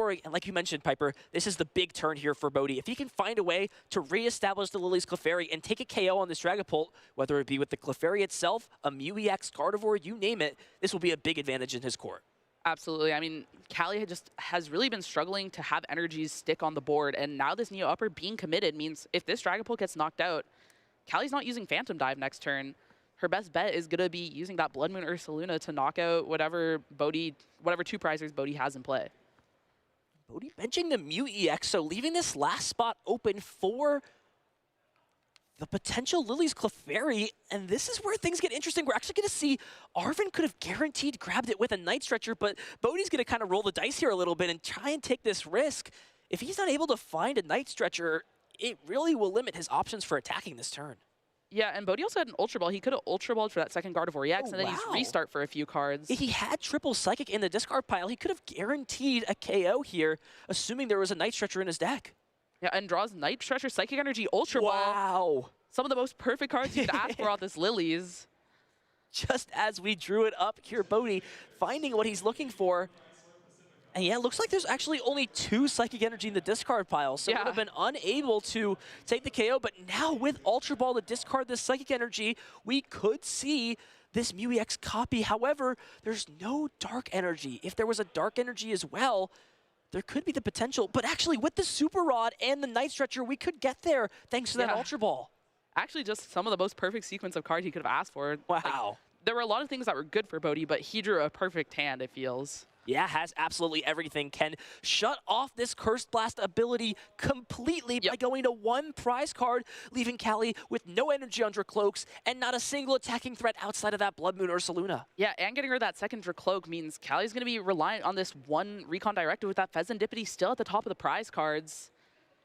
And like you mentioned, Piper, this is the big turn here for Bodhi. If he can find a way to reestablish the Lily's Clefairy and take a KO on this Dragapult, whether it be with the Clefairy itself, a Mew EX Gardevoir, you name it, this will be a big advantage in his court. Absolutely. I mean, Callie has really been struggling to have energies stick on the board, and now this Neo Upper being committed means if this Dragapult gets knocked out, Callie's not using Phantom Dive next turn. Her best bet is going to be using that Blood Moon Ursaluna to knock out whatever two prizers Bodhi has in play. Bodhi benching the Mew EX, so leaving this last spot open for the potential Lily's Clefairy, and this is where things get interesting. We're actually going to see Arvin could have guaranteed grabbed it with a Night Stretcher, but Bodhi's going to kind of roll the dice here a little bit and try and take this risk. If he's not able to find a Night Stretcher, it really will limit his options for attacking this turn. Yeah, and Bodhi also had an Ultra Ball. He could have Ultra Balled for that second Gardevoir EX, and then he's restart for a few cards. If he had triple Psychic in the discard pile, he could have guaranteed a KO here, assuming there was a Night Stretcher in his deck. Yeah, and draws Night Stretcher, Psychic Energy, Ultra Ball. Wow. Some of the most perfect cards you could ask for off this Lily's. Just as we drew it up here, Bodhi finding what he's looking for. And yeah, it looks like there's actually only 2 Psychic Energy in the discard pile, so would have been unable to take the KO, but now with Ultra Ball to discard this Psychic Energy, we could see this Mew EX copy. However, there's no Dark Energy. If there was a Dark Energy as well, there could be the potential, but actually with the Super Rod and the Night Stretcher, we could get there thanks to that Ultra Ball. Actually, just some of the most perfect sequence of cards he could have asked for. Wow. Like, there were a lot of things that were good for Bodhi, but he drew a perfect hand, it feels. Yeah, has absolutely everything. Can shut off this Cursed Blast ability completely by going to 1 prize card, leaving Callie with no energy on Dracloaks and not a single attacking threat outside of that Blood Moon Ursaluna. Yeah, and getting rid of that second Dracloak means Callie's going to be reliant on this 1 Recon Directive with that Fezandipity still at the top of the prize cards.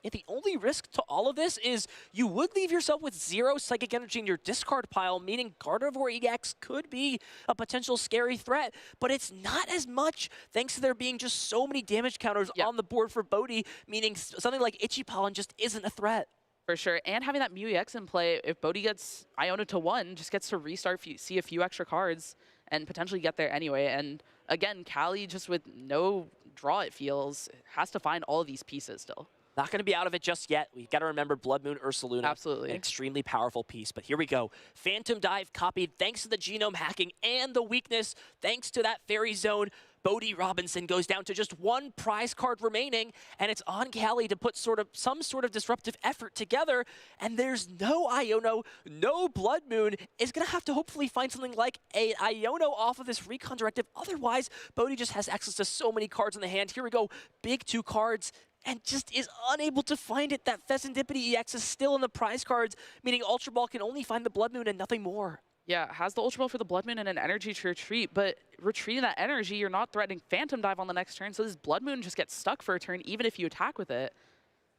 And the only risk to all of this is you would leave yourself with 0 Psychic Energy in your discard pile, meaning Gardevoir EX could be a potential scary threat, but it's not as much thanks to there being just so many damage counters on the board for Bodhi, meaning something like Itchy Pollen just isn't a threat. For sure, and having that Mew EX in play, if Bodhi gets Iona to 1, just gets to restart, see a few extra cards, and potentially get there anyway. And again, Callie, just with no draw, it feels, has to find all of these pieces still. Not going to be out of it just yet. We've got to remember Blood Moon Ursaluna. Absolutely. An extremely powerful piece. But here we go. Phantom Dive copied thanks to the genome hacking and the weakness thanks to that Fairy Zone. Bodhi Robinson goes down to just 1 prize card remaining, and it's on Callie to put some sort of disruptive effort together, and there's no Iono, no Blood Moon. Is going to have to hopefully find something like a Iono off of this Recon Directive. Otherwise, Bodhi just has access to so many cards in the hand. Here we go. Big 2 cards. And just is unable to find it. That Fezandipity EX is still in the prize cards, meaning Ultra Ball can only find the Blood Moon and nothing more. Yeah, has the Ultra Ball for the Blood Moon and an energy to retreat, but retreating that energy, you're not threatening Phantom Dive on the next turn, so this Blood Moon just gets stuck for a turn, even if you attack with it.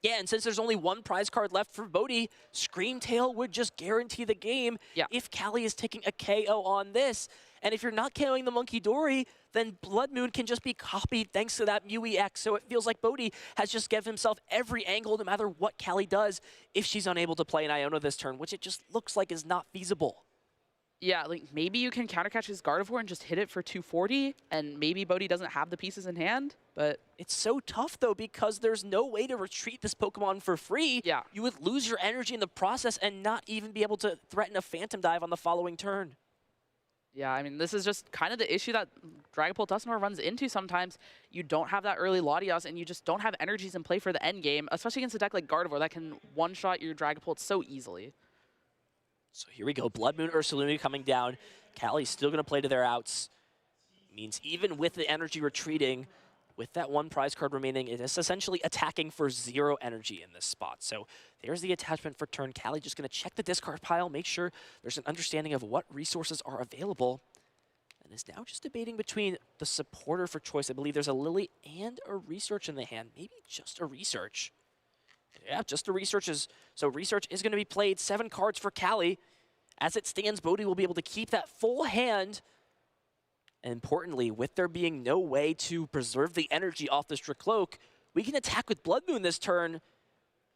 Yeah, and since there's only 1 prize card left for Bodhi, Scream Tail would just guarantee the game if Callie is taking a KO on this. And if you're not KOing the Monkey Dory, then Blood Moon can just be copied thanks to that Mew EX. So it feels like Bodhi has just given himself every angle no matter what Callie does if she's unable to play an Iona this turn, which it just looks like is not feasible. Yeah, like maybe you can countercatch his Gardevoir and just hit it for 240, and maybe Bodhi doesn't have the pieces in hand, but... It's so tough, though, because there's no way to retreat this Pokemon for free. Yeah. You would lose your energy in the process and not even be able to threaten a Phantom Dive on the following turn. Yeah, I mean, this is just kind of the issue that Dragapult Dusknoir runs into sometimes. You don't have that early Latios, and you just don't have energies in play for the end game, especially against a deck like Gardevoir that can one-shot your Dragapult so easily. So here we go, Blood Moon Ursaluna coming down. Callie's still going to play to their outs. Means even with the energy retreating, with that 1 prize card remaining, it is essentially attacking for 0 energy in this spot. So there's the attachment for turn. Callie just going to check the discard pile, make sure there's an understanding of what resources are available, and is now just debating between the supporter for choice. I believe there's a Lily and a Research in the hand, maybe just a Research. Yeah, just a Research so Research is going to be played. 7 cards for Callie. As it stands, Bodhi will be able to keep that full hand. And importantly, with there being no way to preserve the energy off this Dracloak, we can attack with Blood Moon this turn.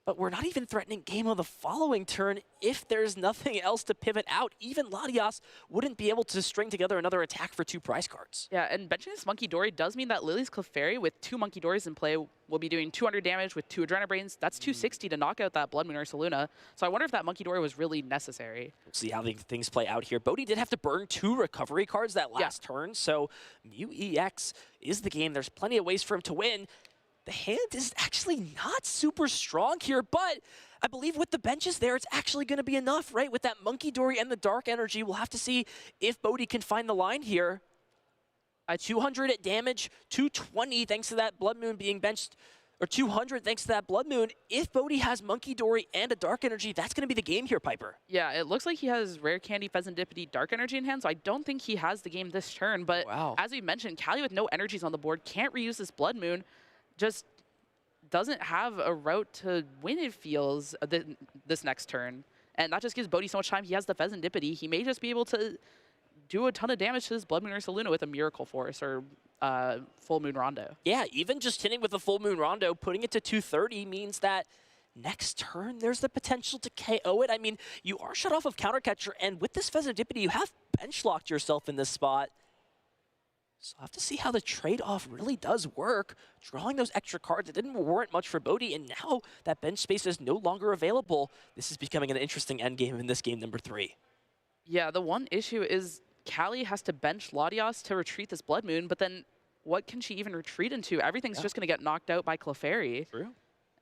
But we're not even threatening game on the following turn if there's nothing else to pivot out. Even Latias wouldn't be able to string together another attack for 2 prize cards. Yeah, and benching this Monkey Dory does mean that Lily's Clefairy with 2 Monkey Dories in play will be doing 200 damage with 2 Adrenabrains. That's 260 to knock out that Blood Moon Ursaluna. So I wonder if that Monkey Dory was really necessary. We'll see how things play out here. Bodhi did have to burn 2 recovery cards that last turn, so Mew EX is the game. There's plenty of ways for him to win. The hand is actually not super strong here, but I believe with the benches there, it's actually going to be enough, right? With that Monkey Dory and the Dark Energy, we'll have to see if Bodhi can find the line here. 200 at damage, 220 thanks to that Blood Moon being benched, or 200 thanks to that Blood Moon. If Bodhi has Monkey Dory and a Dark Energy, that's going to be the game here, Piper. Yeah, it looks like he has Rare Candy, Pheasantipity, Dark Energy in hand, so I don't think he has the game this turn. But as we mentioned, Callie with no energies on the board can't reuse this Blood Moon. Just doesn't have a route to win, it feels, this next turn. And that just gives Bodhi so much time. He has the Pheasantipity. He may just be able to do a ton of damage to this Blood Moon Ursaluna with a Miracle Force or Full Moon Rondo. Yeah, even just hitting with a Full Moon Rondo, putting it to 230 means that next turn there's the potential to KO it. I mean, you are shut off of Counter Catcher, and with this Pheasantipity, you have bench locked yourself in this spot. So I'll have to see how the trade-off really does work. Drawing those extra cards, it didn't warrant much for Bodhi, and now that bench space is no longer available. This is becoming an interesting endgame in this game number 3. Yeah, the one issue is Callie has to bench Latias to retreat this Blood Moon, but then what can she even retreat into? Everything's just going to get knocked out by Clefairy. True.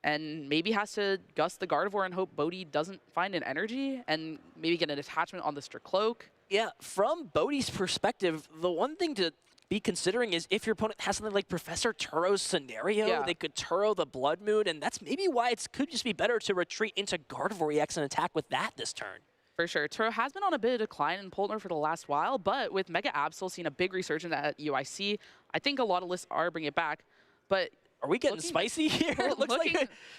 And maybe has to gust the Gardevoir and hope Bodhi doesn't find an energy and maybe get an attachment on the Stricloak. Yeah, from Bodhi's perspective, the one thing to be considering is if your opponent has something like Professor Turo's Scenario, they could Turo the Blood Moon, and that's maybe why it could just be better to retreat into Gardevoir EX and attack with that this turn. For sure. Turo has been on a bit of decline in Poltner for the last while, but with Mega Absol seeing a big resurgence at UIC, I think a lot of lists are bringing it back. But are we getting spicy here? It looks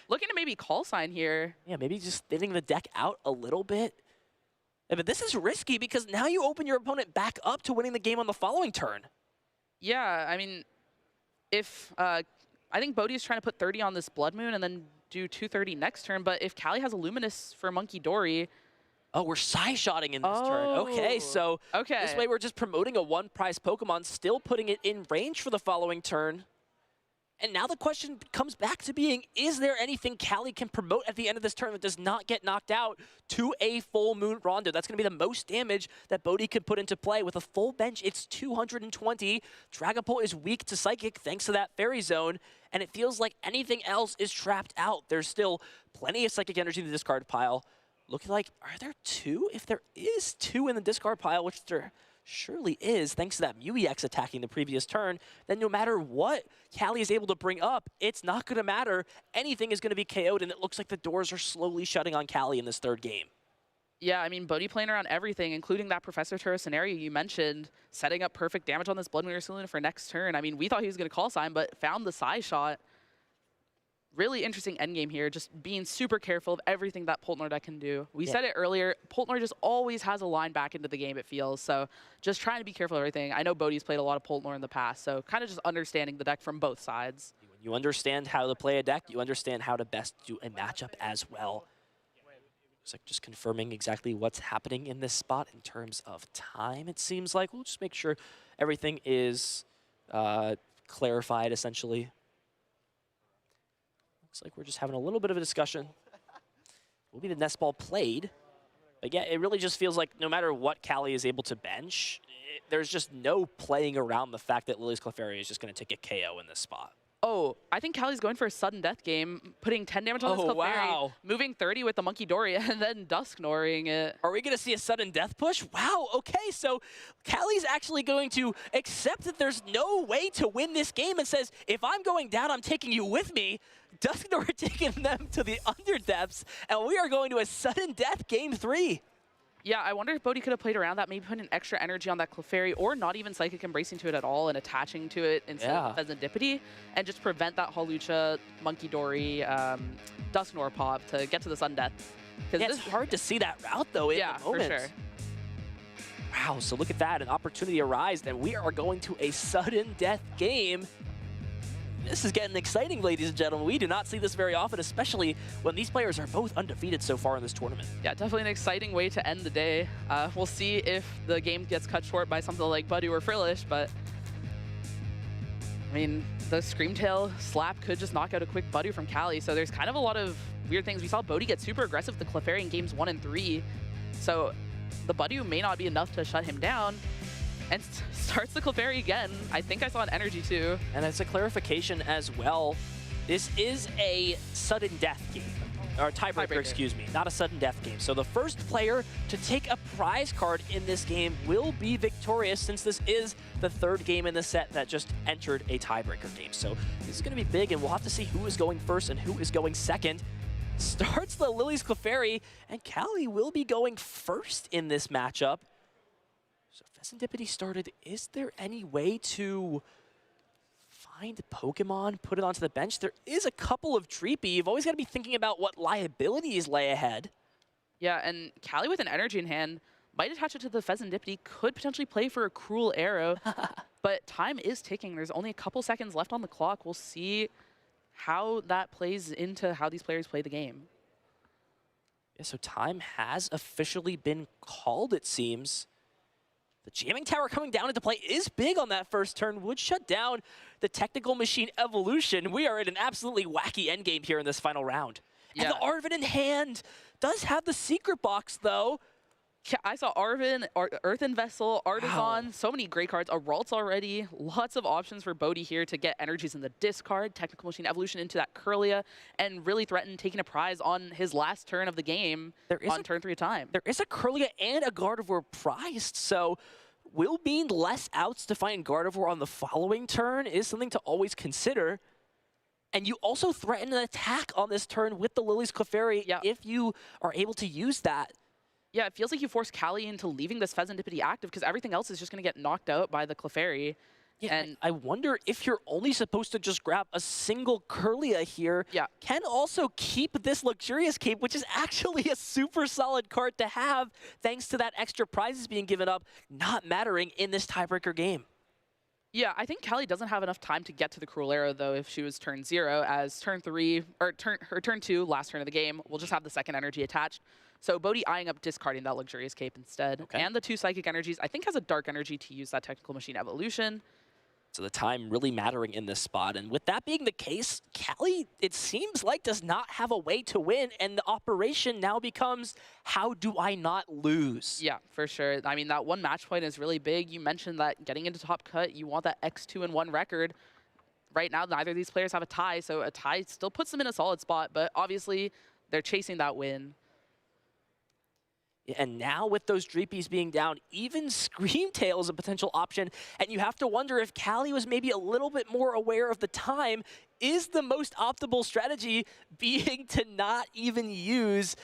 looking to maybe Call Sign here. Yeah, maybe just thinning the deck out a little bit. Yeah, but this is risky because now you open your opponent back up to winning the game on the following turn. Yeah, I mean, if I think Bodhi is trying to put 30 on this Blood Moon and then do 230 next turn, but if Callie has a Luminous for Monkey Dory... Oh, we're Psy-shotting in this turn. Okay, so this way we're just promoting a 1-prize Pokemon, still putting it in range for the following turn. And now the question comes back to being, is there anything Callie can promote at the end of this turn that does not get knocked out to a Full Moon Rondo? That's going to be the most damage that Bodhi can put into play. With a full bench, it's 220. Dragapult is weak to Psychic thanks to that Fairy Zone, and it feels like anything else is trapped out. There's still plenty of Psychic energy in the discard pile. Looking like, are there 2? If there is 2 in the discard pile, which there surely is, thanks to that Mew EX attacking the previous turn, then no matter what Callie is able to bring up, it's not going to matter. Anything is going to be KO'd, and it looks like the doors are slowly shutting on Callie in this third game. Yeah, I mean, Bodhi playing around everything, including that Professor Turo scenario you mentioned, setting up perfect damage on this Blood Moon Ursaluna for next turn. I mean, we thought he was going to Call Sign, but found the Psy shot. Really interesting endgame here, just being super careful of everything that Poltner deck can do. We said it earlier, Poltner just always has a line back into the game, it feels, so just trying to be careful of everything. I know Bodhi's played a lot of Poltner in the past, so kind of just understanding the deck from both sides. When you understand how to play a deck, you understand how to best do a matchup as well. Looks like just confirming exactly what's happening in this spot in terms of time, it seems like. We'll just make sure everything is clarified, essentially. Looks like we're just having a little bit of a discussion. Will be the nest ball played. But yeah, it really just feels like no matter what Callie is able to bench, there's just no playing around the fact that Lily's Clefairy is just going to take a KO in this spot. Oh, I think Callie's going for a sudden death game, putting 10 damage on this Clefairy, moving 30 with the Monkey Dory, and then Dusknoring it. Are we going to see a sudden death push? Wow, okay, so Callie's actually going to accept that there's no way to win this game and says, if I'm going down, I'm taking you with me. Dusknoring taking them to the underdepths, and we are going to a sudden death game 3. Yeah, I wonder if Bodhi could have played around that, maybe put an extra energy on that Clefairy, or not even Psychic Embracing to it at all and attaching to it instead of Pheasantipity, and just prevent that Hawlucha, Monkey Dory, Dusknoir pop to get to the sudden death. Yeah, it's hard to see that route, though, in the moment. For sure. Wow, so look at that, an opportunity arised, and we are going to a sudden death game. This is getting exciting, ladies and gentlemen. We do not see this very often, especially when these players are both undefeated so far in this tournament. Yeah, definitely an exciting way to end the day. We'll see if the game gets cut short by something like Buddy or Frillish, but I mean, the Screamtail slap could just knock out a quick Buddy from Cali, so there's kind of a lot of weird things. We saw Bodhi get super aggressive with the Clefairy in games 1 and 3, so the Buddy may not be enough to shut him down. And starts the Clefairy again. I think I saw an energy too. And as a clarification as well, this is a sudden death game. Or tiebreaker, excuse me, not a sudden death game. So the first player to take a prize card in this game will be victorious, since this is the third game in the set that just entered a tiebreaker game. So this is going to be big, and we'll have to see who is going first and who is going second. Starts the Lily's Clefairy, and Cali will be going first in this matchup. So Serendipity started. Is there any way to find Pokemon, put it onto the bench? There is a couple of Dreepy. You've always got to be thinking about what liabilities lay ahead. Yeah, and Cali with an energy in hand might attach it to the Serendipity, could potentially play for a Cruel Arrow, but time is ticking. There's only a couple seconds left on the clock. We'll see how that plays into how these players play the game. Yeah, so time has officially been called, it seems. The Jamming Tower coming down into play is big on that first turn, would shut down the Technical Machine Evolution. We are in an absolutely wacky endgame here in this final round. Yeah. And the Arven in hand does have the secret box, though. Yeah, I saw Arven, Earthen Vessel, Artisan, wow. So many great cards. A Ralts already. Lots of options for Bodhi here to get energies in the discard, Technical Machine Evolution into that Curlia, and really threaten taking a prize on his last turn of the game on turn 3 of time. There is a Curlia and a Gardevoir prized, so will mean less outs to find Gardevoir on the following turn is something to always consider. And you also threaten an attack on this turn with the Lily's Clefairy if you are able to use that. Yeah, it feels like you force Cali into leaving this Serendipity active because everything else is just going to get knocked out by the Clefairy. Yeah, and I wonder if you're only supposed to just grab a single Curlia here. Yeah. Can also keep this Luxurious Cape, which is actually a super solid card to have, thanks to that extra prizes being given up, not mattering in this tiebreaker game. Yeah, I think Cali doesn't have enough time to get to the Cruel Arrow, though, if she was turn 0, as turn 3, or her turn 2, last turn of the game, we'll just have the second energy attached. So Bodhi eyeing up discarding that Luxurious Cape instead. Okay. And the 2 Psychic Energies, I think has a Dark Energy to use that Technical Machine Evolution. So the time really mattering in this spot. And with that being the case, Cali, it seems like, does not have a way to win. And the operation now becomes, how do I not lose? Yeah, for sure. I mean, that one match point is really big. You mentioned that getting into top cut, you want that X2-1 record. Right now, neither of these players have a tie, so a tie still puts them in a solid spot. But obviously, they're chasing that win. And now with those Dreepies being down, even Screamtail is a potential option. And you have to wonder if Cali was maybe a little bit more aware of the time. Is the most optimal strategy being to not even use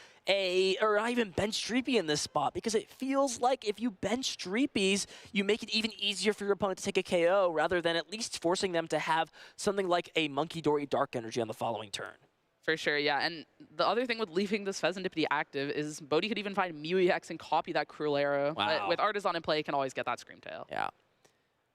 or not even bench Dreepy in this spot? Because it feels like if you bench Dreepies, you make it even easier for your opponent to take a KO rather than at least forcing them to have something like a Monkey Dory Dark Energy on the following turn. For sure, yeah. And the other thing with leaving this Serendipity active is Bodhi could even find Mew EX and copy that Cruel Arrow. Wow. But with Artisan in play, can always get that Screamtail. Yeah.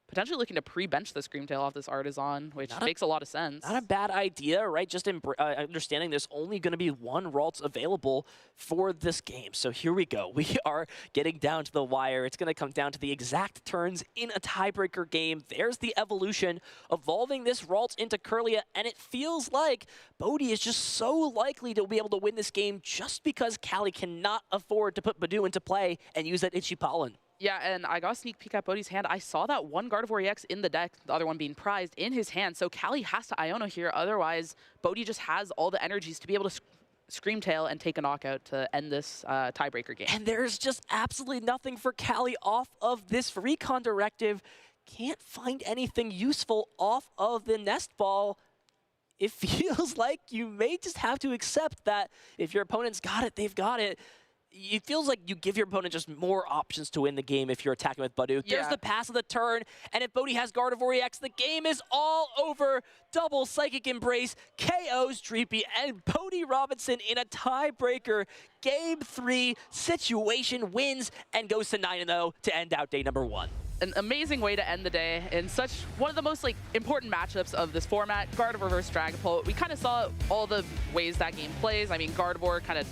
Potentially looking to pre-bench the Screamtail off this Artisan, which makes a lot of sense. Not a bad idea, right? Just understanding there's only going to be one Ralts available for this game. So here we go. We are getting down to the wire. It's going to come down to the exact turns in a tiebreaker game. There's the evolution, evolving this Ralts into Curlia, and it feels like Bodhi is just so likely to be able to win this game just because Cali cannot afford to put Badoo into play and use that Itchy Pollen. Yeah, and I got a sneak peek at Bodhi's hand. I saw that one Gardevoir EX in the deck, the other one being prized, in his hand. So Cali has to Iono here. Otherwise, Bodhi just has all the energies to be able to Screamtail and take a knockout to end this tiebreaker game. And there's just absolutely nothing for Cali off of this Recon Directive. Can't find anything useful off of the Nest Ball. It feels like you may just have to accept that if your opponent's got it, they've got it. It feels like you give your opponent just more options to win the game if you're attacking with Badoo. Yeah. There's the pass of the turn, and if Bodhi has Gardevoir EX, the game is all over. Double Psychic Embrace, KOs Dreepy, and Bodhi Robinson in a tiebreaker. Game 3 situation wins and goes to 9-0 to end out day number 1. an amazing way to end the day in such one of the most important matchups of this format, Gardevoir versus Dragapult. We kind of saw all the ways that game plays. I mean, Gardevoir kind of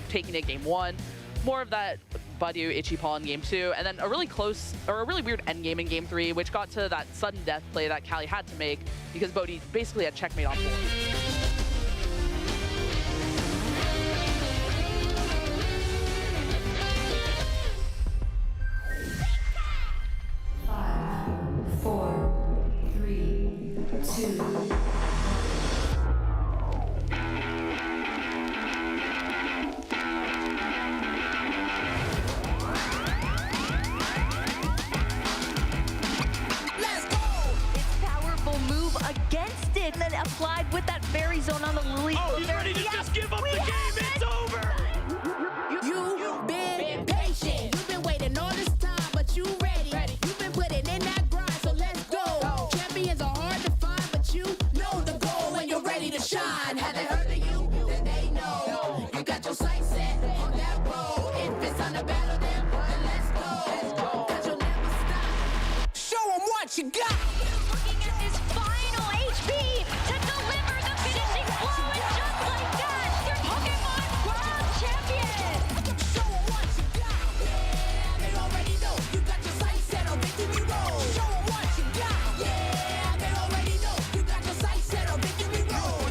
taking it game 1, more of that Budew, Itchy Paw in game 2, and then a really close, or a really weird endgame in game 3, which got to that sudden death play that Callie had to make because Bodhi basically had checkmate on board. And then applied with that fairy zone on the Lily. Oh, he's ready to just give up the game. It's over. You've been patient. You've been waiting all this time, but you ready. You've been putting in that grind, so let's go. Champions are hard to find, but you know the goal when you're ready to shine. Have they heard of you? Then they know. You got your sights set on that road. If it's on the battle, then let's go. 'Cause you'll never stop. Show them what you got. Looking at his final HP to deliver the finishing blow, and just like that, your Pokemon World Champion! Show 'em what you got. Yeah, they already know. You got your sights set on victory road. Show 'em what you got. Yeah, they already know. You got your sights set on victory road.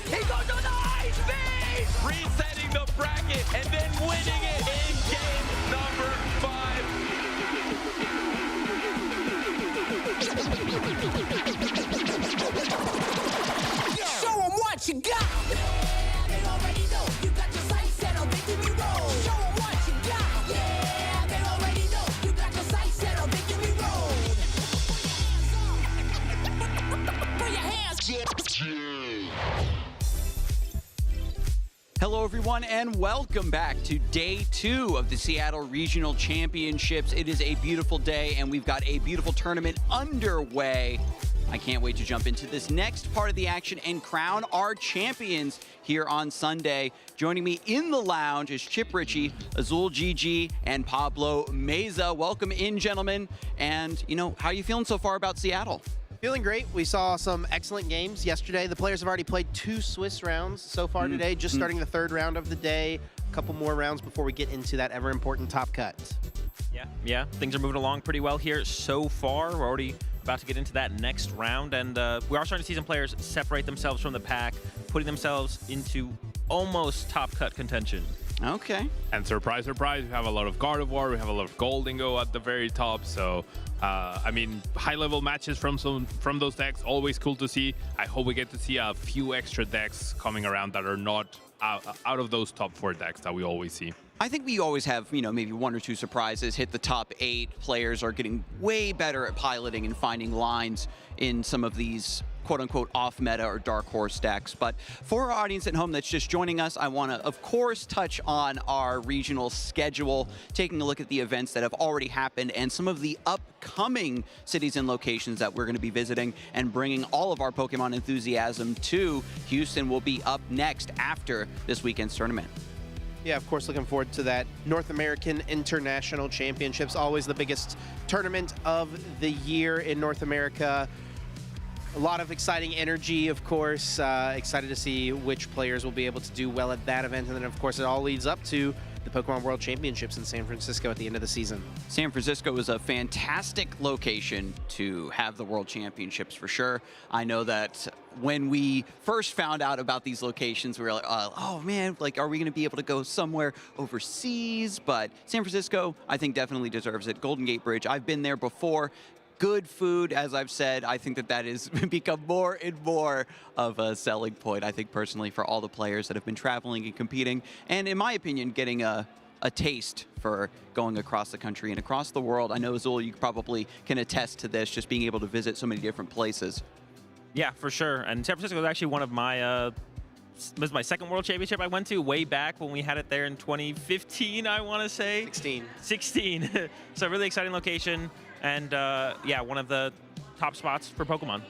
He goes to the ice beam! Resetting the bracket and then winning it in game number 5. Show 'em what you got. Yeah, they already know. You got your sights set on victory road. Show 'em what you got. Yeah, they already know. You got your sights set on victory road. Put your hands. Hello, everyone, and welcome back to day 2 of the Seattle Regional Championships. It is a beautiful day, and we've got a beautiful tournament underway. I can't wait to jump into this next part of the action and crown our champions here on Sunday. Joining me in the lounge is Chip Ritchie, Azul GG, and Pablo Meza. Welcome in, gentlemen. And, how are you feeling so far about Seattle? Feeling great. We saw some excellent games yesterday. The players have already played 2 Swiss rounds so far today, just starting the 3rd round of the day. A couple more rounds before we get into that ever-important top cut. Yeah, things are moving along pretty well here so far. We're already about to get into that next round, and we are starting to see some players separate themselves from the pack, putting themselves into almost top cut contention. Okay. And surprise, surprise, we have a lot of Gardevoir, we have a lot of Goldingo at the very top. So, I mean, high-level matches from those decks, always cool to see. I hope we get to see a few extra decks coming around that are not out of those top 4 decks that we always see. I think we always have, maybe 1 or 2 surprises hit the top 8. Players are getting way better at piloting and finding lines in some of these quote-unquote off-meta or dark horse decks. But for our audience at home that's just joining us, I want to, of course, touch on our regional schedule, taking a look at the events that have already happened and some of the upcoming cities and locations that we're going to be visiting and bringing all of our Pokemon enthusiasm to. Houston will be up next after this weekend's tournament. Yeah, of course, looking forward to that North American International Championships, always the biggest tournament of the year in North America. A lot of exciting energy, of course. Excited to see which players will be able to do well at that event. And then, of course, it all leads up to the Pokemon World Championships in San Francisco at the end of the season. San Francisco is a fantastic location to have the World Championships for sure. I know that when we first found out about these locations, we were like, oh man, are we going to be able to go somewhere overseas? But San Francisco, I think, definitely deserves it. Golden Gate Bridge, I've been there before. Good food, as I've said. I think that has become more and more of a selling point, I think, personally, for all the players that have been traveling and competing. And in my opinion, getting a taste for going across the country and across the world. I know, Azul, you probably can attest to this, just being able to visit so many different places. Yeah, for sure. And San Francisco was actually one of my was my 2nd World Championship I went to way back when we had it there in 2015, I want to say. 16. So a really exciting location. And yeah, one of the top spots for Pokemon.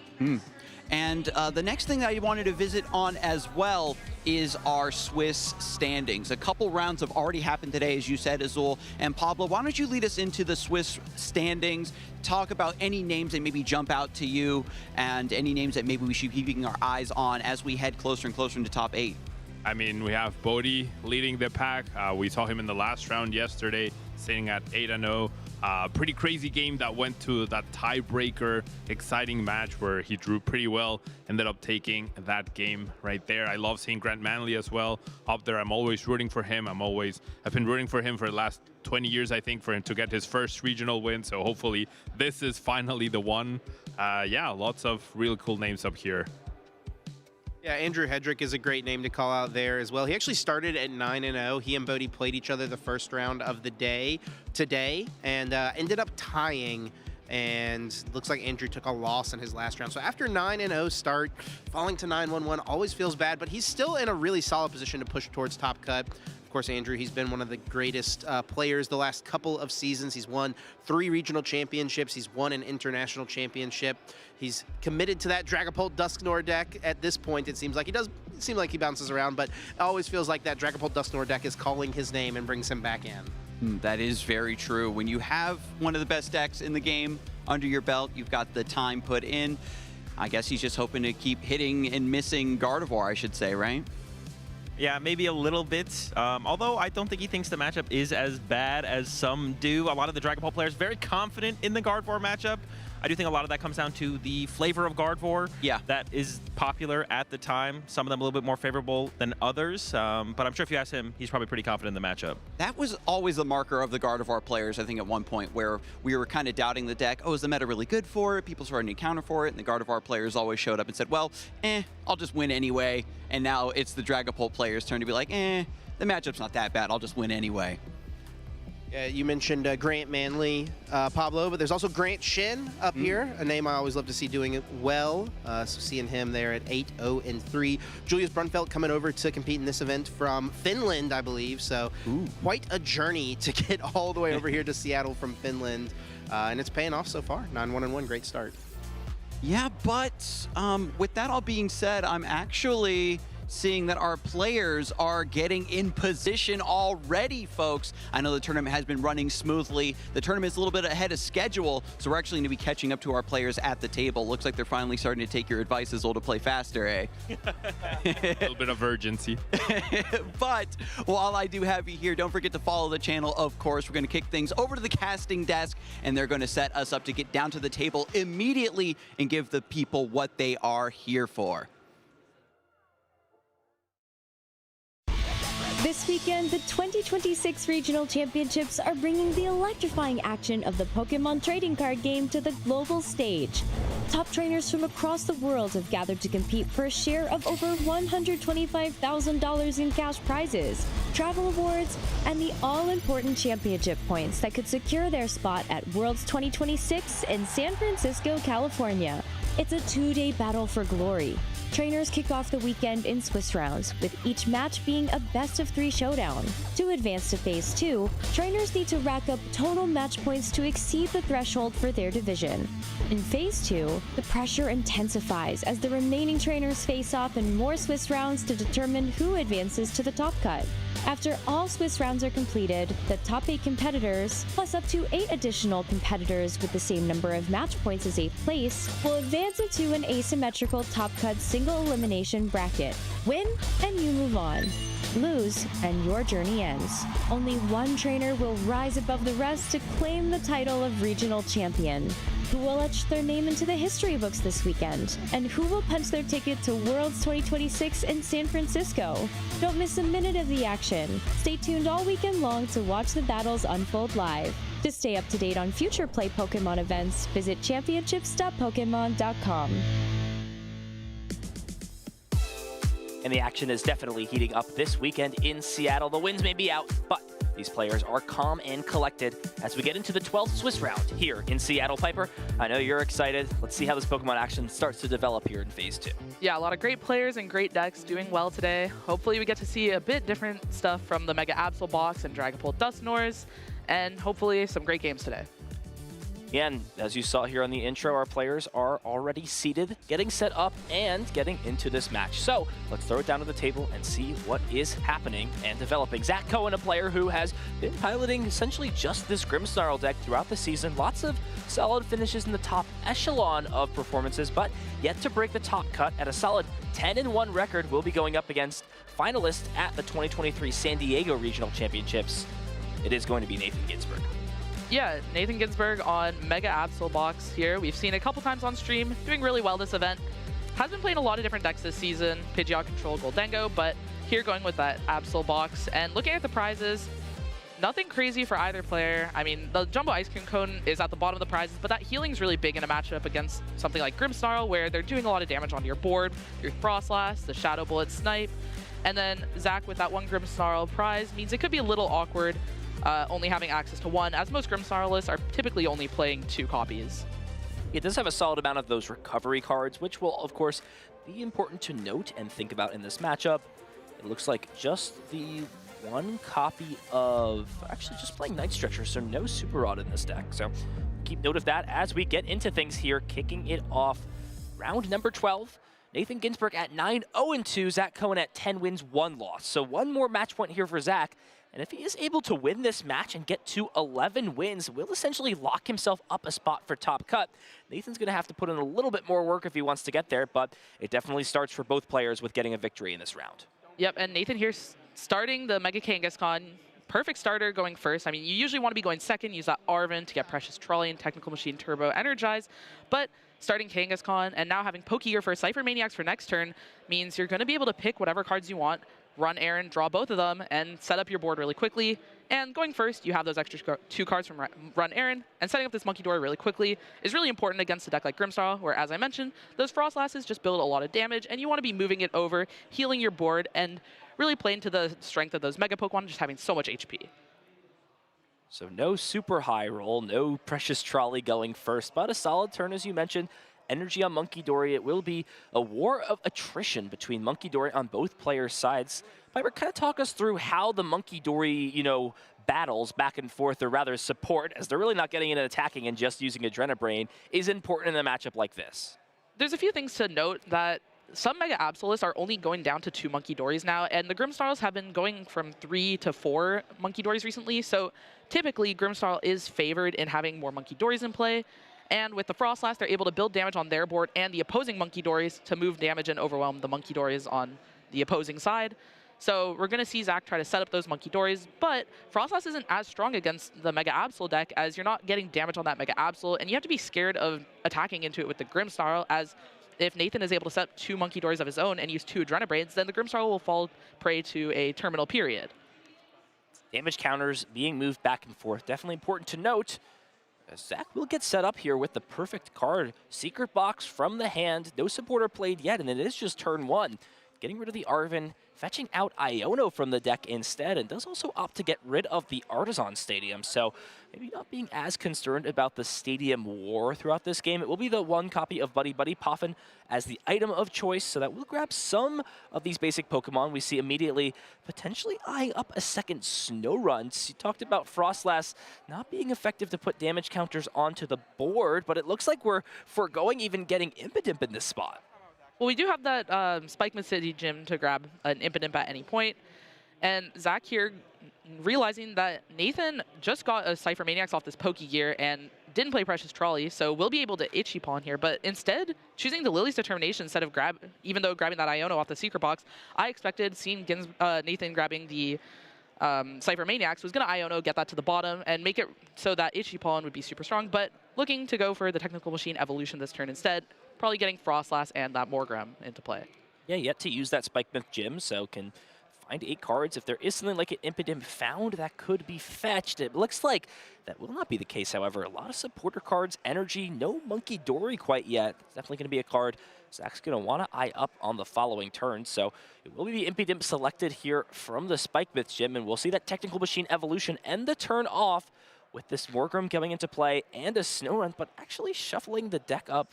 And the next thing that I wanted to visit on as well is our Swiss standings. A couple rounds have already happened today, as you said, Azul. And Pablo, why don't you lead us into the Swiss standings, talk about any names that maybe jump out to you and any names that maybe we should be keeping our eyes on as we head closer and closer into top 8. I mean, we have Bodhi leading the pack. We saw him in the last round yesterday, sitting at 8-0. Pretty crazy game that went to that tiebreaker, exciting match where he drew pretty well, ended up taking that game right there. I love seeing Grant Manley as well up there. I'm always rooting for him. I've been rooting for him for the last 20 years, I think, for him to get his first regional win. So hopefully this is finally the one. Yeah, lots of really cool names up here. Yeah, Andrew Hedrick is a great name to call out there as well. He actually started at 9-0. He and Bodhi played each other the first round of the day today and ended up tying. And looks like Andrew took a loss in his last round. So after 9-0 start, falling to 9-1-1 always feels bad, but he's still in a really solid position to push towards top cut. Of course, Andrew, he's been one of the greatest players the last couple of seasons. He's won 3 regional championships. He's won an international championship. He's committed to that Dragapult Dusknoir deck at this point. It seems like he does seem like he bounces around, but it always feels like that Dragapult Dusknoir deck is calling his name and brings him back in. That is very true. When you have one of the best decks in the game under your belt, you've got the time put in. I guess he's just hoping to keep hitting and missing Gardevoir, I should say, right? Yeah, maybe a little bit. Although I don't think he thinks the matchup is as bad as some do. A lot of the Dragon Ball players very confident in the Gardevoir matchup. I do think a lot of that comes down to the flavor of Gardevoir. Yeah. That is popular at the time. Some of them a little bit more favorable than others. But I'm sure if you ask him, he's probably pretty confident in the matchup. That was always the marker of the Gardevoir players, I think, at one point, where we were kind of doubting the deck. Oh, is the meta really good for it? People starting to counter for it. And the Gardevoir players always showed up and said, well, I'll just win anyway. And now it's the Dragapult players' turn to be like, the matchup's not that bad. I'll just win anyway. You mentioned Grant Manley, Pablo, but there's also Grant Shin up here, a name I always love to see doing it well. So seeing him there at 8-0-3. Julius Brunfeldt coming over to compete in this event from Finland, I believe. So quite a journey to get all the way over here to Seattle from Finland. And it's paying off so far. 9-1-1, great start. Yeah, but with that all being said, I'm actually seeing that our players are getting in position already, folks. I know the tournament has been running smoothly. The tournament's a little bit ahead of schedule, so we're actually going to be catching up to our players at the table. Looks like they're finally starting to take your advice, Azul, to play faster, eh? A little bit of urgency. But while I do have you here, don't forget to follow the channel, of course. We're going to kick things over to the casting desk, and they're going to set us up to get down to the table immediately and give the people what they are here for. This weekend, the 2026 Regional Championships are bringing the electrifying action of the Pokemon trading card game to the global stage. Top trainers from across the world have gathered to compete for a share of over $125,000 in cash prizes, travel awards, and the all-important championship points that could secure their spot at Worlds 2026 in San Francisco, California. It's a 2-day battle for glory. Trainers kick off the weekend in Swiss rounds, with each match being a best-of-3 showdown. To advance to Phase 2, trainers need to rack up total match points to exceed the threshold for their division. In Phase 2, the pressure intensifies as the remaining trainers face off in more Swiss rounds to determine who advances to the top cut. After all Swiss rounds are completed, the top 8 competitors, plus up to 8 additional competitors with the same number of match points as 8th place, will advance into an asymmetrical top cut single elimination bracket. Win, and you move on. Lose, and your journey ends. Only one trainer will rise above the rest to claim the title of regional champion. Who will etch their name into the history books this weekend? And who will punch their ticket to Worlds 2026 in San Francisco? Don't miss a minute of the action. Stay tuned all weekend long to watch the battles unfold live. To stay up to date on future Play Pokemon events, visit championships.pokemon.com. And the action is definitely heating up this weekend in Seattle. The winds may be out, but these players are calm and collected as we get into the 12th Swiss round here in Seattle. Piper, I know you're excited. Let's see how this Pokemon action starts to develop here in Phase 2. Yeah, a lot of great players and great decks doing well today. Hopefully we get to see a bit different stuff from the Mega Absol box and Dragapult Dusknoirs, and hopefully some great games today. And as you saw here on the intro, our players are already seated, getting set up, and getting into this match. So let's throw it down to the table and see what is happening and developing. Zach Cohen, a player who has been piloting essentially just this Grimmsnarl deck throughout the season. Lots of solid finishes in the top echelon of performances, but yet to break the top cut at a solid 10-1 record. Will be going up against finalists at the 2023 San Diego Regional Championships. It is going to be Nathan Ginsberg. Yeah, Nathan Ginsberg on Mega Absol Box here. We've seen a couple times on stream, doing really well this event. Has been playing a lot of different decks this season, Pidgeot Control, Goldengo, but here going with that Absol Box. And looking at the prizes, nothing crazy for either player. I mean, the Jumbo Ice Cream Cone is at the bottom of the prizes, but that healing's really big in a matchup against something like Grimmsnarl, where they're doing a lot of damage onto your board, your Frostlass, the Shadow Bullet Snipe, and then Zach with that one Grimmsnarl prize means it could be a little awkward only having access to one, as most Grimmsnarlists are typically only playing 2 copies. It does have a solid amount of those recovery cards, which will, of course, be important to note and think about in this matchup. It looks like just the 1 copy of actually just playing Night Stretcher, so no Super Rod in this deck. So keep note of that as we get into things here, kicking it off. Round number 12. Nathan Ginsberg at 9-0-2, Zach Cohen at 10 wins, 1 loss. So one more match point here for Zach. And if he is able to win this match and get to 11 wins, will essentially lock himself up a spot for top cut. Nathan's going to have to put in a little bit more work if he wants to get there, but it definitely starts for both players with getting a victory in this round. Yep, and Nathan here starting the Mega Kangaskhan. Perfect starter going first. I mean, you usually want to be going second, use that Arven to get Precious Trolley and Technical Machine Turbo energized, but starting Kangaskhan and now having Pokegear for Cypher Maniacs for next turn means you're going to be able to pick whatever cards you want, run Aaron, draw both of them, and set up your board really quickly. And going first, you have those extra 2 cards from Run Aaron, and setting up this Monkey Door really quickly is really important against a deck like Grimmsnarl, where, as I mentioned, those Frostlasses just build a lot of damage, and you want to be moving it over, healing your board, and really playing to the strength of those Mega Pokemon, just having so much HP. So no super high roll, no Precious Trolley going first, but a solid turn, as you mentioned. Energy on Monkey Dory. It will be a war of attrition between Monkey Dory on both players' sides. Piper, kind of talk us through how the Monkey Dory, battles back and forth, or rather support, as they're really not getting in and attacking and just using Adrenabrain, is important in a matchup like this. There's a few things to note that some Mega Absolists are only going down to 2 Monkey Dories now, and the Grimmsnarls have been going from 3 to 4 Monkey Dories recently, so typically Grimmsnarl is favored in having more Monkey Dories in play. And with the Frostlass, they're able to build damage on their board and the opposing Monkey Dories to move damage and overwhelm the Monkey Dories on the opposing side. So we're going to see Zach try to set up those Monkey Dories, but Frostlass isn't as strong against the Mega Absol deck, as you're not getting damage on that Mega Absol, and you have to be scared of attacking into it with the Grimmsnarl, as if Nathan is able to set up 2 Monkey Dories of his own and use 2 Adrenabrains, then the Grimmsnarl will fall prey to a terminal period. Damage counters being moved back and forth. Definitely important to note. Zach will get set up here with the perfect card. Secret Box from the hand. No supporter played yet, and it is just turn 1. Getting rid of the Arven, fetching out Iono from the deck instead, and does also opt to get rid of the Artisan Stadium. So maybe not being as concerned about the Stadium War throughout this game. It will be the 1 copy of Buddy Buddy Poffin as the item of choice, so that will grab some of these basic Pokemon. We see immediately potentially eyeing up a second Snorunt. You talked about Frostlass not being effective to put damage counters onto the board, but it looks like we're foregoing even getting Impidimp in this spot. Well, we do have that Spikeman City Gym to grab an Impidimp at any point. And Zach here, realizing that Nathan just got a Cypher Maniacs off this Pokegear and didn't play Precious Trolley, so we'll be able to Itchy Pawn here. But instead, choosing the Lily's Determination instead of even though grabbing that Iono off the Secret Box, I expected seeing Nathan grabbing the Cypher Maniacs was going to Iono, get that to the bottom, and make it so that Itchy Pawn would be super strong, but looking to go for the Technical Machine Evolution this turn instead, probably getting Frostlass and that Morgrem into play. Yeah, yet to use that Spike Myth Gym, so can find 8 cards. If there is something like an Impidimp found, that could be fetched. It looks like that will not be the case, however. A lot of supporter cards, energy, no Monkey Dory quite yet. It's definitely going to be a card Zach's going to want to eye up on the following turn, so it will be the Impidimp selected here from the Spike Myth Gym, and we'll see that Technical Machine Evolution end the turn off with this Morgrem coming into play and a Snorunt, but actually shuffling the deck up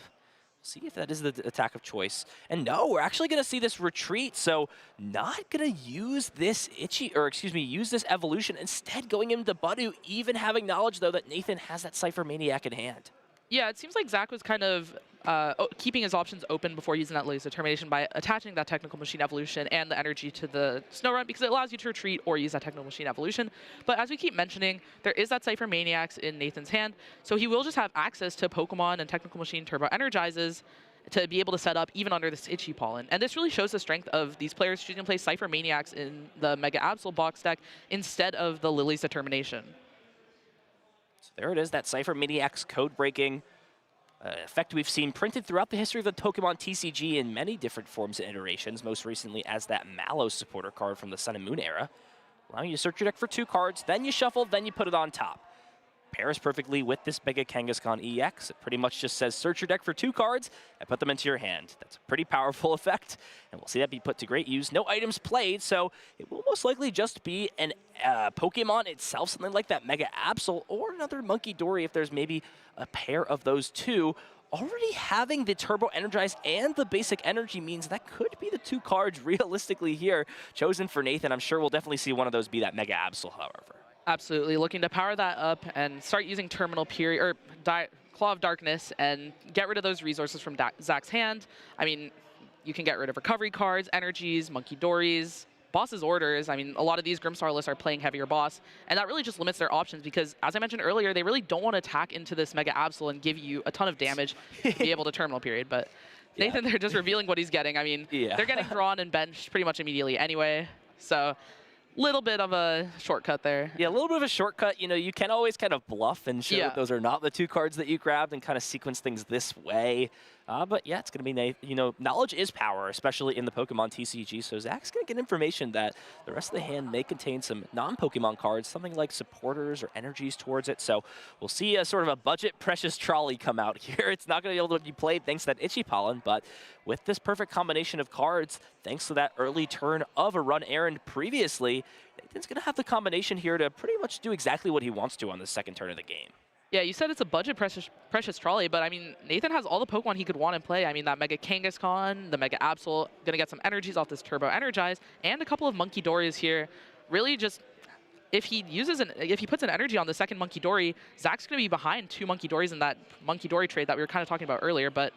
See if that is the attack of choice. And no, we're actually going to see this retreat. So not going to use this use this evolution. Instead, going into Badu, even having knowledge, though, that Nathan has that Cypher Maniac in hand. Yeah, it seems like Zach was kind of keeping his options open before using that Laser Determination by attaching that Technical Machine Evolution and the energy to the Snow Run, because it allows you to retreat or use that Technical Machine Evolution. But as we keep mentioning, there is that Cypher Maniacs in Nathan's hand, so he will just have access to Pokemon and Technical Machine Turbo Energizes to be able to set up even under this Itchy Pollen. And this really shows the strength of these players choosing to play Cypher Maniacs in the Mega Absol box deck instead of the Lily's Determination. So there it is, that Cypher Maniac's code-breaking effect we've seen printed throughout the history of the Pokémon TCG in many different forms and iterations, most recently as that Mallow supporter card from the Sun and Moon era, allowing you to search your deck for 2 cards, then you shuffle, then you put it on top. Pairs perfectly with this Mega Kangaskhan EX. It pretty much just says search your deck for 2 cards and put them into your hand. That's a pretty powerful effect, and we'll see that be put to great use. No items played, so it will most likely just be an Pokemon itself, something like that Mega Absol or another Monkey Dory if there's maybe a pair of those 2. Already having the Turbo Energize and the Basic Energy means that could be the 2 cards realistically here chosen for Nathan. I'm sure we'll definitely see one of those be that Mega Absol, however. Absolutely, looking to power that up and start using Terminal Period or Claw of Darkness and get rid of those resources from Zach's hand. I mean, you can get rid of recovery cards, energies, Monkey Dories, Boss's Orders. I mean, a lot of these Grimstar lists are playing heavier boss, and that really just limits their options because, as I mentioned earlier, they really don't want to attack into this Mega Absol and give you a ton of damage to be able to Terminal Period. But Nathan, they're just revealing what he's getting. I mean, they're getting drawn and benched pretty much immediately anyway, so little bit of a shortcut there. Yeah, a little bit of a shortcut. You know, you can always kind of bluff and show that those are not the 2 cards that you grabbed and kind of sequence things this way. But yeah, it's going to be, knowledge is power, especially in the Pokemon TCG. So Zach's going to get information that the rest of the hand may contain some non-Pokemon cards, something like supporters or energies towards it. So we'll see a sort of a budget precious trolley come out here. It's not going to be able to be played thanks to that Itchy Pollen, but with this perfect combination of cards, thanks to that early turn of a run errand previously, Nathan's going to have the combination here to pretty much do exactly what he wants to on the second turn of the game. Yeah, you said it's a budget precious trolley, but I mean, Nathan has all the Pokemon he could want in play. I mean, that Mega Kangaskhan, the Mega Absol, gonna get some energies off this Turbo Energize, and a couple of Monkey Dories here. Really just, if he puts an energy on the second Monkey Dory, Zach's gonna be behind 2 Monkey Dories in that Monkey Dory trade that we were kind of talking about earlier, but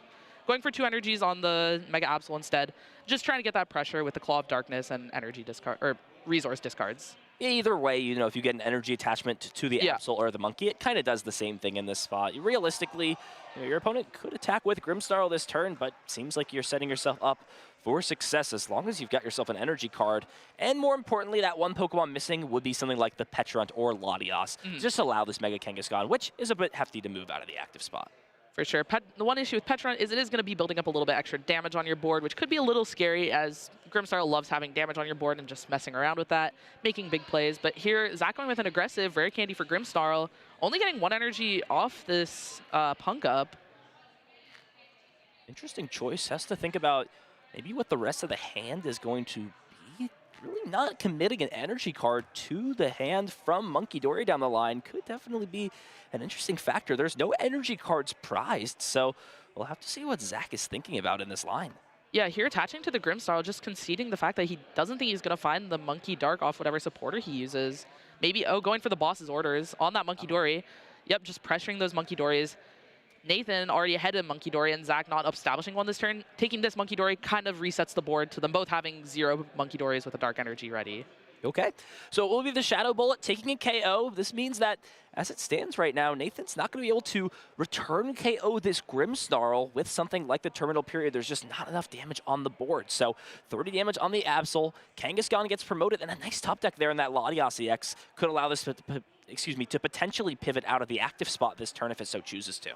going for 2 energies on the Mega Absol instead, just trying to get that pressure with the Claw of Darkness and energy discard, or resource discards. Either way, if you get an energy attachment to the Absol or the Monkey, it kind of does the same thing in this spot. Realistically, your opponent could attack with Grimsnarl this turn, but seems like you're setting yourself up for success as long as you've got yourself an energy card. And more importantly, that one Pokemon missing would be something like the Petrunt or Latios. Just allow this Mega Kangaskhan, which is a bit hefty to move out of the active spot. For sure. The one issue with Petrunt is it is going to be building up a little bit extra damage on your board, which could be a little scary as Grimstar loves having damage on your board and just messing around with that, making big plays. But here, Zach going with an aggressive Rare Candy for Grimstar, only getting 1 energy off this Punk Up. Interesting choice. Has to think about maybe what the rest of the hand is going to be. Really not committing an energy card to the hand from Monkey Dory down the line could definitely be an interesting factor. There's no energy cards prized, so we'll have to see what Zach is thinking about in this line. Yeah, here attaching to the Grimstar, just conceding the fact that he doesn't think he's going to find the Monkey Dark off whatever supporter he uses. Maybe, going for the Boss's Orders on that Monkey Dory. Yep, just pressuring those Monkey Dories. Nathan already ahead of Monkey Dory and Zach not establishing one this turn. Taking this Monkey Dory kind of resets the board to them both having 0 Monkey Dories with a Dark Energy ready. Okay, so it will be the Shadow Bullet taking a KO. This means that, as it stands right now, Nathan's not going to be able to return KO this Grimmsnarl with something like the Terminal Period. There's just not enough damage on the board. So 30 damage on the Absol. Kangaskhan gets promoted, and a nice top deck there in that Latios EX could allow this to potentially pivot out of the active spot this turn if it so chooses to.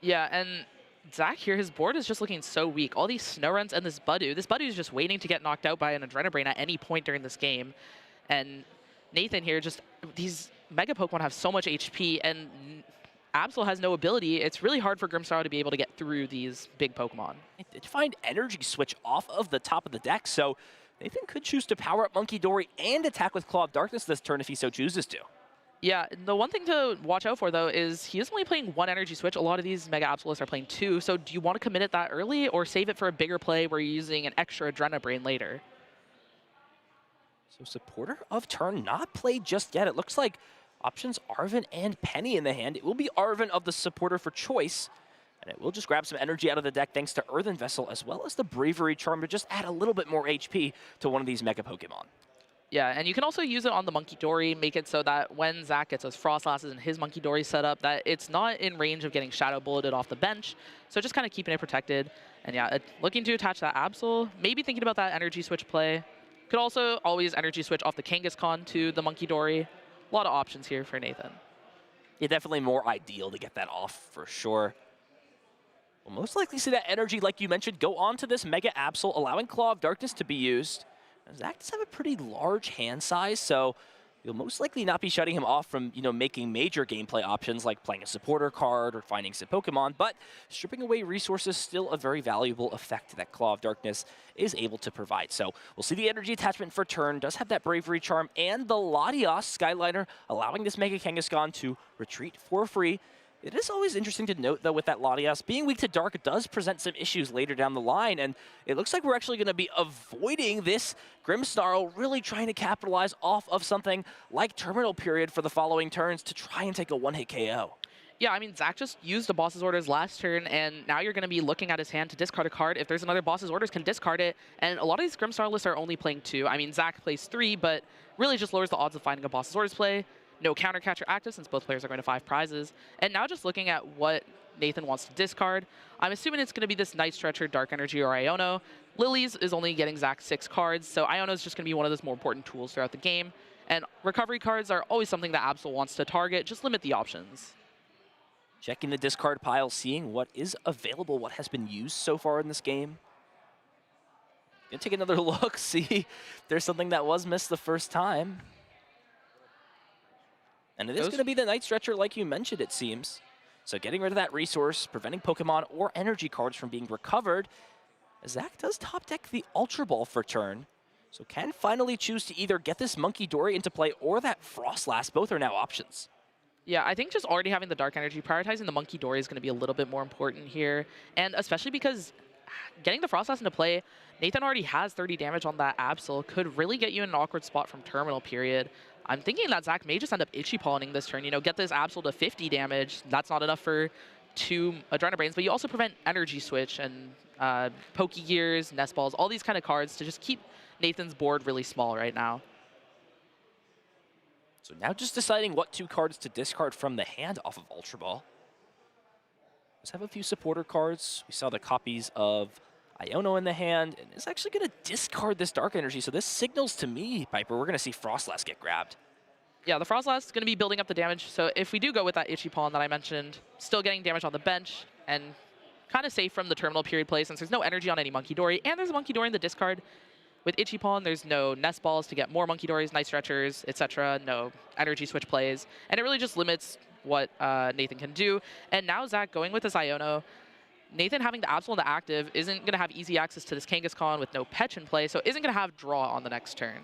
Yeah, and Zach here, his board is just looking so weak. All these Snow Runs and this Budu. This Budu is just waiting to get knocked out by an Adrenabrain at any point during this game. And Nathan here, just these Mega Pokemon have so much HP, and Absol has no ability. It's really hard for Grimstar to be able to get through these big Pokemon. It did find Energy Switch off of the top of the deck, so Nathan could choose to power up Monkey Dory and attack with Claw of Darkness this turn if he so chooses to. Yeah, the one thing to watch out for, though, is he is only playing one energy switch. A lot of these Mega Absolists are playing two. So do you want to commit it that early or save it for a bigger play where you're using an extra Adrenabrain later? So Supporter of Turn not played just yet. It looks like options Arven and Penny in the hand. It will be Arven of the Supporter for choice. And it will just grab some energy out of the deck thanks to Earthen Vessel as well as the Bravery Charm to just add a little bit more HP to one of these Mega Pokemon. Yeah, and you can also use it on the Monkey Dory, make it so that when Zach gets his Frostlasses and his Monkey Dory set up, that it's not in range of getting Shadow Bulleted off the bench. So just kind of keeping it protected. And yeah, looking to attach that Absol, maybe thinking about that energy switch play. Could also always energy switch off the Kangaskhan to the Monkey Dory. A lot of options here for Nathan. Yeah, definitely more ideal to get that off for sure. We'll most likely see that energy, like you mentioned, go on to this Mega Absol, allowing Claw of Darkness to be used. Zach does have a pretty large hand size, so you'll most likely not be shutting him off from, making major gameplay options like playing a supporter card or finding some Pokemon, but stripping away resources still a very valuable effect that Claw of Darkness is able to provide. So we'll see the energy attachment for turn, does have that Bravery Charm, and the Latias Skyliner, allowing this Mega Kangaskhan to retreat for free. It is always interesting to note, though, with that Latias, being weak to Dark does present some issues later down the line, and it looks like we're actually going to be avoiding this Grimmsnarl, really trying to capitalize off of something like Terminal Period for the following turns to try and take a one-hit KO. Yeah, I mean, Zach just used the Boss's Orders last turn, and now you're going to be looking at his hand to discard a card. If there's another Boss's Orders, can discard it, and a lot of these Grimmsnarl lists are only playing 2. I mean, Zach plays 3, but really just lowers the odds of finding a Boss's Orders play. No counter catcher active since both players are going to 5 prizes. And now just looking at what Nathan wants to discard, I'm assuming it's going to be this Night Stretcher, Dark Energy, or Iono. Lily's is only getting Zach 6 cards, so Iono is just going to be one of those more important tools throughout the game. And recovery cards are always something that Absol wants to target. Just limit the options. Checking the discard pile, seeing what is available, what has been used so far in this game. Gonna take another look, see if there's something that was missed the first time. And it is going to be the Night Stretcher like you mentioned, it seems. So getting rid of that resource, preventing Pokemon or energy cards from being recovered. Zach does top deck the Ultra Ball for turn. So can finally choose to either get this Monkey Dory into play or that Frostlass. Both are now options. Yeah, I think just already having the Dark Energy, prioritizing the Monkey Dory is going to be a little bit more important here. And especially because getting the Frostlass into play, Nathan already has 30 damage on that Absol, could really get you in an awkward spot from Terminal Period. I'm thinking that Zach may just end up Itchy-Pawning this turn, get this Absol to 50 damage. That's not enough for 2 Adrenabrains, but you also prevent Energy Switch and Pokegears, Nest Balls, all these kind of cards to just keep Nathan's board really small right now. So now just deciding what 2 cards to discard from the hand off of Ultra Ball. Let's have a few supporter cards. We saw the copies of Iono in the hand, and is actually going to discard this Dark Energy. So this signals to me, Piper, we're going to see Frostlass get grabbed. Yeah, the Frostlass is going to be building up the damage. So if we do go with that Itchy Pawn that I mentioned, still getting damage on the bench, and kind of safe from the Terminal Period play since there's no energy on any Monkey Dory, and there's a Monkey Dory in the discard. With Itchy Pawn, there's no Nest Balls to get more Monkey Dories, Night Stretchers, etc. No energy switch plays, and it really just limits what Nathan can do. And now Zach going with this Iono. Nathan having the Absol in the active isn't going to have easy access to this Kangaskhan with no Petch in play, so isn't going to have draw on the next turn.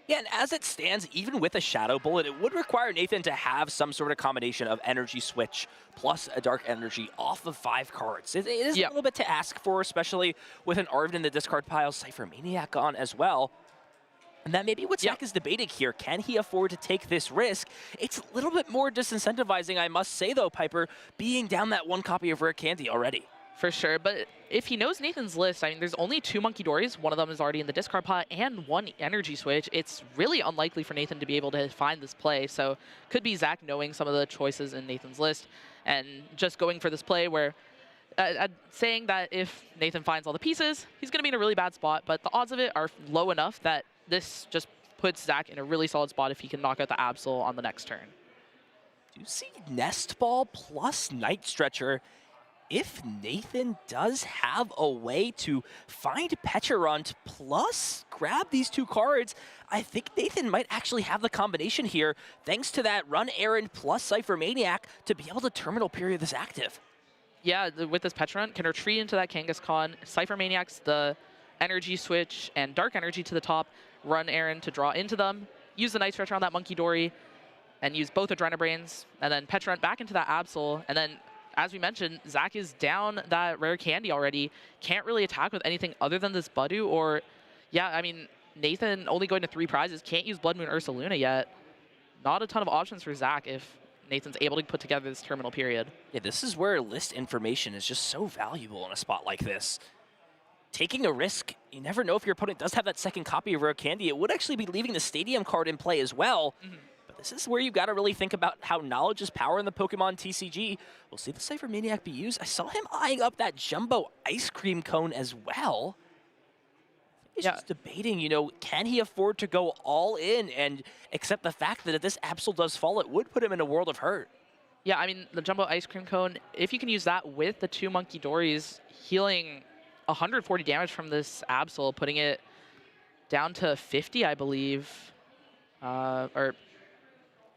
Yeah, and as it stands, even with a Shadow Bullet, it would require Nathan to have some sort of combination of Energy Switch plus a Dark Energy off of 5 cards. It is a little bit to ask for, especially with an Arven in the discard pile, Cypher Maniac on as well. And that may be what Zach is debating here. Can he afford to take this risk? It's a little bit more disincentivizing, I must say, though, Piper, being down that 1 copy of Rare Candy already. For sure, but if he knows Nathan's list, I mean, there's only 2 Monkey Dories, one of them is already in the discard pile, and 1 Energy Switch. It's really unlikely for Nathan to be able to find this play, so could be Zach knowing some of the choices in Nathan's list and just going for this play where saying that if Nathan finds all the pieces, he's going to be in a really bad spot, but the odds of it are low enough that this just puts Zach in a really solid spot if he can knock out the Absol on the next turn. Do you see Nest Ball plus Night Stretcher? If Nathan does have a way to find Pecharunt plus grab these 2 cards, I think Nathan might actually have the combination here, thanks to that Run Errand plus Cypher Maniac to be able to Terminal Period this active. Yeah, with this Pecharunt, can retreat into that Kangaskhan. Cypher Maniac's the Energy Switch and Dark Energy to the top, Run Errand to draw into them, use the Night Stretcher on that Monkey Dory, and use both Adrenabrains, and then Petrant back into that Absol, and then, as we mentioned, Zach is down that rare candy already. Can't really attack with anything other than this Budu, or, yeah, I mean, Nathan only going to 3 prizes, can't use Blood Moon Ursaluna yet. Not a ton of options for Zach if Nathan's able to put together this terminal period. Yeah, this is where list information is just so valuable in a spot like this. Taking a risk, you never know if your opponent does have that second copy of rare candy. It would actually be leaving the stadium card in play as well. But this is where you've got to really think about how knowledge is power in the Pokemon TCG. We'll see the Cypher Maniac be used. I saw him eyeing up that jumbo ice cream cone as well. He's just debating, you know, can he afford to go all in and accept the fact that if this Absol does fall, it would put him in a world of hurt. Yeah, I mean, the Jumbo Ice Cream Cone, if you can use that with the 2 Monkey Dories, healing 140 damage from this Absol, putting it down to 50, I believe, or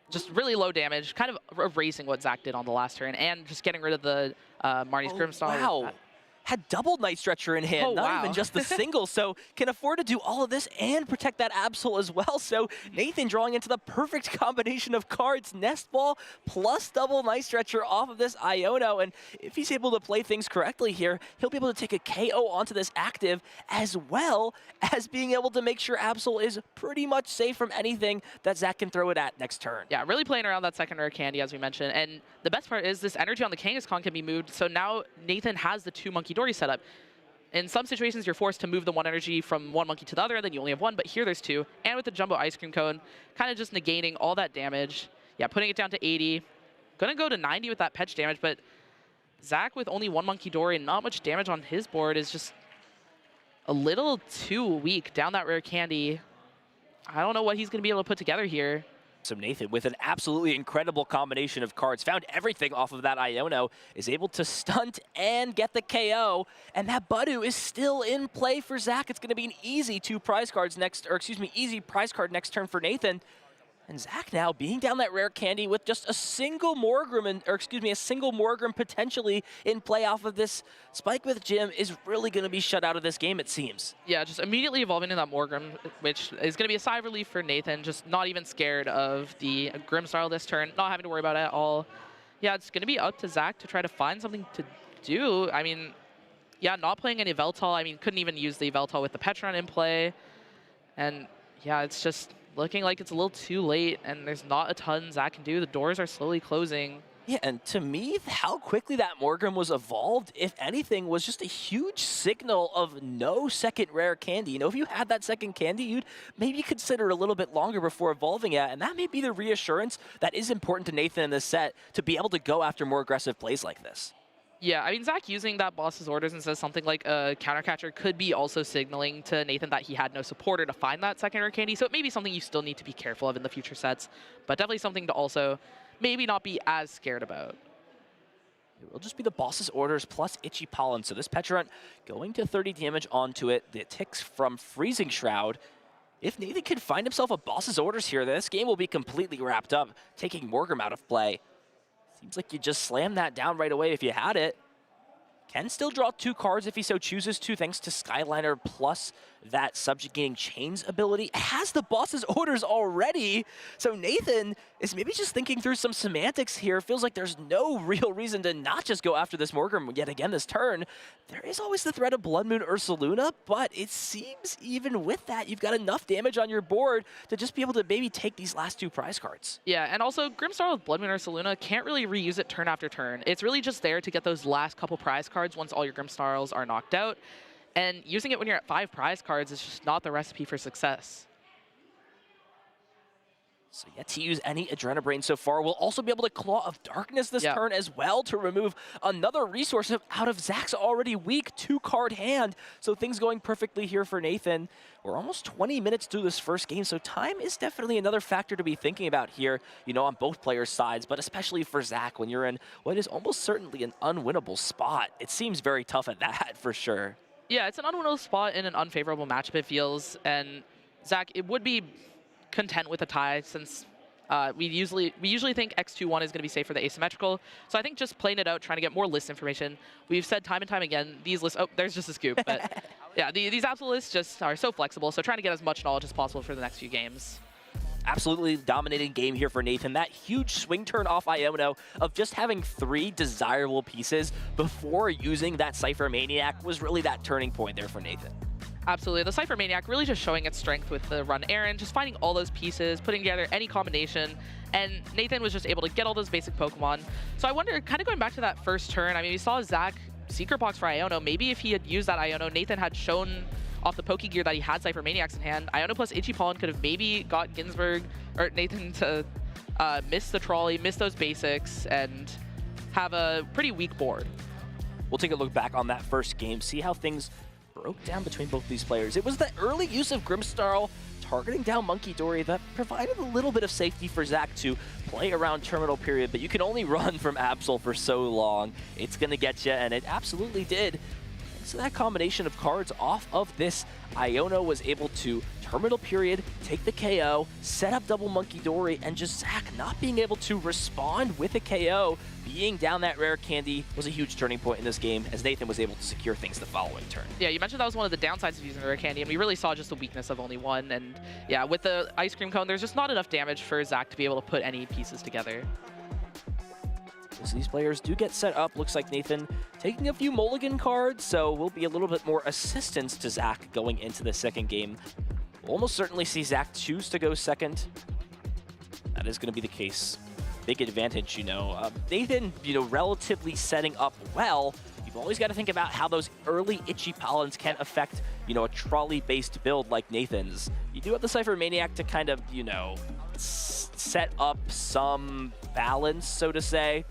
just really low damage, kind of erasing what Zach did on the last turn, and just getting rid of the Marnie's Grimstar. Wow. Had double Night Stretcher in hand, not even just the single, so can afford to do all of this and protect that Absol as well. So Nathan drawing into the perfect combination of cards, Nest Ball plus double Night Stretcher off of this Iono, and if he's able to play things correctly here, he'll be able to take a KO onto this active, as well as being able to make sure Absol is pretty much safe from anything that Zach can throw it at next turn. Yeah, really playing around that second rare candy, as we mentioned, and the best part is this energy on the Kangaskhan can be moved, so now Nathan has the 2 Monkey Dory setup. In some situations, you're forced to move the 1 energy from 1 monkey to the other, and then you only have 1, but here there's 2. And with the Jumbo Ice Cream Cone, kind of just negating all that damage. Yeah, putting it down to 80. Gonna go to 90 with that Petch damage, but Zach with only 1 Monkey Dory and not much damage on his board is just a little too weak down that rare candy. I don't know what he's gonna be able to put together here. So Nathan, with an absolutely incredible combination of cards, found everything off of that Iono, is able to stunt and get the KO, and that Budu is still in play for Zach. It's going to be an easy easy prize card next turn for Nathan. And Zach now being down that rare candy with just a single Morgrim, a single Morgrim potentially in play off of this Spike with Jim is really going to be shut out of this game, it seems. Yeah, just immediately evolving into that Morgrim, which is going to be a sigh of relief for Nathan, just not even scared of the Grimstyle this turn, not having to worry about it at all. Yeah, it's going to be up to Zach to try to find something to do. I mean, yeah, not playing any Veltal. I mean, couldn't even use the Veltal with the Petron in play. And yeah, it's just looking like it's a little too late, and there's not a ton Zach can do. The doors are slowly closing. Yeah, and to me, how quickly that Morgrim was evolved, if anything, was just a huge signal of no second rare candy. You know, if you had that second candy, you'd maybe consider a little bit longer before evolving it, and that may be the reassurance that is important to Nathan in this set to be able to go after more aggressive plays like this. Yeah, I mean, Zach using that boss's orders instead of something like a counter catcher could be also signaling to Nathan that he had no supporter to find that second rare candy, so it may be something you still need to be careful of in the future sets, but definitely something to also maybe not be as scared about. It will just be the boss's orders plus Itchy Pollen, so this Petrant going to 30 damage onto it, the ticks from Freezing Shroud. If Nathan can find himself a boss's orders here, this game will be completely wrapped up, taking Morgrim out of play. Seems like you just slam that down right away if you had it. Can still draw 2 cards if he so chooses to, thanks to Skyliner plus that Subjugating Chains ability. Has the boss's orders already, so Nathan is maybe just thinking through some semantics here. Feels like there's no real reason to not just go after this Morgrim yet again this turn. There is always the threat of Blood Moon Ursaluna, but it seems even with that, you've got enough damage on your board to just be able to maybe take these last 2 prize cards. Yeah, and also Grimstar with Blood Moon Ursaluna can't really reuse it turn after turn. It's really just there to get those last couple prize cards once all your Grimstars are knocked out. And using it when you're at 5 prize cards is just not the recipe for success. So yet to use any Adrenabrain so far. We'll also be able to Claw of Darkness this turn as well to remove another resource out of Zach's already weak 2-card hand. So things going perfectly here for Nathan. We're almost 20 minutes through this first game, so time is definitely another factor to be thinking about here, you know, on both players' sides, but especially for Zach when you're in what is almost certainly an unwinnable spot. It seems very tough at that for sure. Yeah, it's an unwinnable spot in an unfavorable matchup, it feels, and Zach, it would be content with a tie since we usually think X2-1 is going to be safe for the asymmetrical. So I think just playing it out, trying to get more list information. We've said time and time again, these lists, oh, there's just a scoop, but yeah, these absolute lists just are so flexible, so trying to get as much knowledge as possible for the next few games. absolutely dominating game here for Nathan. That huge swing turn off Iono of just having 3 desirable pieces before using that Cypher Maniac was really that turning point there for Nathan. Absolutely. The Cypher Maniac really just showing its strength with the run Aaron, just finding all those pieces, putting together any combination, and Nathan was just able to get all those basic Pokemon. So I wonder, kind of going back to that first turn, I mean, we saw Zach Secret Box for Iono. Maybe if he had used that Iono, Nathan had shown off the Pokegear that he had Cypher Maniacs in hand. Iono plus Itchy Pollen could have maybe got Ginsburg, or Nathan to miss the trolley, miss those basics, and have a pretty weak board. We'll take a look back on that first game, see how things broke down between both these players. It was the early use of Grimmsnarl targeting down Monkey Dory that provided a little bit of safety for Zach to play around terminal period, but you can only run from Absol for so long. It's going to get you, and it absolutely did. So that combination of cards off of this, Iono was able to terminal period, take the KO, set up double Monkey Dory, and just Zach not being able to respond with a KO, being down that rare candy was a huge turning point in this game as Nathan was able to secure things the following turn. Yeah, you mentioned that was one of the downsides of using the rare candy, and we really saw just the weakness of only one. And yeah, with the ice cream cone, there's just not enough damage for Zach to be able to put any pieces together. As these players do get set up, looks like Nathan taking a few mulligan cards, so will be a little bit more assistance to Zach going into the second game. We'll almost certainly see Zach choose to go second. That is going to be the case. Big advantage, you know. Nathan, you know, relatively setting up well. You've always got to think about how those early Itchy Pollens can affect, you know, a trolley-based build like Nathan's. You do have the Cypher Maniac to kind of, you know, set up some balance, so to say.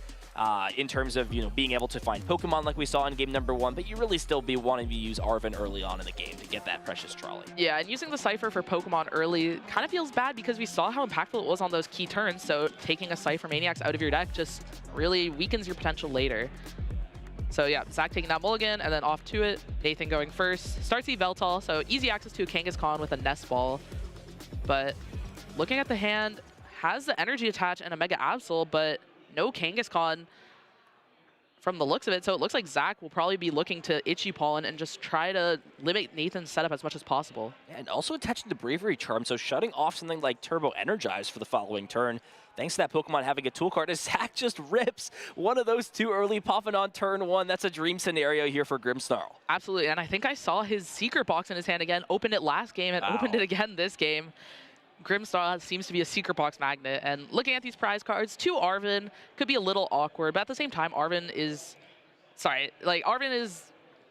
In terms of, you know, being able to find Pokemon like we saw in game number 1, but you really still be wanting to use Arven early on in the game to get that precious trolley. Yeah, and using the Cypher for Pokemon early kind of feels bad because we saw how impactful it was on those key turns, so taking a Cypher Maniacs out of your deck just really weakens your potential later. So yeah, Zach taking that mulligan and then off to it. Nathan going first. Starts the Veltal, so easy access to a Kangaskhan with a Nest Ball. But looking at the hand, has the energy attach and a Mega Absol, but no Kangaskhan from the looks of it. So it looks like Zach will probably be looking to Itchy Pollen and just try to limit Nathan's setup as much as possible. Yeah, and also attaching the Bravery Charm, so shutting off something like Turbo Energize for the following turn. Thanks to that Pokemon having a tool card, as Zach just rips one of those too early popping on turn 1. That's a dream scenario here for Grimmsnarl. Absolutely, and I think I saw his Secret Box in his hand again, opened it last game and opened it again this game. Grimmsnarl seems to be a Secret Box magnet, and looking at these prize cards, 2 Arven could be a little awkward, but at the same time, Arven is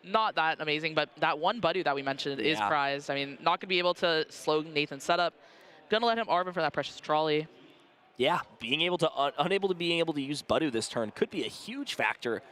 not that amazing, but that one Budu that we mentioned is prized. I mean, not going to be able to slow Nathan's setup. Gonna let him Arven for that precious trolley. Yeah, being able to unable to being able to use Budu this turn could be a huge factor,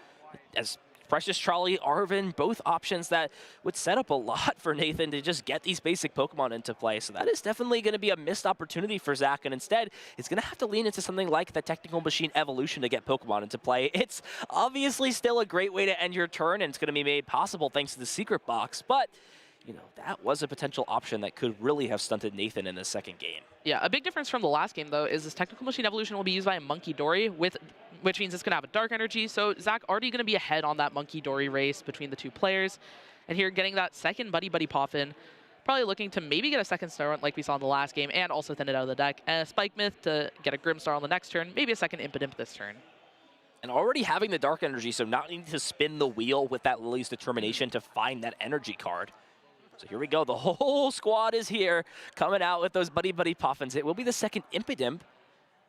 as Precious Trolley, Arven, both options that would set up a lot for Nathan to just get these basic Pokemon into play. So that is definitely going to be a missed opportunity for Zach, and instead, it's going to have to lean into something like the Technical Machine Evolution to get Pokemon into play. It's obviously still a great way to end your turn, and it's going to be made possible thanks to the Secret Box, but you know, that was a potential option that could really have stunted Nathan in the second game. Yeah, a big difference from the last game, though, is this Technical Machine Evolution will be used by a Monkey Dory, which means it's going to have a Dark Energy. So Zach already going to be ahead on that Monkey Dory race between the 2 players. And here, getting that second Buddy Poffin, probably looking to maybe get a second Snorunt like we saw in the last game, and also thin it out of the deck. And a Spike Myth to get a Grimmsnarl on the next turn, maybe a second Impidimp this turn. And already having the Dark Energy, so not needing to spin the wheel with that Lily's Determination to find that energy card. So here we go, the whole squad is here, coming out with those Buddy Poffins. It will be the second Impidimp,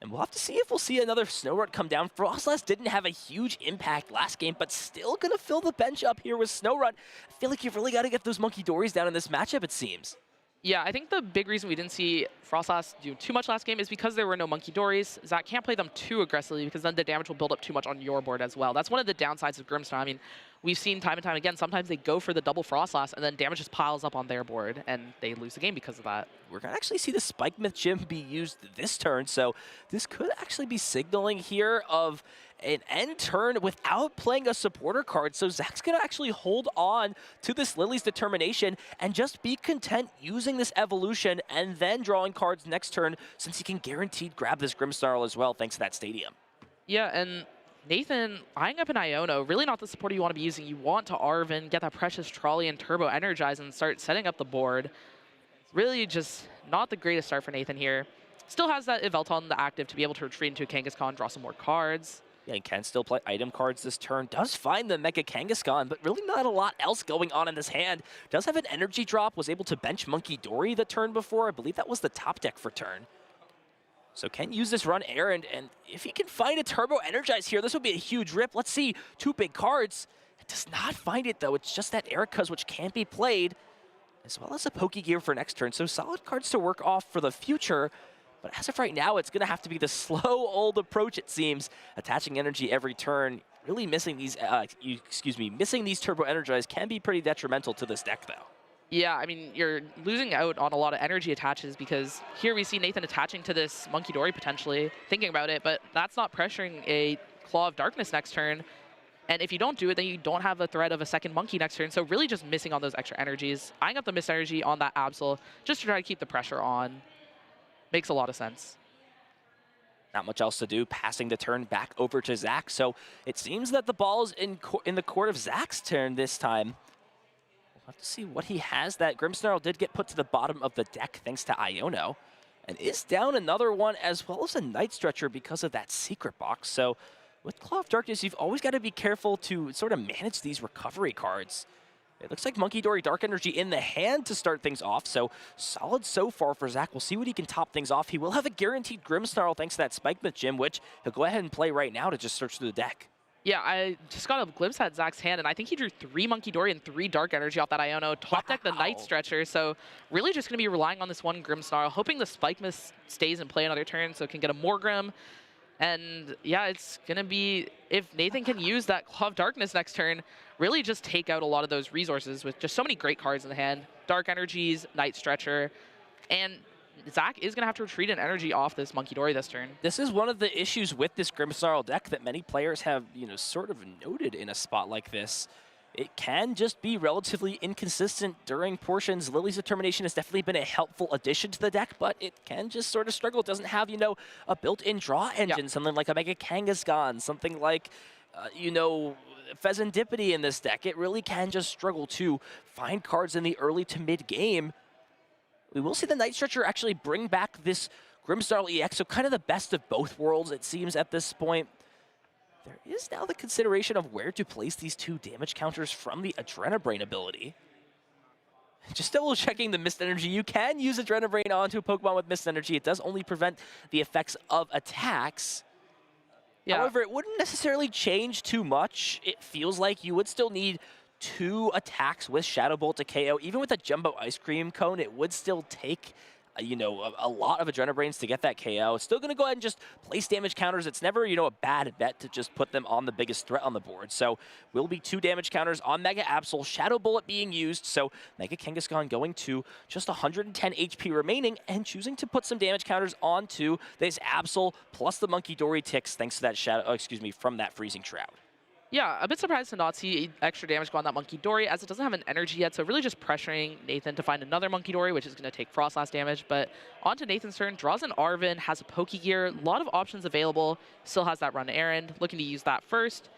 and we'll have to see if we'll see another Snorunt come down. Frostlass didn't have a huge impact last game, but still gonna fill the bench up here with Snorunt. I feel like you've really got to get those Monkey Dories down in this matchup, it seems. Yeah, I think the big reason we didn't see Frostlass do too much last game is because there were no Monkey Dories. Zach can't play them too aggressively because then the damage will build up too much on your board as well. That's one of the downsides of Grimmsnarl. I mean, we've seen time and time again, sometimes they go for the double Frostlass and then damage just piles up on their board and they lose the game because of that. We're going to actually see the Spike Myth Gym be used this turn, so this could actually be signaling here of an end turn without playing a supporter card. So Zach's going to actually hold on to this Lily's Determination and just be content using this evolution and then drawing cards next turn, since he can guaranteed grab this Grimmsnarl as well thanks to that Stadium. Yeah, and Nathan eyeing up an Iono, really not the supporter you want to be using. You want to Arven, get that precious trolley and Turbo Energize and start setting up the board. Really just not the greatest start for Nathan here. Still has that Yveltal on the active to be able to retreat into a Kangaskhan, draw some more cards. Yeah, he can still play item cards this turn. Does find the Mega Kangaskhan, but really not a lot else going on in this hand. Does have an energy drop, was able to bench Monkey Dory the turn before. I believe that was the top deck for turn. So can use this run errand, and if he can find a Turbo Energize here, this would be a huge rip. Let's see, 2 big cards. It does not find it, though. It's just that Erika's, which can't be played, as well as a Pokegear for next turn. So solid cards to work off for the future. But as of right now, it's going to have to be the slow old approach, it seems. Attaching energy every turn. Really missing these, missing these Turbo Energize can be pretty detrimental to this deck, though. Yeah, I mean, you're losing out on a lot of energy attaches because here we see Nathan attaching to this Monkey Dory potentially, thinking about it, but that's not pressuring a Claw of Darkness next turn. And if you don't do it, then you don't have a threat of a second Monkey next turn, so really just missing on those extra energies. Eyeing up the missed energy on that Absol just to try to keep the pressure on. Makes a lot of sense. Not much else to do, passing the turn back over to Zach. So it seems that the ball is in the court of Zach's turn this time. We'll have to see what he has. That Grimmsnarl did get put to the bottom of the deck thanks to Iono, and is down another one as well as a Night Stretcher because of that secret box. So with Claw of Darkness, you've always got to be careful to sort of manage these recovery cards. It looks like Monkey Dory Dark Energy in the hand to start things off, so solid so far for Zach. We'll see what he can top things off. He will have a guaranteed Grimmsnarl thanks to that Spike Myth Gym, which he'll go ahead and play right now to just search through the deck. Yeah, I just got a glimpse at Zach's hand, and I think he drew 3 Monkey Dory and 3 Dark Energy off that Iono. Top deck the Night Stretcher, so really just going to be relying on this one Grimmsnarl, hoping the Spike Myth stays in play another turn so it can get a Morgrim. And yeah, it's going to be, if Nathan can use that Claw of Darkness next turn, really just take out a lot of those resources with just so many great cards in the hand. Dark Energies, Night Stretcher, and Zach is going to have to retreat an energy off this Monkey Dory this turn. This is one of the issues with this Grimmsnarl deck that many players have, sort of noted in a spot like this. It can just be relatively inconsistent during portions. Lily's Determination has definitely been a helpful addition to the deck, but it can just sort of struggle. It doesn't have, a built-in draw engine, something like a Mega Kangaskhan, something like, Pheasantipity in this deck. It really can just struggle to find cards in the early to mid-game. We will see the Night Stretcher actually bring back this Grimmsnarl EX, so kind of the best of both worlds, it seems, at this point. There is now the consideration of where to place these 2 damage counters from the Adrenabrain ability. Just double checking the Mist Energy. You can use Adrenabrain onto a Pokemon with Mist Energy. It does only prevent the effects of attacks. Yeah. However, it wouldn't necessarily change too much. It feels like you would still need 2 attacks with Shadow Bolt to KO. Even with a Jumbo Ice Cream Cone, it would still take a lot of Adrenabrains to get that KO. It's still going to go ahead and just place damage counters. It's never, a bad bet to just put them on the biggest threat on the board. So will be 2 damage counters on Mega Absol, Shadow Bullet being used. So Mega Kangaskhan going to just 110 HP remaining and choosing to put some damage counters onto this Absol plus the Monkey Dory ticks thanks to that from that Freezing Shroud. Yeah, a bit surprised to not see extra damage go on that Monkey Dory, as it doesn't have an energy yet, so really just pressuring Nathan to find another Monkey Dory, which is going to take Frost Blast damage. But on to Nathan's turn, draws an Arven, has a Pokegear, a lot of options available, still has that run errand, looking to use that first.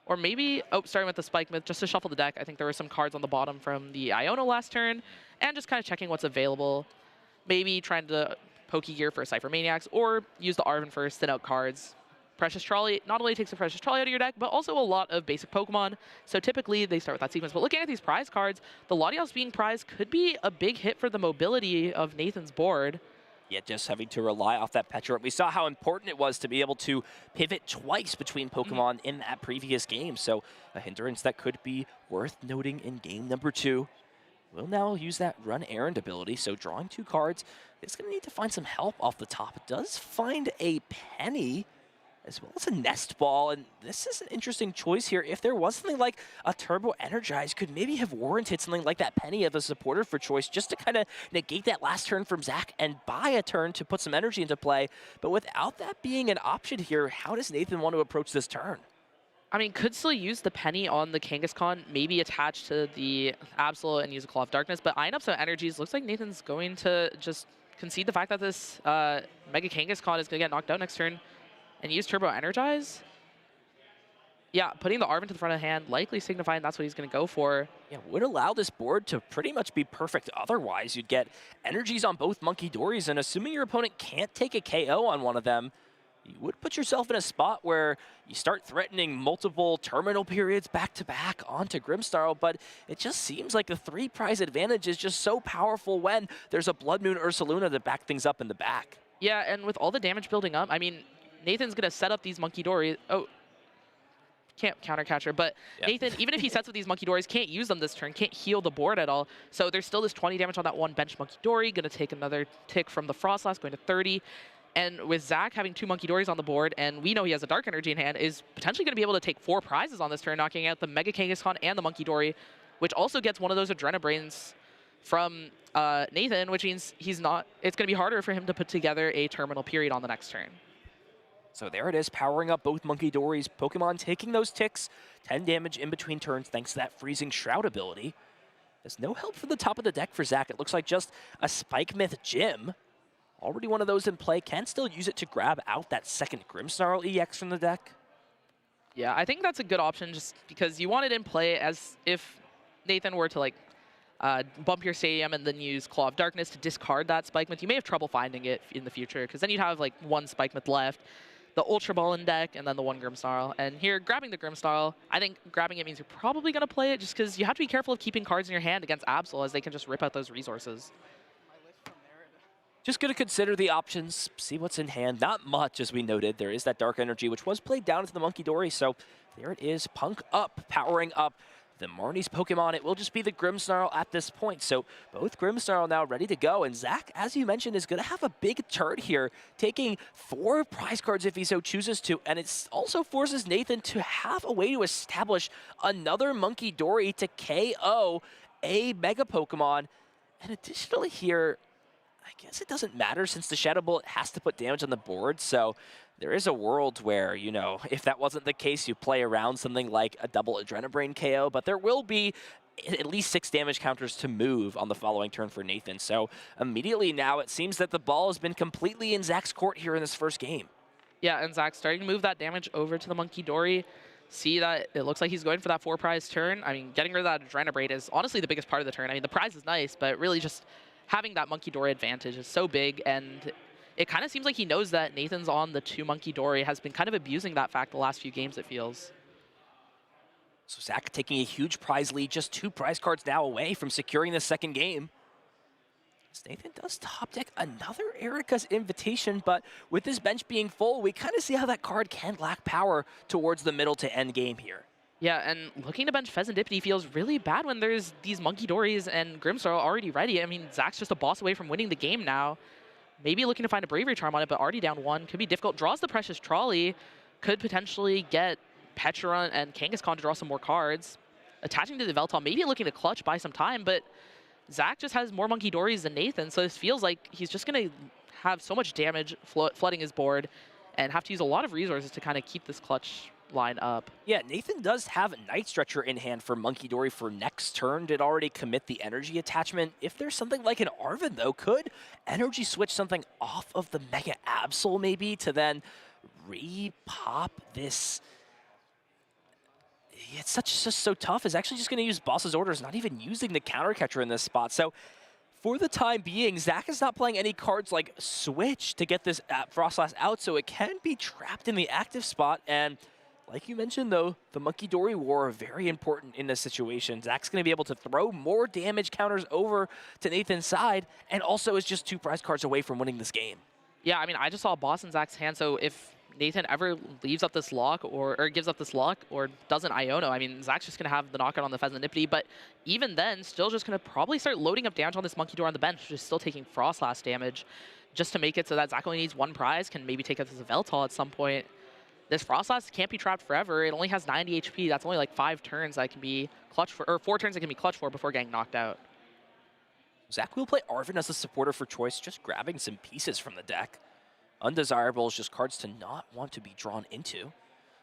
Or maybe, starting with the Spike Myth, just to shuffle the deck. I think there were some cards on the bottom from the Iono last turn, and just kind of checking what's available. Maybe trying to Pokegear for Cypher Maniacs, or use the Arven first, thin out cards. Precious Trolley not only takes a Precious Trolley out of your deck, but also a lot of basic Pokemon. So typically they start with that sequence. But looking at these prize cards, the Latios being prized could be a big hit for the mobility of Nathan's board. Yeah, just having to rely off that Petra. We saw how important it was to be able to pivot twice between Pokemon in that previous game. So a hindrance that could be worth noting in game number 2. We'll now use that Run Errand ability. So drawing 2 cards, it's going to need to find some help off the top. It does find a Penny, as well as a Nest Ball, and this is an interesting choice here. If there was something like a Turbo Energize, could maybe have warranted something like that Penny of a supporter for choice, just to kind of negate that last turn from Zach and buy a turn to put some energy into play. But without that being an option here, how does Nathan want to approach this turn? I mean, could still use the Penny on the Kangaskhan, maybe attach to the Absol and use a Claw of Darkness, but eyeing up some energies, looks like Nathan's going to just concede the fact that this Mega Kangaskhan is going to get knocked out next turn and use Turbo Energize. Yeah, putting the Arven to the front of the hand, likely signifying that's what he's going to go for. Yeah, would allow this board to pretty much be perfect. Otherwise, you'd get energies on both Monkey Dories, and assuming your opponent can't take a KO on one of them, you would put yourself in a spot where you start threatening multiple terminal periods back-to-back onto Grimmsnarl, but it just seems like the 3-prize advantage is just so powerful when there's a Blood Moon Ursaluna to back things up in the back. Yeah, and with all the damage building up, I mean, Nathan's going to set up these Monkey Dories. Oh, can't counter catcher, but Yep. Nathan, even if he sets up these Monkey Dories, can't use them this turn, can't heal the board at all. So there's still this 20 damage on that one bench Monkey Dory, going to take another tick from the Frostlass, going to 30. And with Zach having 2 Monkey Dories on the board, and we know he has a Dark Energy in hand, is potentially going to be able to take 4 prizes on this turn, knocking out the Mega Kangaskhan and the Monkey Dory, which also gets one of those Adrenabrains from Nathan, which means it's going to be harder for him to put together a terminal period on the next turn. So there it is, powering up both Monkey Dories. Pokemon taking those ticks, 10 damage in between turns thanks to that Freezing Shroud ability. There's no help for the top of the deck for Zach. It looks like just a Spike Myth Gym. Already one of those in play. Can still use it to grab out that second Grimmsnarl EX from the deck. Yeah, I think that's a good option just because you want it in play as if Nathan were to like bump your Stadium and then use Claw of Darkness to discard that Spike Myth. You may have trouble finding it in the future because then you'd have like 1 Spike Myth left, the Ultra Ball in deck, and then the 1 Grimmsnarl. And here, grabbing the Grimmsnarl, I think grabbing it means you're probably going to play it just because you have to be careful of keeping cards in your hand against Absol as they can just rip out those resources. Just going to consider the options, see what's in hand. Not much, as we noted. There is that Dark Energy, which was played down into the Monkey Dory. So there it is, Punk up, powering up the Marnie's Pokemon. It will just be the Grimmsnarl at this point. So both Grimmsnarl now ready to go. And Zach, as you mentioned, is going to have a big turn here, taking 4 prize cards if he so chooses to. And it also forces Nathan to have a way to establish another Monkey Dory to KO a Mega Pokemon. And additionally here, I guess it doesn't matter since the Shadow Bullet has to put damage on the board. So there is a world where, you know, if that wasn't the case, you play around something like a double Adrenabrain KO, but there will be at least 6 damage counters to move on the following turn for Nathan. So immediately now it seems that the ball has been completely in Zach's court here in this first game. Yeah, and Zach's starting to move that damage over to the Monkey Dory. See that it looks like he's going for that 4-prize turn. I mean, getting rid of that Adrenabrain is honestly the biggest part of the turn. I mean, the prize is nice, but really just having that Monkey Dory advantage is so big, and it kind of seems like he knows that Nathan's on the 2 Monkey Dory, has been kind of abusing that fact the last few games, it feels. So Zach taking a huge prize lead, just 2 prize cards now away from securing the second game. Nathan does top deck another Erica's Invitation, but with his bench being full, we kind of see how that card can lack power towards the middle to end game here. Yeah, and looking to bench Pheasantipity feels really bad when there's these Monkey Dories and Grimmsnarl already ready. I mean, Zach's just a boss away from winning the game now. Maybe looking to find a Bravery Charm on it, but already down 1. Could be difficult. Draws the Precious Trolley. Could potentially get Petra and Kangaskhan to draw some more cards. Attaching to the Veltal, maybe looking to clutch, buy some time, but Zach just has more Monkey Dories than Nathan, so this feels like he's just going to have so much damage flooding his board and have to use a lot of resources to kind of keep this clutch line up. Yeah, Nathan does have a Night Stretcher in hand for Monkey Dory for next turn. Did already commit the energy attachment. If there's something like an Arven, though, could energy switch something off of the Mega Absol maybe to then re-pop this? It's just so tough. It's actually just going to use Boss's Orders, not even using the Counter Catcher in this spot. So for the time being, Zach is not playing any cards like Switch to get this Frostlass out, so it can be trapped in the active spot. And like you mentioned, though, the Monkey Dory War are very important in this situation. Zach's going to be able to throw more damage counters over to Nathan's side, and also is just 2 prize cards away from winning this game. Yeah, I mean, I just saw a boss in Zach's hand, so if Nathan ever leaves up this lock or gives up this lock or doesn't Iono, I mean, Zach's just going to have the knockout on the Pheasantipity, but even then, still just going to probably start loading up damage on this Monkey Dory on the bench, which is still taking Frostlass damage, just to make it so that Zach only needs 1 prize, can maybe take it as a Veltal at some point. This Frostlass can't be trapped forever. It only has 90 HP. That's only like 5 turns that can be clutch for, or 4 turns that can be clutch for before getting knocked out. Zach will play Arven as a supporter for choice, just grabbing some pieces from the deck. Undesirable is just cards to not want to be drawn into.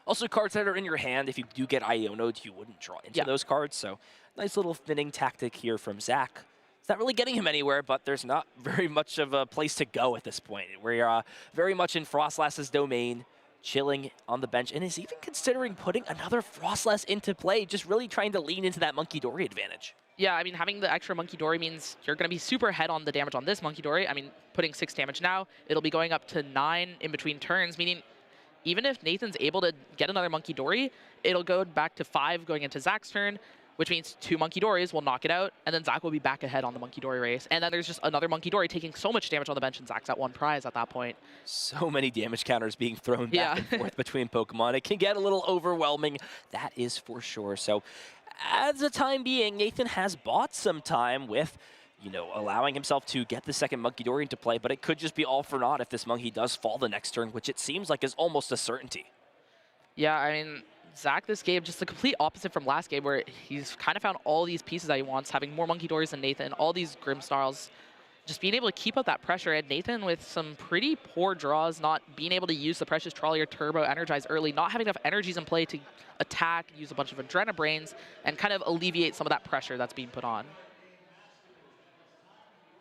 Also, cards that are in your hand, if you do get Iono'd, you wouldn't draw into those cards. So, nice little thinning tactic here from Zach. It's not really getting him anywhere, but there's not very much of a place to go at this point. We're very much in Frostlass's domain. chilling on the bench and is even considering putting another Frostless into play, just really trying to lean into that Monkey Dory advantage. Yeah, I mean, having the extra Monkey Dory means you're going to be super ahead on the damage on this Monkey Dory. I mean, putting 6 damage now, it'll be going up to 9 in between turns, meaning even if Nathan's able to get another Monkey Dory, it'll go back to 5 going into Zach's turn, which means 2 Monkey Dories will knock it out, and then Zach will be back ahead on the Monkey Dory race. And then there's just another Monkey Dory taking so much damage on the bench, and Zach's at 1 prize at that point. So many damage counters being thrown back and forth between Pokemon. It can get a little overwhelming, that is for sure. So, as the time being, Nathan has bought some time with, allowing himself to get the second Monkey Dory into play, but it could just be all for naught if this Monkey does fall the next turn, which it seems like is almost a certainty. Yeah, I mean, Zach this game, just the complete opposite from last game, where he's kind of found all these pieces that he wants, having more Monkey Dories than Nathan, all these Grimmsnarls, just being able to keep up that pressure. And Nathan with some pretty poor draws, not being able to use the Precious Trolley or Turbo Energize early, not having enough energies in play to attack, use a bunch of Adrenabrains, and kind of alleviate some of that pressure that's being put on.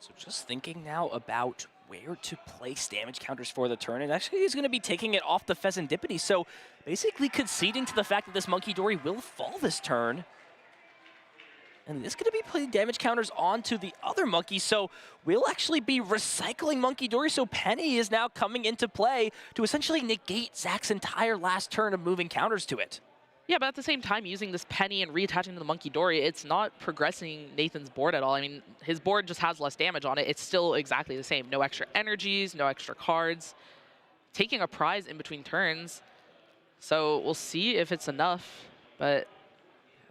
So just thinking now about where to place damage counters for the turn, and actually he's going to be taking it off the Pheasantipity, so basically conceding to the fact that this Monkey Dory will fall this turn. And this is going to be putting damage counters onto the other monkey, so we'll actually be recycling Monkey Dory, so Penny is now coming into play to essentially negate Zach's entire last turn of moving counters to it. Yeah, but at the same time, using this Penny and reattaching to the Monkey Dory, it's not progressing Nathan's board at all. I mean, his board just has less damage on it. It's still exactly the same. No extra energies, no extra cards. Taking a prize in between turns. So we'll see if it's enough, but...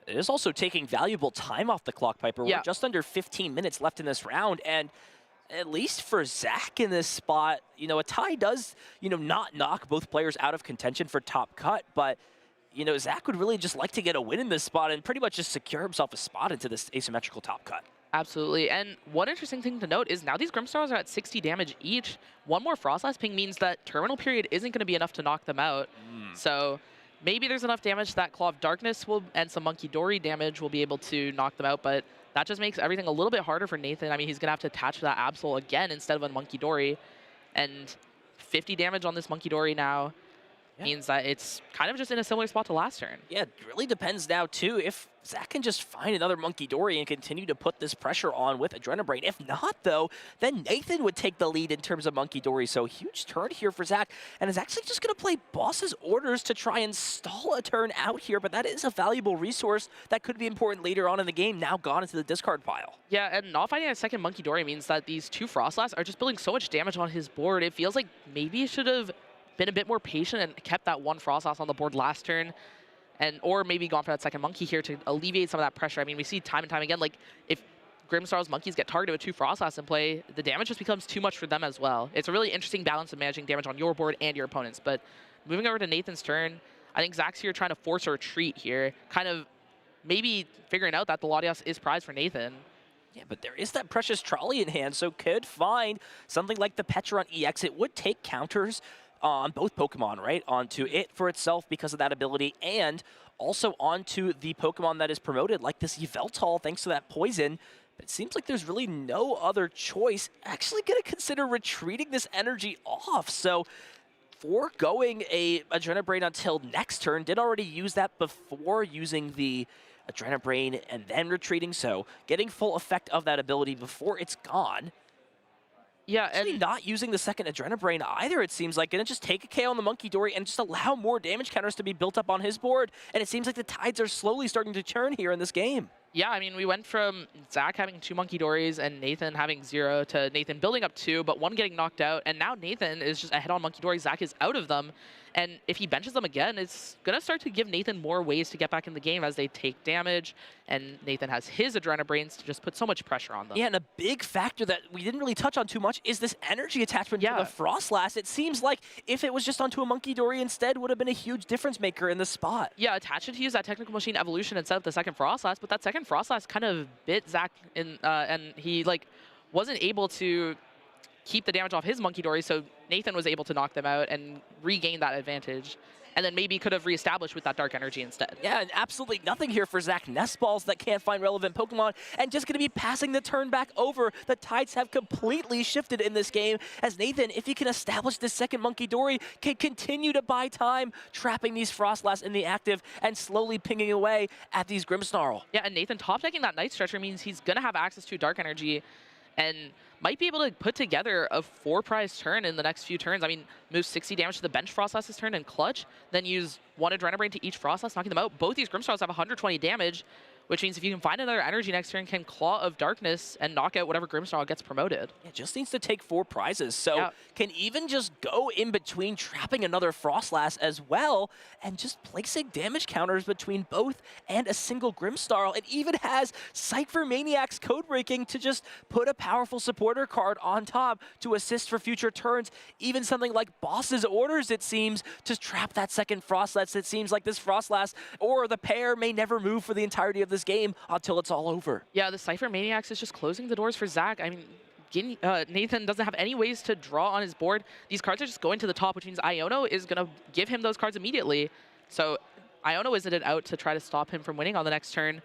It is also taking valuable time off the clock, Piper. Yeah. We're just under 15 minutes left in this round, and at least for Zach in this spot, a tie does, not knock both players out of contention for top cut, but Zach would really just like to get a win in this spot and pretty much just secure himself a spot into this asymmetrical top cut. Absolutely. And one interesting thing to note is now these Grimmsnarls are at 60 damage each. One more Frostless ping means that Terminal Period isn't going to be enough to knock them out. So maybe there's enough damage that Claw of Darkness and some Monkey Dory damage will be able to knock them out, but that just makes everything a little bit harder for Nathan. I mean, he's going to have to attach to that Absol again instead of a Monkey Dory. And 50 damage on this Monkey Dory now. Means that it's kind of just in a similar spot to last turn. Yeah, it really depends now, too, if Zach can just find another Monkey Dory and continue to put this pressure on with Adrenabrain. If not, though, then Nathan would take the lead in terms of Monkey Dory. So huge turn here for Zach, and is actually just going to play Boss's Orders to try and stall a turn out here, but that is a valuable resource that could be important later on in the game, now gone into the discard pile. Yeah, and not finding a second Monkey Dory means that these 2 Frostless are just building so much damage on his board. It feels like maybe he should have been a bit more patient and kept that 1 Frostless on the board last turn, or maybe gone for that second monkey here to alleviate some of that pressure. I mean, we see time and time again, like, if Grimmsnarl's monkeys get targeted with 2 Frostless in play, the damage just becomes too much for them as well. It's a really interesting balance of managing damage on your board and your opponent's. But moving over to Nathan's turn, I think Zach's here trying to force a retreat here, kind of maybe figuring out that the Latias is prize for Nathan. Yeah, but there is that Precious Trolley in hand, so could find something like the Petron EX. It would take counters on both Pokemon, right? Onto it for itself because of that ability, and also onto the Pokemon that is promoted, like this Yveltal, thanks to that poison. But it seems like there's really no other choice. Actually going to consider retreating this energy off. So foregoing a Adrenabrain until next turn, did already use that before using the Adrenabrain and then retreating. So getting full effect of that ability before it's gone. Yeah, Actually and not using the second Adrenabrain either, it seems like. Gonna just take a KO on the Monkey Dory and just allow more damage counters to be built up on his board. And it seems like the tides are slowly starting to turn here in this game. yeah, I mean, we went from Zach having 2 Monkey Dories and Nathan having 0 to Nathan building up 2, but 1 getting knocked out. And now Nathan is just ahead on Monkey Dory. Zach is out of them. And if he benches them again, it's going to start to give Nathan more ways to get back in the game as they take damage. And Nathan has his Adrenabrains to just put so much pressure on them. Yeah, and a big factor that we didn't really touch on too much is this energy attachment to the Frostless. It seems like if it was just onto a Monkey Dory instead, would have been a huge difference maker in the spot. Yeah, attach it to use that Technical Machine Evolution instead of the second Frostless, but that second Frostless kind of bit Zach in, and he wasn't able to keep the damage off his Monkey Dory, so Nathan was able to knock them out and regain that advantage. And then maybe could have reestablished with that Dark Energy instead. Yeah, and absolutely nothing here for Zach. Nest Balls that can't find relevant Pokemon, and just going to be passing the turn back over. The tides have completely shifted in this game, as Nathan, if he can establish this second Monkey Dory, can continue to buy time, trapping these Frostlass in the active and slowly pinging away at these Grimmsnarl. Yeah, and Nathan top decking that Night Stretcher means he's going to have access to Dark Energy and might be able to put together a 4-prize turn in the next few turns. I mean, move 60 damage to the bench Frostlass this turn and clutch, then use 1 Adrenabrain to each Frostlass, knocking them out. Both these Grimmsnarls have 120 damage, which means if you can find another energy next turn, can Claw of Darkness and knock out whatever Grimmsnarl gets promoted. It just needs to take 4 prizes, so can even just go in between trapping another Frostlass as well, and just placing damage counters between both and a single Grimmsnarl. It even has Cypher Maniac's code breaking to just put a powerful supporter card on top to assist for future turns. Even something like Boss's Orders, it seems, to trap that second Frostlass. It seems like this Frostlass or the pair may never move for the entirety of this game until it's all over. Yeah, the Cypher Maniacs is just closing the doors for Zach. I mean, Nathan doesn't have any ways to draw on his board. These cards are just going to the top, which means Iono is going to give him those cards immediately. So Iono isn't it out to try to stop him from winning on the next turn.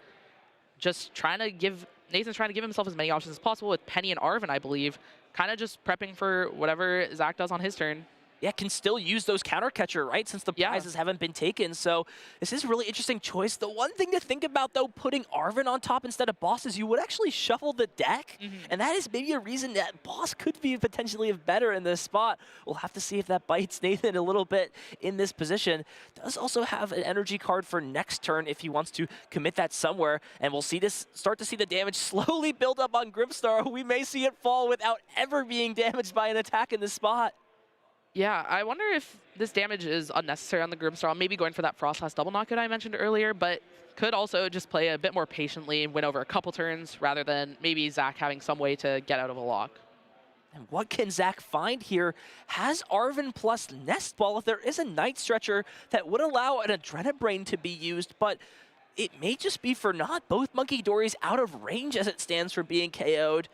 Just trying to give, Nathan's trying to give himself as many options as possible with Penny and Arvin, I believe. Kind of just prepping for whatever Zach does on his turn. Yeah, can still use those counter catcher, right? Since the prizes haven't been taken. So this is a really interesting choice. The one thing to think about, though, putting Arvin on top instead of Boss is you would actually shuffle the deck. And that is maybe a reason that Boss could be potentially better in this spot. We'll have to see if that bites Nathan a little bit in this position. Does also have an energy card for next turn if he wants to commit that somewhere. And we'll see this start to see the damage slowly build up on Grimmsnarl. We may see it fall without ever being damaged by an attack in this spot. Yeah, I wonder if this damage is unnecessary on the Grimmsnarl. Maybe going for that Frostlass double knockout I mentioned earlier, but could also just play a bit more patiently and win over a couple turns rather than maybe Zach having some way to get out of a lock. And what can Zach find here? Has Arvin plus Nest Ball? If there is a Night Stretcher that would allow an Adrenabrain to be used, but it may just be for naught. Both Monkey Dories out of range as it stands for being KO'd.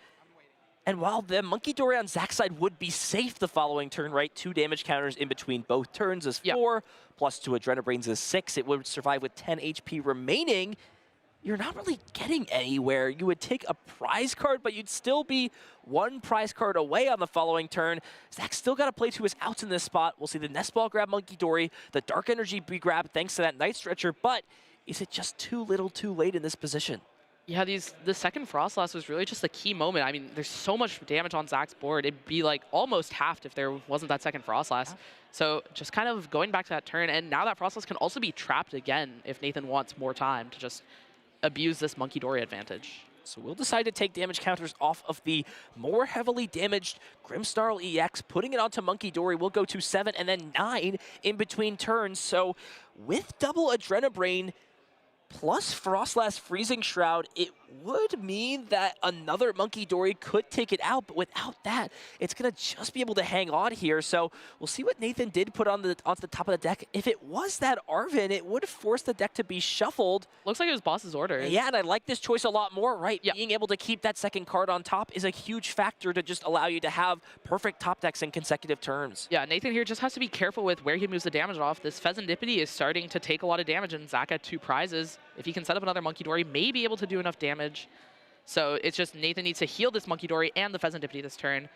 And while the Monkey Dory on Zach's side would be safe the following turn, right? 2 damage counters in between both turns is 4, plus 2 Adrenabrains is 6. It would survive with 10 HP remaining. You're not really getting anywhere. You would take a prize card, but you'd still be 1 prize card away on the following turn. Zach's still got to play to his outs in this spot. We'll see the Nest Ball grab Monkey Dory, the Dark Energy be grabbed thanks to that Night Stretcher, but is it just too little too late in this position? Yeah, the second Frostlass was really just a key moment. I mean, there's so much damage on Zach's board. It'd be like almost halved if there wasn't that second Frostlass. So just kind of going back to that turn, and now that Frostlass can also be trapped again if Nathan wants more time to just abuse this Monkey Dory advantage. So we'll decide to take damage counters off of the more heavily damaged Grimmsnarl EX, putting it onto Monkey Dory. We'll go to 7 and then 9 in between turns. So with double Adrenabrain, plus Frostlass Freezing Shroud, it would mean that another Monkey Dory could take it out, but without that, it's going to just be able to hang on here. So we'll see what Nathan did put on the top of the deck. If it was that Arvin, it would force the deck to be shuffled. Looks like it was Boss's Orders. Yeah, and I like this choice a lot more, right? Being able to keep that second card on top is a huge factor to just allow you to have perfect top decks in consecutive turns. Yeah, Nathan here just has to be careful with where he moves the damage off. This Pheasantipity is starting to take a lot of damage, and Zach had 2 prizes. If he can set up another Monkey Dory, may be able to do enough damage. So it's just Nathan needs to heal this Monkey Dory and the Pheasantipity this turn.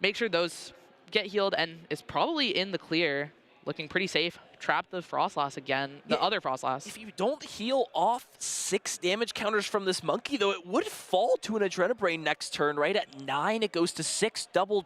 Make sure those get healed and is probably in the clear. Looking pretty safe. Trap the Frostlass again, the other Frostlass. If you don't heal off 6 damage counters from this Monkey, though, it would fall to an Adrenabrain next turn, right? At 9, it goes to 6 double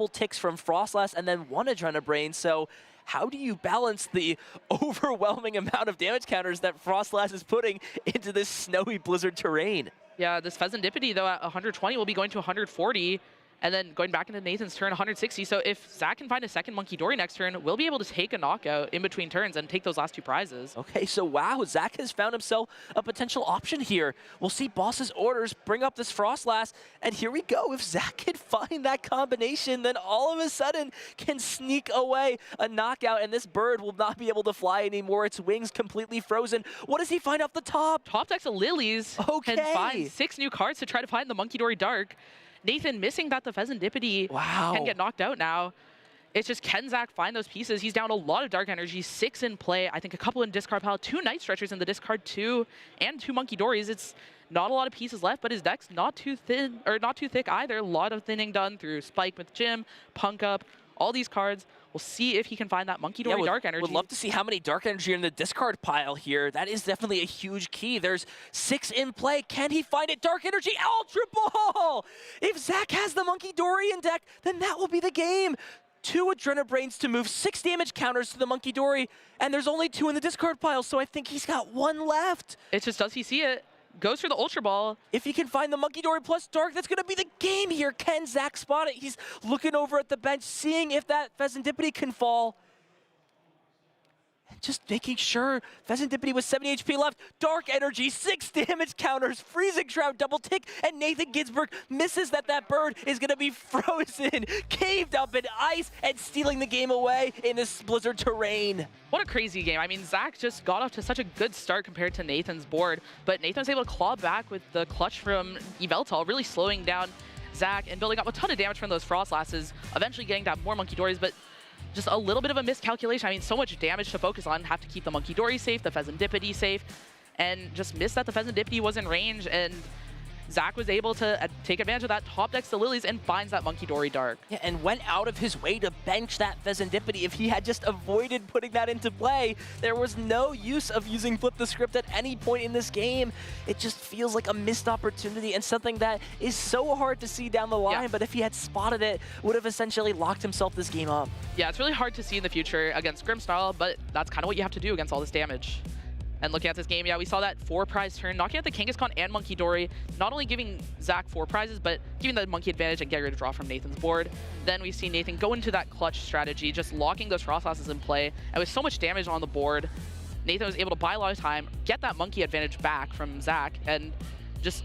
ticks from Frostlass and then 1 Adrenabrain. So how do you balance the overwhelming amount of damage counters that Frostlass is putting into this snowy blizzard terrain? Yeah, this Pheasantipity, though, at 120 will be going to 140, and then going back into Nathan's turn, 160. So if Zach can find a second Monkey Dory next turn, we'll be able to take a knockout in between turns and take those last 2 prizes. Okay, so wow, Zach has found himself a potential option here. We'll see Boss's Orders bring up this Frostlass, and here we go. If Zach can find that combination, then all of a sudden can sneak away a knockout, and this bird will not be able to fly anymore. Its wings completely frozen. What does he find off the top? Top decks of Lilies can find 6 new cards to try to find the Monkey Dory Dark. Nathan missing that the Pheasantipity can get knocked out now. It's just, can Zach find those pieces? He's down a lot of Dark Energy, 6 in play, I think a couple in discard pile, 2 Night Stretchers in the discard too, and 2 Monkey Dories. It's not a lot of pieces left, but his deck's not too thin, or not too thick either. A lot of thinning done through Spike with Jim, Punk Up, all these cards. We'll see if he can find that Monkey Dory Dark Energy. Would love to see how many Dark Energy are in the discard pile here. That is definitely a huge key. There's 6 in play. Can he find it? Dark Energy Ultra Ball! If Zach has the Monkey Dory in deck, then that will be the game. 2 Adrenabrains to move 6 damage counters to the Monkey Dory, and there's only 2 in the discard pile, so I think he's got 1 left. It's just, does he see it? Goes for the Ultra Ball. If he can find the Monkey Dory plus Dark, that's going to be the game here. Can Zach spot it? He's looking over at the bench, seeing if that Pheasantipity can fall. Just making sure. Pheasantipity with 70 HP left. Dark Energy, 6 damage counters. Freezing Shroud double tick, and Nathan Ginsburg misses that bird is going to be frozen, caved up in ice, and stealing the game away in this blizzard terrain. What a crazy game. I mean, Zach just got off to such a good start compared to Nathan's board, but Nathan was able to claw back with the clutch from Yveltal, really slowing down Zach and building up a ton of damage from those Frost Lasses, eventually getting to have more Monkey Dories, but just a little bit of a miscalculation. I mean, so much damage to focus on. Have to keep the Monkey Dory safe, the Pheasantipity safe, and just missed that the Pheasantipity was in range, and Zach was able to take advantage of that, top decks the Lilies, and finds that Monkey Dory Dark. Yeah, and went out of his way to bench that Pheasantipity. If he had just avoided putting that into play, there was no use of using Flip the Script at any point in this game. It just feels like a missed opportunity and something that is so hard to see down the line, but if he had spotted it, would have essentially locked himself this game up. Yeah, it's really hard to see in the future against Grimsnarl, but that's kind of what you have to do against all this damage. And looking at this game, yeah, we saw that 4-prize turn, knocking out the Kangaskhan and Monkey Dory, not only giving Zach 4 prizes, but giving the Monkey advantage and getting rid of draw from Nathan's board. Then we see Nathan go into that clutch strategy, just locking those Frost Lasses in play, and with so much damage on the board, Nathan was able to buy a lot of time, get that Monkey advantage back from Zach, and just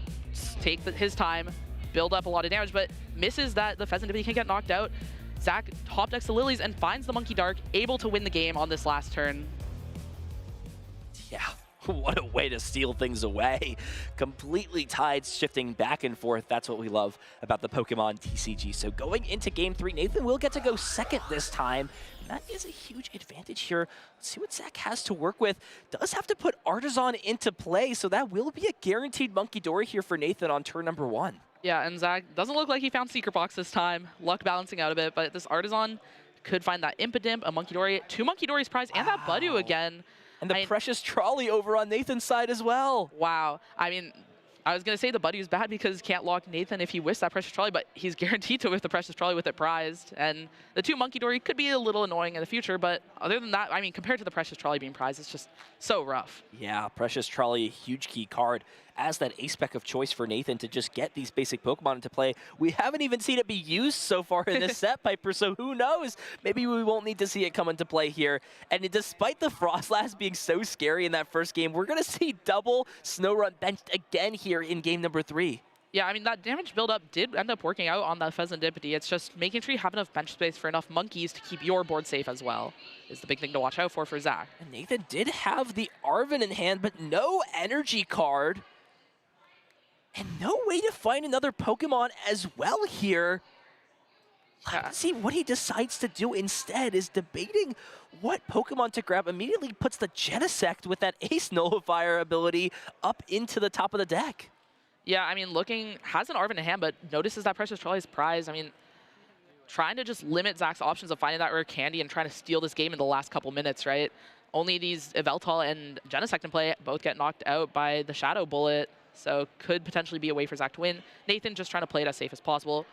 take his time, build up a lot of damage, but misses that the Pheasantipity can get knocked out. Zach top decks the Lilies and finds the Monkey Dark, able to win the game on this last turn. Yeah, what a way to steal things away. Completely tides shifting back and forth. That's what we love about the Pokemon TCG. So going into Game 3, Nathan will get to go second this time. That is a huge advantage here. Let's see what Zach has to work with. Does have to put Artisan into play, so that will be a guaranteed Monkey Dory here for Nathan on turn number 1. Yeah, and Zach doesn't look like he found Secret Box this time. Luck balancing out a bit, but this Artisan could find that Impidimp, a Monkey Dory, 2 Monkey Dories prize, and that Budu again. And the Precious Trolley over on Nathan's side as well. Wow. I mean, I was going to say the Budu's bad because can't lock Nathan if he whiffs that Precious Trolley, but he's guaranteed to whiff the Precious Trolley with it prized. And the 2 Monkey Dory could be a little annoying in the future, but other than that, I mean, compared to the Precious Trolley being prized, it's just so rough. Yeah, Precious Trolley, huge key card as that ace-spec of choice for Nathan to just get these basic Pokemon into play. We haven't even seen it be used so far in this set, Piper, so who knows? Maybe we won't need to see it come into play here. And despite the Frostlass being so scary in that first game, we're going to see double Snorunt benched again here in game number 3. Yeah, I mean, that damage buildup did end up working out on that Pheasantipity. It's just making sure you have enough bench space for enough monkeys to keep your board safe as well is the big thing to watch out for Zach. And Nathan did have the Arven in hand, but no energy card. And no way to find another Pokemon as well here. Let's see what he decides to do instead. Is debating what Pokemon to grab. Immediately puts the Genesect with that Ace Nullifier ability up into the top of the deck. Yeah, I mean, has an Arven in hand, but notices that Precious Trolley's prize. I mean, trying to just limit Zach's options of finding that rare candy and trying to steal this game in the last couple minutes, right? Only these Yveltal and Genesect in play both get knocked out by the Shadow Bullet. So could potentially be a way for Zach to win. Nathan just trying to play it as safe as possible.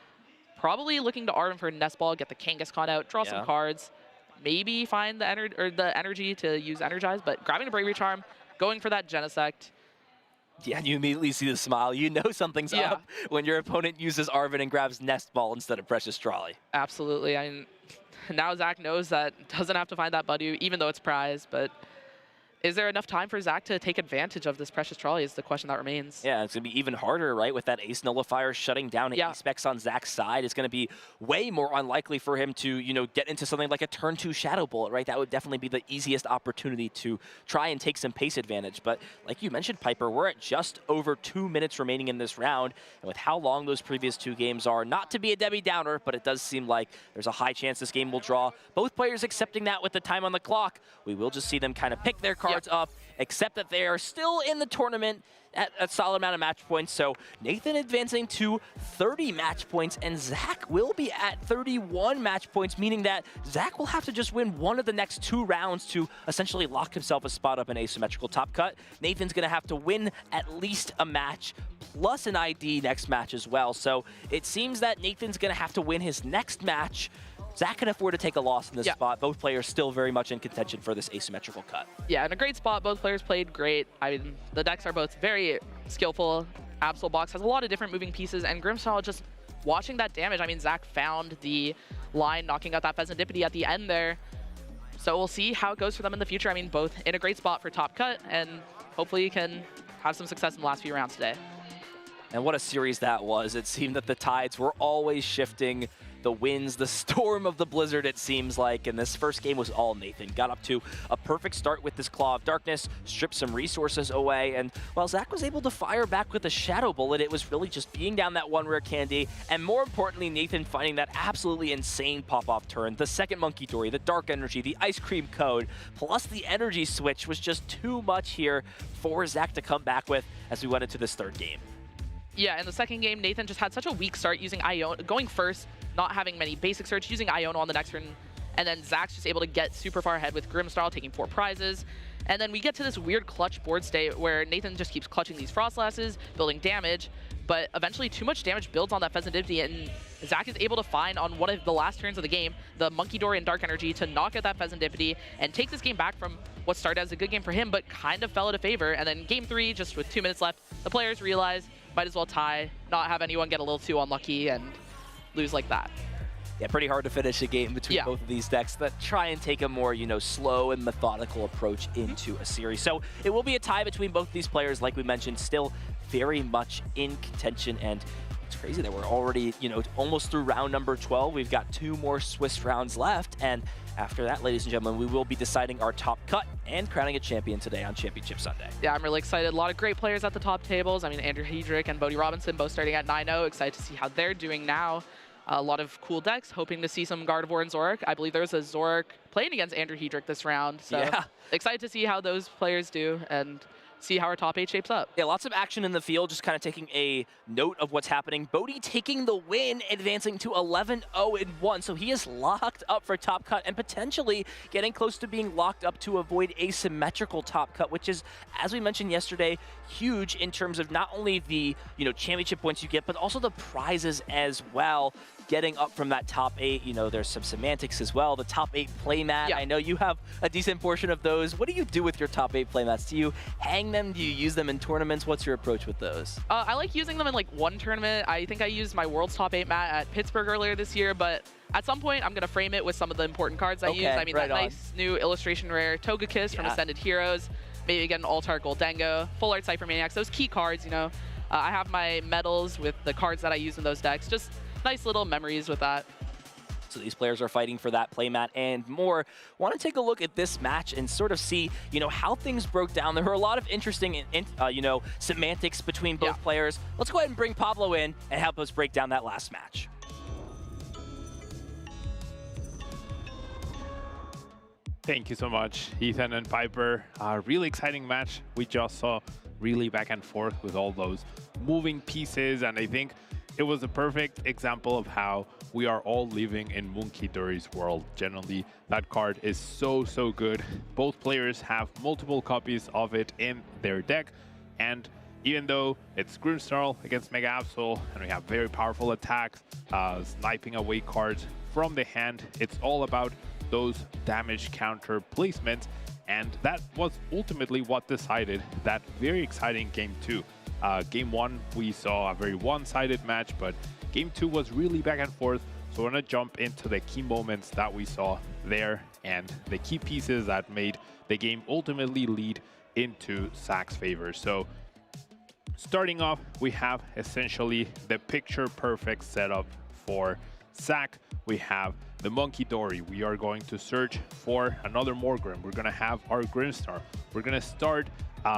Probably looking to Arven for a Nest Ball, get the Kangaskhan out, draw some cards. Maybe find the energy to use Energize, but grabbing a Bravery Charm, going for that Genesect. Yeah, you immediately see the smile. You know something's up when your opponent uses Arven and grabs Nest Ball instead of Precious Trolley. Absolutely. I mean, now Zach knows that doesn't have to find that Budu, even though it's prized, but is there enough time for Zach to take advantage of this precious trolley is the question that remains. Yeah, it's going to be even harder, right, with that ace nullifier shutting down Yeah. specs on Zach's side. It's going to be way more unlikely for him to, you know, get into something like a turn 2 Shadow Bullet, right? That would definitely be the easiest opportunity to try and take some pace advantage. But like you mentioned, Piper, we're at just over 2 minutes remaining in this round. And with how long those previous 2 games are, not to be a Debbie Downer, but it does seem like there's a high chance this game will draw. Both players accepting that with the time on the clock. We will just see them kind of pick their cards up, except that they are still in the tournament at a solid amount of match points. So Nathan advancing to 30 match points, and Zach will be at 31 match points, meaning that Zach will have to just win one of the next 2 rounds to essentially lock himself a spot up in asymmetrical top cut. Nathan's going to have to win at least a match plus an ID next match as well. So it seems that Nathan's going to have to win his next match. Zach can afford to take a loss in this spot. Both players still very much in contention for this asymmetrical cut. Yeah, in a great spot. Both players played great. I mean, the decks are both very skillful. Absol Box has a lot of different moving pieces, and Grimstyle just watching that damage. I mean, Zach found the line, knocking out that Pheasantipity at the end there. So we'll see how it goes for them in the future. I mean, both in a great spot for top cut, and hopefully can have some success in the last few rounds today. And what a series that was. It seemed that the tides were always shifting. The winds, the storm of the blizzard, it seems like. And this first game was all Nathan. Got up to a perfect start with this Claw of Darkness, stripped some resources away. And while Zach was able to fire back with a Shadow Bullet, it was really just being down that 1 rare candy. And more importantly, Nathan finding that absolutely insane pop-off turn. The second Monkey Dory, the Dark Energy, the Ice Cream Code, plus the Energy Switch was just too much here for Zach to come back with as we went into this third game. Yeah, in the second game, Nathan just had such a weak start using Iona, going first, not having many basic search, using Iona on the next turn, and then Zach's just able to get super far ahead with Grimstyle, taking 4 prizes. And then we get to this weird clutch board state where Nathan just keeps clutching these Frost Lasses, building damage, but eventually too much damage builds on that Pheasantipity, and Zach is able to find on one of the last turns of the game, the Monkey Dory and Dark Energy to knock out that Pheasantipity and take this game back from what started as a good game for him, but kind of fell out of favor. And then game 3, just with 2 minutes left, the players realize might as well tie, not have anyone get a little too unlucky and lose like that. Yeah, pretty hard to finish a game between both of these decks that try and take a more, you know, slow and methodical approach into a series. So it will be a tie between both of these players, like we mentioned, still very much in contention. And it's crazy that we're already, you know, almost through round number 12. We've got 2 more Swiss rounds left. And after that, ladies and gentlemen, we will be deciding our top cut and crowning a champion today on Championship Sunday. Yeah, I'm really excited. A lot of great players at the top tables. I mean, Andrew Hedrick and Bodie Robinson both starting at 9-0. Excited to see how they're doing now. A lot of cool decks, hoping to see some Gardevoir and Zoric. I believe there's a Zoric playing against Andrew Hedrick this round. So excited to see how those players do and see how our top 8 shapes up. Yeah, lots of action in the field, just kind of taking a note of what's happening. Bodie taking the win, advancing to 11-0-1, so he is locked up for top cut and potentially getting close to being locked up to avoid asymmetrical top cut, which is, as we mentioned yesterday, huge in terms of not only the, you know, championship points you get, but also the prizes as well. Getting up from that top 8, you know, there's some semantics as well. The top 8 playmat, I know you have a decent portion of those. What do you do with your top 8 playmats? Do you hang them? Do you use them in tournaments? What's your approach with those? I like using them in like one tournament. I think I used my World's top 8 mat at Pittsburgh earlier this year, but at some point I'm going to frame it with some of the important cards I use. I mean, that nice new illustration rare Togekiss from Ascended Heroes, maybe get an Altar Goldengo, Full Art Cypher Maniacs, those key cards, you know. I have my medals with the cards that I use in those decks. Just nice little memories with that. So these players are fighting for that playmat and more. Want to take a look at this match and sort of see, you know, how things broke down. There were a lot of interesting, you know, semantics between both players. Let's go ahead and bring Pablo in and help us break down that last match. Thank you so much, Ethan and Piper. A really exciting match. We just saw really back and forth with all those moving pieces, and I think it was a perfect example of how we are all living in Monkey Dory's world. Generally, that card is so good. Both players have multiple copies of it in their deck, and even though it's Grimstyle against Mega Absol, and we have very powerful attacks, sniping away cards from the hand, it's all about those damage counter placements, and that was ultimately what decided that very exciting Game 2. Game 1, we saw a very one-sided match, but Game 2 was really back and forth. So I want to jump into the key moments that we saw there and the key pieces that made the game ultimately lead into Zach's favor. So starting off, we have essentially the picture-perfect setup for Zach. We have the Monkey Dory. We are going to search for another Morgrim. We're going to have our Grimmsnarl. We're going to start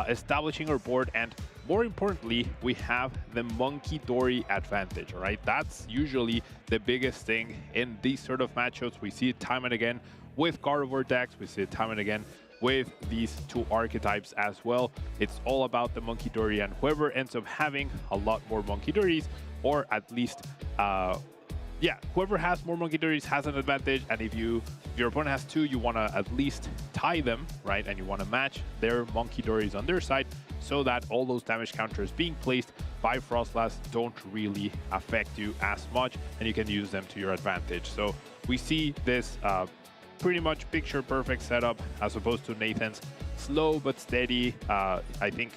establishing our board, and more importantly, we have the Monkey Dory advantage, all right? That's usually the biggest thing in these sort of matchups. We see it time and again with Gardevoir decks. We see it time and again with these two archetypes as well. It's all about the Monkey Dory, and whoever ends up having a lot more Monkey Dories, or at least whoever has more Monkey Dories has an advantage. And if your opponent has two, you want to at least tie them, right? And you want to match their Monkey Dories on their side so that all those damage counters being placed by Frostlass don't really affect you as much, and you can use them to your advantage. So we see this pretty much picture perfect setup as opposed to Nathan's slow but steady. I think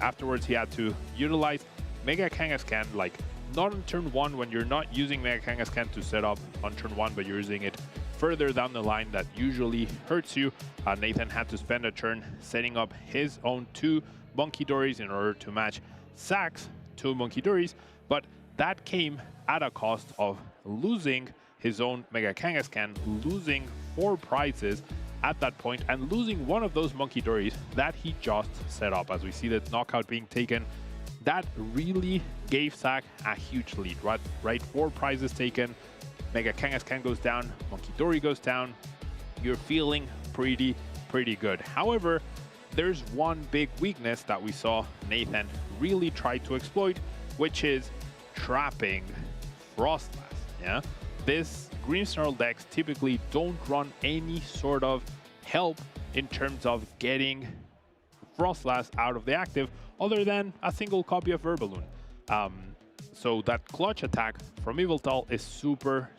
afterwards he had to utilize Mega Kangaskhan, like not on turn 1 when you're not using Mega Kangaskhan to set up on turn 1, but you're using it further down the line. That usually hurts you. Nathan had to spend a turn setting up his own 2 Monkey Dories in order to match Zach's 2 Monkey Dories, but that came at a cost of losing his own Mega Kangaskhan, losing 4 prizes at that point, and losing one of those Monkey Dories that he just set up. As we see the knockout being taken, that really gave Zach a huge lead, right? 4 prizes taken, Mega Kangaskhan goes down, Monkey Dory goes down. You're feeling pretty good. However, there's one big weakness that we saw Nathan really try to exploit, which is trapping Frostlass. Yeah, this Grimmsnarl decks typically don't run any sort of help in terms of getting Frostlass out of the active, other than a single copy of Verballoon. So that clutch attack from Yveltal is super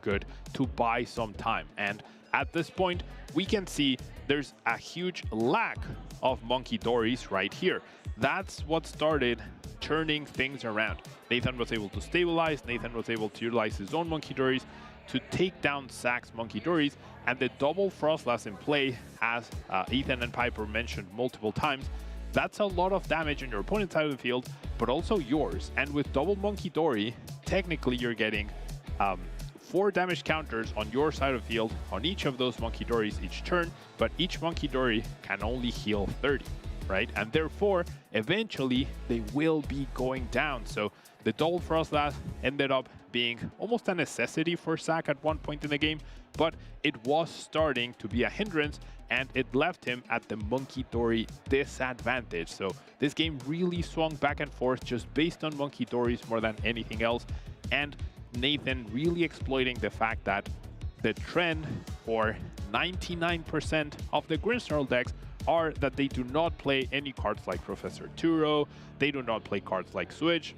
good to buy some time. And at this point, we can see there's a huge lack of Monkey Dories right here. That's what started turning things around. Nathan was able to stabilize, Nathan was able to utilize his own Monkey Dories to take down Zach's Monkey Dories, and the double Frostlass in play, as Ethan and Piper mentioned multiple times. That's a lot of damage on your opponent's side of the field, but also yours. And with double Monkey Dory, technically you're getting 4 damage counters on your side of the field on each of those Monkey Dories each turn, but each Monkey Dory can only heal 30, right? And therefore, eventually, they will be going down. So the double Frostlass ended up being almost a necessity for Zach at one point in the game, but it was starting to be a hindrance, and it left him at the Monkey Dory disadvantage. So this game really swung back and forth just based on Monkey Dories more than anything else, and Nathan really exploiting the fact that the trend for 99% of the Grimmsnarl decks are that they do not play any cards like Professor Turo, they do not play cards like Switch,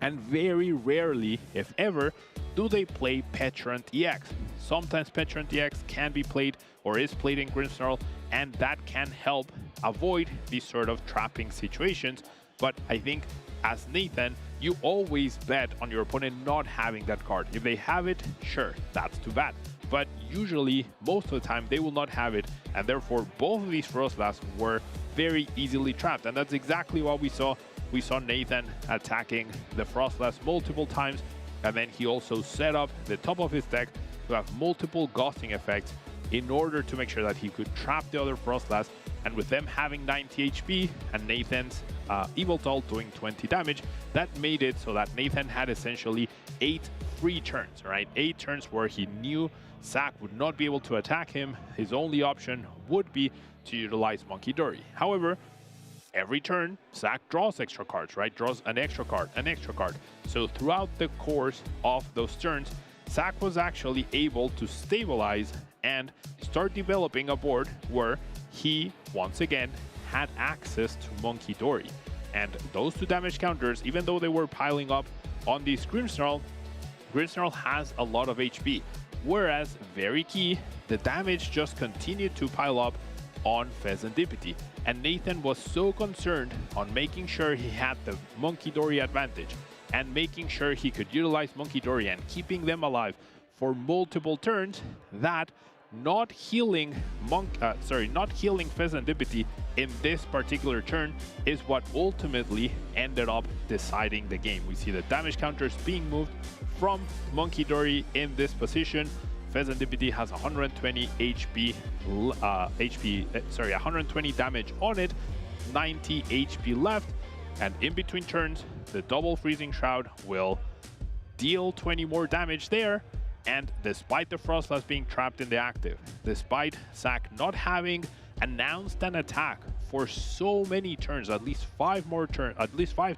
and very rarely, if ever, do they play Petrant EX. Sometimes Petrant EX can be played or is played in Grimmsnarl, and that can help avoid these sort of trapping situations. But I think as Nathan, you always bet on your opponent not having that card. If they have it, sure, that's too bad. But usually, most of the time, they will not have it, and therefore both of these Frostlass were very easily trapped. And that's exactly what we saw. We saw Nathan attacking the Frostlass multiple times, and then he also set up the top of his deck to have multiple ghosting effects in order to make sure that he could trap the other Frostlass. And with them having 90 HP and Nathan's Yveltal doing 20 damage, that made it so that Nathan had essentially 8 free turns, right? 8 turns where he knew Zach would not be able to attack him. His only option would be to utilize Monkey Dory. However, every turn, Zach draws extra cards, right? Draws an extra card, an extra card. So throughout the course of those turns, Zach was actually able to stabilize and start developing a board where he, once again, had access to Monkey Dory. And those 2 damage counters, even though they were piling up on the Grimmsnarl, Grimmsnarl has a lot of HP. Whereas, very key, the damage just continued to pile up on Pheasantipity. And Nathan was so concerned on making sure he had the Monkey Dory advantage and making sure he could utilize Monkey Dory and keeping them alive for multiple turns that not healing Pheasantipity in this particular turn is what ultimately ended up deciding the game. We see the damage counters being moved from Monkidori in this position. Pheasantipity has 120 120 damage on it, 90 HP left, and in between turns, the double Freezing Shroud will deal 20 more damage there. And despite the Frostlass being trapped in the active, despite Zac not having announced an attack for so many turns, at least 5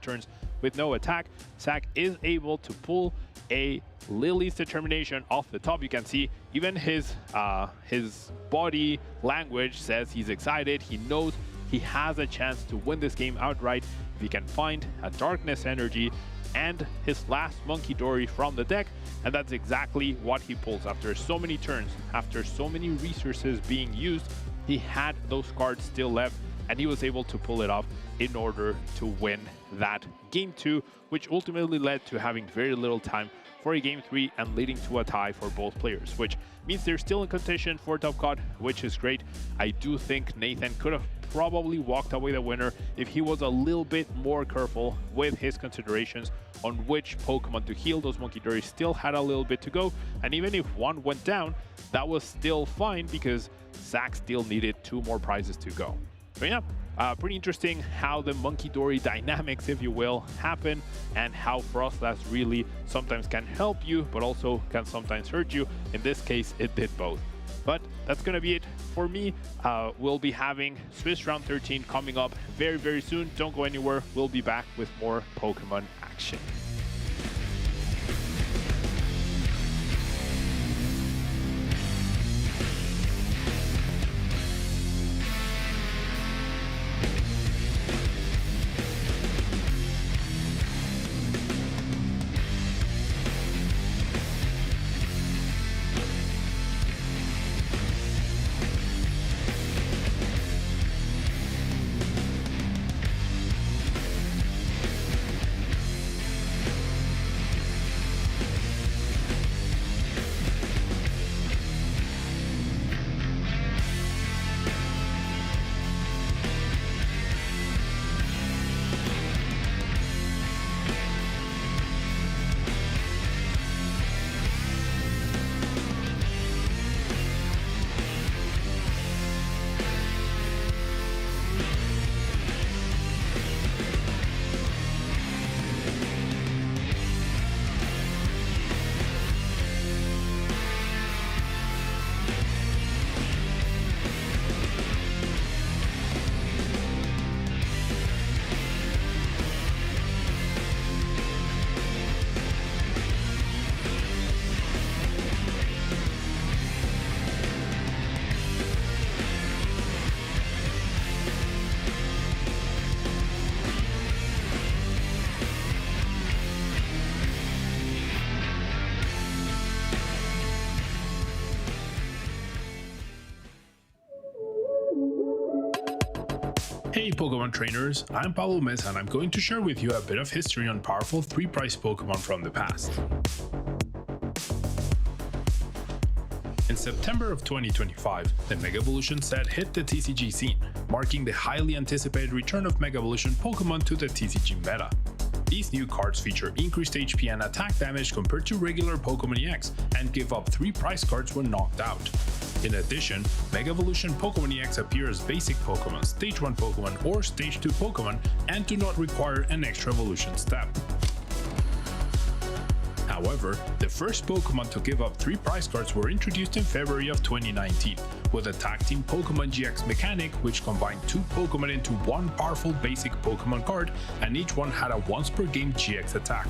turns with no attack, Zac is able to pull a Lily's Determination off the top. You can see even his body language says he's excited. He knows he has a chance to win this game outright if he can find a Darkness Energy and his last Monkidori from the deck, and that's exactly what he pulls. After so many turns, after so many resources being used, he had those cards still left, and he was able to pull it off in order to win that Game 2, which ultimately led to having very little time for a Game 3 and leading to a tie for both players, which means they're still in contention for top cut, which is great. I do think Nathan could have probably walked away the winner if he was a little bit more careful with his considerations on which Pokemon to heal. Those Monkidori still had a little bit to go, and even if one went down, that was still fine because Zac still needed 2 more prizes to go. So yeah, pretty interesting how the Monkidori dynamics, if you will, happen, and how Frostlass really sometimes can help you, but also can sometimes hurt you. In this case, it did both. But that's going to be it for me. We'll be having Swiss Round 13 coming up very, very soon. Don't go anywhere. We'll be back with more Pokemon action. Hey Pokemon trainers, I'm Pablo Mesa and I'm going to share with you a bit of history on powerful 3-prize Pokemon from the past. In September of 2025, the Mega Evolution set hit the TCG scene, marking the highly anticipated return of Mega Evolution Pokemon to the TCG meta. These new cards feature increased HP and attack damage compared to regular Pokemon EX and give up 3 prize cards when knocked out. In addition, Mega Evolution Pokemon EX appear as basic Pokemon, Stage 1 Pokemon or Stage 2 Pokemon and do not require an extra evolution step. However, the first Pokemon to give up 3 prize cards were introduced in February of 2019, with a Tag Team Pokemon GX mechanic which combined 2 Pokemon into one powerful basic Pokemon card, and each one had a once per game GX attack.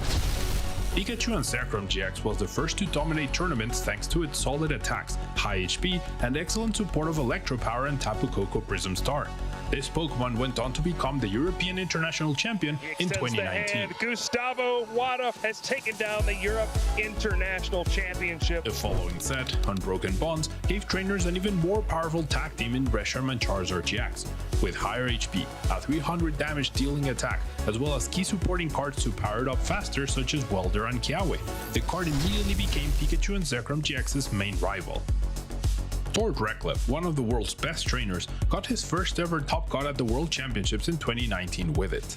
Pikachu and Zekrom GX was the first to dominate tournaments thanks to its solid attacks, high HP, and excellent support of Electro Power and Tapu Koko Prism Star. This Pokemon went on to become the European International Champion in 2019. Gustavo Wada has taken down the Europe International Championship. The following set, Unbroken Bonds, gave trainers an even more powerful tag team in Reshiram and Charizard GX. With higher HP, a 300 damage dealing attack, as well as key supporting cards to power it up faster such as Welder and Kiawe, the card immediately became Pikachu and Zekrom GX's main rival. Tord Reklev, one of the world's best trainers, got his first ever top cut at the World Championships in 2019 with it.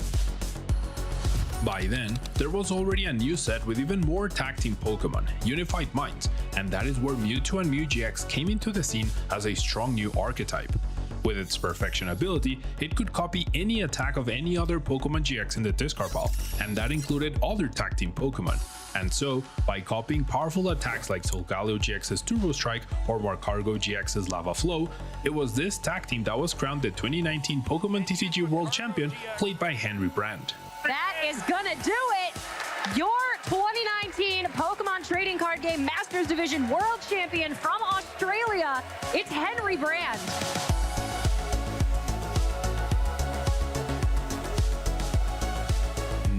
By then, there was already a new set with even more tag team Pokémon, Unified Minds, and that is where Mewtwo and Mew GX came into the scene as a strong new archetype. With its Perfection ability, it could copy any attack of any other Pokémon GX in the discard pile, and that included other tag team Pokémon. And so, by copying powerful attacks like Solgaleo GX's Turbo Strike or Warcargo GX's Lava Flow, it was this tag team that was crowned the 2019 Pokémon TCG World Champion, played by Henry Brand. That is gonna do it! Your 2019 Pokemon Trading Card Game Masters Division World Champion from Australia, it's Henry Brand.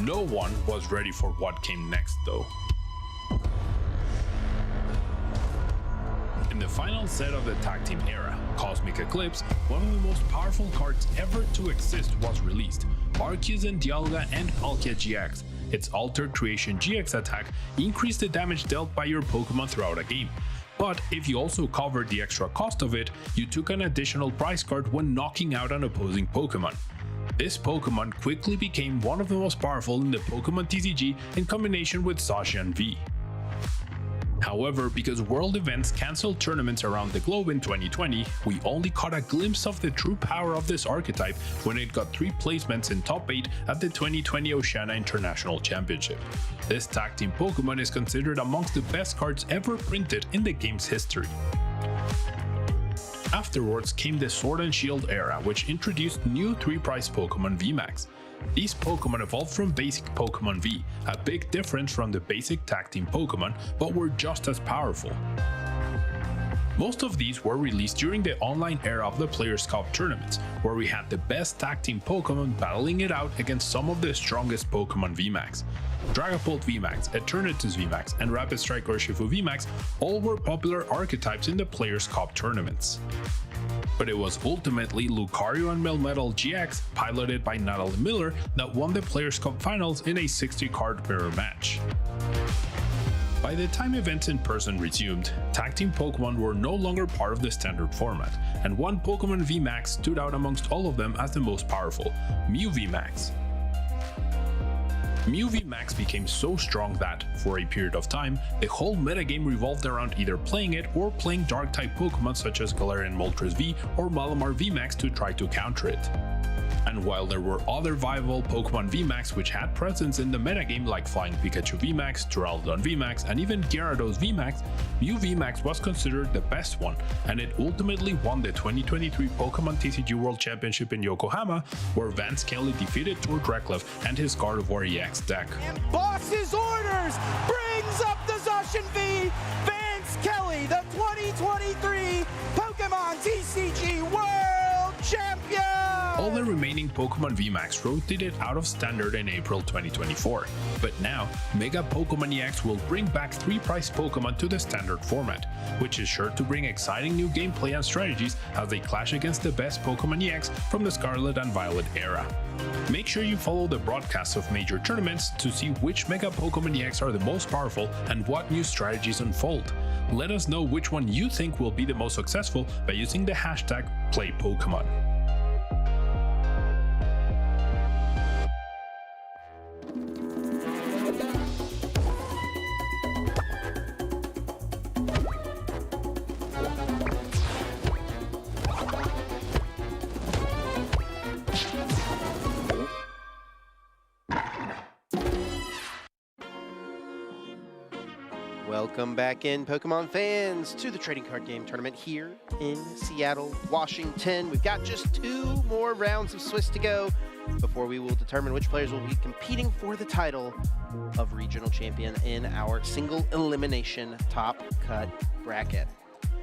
No one was ready for what came next though. In the final set of the tag team era, Cosmic Eclipse, one of the most powerful cards ever to exist, was released. Arceus and Dialga and Palkia GX. Its Altered Creation GX attack increased the damage dealt by your Pokemon throughout a game. But if you also covered the extra cost of it, you took an additional prize card when knocking out an opposing Pokemon. This Pokemon quickly became one of the most powerful in the Pokemon TCG in combination with Zacian V. However, because world events cancelled tournaments around the globe in 2020, we only caught a glimpse of the true power of this archetype when it got 3 placements in top 8 at the 2020 Oceania International Championship. This tag team Pokemon is considered amongst the best cards ever printed in the game's history. Afterwards came the Sword and Shield era, which introduced new 3-prize Pokemon VMAX. These Pokemon evolved from basic Pokemon V, a big difference from the basic tag team Pokemon, but were just as powerful. Most of these were released during the online era of the Players' Cup tournaments, where we had the best tag team Pokemon battling it out against some of the strongest Pokemon VMAX. Dragapult VMAX, Eternatus VMAX, and Rapid Strike Urshifu VMAX all were popular archetypes in the Players' Cup tournaments. But it was ultimately Lucario and Melmetal GX, piloted by Natalie Miller, that won the Players' Cup finals in a 60-card mirror match. By the time events in person resumed, tag team Pokemon were no longer part of the standard format, and one Pokemon VMAX stood out amongst all of them as the most powerful, Mew VMAX. Mew VMAX became so strong that, for a period of time, the whole metagame revolved around either playing it or playing Dark-type Pokemon such as Galarian Moltres V or Malamar VMAX to try to counter it. And while there were other viable Pokemon VMAX which had presence in the metagame like Flying Pikachu VMAX, Duraludon VMAX, and even Gyarados VMAX, Mew VMAX was considered the best one, and it ultimately won the 2023 Pokemon TCG World Championship in Yokohama, where Vance Kelly defeated Tord Reklev and his Gardevoir EX deck. And Boss's orders brings up the Zacian V, Vance Kelly, the 2023 Pokemon TCG World Champion! All the remaining Pokemon VMAX rotated out of standard in April 2024, but now Mega Pokemon EX will bring back 3-prize Pokemon to the standard format, which is sure to bring exciting new gameplay and strategies as they clash against the best Pokemon EX from the Scarlet and Violet era. Make sure you follow the broadcasts of major tournaments to see which Mega Pokemon EX are the most powerful and what new strategies unfold. Let us know which one you think will be the most successful by using the hashtag #PlayPokemon. Welcome back in, Pokemon fans, to the Trading Card Game Tournament here in Seattle, Washington. We've got just 2 more rounds of Swiss to go before we will determine which players will be competing for the title of Regional Champion in our single elimination top cut bracket.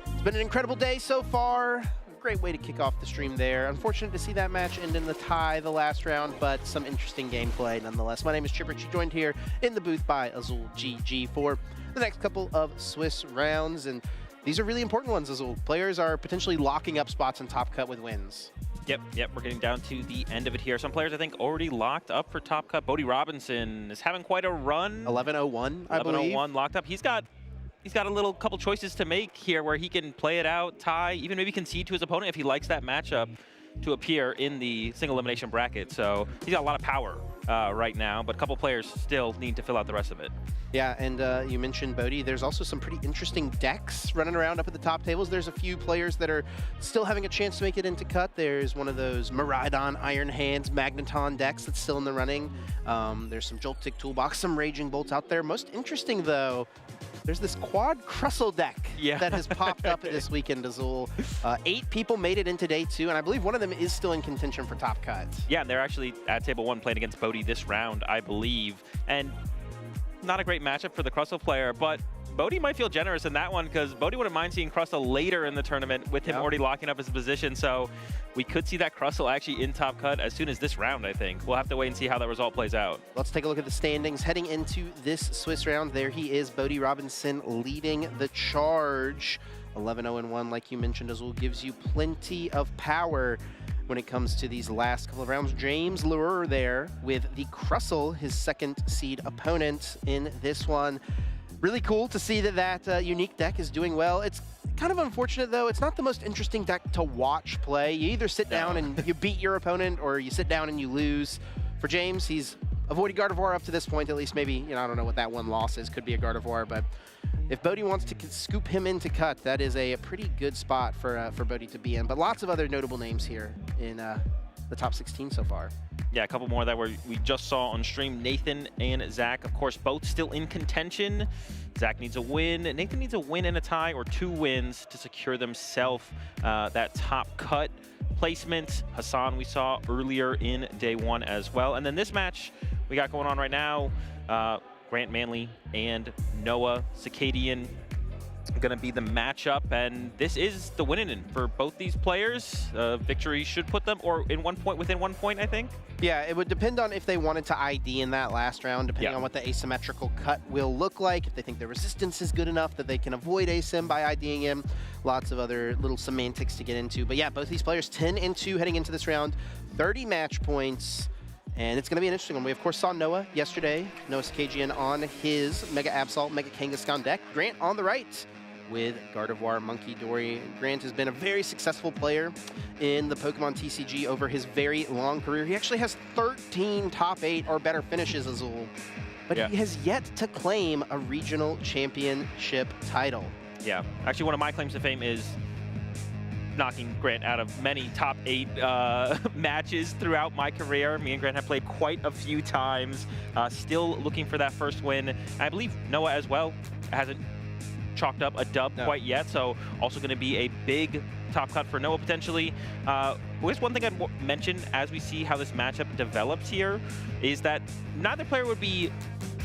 It's been an incredible day so far. Great way to kick off the stream there. Unfortunate to see that match end in the tie the last round, but some interesting gameplay nonetheless. My name is Chipper, joined here in the booth by Azul GG for the next couple of Swiss rounds, and these are really important ones. Azul, players are potentially locking up spots in top cut with wins. Yep, we're getting down to the end of it here. Some players, I think, already locked up for top cut. Bodie Robinson is having quite a run. 11-01, I believe. 11-01 locked up. He's got he's got a little couple choices to make here where he can play it out, tie, even maybe concede to his opponent if he likes that matchup to appear in the single elimination bracket. So he's got a lot of power right now, but a couple players still need to fill out the rest of it. Yeah, and you mentioned Bodhi. There's also some pretty interesting decks running around up at the top tables. There's a few players that are still having a chance to make it into cut. There's one of those Miraidon, Iron Hands, Magneton decks that's still in the running. There's some Joltik Toolbox, some Raging Bolts out there. Most interesting, though, there's this Quad Crustle deck that has popped up this weekend, Azul. 8 people made it into day 2, and I believe one of them is still in contention for top cut. Yeah, and they're actually at table 1 playing against Bodhi this round, I believe. And not a great matchup for the Crustle player, but Bodhi might feel generous in that one because Bodhi wouldn't mind seeing Crustle later in the tournament with him already locking up his position. So we could see that Crustle actually in top cut as soon as this round, I think. We'll have to wait and see how that result plays out. Let's take a look at the standings heading into this Swiss round. There he is, Bodhi Robinson leading the charge. 11-0-1, like you mentioned, Azul, gives you plenty of power when it comes to these last couple of rounds. James Lurer there with the Crustle, his second seed opponent in this one. Really cool to see that unique deck is doing well. It's kind of unfortunate, though. It's not the most interesting deck to watch play. You either sit down and you beat your opponent, or you sit down and you lose. For James, he's avoided Gardevoir up to this point, at least. Maybe, I don't know what that one loss is. Could be a Gardevoir, but if Bodhi wants to scoop him into cut, that is a pretty good spot for Bodhi to be in. But lots of other notable names here in the top 16 so far. Yeah, a couple more that we just saw on stream. Nathan and Zach, of course, both still in contention. Zach needs a win. Nathan needs a win and a tie, or 2 wins to secure themselves that top cut placement. Hassan we saw earlier in day 1 as well. And then this match we got going on right now, Grant Manley and Noah Circadian going to be the matchup, and this is the winning for both these players. Victory should put them within 1 point, I think. Yeah, it would depend on if they wanted to ID in that last round, depending on what the asymmetrical cut will look like. If they think the resistance is good enough that they can avoid asym by IDing him. Lots of other little semantics to get into. But yeah, both these players 10-2 heading into this round, 30 match points. And it's going to be an interesting one. We, of course, saw Noah yesterday. Noah Circadian on his Mega Absol, Mega Kangaskhan deck. Grant on the right with Gardevoir, Monkey Dory. Grant has been a very successful player in the Pokemon TCG over his very long career. He actually has 13 top 8 or better finishes, Azul. But he has yet to claim a regional championship title. Yeah. Actually, one of my claims to fame is knocking Grant out of many top 8 matches throughout my career. Me and Grant have played quite a few times, still looking for that first win. I believe Noah as well hasn't chalked up a dub quite yet, so also going to be a big top cut for Noah potentially. There's one thing I'd mention as we see how this matchup develops here is that neither player would be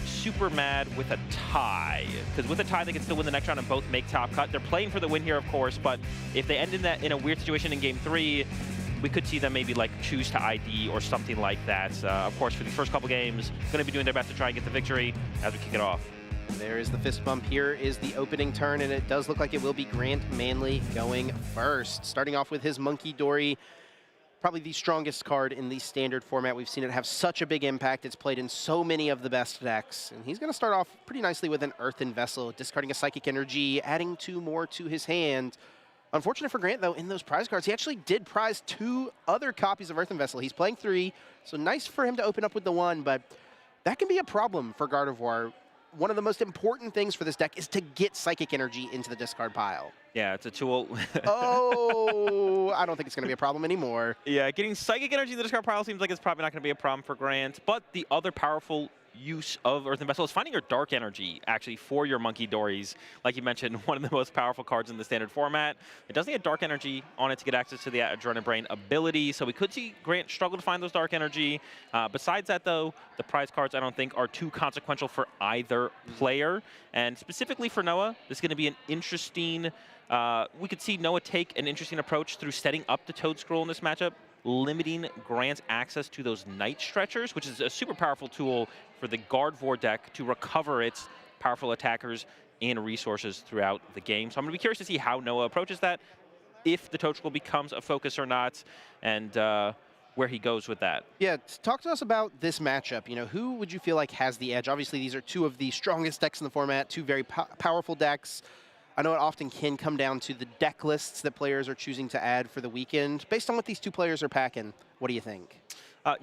super mad with a tie, because with a tie they can still win the next round and both make top cut. They're playing for the win here, of course, but if they end in a weird situation in game 3, we could see them maybe like choose to ID or something like that. Of course, for the first couple games, going to be doing their best to try and get the victory as we kick it off. There is the fist bump. Here is the opening turn, and it does look like it will be Grant Manley going first. Starting off with his Monkey Dory, probably the strongest card in the standard format. We've seen it have such a big impact. It's played in so many of the best decks. And he's going to start off pretty nicely with an Earthen Vessel, discarding a Psychic Energy, adding 2 more to his hand. Unfortunate for Grant, though, in those prize cards, he actually did prize 2 other copies of Earthen Vessel. He's playing 3, so nice for him to open up with the 1, but that can be a problem for Gardevoir. One of the most important things for this deck is to get Psychic Energy into the discard pile. Yeah, it's a tool. Oh, I don't think it's going to be a problem anymore. Yeah, getting Psychic Energy in the discard pile seems like it's probably not going to be a problem for Grant, but the other powerful use of Earthen Vessel is finding your Dark Energy, actually, for your Monkey Dories. Like you mentioned, one of the most powerful cards in the standard format. It does need a Dark Energy on it to get access to the Adrenaline Brain ability, so we could see Grant struggle to find those Dark Energy. Besides that, though, the prize cards, I don't think, are too consequential for either player. And specifically for Noah, this is going to be an interesting... we could see Noah take an interesting approach through setting up the Toad Scroll in this matchup, limiting Grant's access to those Night Stretchers, which is a super powerful tool for the Gardevoir deck to recover its powerful attackers and resources throughout the game. So I'm going to be curious to see how Noah approaches that, if the Toad Scroll becomes a focus or not. And where he goes with that. Yeah, talk to us about this matchup. You know, who would you feel like has the edge? Obviously, these are two of the strongest decks in the format, two very powerful decks. I know it often can come down to the deck lists that players are choosing to add for the weekend. Based on what these two players are packing, what do you think?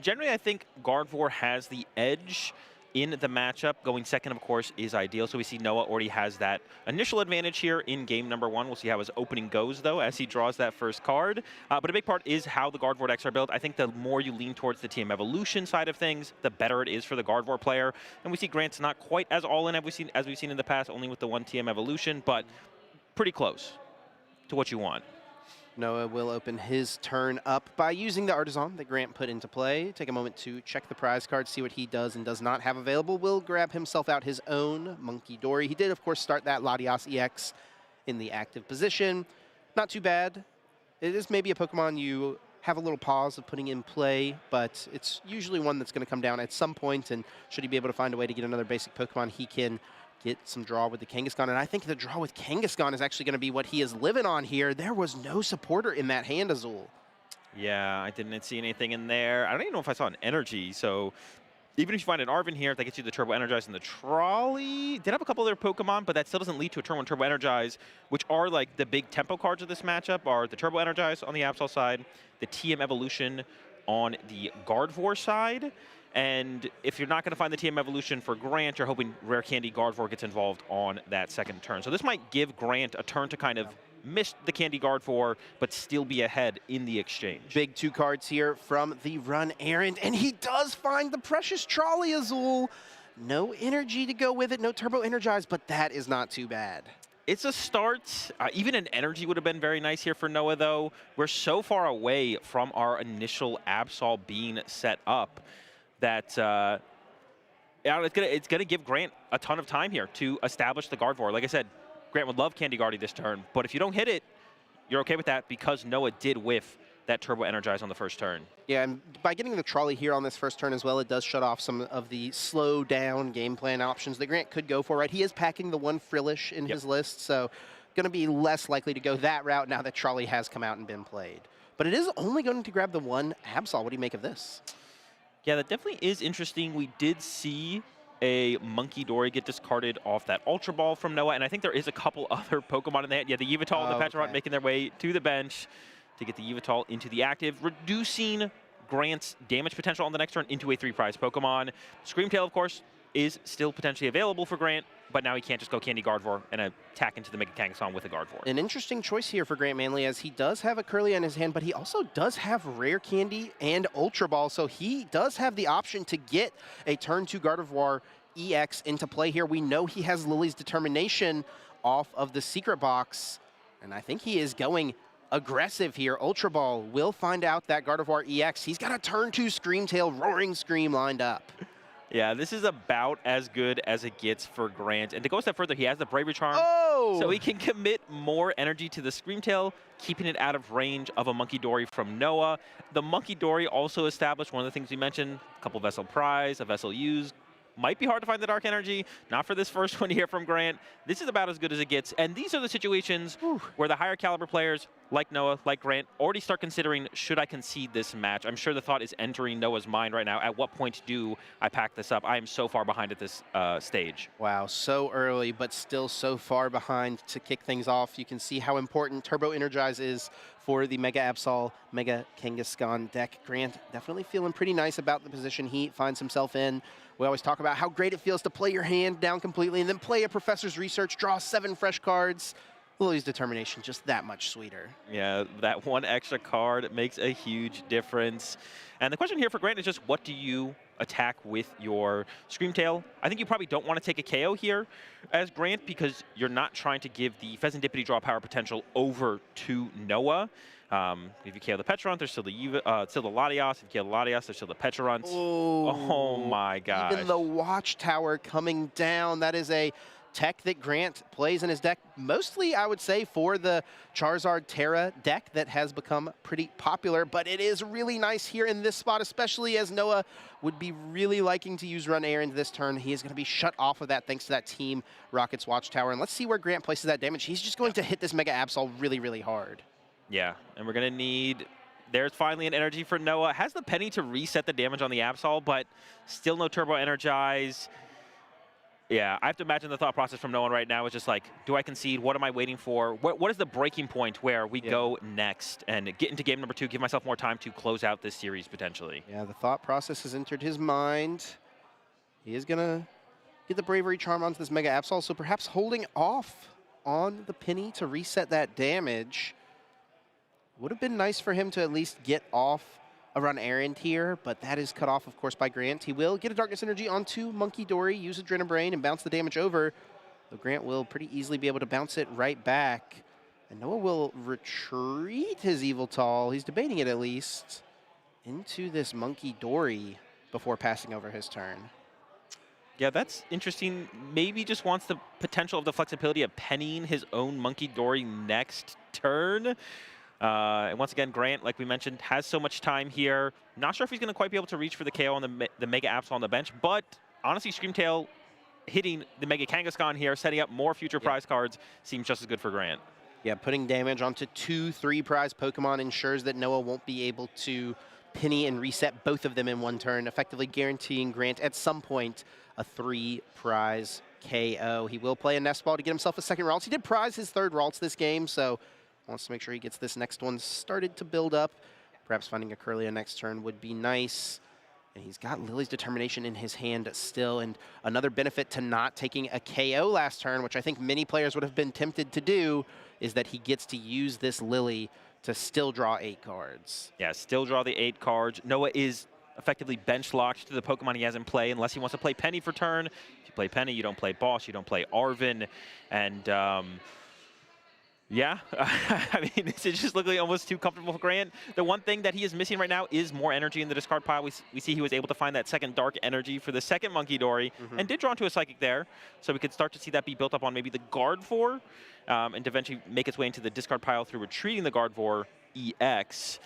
Generally, I think Gardevoir has the edge in the matchup. Going second, of course, is ideal. So we see Noah already has that initial advantage here in game number 1. We'll see how his opening goes, though, as he draws that first card. But a big part is how the Gardevoir decks are built. I think the more you lean towards the TM Evolution side of things, the better it is for the Gardevoir player. And we see Grant's not quite as all-in as we've seen in the past, only with the one TM Evolution, but pretty close to what you want. Noah will open his turn up by using the Artisan that Grant put into play. Take a moment to check the prize card, see what he does and does not have available. Will grab himself out his own Monkey Dory. He did, of course, start that Latias EX in the active position. Not too bad. It is maybe a Pokemon you have a little pause of putting in play, but it's usually one that's going to come down at some point, and should he be able to find a way to get another basic Pokemon, he can get some draw with the Kangaskhan. And I think the draw with Kangaskhan is actually going to be what he is living on here. There was no supporter in that hand, Azul. Yeah, I didn't see anything in there. I don't even know if I saw an energy, so even if you find an Arven here, that gets you the Turbo Energize and the Trolley. Did have a couple other Pokemon, but that still doesn't lead to a turn 1 Turbo Energize, which are like the big tempo cards of this matchup, are the Turbo Energize on the Absol side, the TM Evolution on the Gardevoir side. And if you're not going to find the TM Evolution for Grant, you're hoping Rare Candy Gardevoir gets involved on that second turn. So this might give Grant a turn to kind of miss the Candy Gardevoir, but still be ahead in the exchange. Big 2 cards here from the run errand, and he does find the precious Trolley, Azul. No energy to go with it, no Turbo Energize, but that is not too bad. It's a start. Even an energy would have been very nice here for Noah, though. We're so far away from our initial Absol being set up that it's gonna give Grant a ton of time here to establish the Gardevoir. Like I said, Grant would love Candy Guardy this turn, but if you don't hit it, you're okay with that because Noah did whiff that Turbo Energize on the first turn. Yeah, and by getting the Trolley here on this first turn as well, it does shut off some of the slow down game plan options that Grant could go for, right? He is packing the one Frillish in his list, so going to be less likely to go that route now that Trolley has come out and been played. But it is only going to grab the one Absol. What do you make of this? Yeah, that definitely is interesting. We did see a Monkey Dory get discarded off that Ultra Ball from Noah, and I think there is a couple other Pokemon in there. Yeah, the Yveltal and the Petrarch making their way to the bench to get the Yveltal into the active, reducing Grant's damage potential on the next turn into a 3-prize Pokemon. Screamtail, of course, is still potentially available for Grant, but now he can't just go Candy Gardevoir and attack into the Mega Kangaskhan with a Gardevoir. An interesting choice here for Grant Manley, as he does have a Curly in his hand, but he also does have Rare Candy and Ultra Ball, so he does have the option to get a turn 2 Gardevoir EX into play here. We know he has Lily's Determination off of the Secret Box, and I think he is going aggressive here. Ultra Ball will find out that Gardevoir EX. He's got a turn 2 Screamtail Roaring Scream lined up. Yeah, this is about as good as it gets for Grant. And to go a step further, he has the Bravery Charm. Oh! So he can commit more energy to the Screamtail, keeping it out of range of a Monkey Dory from Noah. The Monkey Dory also established one of the things we mentioned, a couple Vessel Prize, a Vessel Used. Might be hard to find the Dark Energy. Not for this first one here from Grant. This is about as good as it gets. And these are the situations where the higher caliber players, like Noah, like Grant, already start considering, should I concede this match? I'm sure the thought is entering Noah's mind right now. At what point do I pack this up? I am so far behind at this stage. Wow, so early, but still so far behind to kick things off. You can see how important Turbo Energize is for the Mega Absol, Mega Kangaskhan deck. Grant definitely feeling pretty nice about the position he finds himself in. We always talk about how great it feels to play your hand down completely and then play a Professor's Research, draw 7 fresh cards. Lily's Determination, just that much sweeter. Yeah, that one extra card makes a huge difference. And the question here for Grant is just, what do you attack with your Screamtail? I think you probably don't want to take a KO here as Grant because you're not trying to give the Pheasantipity draw power potential over to Noah. If you KO the Petrarch, there's still the Latias. If you KO the Latias, there's still the Petrarch. Oh my gosh. Even the Watchtower coming down. That is a tech that Grant plays in his deck, mostly, I would say, for the Charizard Terra deck that has become pretty popular, but it is really nice here in this spot, especially as Noah would be really liking to use Run Errand this turn. He is going to be shut off of that thanks to that Team Rocket's Watchtower, and let's see where Grant places that damage. He's just going to hit this Mega Absol really, really hard. Yeah, and we're going to need there's finally an energy for Noah. Has the penny to reset the damage on the Absol, but still no turbo energize. Yeah, I have to imagine the thought process from Noah right now is just like, do I concede? What am I waiting for? What is the breaking point where we go next and get into game number 2, give myself more time to close out this series potentially? Yeah, the thought process has entered his mind. He is going to get the Bravery Charm onto this Mega Absol, so perhaps holding off on the penny to reset that damage. Would have been nice for him to at least get off a run errand here, but that is cut off, of course, by Grant. He will get a Darkness Energy onto Monkey Dory, use Adrenaline Brain, and bounce the damage over. So Grant will pretty easily be able to bounce it right back. And Noah will retreat his Eviltal, he's debating it at least, into this Monkey Dory before passing over his turn. Yeah, that's interesting. Maybe just wants the potential of the flexibility of pennying his own Monkey Dory next turn. And once again, Grant, like we mentioned, has so much time here. Not sure if he's going to quite be able to reach for the KO on the Mega Absol on the bench, but honestly, Screamtail hitting the Mega Kangaskhan here, setting up more future prize cards, seems just as good for Grant. Yeah, putting damage onto 2 3-prize Pokemon ensures that Noah won't be able to penny and reset both of them in one turn, effectively guaranteeing Grant at some point a 3-prize KO. He will play a Nest Ball to get himself a second Ralts. He did prize his third Ralts this game, so wants to make sure he gets this next one started to build up. Perhaps finding a Kirlia next turn would be nice. And he's got Lily's Determination in his hand still. And another benefit to not taking a KO last turn, which I think many players would have been tempted to do, is that he gets to use this Lily to still draw 8 cards. Yeah, still draw the 8 cards. Noah is effectively bench locked to the Pokemon he has in play unless he wants to play Penny for turn. If you play Penny, you don't play Boss, you don't play Arven. And yeah, I mean, this is just looking almost too comfortable for Grant. The one thing that he is missing right now is more energy in the discard pile. We see he was able to find that second Dark Energy for the second Monkey Dory, and did draw into a Psychic there. So we could start to see that be built up on maybe the Gardevoir, and eventually make its way into the discard pile through retreating the Gardevoir EX.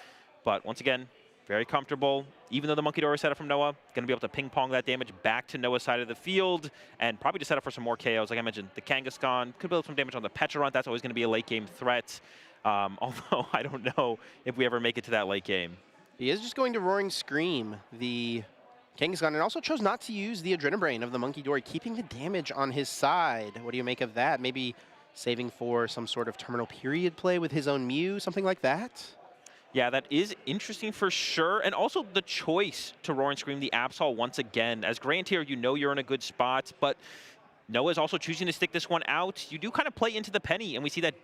But once again, very comfortable. Even though the Monkey Dory is set up from Noah, going to be able to ping-pong that damage back to Noah's side of the field, and probably just set up for some more KOs. Like I mentioned, the Kangaskhan could build some damage on the Pecharunt. That's always going to be a late-game threat, although I don't know if we ever make it to that late game. He is just going to Roaring Scream, the Kangaskhan, and also chose not to use the Adrenaline Brain of the Monkey Dory, keeping the damage on his side. What do you make of that? Maybe saving for some sort of terminal period play with his own Mew, something like that? Yeah, that is interesting for sure. And also the choice to Roaring Scream the Absol once again. As Grant here, you know you're in a good spot, but Noah's also choosing to stick this one out. You do kind of play into the Penny, and we see that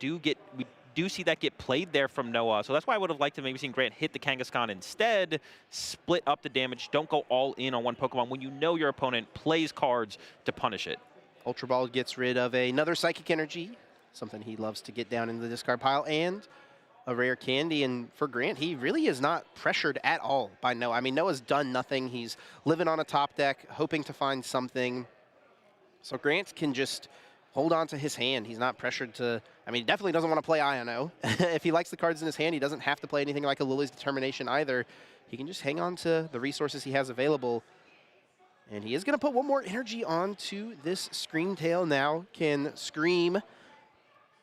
get played there from Noah. So that's why I would have liked to maybe seen Grant hit the Kangaskhan instead, split up the damage, don't go all in on one Pokemon when you know your opponent plays cards to punish it. Ultra Ball gets rid of another Psychic Energy, something he loves to get down in the discard pile, and a rare candy. And for Grant, he really is not pressured at all by Noah. I mean, Noah's done nothing. He's living on a top deck, hoping to find something. So Grant can just hold on to his hand. He's not pressured to, I mean, he definitely doesn't want to play Iono. If he likes the cards in his hand, he doesn't have to play anything like a Lily's Determination either. He can just hang on to the resources he has available. And he is going to put one more energy onto this Screamtail now. Can Scream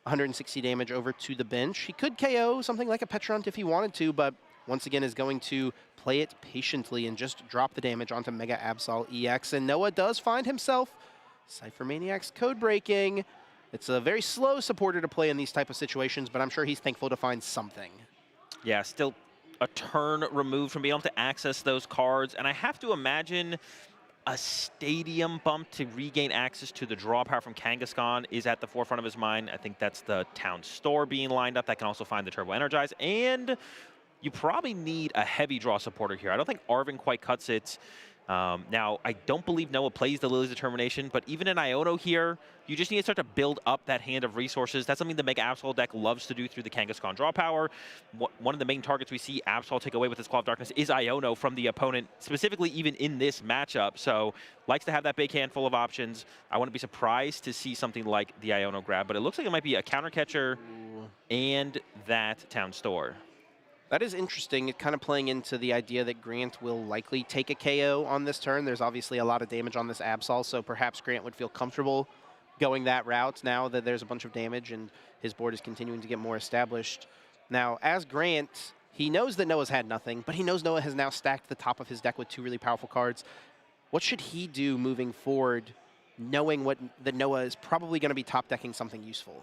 160 damage over to the bench. He could KO something like a Pecharunt if he wanted to, but once again is going to play it patiently and just drop the damage onto Mega Absol EX. And Noah does find himself Cypher Maniac's code breaking. It's a very slow supporter to play in these type of situations, but I'm sure he's thankful to find something. Yeah, still a turn removed from being able to access those cards, and I have to imagine a stadium bump to regain access to the draw power from Kangaskhan is at the forefront of his mind. I think that's the town store being lined up that can also find the Turbo Energize, and you probably need a heavy draw supporter here. I don't think Arven quite cuts it. Now, I don't believe Noah plays the Lily's Determination, but even in Iono here, you just need to start to build up that hand of resources. That's something the Mega Absol deck loves to do through the Kangaskhan draw power. One of the main targets we see Absol take away with his Claw of Darkness is Iono from the opponent, specifically even in this matchup. So, likes to have that big hand full of options. I wouldn't be surprised to see something like the Iono grab, but it looks like it might be a counter catcher and that town store. That is interesting. It's kind of playing into the idea that Grant will likely take a KO on this turn. There's obviously a lot of damage on this Absol, so perhaps Grant would feel comfortable going that route now that there's a bunch of damage and his board is continuing to get more established. Now, as Grant, He knows that Noah's had nothing, but he knows Noah has now stacked the top of his deck with 2 really powerful cards. What should he do moving forward, knowing that Noah is probably going to be top decking something useful?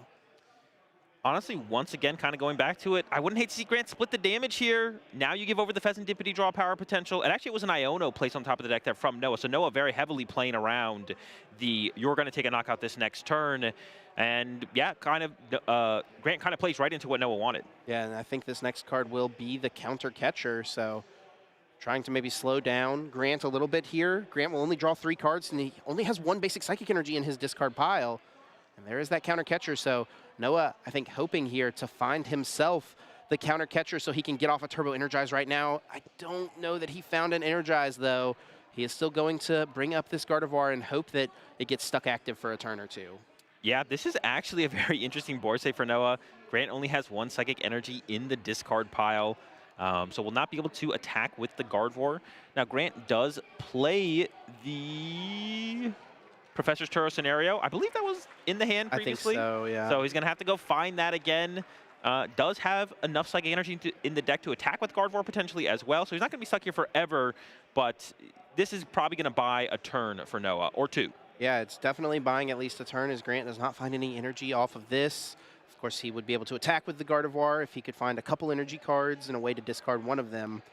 Honestly, once again, kind of going back to it, I wouldn't hate to see Grant split the damage here. Now you give over the Pheasantipity draw power potential. And actually, it was an Iono placed on top of the deck there from Noah. So Noah very heavily playing around the, you're going to take a knockout this next turn. And yeah, Grant kind of plays right into what Noah wanted. Yeah, and I think this next card will be the counter catcher. So trying to maybe slow down Grant a little bit here. Grant will only draw 3 cards, and he only has 1 basic Psychic Energy in his discard pile. And there is that counter catcher. So Noah, I think, hoping here to find himself the counter catcher so he can get off a Turbo Energize right now. I don't know that he found an Energize, though. He is still going to bring up this Gardevoir and hope that it gets stuck active for a turn or 2. Yeah, this is actually a very interesting board state for Noah. Grant only has 1 Psychic Energy in the discard pile, so will not be able to attack with the Gardevoir. Now, Grant does play the Professor's Turo scenario. I believe that was in the hand previously. I think so, yeah. So he's going to have to go find that again. Does have enough Psychic Energy in the deck to attack with Gardevoir potentially as well. So he's not going to be stuck here forever, but this is probably going to buy a turn for Noah, or 2. Yeah, it's definitely buying at least a turn as Grant does not find any energy off of this. Of course, he would be able to attack with the Gardevoir if he could find a couple energy cards and a way to discard one of them.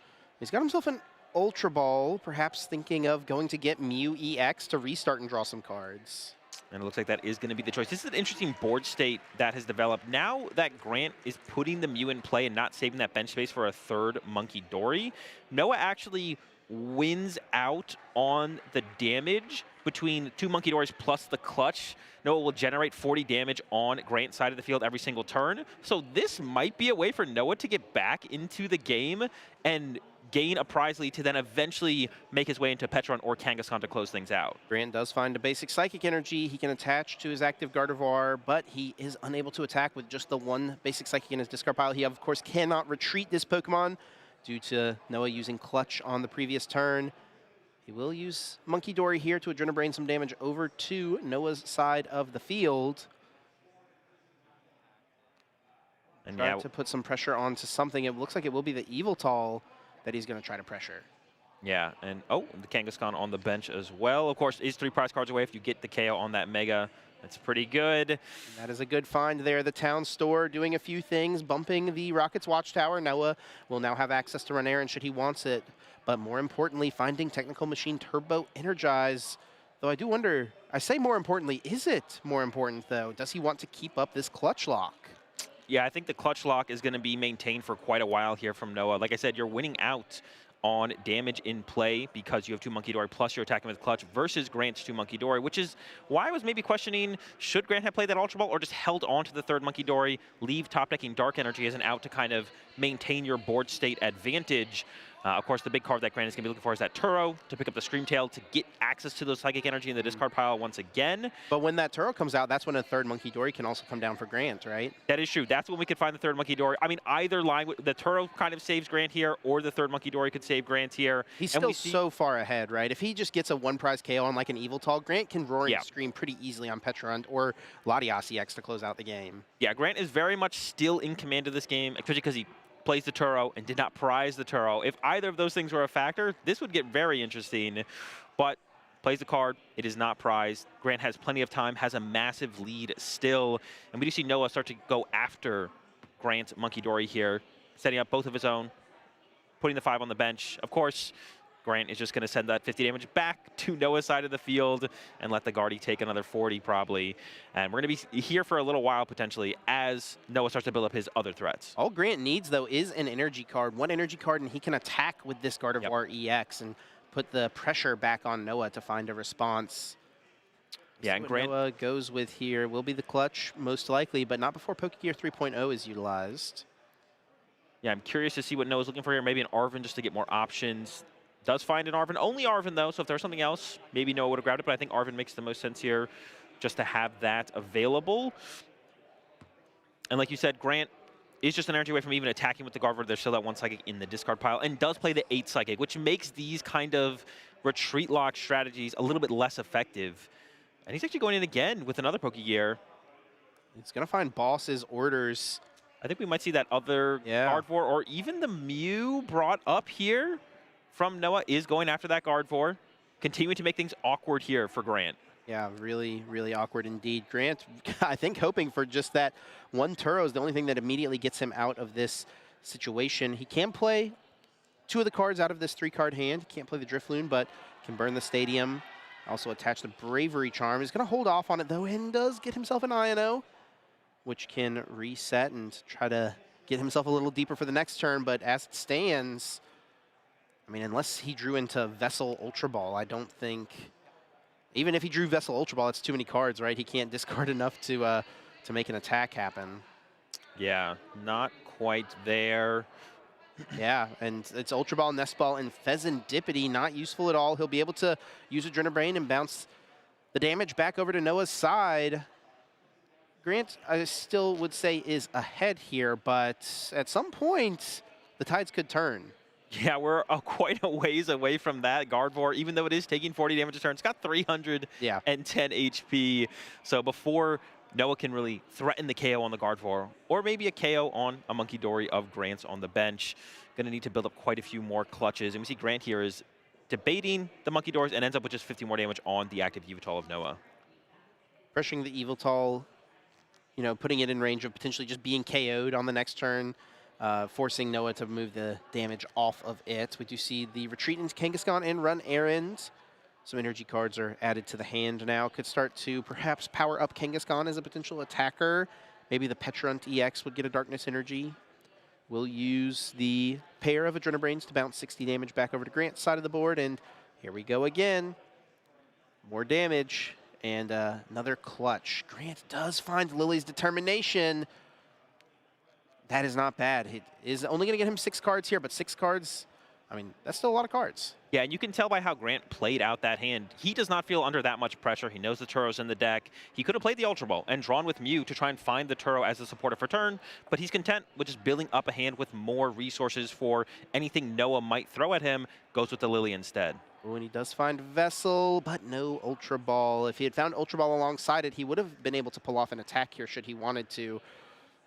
He's got himself an Ultra Ball, perhaps thinking of going to get Mew EX to restart and draw some cards. And it looks like that is going to be the choice. This is an interesting board state that has developed. Now that Grant is putting the Mew in play and not saving that bench space for a 3rd Monkey Dory, Noah actually wins out on the damage between 2 Monkey Dories plus the clutch. Noah will generate 40 damage on Grant's side of the field every single turn. So this might be a way for Noah to get back into the game and gain a prize lead to then eventually make his way into Petron or Kangaskhan to close things out. Grant does find a basic Psychic Energy he can attach to his active Gardevoir, but he is unable to attack with just the 1 basic Psychic in his discard pile. He, of course, cannot retreat this Pokemon due to Noah using Clutch on the previous turn. He will use Monkey Dory here to Adrenal Brain some damage over to Noah's side of the field. And trying to put some pressure onto something. It looks like it will be the Eviltal that he's going to try to pressure. Yeah, and the Kangaskhan on the bench as well. Of course, is 3 prize cards away if you get the KO on that Mega. That's pretty good. And that is a good find there. The town store doing a few things, bumping the Rockets Watchtower. Noah will now have access to run Aaron should he wants it. But more importantly, finding Technical Machine Turbo Energize. Though I do wonder, I say more importantly, is it more important though? Does he want to keep up this Clutch Lock? Yeah, I think the Clutch Lock is going to be maintained for quite a while here from Noah. Like I said, you're winning out on damage in play because you have 2 Monkey Dory plus you're attacking with Clutch versus Grant's 2 Monkey Dory, which is why I was maybe questioning, should Grant have played that Ultra Ball or just held on to the 3rd Monkey Dory, leave top decking Dark Energy as an out to kind of maintain your board state advantage. Of course, the big card that Grant is going to be looking for is that Turo to pick up the Screamtail to get access to those Psychic Energy in the discard pile once again. But when that Turo comes out, that's when a 3rd Monkey Dory can also come down for Grant, right? That is true. That's when we could find the 3rd Monkey Dory. I mean, either line, the Turo kind of saves Grant here, or the 3rd Monkey Dory could save Grant here. He's still so far ahead, right? If he just gets a 1 prize KO on like an Eviltal, Grant can Roaring Scream pretty easily on Petron or Latias EX to close out the game. Yeah, Grant is very much still in command of this game, especially because he plays the Turo and did not prize the Turo. If either of those things were a factor, this would get very interesting. But plays the card, it is not prized. Grant has plenty of time, has a massive lead still. And we do see Noah start to go after Grant's Monkey Dory here, setting up both of his own, putting the 5 on the bench. Of course, Grant is just going to send that 50 damage back to Noah's side of the field and let the Guardy take another 40 probably. And we're going to be here for a little while potentially as Noah starts to build up his other threats. All Grant needs though is an energy card, 1 energy card, and he can attack with this Gardevoir EX and put the pressure back on Noah to find a response. Yeah, and Grant Noah goes with here will be the Clutch most likely, but not before Pokegear 3.0 is utilized. Yeah, I'm curious to see what Noah's looking for here. Maybe an Arven just to get more options. Does find an Arven, only Arven though, so if there's something else, maybe Noah would have grabbed it, but I think Arven makes the most sense here just to have that available. And like you said, Grant is just an energy away from even attacking with the Gardevoir. There's still that 1 Psychic in the discard pile, and does play the 8 Psychic, which makes these kind of retreat lock strategies a little bit less effective. And he's actually going in again with another Pokegear. He's going to find Boss's Orders. I think we might see that other Gardevoir or even the Mew brought up here from Noah is going after that Gardevoir, continuing to make things awkward here for Grant. Yeah, really, really awkward indeed. Grant, I think hoping for just that one Turo is the only thing that immediately gets him out of this situation. He can play 2 of the cards out of this 3-card hand. He can't play the Drifloon, but can burn the Stadium. Also attach the Bravery Charm. He's going to hold off on it, though, and does get himself an INO, which can reset and try to get himself a little deeper for the next turn. But as it stands, I mean, unless he drew into Vessel Ultra Ball, I don't think... Even if he drew Vessel Ultra Ball, it's too many cards, right? He can't discard enough to make an attack happen. Yeah, not quite there. Yeah, and it's Ultra Ball, Nest Ball, and Pheasantipity, not useful at all. He'll be able to use Adrenabrain and bounce the damage back over to Noah's side. Grant, I still would say, is ahead here, but at some point, the tides could turn. Yeah, we're quite a ways away from that. Gardevoir, even though it is taking 40 damage a turn, it's got 310 HP. So before Noah can really threaten the KO on the Gardevoir, or maybe a KO on a Monkey Dory of Grant's on the bench, going to need to build up quite a few more clutches. And we see Grant here is debating the Monkey Doors and ends up with just 50 more damage on the active Yveltal of Noah. Pressuring the Yveltal, you know, putting it in range of potentially just being KO'd on the next turn. Forcing Noah to move the damage off of it. We do see the retreat into Kangaskhan and run errands. Some energy cards are added to the hand now. Could start to perhaps power up Kangaskhan as a potential attacker. Maybe the Petrunt EX would get a Darkness Energy. We'll use the pair of Adrenabrains to bounce 60 damage back over to Grant's side of the board. And here we go again. More damage and another clutch. Grant does find Lily's Determination. That is not bad. It is only going to get him 6 cards here, but 6 cards, I mean, that's still a lot of cards. Yeah, and you can tell by how Grant played out that hand. He does not feel under that much pressure. He knows the Turo's in the deck. He could have played the Ultra Ball and drawn with Mew to try and find the Turo as a supporter for turn, but he's content with just building up a hand with more resources for anything Noah might throw at him. Goes with the Lily instead. Oh, and he does find Vessel, but no Ultra Ball. If he had found Ultra Ball alongside it, he would have been able to pull off an attack here should he wanted to.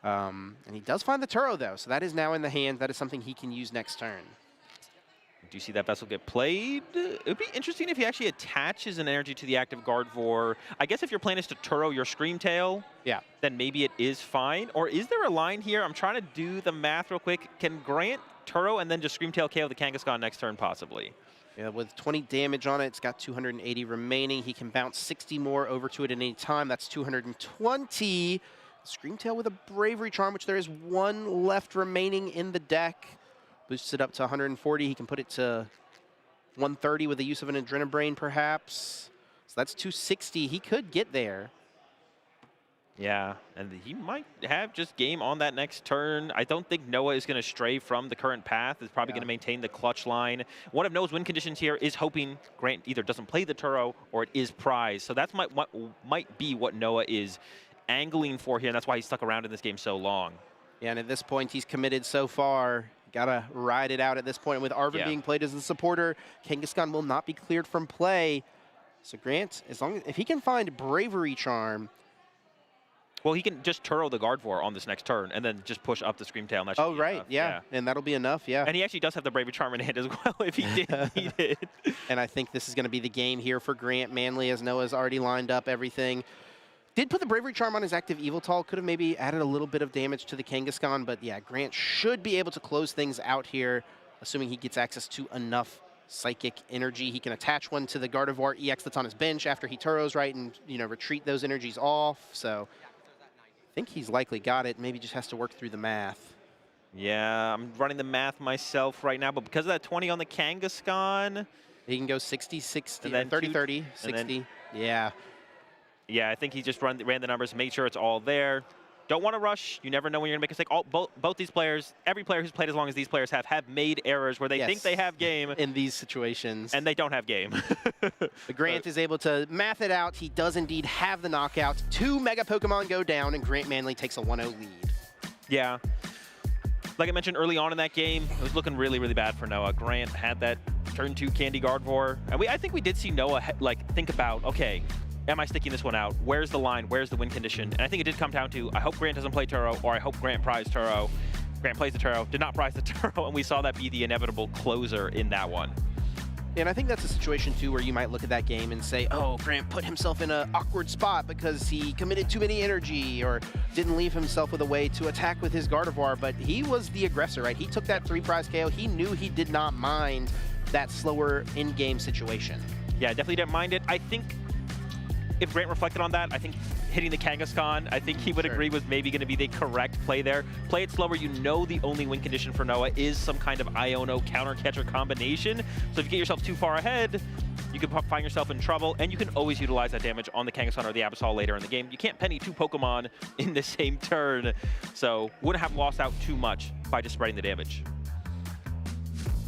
And he does find the Turo, though, so that is now in the hand. That is something he can use next turn. Do you see that Vessel get played? It would be interesting if he actually attaches an energy to the active Gardevoir. I guess if your plan is to Turo your Screamtail, then maybe it is fine. Or is there a line here? I'm trying to do the math real quick. Can Grant Turo and then just Screamtail KO the Kangaskhan next turn, possibly? Yeah, with 20 damage on it, it's got 280 remaining. He can bounce 60 more over to it at any time. That's 220. Screamtail with a Bravery Charm, which there is 1 left remaining in the deck. Boosts it up to 140. He can put it to 130 with the use of an Adrenabrain, perhaps. So that's 260. He could get there. Yeah, and he might have just game on that next turn. I don't think Noah is going to stray from the current path. He's probably going to maintain the clutch line. One of Noah's win conditions here is hoping Grant either doesn't play the Turo or it is prize. So that's what might be what Noah is angling for here, and that's why he's stuck around in this game so long. Yeah, and at this point, he's committed so far. Gotta ride it out at this point. With Arven being played as the supporter, Kangaskhan will not be cleared from play. So Grant, if he can find Bravery Charm. Well, he can just Turo the Gardevoir on this next turn and then just push up the Screamtail. And that oh, right, yeah. And that'll be enough, yeah. And he actually does have the Bravery Charm in hand as well if he did need it. And I think this is going to be the game here for Grant Manley as Noah's already lined up everything. Did put the Bravery Charm on his active Yveltal. Could have maybe added a little bit of damage to the Kangaskhan, but yeah, Grant should be able to close things out here, assuming he gets access to enough Psychic Energy. He can attach one to the Gardevoir EX that's on his bench after he Turos, right, and retreat those energies off. So I think he's likely got it. Maybe just has to work through the math. Yeah, I'm running the math myself right now, but because of that 20 on the Kangaskhan, he can go 60, 60, 30, 30, 60. Yeah. Yeah, I think he just ran the numbers, made sure it's all there. Don't want to rush. You never know when you're going to make a mistake. Both these players, every player who's played as long as these players have made errors where they think they have game. In these situations. And they don't have game. But Grant is able to math it out. He does indeed have the knockout. 2 Mega Pokemon go down, and Grant Manley takes a 1-0 lead. Yeah. Like I mentioned early on in that game, it was looking really, really bad for Noah. Grant had that turn 2 Candy Gardevoir. And I think we did see Noah think about, okay, am I sticking this one out? Where's the line? Where's the win condition? And I think it did come down to, I hope Grant doesn't play Turo, or I hope Grant prized Turo. Grant plays the Turo, did not prize the Turo, and we saw that be the inevitable closer in that one. And I think that's a situation, too, where you might look at that game and say, oh, Grant put himself in an awkward spot because he committed too many energy or didn't leave himself with a way to attack with his Gardevoir. But he was the aggressor, right? He took that 3-prize KO. He knew he did not mind that slower in-game situation. Yeah, definitely didn't mind it. I think if Grant reflected on that, I think hitting the Kangaskhan, I think he would agree was maybe going to be the correct play there. Play it slower. You know the only win condition for Noah is some kind of Iono counter-catcher combination. So if you get yourself too far ahead, you can find yourself in trouble, and you can always utilize that damage on the Kangaskhan or the Absol later in the game. You can't penny 2 Pokemon in the same turn, so wouldn't have lost out too much by just spreading the damage.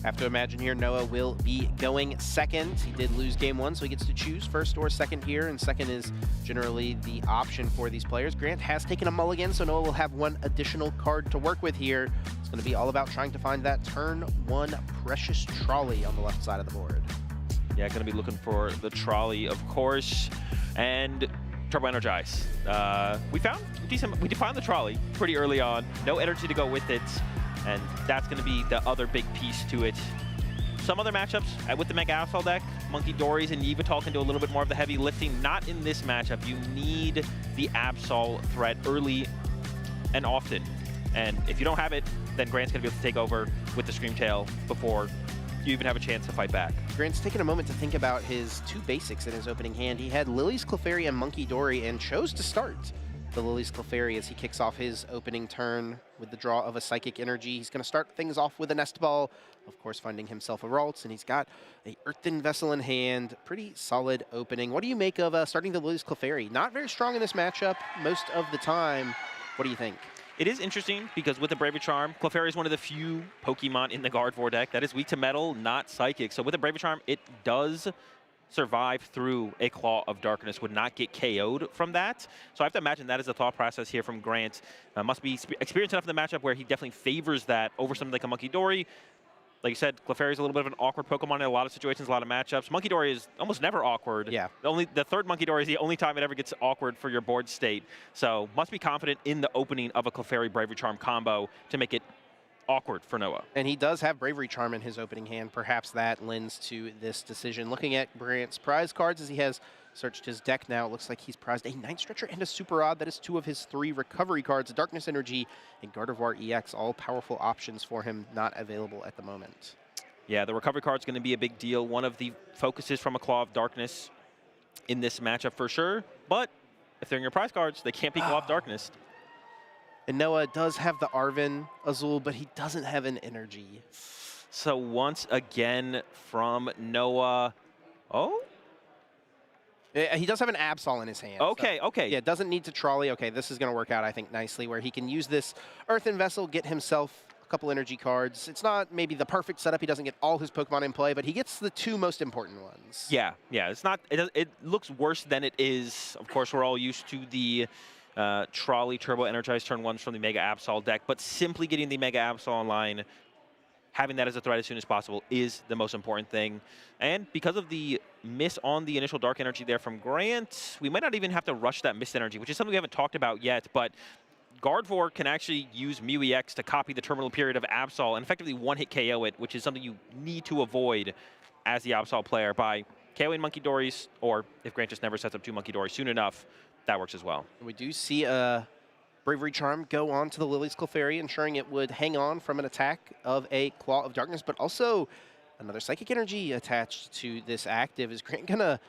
Have to imagine here Noah will be going second. He did lose game 1, so he gets to choose first or second here, and second is generally the option for these players. Grant has taken a mulligan, so Noah will have 1 additional card to work with here. It's going to be all about trying to find that turn 1 precious trolley on the left side of the board. Yeah, going to be looking for the trolley, of course, and Turbo Energize. We found the trolley pretty early on. No energy to go with it. And that's going to be the other big piece to it. Some other matchups with the Mega Absol deck, Monkey Dories and Yveltal can do a little bit more of the heavy lifting. Not in this matchup. You need the Absol threat early and often. And if you don't have it, then Grant's going to be able to take over with the Screamtail before you even have a chance to fight back. Grant's taken a moment to think about his 2 basics in his opening hand. He had Lily's Clefairy and Monkey Dory and chose to start the Lily's Clefairy as he kicks off his opening turn with the draw of a Psychic Energy. He's going to start things off with a Nest Ball, of course finding himself a Ralts, and he's got a Earthen Vessel in hand. Pretty solid opening. What do you make of starting the Lily's Clefairy? Not very strong in this matchup most of the time. What do you think? It is interesting because with the Bravery Charm, Clefairy is one of the few Pokemon in the Gardevoir deck that is weak to Metal, not Psychic. So with the Bravery Charm, it does survive through a Claw of Darkness, would not get KO'd from that. So I have to imagine that is the thought process here from Grant. Must be experienced enough in the matchup where he definitely favors that over something like a Monkey Dory. Like you said, Clefairy is a little bit of an awkward Pokemon in a lot of situations, a lot of matchups. Monkey Dory is almost never awkward. Yeah. The third Monkey Dory is the only time it ever gets awkward for your board state. So must be confident in the opening of a Clefairy Bravery Charm combo to make it awkward for Noah. And he does have Bravery Charm in his opening hand. Perhaps that lends to this decision. Looking at Grant's prize cards as he has searched his deck now, it looks like he's prized a Night Stretcher and a Super Odd. That is 2 of his 3 recovery cards. Darkness Energy and Gardevoir EX, all powerful options for him, not available at the moment. Yeah, the recovery card's going to be a big deal. One of the focuses from a Claw of Darkness in this matchup for sure. But if they're in your prize cards, they can't be Claw of Darkness. And Noah does have the Arven Azul, but he doesn't have an energy. So once again from Noah. Oh? He does have an Absol in his hand. Okay, so, okay. Yeah, doesn't need to trolley. Okay, this is going to work out, I think, nicely, where he can use this Earthen Vessel, get himself a couple energy cards. It's not maybe the perfect setup. He doesn't get all his Pokemon in play, but he gets the 2 most important ones. Yeah, yeah. It's not. It looks worse than it is. Of course, we're all used to the Trolley Turbo Energized turn 1s from the Mega Absol deck, but simply getting the Mega Absol online, having that as a threat as soon as possible is the most important thing. And because of the miss on the initial Dark Energy there from Grant, we might not even have to rush that missed energy, which is something we haven't talked about yet, but Gardevoir can actually use Mew EX to copy the terminal period of Absol and effectively one-hit KO it, which is something you need to avoid as the Absol player by KOing Monkey Dories, or if Grant just never sets up 2 Monkey Dories soon enough, that works as well. We do see a Bravery Charm go on to the Lily's Clefairy, ensuring it would hang on from an attack of a Claw of Darkness, but also another Psychic Energy attached to this active. Is Grant going to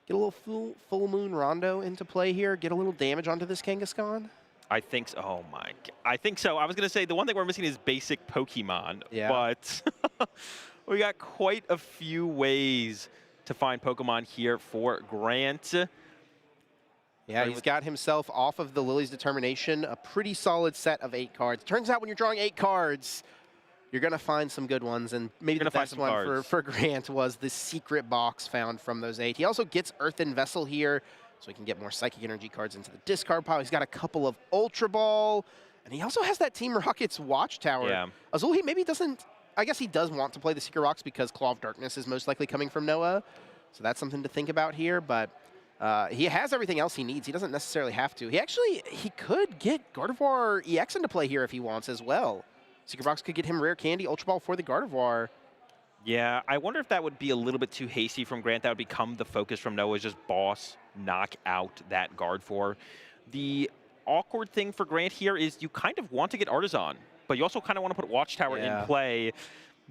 get a little full Moon Rondo into play here, get a little damage onto this Kangaskhan? I think so. Oh my, I think so. I was going to say the one thing we're missing is basic Pokemon, but we got quite a few ways to find Pokemon here for Grant. Yeah, he's got himself off of the Lily's Determination, a pretty solid set of 8 cards. Turns out when you're drawing 8 cards, you're going to find some good ones, and maybe the best one for Grant was the secret box found from those 8. He also gets Earthen Vessel here, so he can get more Psychic Energy cards into the discard pile. He's got a couple of Ultra Ball, and he also has that Team Rocket's Watchtower. Yeah. Azul, he maybe doesn't, I guess he does want to play the Secret Rocks because Claw of Darkness is most likely coming from Noah, so that's something to think about here, but He has everything else he needs. He doesn't necessarily have to. He could get Gardevoir EX into play here if he wants as well. Secret Box could get him Rare Candy, Ultra Ball for the Gardevoir. Yeah, I wonder if that would be a little bit too hasty from Grant. That would become the focus from Noah, is just boss, knock out that Gardevoir. The awkward thing for Grant here is you kind of want to get Artisan, but you also kind of want to put Watchtower in play.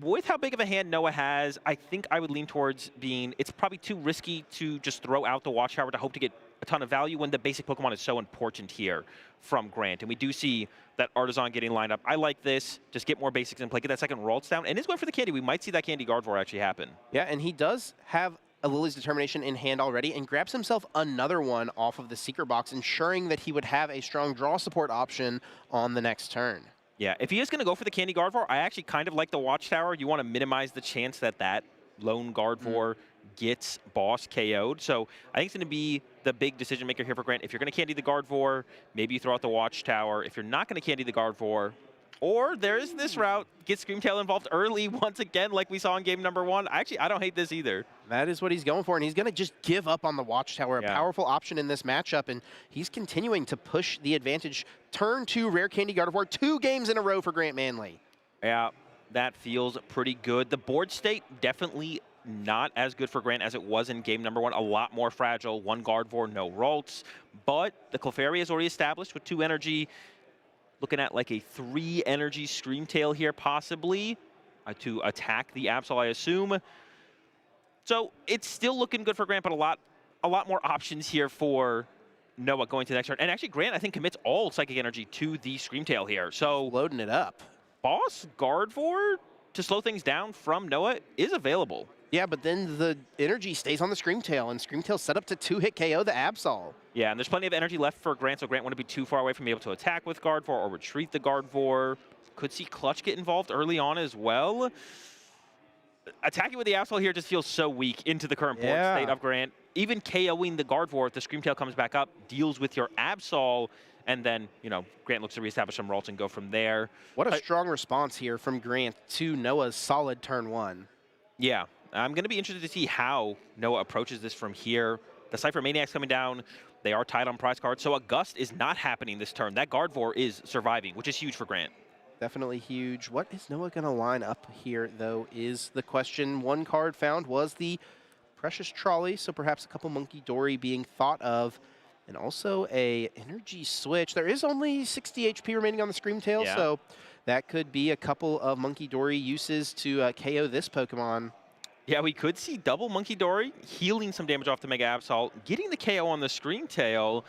With how big of a hand Noah has, I think I would lean towards being, it's probably too risky to just throw out the Watchtower to hope to get a ton of value when the basic Pokemon is so important here from Grant. And we do see that Artisan getting lined up. I like this. Just get more basics in play, get that second Ralts down, and is going for the candy. We might see that candy Gardevoir actually happen. Yeah, and he does have a Lily's Determination in hand already and grabs himself another one off of the Secret Box, ensuring that he would have a strong draw support option on the next turn. Yeah, if he is going to go for the candy Gardevoir, I actually kind of like the Watchtower. You want to minimize the chance that that lone Gardevoir gets boss KO'd. So I think it's going to be the big decision maker here for Grant. If you're going to candy the Gardevoir, maybe you throw out the Watchtower. If you're not going to candy the Gardevoir, or there's this route, get Screamtail involved early once again like we saw in game number 1. Actually, I don't hate this either. That is what he's going for, and he's going to just give up on the Watchtower, a powerful option in this matchup, and he's continuing to push the advantage. Turn 2 Rare Candy Gardevoir, 2 games in a row for Grant Manley. Yeah, that feels pretty good. The board state definitely not as good for Grant as it was in game number 1. A lot more fragile. 1 Gardevoir, no Ralts, but the Clefairy is already established with 2 energy. Looking at like a 3 energy Screamtail here, possibly, to attack the Absol, I assume. So it's still looking good for Grant, but a lot more options here for Noah going to the next turn. And actually, Grant, I think, commits all Psychic Energy to the Screamtail here. So loading it up. Boss Gardevoir to slow things down from Noah is available. Yeah, but then the energy stays on the Screamtail, and Screamtail's set up to 2-hit KO the Absol. Yeah, and there's plenty of energy left for Grant, so Grant wouldn't be too far away from being able to attack with Gardevoir or retreat the Gardevoir. Could see Clutch get involved early on as well. Attacking with the Absol here just feels so weak into the current board state of Grant. Even KOing the Gardevoir if the Screamtail comes back up deals with your Absol, and then, you know, Grant looks to reestablish some Ralts and go from there. What a strong response here from Grant to Noah's solid turn 1. Yeah, I'm going to be interested to see how Noah approaches this from here. The Cypher Maniac's coming down. They are tied on prize cards, so a Gust is not happening this turn. That Gardevoir is surviving, which is huge for Grant. Definitely huge. What is Noah going to line up here, though, is the question. 1 card found was the Precious Trolley, so perhaps a couple Monkey Dory being thought of, and also a energy switch. There is only 60 HP remaining on the Screamtail, so that could be a couple of Monkey Dory uses to KO this Pokemon. Yeah, we could see double Monkey Dory, healing some damage off the Mega Absol, getting the KO on the Screamtail,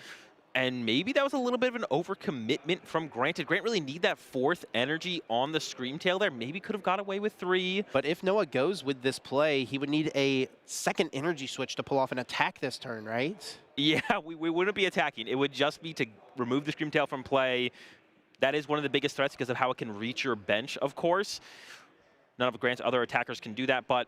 and maybe that was a little bit of an overcommitment from Grant. Did Grant really need that 4th energy on the Screamtail there? Maybe could have got away with 3. But if Noah goes with this play, he would need a 2nd energy switch to pull off an attack this turn, right? Yeah, we wouldn't be attacking. It would just be to remove the Screamtail from play. That is one of the biggest threats because of how it can reach your bench, of course. None of Grant's other attackers can do that, but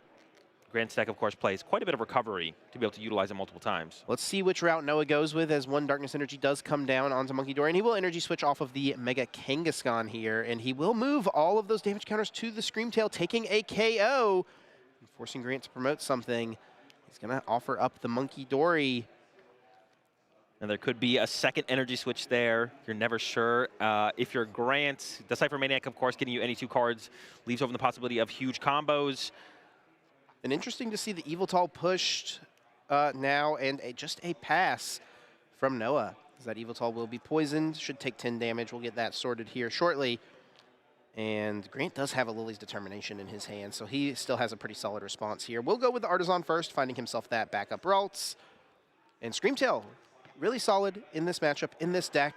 Grant's deck, of course, plays quite a bit of recovery to be able to utilize it multiple times. Let's see which route Noah goes with as 1 Darkness Energy does come down onto Monkey Dory, and he will energy switch off of the Mega Kangaskhan here, and he will move all of those damage counters to the Screamtail, taking a KO, and forcing Grant to promote something. He's going to offer up the Monkey Dory. And there could be a 2nd energy switch there. You're never sure. If you're Grant, the Cypher Maniac, of course, getting you any 2 cards, leaves open the possibility of huge combos. And interesting to see the Yveltal pushed now, and just a pass from Noah. As that Yveltal will be poisoned, should take 10 damage. We'll get that sorted here shortly. And Grant does have a Lily's Determination in his hand, so he still has a pretty solid response here. We'll go with the Artisan first, finding himself that backup Ralts. And Screamtail, really solid in this matchup, in this deck.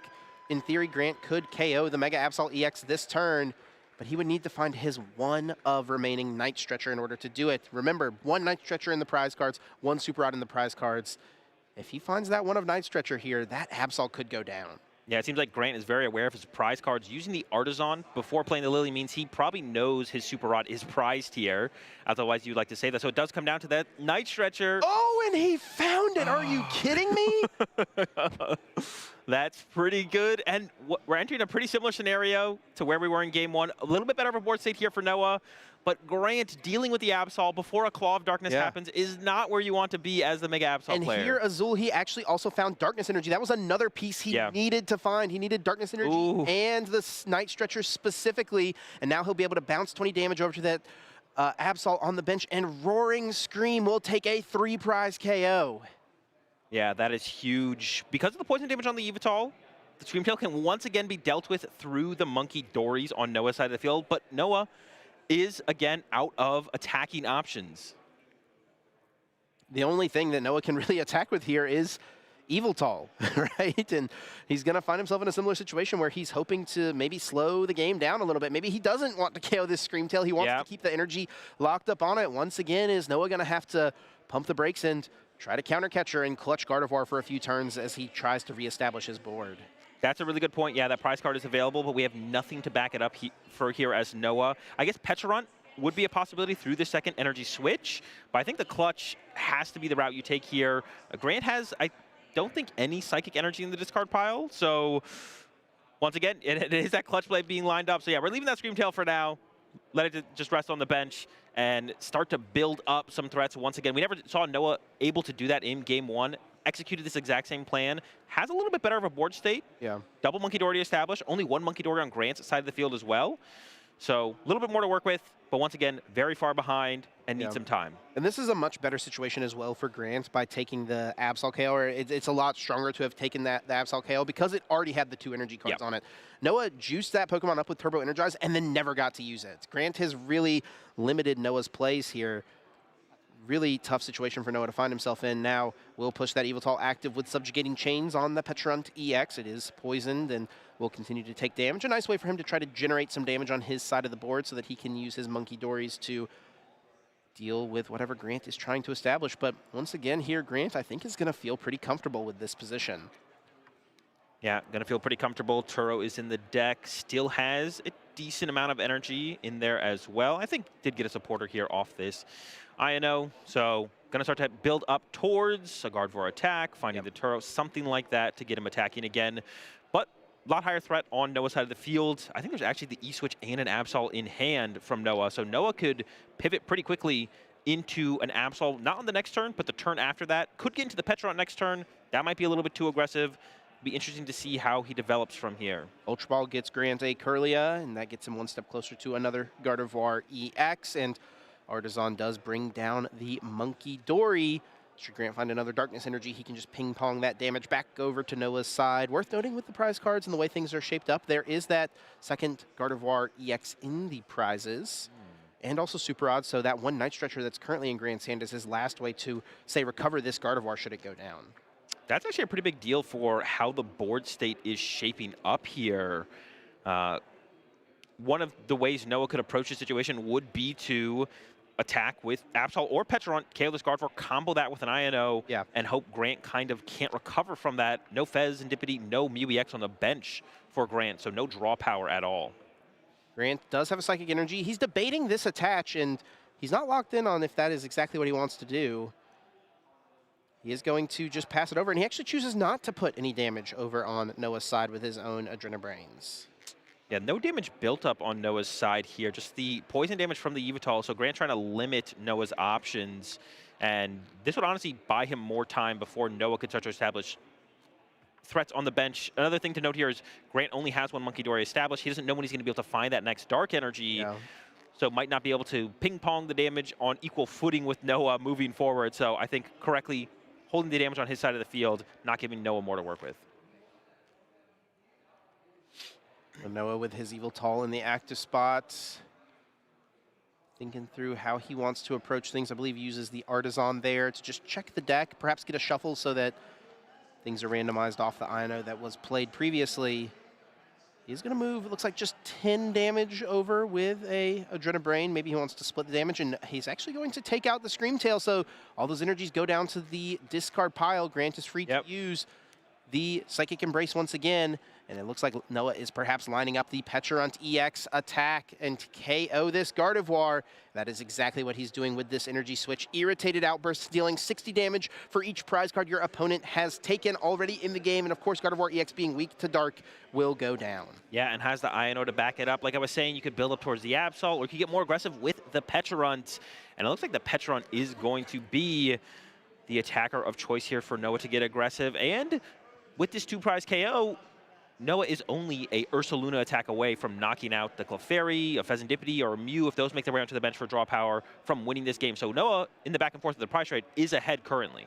In theory, Grant could KO the Mega Absol EX this turn, but he would need to find his 1 of remaining Night Stretcher in order to do it. Remember, 1 Night Stretcher in the prize cards, 1 Super Rod in the prize cards. If he finds that 1 of Night Stretcher here, that Absol could go down. Yeah, it seems like Grant is very aware of his prize cards. Using the Artisan before playing the Lily means he probably knows his Super Rod is prized here. Otherwise, you'd like to say that. So it does come down to that Night Stretcher. Oh, and he found it. Are you kidding me? That's pretty good. And we're entering a pretty similar scenario to where we were in game 1. A little bit better of a board state here for Noah. but Grant dealing with the Absol before a Claw of Darkness happens is not where you want to be as the Mega Absol player. And here, Azul, he actually also found Darkness Energy. That was another piece he needed to find. He needed Darkness Energy and the Night Stretcher specifically, and now he'll be able to bounce 20 damage over to that Absol on the bench, and Roaring Scream will take a 3-prize KO. Yeah, that is huge. Because of the poison damage on the Yveltal, the Screamtail can once again be dealt with through the Monkey Dories on Noah's side of the field, but Noah is, again, out of attacking options. The only thing that Noah can really attack with here is Yveltal, right? And he's going to find himself in a similar situation where he's hoping to maybe slow the game down a little bit. Maybe he doesn't want to KO this Screamtail. He wants to keep the energy locked up on it. Once again, is Noah going to have to pump the brakes and try to counter Catcher and clutch Gardevoir for a few turns as he tries to reestablish his board? That's a really good point. Yeah, that prize card is available, but we have nothing to back it up for here as Noah. I guess Pecharunt would be a possibility through the second energy switch, but I think the clutch has to be the route you take here. Grant has, I don't think, any Psychic Energy in the discard pile, so once again, it is that clutch play being lined up. So yeah, we're leaving that Screamtail for now. Let it just rest on the bench and start to build up some threats once again. We never saw Noah able to do that in game one. Executed this exact same plan. Has a little bit better of a board state. Yeah. Double Monkey Dory established. Only one Monkey Dory on Grant's side of the field as well. So a little bit more to work with, but once again, very far behind and needs some time. And this is a much better situation as well for Grant by taking the Absol KO. Or it's a lot stronger to have taken the Absol KO because it already had the 2 energy cards on it. Noah juiced that Pokemon up with Turbo Energize and then never got to use it. Grant has really limited Noah's plays here. Really tough situation for Noah to find himself in. Now we'll push that Yveltal active with Subjugating Chains on the Pecharunt EX. It is poisoned and will continue to take damage. A nice way for him to try to generate some damage on his side of the board so that he can use his Monkey Dories to deal with whatever Grant is trying to establish. But once again here, Grant, I think, is going to feel pretty comfortable with this position. Yeah, going to feel pretty comfortable. Turo is in the deck. Still has a decent amount of energy in there as well. I think did get a supporter here off this INO. So going to start to build up towards a Gardevoir attack, finding the Turo, something like that to get him attacking again. But a lot higher threat on Noah's side of the field. I think there's actually the E-Switch and an Absol in hand from Noah. So Noah could pivot pretty quickly into an Absol, not on the next turn, but the turn after that. Could get into the Pecharunt next turn. That might be a little bit too aggressive. Be interesting to see how he develops from here. Ultra Ball gets Grant a Curlia, and that gets him one step closer to another Gardevoir EX. And Artisan does bring down the Monkey Dory. Should Grant find another Darkness Energy, he can just ping-pong that damage back over to Noah's side. Worth noting with the prize cards and the way things are shaped up, there is that second Gardevoir EX in the prizes. And also Super Odds, so that one Night Stretcher that's currently in Grant's hand is his last way to, say, recover this Gardevoir should it go down. That's actually a pretty big deal for how the board state is shaping up here. One of the ways Noah could approach the situation would be to attack with Absol or Pecharunt, KO this Gardevoir, combo that with an INO, and hope Grant kind of can't recover from that. No Fez and Dippity, no Mew EX on the bench for Grant, so no draw power at all. Grant does have a Psychic Energy. He's debating this attach, and he's not locked in on if that is exactly what he wants to do. He is going to just pass it over, and he actually chooses not to put any damage over on Noah's side with his own Adrenabrains. Yeah, no damage built up on Noah's side here. Just the poison damage from the Yveltal. So Grant trying to limit Noah's options. And this would honestly buy him more time before Noah could start to establish threats on the bench. Another thing to note here is Grant only has one Monkey Dory established. He doesn't know when he's going to be able to find that next Dark Energy. So might not be able to ping-pong the damage on equal footing with Noah moving forward. So I think correctly holding the damage on his side of the field, not giving Noah more to work with. Noah with his Yveltal in the active spot. Thinking through how he wants to approach things. I believe he uses the Artisan there to just check the deck, perhaps get a shuffle so that things are randomized off the INO that was played previously. He's going to move, it looks like just 10 damage over with a Adrenabrain. Maybe he wants to split the damage, and he's actually going to take out the Screamtail, so all those energies go down to the discard pile. Grant is free to use the Psychic Embrace once again. And it looks like Noah is perhaps lining up the Pecharunt EX attack and KO this Gardevoir. That is exactly what he's doing with this energy switch. Irritated Outburst, dealing 60 damage for each prize card your opponent has taken already in the game. And of course, Gardevoir EX being weak to Dark will go down. Yeah, and has the Io to back it up. Like I was saying, you could build up towards the Absol, or you could get more aggressive with the Pecharunt. And it looks like the Pecharunt is going to be the attacker of choice here for Noah to get aggressive. And with this 2-prize KO, Noah is only a Ursaluna attack away from knocking out the Clefairy, a Pheasantipity, or a Mew, if those make their way onto the bench for draw power, from winning this game. So Noah, in the back and forth of the prize trade, is ahead currently.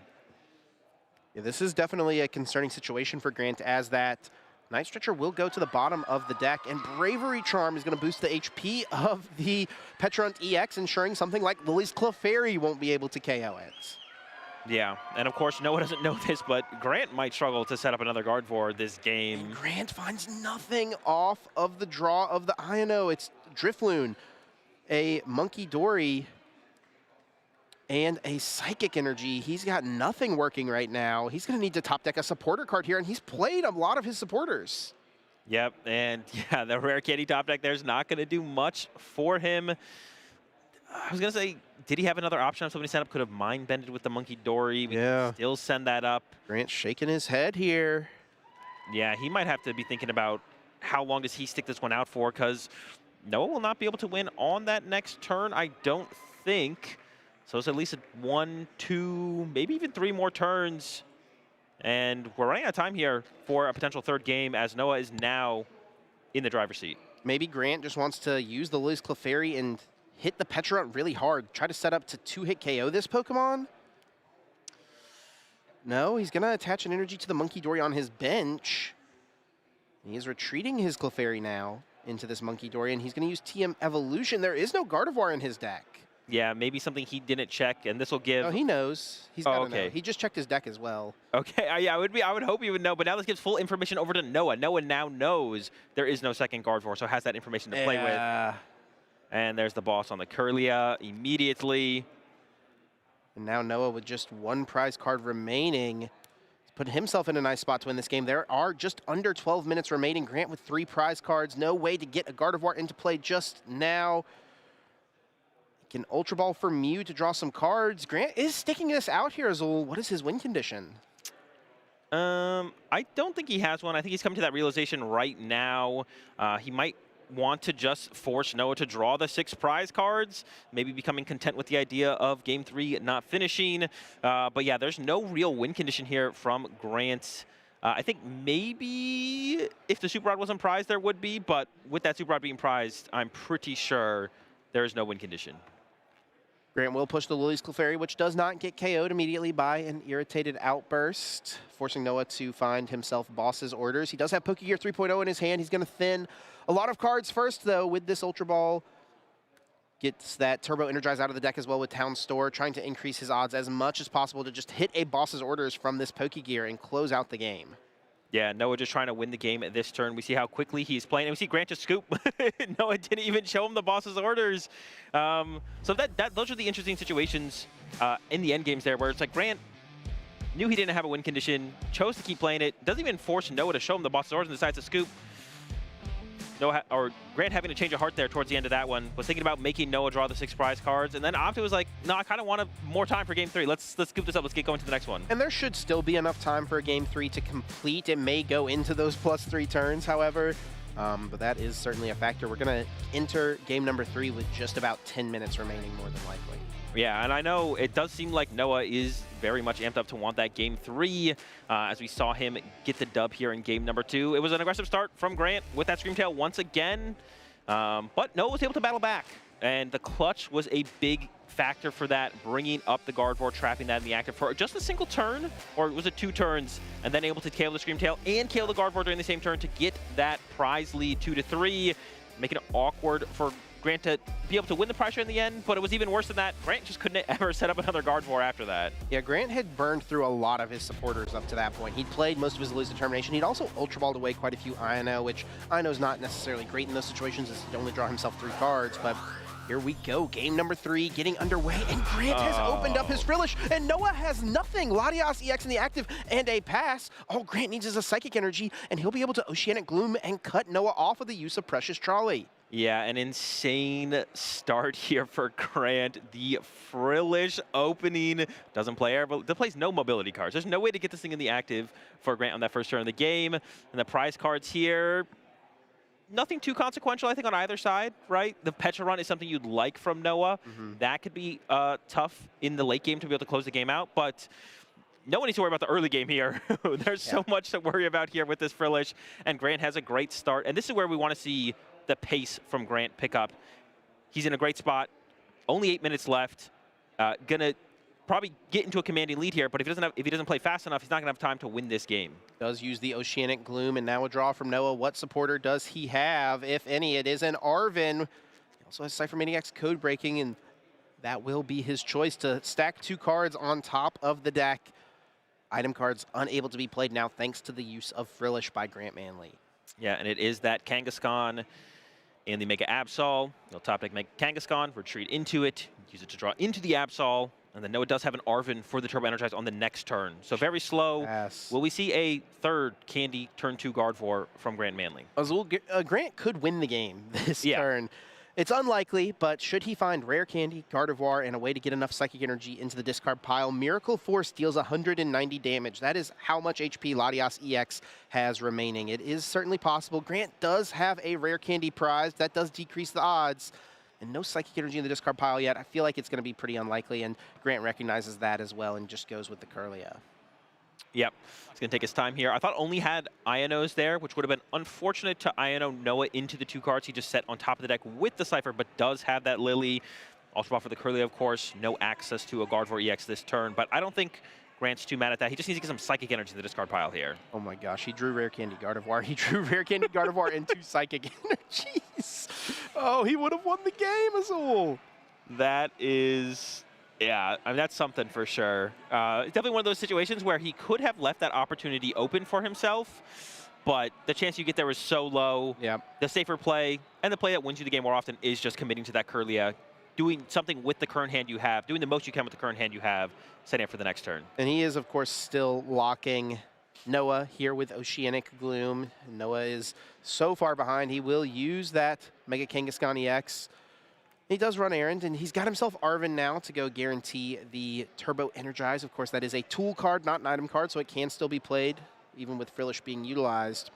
Yeah, this is definitely a concerning situation for Grant, as that Night Stretcher will go to the bottom of the deck, and Bravery Charm is going to boost the HP of the Pecharunt EX, ensuring something like Lily's Clefairy won't be able to KO it. Yeah, and of course, Noah doesn't know this, but Grant might struggle to set up another Gardevoir this game. And Grant finds nothing off of the draw of the Io. It's Drifloon, a Monkey Dory, and a Psychic Energy. He's got nothing working right now. He's going to need to top deck a supporter card here, and he's played a lot of his supporters. Yep, and yeah, the Rare Candy top deck there's not going to do much for him. I was going to say, did he have another option if somebody set up? Could have Mind Bended with the Monkey Dory. We can still send that up. Grant's shaking his head here. Yeah, he might have to be thinking about how long does he stick this one out for, because Noah will not be able to win on that next turn, I don't think. So it's at least 1, 2, maybe even 3 more turns. And we're running out of time here for a potential third game, as Noah is now in the driver's seat. Maybe Grant just wants to use the Liz Clefairy and hit the Pecharunt really hard. Try to set up to 2-hit KO this Pokemon. No, he's going to attach an energy to the Monkey Dory on his bench. He is retreating his Clefairy now into this Monkey Dory, and he's going to use TM Evolution. There is no Gardevoir in his deck. Yeah, maybe something he didn't check, and this will give... Oh, he knows. He's got to know. He just checked his deck as well. Okay, yeah, I would hope he would know, but now this gives full information over to Noah. Noah now knows there is no second Gardevoir, so has that information to play with. And there's the boss on the Kirlia immediately. And now Noah, with just 1 prize card remaining, has put himself in a nice spot to win this game. There are just under 12 minutes remaining. Grant with 3 prize cards. No way to get a Gardevoir into play just now. He can Ultra Ball for Mew to draw some cards. Grant is sticking this out here, Azul. What is his win condition? I don't think he has one. I think he's coming to that realization right now. He might want to just force Noah to draw the 6 prize cards, maybe becoming content with the idea of game 3 not finishing. But yeah, there's no real win condition here from Grant. I think maybe if the Super Rod wasn't prized, there would be, but with that Super Rod being prized, I'm pretty sure there is no win condition. Grant will push the Lily's Clefairy, which does not get KO'd immediately by an Irritated Outburst, forcing Noah to find himself boss's orders. He does have Pokegear 3.0 in his hand. He's going to thin a lot of cards first, though, with this Ultra Ball. Gets that Turbo Energize out of the deck as well with Town Store, trying to increase his odds as much as possible to just hit a boss's orders from this Pokegear and close out the game. Yeah, Noah just trying to win the game at this turn. We see how quickly he's playing. And we see Grant just scoop. Noah didn't even show him the boss's orders. So those are the interesting situations in the end games there, where it's like Grant knew he didn't have a win condition, chose to keep playing it, doesn't even force Noah to show him the boss's orders, and decides to scoop. Grant having to change a heart there towards the end of that one, was thinking about making Noah draw the 6 prize cards, and then Opti was like, no, I kind of want more time for game 3. Let's scoop this up. Let's get going to the next one. And there should still be enough time for game 3 to complete. It may go into those +3 turns, however, but that is certainly a factor. We're going to enter game number 3 with just about 10 minutes remaining, more than likely. Yeah, and I know it does seem like Noah is very much amped up to want that game 3, as we saw him get the dub here in game number 2. It was an aggressive start from Grant with that Screamtail once again, but Noah was able to battle back, and the clutch was a big factor for that, bringing up the Gardevoir, trapping that in the active for just a single turn, or was it 2 turns, and then able to KO the Screamtail and KO the Gardevoir during the same turn to get that prize lead 2-3, making it awkward for Grant to be able to win the pressure in the end, but it was even worse than that. Grant just couldn't ever set up another Gardevoir after that. Yeah, Grant had burned through a lot of his supporters up to that point. He'd played most of his Lily's Determination. He'd also Ultra Balled away quite a few Ino, which Ino's not necessarily great in those situations, as he'd only draw himself 3 cards, but Here we go, game number 3 getting underway, and Grant has opened up his Frillish, and Noah has nothing. Latias EX in the active and a pass. All Grant needs is a Psychic Energy, and he'll be able to Oceanic Gloom and cut Noah off with the use of Precious Trolley. Yeah, an insane start here for Grant. The Frillish opening doesn't play air, but plays no mobility cards. There's no way to get this thing in the active for Grant on that first turn of the game. And the prize cards here, nothing too consequential, I think, on either side, right? The Petra run is something you'd like from Noah. That could be tough in the late game to be able to close the game out, but no one needs to worry about the early game here. There's so much to worry about here with this Frillish, and Grant has a great start. And this is where we want to see the pace from Grant pick up. He's in a great spot. Only 8 minutes left. Gonna probably get into a commanding lead here, but if he doesn't play fast enough, he's not gonna have time to win this game. Does use the Oceanic Gloom, and now a draw from Noah. What supporter does he have, if any? It is an Arven. He also has Cypher Maniac's code breaking, and that will be his choice to stack 2 cards on top of the deck. Item cards unable to be played now thanks to the use of Frillish by Grant Manley. Yeah, and it is that Kangaskhan in the Mega Absol. You'll top deck Mega Kangaskhan, retreat into it, use it to draw into the Absol, and then Noah does have an Arven for the Turbo Energize on the next turn. So very slow. Yes. Will we see a third Candy turn 2 Gardevoir from Grant Manley? Azul, Grant could win the game this turn. It's unlikely, but should he find Rare Candy, Gardevoir, and a way to get enough Psychic Energy into the discard pile, Miracle Force deals 190 damage. That is how much HP Latias EX has remaining. It is certainly possible. Grant does have a Rare Candy prize. That does decrease the odds. And no Psychic Energy in the discard pile yet. I feel like it's going to be pretty unlikely, and Grant recognizes that as well and just goes with the Kirlia. Yep, it's going to take his time here. I thought only had Ionos there, which would have been unfortunate to Iono Noah into the 2 cards he just set on top of the deck with the Cypher, but does have that Lily. Also bought for the Kirlia, of course. No access to a Gardevoir EX this turn, but I don't think Grant's too mad at that. He just needs to get some Psychic Energy in the discard pile here. Oh my gosh, he drew Rare Candy Gardevoir. He drew Rare Candy Gardevoir and 2 Psychic Energies. Oh, he would have won the game, Azul. That is... yeah, I mean, that's something for sure. Definitely one of those situations where he could have left that opportunity open for himself, but the chance you get there is so low. The safer play, and the play that wins you the game more often, is just committing to that Kirlia, doing something with the current hand you have, doing the most you can with the current hand you have, setting up for the next turn. And he is, of course, still locking Noah here with Oceanic Gloom. Noah is so far behind, he will use that Mega Kangaskhan EX. He does run errand, and he's got himself Arven now to go guarantee the Turbo Energize. Of course, that is a tool card, not an item card, so it can still be played, even with Frillish being utilized.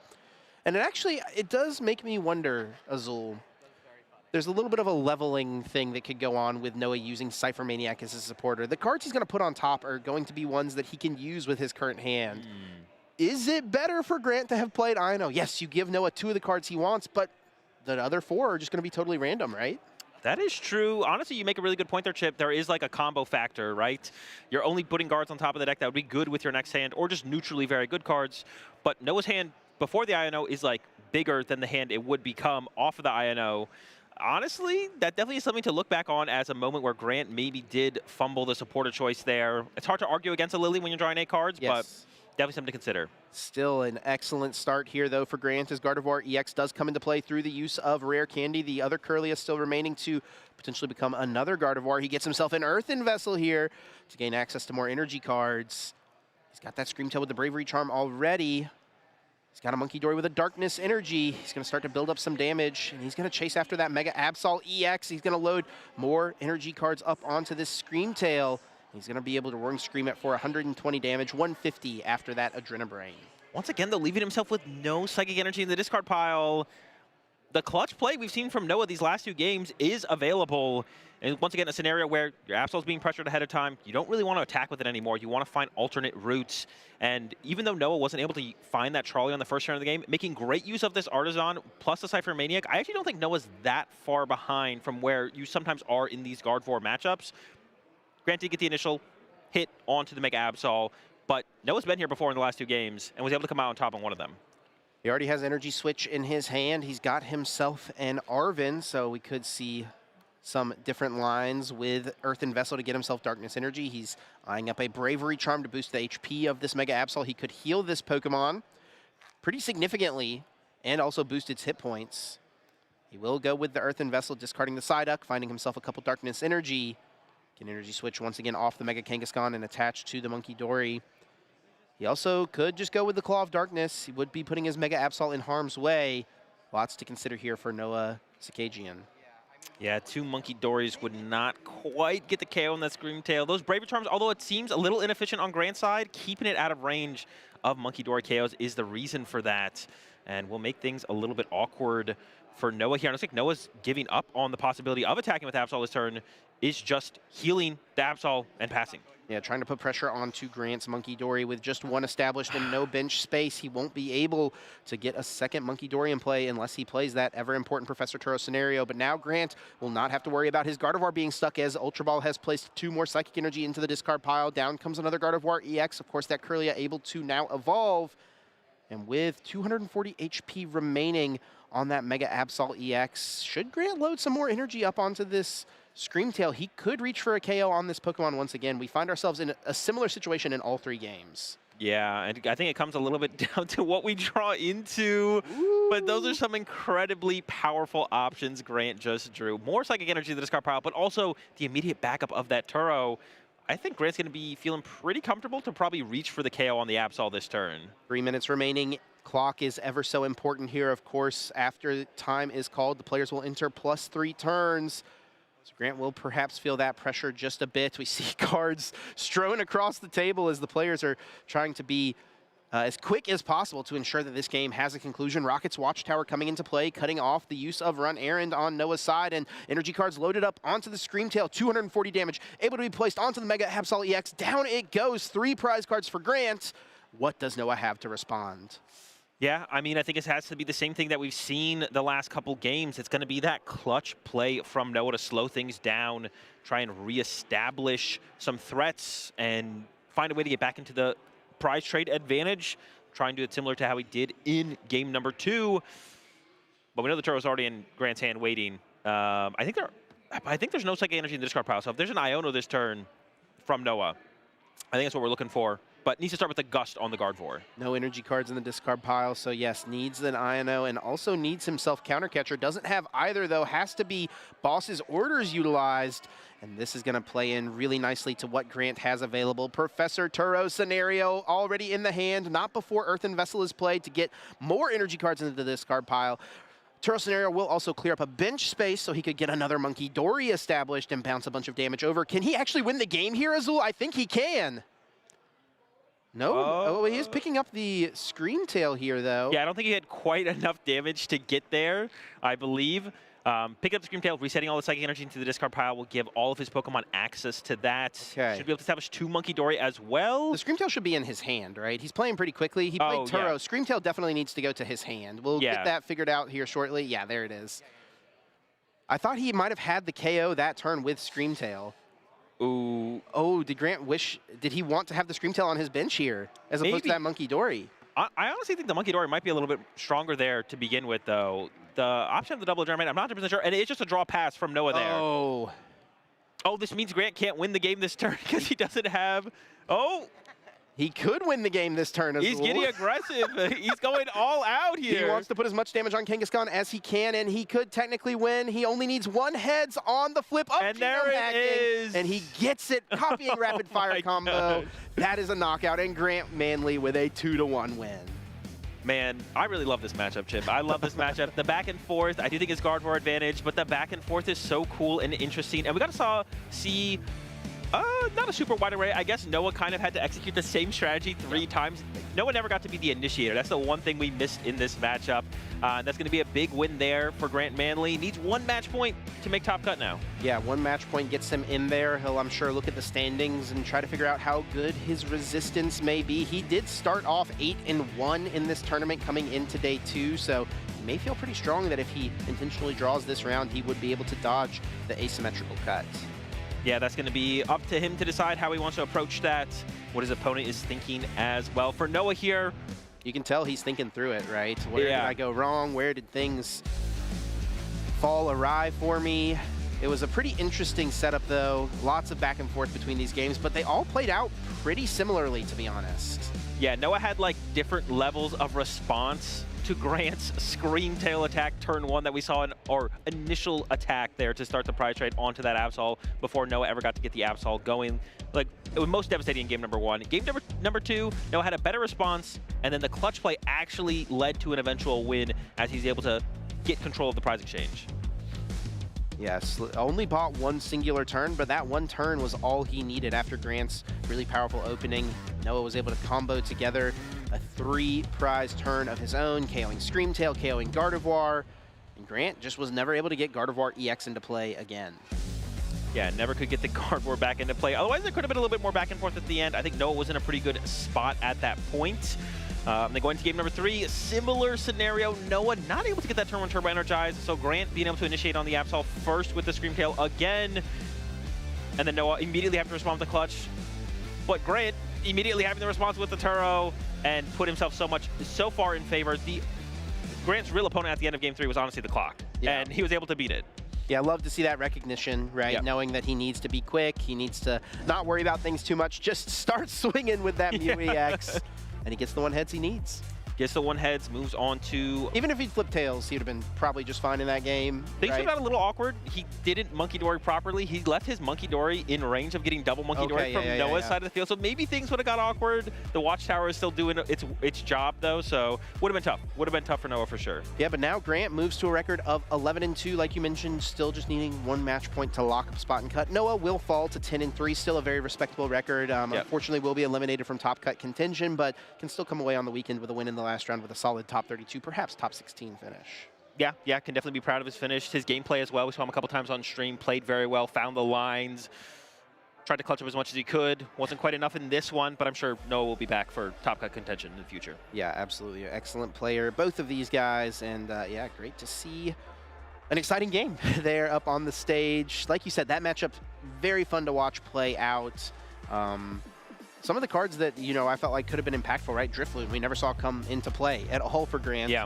And it does make me wonder, Azul, there's a little bit of a leveling thing that could go on with Noah using Cypher Maniac as a supporter. The cards he's going to put on top are going to be ones that he can use with his current hand. Is it better for Grant to have played Ino? Yes, you give Noah 2 of the cards he wants, but the other 4 are just going to be totally random, right? That is true. Honestly, you make a really good point there, Chip. There is like a combo factor, right? You're only putting cards on top of the deck that would be good with your next hand, or just neutrally very good cards. But Noah's hand before the INO is like bigger than the hand it would become off of the INO. Honestly, that definitely is something to look back on as a moment where Grant maybe did fumble the supporter choice there. It's hard to argue against a Lily when you're drawing 8 cards, but definitely something to consider. Still an excellent start here, though, for Grant, as Gardevoir EX does come into play through the use of Rare Candy. The other Kirlia still remaining to potentially become another Gardevoir. He gets himself an Earthen Vessel here to gain access to more energy cards. He's got that Screamtail with the Bravery Charm already. He's got a Monkey Dory with a Darkness Energy. He's going to start to build up some damage, and he's going to chase after that Mega Absol EX. He's going to load more energy cards up onto this Screamtail. He's going to be able to Roaring Scream it for 120 damage, 150 after that Adrenabrain. Once again, though, leaving himself with no Psychic Energy in the discard pile. The clutch play we've seen from Noah these last 2 games is available. And once again, a scenario where your Absol's being pressured ahead of time. You don't really want to attack with it anymore. You want to find alternate routes. And even though Noah wasn't able to find that trolley on the first turn of the game, making great use of this Artisan plus the Cypher Maniac, I actually don't think Noah's that far behind from where you sometimes are in these Gardevoir matchups. Grant did get the initial hit onto the Mega Absol, but Noah's been here before in the last 2 games and was able to come out on top on one of them. He already has Energy Switch in his hand. He's got himself an Arven, so we could see some different lines with Earthen Vessel to get himself Darkness Energy. He's eyeing up a Bravery Charm to boost the HP of this Mega Absol. He could heal this Pokemon pretty significantly and also boost its hit points. He will go with the Earthen Vessel, discarding the Psyduck, finding himself a couple Darkness Energy. Can Energy Switch once again off the Mega Kangaskhan and attach to the Monkey Dory. He also could just go with the Claw of Darkness. He would be putting his Mega Absol in harm's way. Lots to consider here for Noah Sakajian. Yeah, 2 Monkey Dories would not quite get the KO on that Screamtail. Those Bravery Charms, although it seems a little inefficient on Grant's side, keeping it out of range of Monkey Dory KOs is the reason for that. And will make things a little bit awkward for Noah here. And it looks like Noah's giving up on the possibility of attacking with Absol this turn, is just healing the Absol and passing. Yeah, trying to put pressure onto Grant's Monkey Dory with just one established and no bench space. He won't be able to get a second Monkey Dory in play unless he plays that ever-important Professor Turo scenario. But now Grant will not have to worry about his Gardevoir being stuck, as Ultra Ball has placed 2 more Psychic Energy into the discard pile. Down comes another Gardevoir EX. Of course, that Kirlia able to now evolve. And with 240 HP remaining on that Mega Absol EX, should Grant load some more energy up onto this Screamtail, he could reach for a KO on this Pokemon once again. We find ourselves in a similar situation in all 3 games. Yeah, and I think it comes a little bit down to what we draw into. Ooh. But those are some incredibly powerful options Grant just drew. More Psychic Energy in the discard pile, but also the immediate backup of that Turo. I think Grant's going to be feeling pretty comfortable to probably reach for the KO on the Absol this turn. 3 minutes remaining. Clock is ever so important here, of course. After time is called, the players will enter +3 turns. So Grant will perhaps feel that pressure just a bit. We see cards strewn across the table as the players are trying to be as quick as possible to ensure that this game has a conclusion. Rocket's Watchtower coming into play, cutting off the use of Run Errand on Noah's side, and energy cards loaded up onto the Screamtail. 240 damage, able to be placed onto the Mega Absol EX. Down it goes. 3 prize cards for Grant. What does Noah have to respond? Yeah, I mean, I think it has to be the same thing that we've seen the last couple games. It's going to be that clutch play from Noah to slow things down, try and reestablish some threats, and find a way to get back into the prize trade advantage. Try and do it similar to how he did in game number 2. But we know the Turo's already in Grant's hand waiting. I think there's no Psychic Energy in the discard pile. So if there's an Iono this turn from Noah, I think that's what we're looking for. But needs to start with the Gust on the Gardevoir. No energy cards in the discard pile, so yes, needs an Iono and also needs himself Counter Catcher. Doesn't have either, though. Has to be Boss's Orders utilized. And this is going to play in really nicely to what Grant has available. Professor Turo scenario already in the hand, not before Earthen Vessel is played, to get more energy cards into the discard pile. Turo scenario will also clear up a bench space so he could get another Monkey Dory established and bounce a bunch of damage over. Can he actually win the game here, Azul? I think he can. No, oh, he is picking up the Screamtail here, though. Yeah, I don't think he had quite enough damage to get there, I believe. Pick up the Screamtail, resetting all the Psychic Energy into the discard pile will give all of his Pokemon access to that. Okay. Should be able to establish 2 Monkey Dory as well. The Screamtail should be in his hand, right? He's playing pretty quickly. He played Turo. Yeah. Screamtail definitely needs to go to his hand. We'll get that figured out here shortly. Yeah, there it is. I thought he might have had the KO that turn with Screamtail. Ooh. Oh, did he want to have the Screamtail on his bench here as opposed to that Monkey Dory? I honestly think the Monkey Dory might be a little bit stronger there to begin with, though. The option of the double German, I'm not 100% sure, and it's just a draw pass from Noah there. Oh. Oh, this means Grant can't win the game this turn because he doesn't have... Oh. He could win the game this turn as well. He's getting aggressive. He's going all out here. He wants to put as much damage on Kangaskhan as he can, and he could technically win. He only needs 1 heads on the flip. And there it is. And he gets it. Copying rapid fire combo. God. That is a knockout. And Grant Manley with a 2-1 win. Man, I really love this matchup, Chip. I love this matchup. The back and forth, I do think it's Gardevoir advantage, but the back and forth is so cool and interesting. And we got to see... not a super wide array. I guess Noah kind of had to execute the same strategy 3 times. Noah never got to be the initiator. That's the one thing we missed in this matchup. That's going to be a big win there for Grant Manley. Needs 1 match point to make top cut now. Yeah, 1 match point gets him in there. He'll, I'm sure, look at the standings and try to figure out how good his resistance may be. He did start off 8-1 in this tournament coming into day 2, so he may feel pretty strong that if he intentionally draws this round, he would be able to dodge the asymmetrical cut. Yeah, that's going to be up to him to decide how he wants to approach that, what his opponent is thinking as well. For Noah here, you can tell he's thinking through it, right? Where did I go wrong? Where did things fall awry for me? It was a pretty interesting setup, though. Lots of back and forth between these games, but they all played out pretty similarly, to be honest. Yeah, Noah had like different levels of response to Grant's Scream Tail attack turn 1 that we saw in our initial attack there to start the prize trade onto that Absol before Noah ever got to get the Absol going. Like, it was most devastating in game number 1. Game number 2, Noah had a better response, and then the clutch play actually led to an eventual win as he's able to get control of the prize exchange. Yes, only bought one singular turn, but that one turn was all he needed after Grant's really powerful opening. Noah was able to combo together a 3-prize turn of his own, KOing Screamtail, KOing Gardevoir, and Grant just was never able to get Gardevoir EX into play again. Yeah, never could get the Gardevoir back into play. Otherwise, there could have been a little bit more back and forth at the end. I think Noah was in a pretty good spot at that point. Then going to game number 3, similar scenario. Noah not able to get that turn 1 Turbo Energized, so Grant being able to initiate on the Absol first with the Screamtail again. And then Noah immediately having to respond with the clutch. But Grant immediately having the response with the Turo and put himself so far in favor. Grant's real opponent at the end of game 3 was honestly the clock, and he was able to beat it. Yeah, I love to see that recognition, right? Yep. Knowing that he needs to be quick, he needs to not worry about things too much, just start swinging with that Mew EX, and he gets the 1 heads he needs. Gets the 1 heads, moves on to... Even if he'd flipped tails, he would have been probably just fine in that game. Things got a little awkward. He didn't Monkey Dory properly. He left his Monkey Dory in range of getting double Monkey Dory from Noah's side of the field. So maybe things would have got awkward. The Watchtower is still doing its job, though, so would have been tough. Would have been tough for Noah for sure. Yeah, but now Grant moves to a record of 11-2, like you mentioned, still just needing 1 match point to lock up spot and cut. Noah will fall to 10-3, still a very respectable record. Unfortunately, will be eliminated from top cut contention, but can still come away on the weekend with a win in the last round with a solid top 32, perhaps top 16 finish. Yeah, can definitely be proud of his finish. His gameplay as well. We saw him a couple times on stream, played very well, found the lines, tried to clutch up as much as he could. Wasn't quite enough in this one, but I'm sure Noah will be back for top cut contention in the future. Yeah, absolutely. Excellent player, both of these guys, and yeah, great to see an exciting game there up on the stage. Like you said, that matchup, very fun to watch play out. Some of the cards that, I felt like could have been impactful, right? Drifloon, we never saw come into play at all for Grant. Yeah.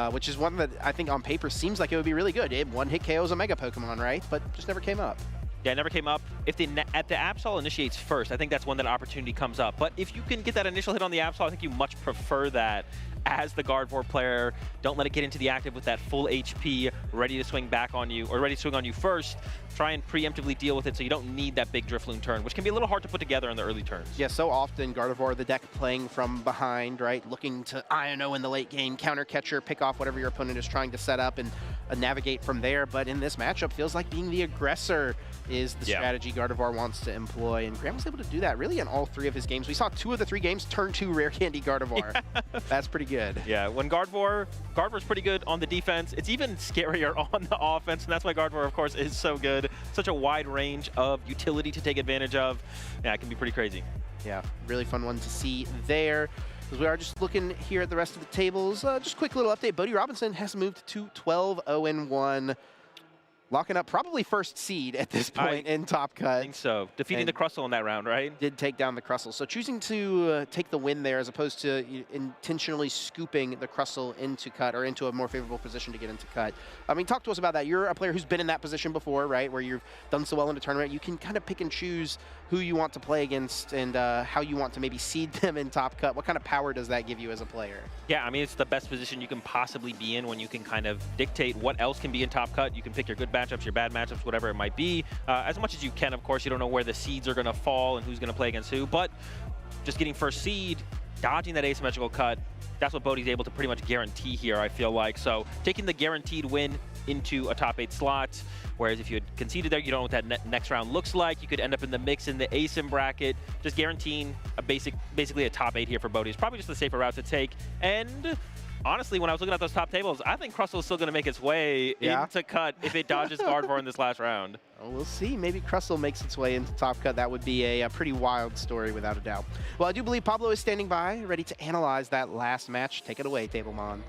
Which is one that I think on paper seems like it would be really good. It one-hit KOs a Mega Pokemon, right? But just never came up. Yeah, it never came up. If the Absol initiates first, I think that's when that opportunity comes up. But if you can get that initial hit on the Absol, I think you much prefer that as the Gardevoir player. Don't let it get into the active with that full HP, ready to swing back on you, or ready to swing on you first. Try and preemptively deal with it so you don't need that big Drifloon turn, which can be a little hard to put together in the early turns. Yeah, so often Gardevoir, the deck playing from behind, right? Looking to INO in the late game, counter catcher, pick off whatever your opponent is trying to set up and navigate from there. But in this matchup, feels like being the aggressor is the strategy Gardevoir wants to employ. And Grant was able to do that really in all 3 of his games. We saw 2 of the 3 games turn 2 Rare Candy Gardevoir. That's pretty good. Yeah, when Gardevoir's pretty good on the defense. It's even scarier on the offense, and that's why Gardevoir, of course, is so good. Such a wide range of utility to take advantage of. Yeah, it can be pretty crazy. Yeah, really fun one to see there. As we are just looking here at the rest of the tables, just a quick little update. Bodie Robinson has moved to 12-0-1. Locking up probably first seed at this point in Top Cut. I think so. Defeating the Crustle in that round, right? Did take down the Crustle. So choosing to take the win there as opposed to intentionally scooping the Crustle into Cut or into a more favorable position to get into Cut. I mean, talk to us about that. You're a player who's been in that position before, right? Where you've done so well in a tournament. You can kind of pick and choose who you want to play against and how you want to maybe seed them in Top Cut. What kind of power does that give you as a player? Yeah, I mean, it's the best position you can possibly be in when you can kind of dictate what else can be in Top Cut. You can pick your good matchups, your bad matchups, whatever it might be. As much as you can, of course. You don't know where the seeds are going to fall and who's going to play against who, but just getting first seed, dodging that asymmetrical cut, that's what Bodie's able to pretty much guarantee here, I feel like. So taking the guaranteed win into a top 8 slot, whereas if you had conceded there, you don't know what that next round looks like. You could end up in the mix in the ASIM bracket. Just guaranteeing a basically a top 8 here for Bodie is probably just the safer route to take. And honestly, when I was looking at those top tables, I think Crustle is still going to make its way into Cut if it dodges Gardevoir in this last round. Well, we'll see. Maybe Crustle makes its way into Top Cut. That would be a pretty wild story, without a doubt. Well, I do believe Pablo is standing by, ready to analyze that last match. Take it away, Tablemon.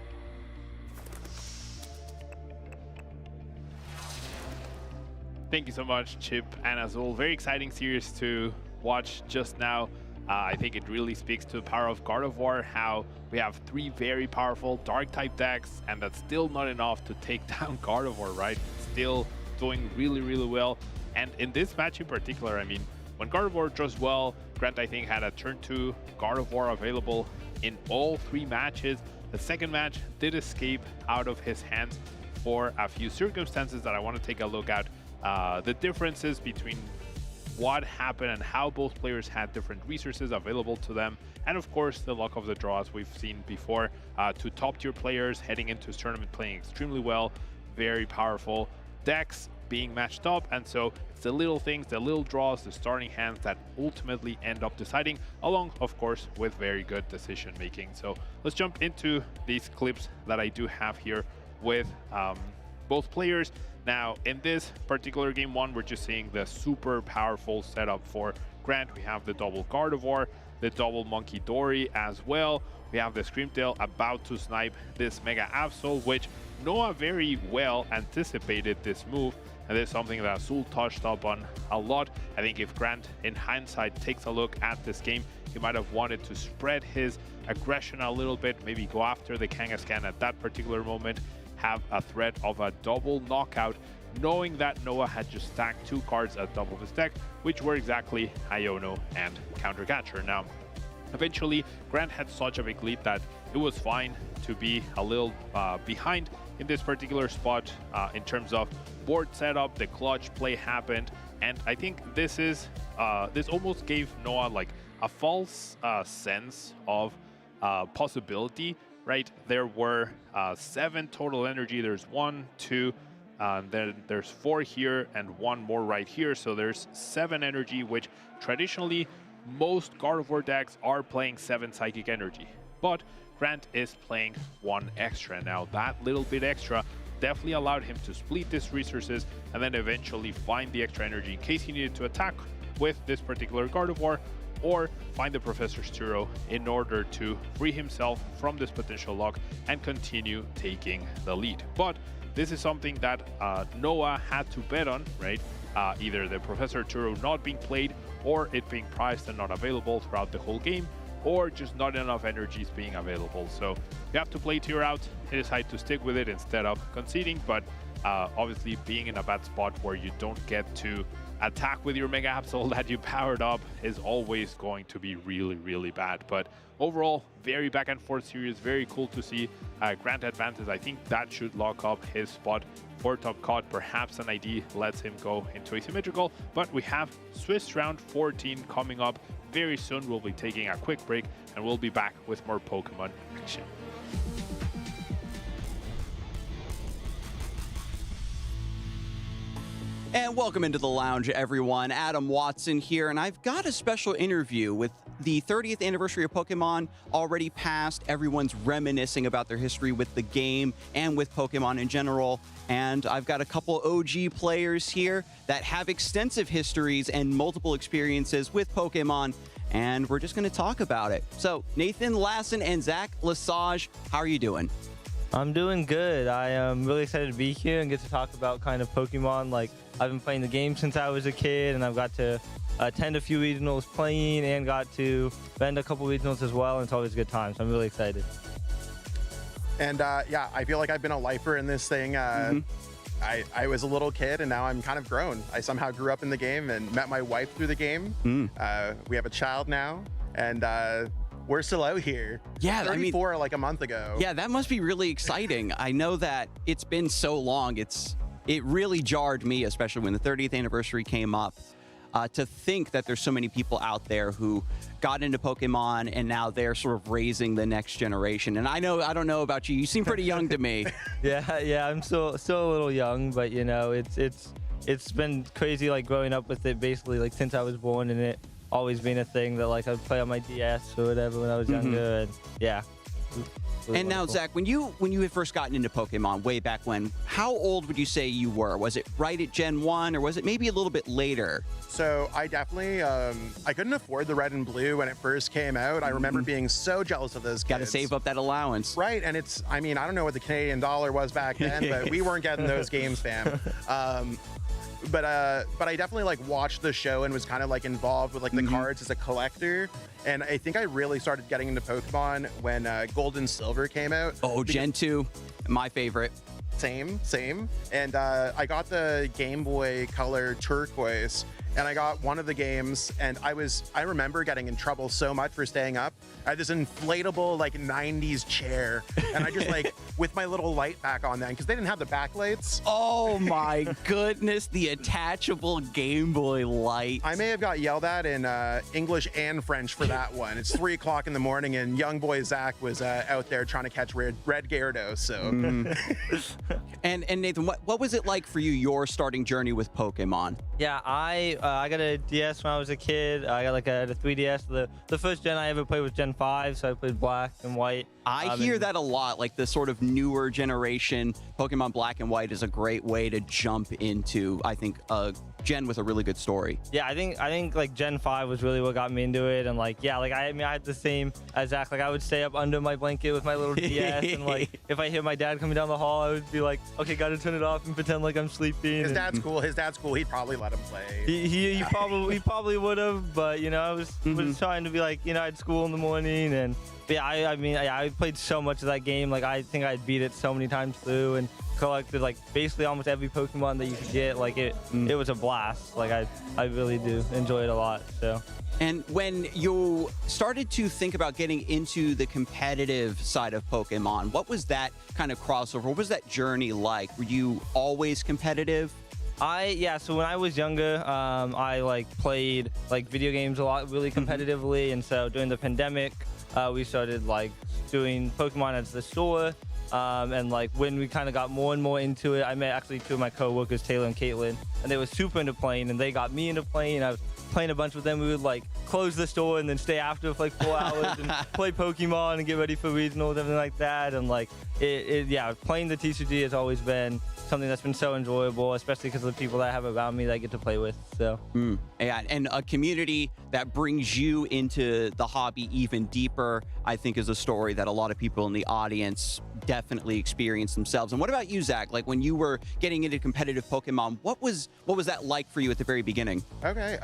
Thank you so much, Chip and Azul. Very exciting series to watch just now. I think it really speaks to the power of Gardevoir, how we have 3 very powerful Dark-type decks, and that's still not enough to take down Gardevoir, right? Still doing really, really well. And in this match in particular, I mean, when Gardevoir does well, Grant, I think, had a turn 2 Gardevoir available in all 3 matches. The second match did escape out of his hands for a few circumstances that I want to take a look at. The differences between what happened and how both players had different resources available to them, and of course the luck of the draw, as we've seen before. 2 top-tier players heading into this tournament playing extremely well, very powerful decks being matched up, and so it's the little things, the little draws, the starting hands that ultimately end up deciding, along of course with very good decision making. So let's jump into these clips that I do have here with both players. Now, in this particular game 1, we're just seeing the super powerful setup for Grant. We have the double Gardevoir, the double Monkey Dory as well. We have the Screamtail about to snipe this Mega Absol, which Noah very well anticipated this move, and this is something that Azul touched up on a lot. I think if Grant, in hindsight, takes a look at this game, he might have wanted to spread his aggression a little bit, maybe go after the Kangaskhan at that particular moment, have a threat of a double knockout, knowing that Noah had just stacked 2 cards at top of his deck, which were exactly Iono and Counter Catcher. Now, eventually, Grant had such a big lead that it was fine to be a little behind in this particular spot in terms of board setup. The clutch play happened, and I think this is this almost gave Noah like a false sense of possibility. Right, there were 7 total energy. There's 1, 2, then there's 4 here and 1 more right here. So there's 7 energy, which traditionally most Gardevoir decks are playing 7 psychic energy. But Grant is playing 1 extra. Now that little bit extra definitely allowed him to split his resources and then eventually find the extra energy in case he needed to attack with this particular Gardevoir, or find the Professor's Turo in order to free himself from this potential lock and continue taking the lead. But this is something that Noah had to bet on, right? Either the Professor Turo not being played, or it being priced and not available throughout the whole game, or just not enough energies being available. So you have to play to your out. He decided to stick with it instead of conceding, but obviously being in a bad spot where you don't get to attack with your Mega Absol that you powered up is always going to be really, really bad. But overall, very back and forth series, very cool to see. Grant advances, I think that should lock up his spot for top cut. Perhaps an ID lets him go into Asymmetrical, but we have Swiss round 14 coming up very soon. We'll be taking a quick break and we'll be back with more Pokemon action. And welcome into the lounge, everyone. Adam Watson here, and I've got a special interview with the 30th anniversary of Pokemon already passed. Everyone's reminiscing about their history with the game and with Pokemon in general. And I've got a couple OG players here that have extensive histories and multiple experiences with Pokemon, and we're just going to talk about it. So, Nathan Lassen and Zach Lesage, how are you doing? I'm doing good. I am really excited to be here and get to talk about kind of Pokemon. Like, I've been playing the game since I was a kid, and I've got to attend a few regionals playing and got to vend a couple regionals as well, and it's always a good time, so I'm really excited. And yeah, I feel like I've been a lifer in this thing. I was a little kid, and now I'm kind of grown. I somehow grew up in the game and met my wife through the game. We have a child now, and we're still out here. Yeah, 34 like a month ago. Yeah, that must be really exciting. I know that it's been so long. It really jarred me, especially when the 30th anniversary came up, to think that there's so many people out there who got into Pokemon and now they're sort of raising the next generation. And I don't know about you. You seem pretty young to me. Yeah, I'm still a little young, but you know, it's been crazy, like growing up with it basically like since I was born, and it always been a thing that like I'd play on my DS or whatever when I was younger, and yeah. Really and now, Zach, when you had first gotten into Pokemon way back when, how old would you say you were? Was it right at Gen 1, or was it maybe a little bit later? So I definitely, I couldn't afford the red and blue when it first came out. I remember being so jealous of those kids. Got to save up that allowance. Right, and it's, I mean, I don't know what the Canadian dollar was back then, but we weren't getting those games, fam. But I definitely like watched the show and was kind of like involved with like the cards as a collector. And I think I really started getting into Pokemon when Gold and Silver came out. Oh, Gen 2, my favorite. Same. And I got the Game Boy Color Turquoise, and I got one of the games, and I remember getting in trouble so much for staying up. I had this inflatable like 90s chair, and I just like with my little light back on then because they didn't have the backlights. Oh my goodness, the attachable Game Boy Light. I may have got yelled at in English and French for that one. It's 3 o'clock in the morning, and young boy Zach was out there trying to catch red Gyarados. So, and Nathan, what was it like for you, your starting journey with Pokemon? Yeah, I got a DS when I was a kid. I got like a 3DS. The first gen I ever played was Gen 5, so I played Black and White. I hear that a lot, like the sort of newer generation. Pokemon Black and White is a great way to jump into, I think, a gen with a really good story. Yeah, I think like Gen 5 was really what got me into it, and like yeah, like I had the same as Zach. Like I would stay up under my blanket with my little DS, and like if I hear my dad coming down the hall, I would be like, okay, gotta turn it off and pretend like I'm sleeping. His dad's cool. He'd probably let him play. He probably would have, but you know, I was trying to be like, you know, I had school in the morning, and but yeah, I played so much of that game. Like I think I beat it so many times through and collected like basically almost every Pokemon that you could get. Like it was a blast. Like I really do enjoy it a lot. So. And when you started to think about getting into the competitive side of Pokemon, what was that kind of crossover? What was that journey like? Were you always competitive? So when I was younger, I like played like video games a lot, really competitively, and so during the pandemic, we started like doing Pokemon at the store, and like when we kind of got more and more into it, I met actually 2 of my co-workers, Taylor and Caitlin, and they were super into playing, and they got me into playing. I was playing a bunch with them. We would like close the store and then stay after for like 4 hours and play Pokemon and get ready for regionals, everything like that. And like playing the TCG has always been something that's been so enjoyable, especially because of the people that I have around me that I get to play with. So yeah, and a community that brings you into the hobby even deeper, I think, is a story that a lot of people in the audience definitely experience themselves. And what about you, Zach? Like when you were getting into competitive Pokemon, what was that like for you at the very beginning? Okay,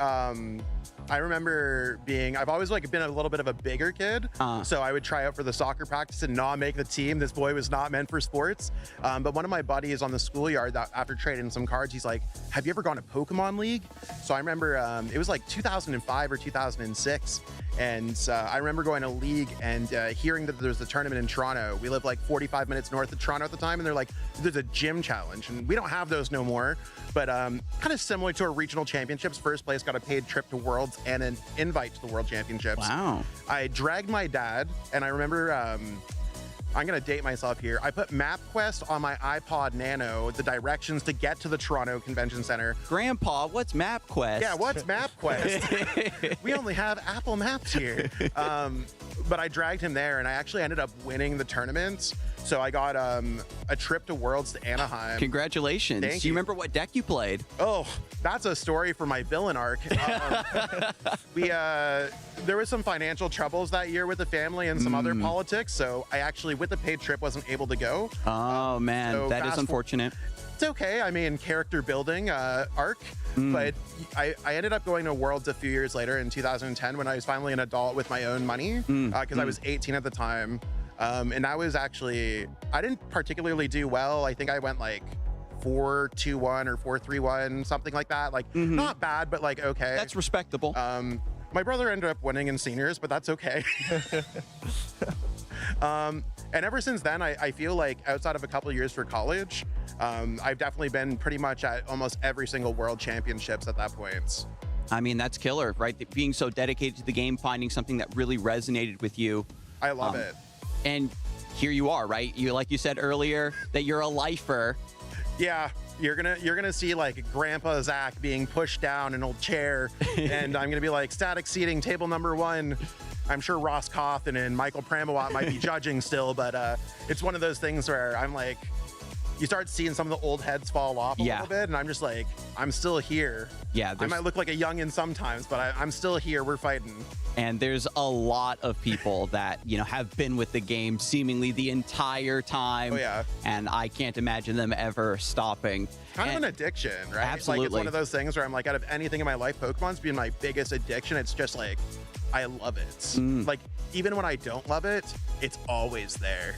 I remember I've always like been a little bit of a bigger kid, so I would try out for the soccer practice and not make the team. This boy was not meant for sports. But one of my buddies on the schoolyard, that after trading some cards, he's like, have you ever gone to Pokemon League? So I remember it was like 2005 or 2006. And I remember going to League and hearing that there's a tournament in Toronto. We live like 45 minutes north of Toronto at the time, and they're like, there's a gym challenge. And we don't have those no more. But kind of similar to our regional championships, first place got a paid trip to Worlds and an invite to the World Championships. Wow. I dragged my dad, and I remember, I'm going to date myself here. I put MapQuest on my iPod Nano, the directions to get to the Toronto Convention Center. Grandpa, what's MapQuest? Yeah, what's MapQuest? We only have Apple Maps here. But I dragged him there, and I actually ended up winning the tournament. So I got a trip to Worlds to Anaheim. Congratulations. Thank Do you remember what deck you played? Oh, that's a story for my villain arc. There was some financial troubles that year with the family and some other politics. So I actually, with the paid trip, wasn't able to go. Oh, man, so that is unfortunate. It's okay. I mean, character building arc. But I ended up going to Worlds a few years later in 2010 when I was finally an adult with my own money because I was 18 at the time. And I was actually, I didn't particularly do well. I think I went like 4-2-1 or 4-3-1, something like that. Like not bad, but like okay. That's respectable. My brother ended up winning in seniors, but that's okay. And ever since then, I feel like outside of a couple of years for college, I've definitely been pretty much at almost every single World Championships at that point. I mean, that's killer, right? Being so dedicated to the game, finding something that really resonated with you. I love it. And here you are, right? You, like you said earlier, that you're a lifer. Yeah, you're gonna see like Grandpa Zach being pushed down an old chair, and I'm gonna be like static seating table number 1. I'm sure Ross Cawthon and Michael Pramawat might be judging still, but it's one of those things where I'm like, you start seeing some of the old heads fall off a little bit, and I'm just like, I'm still here. Yeah, I might look like a youngin' sometimes, but I'm still here. We're fighting. And there's a lot of people that, you know, have been with the game seemingly the entire time. Oh, yeah. And I can't imagine them ever stopping. Kind of an addiction, right? Absolutely. Like, it's one of those things where I'm like, out of anything in my life, Pokemon's been my biggest addiction. It's just like, I love it. Like, even when I don't love it, it's always there.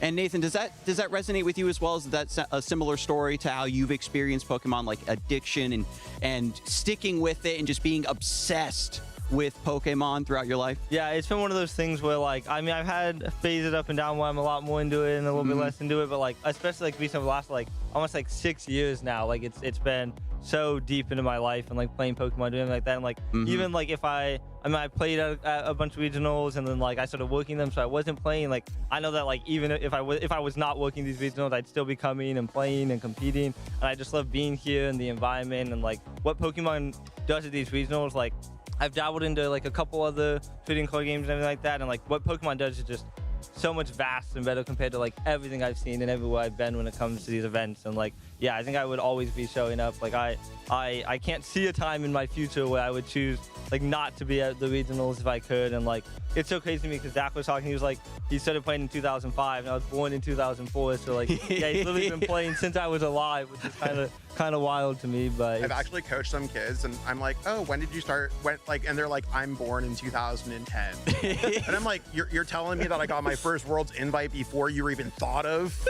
And Nathan, does that resonate with you as well? Is that a similar story to how you've experienced Pokemon, like addiction and sticking with it and just being obsessed with Pokemon throughout your life? Yeah, it's been one of those things where, like, I mean, I've had phases up and down where I'm a lot more into it and a little bit less into it, but like, especially like recently, the last like almost like 6 years now, like it's been so deep into my life and like playing Pokemon, doing like that, and like even like if I played at a bunch of regionals and then like I started working them, so I wasn't playing. Like I know that like even if I was not working these regionals, I'd still be coming and playing and competing, and I just love being here and the environment and like what Pokemon does at these regionals. Like I've dabbled into like a couple other trading card games and everything like that, and like what Pokemon does is just so much vast and better compared to like everything I've seen and everywhere I've been when it comes to these events. And like, yeah, I think I would always be showing up. Like I can't see a time in my future where I would choose like not to be at the regionals if I could. And like, it's so crazy to me because Zach was talking, he was like, he started playing in 2005 and I was born in 2004. So like, yeah, he's literally been playing since I was alive, which is kind of wild to me. But I've actually coached some kids and I'm like, oh, when did you start? And they're like, I'm born in 2010. And I'm like, you're telling me that I got my first World's invite before you were even thought of,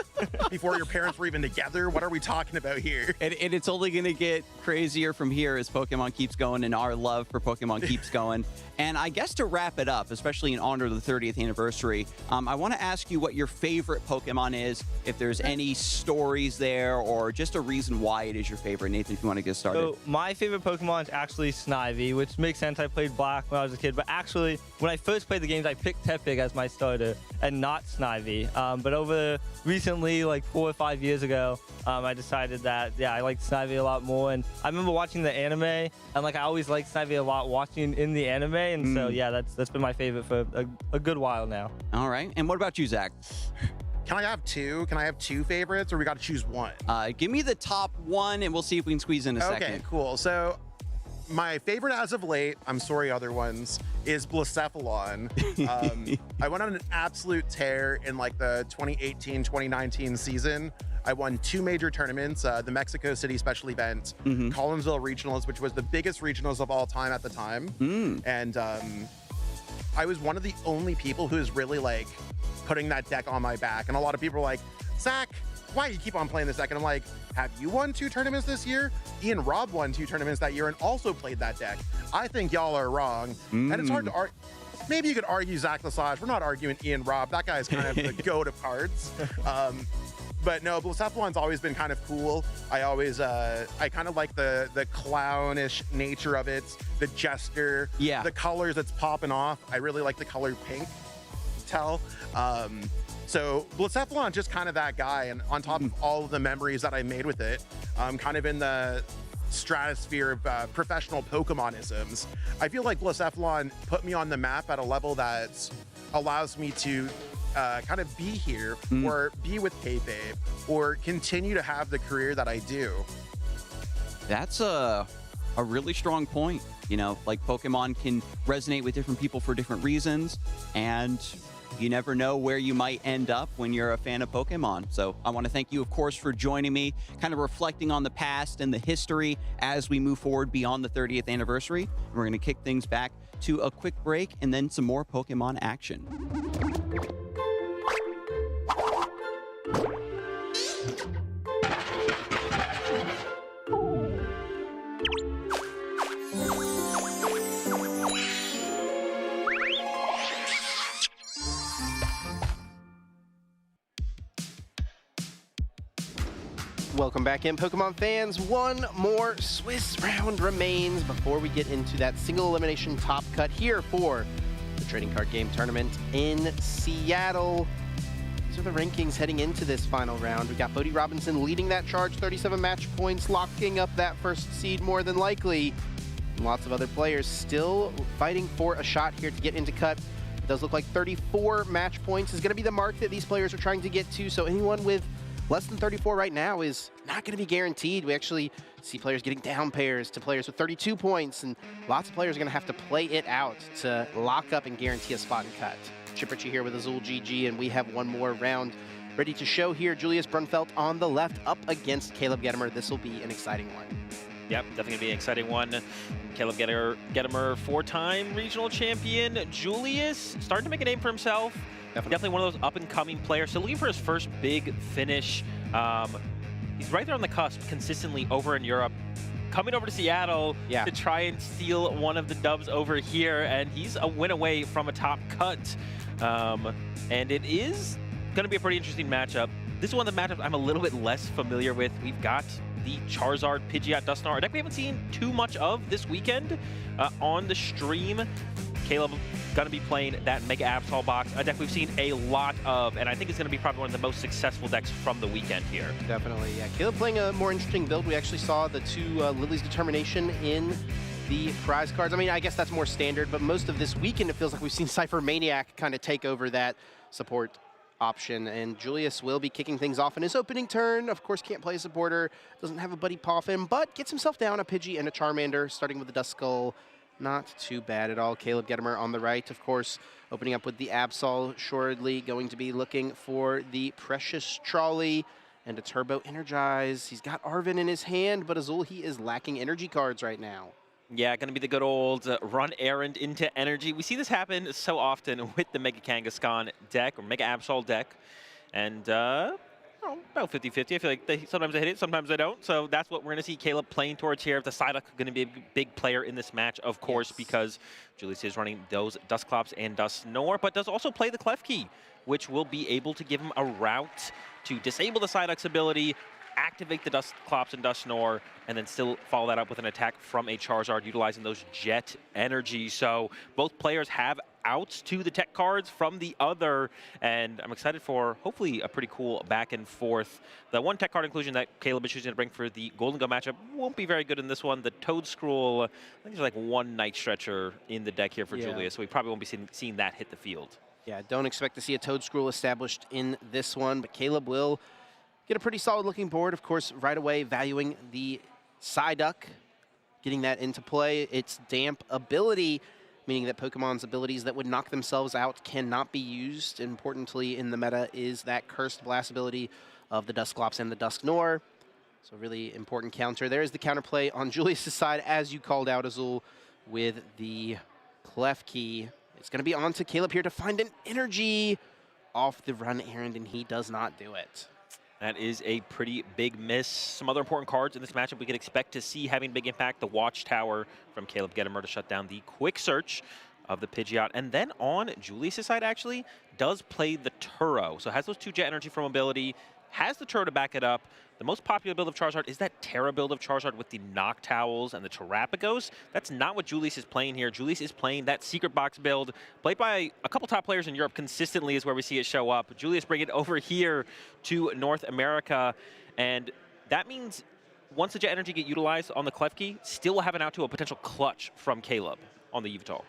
before your parents were even together? What are we talking about here? And it's only going to get crazier from here as Pokemon keeps going and our love for Pokemon keeps going. And I guess to wrap it up, especially in honor of the 30th anniversary, I want to ask you what your favorite Pokemon is, if there's any stories there or just a reason why it is your favorite. Nathan, if you want to get started. So my favorite Pokemon is actually Snivy, which makes sense. I played Black when I was a kid, but actually when I first played the games, I picked Tepig as my starter and not Snivy. But over recently, like 4 or 5 years ago, I decided that, yeah, I liked Snivy a lot more. And I remember watching the anime, and like I always liked Snivy a lot watching in the anime. And so, yeah, that's been my favorite for a good while now. All right. And what about you, Zach? Can I have two? Can I have two favorites, or we got to choose one? Give me the top one, and we'll see if we can squeeze in a second. Okay, cool. So my favorite as of late, I'm sorry, other ones, is Blacephalon. I went on an absolute tear in like the 2018-2019 season. I won 2 major tournaments, the Mexico City special event, Collinsville Regionals, which was the biggest regionals of all time at the time. And I was one of the only people who was really like putting that deck on my back. And a lot of people were like, Zach, why do you keep on playing this deck? And I'm like, have you won 2 tournaments this year? Ian Robb won 2 tournaments that year and also played that deck. I think y'all are wrong. And it's hard to argue. Maybe you could argue Zach Lesage. We're not arguing Ian Robb. That guy's kind of the goat of cards. But no, Blacephalon's always been kind of cool. I always, I kind of like the clownish nature of it, the jester, the colors that's popping off. I really like the color pink, so Blacephalon just kind of that guy, and on top of all of the memories that I made with it, kind of in the stratosphere of professional Pokemonisms, I feel like Blacephalon put me on the map at a level that allows me to kind of be here or be with Kayfabe or continue to have the career that I do. That's a really strong point. You know, like Pokemon can resonate with different people for different reasons, and you never know where you might end up when you're a fan of Pokemon. So I want to thank you, of course, for joining me, kind of reflecting on the past and the history as we move forward beyond the 30th anniversary. We're going to kick things back to a quick break and then some more Pokemon action. Welcome back in, Pokemon fans. One more Swiss round remains before we get into that single elimination top cut here for the trading card game tournament in Seattle. These are the rankings heading into this final round. We got Bodie Robinson leading that charge, 37 match points, locking up that first seed more than likely. And lots of other players still fighting for a shot here to get into cut. It does look like 34 match points is going to be the mark that these players are trying to get to, so anyone with less than 34 right now is not going to be guaranteed. We actually see players getting down pairs to players with 32 points, and lots of players are going to have to play it out to lock up and guarantee a spot and cut. Chip Ritchie here with Azul GG, and we have one more round ready to show here. Julius Brunfelt on the left up against Caleb Gettimer. This will be an exciting one. Yep, definitely going to be an exciting one. Caleb Gettimer, 4-time regional champion. Julius starting to make a name for himself. Definitely one of those up-and-coming players. So looking for his first big finish. He's right there on the cusp consistently over in Europe. Coming over to Seattle to try and steal one of the dubs over here, and he's a win away from a top cut. And it is going to be a pretty interesting matchup. This is one of the matchups I'm a little bit less familiar with. We've got the Charizard, Pidgeot, Dusknoir, a deck we haven't seen too much of this weekend on the stream. Caleb going to be playing that Mega Absol box, a deck we've seen a lot of, and I think it's going to be probably one of the most successful decks from the weekend here. Definitely, yeah. Caleb playing a more interesting build. We actually saw the two Lily's Determination in the prize cards. I mean, I guess that's more standard, but most of this weekend it feels like we've seen Cypher Maniac kind of take over that support option, and Julius will be kicking things off in his opening turn. Of course, can't play a supporter, doesn't have a Buddy Poffin, but gets himself down a Pidgey and a Charmander, starting with the Duskull. Not too bad at all. Caleb Gettimer on the right, of course, opening up with the Absol, assuredly going to be looking for the Precious Trolley and a Turbo Energize. He's got Arven in his hand, but Azul, he is lacking energy cards right now. Yeah, going to be the good old run errand into energy. We see this happen so often with the Mega Kangaskhan deck or Mega Absol deck. And about 50-50. I feel like sometimes they hit it, sometimes they don't. So that's what we're going to see Caleb playing towards here. The Psyduck going to be a big player in this match, of course, because Julius is running those Dusclops and Dusknoir, but does also play the Klefki, which will be able to give him a route to disable the Psyduck's ability, activate the Dusclops and Dusknoir, and then still follow that up with an attack from a Charizard utilizing those Jet Energy. So both players have outs to the tech cards from the other, and I'm excited for hopefully a pretty cool back and forth. The one tech card inclusion that Caleb is choosing to bring for the Golden Go matchup won't be very good in this one. The Toad Scroll, I think there's like one Night Stretcher in the deck here for Julius, so we probably won't be seeing that hit the field. Yeah, don't expect to see a Toad Scroll established in this one, but Caleb will get a pretty solid looking board, of course, right away valuing the Psyduck, getting that into play. Its damp ability, meaning that Pokemon's abilities that would knock themselves out cannot be used. Importantly in the meta is that Cursed Blast ability of the Dusclops and the Dusknoir. So really important counter. There is the counterplay on Julius' side, as you called out, Azul, with the Klefki. It's going to be on to Caleb here to find an energy off the run errand, and he does not do it. That is a pretty big miss. Some other important cards in this matchup we could expect to see having big impact. The Watchtower from Caleb Gettimer to shut down the Quick Search of the Pidgeot. And then on Julius' side, actually, does play the Turo. So has those two Jet Energy from ability, has the Turo to back it up. The most popular build of Charizard is that Terra build of Charizard with the Noctowls and the Terrapagos. That's not what Julius is playing here. Julius is playing that Secret Box build, played by a couple top players in Europe consistently is where we see it show up. Julius bringing it over here to North America, and that means once the Jet Energy get utilized on the Klefki, still have an out to a potential clutch from Caleb on the Yveltal.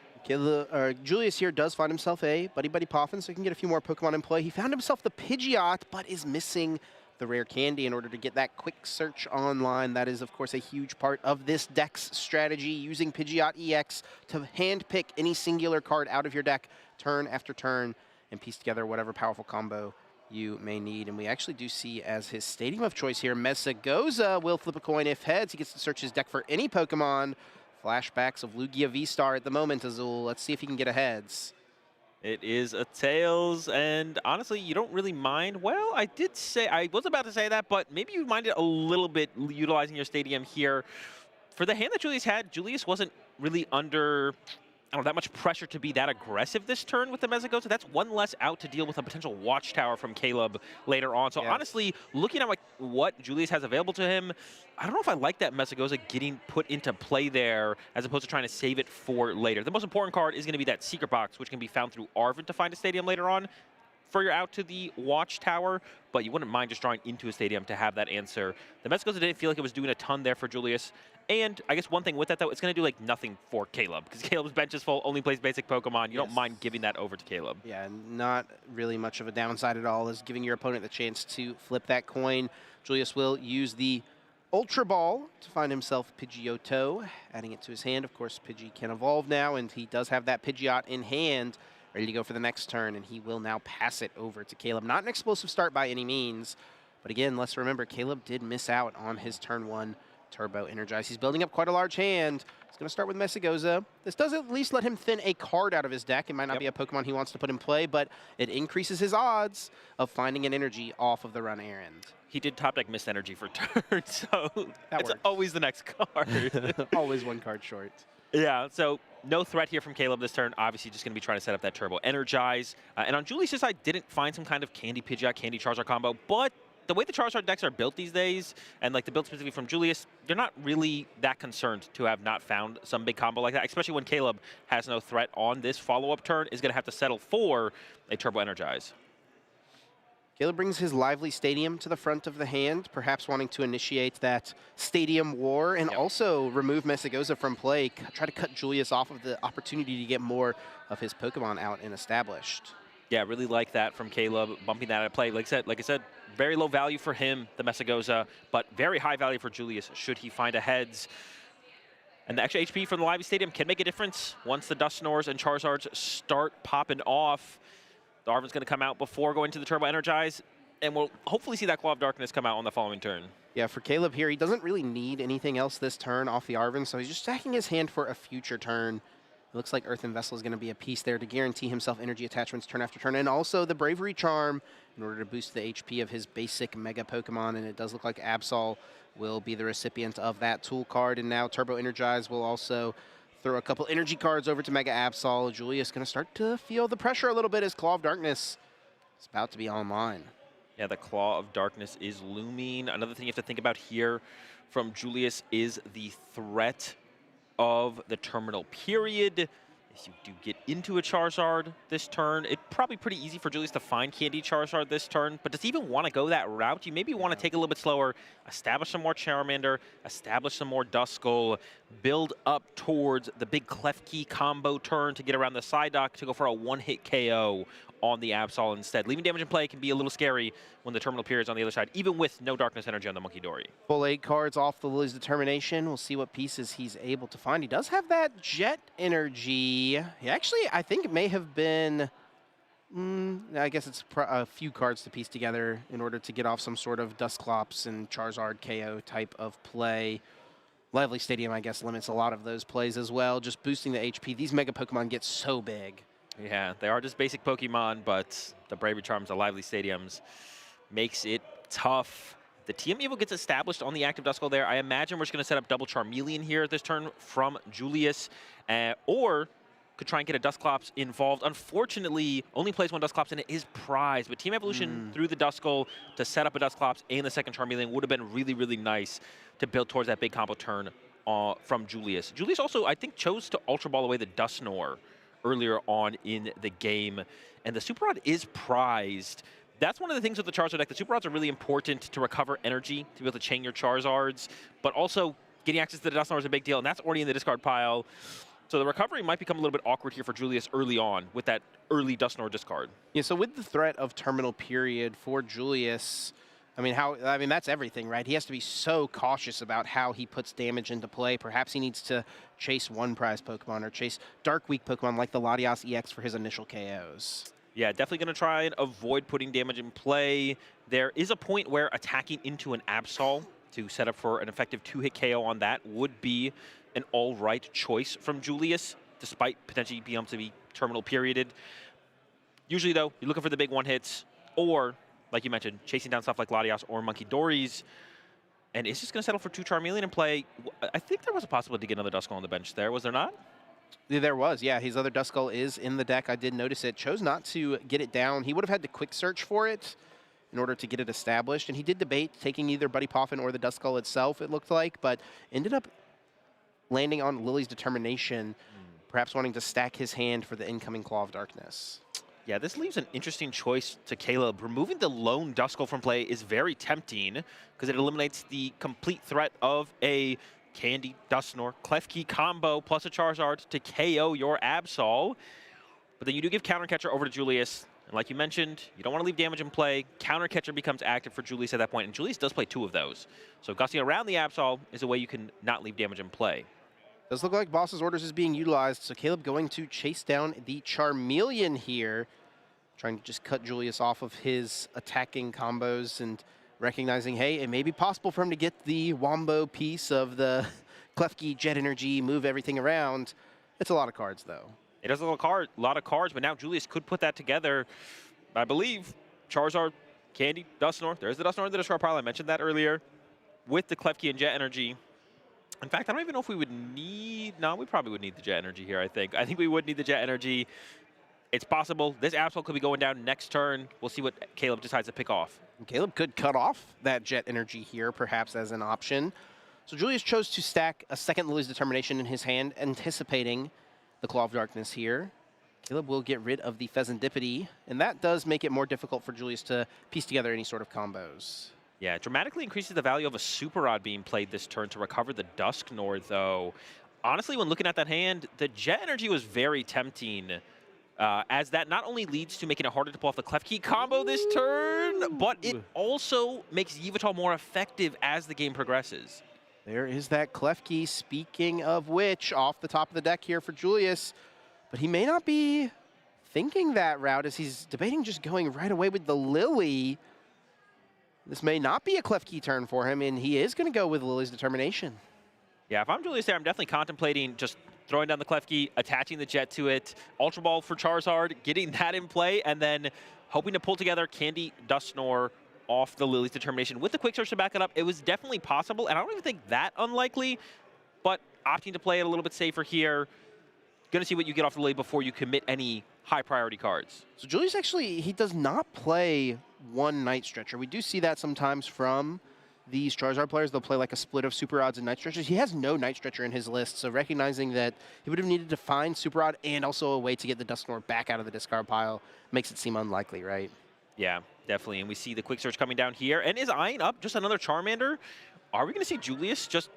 Julius here does find himself a Buddy Poffin, so he can get a few more Pokemon in play. He found himself the Pidgeot, but is missing the rare candy in order to get that quick search online. That is, of course, a huge part of this deck's strategy, using Pidgeot EX to handpick any singular card out of your deck turn after turn and piece together whatever powerful combo you may need. And we actually do see as his stadium of choice here, Mesagoza will flip a coin. If heads, he gets to search his deck for any Pokemon. Flashbacks of Lugia V-Star at the moment, Azul. Let's see if he can get a heads. It is a tails, and honestly, you don't really mind. Well, I was about to say that, but maybe you minded a little bit utilizing your stadium here. For the hand that Julius had, Julius wasn't really under that much pressure to be that aggressive this turn with the Mesagoza. That's one less out to deal with a potential Watchtower from Caleb later on. So honestly, looking at what Julius has available to him, I don't know if I like that Mesagoza getting put into play there as opposed to trying to save it for later. The most important card is going to be that Secret Box, which can be found through Arven to find a stadium later on for your out to the Watchtower, but you wouldn't mind just drawing into a stadium to have that answer. The Mesagoza didn't feel like it was doing a ton there for Julius. And I guess one thing with that, though, it's going to do nothing for Caleb, because Caleb's bench is full, only plays basic Pokemon. You don't mind giving that over to Caleb. Yeah, not really much of a downside at all, is giving your opponent the chance to flip that coin. Julius will use the Ultra Ball to find himself Pidgeotto, adding it to his hand. Of course, Pidgey can evolve now, and he does have that Pidgeot in hand, ready to go for the next turn, and he will now pass it over to Caleb. Not an explosive start by any means, but again, let's remember, Caleb did miss out on his turn one Turbo Energize. He's building up quite a large hand. He's going to start with Mesigoza. This does at least let him thin a card out of his deck. It might not be a Pokemon he wants to put in play, but it increases his odds of finding an energy off of the run errand. He did top deck Mist Energy for turn, so it's works. always the next card. Always one card short. Yeah, so no threat here from Caleb this turn. Obviously, just going to be trying to set up that Turbo Energize. And on Julius' side, didn't find some kind of Candy Pidgeot, Candy Charizard combo, but the way the Charizard decks are built these days, and like the build specifically from Julius, they're not really that concerned to have not found some big combo like that, especially when Caleb has no threat on this follow-up turn, is going to have to settle for a Turbo Energize. Caleb brings his Lively Stadium to the front of the hand, perhaps wanting to initiate that Stadium War and also remove Mesigoza from play, try to cut Julius off of the opportunity to get more of his Pokemon out and established. Yeah, really like that from Caleb, bumping that at play. Like I said, very low value for him, the Mesigoza, but very high value for Julius should he find a heads. And the extra HP from the Lively Stadium can make a difference once the Dusknors and Charizards start popping off. The Arven's going to come out before going to the Turbo Energize, and we'll hopefully see that Claw of Darkness come out on the following turn. Yeah, for Caleb here, he doesn't really need anything else this turn off the Arven, so he's just stacking his hand for a future turn. It looks like Earthen Vessel is going to be a piece there to guarantee himself energy attachments turn after turn, and also the Bravery Charm in order to boost the HP of his basic Mega Pokemon, and it does look like Absol will be the recipient of that tool card, and now Turbo Energize will also throw a couple energy cards over to Mega Absol. Julius going to start to feel the pressure a little bit as Claw of Darkness is about to be online. Yeah, the Claw of Darkness is looming. Another thing you have to think about here from Julius is the threat of the terminal period. If you do get into a Charizard this turn, it's probably pretty easy for Julius to find Candy Charizard this turn, but does he even want to go that route? You maybe want to take a little bit slower, establish some more Charmander, establish some more Duskull, build up towards the big Klefki combo turn to get around the Psyduck to go for a one-hit KO on the Absol instead. Leaving damage in play can be a little scary when the terminal period's on the other side, even with no Darkness Energy on the Monkey Dory. Full 8 cards off the Lily's Determination. We'll see what pieces he's able to find. He does have that Jet Energy. He actually, I think it may have been, I guess it's a few cards to piece together in order to get off some sort of Dusclops and Charizard KO type of play. Lively Stadium, I guess, limits a lot of those plays as well, just boosting the HP. These Mega Pokemon get so big. Yeah, they are just basic Pokemon, but the Bravery Charms, the Lively Stadiums, makes it tough. The TM Evo gets established on the active Duskull there. I imagine we're just going to set up double Charmeleon here this turn from Julius, or could try and get a Dusclops involved. Unfortunately, only plays one Dusclops and it is prized, but Team Evolution through the Duskull to set up a Dusclops and the second Charmeleon would have been really, really nice to build towards that big combo turn from Julius. Julius also, I think, chose to Ultra Ball away the Dusknor earlier on in the game, and the Super Rod is prized. That's one of the things with the Charizard deck. The Super Rods are really important to recover energy, to be able to chain your Charizards, but also getting access to the Dusknor is a big deal, and that's already in the discard pile. So the recovery might become a little bit awkward here for Julius early on with that early Dusknor discard. Yeah, so with the threat of terminal period for Julius, I mean, that's everything, right? He has to be so cautious about how he puts damage into play. Perhaps he needs to chase one prize Pokemon or chase Dark Weak Pokemon like the Latias EX for his initial KOs. Yeah, definitely going to try and avoid putting damage in play. There is a point where attacking into an Absol to set up for an effective 2-hit KO on that would be an all-right choice from Julius, despite potentially being able to be terminal perioded. Usually, though, you're looking for the big one-hits, or like you mentioned, chasing down stuff like Latias or Monkey Dories, and it's just going to settle for 2 Charmeleon in play. I think there was a possibility to get another Duskull on the bench there, was there not? There was, yeah. His other Duskull is in the deck. I did notice it. Chose not to get it down. He would have had to quick search for it in order to get it established, and he did debate taking either Buddy Poffin or the Duskull itself, it looked like, but ended up landing on Lily's Determination, perhaps wanting to stack his hand for the incoming Claw of Darkness. Yeah, this leaves an interesting choice to Caleb. Removing the lone Duskull from play is very tempting because it eliminates the complete threat of a Candy, Dusknor, Klefki combo plus a Charizard to KO your Absol. But then you do give Counter Catcher over to Julius. And like you mentioned, you don't want to leave damage in play. Counter Catcher becomes active for Julius at that point, and Julius does play 2 of those. So gusting around the Absol is a way you can not leave damage in play. Does look like Boss's Orders is being utilized, so Caleb going to chase down the Charmeleon here, trying to just cut Julius off of his attacking combos and recognizing, hey, it may be possible for him to get the Wombo piece of the Klefki, Jet Energy, move everything around. It's a lot of cards, though. It is a lot of cards, but now Julius could put that together. I believe Charizard, Candy, Dusknoir. There's the Dusknoir in the discard pile. I mentioned that earlier. With the Klefki and Jet Energy. In fact, I don't even know if we would need... No, we probably would need the Jet Energy here, I think. I think we would need the Jet Energy. It's possible. This Absol could be going down next turn. We'll see what Caleb decides to pick off. Caleb could cut off that Jet Energy here, perhaps as an option. So Julius chose to stack a second Lily's Determination in his hand, anticipating the Claw of Darkness here. Caleb will get rid of the Pheasantipity, and that does make it more difficult for Julius to piece together any sort of combos. Yeah, it dramatically increases the value of a Super Rod being played this turn to recover the Dusknoir, though. Honestly, when looking at that hand, the Jet Energy was very tempting, as that not only leads to making it harder to pull off the Klefki combo this turn, but it also makes Yveltal more effective as the game progresses. There is that Klefki, speaking of which, off the top of the deck here for Julius, but he may not be thinking that route as he's debating just going right away with the Lily. This may not be a Klefki turn for him, and he is going to go with Lily's Determination. Yeah, if I'm Julius there, I'm definitely contemplating just throwing down the Klefki, attaching the Jet to it, Ultra Ball for Charizard, getting that in play, and then hoping to pull together Candy, Dusknoir off the Lily's Determination. With the Quick Search to back it up, it was definitely possible, and I don't even think that unlikely, but opting to play it a little bit safer here. Going to see what you get off the Lily before you commit any high priority cards. So Julius actually, he does not play one Night Stretcher. We do see that sometimes from these Charizard players. They'll play like a split of Super Rods and Night Stretchers. He has no Night Stretcher in his list, so recognizing that he would have needed to find Super Rod and also a way to get the Dusknoir back out of the discard pile makes it seem unlikely, right? Yeah, definitely. And we see the Quick Search coming down here. And is eyeing up just another Charmander? Are we going to see Julius just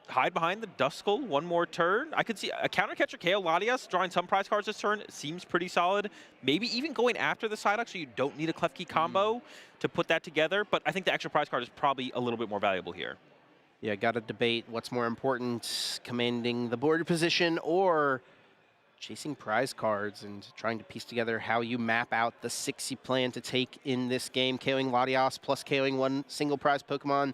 hide behind the Duskull one more turn? I could see a counter catcher KO Latias drawing some prize cards this turn. Seems pretty solid. Maybe even going after the Psyduck so you don't need a Klefki combo to put that together. But I think the extra prize card is probably a little bit more valuable here. Yeah, got to debate what's more important, commanding the board position or chasing prize cards and trying to piece together how you map out the 6 you plan to take in this game. KOing Latias plus KOing one single prize Pokemon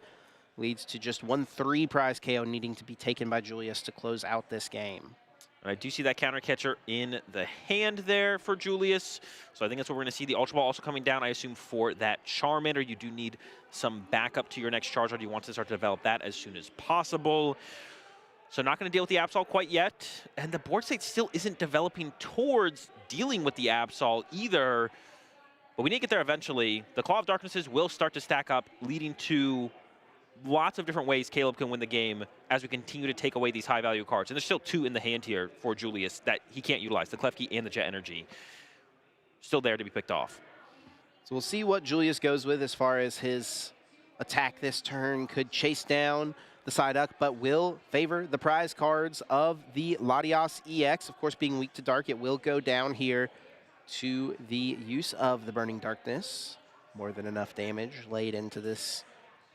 leads to just 1 3-prize KO needing to be taken by Julius to close out this game. And I do see that counter catcher in the hand there for Julius. So I think that's what we're going to see. The Ultra Ball also coming down, I assume, for that Charmander. You do need some backup to your next Charizard. You want to start to develop that as soon as possible. So not going to deal with the Absol quite yet. And the board state still isn't developing towards dealing with the Absol either. But we need to get there eventually. The Claw of Darknesses will start to stack up, leading to lots of different ways Caleb can win the game as we continue to take away these high-value cards. And there's still 2 in the hand here for Julius that he can't utilize, the Klefki and the Jet Energy. Still there to be picked off. So we'll see what Julius goes with as far as his attack this turn. Could chase down the Psyduck, but will favor the prize cards of the Latias EX. Of course, being weak to dark, it will go down here to the use of the Burning Darkness. More than enough damage laid into this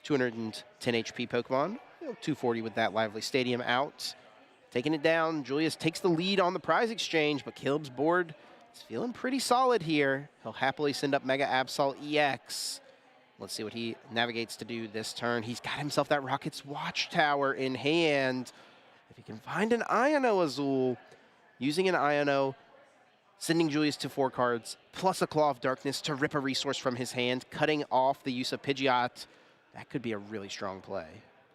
210 HP Pokemon. 240 with that Lively Stadium out. Taking it down, Julius takes the lead on the prize exchange, but Caleb's board is feeling pretty solid here. He'll happily send up Mega Absol EX. Let's see what he navigates to do this turn. He's got himself that Rocket's Watchtower in hand. If he can find an Iono Azul, using an Iono, sending Julius to 4 cards, plus a Claw of Darkness to rip a resource from his hand, cutting off the use of Pidgeot. That could be a really strong play.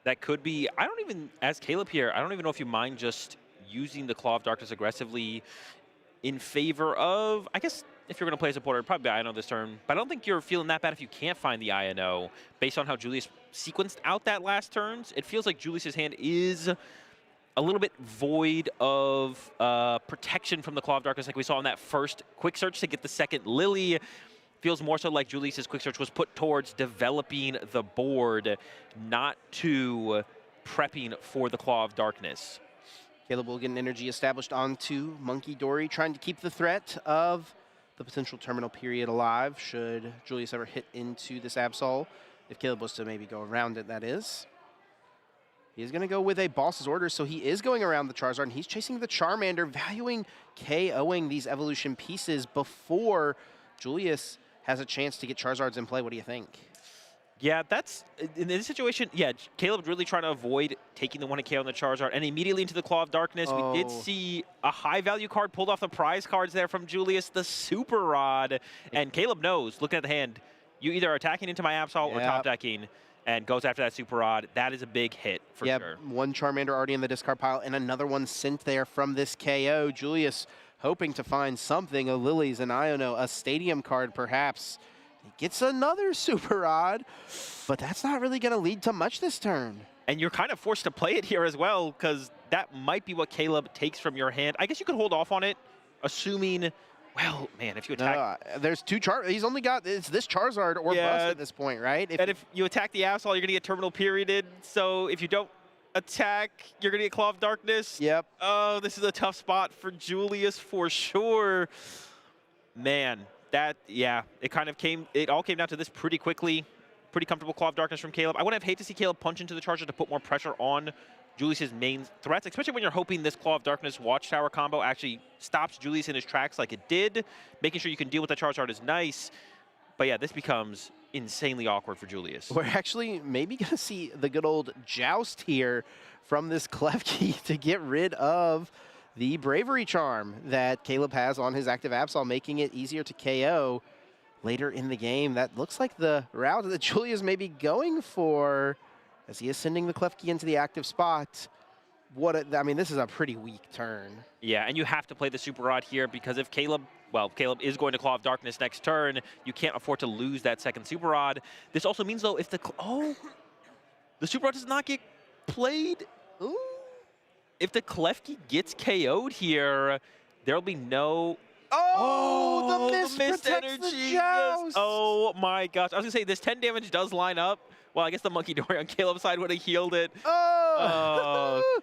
That could be. I don't even, as Caleb here, I don't even know if you mind just using the Claw of Darkness aggressively in favor of, I guess, if you're going to play a supporter, it'd probably be Iono this turn. But I don't think you're feeling that bad if you can't find the Iono. Based on how Julius sequenced out that last turns, it feels like Julius's hand is a little bit void of protection from the Claw of Darkness like we saw in that first Quick Search to get the second Lily. Feels more so like Julius's Quick Search was put towards developing the board, not to prepping for the Claw of Darkness. Caleb will get an energy established onto Monkey Dory, trying to keep the threat of the potential terminal period alive should Julius ever hit into this Absol. If Caleb was to maybe go around it, that is. He is going to go with a Boss's Order, so he is going around the Charizard, and he's chasing the Charmander, valuing KOing these evolution pieces before Julius has a chance to get Charizards in play. What do you think? Yeah, that's in this situation. Yeah, Caleb's really trying to avoid taking the 1-KO on the Charizard, and immediately into the Claw of Darkness. Oh. We did see a high-value card pulled off the prize cards there from Julius, the Super Rod, and Caleb knows. Looking at the hand, you either are attacking into my Absol or top decking, and goes after that Super Rod. That is a big hit for sure. One Charmander already in the discard pile, and another one sent there from this KO. Julius hoping to find something, a Lilies, an Iono, a Stadium card perhaps. He gets another Super Rod, but that's not really going to lead to much this turn. And you're kind of forced to play it here as well, because that might be what Caleb takes from your hand. I guess you could hold off on it, assuming, well, man, if you attack... No, there's two he's only got, it's this Charizard or bust at this point, right? If you attack the Absol, you're going to get Terminal Perioded. So if you don't attack, you're going to get Claw of Darkness. Yep. Oh, this is a tough spot for Julius for sure. Man, it all came down to this pretty quickly. Pretty comfortable Claw of Darkness from Caleb. I would have hated to see Caleb punch into the Charger to put more pressure on Julius's main threats, especially when you're hoping this Claw of Darkness Watchtower combo actually stops Julius in his tracks like it did. Making sure you can deal with the Charizard is nice. But yeah, this becomes insanely awkward for Julius. We're actually maybe going to see the good old joust here from this Klefki to get rid of the Bravery Charm that Caleb has on his active Absol, making it easier to KO later in the game. That looks like the route that Julius may be going for as he is sending the Klefki into the active spot. I mean, this is a pretty weak turn. Yeah, and you have to play the Super Rod here because if Caleb is going to Claw of Darkness next turn, you can't afford to lose that second Super Rod. This also means, though, if the Super Rod does not get played, if the Klefki gets KO'd here, there'll be no... Oh, the mist energy. Yes. Oh my gosh. I was going to say, this 10 damage does line up. Well, I guess the Monkey Dory on Caleb's side would have healed it. Oh!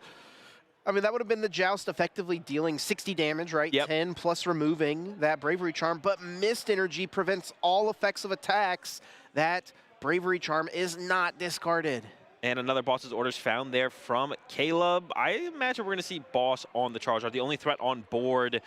I mean, that would have been the Joust effectively dealing 60 damage, right? 10 plus removing that Bravery Charm, but Mist Energy prevents all effects of attacks. That Bravery Charm is not discarded. And another Boss's Orders found there from Caleb. I imagine we're going to see Boss on the Charizard, the only threat on board.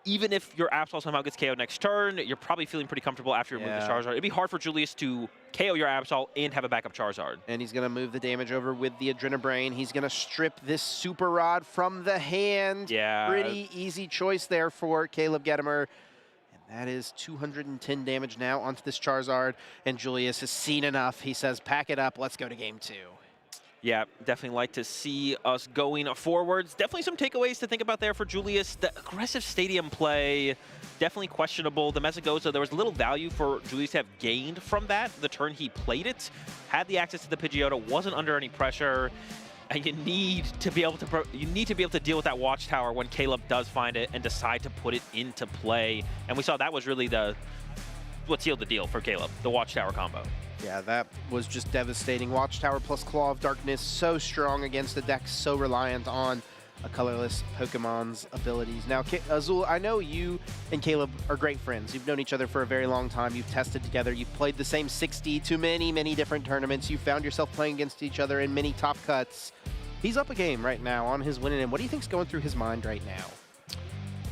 Even if your Absol somehow gets KO'd next turn, you're probably feeling pretty comfortable after you remove the Charizard. It'd be hard for Julius to KO your Absol and have a backup Charizard. And he's going to move the damage over with the Adrenabrain. He's going to strip this Super Rod from the hand. Yeah. Pretty easy choice there for Caleb Gedimer. And that is 210 damage now onto this Charizard. And Julius has seen enough. He says, pack it up. Let's go to game 2. Yeah, definitely like to see us going forwards. Definitely some takeaways to think about there for Julius. The aggressive stadium play, definitely questionable. The Mesagoza, there was little value for Julius to have gained from that. The turn he played it, had the access to the Pidgeotto, wasn't under any pressure. And you need to be able to deal with that Watchtower when Caleb does find it and decide to put it into play. And we saw that was really what sealed the deal for Caleb, the Watchtower combo. Yeah, that was just devastating. Watchtower plus Claw of Darkness, so strong against a deck so reliant on a colorless Pokemon's abilities. Now, Azul, I know you and Caleb are great friends. You've known each other for a very long time. You've tested together. You've played the same 60 to many, many different tournaments. You found yourself playing against each other in many top cuts. He's up a game right now on his winning end. What do you think's going through his mind right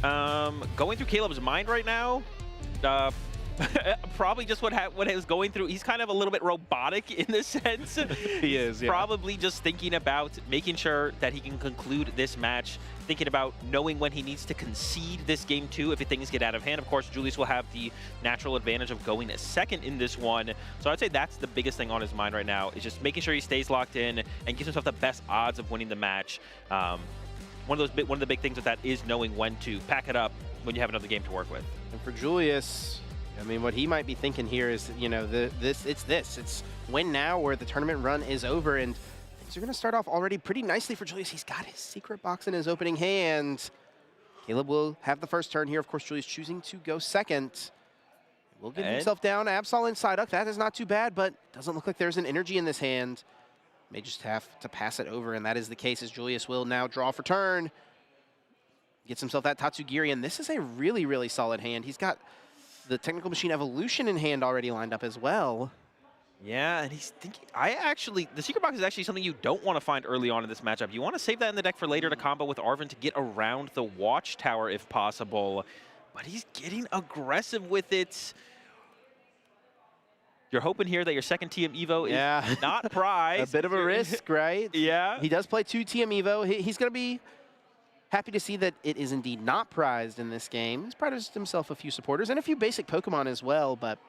now? Going through Caleb's mind right now, probably just what he was going through. He's kind of a little bit robotic in this sense. He is, yeah. Probably just thinking about making sure that he can conclude this match, thinking about knowing when he needs to concede this game 2 if things get out of hand. Of course, Julius will have the natural advantage of going second in this one. So I'd say that's the biggest thing on his mind right now, is just making sure he stays locked in and gives himself the best odds of winning the match. One of the big things with that is knowing when to pack it up when you have another game to work with. And for Julius, I mean, what he might be thinking here is, you know, it's win now or the tournament run is over, and things are going to start off already pretty nicely for Julius. He's got his secret box in his opening hand. Caleb will have the first turn here. Of course, Julius choosing to go second. Will get himself down. Absol inside up. That is not too bad, but doesn't look like there's an energy in this hand. May just have to pass it over, and that is the case as Julius will now draw for turn. Gets himself that Tatsugiri, and this is a really, really solid hand. He's got the Technical Machine Evolution in hand already lined up as well. Yeah, and he's thinking, the Secret Box is actually something you don't want to find early on in this matchup. You want to save that in the deck for later to combo with Arven to get around the Watchtower if possible. But he's getting aggressive with it. You're hoping here that your second TM Evo is not prized. A bit of a risk, right? Yeah. He does play 2 TM Evo. He's going to be happy to see that it is indeed not prized in this game. He's prized himself a few supporters and a few basic Pokemon as well, but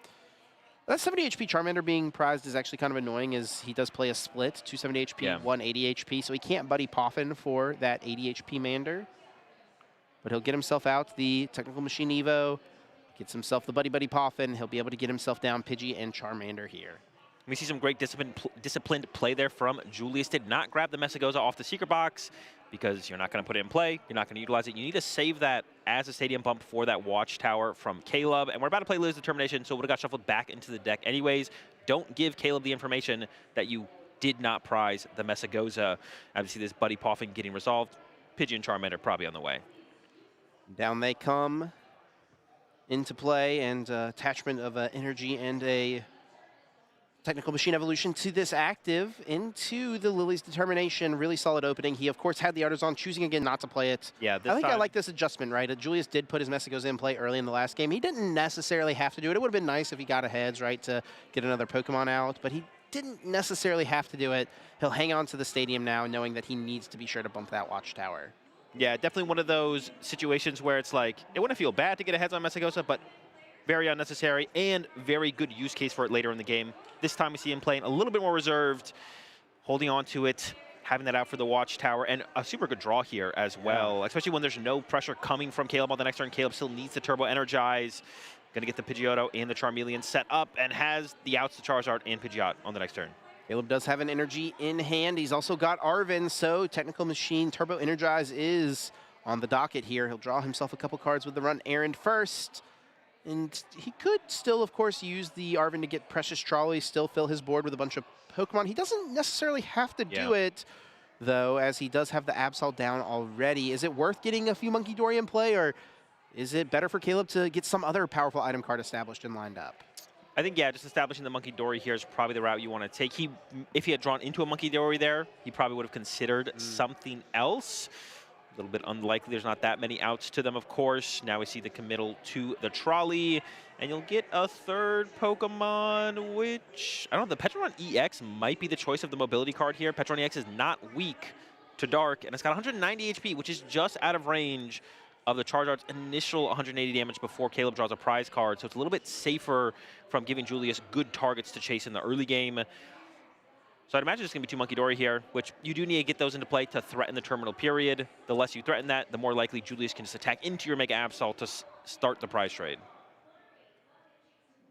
that 70 HP Charmander being prized is actually kind of annoying as he does play a split, 270 HP, 180 HP, so he can't Buddy Poffin for that 80 HP Mander. But he'll get himself out the Technical Machine Evo, gets himself the Buddy Poffin, he'll be able to get himself down Pidgey and Charmander here. We see some great disciplined play there from Julius. Did not grab the Mesagoza off the secret box because you're not going to put it in play. You're not going to utilize it. You need to save that as a stadium bump for that Watchtower from Caleb. And we're about to play Liz Determination, so it would have got shuffled back into the deck anyways. Don't give Caleb the information that you did not prize the Mesagoza. Obviously, this Buddy Poffin getting resolved. Pidgey and Charmander probably on the way. Down they come into play, and attachment of energy and a Technical Machine Evolution to this active into the Lily's Determination. Really solid opening. He, of course, had the Artisan, choosing again not to play it. Yeah, I think I like this adjustment, right? Julius did put his Mesagoza in play early in the last game. He didn't necessarily have to do it. It would have been nice if he got aheads, right, to get another Pokemon out, but he didn't necessarily have to do it. He'll hang on to the stadium now, knowing that he needs to be sure to bump that Watchtower. Yeah, definitely one of those situations where it's like, it wouldn't feel bad to get ahead on Mesagoza, but very unnecessary and very good use case for it later in the game. This time we see him playing a little bit more reserved, holding on to it, having that out for the Watchtower, and a super good draw here as well, especially when there's no pressure coming from Caleb on the next turn. Caleb still needs to Turbo Energize. Going to get the Pidgeotto and the Charmeleon set up and has the outs to Charizard and Pidgeot on the next turn. Caleb does have an energy in hand. He's also got Arven, so Technical Machine Turbo Energize is on the docket here. He'll draw himself a couple cards with the Run Errand first. And he could still, of course, use the Arven to get Precious Trolley, still fill his board with a bunch of Pokemon. He doesn't necessarily have to do it, though, as he does have the Absol down already. Is it worth getting a few Monkey Dory in play, or is it better for Caleb to get some other powerful item card established and lined up? I think, yeah, just establishing the Monkey Dory here is probably the route you want to take. If he had drawn into a Monkey Dory there, he probably would have considered something else. A little bit unlikely. There's not that many outs to them, of course. Now we see the committal to the Trolley, and you'll get a third Pokemon, which, I don't know, the Petron EX might be the choice of the mobility card here. Petron EX is not weak to Dark, and it's got 190 HP, which is just out of range of the Charizard's initial 180 damage before Caleb draws a prize card. So it's a little bit safer from giving Julius good targets to chase in the early game. So I'd imagine it's going to be 2 Monkey Dory here, which you do need to get those into play to threaten the terminal period. The less you threaten that, the more likely Julius can just attack into your Mega Absol to start the prize trade.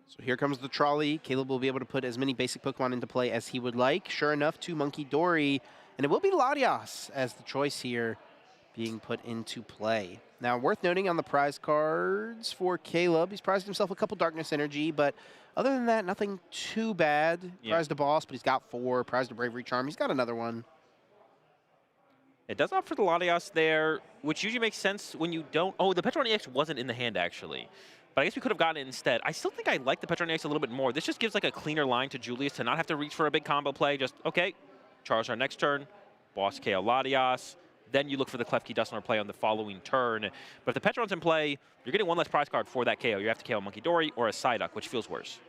So here comes the Trolley. Caleb will be able to put as many basic Pokemon into play as he would like. Sure enough, 2 Monkey Dory, and it will be Latias as the choice here being put into play. Now, worth noting on the prize cards for Caleb, he's prized himself a couple Darkness Energy, but other than that, nothing too bad. Prized a Boss, but he's got 4. Prized a Bravery Charm, he's got another one. It does opt for the Latias there, which usually makes sense when you don't... Oh, the Petron EX wasn't in the hand, actually. But I guess we could have gotten it instead. I still think I like the Petron EX a little bit more. This just gives like a cleaner line to Julius to not have to reach for a big combo play. Just, okay, Charizard next turn, Boss KO Latias. Then you look for the Klefki Dusknoir play on the following turn. But if the Petron's in play, you're getting 1 less prize card for that KO. You have to KO Monkey Dory or a Psyduck, which feels worse.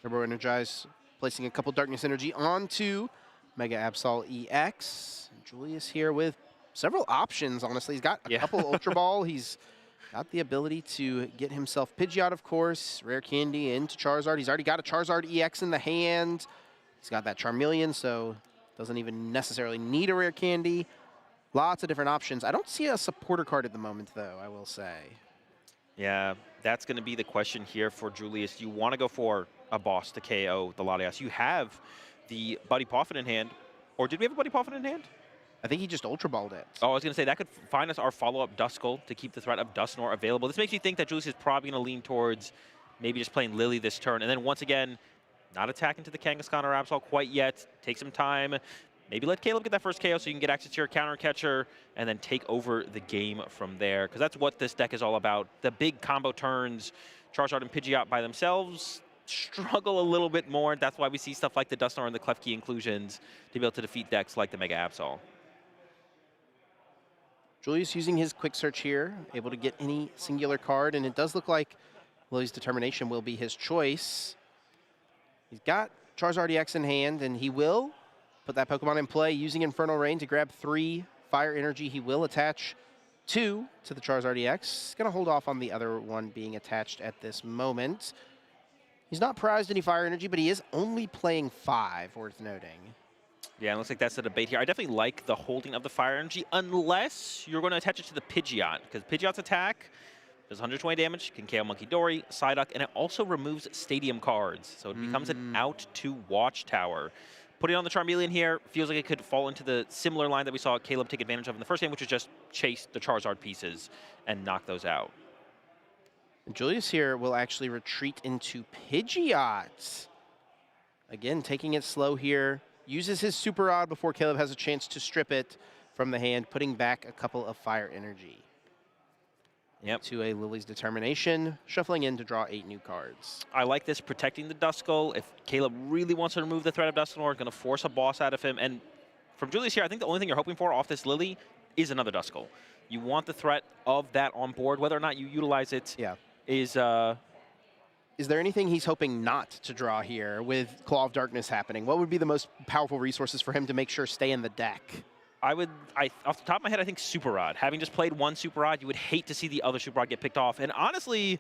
Turbo Energize, placing a couple Darkness Energy onto Mega Absol EX. Julius here with several options, honestly. He's got a couple Ultra Ball. He's got the ability to get himself Pidgeot, of course, Rare Candy into Charizard. He's already got a Charizard EX in the hand. He's got that Charmeleon, so doesn't even necessarily need a Rare Candy. Lots of different options. I don't see a supporter card at the moment, though, I will say. Yeah, that's going to be the question here for Julius. You want to go for a Boss to KO the Latias. You have the Buddy Poffin in hand. Or did we have a Buddy Poffin in hand? I think he just Ultra Balled it. Oh, I was going to say, that could find us our follow-up Duskull to keep the threat of Dusknoir available. This makes me think that Julius is probably going to lean towards maybe just playing Lily this turn. And then once again, not attacking to the Kangaskhan or Absol quite yet. Take some time. Maybe let Caleb get that first KO so you can get access to your counter catcher and then take over the game from there. Because that's what this deck is all about. The big combo turns, Charizard and Pidgeot by themselves struggle a little bit more. That's why we see stuff like the Dusknoir and the Klefki inclusions to be able to defeat decks like the Mega Absol. Julius using his quick search here, able to get any singular card, and it does look like Lily's Determination will be his choice. He's got Charizard EX in hand, and he will put that Pokemon in play using Infernal Rain to grab 3 Fire Energy. He will attach 2 to the Charizard EX. He's going to hold off on the other one being attached at this moment. He's not prized any Fire Energy, but he is only playing 5, worth noting. Yeah, it looks like that's the debate here. I definitely like the holding of the Fire Energy, unless you're going to attach it to the Pidgeot, because Pidgeot's attack does 120 damage, can KO Monkey Dory, Psyduck, and it also removes Stadium cards, so it becomes an out to Watchtower. Putting on the Charmeleon here feels like it could fall into the similar line that we saw Caleb take advantage of in the first game, which is just chase the Charizard pieces and knock those out. And Julius here will actually retreat into Pidgeot. Again, taking it slow here. Uses his Super Rod before Caleb has a chance to strip it from the hand, putting back a couple of Fire Energy. Yep. To a Lily's Determination, shuffling in to draw 8 new cards. I like this, protecting the Duskull. If Caleb really wants to remove the threat of Dusknoir, it's going to force a boss out of him. And from Julius here, I think the only thing you're hoping for off this Lily is another Duskull. You want the threat of that on board. Whether or not you utilize it is there anything he's hoping not to draw here with Claw of Darkness happening? What would be the most powerful resources for him to make sure stay in the deck? Off the top of my head, I think Super Rod. Having just played one Super Rod, you would hate to see the other Super Rod get picked off. And honestly,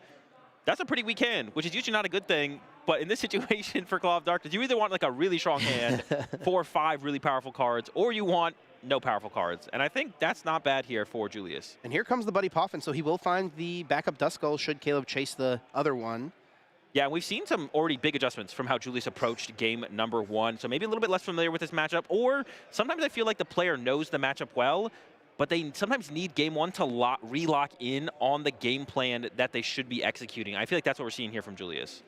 that's a pretty weak hand, which is usually not a good thing. But in this situation for Claw of Darkness, you either want like a really strong hand, 4 or 5 really powerful cards, or you want no powerful cards. And I think that's not bad here for Julius. And here comes the Buddy Poffin, so he will find the backup Duskull should Caleb chase the other one. Yeah, we've seen some already big adjustments from how Julius approached game number 1. So maybe a little bit less familiar with this matchup, or sometimes I feel like the player knows the matchup well, but they sometimes need game 1 to re-lock in on the game plan that they should be executing. I feel like that's what we're seeing here from Julius.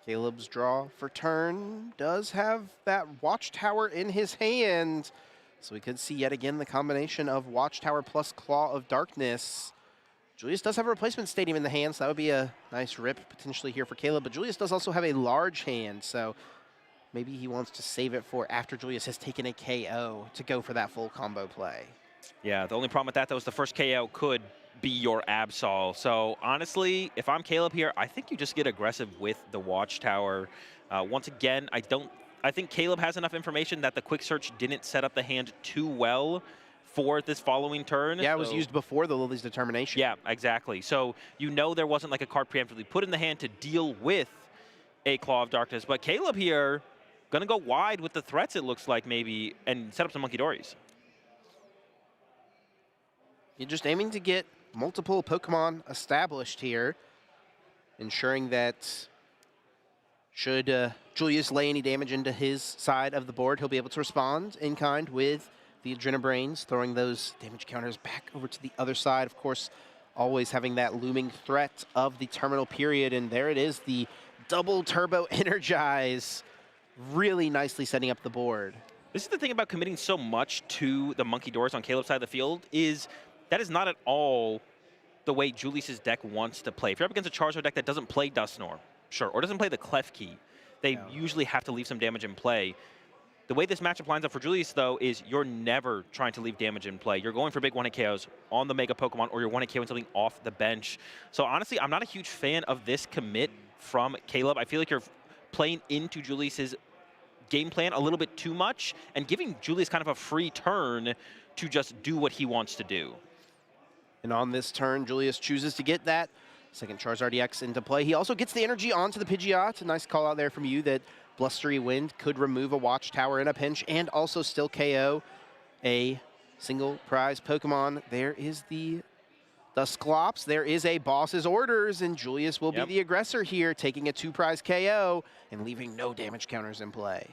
Caleb's draw for turn does have that Watchtower in his hand. So we could see yet again the combination of Watchtower plus Claw of Darkness. Julius does have a replacement stadium in the hand, so that would be a nice rip potentially here for Caleb. But Julius does also have a large hand, so maybe he wants to save it for after Julius has taken a KO to go for that full combo play. Yeah, the only problem with that, though, is the first KO could be your Absol. So honestly, if I'm Caleb here, I think you just get aggressive with the Watchtower. Once again, I think Caleb has enough information that the quick search didn't set up the hand too well for this following turn. Yeah, it was used before the Lily's Determination. Yeah, exactly. So you know there wasn't like a card preemptively put in the hand to deal with a Claw of Darkness. But Caleb here, going to go wide with the threats, it looks like, maybe, and set up some Monkey Dories. You're just aiming to get multiple Pokemon established here, ensuring that should Julius lay any damage into his side of the board, he'll be able to respond in kind with the Adrenabrains, throwing those damage counters back over to the other side. Of course, always having that looming threat of the terminal period. And there it is, the double turbo energize, really nicely setting up the board. This is the thing about committing so much to the Monkey Doors on Caleb's side of the field, is that is not at all the way Julius's deck wants to play. If you're up against a Charizard deck that doesn't play Dusknoir, sure, or doesn't play the Klefki, they usually have to leave some damage in play. The way this matchup lines up for Julius, though, is you're never trying to leave damage in play. You're going for big one-hit KOs on the Mega Pokemon, or you're one-hit KOing something off the bench. So honestly, I'm not a huge fan of this commit from Caleb. I feel like you're playing into Julius's game plan a little bit too much and giving Julius kind of a free turn to just do what he wants to do. And on this turn, Julius chooses to get that second Charizard EX into play. He also gets the energy onto the Pidgeot. A nice call out there from you that Blustery Wind could remove a Watchtower in a pinch and also still KO a single prize Pokemon. There is the Dusclops. There is a Boss's Orders, and Julius will be the aggressor here, taking a 2-prize KO and leaving no damage counters in play.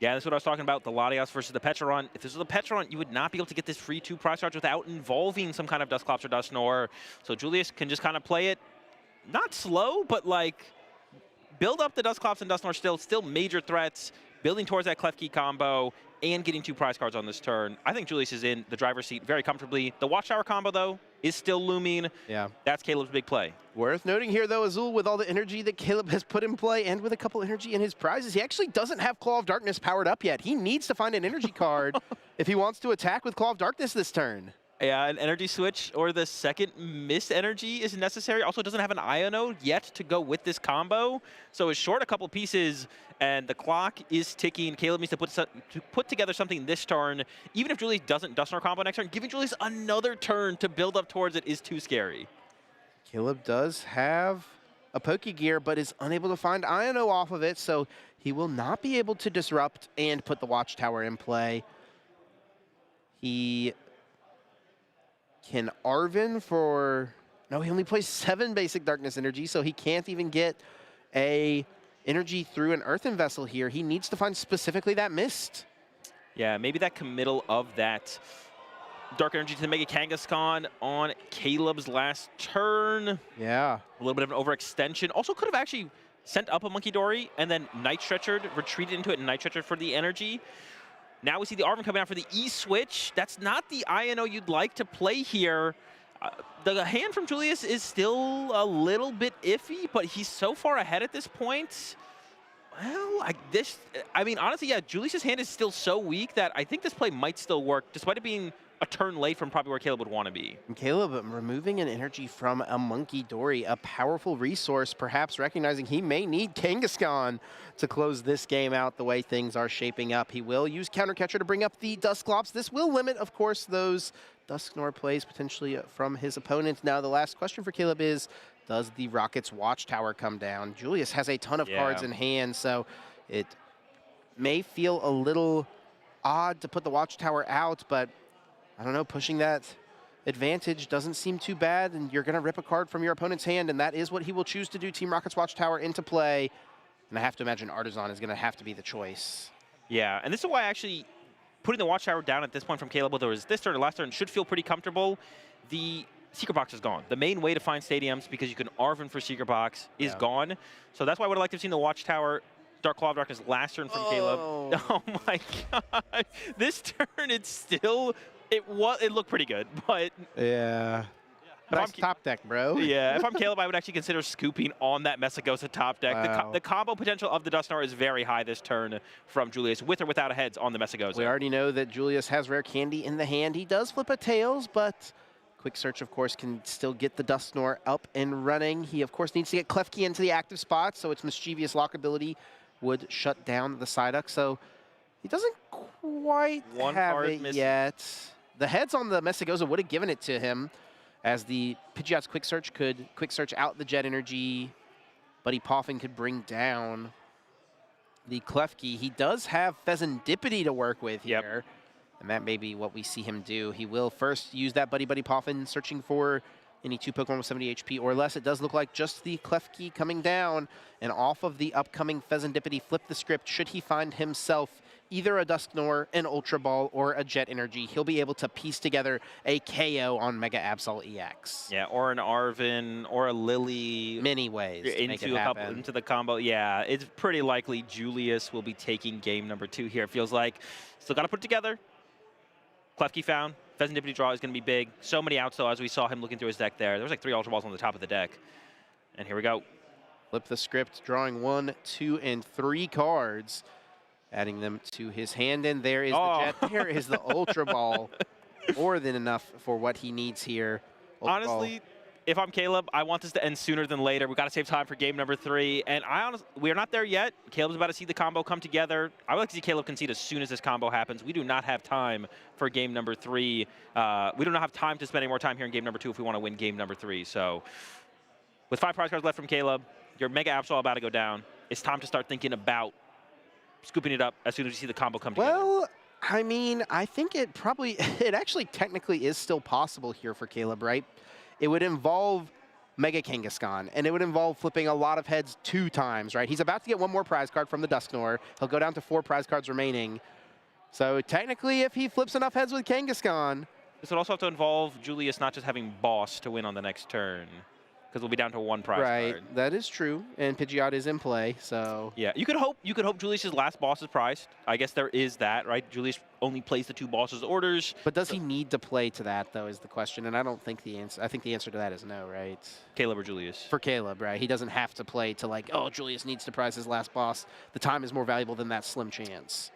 Yeah, that's what I was talking about, the Latias versus the Petron. If this was a Petron, you would not be able to get this free 2-prize charge without involving some kind of Dusclops or Dusknoir. So Julius can just kind of play it, not slow, but like build up the Dusclops and Dusknoir still major threats, building towards that Klefki combo, and getting 2 prize cards on this turn. I think Julius is in the driver's seat very comfortably. The Watchtower combo, though, is still looming. Yeah. That's Caleb's big play. Worth noting here, though, Azul, with all the energy that Caleb has put in play and with a couple energy in his prizes, he actually doesn't have Claw of Darkness powered up yet. He needs to find an energy card if he wants to attack with Claw of Darkness this turn. Yeah, an energy switch or the second mist energy is necessary. Also, doesn't have an Iono yet to go with this combo. So it's short a couple pieces, and the clock is ticking. Caleb needs to put together something this turn. Even if Julius doesn't Dusknoir combo next turn, giving Julius another turn to build up towards it is too scary. Caleb does have a Pokegear, but is unable to find Iono off of it, so he will not be able to disrupt and put the Watchtower in play. He can Arven for... No, he only plays 7 basic Darkness Energy, so he can't even get a energy through an Earthen Vessel here. He needs to find specifically that Mist. Yeah, maybe that committal of that Dark Energy to the Mega Kangaskhan on Caleb's last turn. Yeah. A little bit of an overextension. Also could have actually sent up a Monkey Dory and then Night Stretchered, retreated into it and Night Stretchered for the energy. Now we see the Arven coming out for the E-Switch. That's not the Iono you'd like to play here. The hand from Julius is still a little bit iffy, but he's so far ahead at this point. Well, I mean, honestly, yeah, Julius's hand is still so weak that I think this play might still work, despite it being a turn late from probably where Caleb would want to be. And Caleb removing an energy from a Monkey Dory, a powerful resource, perhaps recognizing he may need Kangaskhan to close this game out the way things are shaping up. He will use Counter Catcher to bring up the Dusclops. This will limit, of course, those Dusknoir plays potentially from his opponent. Now, the last question for Caleb is, does the Rocket's Watchtower come down? Julius has a ton of cards in hand, so it may feel a little odd to put the Watchtower out, but I don't know, pushing that advantage doesn't seem too bad, and you're going to rip a card from your opponent's hand, and that is what he will choose to do. Team Rocket's Watchtower into play, and I have to imagine Artisan is going to have to be the choice. Yeah, and this is why actually putting the Watchtower down at this point from Caleb, whether it was this turn or last turn, should feel pretty comfortable. The Secret Box is gone. The main way to find stadiums, because you can Arven for Secret Box, is gone. So that's why I would have liked to have seen the Watchtower Dark Claw of Darkness last turn from Caleb. Oh my god. This turn, it's still... It looked pretty good, but... Yeah. Nice top deck, bro. Yeah, if I'm Caleb, I would actually consider scooping on that Messagosa top deck. Wow. The combo potential of the Dusknoir is very high this turn from Julius, with or without a heads on the Messagosa. We already know that Julius has Rare Candy in the hand. He does flip a Tails, but Quick Search, of course, can still get the Dusknoir up and running. He, of course, needs to get Klefki into the active spot, so its Mischievous Lock ability would shut down the Psyduck. So he doesn't quite have it yet. The heads on the Messagosa would have given it to him, as the Pidgeot's Quick Search could Quick Search out the Jet Energy. Buddy Poffin could bring down the Klefki. He does have Pheasantipity to work with here, and that may be what we see him do. He will first use that Buddy Poffin, searching for any 2 Pokemon with 70 HP or less. It does look like just the Klefki coming down, and off of the upcoming Pheasantipity, flip the script. Should he find himself either a Dusknoir, an Ultra Ball, or a Jet Energy, he'll be able to piece together a KO on Mega Absol EX. Yeah, or an Arven, or a Lily. Many ways to make it happen. Into the combo. Yeah, it's pretty likely Julius will be taking game number 2 here. It feels like still got to put it together. Klefki found. Pheasantipity draw is going to be big. So many outs, though, as we saw him looking through his deck there. There was like 3 Ultra Balls on the top of the deck. And here we go. Flip the script, drawing 1, 2, and 3 cards. Adding them to his hand, and there is the Jet. There is the Ultra Ball. More than enough for what he needs here. Ultra Honestly, if I'm Caleb, I want this to end sooner than later. We've got to save time for game number 3. And we are not there yet. Caleb's about to see the combo come together. I would like to see Caleb concede as soon as this combo happens. We do not have time for game number 3. We do not have time to spend any more time here in game number 2 if we want to win game number 3. So with 5 prize cards left from Caleb, your Mega Absol about to go down. It's time to start thinking about scooping it up as soon as you see the combo come together. Well, I mean, I think it actually technically is still possible here for Caleb, right? It would involve Mega Kangaskhan, and it would involve flipping a lot of heads 2 times, right? He's about to get 1 more prize card from the Dusknoir. He'll go down to 4 prize cards remaining. So technically, if he flips enough heads with Kangaskhan. This would also have to involve Julius not just having Boss to win on the next turn, because we'll be down to 1 prize card. That is true, and Pidgeot is in play, so. Yeah, you could hope Julius's last boss is prized. I guess there is that, right? Julius only plays the 2 bosses' orders. But does he need to play to that, though, is the question, and I don't think the answer. I think the answer to that is no, right? Caleb or Julius? For Caleb, right? He doesn't have to play to like, oh, Julius needs to prize his last boss. The time is more valuable than that slim chance.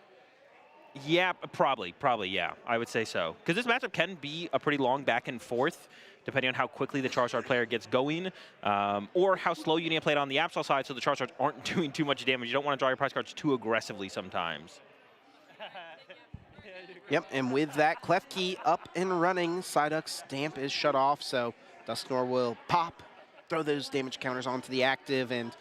Yeah, probably, yeah. I would say so. Because this matchup can be a pretty long back and forth, depending on how quickly the Charizard player gets going, or how slow you need to play it on the Absol side so the Charizards aren't doing too much damage. You don't want to draw your prize cards too aggressively sometimes. Yep, and with that, Klefki up and running. Psyduck's Damp is shut off, so Dusknoir will pop, throw those damage counters onto the active, and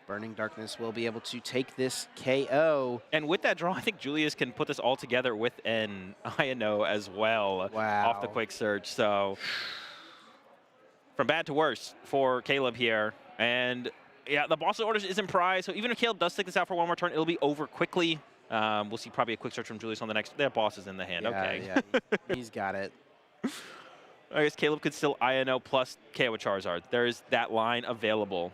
Burning Darkness will be able to take this KO. And with that draw, I think Julius can put this all together with an INO as well off the quick search. So from bad to worse for Caleb here. And yeah, the boss's orders isn't prized, so even if Caleb does stick this out for one more turn, it'll be over quickly. We'll see probably a quick search from Julius on the next. Their boss is in the hand. Yeah, okay. Yeah, he's got it. I guess Caleb could still INO plus KO with Charizard. There is that line available.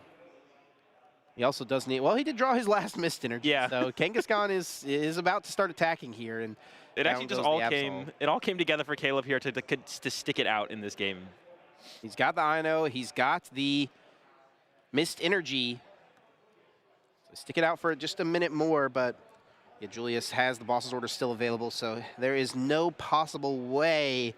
He also does need. Well, he did draw his last Mist Energy. Yeah. So Kangaskhan is about to start attacking here, and it actually just all came. It all came together for Caleb here to stick it out in this game. He's got the INO. He's got the Mist Energy. So stick it out for just a minute more, but. Yeah, Julius has the boss's order still available, so there is no possible way,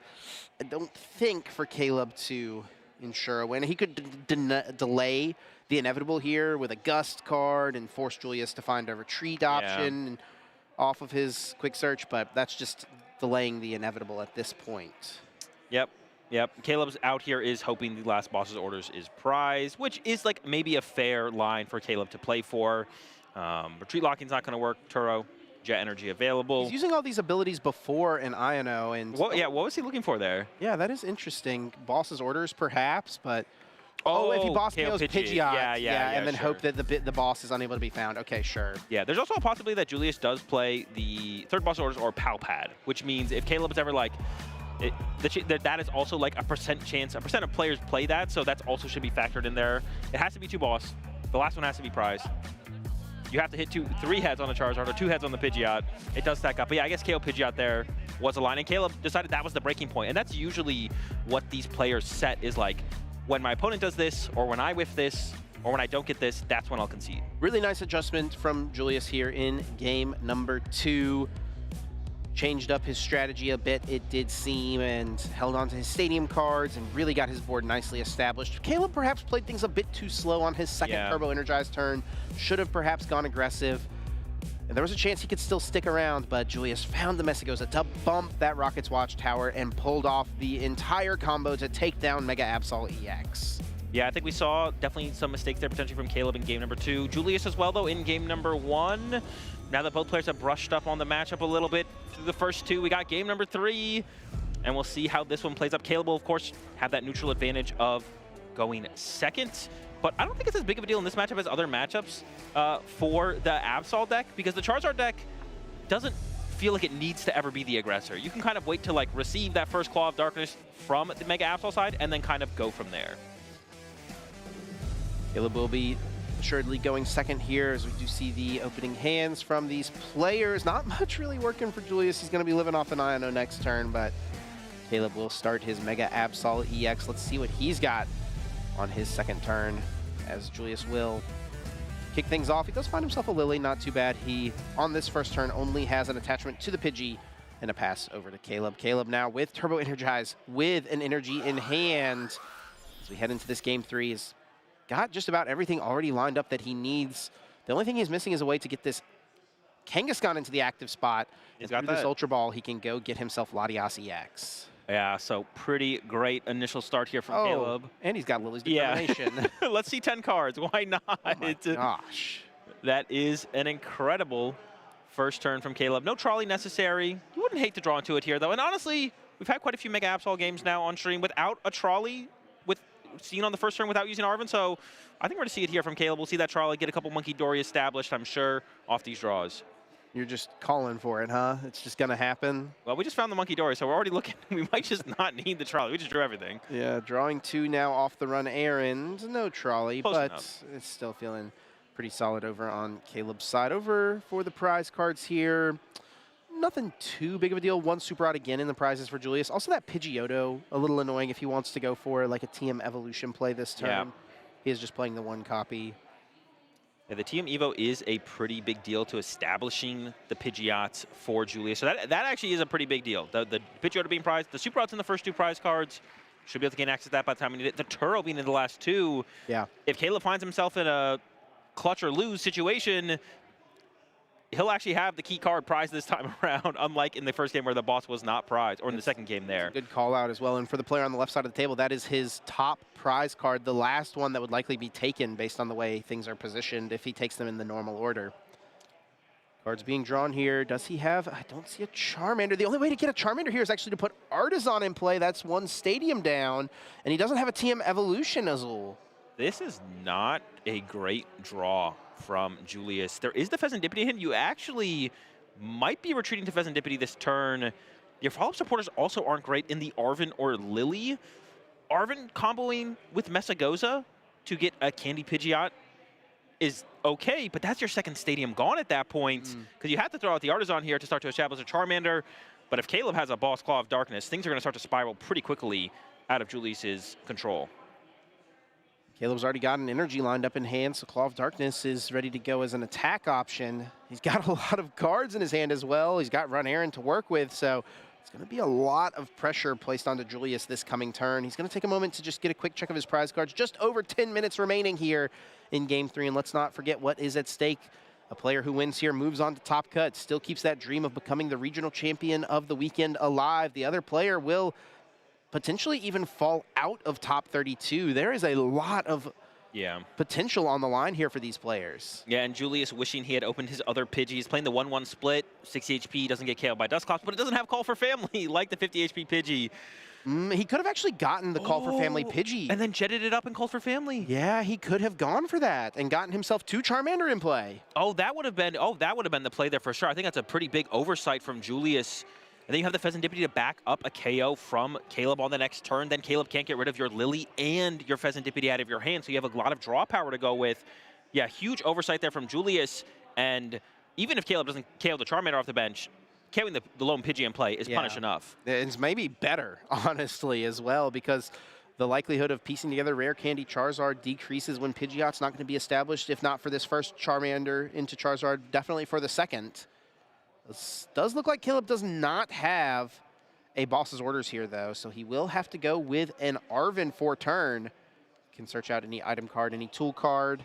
I don't think, for Caleb to ensure a win. He could delay the inevitable here with a Gust card and force Julius to find a retreat option off of his quick search, but that's just delaying the inevitable at this point. Yep. Caleb's out here is hoping the last boss's orders is prize, which is like maybe a fair line for Caleb to play for. Retreat locking's not going to work. Turo, Jet Energy available. He's using all these abilities before an INO. And what was he looking for there? Yeah, that is interesting. Boss's orders, perhaps, but if he boss KOs Pidgeot, and then hope that the boss is unable to be found. Okay, sure. Yeah, there's also a possibility that Julius does play the third boss orders or Palpad, which means if Caleb is ever like, that is also like a percent chance. A percent of players play that, so that also should be factored in there. It has to be 2 boss. The last one has to be prize. You have to hit 3 heads on the Charizard or 2 heads on the Pidgeot. It does stack up. But yeah, I guess KO Pidgeot there was a line, and Caleb decided that was the breaking point. And that's usually what these players set is like, when my opponent does this, or when I whiff this, or when I don't get this, that's when I'll concede. Really nice adjustment from Julius here in game number 2. Changed up his strategy a bit, it did seem, and held on to his stadium cards and really got his board nicely established. Caleb perhaps played things a bit too slow on his second Turbo Energized turn. Should have perhaps gone aggressive. And there was a chance he could still stick around, but Julius found the Messagoza to bump that Rocket's Watchtower and pulled off the entire combo to take down Mega Absol EX. Yeah, I think we saw definitely some mistakes there potentially from Caleb in game number 2. Julius as well, though, in game number 1. Now that both players have brushed up on the matchup a little bit through the first 2, we got game number 3. And we'll see how this one plays up. Caleb will, of course, have that neutral advantage of going second. But I don't think it's as big of a deal in this matchup as other matchups for the Absol deck, because the Charizard deck doesn't feel like it needs to ever be the aggressor. You can kind of wait to like receive that first Claw of Darkness from the Mega Absol side and then kind of go from there. Caleb will be assuredly going second here as we do see the opening hands from these players. Not much really working for Julius. He's going to be living off an INO next turn, but Caleb will start his Mega Absol EX. Let's see what he's got on his second turn, as Julius will kick things off. He does find himself a Lily, not too bad. He, on this first turn, only has an attachment to the Pidgey and a pass over to Caleb. Caleb now with Turbo Energize, with an energy in hand. As we head into this game 3, has got just about everything already lined up that he needs. The only thing he's missing is a way to get this Kangaskhan into the active spot. He's got got this Ultra Ball, he can go get himself Latias EX. Yeah, so pretty great initial start here from Caleb. And he's got Lily's Determination. Yeah. Let's see 10 cards. Why not? Oh my gosh. That is an incredible first turn from Caleb. No trolley necessary. You wouldn't hate to draw into it here, though. And honestly, we've had quite a few Mega Absol games now on stream without a trolley, seen on the first turn without using Arven. So I think we're going to see it here from Caleb. We'll see that trolley, get a couple Monkey Dory established, I'm sure, off these draws. You're just calling for it, huh? It's just going to happen? Well, we just found the Monkey Dory, so we're already looking. We might just not need the trolley. We just drew everything. Yeah, drawing 2 now off the run errand. No trolley, Close but enough. It's still feeling pretty solid over on Caleb's side. Over for the prize cards here. Nothing too big of a deal. 1 Super Rod again in the prizes for Julius. Also that Pidgeotto, a little annoying if he wants to go for like a TM Evolution play this turn. Yeah. He is just playing the 1 copy. Yeah, the TM Evo is a pretty big deal to establishing the Pidgeots for Julius. So that actually is a pretty big deal. The Pidgeot being prized, the Super Arts in the first 2 prize cards, should be able to gain access to that by the time we need it. The Turo being in the last 2. Yeah. If Caleb finds himself in a clutch or lose situation, he'll actually have the key card prize this time around, unlike in the first game where the boss was not prized, or in the second game there. Good call out as well. And for the player on the left side of the table, that is his top prize card, the last one that would likely be taken based on the way things are positioned if he takes them in the normal order. Cards being drawn here. Does he have? I don't see a Charmander. The only way to get a Charmander here is actually to put Artisan in play. That's 1 stadium down. And he doesn't have a TM Evolution, Azul. This is not a great draw from Julius. There is the Pheasantipity hint. You actually might be retreating to Pheasantipity this turn. Your follow-up supporters also aren't great in the Arven or Lily. Arven comboing with Mesagoza to get a Candy Pidgeot is okay, but that's your second stadium gone at that point, because you have to throw out the Artisan here to start to establish a Charmander. But if Caleb has a Boss Claw of Darkness, things are going to start to spiral pretty quickly out of Julius's control. Caleb's already got an energy lined up in hand, so Claw of Darkness is ready to go as an attack option. He's got a lot of cards in his hand as well. He's got Run Aaron to work with, so it's going to be a lot of pressure placed onto Julius this coming turn. He's going to take a moment to just get a quick check of his prize cards. Just over 10 minutes remaining here in Game 3, and let's not forget what is at stake. A player who wins here moves on to Top Cut, still keeps that dream of becoming the regional champion of the weekend alive. The other player will potentially even fall out of top 32. There is a lot of potential on the line here for these players. Yeah, and Julius wishing he had opened his other Pidgey. He's playing the 1-1 split, 60 HP, doesn't get KO'd by Dusclops, but it doesn't have Call for Family like the 50 HP Pidgey. He could have actually gotten the Call for Family Pidgey. And then jetted it up and called for Family. Yeah, he could have gone for that and gotten himself 2 Charmander in play. That would have been the play there for sure. I think that's a pretty big oversight from Julius. And then you have the Pheasantipity to back up a KO from Caleb on the next turn. Then Caleb can't get rid of your Lily and your Pheasantipity out of your hand, so you have a lot of draw power to go with. Yeah, huge oversight there from Julius. And even if Caleb doesn't KO the Charmander off the bench, KOing the lone Pidgey in play is punish enough. It's maybe better, honestly, as well, because the likelihood of piecing together Rare Candy Charizard decreases when Pidgeot's not going to be established, if not for this first Charmander into Charizard, definitely for the second. This does look like Caleb does not have a boss's orders here, though, so he will have to go with an Arven for turn. Can search out any item card, any tool card.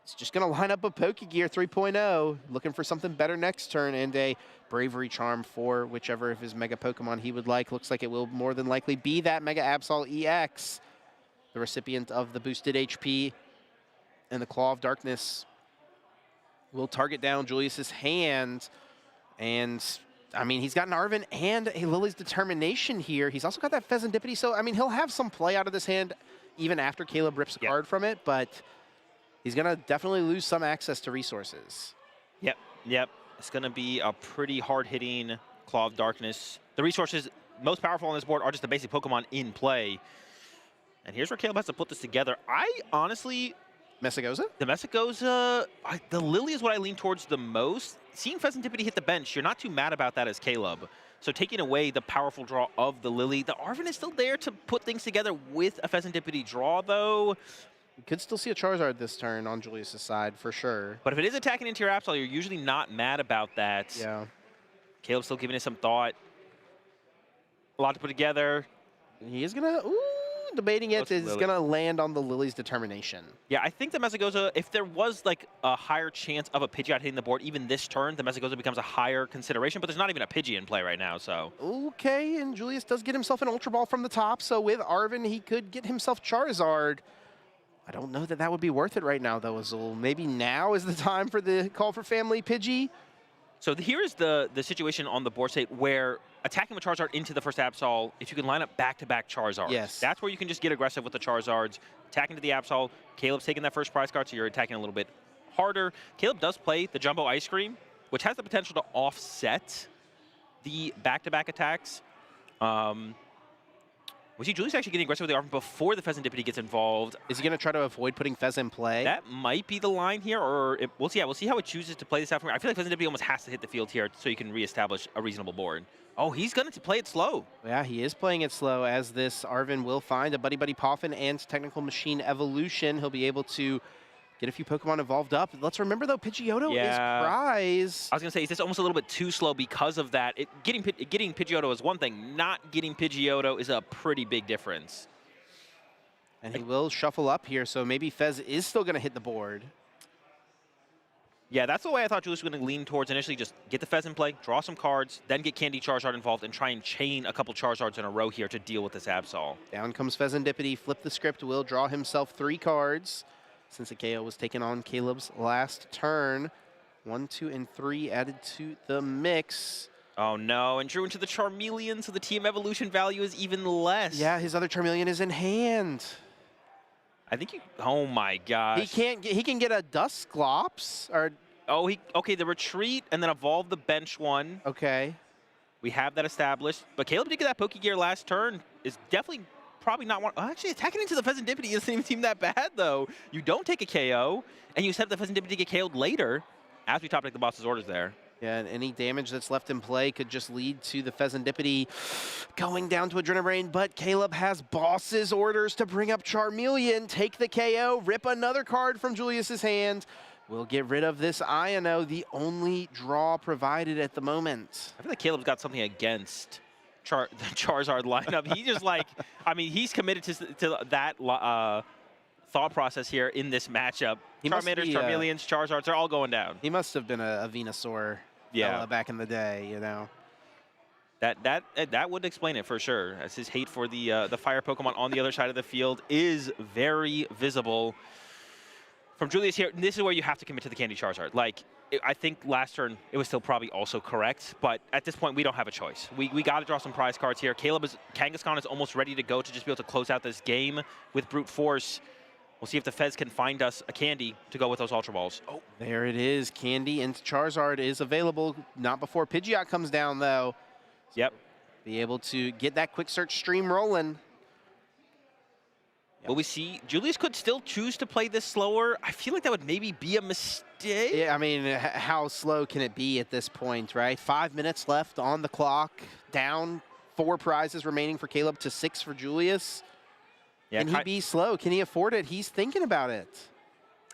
It's just going to line up a Pokegear 3.0, looking for something better next turn, and a Bravery Charm for whichever of his Mega Pokemon he would like. Looks like it will more than likely be that Mega Absol EX, the recipient of the boosted HP. And the Claw of Darkness will target down Julius's hand. And, I mean, he's got an Arven and a Lily's Determination here. He's also got that Pheasantipity, so, I mean, he'll have some play out of this hand even after Caleb rips a card from it, but he's going to definitely lose some access to resources. Yep. It's going to be a pretty hard-hitting Claw of Darkness. The resources most powerful on this board are just the basic Pokemon in play. And here's where Caleb has to put this together. I honestly... Mesagoza? The Mesagoza, the Lily is what I lean towards the most. Seeing Pheasantipity hit the bench, you're not too mad about that as Caleb. So taking away the powerful draw of the Lily, the Arven is still there to put things together with a Pheasantipity draw, though. You could still see a Charizard this turn on Julius's side, for sure. But if it is attacking into your Absol, you're usually not mad about that. Yeah. Caleb's still giving it some thought. A lot to put together. He is going to... debating it, is going to land on the Lily's Determination. Yeah, I think the Mesagoza, if there was like a higher chance of a Pidgeot hitting the board even this turn, the Mesagoza becomes a higher consideration, but there's not even a Pidgey in play right now, so. Okay, and Julius does get himself an Ultra Ball from the top, so with Arven, he could get himself Charizard. I don't know that that would be worth it right now, though, Azul. Maybe now is the time for the Call for Family Pidgey. So here is the situation on the board state where attacking with Charizard into the first Absol, if you can line up back-to-back Charizards. Yes. That's where you can just get aggressive with the Charizards. Attacking to the Absol, Caleb's taking that first prize card, so you're attacking a little bit harder. Caleb does play the Jumbo Ice Cream, which has the potential to offset the back-to-back attacks. We see Julius actually getting aggressive with the Arven before the Pheasantipity gets involved. Is he going to try to avoid putting Fez in play? That might be the line here, or we'll see. Yeah, we'll see how it chooses to play this out. I feel like Pheasantipity almost has to hit the field here so you can reestablish a reasonable board. Oh, he's going to play it slow. Yeah, he is playing it slow, as this Arven will find a Buddy Buddy Poffin and Technical Machine Evolution. He'll be able to get a few Pokemon evolved up. Let's remember, though, Pidgeotto is prize. I was going to say, is this almost a little bit too slow because of that? Getting Pidgeotto is one thing. Not getting Pidgeotto is a pretty big difference. And he will shuffle up here, so maybe Fez is still going to hit the board. Yeah, that's the way I thought Julius was going to lean towards initially. Just get the Fez in play, draw some cards, then get Candy Charizard involved, and try and chain a couple Charizards in a row here to deal with this Absol. Down comes Fezandipity, flip the script, will draw himself 3 cards. Since the KO was taken on Caleb's last turn. 1, 2, and 3 added to the mix. Oh no, and drew into the Charmeleon, so the team evolution value is even less. Yeah, his other Charmeleon is in hand. I think oh my gosh. He can get a Dusclops, or... Oh, okay, the retreat, and then evolve the bench one. Okay. We have that established. But Caleb did get that Pokegear last turn. Is definitely probably not one. Actually, attacking into the Fezandipity doesn't even seem that bad, though. You don't take a KO, and you set up the Fezandipity to get KO'd later, as we top deck the boss's orders there. Yeah, and any damage that's left in play could just lead to the Fezandipity going down to Adrenabrain, but Caleb has boss's orders to bring up Charmeleon, take the KO, rip another card from Julius's hand. We'll get rid of this Iono, the only draw provided at the moment. I feel like Caleb's got something against the Charizard lineup. He just like, I mean, he's committed to that thought process here in this matchup. Charmanders, Charmeleons, Charizards, they're all going down. He must have been a Venusaur back in the day, you know. That would explain it for sure, as his hate for the fire Pokemon on the other side of the field is very visible. From Julius here, this is where you have to commit to the Candy Charizard. Like, I think last turn, it was still probably also correct, but at this point, we don't have a choice. We got to draw some prize cards here. Kangaskhan is almost ready to go to just be able to close out this game with Brute Force. We'll see if the Fez can find us a Candy to go with those Ultra Balls. Oh, there it is. Candy into Charizard is available. Not before Pidgeot comes down, though. Yep. Be able to get that quick search stream rolling. Will we see? Julius could still choose to play this slower. I feel like that would maybe be a mistake. Yeah, I mean, how slow can it be at this point, right? 5 minutes left on the clock. Down 4 prizes remaining for Caleb to 6 for Julius. Yeah, can he be slow? Can he afford it? He's thinking about it.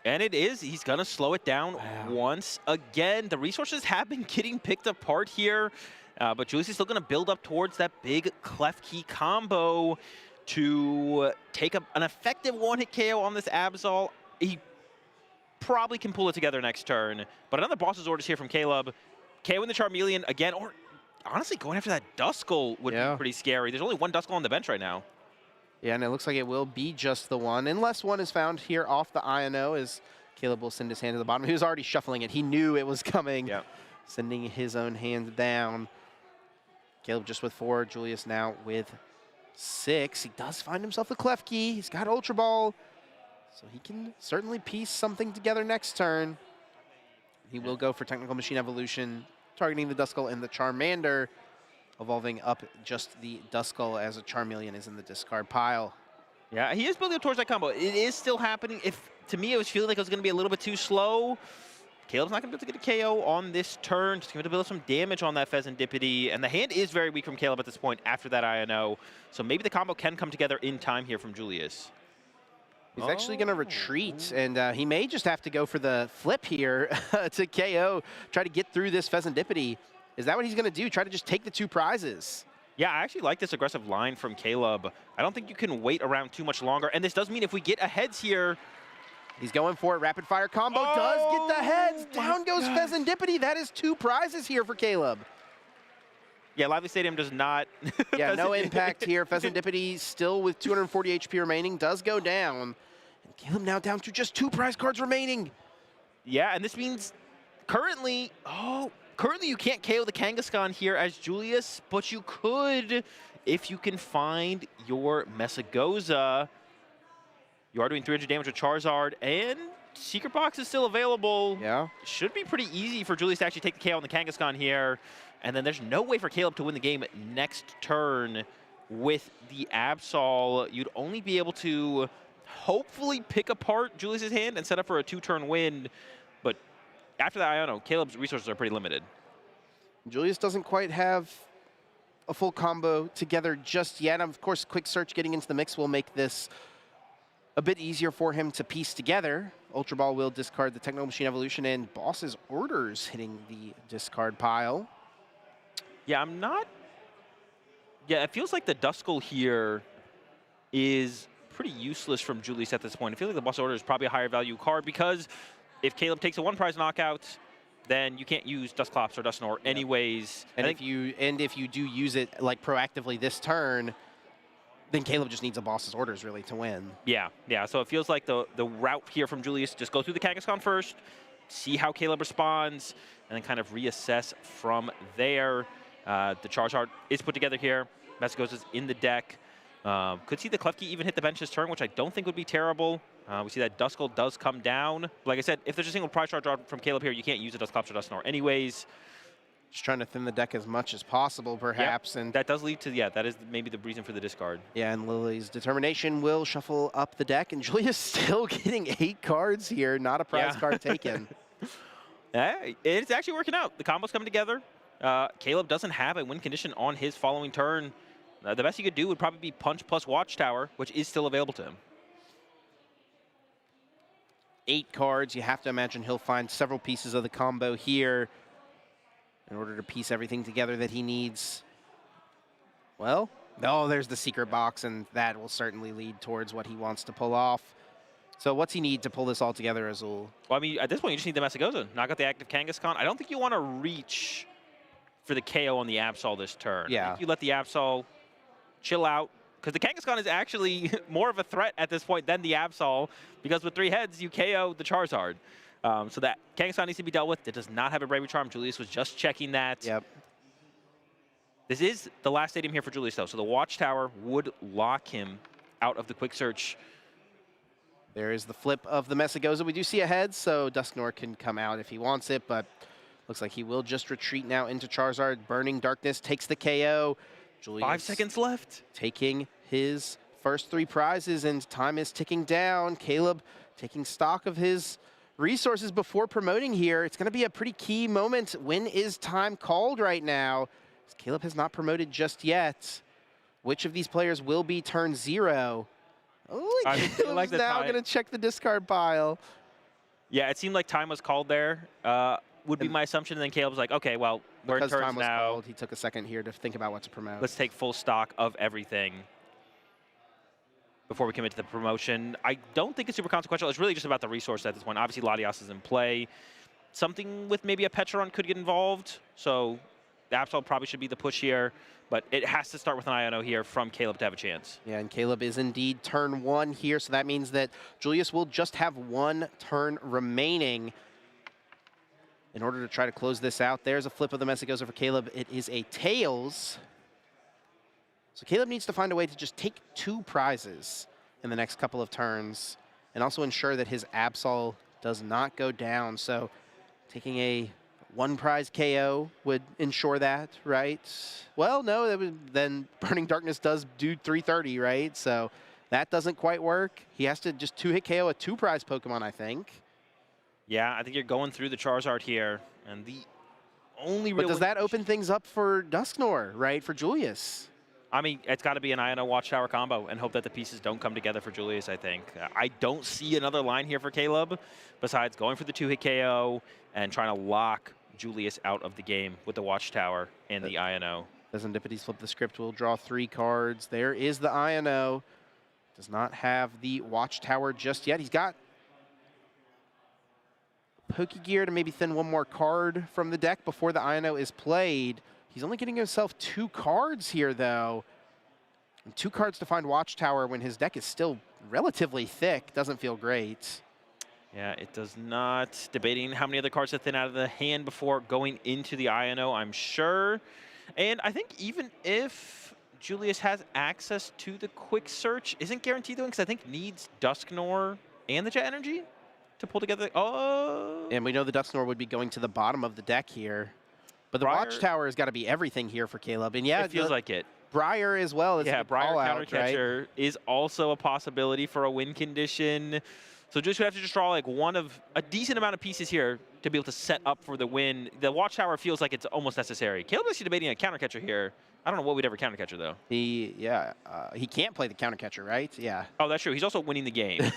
And it is. He's going to slow it down once again. The resources have been getting picked apart here, but Julius is still going to build up towards that big Klefki combo to take an effective one-hit KO on this Absol. He probably can pull it together next turn. But another boss's orders here from Caleb. KOing the Charmeleon again, or honestly going after that Duskull would be pretty scary. There's only one Duskull on the bench right now. Yeah, and it looks like it will be just the one, unless one is found here off the Iono, as Caleb will send his hand to the bottom. He was already shuffling it. He knew it was coming, sending his own hand down. Caleb just with 4, Julius now with 6. He does find himself the Klefki. He's got Ultra Ball, so he can certainly piece something together next turn. He will go for Technical Machine Evolution, targeting the Duskull and the Charmander, evolving up just the Duskull as a Charmeleon is in the discard pile. Yeah, he is building up towards that combo. It is still happening. To me, it was feeling like it was going to be a little bit too slow. Caleb's not going to be able to get a KO on this turn. Just going to build up some damage on that Fezandipity. And the hand is very weak from Caleb at this point after that Iono. So maybe the combo can come together in time here from Julius. He's actually going to retreat, and he may just have to go for the flip here to KO, try to get through this Fezandipity. Is that what he's going to do? Try to just take the 2 prizes? Yeah, I actually like this aggressive line from Caleb. I don't think you can wait around too much longer. And this does mean if we get a heads here, he's going for it. Rapid fire combo does get the heads. Down goes Fezandipity. That is 2 prizes here for Caleb. Yeah, Lively Stadium does not. Yeah, no impact here. Fezandipity still with 240 HP remaining does go down. And Caleb now down to just 2 prize cards remaining. Yeah, and this means currently, currently you can't KO the Kangaskhan here as Julius, but you could if you can find your Mesagoza. You are doing 300 damage with Charizard, and Secret Box is still available. Yeah. Should be pretty easy for Julius to actually take the KO on the Kangaskhan here. And then there's no way for Caleb to win the game next turn with the Absol. You'd only be able to hopefully pick apart Julius's hand and set up for a 2-turn win. But after that Iono, Caleb's resources are pretty limited. Julius doesn't quite have a full combo together just yet. Of course, Quick Search getting into the mix will make this a bit easier for him to piece together. Ultra Ball will discard the Techno Machine Evolution, and Boss's Orders hitting the discard pile. Yeah, I'm not... Yeah, it feels like the Duskull here is pretty useless from Julius at this point. I feel like the Boss Order is probably a higher value card because if Caleb takes a 1-prize knockout, then you can't use Dusclops or Dusknoir anyways. And if you do use it like proactively this turn, then Caleb just needs a Boss's Orders really to win. Yeah. So it feels like the route here from Julius, just go through the Kangaskhan first, see how Caleb responds, and then kind of reassess from there. The Charizard is put together here. Messagosa is in the deck. Could see the Klefki even hit the bench this turn, which I don't think would be terrible. We see that Duskull does come down. Like I said, if there's a single prize charge from Caleb here, you can't use a Dusclops or Dusknoir anyways. Just trying to thin the deck as much as possible, perhaps. Yep. And that does lead to, that is maybe the reason for the discard. Yeah, and Lily's Determination will shuffle up the deck, and Julia's still getting 8 cards here, not a prize card taken. It's actually working out. The combo's coming together. Caleb doesn't have a win condition on his following turn. The best he could do would probably be Punch plus Watchtower, which is still available to him. 8 cards. You have to imagine he'll find several pieces of the combo here in order to piece everything together that he needs. Well, there's the secret box, and that will certainly lead towards what he wants to pull off. So what's he need to pull this all together, Azul? Well, I mean, at this point, you just need the Messagosa. Knock out the active Kangaskhan. I don't think you want to reach for the KO on the Absol this turn. Yeah. I think you let the Absol chill out, because the Kangaskhan is actually more of a threat at this point than the Absol, because with 3 heads, you KO the Charizard. So that Kangaskhan needs to be dealt with. It does not have a Bravery Charm. Julius was just checking that. Yep. This is the last stadium here for Julius, though, so the Watchtower would lock him out of the Quick Search. There is the flip of the Messagosa. We do see a head, so Dusknoir can come out if he wants it, but looks like he will just retreat now into Charizard. Burning Darkness takes the KO. Julius 5 seconds left. Taking his first 3 prizes, and time is ticking down. Caleb taking stock of his resources before promoting here. It's going to be a pretty key moment. When is time called right now? Caleb has not promoted just yet. Which of these players will be turn 0? Oh, Caleb's now going to check the discard pile. Yeah, it seemed like time was called there. Would be my assumption. And then Caleb's like, okay, well, we're in turns time was now. Called, he took a second here to think about what to promote. Let's take full stock of everything before we commit to the promotion. I don't think it's super consequential. It's really just about the resource at this point. Obviously, Latias is in play. Something with maybe a Petron could get involved. So the Absol probably should be the push here. But it has to start with an Iono here from Caleb to have a chance. Yeah, and Caleb is indeed turn 1 here. So that means that Julius will just have 1 turn remaining in order to try to close this out. There's a flip of the Messagosa for Caleb. It is a Tails. So Caleb needs to find a way to just take 2 prizes in the next couple of turns and also ensure that his Absol does not go down. So taking a 1 prize KO would ensure that, right? Well, no, then Burning Darkness does do 330, right? So that doesn't quite work. He has to just 2-hit KO a 2 prize Pokemon, I think. Yeah, I think you're going through the Charizard here, and the only real... But does that open things up for Dusknoir, right, for Julius? I mean, it's got to be an Iono Watchtower combo and hope that the pieces don't come together for Julius, I think. I don't see another line here for Caleb besides going for the 2-hit KO and trying to lock Julius out of the game with the Watchtower and the Iono. Serendipitous flip the script. Will draw 3 cards. There is the Iono. Does not have the Watchtower just yet. He's got Pokegear to maybe thin 1 more card from the deck before the Iono is played. He's only getting himself 2 cards here, though. And 2 cards to find Watchtower when his deck is still relatively thick. Doesn't feel great. Yeah, it does not. Debating how many other cards to thin out of the hand before going into the Iono, I'm sure. And I think even if Julius has access to the Quick Search, isn't guaranteed though, because I think needs Dusknoir and the Jet Energy to pull together. Oh! And we know the Dusknoir would be going to the bottom of the deck here. But the Watchtower has got to be everything here for Caleb. And yeah, it feels like it. Briar as well. Yeah, Briar Countercatcher is also a possibility for a win condition. So Julius would have to just draw like a decent amount of pieces here to be able to set up for the win. The Watchtower feels like it's almost necessary. Caleb is debating a Countercatcher here. I don't know what we'd ever Countercatcher though. He can't play the Countercatcher, right? Yeah. Oh, that's true. He's also winning the game.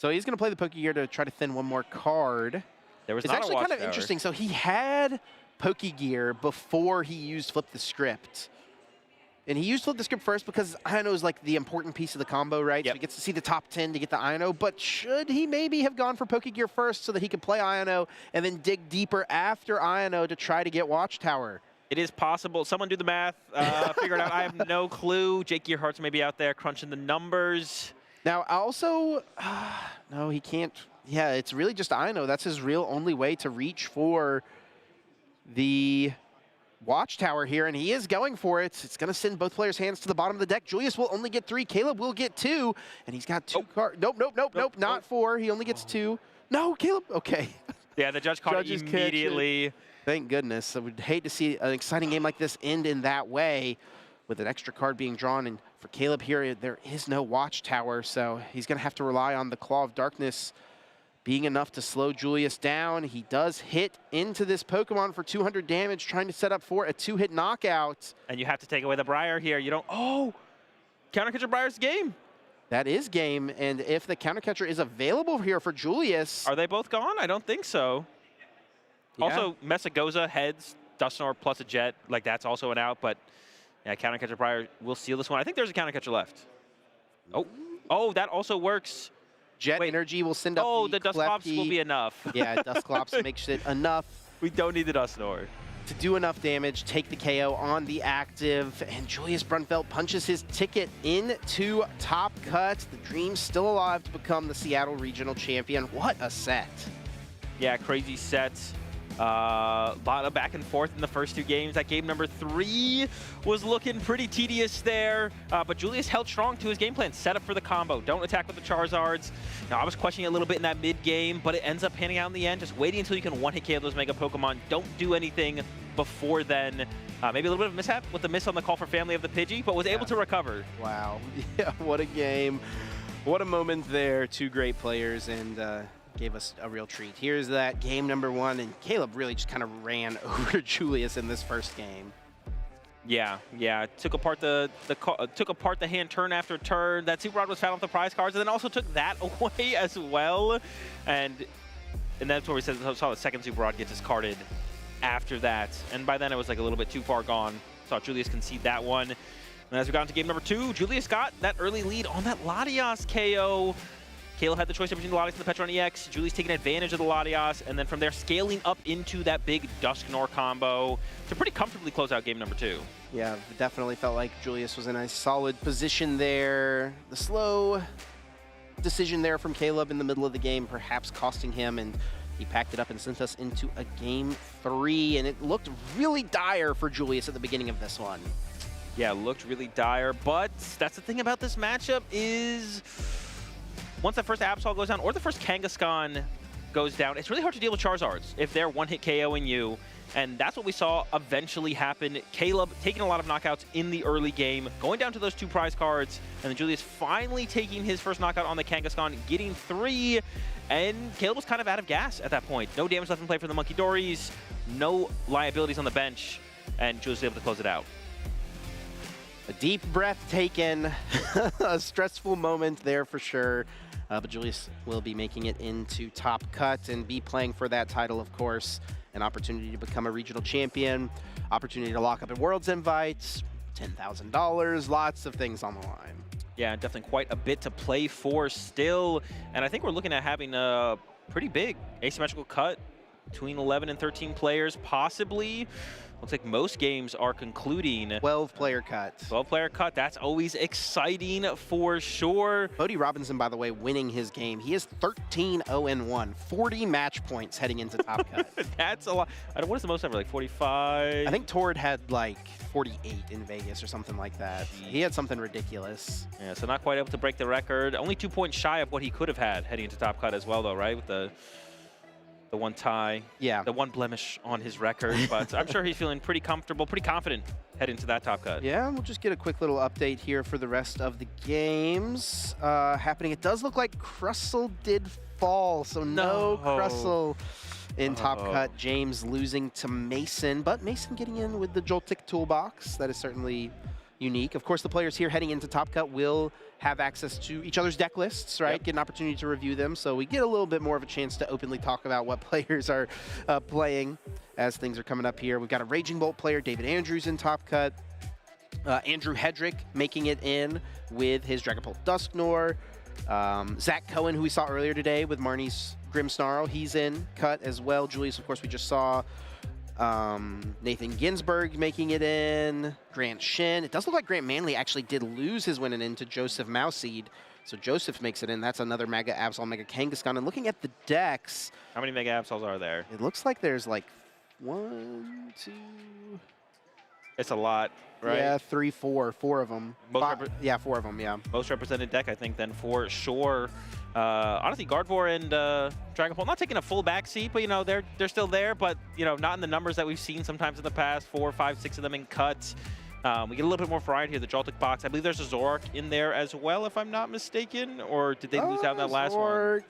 So he's going to play the Pokegear to try to thin one more card. There was it's not actually a kind of Watchtower. interesting. So he had Pokegear before he used Flip the Script. And he used Flip the Script first because Iono is like the important piece of the combo, right? Yep. So he gets to see the top 10 to get the Iono. But should he maybe have gone for Pokegear first so that he could play Iono and then dig deeper after Iono to try to get Watchtower? It is possible. Someone do the math. Figure it out. I have no clue. Jake Gearhart's maybe out there crunching the numbers. Now, also, no, he can't. Yeah, it's really just Iono. That's his real only way to reach for the Watchtower here, and he is going for it. It's going to send both players' hands to the bottom of the deck. Julius will only get 3. Caleb will get 2, and he's got 2 cards. Nope, not 4. He only gets 2. No, Caleb. Okay. Yeah, the judge caught it Judges catch immediately. it. Thank goodness. I would hate to see an exciting game like this end in that way with an extra card being drawn. And for Caleb here, there is no Watchtower, so he's going to have to rely on the Claw of Darkness being enough to slow Julius down. He does hit into this Pokemon for 200 damage, trying to set up for a 2-hit knockout. And you have to take away the Briar here. You don't. Oh! Countercatcher Briar's game. That is game, and if the Countercatcher is available here for Julius. Are they both gone? I don't think so. Yeah. Also, Mesagoza heads, Dusknoir plus a Jet, like that's also an out, but yeah, Countercatcher Briar will steal this one. I think there's a Countercatcher left. Oh, that also works. Jet Energy will send up the Dusclops will be enough. Yeah, Dusclops makes it enough. We don't need the Dusknoir. To do enough damage, take the KO on the active, and Julius Brunfeld punches his ticket into Top Cut. The dream's still alive to become the Seattle Regional Champion. What a set. Yeah, crazy set. A lot of back and forth in the first 2 games. That game number 3 was looking pretty tedious there, but Julius held strong to his game plan. Set up for the combo. Don't attack with the Charizards. Now, I was questioning a little bit in that mid-game, but it ends up panning out in the end. Just waiting until you can one-hit KO those Mega Pokemon. Don't do anything before then. Maybe a little bit of mishap with the miss on the call for Family of the Pidgey, but was able to recover. Wow. Yeah, what a game. What a moment there. 2 great players, and gave us a real treat. Here's that game number 1, and Caleb really just kind of ran over Julius in this first game. Yeah. Took apart the hand turn after turn. That Super Rod was found off the prize cards, and then also took that away as well. And that's where we saw the second Super Rod get discarded after that. And by then it was like a little bit too far gone. Saw Julius concede that one. And as we got into game number 2, Julius got that early lead on that Latias KO. Caleb had the choice between the Latias and the Petron EX. Julius taking advantage of the Latias, and then from there scaling up into that big Dusknoir combo to pretty comfortably close out game number 2. Yeah, definitely felt like Julius was in a solid position there. The slow decision there from Caleb in the middle of the game perhaps costing him, and he packed it up and sent us into a game 3, and it looked really dire for Julius at the beginning of this one. Yeah, looked really dire, but that's the thing about this matchup is once that first Absol goes down or the first Kangaskhan goes down, it's really hard to deal with Charizards if they're one-hit KOing you. And that's what we saw eventually happen. Caleb taking a lot of knockouts in the early game, going down to those 2 prize cards, and then Julius finally taking his first knockout on the Kangaskhan, getting 3, and Caleb was kind of out of gas at that point. No damage left in play for the Monkey Dories, no liabilities on the bench, and Julius was able to close it out. A deep breath taken, a stressful moment there for sure. But Julius will be making it into Top Cut and be playing for that title, of course. An opportunity to become a regional champion, opportunity to lock up at Worlds invites, $10,000, lots of things on the line. Yeah, definitely quite a bit to play for still. And I think we're looking at having a pretty big asymmetrical cut between 11 and 13 players, possibly. Looks like most games are concluding 12-player cut. 12-player cut. That's always exciting for sure. Bodie Robinson, by the way, winning his game. He is 13-0-1, 40 match points heading into Top Cut. That's a lot. What is the most ever? Like 45? I think Tord had like 48 in Vegas or something like that. He had something ridiculous. Yeah, so not quite able to break the record. Only 2 points shy of what he could have had heading into Top Cut as well, though, right? With the one tie, yeah, the one blemish on his record, but I'm sure he's feeling pretty comfortable, pretty confident heading to that Top Cut. Yeah, we'll just get a quick little update here for the rest of the games happening. It does look like Crustle did fall, so no Crustle in Top Cut. James losing to Mason, but Mason getting in with the Joltik toolbox. That is certainly, unique. Of course, the players here heading into Top Cut will have access to each other's deck lists, right? Yep. Get an opportunity to review them, so we get a little bit more of a chance to openly talk about what players are playing as things are coming up here. We've got a Raging Bolt player, David Andrews, in Top Cut. Andrew Hedrick making it in with his Dragapult Dusknoir. Zach Cohen, who we saw earlier today with Marnie's Grimmsnarl, he's in cut as well. Julius, of course, we just saw. Nathan Ginsberg making it in. Grant Shin. It does look like Grant Manley actually did lose his win and in to Joseph Mouseed. So Joseph makes it in. That's another Mega Absol, Mega Kangaskhan. And looking at the decks, How many Mega Absols are there? it looks like there's like 1, 2. It's a lot, right? Yeah, 3, 4. 4 of them. Most Yeah, 4 of them, yeah. Most represented deck, I think, then for sure. Honestly, Gardevoir and Dragapult not taking a full backseat, but, you know, they're still there, but, you know, not in the numbers that we've seen sometimes in the past. 4, 5, 6 of them in cuts. We get a little bit more variety here. The Joltik box. I believe there's a Zoroark in there as well, if I'm not mistaken. Or did they lose out in that last one?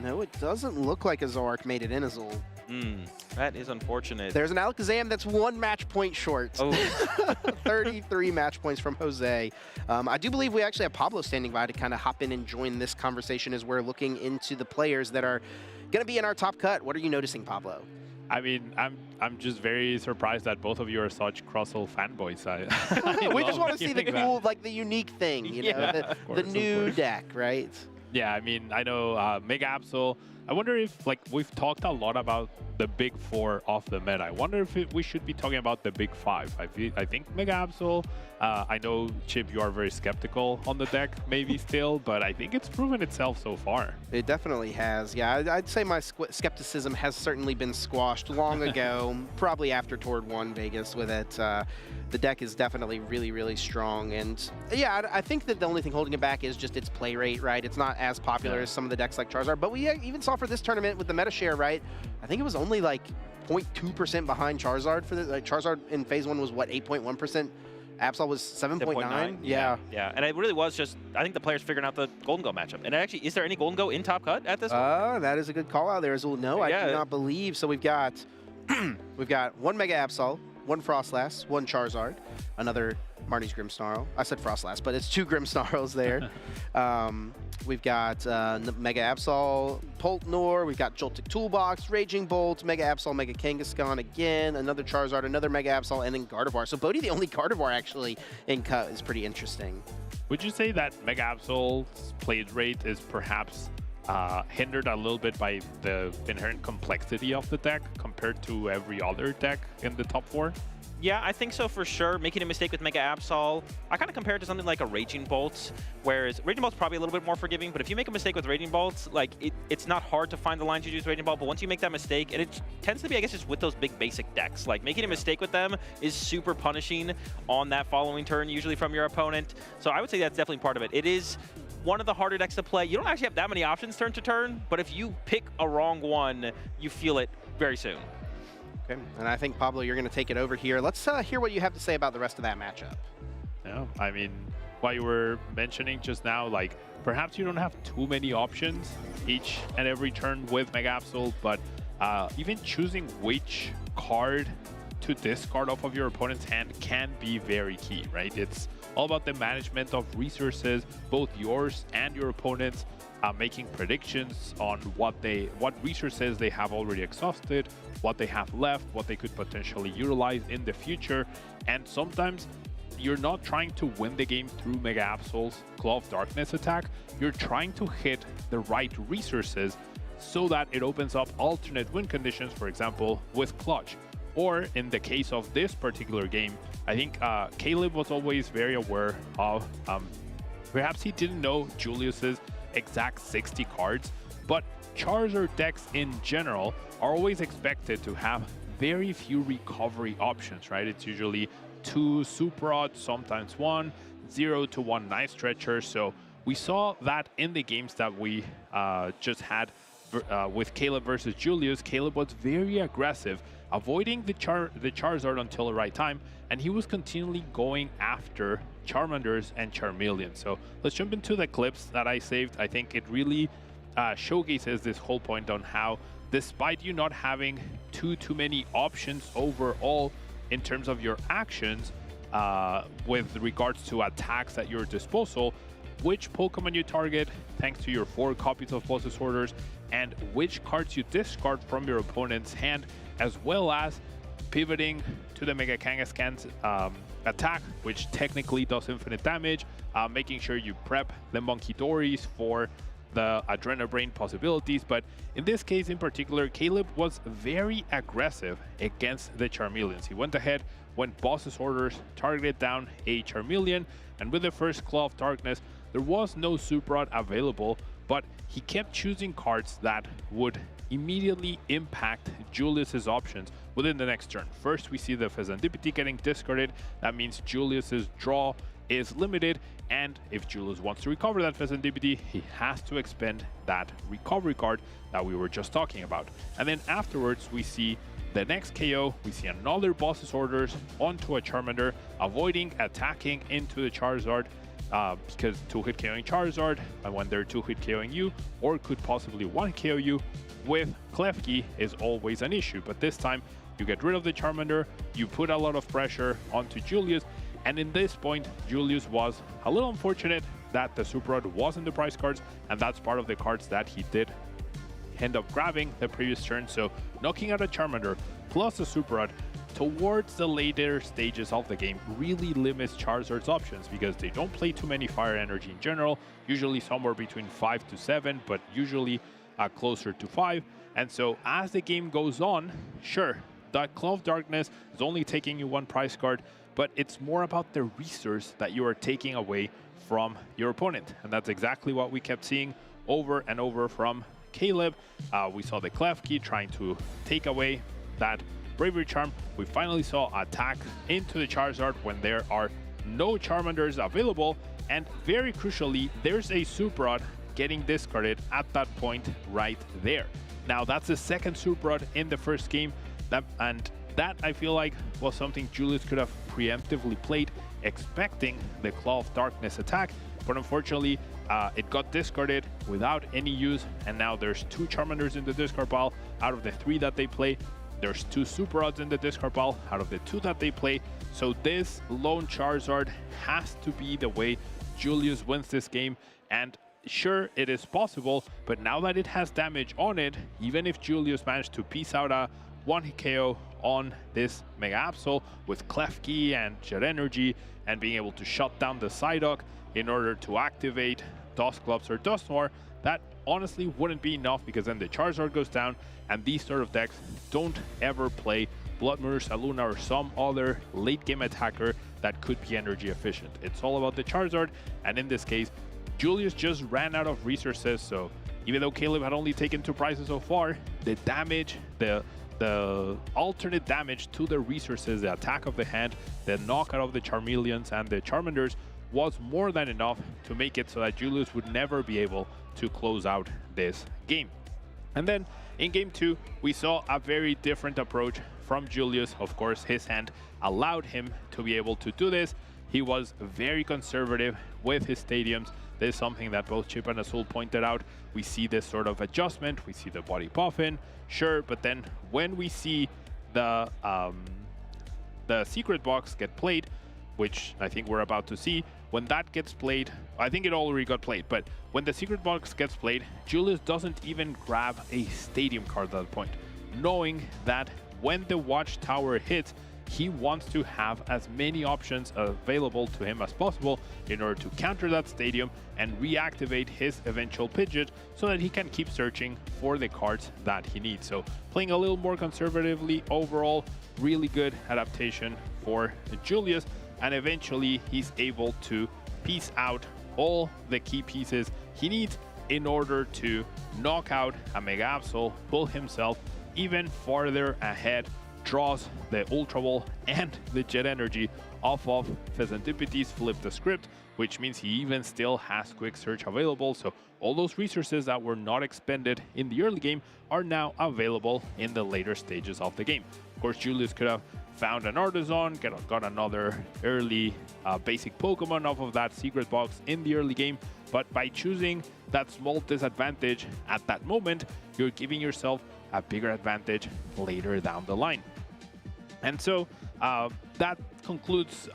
No, it doesn't look like a Zoroark made it in, Azul. That is unfortunate. There's an Alakazam that's 1 match point short. Oh. 33 match points from Jose. I do believe we actually have Pablo standing by to kind of hop in and join this conversation as we're looking into the players that are going to be in our top cut. What are you noticing, Pablo? I mean, I'm just very surprised that both of you are such Crossel fanboys. We just want to see the cool, like the unique thing, you know, Yeah, the new deck, right? Yeah, I mean, I know Mega Absol. I wonder if, like, we've talked a lot about the big 4 of the meta. I wonder if we should be talking about the big 5. I think Mega Absol, I know, Chip, you are very skeptical on the deck, maybe still, but I think it's proven itself so far. It definitely has. Yeah, I'd say my skepticism has certainly been squashed long ago, probably after Tord 1 Vegas with it. The deck is definitely really, really strong. And yeah, I think that the only thing holding it back is just its play rate, right? It's not as popular as some of the decks like Charizard. But we even saw for this tournament with the meta share, right? I think it was only like 0.2% behind Charizard for the Charizard in phase 1 was what, 8.1%? Absol was 7.9. Yeah. Yeah, and it really was just, I think the players figuring out the Golden Go matchup. And actually, is there any Golden Go in Top Cut at this point? That is a good call out there, Azul. No, I do not believe. So we've got 1 Mega Absol, 1 Frostlass, 1 Charizard, another Marnie's Grimmsnarl. I said Frostlass, but it's 2 Grimmsnarls there. We've got Mega Absol, Poltnor. We've got Joltik Toolbox, Raging Bolt, Mega Absol, Mega Kangaskhan again, another Charizard, another Mega Absol, and then Gardevoir. So Bodhi, the only Gardevoir actually in cut, is pretty interesting. Would you say that Mega Absol's play rate is perhaps hindered a little bit by the inherent complexity of the deck compared to every other deck in the top 4? Yeah, I think so for sure. Making a mistake with Mega Absol, I kind of compare it to something like a Raging Bolt, whereas Raging Bolt's probably a little bit more forgiving, but if you make a mistake with Raging Bolt, like, it's not hard to find the lines you use Raging Bolt, but once you make that mistake, and it tends to be, I guess, just with those big basic decks, like, making a mistake with them is super punishing on that following turn, usually from your opponent. So I would say that's definitely part of it. It is one of the harder decks to play. You don't actually have that many options turn to turn, but if you pick a wrong one, you feel it very soon. Okay, and I think, Pablo, you're going to take it over here. Let's hear what you have to say about the rest of that matchup. Yeah, I mean, what you were mentioning just now, like, perhaps you don't have too many options each and every turn with Mega Absol, but even choosing which card to discard off of your opponent's hand can be very key, right? It's all about the management of resources, both yours and your opponent's, making predictions on what resources they have already exhausted, what they have left, what they could potentially utilize in the future. And sometimes you're not trying to win the game through Mega Absol's Claw of Darkness attack. You're trying to hit the right resources so that it opens up alternate win conditions, for example, with Clutch. Or in the case of this particular game, I think Caleb was always very aware of, perhaps he didn't know Julius's exact 60 cards, but Charizard decks in general are always expected to have very few recovery options, right? It's usually 2 Super Odds, sometimes 1, 0 to 1 Night Stretcher. So we saw that in the games that we just had with Caleb versus Julius. Caleb was very aggressive, avoiding the Charizard until the right time, and he was continually going after Charmanders and Charmeleon. So let's jump into the clips that I saved. I think it really showcases this whole point on how, despite you not having too many options overall in terms of your actions, with regards to attacks at your disposal, which Pokemon you target thanks to your 4 copies of Boss's Orders, and which cards you discard from your opponent's hand, as well as pivoting to the Mega Kangaskhan's attack, which technically does infinite damage, making sure you prep the Monkey Dories for the Adrenabrain possibilities. But in this case in particular, Caleb was very aggressive against the Charmeleons. He went ahead, went Boss's Orders, targeted down a Charmeleon, and with the first Claw of Darkness, there was no Superrod available, but he kept choosing cards that would immediately impact Julius's options within the next turn. First, we see the Fezandipiti getting discarded. That means Julius's draw is limited, and if Julius wants to recover that Fezandipiti, he has to expend that recovery card that we were just talking about. And then afterwards, we see the next KO, we see another Boss's Orders onto a Charmander, avoiding attacking into the Charizard, because 2-hit KOing Charizard, and when they're 2-hit KOing you, or could possibly 1-KO you, with Klefki is always an issue. But this time, you get rid of the Charmander, you put a lot of pressure onto Julius, and in this point, Julius was a little unfortunate that the Superrod wasn't the prize cards, and that's part of the cards that he did end up grabbing the previous turn. So knocking out a Charmander plus a Superrod towards the later stages of the game really limits Charizard's options, because they don't play too many fire energy in general, usually somewhere between 5 to 7, but usually closer to 5. And so as the game goes on, sure, that Claw of Darkness is only taking you 1 prize card, but it's more about the resource that you are taking away from your opponent. And that's exactly what we kept seeing over and over from Caleb. We saw the Klefki trying to take away that Bravery Charm. We finally saw attack into the Charizard when there are no Charmanders available, and very crucially, there's a Superrod getting discarded at that point right there. Now, that's the second Superrod in the first game, and that I feel like was something Julius could have preemptively played, expecting the Claw of Darkness attack, but unfortunately, it got discarded without any use, and now there's 2 Charmanders in the discard pile out of the 3 that they play. There's 2 Superrods in the discard pile out of the 2 that they play. So this lone Charizard has to be the way Julius wins this game. And sure, it is possible, but now that it has damage on it, even if Julius managed to piece out a 1-hit KO on this Mega Absol with Klefki and Jet Energy and being able to shut down the Psyduck in order to activate Dusclops or Dusknoir, that honestly wouldn't be enough, because then the Charizard goes down, and these sort of decks don't ever play Blood Moon, Saluna, or some other late game attacker that could be energy efficient. It's all about the Charizard, and in this case, Julius just ran out of resources. So even though Caleb had only taken 2 prizes so far, the damage, the alternate damage to the resources, the attack of the hand, the knockout of the Charmeleons and the Charmanders was more than enough to make it so that Julius would never be able to close out this game. And then in game 2, we saw a very different approach from Julius. Of course, his hand allowed him to be able to do this. He was very conservative with his stadiums. This is something that both Chip and Azul pointed out. We see this sort of adjustment. We see the body puffin, sure, but then when we see the secret box get played, which I think we're about to see, when that gets played, I think it already got played, but when the secret box gets played, Julius doesn't even grab a stadium card at that point, knowing that when the Watchtower hits, he wants to have as many options available to him as possible in order to counter that stadium and reactivate his eventual Pidgeot so that he can keep searching for the cards that he needs. So playing a little more conservatively overall, really good adaptation for Julius, and eventually he's able to piece out all the key pieces he needs in order to knock out a Mega Absol, pull himself even farther ahead, draws the Ultra Ball and the Jet Energy off of Fezandipiti's Flip the Script, which means he even still has Quick Search available. So all those resources that were not expended in the early game are now available in the later stages of the game. Of course, Julius could have found an Artisan, got another early basic Pokemon off of that secret box in the early game, but by choosing that small disadvantage at that moment, you're giving yourself a bigger advantage later down the line. And so That concludes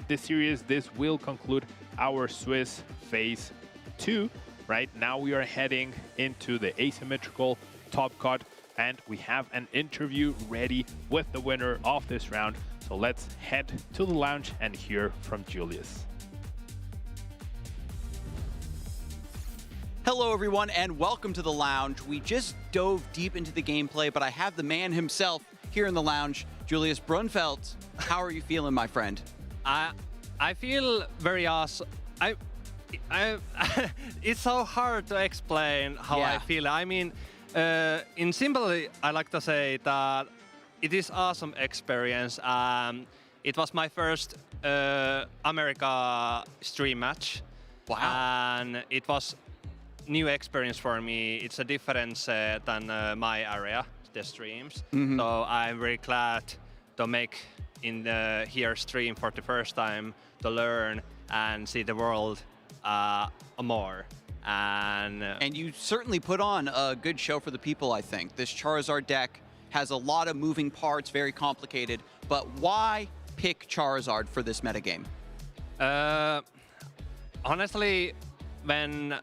this series. This will conclude our Swiss Phase 2. Right now we are heading into the Asymmetrical Top Cut, and we have an interview ready with the winner of this round. So let's head to the lounge and hear from Julius. Hello everyone and welcome to the lounge. We just dove deep into the gameplay, but I have the man himself here in the lounge, Julius Brunfeldt. How are you feeling, my friend? I feel very awesome. It's so hard to explain how I feel. I mean, in simply, I like to say that it is awesome experience. It was my first America stream match. Wow. And it was new experience for me. It's a difference than my area, the streams. So I'm very glad to make in here stream for the first time to learn and see the world more. And you certainly put on a good show for the people, I think. This Charizard deck has a lot of moving parts, very complicated, but why pick Charizard for this metagame? Honestly, when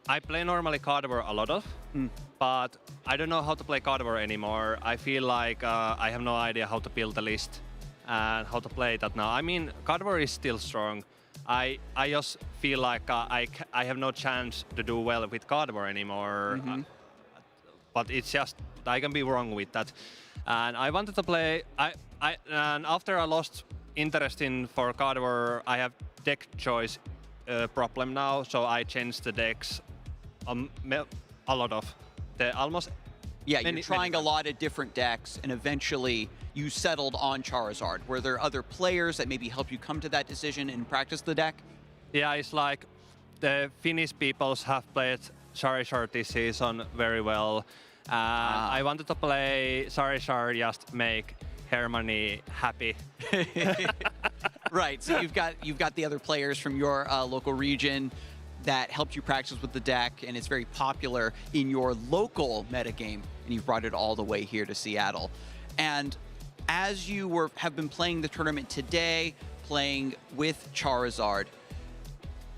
I play normally Gardevoir a lot of, but I don't know how to play Gardevoir anymore. I feel like I have no idea how to build a list and how to play that now. I mean, Gardevoir is still strong. I just feel like I have no chance to do well with Gardevoir anymore. But it's just, I can be wrong with that. And I wanted to play, and after I lost interest in for Gardevoir, I have deck choice problem now, so I changed the decks a lot of, almost. Yeah, you're trying a lot of different decks, and eventually you settled on Charizard. Were there other players that maybe helped you come to that decision and practice the deck? Yeah, it's like the Finnish peoples have played Charizard this season very well. I wanted to play Charizard just make Hermione happy. Right, so you've got the other players from your local region that helped you practice with the deck, and it's very popular in your local metagame, and you've brought it all the way here to Seattle. And as you have been playing the tournament today, playing with Charizard,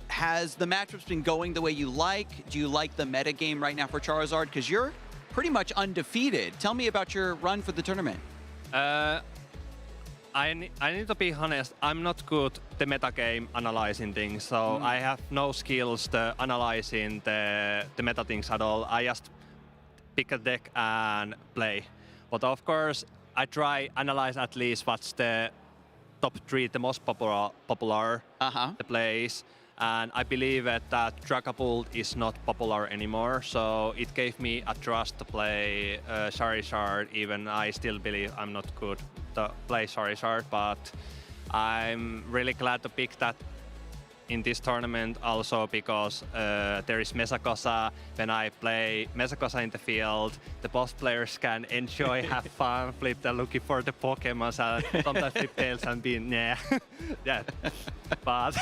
has the matchups been going the way you like? Do you like the metagame right now for Charizard? Because you're pretty much undefeated. Tell me about your run for the tournament. I need to be honest, I'm not good at the metagame analyzing things, so I have no skills to analyzing the meta things at all. I just pick a deck and play. But of course, I try analyze at least what's the top 3, the most popular the plays. And I believe that Dragapult is not popular anymore, so it gave me a trust to play Charizard, even I still believe I'm not good to play Charizard, but I'm really glad to pick that in this tournament also because there is Mesagosa. When I play Mesagosa in the field, the both players can enjoy, have fun, flip the looking for the Pokemon, sometimes flip tails and be yeah. But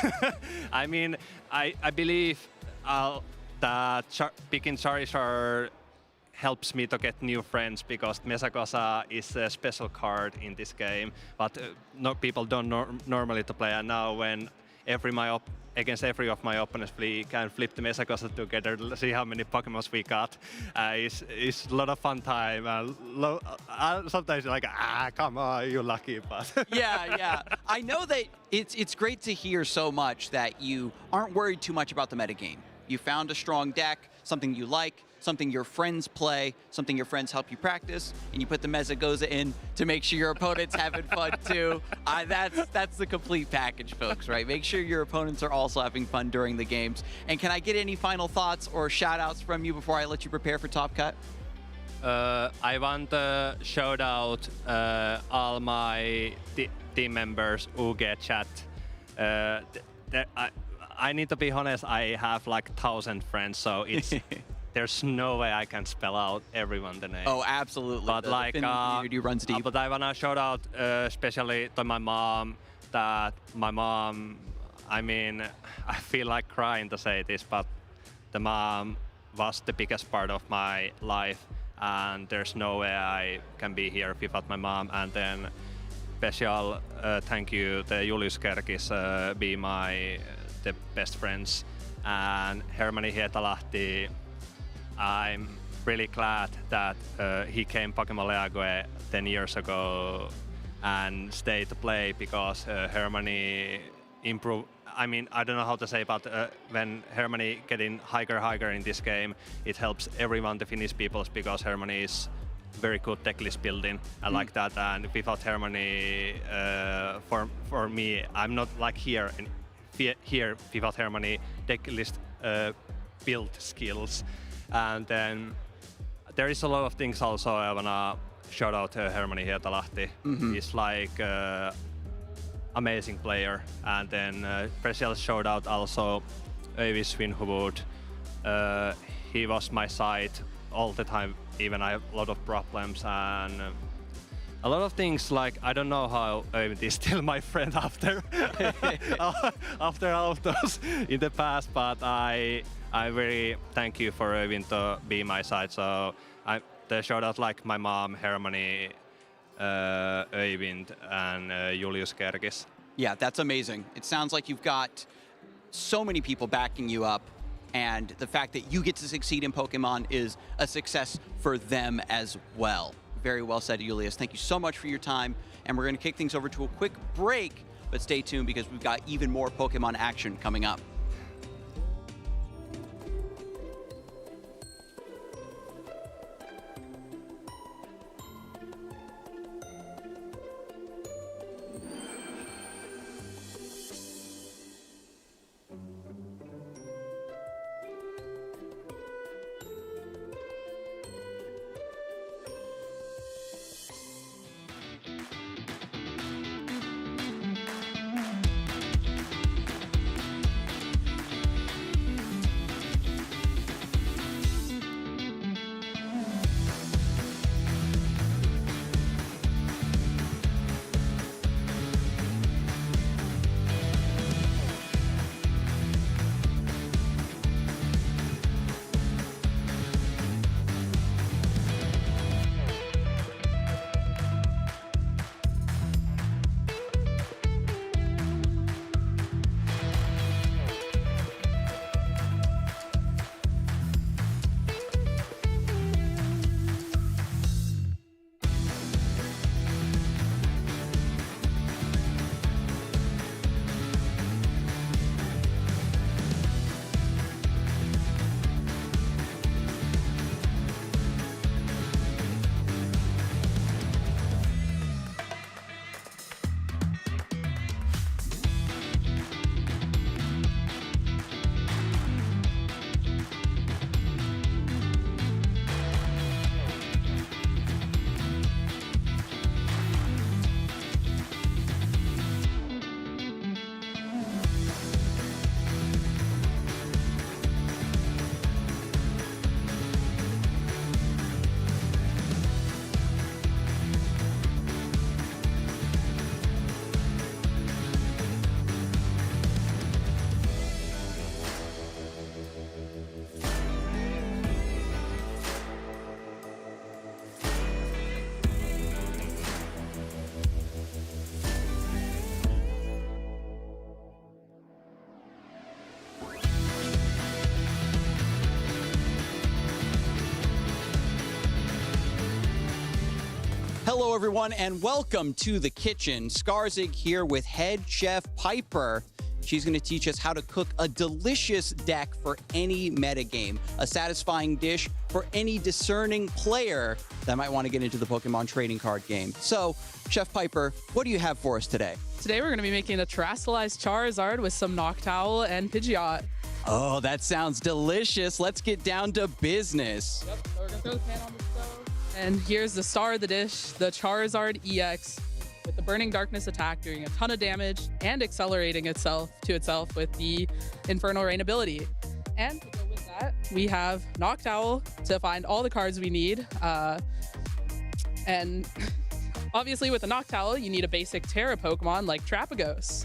I mean, I believe that picking Charizard helps me to get new friends because Mesagosa is a special card in this game, but people don't normally to play. And now when against every of my opponents, we can flip the Mesagosa together, see how many Pokemons we got. It's a lot of fun time. Sometimes you're like, come on, you're lucky. But yeah. I know that it's great to hear so much that you aren't worried too much about the metagame. You found a strong deck, something you like, something your friends play, something your friends help you practice, and you put the Mesagosa in to make sure your opponent's having fun too. That's the complete package, folks, right? Make sure your opponents are also having fun during the games. And can I get any final thoughts or shout outs from you before I let you prepare for Top Cut? I want to shout out all my team members who get chat. I need to be honest, I have like 1,000 friends, so it's there's no way I can spell out everyone the name. Oh, absolutely. But the community runs deep. But I wanna shout out especially to my mom. That my mom, I mean, I feel like crying to say this, but the mom was the biggest part of my life, and there's no way I can be here without my mom. And then special thank you to Julius Kerkis, be my the best friends, and Hermanni Hietalahti. I'm really glad that he came Pokémon League 10 years ago and stayed to play, because Hermanni improved. I mean, I don't know how to say, but when Hermanni getting higher in this game, it helps everyone, the Finnish peoples, because Hermanni is very good deck list building. I like that, and without Hermanni, for me, I'm not like here without Hermanni deck list build skills. And then there is a lot of things also I wanna shout out to Hermanni Hietalahti. He's like amazing player. And then special shout out also Öivi Svinhuvud. He was my side all the time, even I have a lot of problems and a lot of things. Like, I don't know how Öivi is still my friend after after all of those in the past, but I very thank you for Öivi to be my side. So the shout out like my mom, Hermanni, Öivind, and Julius Kerkis. Yeah, that's amazing. It sounds like you've got so many people backing you up, and the fact that you get to succeed in Pokemon is a success for them as well. Very well said, Julius. Thank you so much for your time, and we're going to kick things over to a quick break, but stay tuned because we've got even more Pokemon action coming up. Hello, everyone, and welcome to the kitchen. Skarzig here with head chef Piper. She's going to teach us how to cook a delicious deck for any metagame, a satisfying dish for any discerning player that might want to get into the Pokemon trading card game. So, Chef Piper, what do you have for us today? Today we're going to be making a terrestrialized Charizard with some Noctowl and Pidgeot. Oh, that sounds delicious. Let's get down to business. Yep, so we're going to throw the pan on the stove. And here's the star of the dish, the Charizard EX, with the Burning Darkness attack doing a ton of damage and accelerating itself with the Infernal Rain ability. And to go with that, we have Noctowl to find all the cards we need. And obviously with the Noctowl, you need a basic Terra Pokemon like Trapagos.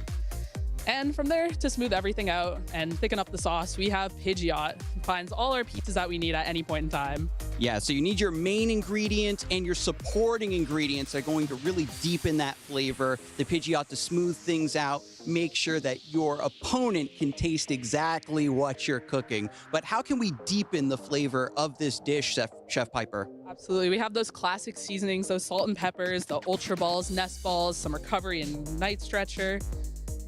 And from there, to smooth everything out and thicken up the sauce, we have Pidgeot. Finds all our pieces that we need at any point in time. Yeah, so you need your main ingredient and your supporting ingredients that are going to really deepen that flavor. The Pidgeot to smooth things out, make sure that your opponent can taste exactly what you're cooking. But how can we deepen the flavor of this dish, Chef Piper? Absolutely. We have those classic seasonings, those salt and peppers, the Ultra Balls, Nest Balls, some Recovery and Night Stretcher.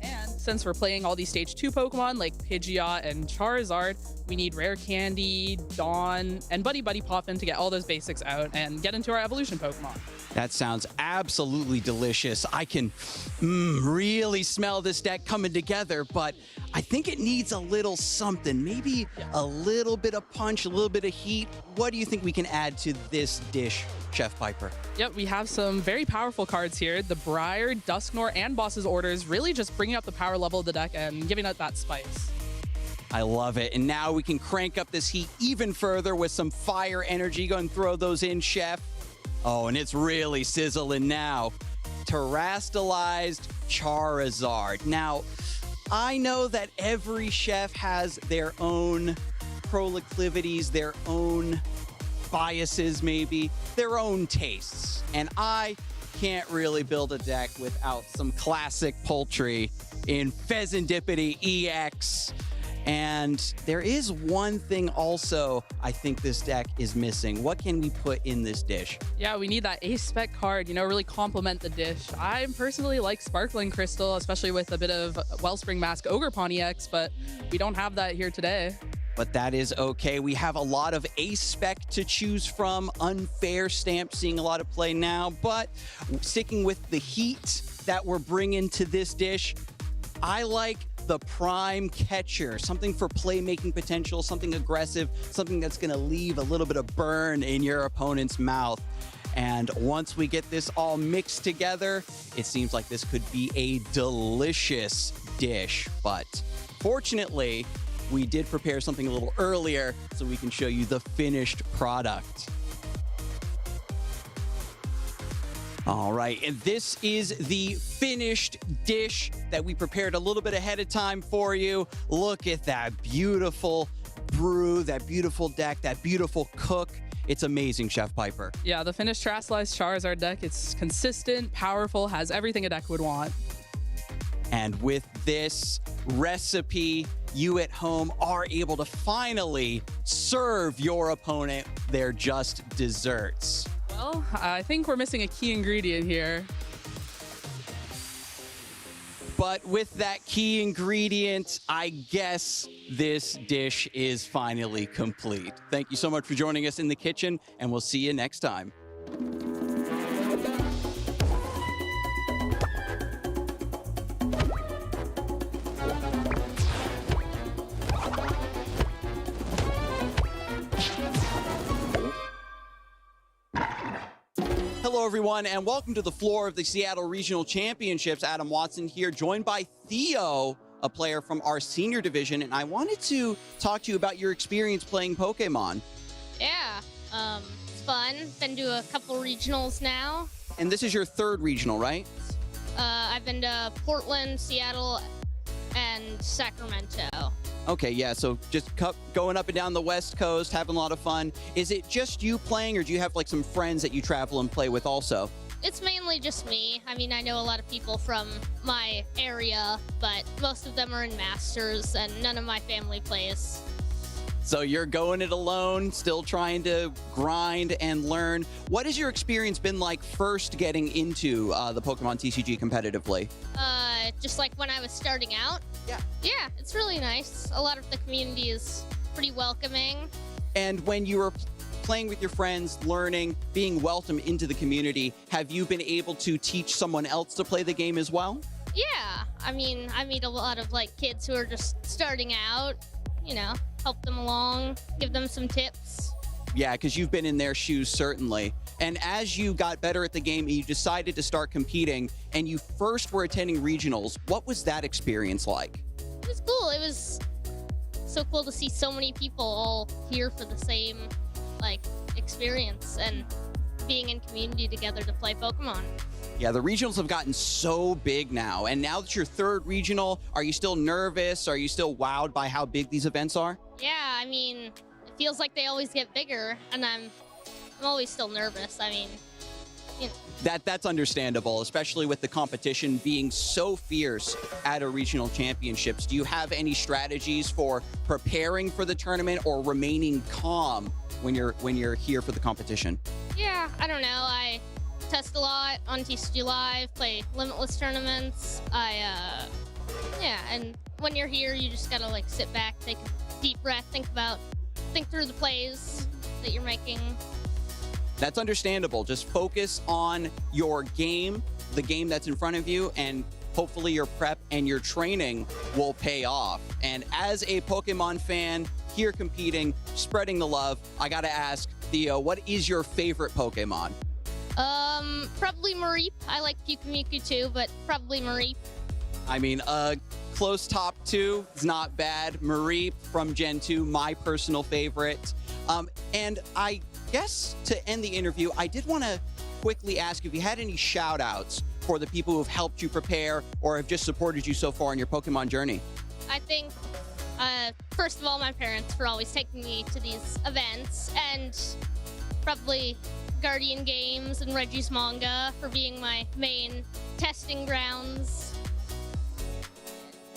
And since we're playing all these Stage 2 Pokemon like Pidgeot and Charizard, we need Rare Candy, Dawn, and Buddy Buddy Poppin to get all those basics out and get into our evolution Pokemon. That sounds absolutely delicious. I can really smell this deck coming together, but I think it needs a little something, maybe a little bit of punch, a little bit of heat. What do you think we can add to this dish, Chef Piper? Yep, we have some very powerful cards here. The Briar, Dusknoir, and Boss's Orders really just bringing up the power level of the deck and giving it that spice. I love it. And now we can crank up this heat even further with some fire energy. Go and throw those in, Chef. Oh, and it's really sizzling now. Terastallized Charizard. Now, I know that every chef has their own proclivities, their own biases maybe, their own tastes. And I can't really build a deck without some classic poultry in Pheasantipity EX. And there is one thing also I think this deck is missing. What can we put in this dish? Yeah, we need that ace spec card, really complement the dish. I personally like Sparkling Crystal, especially with a bit of Wellspring Mask Ogerpon EX, but we don't have that here today. But that is okay. We have a lot of ace spec to choose from. Unfair Stamp seeing a lot of play now, but sticking with the heat that we're bringing to this dish, I like the Prime Catcher, something for playmaking potential, something aggressive, something that's going to leave a little bit of burn in your opponent's mouth. And once we get this all mixed together, it seems like this could be a delicious dish. But fortunately, we did prepare something a little earlier so we can show you the finished product. All right, and this is the finished dish that we prepared a little bit ahead of time for you. Look at that beautiful brew, that beautiful deck, that beautiful cook. It's amazing, Chef Piper. Yeah, the finished Terastallized Charizard deck, it's consistent, powerful, has everything a deck would want. And with this recipe, you at home are able to finally serve your opponent their just desserts. Well, I think we're missing a key ingredient here. But with that key ingredient, I guess this dish is finally complete. Thank you so much for joining us in the kitchen, and we'll see you next time. Hello, everyone, and welcome to the floor of the Seattle Regional Championships. Adam Watson here, joined by Theo, a player from our senior division, and I wanted to talk to you about your experience playing Pokemon. Yeah, it's fun. Been to a couple regionals now. And this is your third regional, right? I've been to Portland, Seattle, and Sacramento. Okay, yeah, so just going up and down the West Coast, having a lot of fun. Is it just you playing, or do you have like some friends that you travel and play with also? It's mainly just me. I mean, I know a lot of people from my area, but most of them are in Masters, and none of my family plays. So you're going it alone, still trying to grind and learn. What has your experience been like first getting into the Pokemon TCG competitively? Just like when I was starting out. Yeah. Yeah, it's really nice. A lot of the community is pretty welcoming. And when you were playing with your friends, learning, being welcomed into the community, have you been able to teach someone else to play the game as well? Yeah, I mean, I meet a lot of like kids who are just starting out, help them along, give them some tips. Yeah, because you've been in their shoes, certainly. And as you got better at the game, you decided to start competing, and you first were attending regionals. What was that experience like? It was cool. It was so cool to see so many people all here for the same, experience and being in community together to play Pokemon. Yeah, the regionals have gotten so big now. And now that you're third regional, are you still nervous? Are you still wowed by how big these events are? Yeah, I mean, it feels like they always get bigger, and I'm I'm always still nervous. I mean, you know. That's understandable, especially with the competition being so fierce at a regional championships. Do you have any strategies for preparing for the tournament or remaining calm when you're here for the competition? Yeah, I don't know. I test a lot on TCG Live, play limitless tournaments. Yeah, and when you're here, you just gotta like sit back, take a deep breath, think through the plays that you're making. That's understandable. Just focus on your game, the game that's in front of you, and hopefully your prep and your training will pay off. And as a Pokemon fan here competing, spreading the love, I gotta ask, Theo, what is your favorite Pokemon? Probably Mareep. I like Pyukumuku too, but probably Mareep. I mean, close top two is not bad. Mareep from Gen 2, my personal favorite. And I guess to end the interview, I did want to quickly ask if you had any shout outs for the people who have helped you prepare or have just supported you so far in your Pokemon journey. I think, first of all, my parents for always taking me to these events, and probably Guardian Games and Reggie's Manga for being my main testing grounds.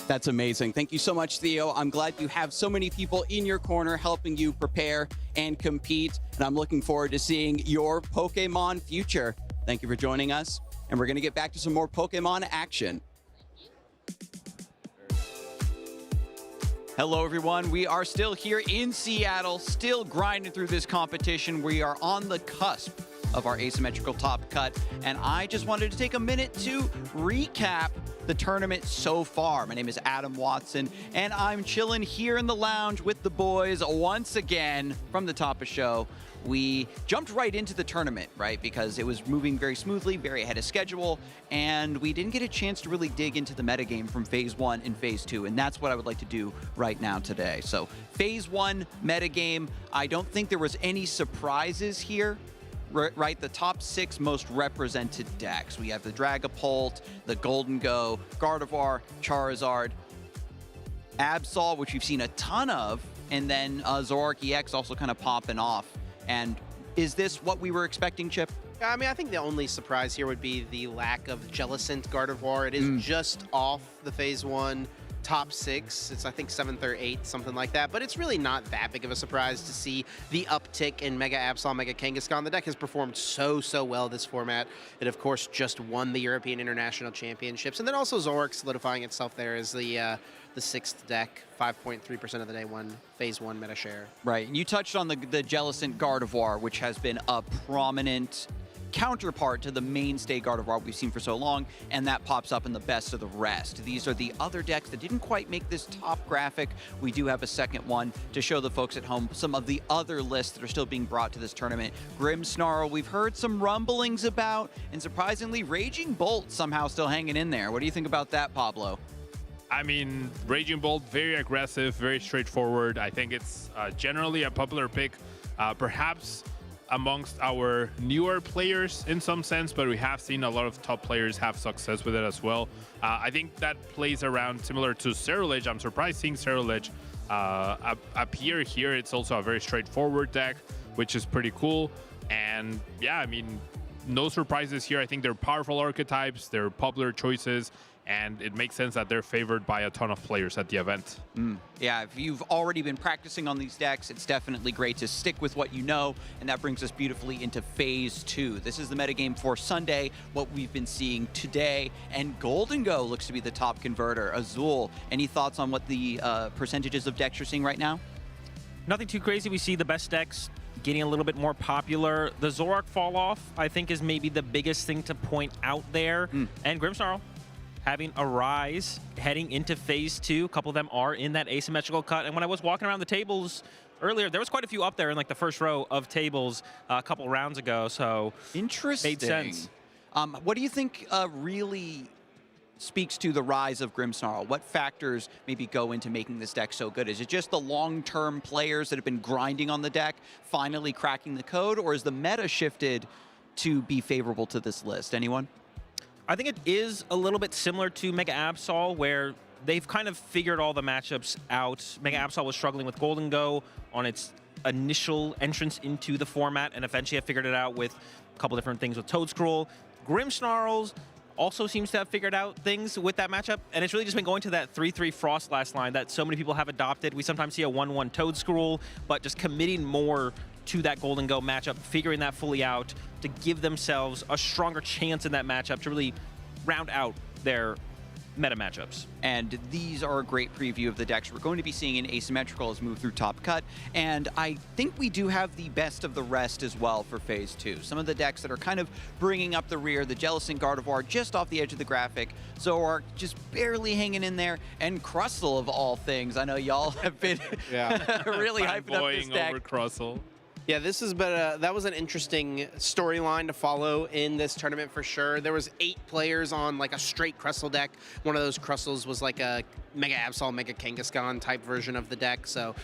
That's amazing. Thank you so much, Theo. I'm glad you have so many people in your corner helping you prepare and compete, and I'm looking forward to seeing your Pokemon future. Thank you for joining us, and we're going to get back to some more Pokemon action. Hello, everyone. We are still here in Seattle, still grinding through this competition. We are on the cusp of our asymmetrical top cut, and I just wanted to take a minute to recap the tournament so far. My name is Adam Watson, and I'm chilling here in the lounge with the boys once again from the top of show. We jumped right into the tournament, right? Because it was moving very smoothly, very ahead of schedule, and we didn't get a chance to really dig into the metagame from Phase 1 and Phase 2, and that's what I would like to do right now today. So, Phase 1 metagame, I don't think there was any surprises here. Right, the top 6 most represented decks. We have the Dragapult, the Golden Go, Gardevoir, Charizard, Absol, which we've seen a ton of, and then Zoroark EX also kind of popping off. And is this what we were expecting, Chip? I mean, I think the only surprise here would be the lack of Jellicent Gardevoir. It is just off the Phase 1 top 6. It's, I think, 7th or 8th, something like that. But it's really not that big of a surprise to see the uptick in Mega Absol, Mega Kangaskhan. The deck has performed so well this format. It, of course, just won the European International Championships. And then also Zoroark solidifying itself there as the 6th deck, 5.3% of the day one, Phase 1 meta share. Right, and you touched on the Jellicent Gardevoir, which has been a prominent counterpart to the mainstay Gardevoir we've seen for so long, and that pops up in the best of the rest. These are the other decks that didn't quite make this top graphic. We do have a second one to show the folks at home some of the other lists that are still being brought to this tournament. Grimmsnarl, we've heard some rumblings about, and surprisingly, Raging Bolt somehow still hanging in there. What do you think about that, Pablo? I mean, Raging Bolt, very aggressive, very straightforward. I think it's generally a popular pick, perhaps amongst our newer players in some sense, but we have seen a lot of top players have success with it as well. I think that plays around similar to Ceruledge. I'm surprised seeing Ceruledge appear here. It's also a very straightforward deck, which is pretty cool. And yeah, I mean, no surprises here. I think they're powerful archetypes, they're popular choices, and it makes sense that they're favored by a ton of players at the event. Yeah, if you've already been practicing on these decks, it's definitely great to stick with what you know, and that brings us beautifully into Phase 2. This is the metagame for Sunday, what we've been seeing today, and Golden Go looks to be the top converter. Azul, any thoughts on what the percentages of decks you're seeing right now? Nothing too crazy. We see the best decks getting a little bit more popular. The Zoroark fall off, I think, is maybe the biggest thing to point out there. And Grimmsnarl having a rise heading into Phase 2. A couple of them are in that asymmetrical cut. And when I was walking around the tables earlier, there was quite a few up there in like the first row of tables a couple rounds ago. So interesting. Made sense. What do you think really speaks to the rise of Grimmsnarl? What factors maybe go into making this deck so good? Is it just the long-term players that have been grinding on the deck finally cracking the code, or is the meta shifted to be favorable to this list? Anyone? I think it is a little bit similar to Mega Absol, where they've kind of figured all the matchups out. Mega Absol was struggling with Golden Go on its initial entrance into the format, and eventually have figured it out with a couple different things with Toadscroll. Grimmsnarls also seems to have figured out things with that matchup, and it's really just been going to that 3-3 Frostlass line that so many people have adopted. We sometimes see a 1-1 Toadscroll, but just committing more to that Gold and Go matchup, figuring that fully out to give themselves a stronger chance in that matchup to really round out their meta matchups. And these are a great preview of the decks we're going to be seeing in Asymmetrical as move through Top Cut. And I think we do have the best of the rest as well for Phase 2. Some of the decks that are kind of bringing up the rear, the Jealous and Gardevoir just off the edge of the graphic, Zoroark just barely hanging in there, and Crustle of all things. I know y'all have been really hyping up this deck. Over Crustle. Yeah, this has been that was an interesting storyline to follow in this tournament for sure. There was 8 players on like a straight Crustle deck. One of those Crustles was like a Mega Absol, Mega Kangaskhan type version of the deck. So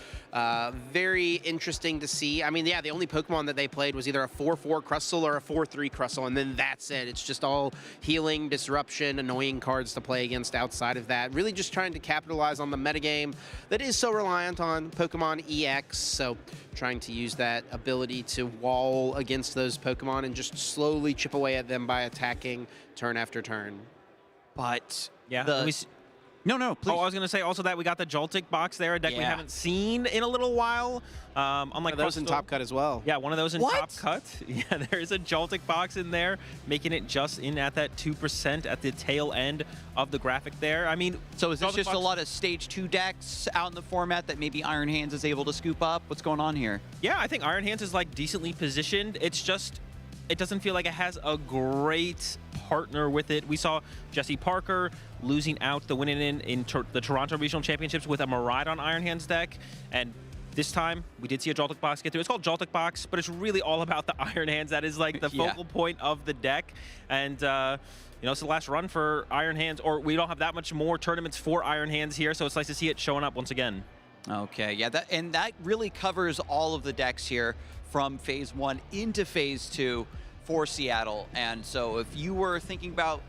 very interesting to see. I mean, yeah, the only Pokemon that they played was either a 4-4 Crustle or a 4-3 Crustle, and then that's it. It's just all healing, disruption, annoying cards to play against outside of that. Really just trying to capitalize on the metagame that is so reliant on Pokemon EX. So trying to use that ability to wall against those Pokemon and just slowly chip away at them by attacking turn after turn. But yeah, No, please. Oh, I was going to say also that we got the Joltik box there, a deck we haven't seen in a little while. Unlike one of those in Top Cut as well. Yeah, one of those in Top Cut. Yeah, there is a Joltik box in there, making it just in at that 2% at the tail end of the graphic there. I mean, so is this just a lot of Stage 2 decks out in the format that maybe Iron Hands is able to scoop up? What's going on here? Yeah, I think Iron Hands is like decently positioned. It's just, it doesn't feel like it has a great partner with it. We saw Jesse Parker losing out the winning in the Toronto Regional Championships with a Miraidon Iron Hands deck, and this time we did see a Joltik box get through. It's called Joltik box, but it's really all about the Iron Hands. That is like the focal point of the deck, and you know, it's the last run for Iron Hands, or we don't have that much more tournaments for Iron Hands here, so it's nice to see it showing up once again. Okay, yeah, that really covers all of the decks here from Phase 1 into Phase 2 for Seattle. And so if you were thinking about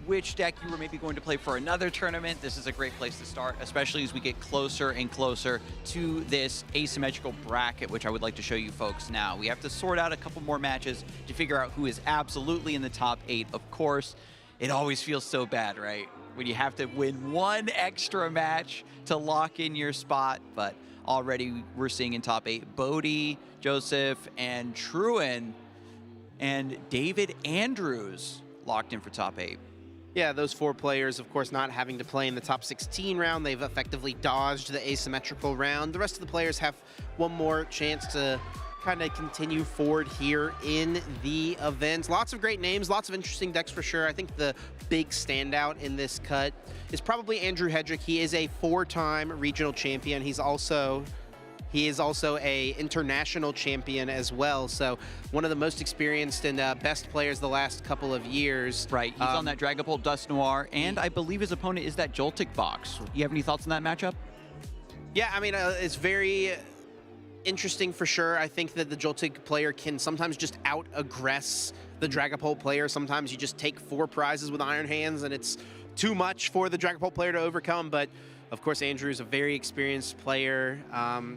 which deck you were maybe going to play for another tournament, this is a great place to start, especially as we get closer and closer to this asymmetrical bracket, which I would like to show you folks now. We have to sort out a couple more matches to figure out who is absolutely in the top 8. Of course, it always feels so bad, right? When you have to win one extra match to lock in your spot, but already we're seeing in top 8 Bodhi, Joseph, and Truan, and David Andrews locked in for top 8. Yeah, those 4 players, of course, not having to play in the top 16 round. They've effectively dodged the asymmetrical round. The rest of the players have one more chance to kind of continue forward here in the event. Lots of great names, lots of interesting decks for sure. I think the big standout in this cut is probably Andrew Hedrick. He is a 4-time regional champion. He is also a international champion as well. So one of the most experienced and best players the last couple of years. Right, he's on that Dragapult Dust Noir, and I believe his opponent is that Joltik box. You have any thoughts on that matchup? Yeah, I mean, it's very interesting for sure. I think that the Joltik player can sometimes just out-aggress the Dragapult player. Sometimes you just take 4 prizes with Iron Hands and it's too much for the Dragapult player to overcome, but of course, Andrew is a very experienced player.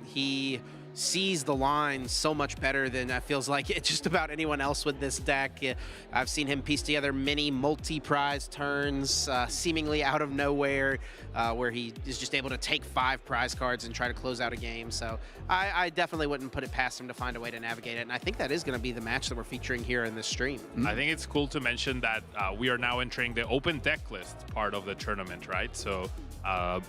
He sees the line so much better than feels like just about anyone else with this deck. I've seen him piece together many multi-prize turns, seemingly out of nowhere, where he is just able to take 5 prize cards and try to close out a game. So I definitely wouldn't put it past him to find a way to navigate it. And I think that is going to be the match that we're featuring here in this stream. I think it's cool to mention that we are now entering the open deck list part of the tournament, right? So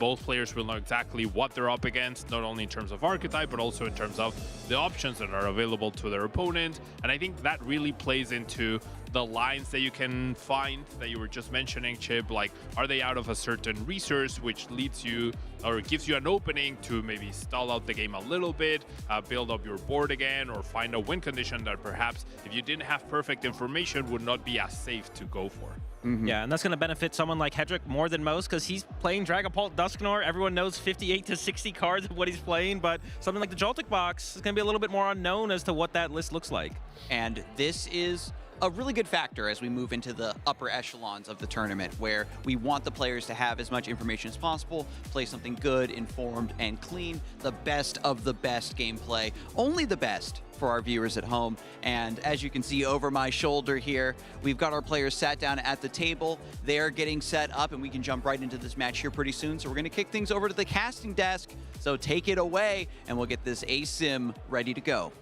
both players will know exactly what they're up against, not only in terms of archetype, but also in terms of the options that are available to their opponent. And I think that really plays into the lines that you can find that you were just mentioning, Chip. Like, are they out of a certain resource, which leads you or gives you an opening to maybe stall out the game a little bit, build up your board again, or find a win condition that perhaps if you didn't have perfect information would not be as safe to go for. Yeah, and that's going to benefit someone like Hedrick more than most because he's playing Dragapult Dusknoir. Everyone knows 58 to 60 cards of what he's playing, but something like the Joltik box is going to be a little bit more unknown as to what that list looks like. And this is a really good factor as we move into the upper echelons of the tournament, where we want the players to have as much information as possible, play something good, informed, and clean, the best of the best gameplay, only the best for our viewers at home. And as you can see over my shoulder here, we've got our players sat down at the table. They're getting set up, and we can jump right into this match here pretty soon. So we're going to kick things over to the casting desk. So take it away, and we'll get this Asym ready to go.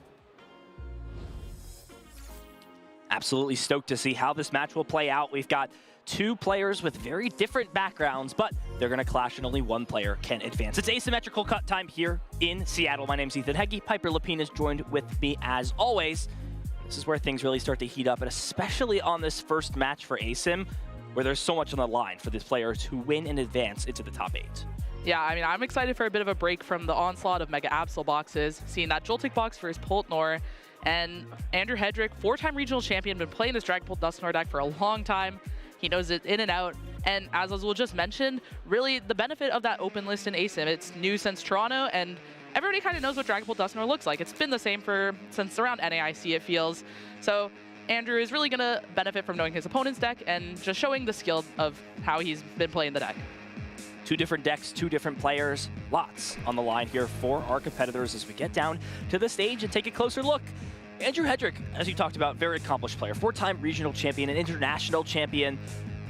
Absolutely stoked to see how this match will play out. We've got two players with very different backgrounds, but they're going to clash and only one player can advance. It's asymmetrical cut time here in Seattle. My name's Ethan Heggie. Piper Lapine is joined with me as always. This is where things really start to heat up, and especially on this first match for Asym, where there's so much on the line for these players who win and advance into the top 8. Yeah, I mean, I'm excited for a bit of a break from the onslaught of Mega Absol boxes, seeing that Joltik box versus Poltnor. And Andrew Hedrick, 4-time regional champion, been playing this Dragapult Dusknoir deck for a long time. He knows it in and out. And as Azul just mentioned, really the benefit of that open list in Asym, it's new since Toronto, and everybody kind of knows what Dragapult Dusknoir looks like. It's been the same since around NAIC, it feels. So Andrew is really going to benefit from knowing his opponent's deck and just showing the skill of how he's been playing the deck. Two different decks, two different players, lots on the line here for our competitors as we get down to the stage and take a closer look. Andrew Hedrick, as you talked about, very accomplished player, 4-time regional champion, an international champion.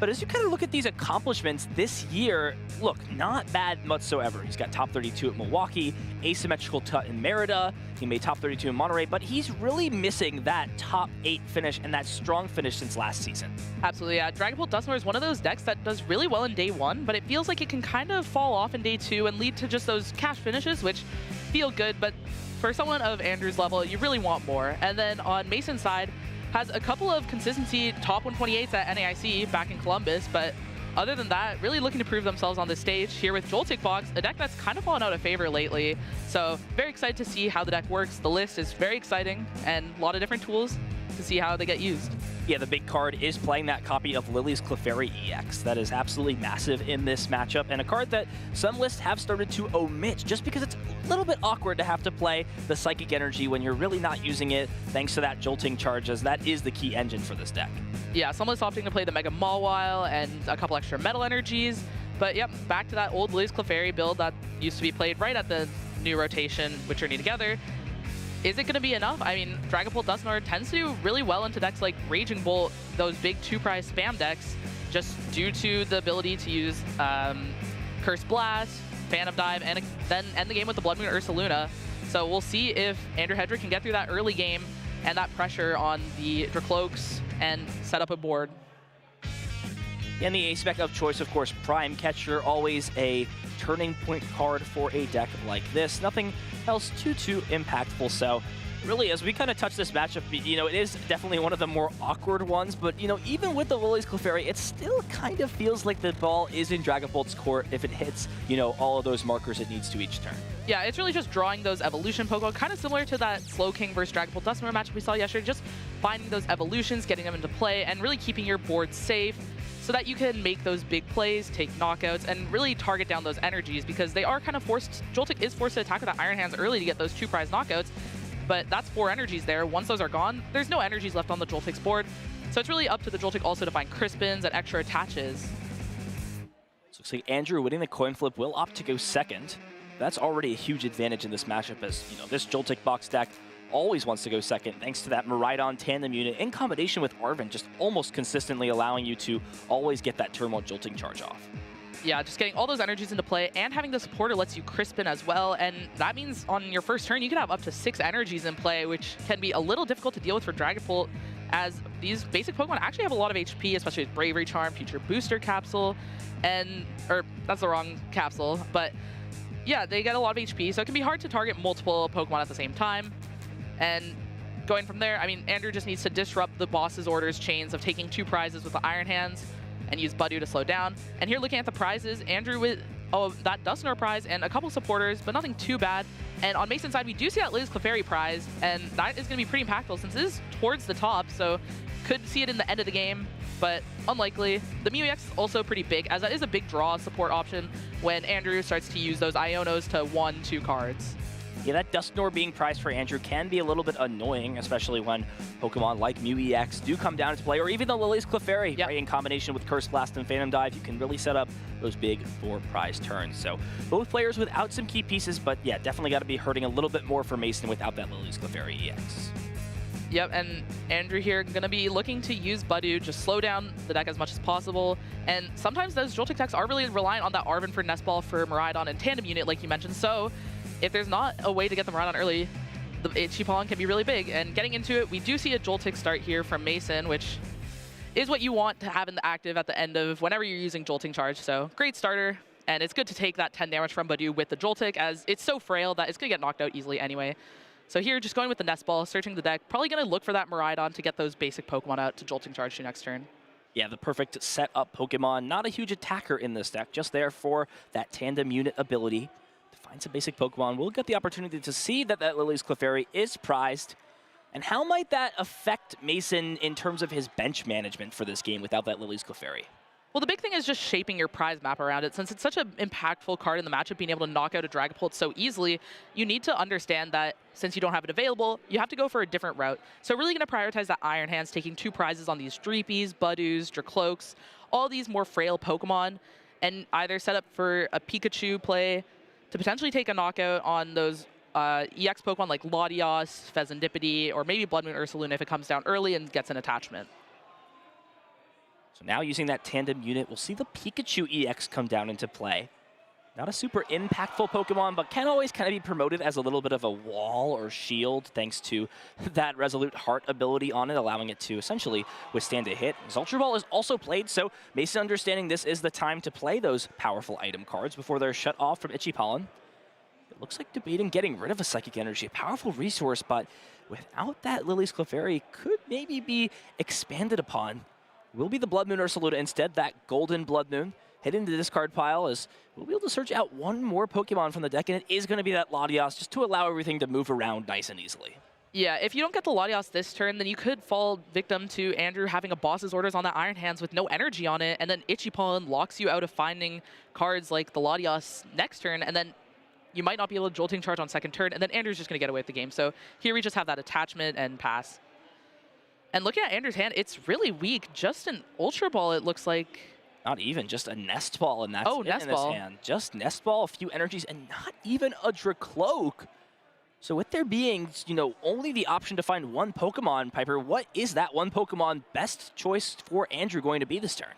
But as you kind of look at these accomplishments this year, look, not bad whatsoever. He's got top 32 at Milwaukee, asymmetrical cut in Merida. He made top 32 in Monterey, but he's really missing that top 8 finish and that strong finish since last season. Absolutely, yeah. Dragapult Dusknoir is one of those decks that does really well in day 1, but it feels like it can kind of fall off in day 2 and lead to just those cash finishes, which feel good, but for someone of Andrew's level, you really want more. And then on Mason's side, has a couple of consistency top 128s at NAIC back in Columbus, but other than that, really looking to prove themselves on this stage here with Joltik Box, a deck that's kind of fallen out of favor lately. So very excited to see how the deck works. The list is very exciting and a lot of different tools to see how they get used. Yeah, the big card is playing that copy of Lily's Clefairy EX. That is absolutely massive in this matchup, and a card that some lists have started to omit just because it's a little bit awkward to have to play the Psychic Energy when you're really not using it thanks to that jolting charge, as that is the key engine for this deck. Yeah, some lists opting to play the Mega Mawile and a couple extra metal energies, but yep, back to that old Lily's Clefairy build that used to be played right at the new rotation with Journey Together. Is it going to be enough? I mean, Dragapult Dusknoir tends to do really well into decks like Raging Bolt, those big 2-prize spam decks, just due to the ability to use Curse Blast, Phantom Dive, and then end the game with the Blood Moon Ursaluna. So we'll see if Andrew Hedrick can get through that early game and that pressure on the Dracloaks and set up a board. And the ace spec of choice, of course, Prime Catcher, always a turning point card for a deck like this. Nothing else too impactful. So really, as we kind of touch this matchup, you know, it is definitely one of the more awkward ones, but you know, even with the Lily's Clefairy, it still kind of feels like the ball is in Dragapult's court if it hits, you know, all of those markers it needs to each turn. Yeah, it's really just drawing those evolution Pokemon, kind of similar to that Slowking versus Dragapult Dusknoir matchup we saw yesterday, just finding those evolutions, getting them into play, and really keeping your board safe so that you can make those big plays, take knockouts, and really target down those energies, because they are kind of forced, Joltik is forced to attack with that Iron Hands early to get those 2-prize knockouts, but that's 4 energies there. Once those are gone, there's no energies left on the Joltik's board, so it's really up to the Joltik also to find Crispins and extra attaches. So looks like Andrew winning the coin flip will opt to go second. That's already a huge advantage in this matchup, as you know, this Joltik box deck always wants to go second thanks to that Miraidon tandem unit in combination with Arven, just almost consistently allowing you to always get that turn while jolting charge off. Yeah, just getting all those energies into play, and having the supporter lets you Crispin as well, and that means on your first turn you can have up to 6 energies in play, which can be a little difficult to deal with for Dragapult, as these basic Pokemon actually have a lot of HP, especially with Bravery Charm, Future Booster Capsule, or that's the wrong capsule, but yeah, they get a lot of HP, so it can be hard to target multiple Pokemon at the same time. And going from there, I mean, Andrew just needs to disrupt the boss's orders chains of taking 2 prizes with the Iron Hands and use Budu to slow down. And here looking at the prizes, Andrew with that Dusknoir prize and a couple supporters, but nothing too bad. And on Mason's side, we do see that Liz Clefairy prize, and that is going to be pretty impactful since it is towards the top, so could see it in the end of the game, but unlikely. The Mew EX is also pretty big, as that is a big draw support option when Andrew starts to use those Ionos to 1-2 cards. Yeah, that Dusknoir being priced for Andrew can be a little bit annoying, especially when Pokemon like Mew EX do come down into play, or even the Lily's Clefairy, right? In combination with Curse Blast and Phantom Dive, you can really set up those big 4-prize turns. So both players without some key pieces, but yeah, definitely got to be hurting a little bit more for Mason without that Lily's Clefairy EX. Yep, and Andrew here going to be looking to use Budew, just slow down the deck as much as possible. And sometimes those Joltik decks are really reliant on that Arven for Nest Ball for Miraidon and Tandem Unit, like you mentioned. So if there's not a way to get the Miraidon early, the Ichipollen can be really big. And getting into it, we do see a Joltik start here from Mason, which is what you want to have in the active at the end of whenever you're using Jolting Charge. So great starter. And it's good to take that 10 damage from Budew with the Joltik, as it's so frail that it's going to get knocked out easily anyway. So here, just going with the Nest Ball, searching the deck, probably going to look for that Miraidon to get those basic Pokemon out to Jolting Charge to next turn. Yeah, the perfect set-up Pokemon. Not a huge attacker in this deck, just there for that Tandem Unit ability to find some basic Pokemon. We'll get the opportunity to see that Lily's Clefairy is prized. And how might that affect Mason in terms of his bench management for this game without that Lily's Clefairy? Well, the big thing is just shaping your prize map around it. Since it's such an impactful card in the matchup, being able to knock out a Dragapult so easily, you need to understand that since you don't have it available, you have to go for a different route. So really going to prioritize that Iron Hands, taking 2 prizes on these Dreepies, Budews, Dracloaks, all these more frail Pokemon, and either set up for a Pikachu play to potentially take a knockout on those EX Pokemon like Latios, Fezandipiti, or maybe Blood Moon Ursaluna if it comes down early and gets an attachment. So now using that Tandem Unit, we'll see the Pikachu EX come down into play. Not a super impactful Pokemon, but can always kind of be promoted as a little bit of a wall or shield thanks to that Resolute Heart ability on it, allowing it to essentially withstand a hit. His Ultra Ball is also played, so Mason understanding this is the time to play those powerful item cards before they're shut off from Ichipollen. It looks like debating getting rid of a Psychic Energy, a powerful resource, but without that Lily's Clefairy could maybe be expanded upon. Will be the Blood Moon Ursaluna instead, that golden Blood Moon. Hit into the discard pile as we'll be able to search out one more Pokemon from the deck, and it is going to be that Latios, just to allow everything to move around nice and easily. Yeah, if you don't get the Latios this turn, then you could fall victim to Andrew having a boss's orders on that Iron Hands with no energy on it, and then Ichipollen locks you out of finding cards like the Latios next turn, and then you might not be able to Jolting Charge on second turn, and then Andrew's just going to get away with the game. So here we just have that attachment and pass. And looking at Andrew's hand, it's really weak. Just an Ultra Ball, it looks like. Not even, just a Nest Ball, and that's in his hand. Just Nest Ball, a few energies, and not even a Dracloak. So with there being, only the option to find one Pokemon, Piper, what is that one Pokemon best choice for Andrew going to be this turn?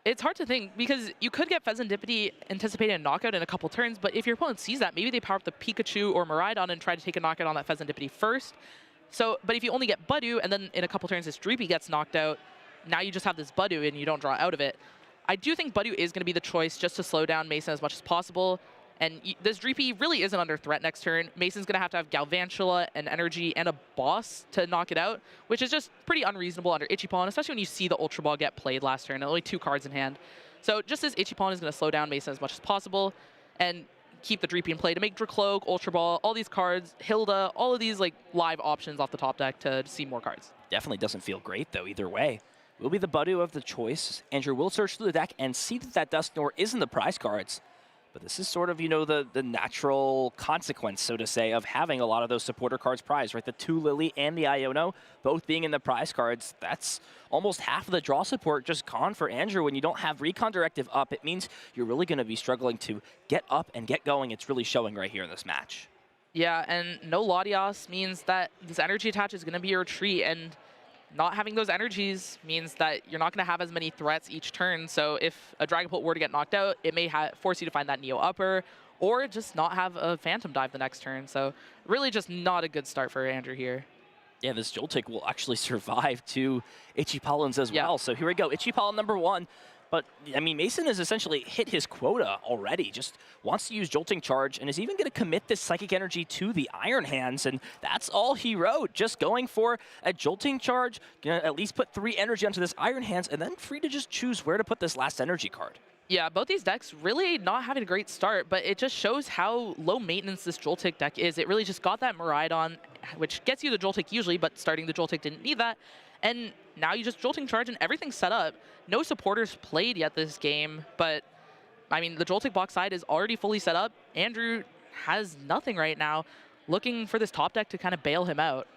It's hard to think, because you could get Fezandipiti anticipating a knockout in a couple turns, but if your opponent sees that, maybe they power up the Pikachu or Miraidon and try to take a knockout on that Fezandipiti first. So, but if you only get Budew, and then in a couple turns this Dreepy gets knocked out, now you just have this Budew and you don't draw out of it. I do think Budew is going to be the choice just to slow down Mason as much as possible. And this Dreepy really isn't under threat next turn. Mason's going to have Galvantula and Energy and a Boss to knock it out, which is just pretty unreasonable under Ichipollen, especially when you see the Ultra Ball get played last turn, and only 2 cards in hand. So just as Ichipollen is going to slow down Mason as much as possible, and keep the Dreepy in play to make Dracloak, Ultra Ball, all these cards, Hilda, all of these live options off the top deck to see more cards. Definitely doesn't feel great, though, either way. Will be the Budew of the choice. Andrew will search through the deck and see that Dusknoir is in the prize cards. But this is sort of, the natural consequence, so to say, of having a lot of those supporter cards prized, right? The 2 Lily and the Iono both being in the prize cards. That's almost half of the draw support just gone for Andrew. When you don't have Recon Directive up, it means you're really going to be struggling to get up and get going. It's really showing right here in this match. Yeah, and no Latios means that this energy attach is going to be a retreat, and not having those energies means that you're not going to have as many threats each turn. So if a Dragapult were to get knocked out, it may force you to find that Neo Upper, or just not have a Phantom Dive the next turn. So really just not a good start for Andrew here. Yeah, this Joltik will actually survive 2 Ichipollens as well. So here we go, Ichipollen number 1. But, Mason has essentially hit his quota already. Just wants to use Jolting Charge and is even going to commit this Psychic Energy to the Iron Hands. And that's all he wrote. Just going for a Jolting Charge, going to at least put 3 energy onto this Iron Hands, and then free to just choose where to put this last energy card. Yeah, both these decks really not having a great start, but it just shows how low maintenance this Joltik deck is. It really just got that Miraidon, which gets you the Joltik usually, but starting the Joltik didn't need that. And now you just Jolting Charge and everything's set up. No supporters played yet this game, but the Joltik box side is already fully set up. Andrew has nothing right now. looking for this top deck to kind of bail him out.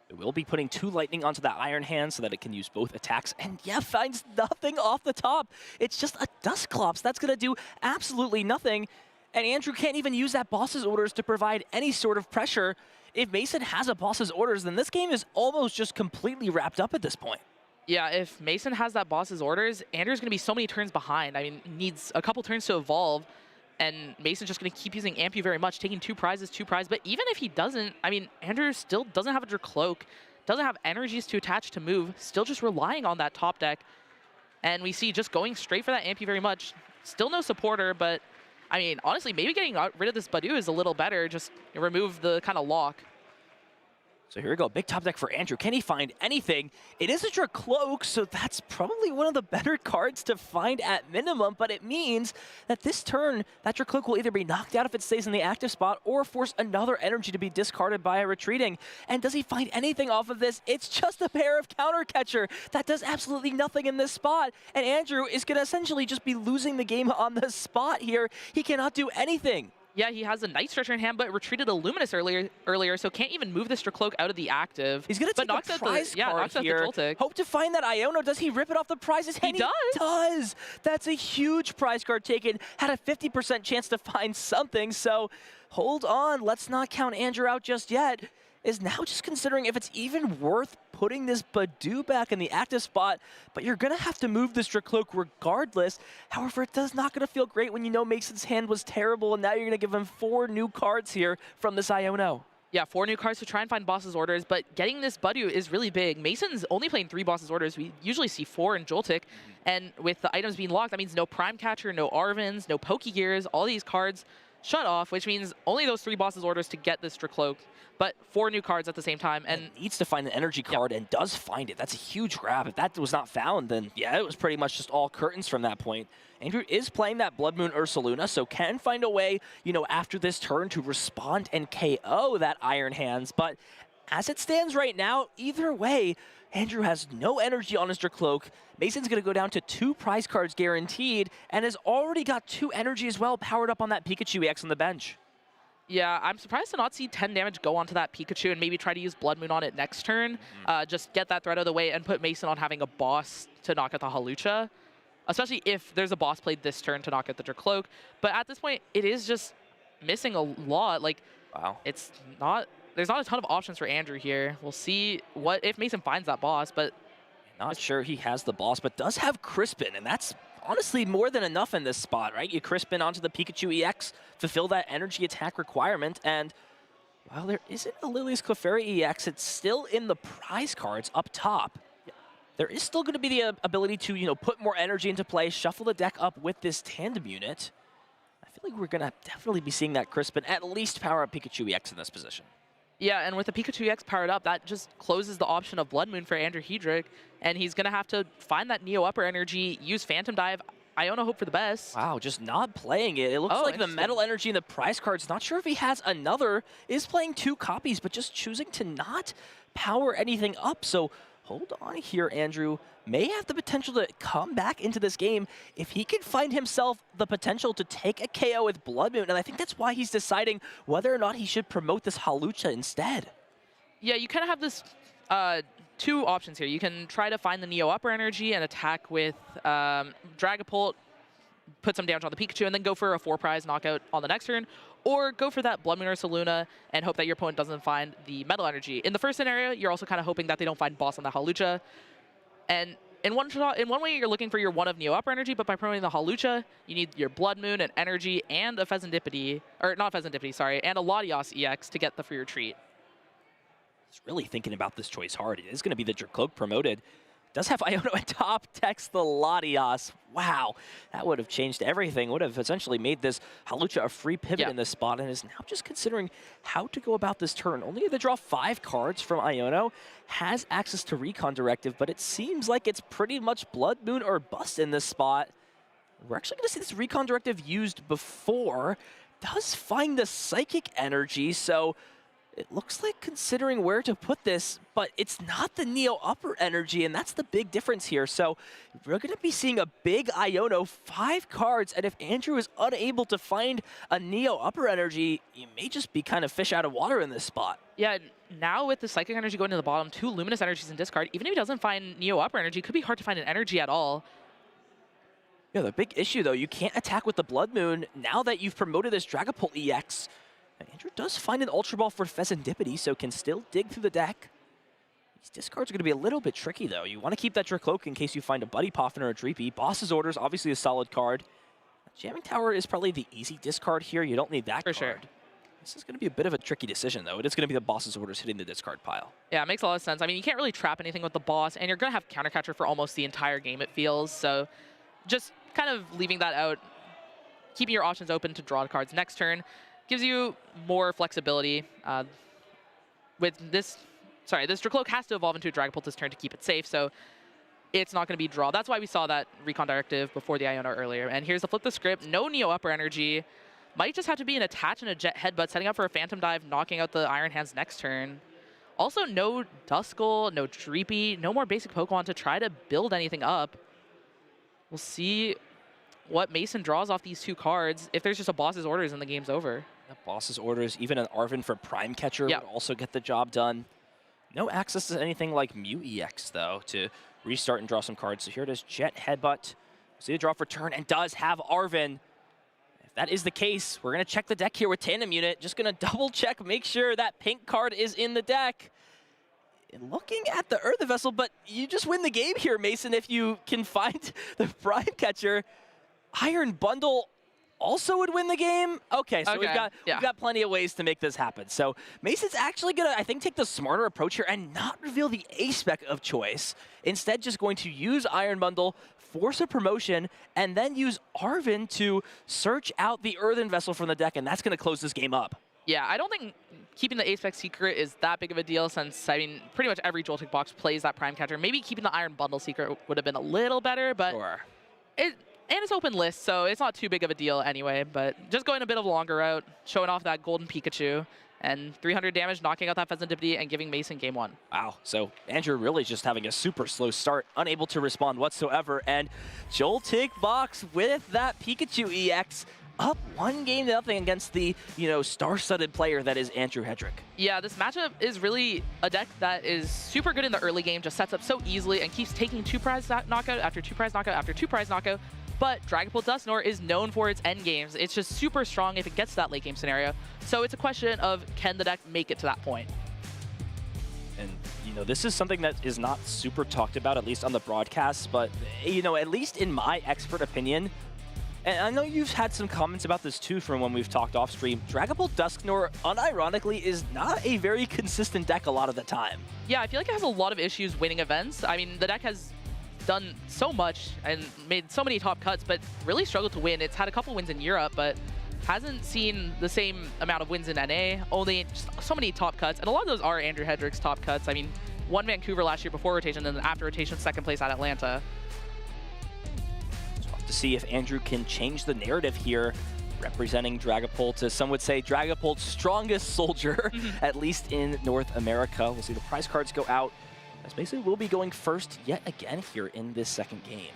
It will be putting 2 lightning onto that Iron Hand so that it can use both attacks. And yeah, finds nothing off the top. It's just a Dusclops. That's going to do absolutely nothing. And Andrew can't even use that boss's orders to provide any sort of pressure. If Mason has a boss's orders, then this game is almost just completely wrapped up at this point. Yeah, if Mason has that boss's orders, Andrew's going to be so many turns behind. I mean, needs a couple turns to evolve. And Mason's just going to keep using Ampu very much, taking 2 prizes. But even if he doesn't, I mean, Andrew still doesn't have a Dracloak, doesn't have energies to attach to move, still just relying on that top deck. And we see just going straight for that Ampu very much. Still no supporter, but I mean, honestly, maybe getting rid of this Badu is a little better. Just remove the kind of lock. So here we go, big top deck for Andrew. Can he find anything? It is a Dracloak, so that's probably one of the better cards to find at minimum, but it means that this turn, that Dracloak will either be knocked out if it stays in the active spot or force another energy to be discarded by a retreating. And does he find anything off of this? It's just a pair of Counter Catcher. That does absolutely nothing in this spot, and Andrew is going to essentially just be losing the game on the spot here. He cannot do anything. Yeah, he has a Night Stretcher in hand, but retreated a Luminous earlier, so can't even move this Dracloak out of the active. He's going to take a prize card here. Hope to find that Iono. Does he rip it off the prizes? He does. That's a huge prize card taken. Had a 50% chance to find something, so hold on. Let's not count Andrew out just yet. Is now just considering if it's even worth putting this Badu back in the active spot, but you're going to have to move this Dracloak regardless. However, it does not going to feel great when you know Mason's hand was terrible, and now you're going to give him 4 new cards here from this Iono. Yeah, 4 new cards to try and find boss's orders, but getting this Badu is really big. Mason's only playing 3 boss's orders. We usually see 4 in Joltik, and with the items being locked, that means no Prime Catcher, no Arvins, no Pokegears, all these cards shut off, which means only those 3 boss's orders to get this Dracloak. But 4 new cards at the same time. And needs to find an energy card and does find it. That's a huge grab. If that was not found, then yeah, it was pretty much just all curtains from that point. Andrew is playing that Blood Moon Ursaluna, so can find a way, you know, after this turn to respond and KO that Iron Hands. But as it stands right now, either way, Andrew has no energy on his Dracloak. Mason's going to go down to 2 prize cards guaranteed and has already got 2 energy as well powered up on that Pikachu EX on the bench. Yeah, I'm surprised to not see 10 damage go onto that Pikachu and maybe try to use Blood Moon on it next turn. Just get that threat out of the way and put Mason on having a boss to knock out the Hawlucha. Especially if there's a boss played this turn to knock out the Dracloak. But at this point, it is just missing a lot. Like, wow, it's not... There's not a ton of options for Andrew here. We'll see what if Mason finds that boss, but... Not sure he has the boss, but does have Crispin, and that's honestly more than enough in this spot, right? You Crispin onto the Pikachu EX, fulfill that energy attack requirement, and while there isn't a Lily's Clefairy EX, it's still in the prize cards up top. There is still going to be the ability to, you know, put more energy into play, shuffle the deck up with this tandem unit. I feel like we're going to definitely be seeing that Crispin at least power up Pikachu EX in this position. Yeah, and with the Pikachu EX powered up, that just closes the option of Blood Moon for Andrew Hedrick, and he's going to have to find that Neo Upper energy, use Phantom Dive. Iona hope for the best. Wow, just not playing it. It looks like the Metal Energy in the prize cards, not sure if he has another, is playing 2 copies, but just choosing to not power anything up. So hold on here, Andrew. May have the potential to come back into this game if he can find himself the potential to take a KO with Blood Moon, and I think that's why he's deciding whether or not he should promote this Hawlucha instead. Yeah, you kind of have this 2 options here. You can try to find the Neo Upper Energy and attack with Dragapult, put some damage on the Pikachu, and then go for a 4 prize knockout on the next turn, or go for that Blood Moon Ursaluna and hope that your opponent doesn't find the Metal Energy. In the first scenario, you're also kind of hoping that they don't find boss on the Hawlucha. And in one way, you're looking for your 1 of Neo Upper Energy, but by promoting the Hawlucha, you need your Blood Moon and Energy and a Pheasantipity, or not Pheasantipity, sorry, and a Latios EX to get the for your treat. He's really thinking about this choice hard. It is going to be the Dracloak promoted. Does have Iono at top, text the Latios. Wow, that would have changed everything. Would have essentially made this Hawlucha a free pivot in this spot, and is now just considering how to go about this turn. Only to draw 5 cards from Iono, has access to Recon Directive, but it seems like it's pretty much Blood Moon or bust in this spot. We're actually going to see this Recon Directive used before. Does find the Psychic Energy, so it looks like considering where to put this, but it's not the Neo upper energy, and that's the big difference here. So we're going to be seeing a big Iono, 5 cards, and if Andrew is unable to find a Neo upper energy, you may just be kind of fish out of water in this spot. Yeah, now with the Psychic Energy going to the bottom, 2 Luminous Energies in discard, even if he doesn't find Neo upper energy, it could be hard to find an energy at all. Yeah, the big issue, though, you can't attack with the Blood Moon. Now that you've promoted this Dragapult EX, Andrew does find an Ultra Ball for Fezandipity, so can still dig through the deck. These discards are going to be a little bit tricky, though. You want to keep that Dracloak in case you find a Buddy Poffin or a Dreepy. Boss's Orders, obviously a solid card. Jamming Tower is probably the easy discard here. You don't need that card. Sure. This is going to be a bit of a tricky decision, though. It is going to be the Boss's Orders hitting the discard pile. Yeah, it makes a lot of sense. I mean, you can't really trap anything with the boss, and you're going to have Countercatcher for almost the entire game, it feels. So just kind of leaving that out, keeping your options open to draw cards next turn, gives you more flexibility. With this, this Dracloak has to evolve into a Dragapult this turn to keep it safe, so it's not going to be draw. That's why we saw that Recon Directive before the Iono earlier. And here's the flip the script. No Neo upper energy. Might just have to be an attach and a Jet Headbutt, setting up for a Phantom Dive, knocking out the Iron Hands next turn. Also, no Duskull, no Dreepy, no more basic Pokemon to try to build anything up. We'll see what Mason draws off these 2 cards. If there's just a Boss's Orders, and the game's over. The Boss's Orders, even an Arven for Prime Catcher would also get the job done. No access to anything like Mew EX, though, to restart and draw some cards. So here it is, Jet Headbutt. See the draw for turn, and does have Arven. If that is the case, we're going to check the deck here with Tandem Unit. Just going to double check, make sure that pink card is in the deck. And looking at the Earthen Vessel, but you just win the game here, Mason, if you can find the Prime Catcher. Iron Bundle also would win the game. Okay, so we've got plenty of ways to make this happen. So Mason's actually gonna, I think, take the smarter approach here and not reveal the A-spec of choice. Instead, just going to use Iron Bundle, force a promotion, and then use Arven to search out the Earthen Vessel from the deck, and that's gonna close this game up. Yeah, I don't think keeping the A-spec secret is that big of a deal since, I mean, pretty much every Joltik box plays that Prime Catcher. Maybe keeping the Iron Bundle secret would have been a little better, but and it's open list, so it's not too big of a deal anyway. But just going a bit of a longer route, showing off that Golden Pikachu, and 300 damage, knocking out that Fezandipity, and giving Mason game 1. Wow, so Andrew really just having a super slow start, unable to respond whatsoever, and Joltik box with that Pikachu EX up 1-0 against the, star-studded player that is Andrew Hedrick. Yeah, this matchup is really a deck that is super good in the early game, just sets up so easily and keeps taking 2 prize knockout after 2 prize knockout after 2 prize knockout. But Dragapult Dusknoir is known for its end games. It's just super strong if it gets to that late game scenario. So it's a question of, can the deck make it to that point? And, this is something that is not super talked about, at least on the broadcast, but, at least in my expert opinion, and I know you've had some comments about this too from when we've talked off stream, Dragapult Dusknoir, unironically, is not a very consistent deck a lot of the time. Yeah, I feel like it has a lot of issues winning events. I mean, the deck has done so much and made so many top cuts, but really struggled to win. It's had a couple wins in Europe, but hasn't seen the same amount of wins in NA, only just so many top cuts, and a lot of those are Andrew Hedrick's top cuts. I mean, won Vancouver last year before rotation, and then after rotation, 2nd place at Atlanta. To see if Andrew can change the narrative here, representing Dragapult, as some would say, Dragapult's strongest soldier, at least in North America. We'll see the prize cards go out, as Mason will be going first yet again here in this 2nd game.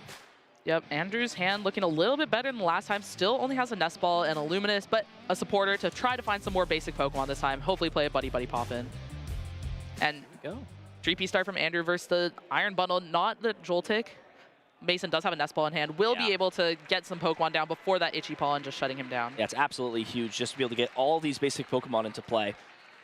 Yep, Andrew's hand looking a little bit better than the last time. Still only has a Nest Ball and a Luminous, but a supporter to try to find some more basic Pokemon this time. Hopefully play a Buddy Poffin. And go. 3P start from Andrew versus the Iron Bundle, not the Joltik. Mason does have a Nest Ball in hand, will be able to get some Pokemon down before that Itchy Pollen just shutting him down. Yeah, it's absolutely huge just to be able to get all these basic Pokemon into play.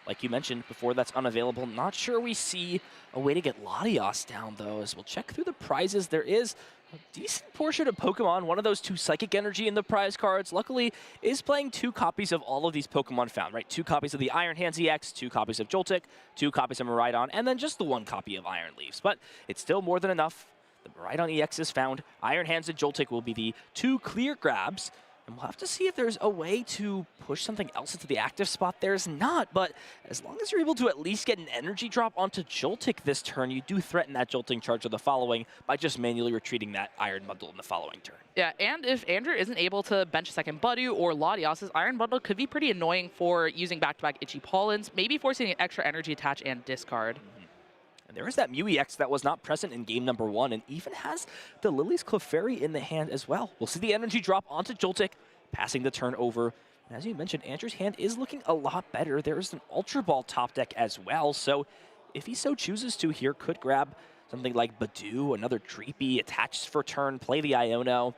Like you mentioned before, that's unavailable. Not sure we see a way to get Latios down, though, as we'll check through the prizes. There is a decent portion of Pokemon, one of those 2 Psychic Energy in the prize cards. Luckily, is playing 2 copies of all of these Pokemon found, right? 2 copies of the Iron Hands EX, 2 copies of Joltik, 2 copies of Miraidon, and then just the 1 copy of Iron Leaves. But it's still more than enough. The Miraidon EX is found. Iron Hands and Joltik will be the 2 clear grabs. And we'll have to see if there's a way to push something else into the active spot. There's not, but as long as you're able to at least get an energy drop onto Joltik this turn, you do threaten that jolting charge of the following by just manually retreating that Iron Bundle in the following turn. Yeah, and if Andrew isn't able to bench a second Budu or Latias's Iron Bundle could be pretty annoying for using back-to-back Itchy Pollens, maybe forcing an extra energy attach and discard. And there is that Mew EX that was not present in game number 1 and even has the Lily's Clefairy in the hand as well. We'll see the energy drop onto Joltik, passing the turn over. And as you mentioned, Andrew's hand is looking a lot better. There is an Ultra Ball top deck as well, so if he so chooses to here, could grab something like Budu, another Dreepy, attach for turn, play the Iono,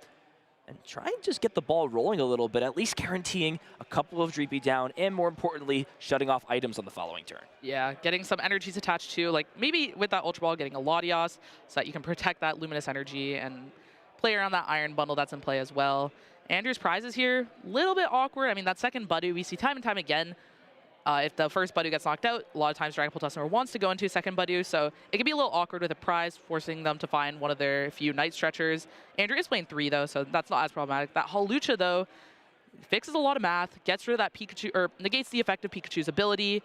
and try and just get the ball rolling a little bit, at least guaranteeing a couple of Dreepy down, and more importantly, shutting off items on the following turn. Yeah, getting some energies attached to, like maybe with that Ultra Ball, getting a Latias so that you can protect that Luminous energy and play around that Iron Bundle that's in play as well. Andrew's prizes here, a little bit awkward. I mean, that second Budu, we see time and time again, if the first Budu gets knocked out, a lot of times Dragon Pult Customer wants to go into a second Budu, so it can be a little awkward with a prize, forcing them to find one of their few Night Stretchers. Andrew is playing 3, though, so that's not as problematic. That Hawlucha, though, fixes a lot of math, gets rid of that Pikachu, or negates the effect of Pikachu's ability,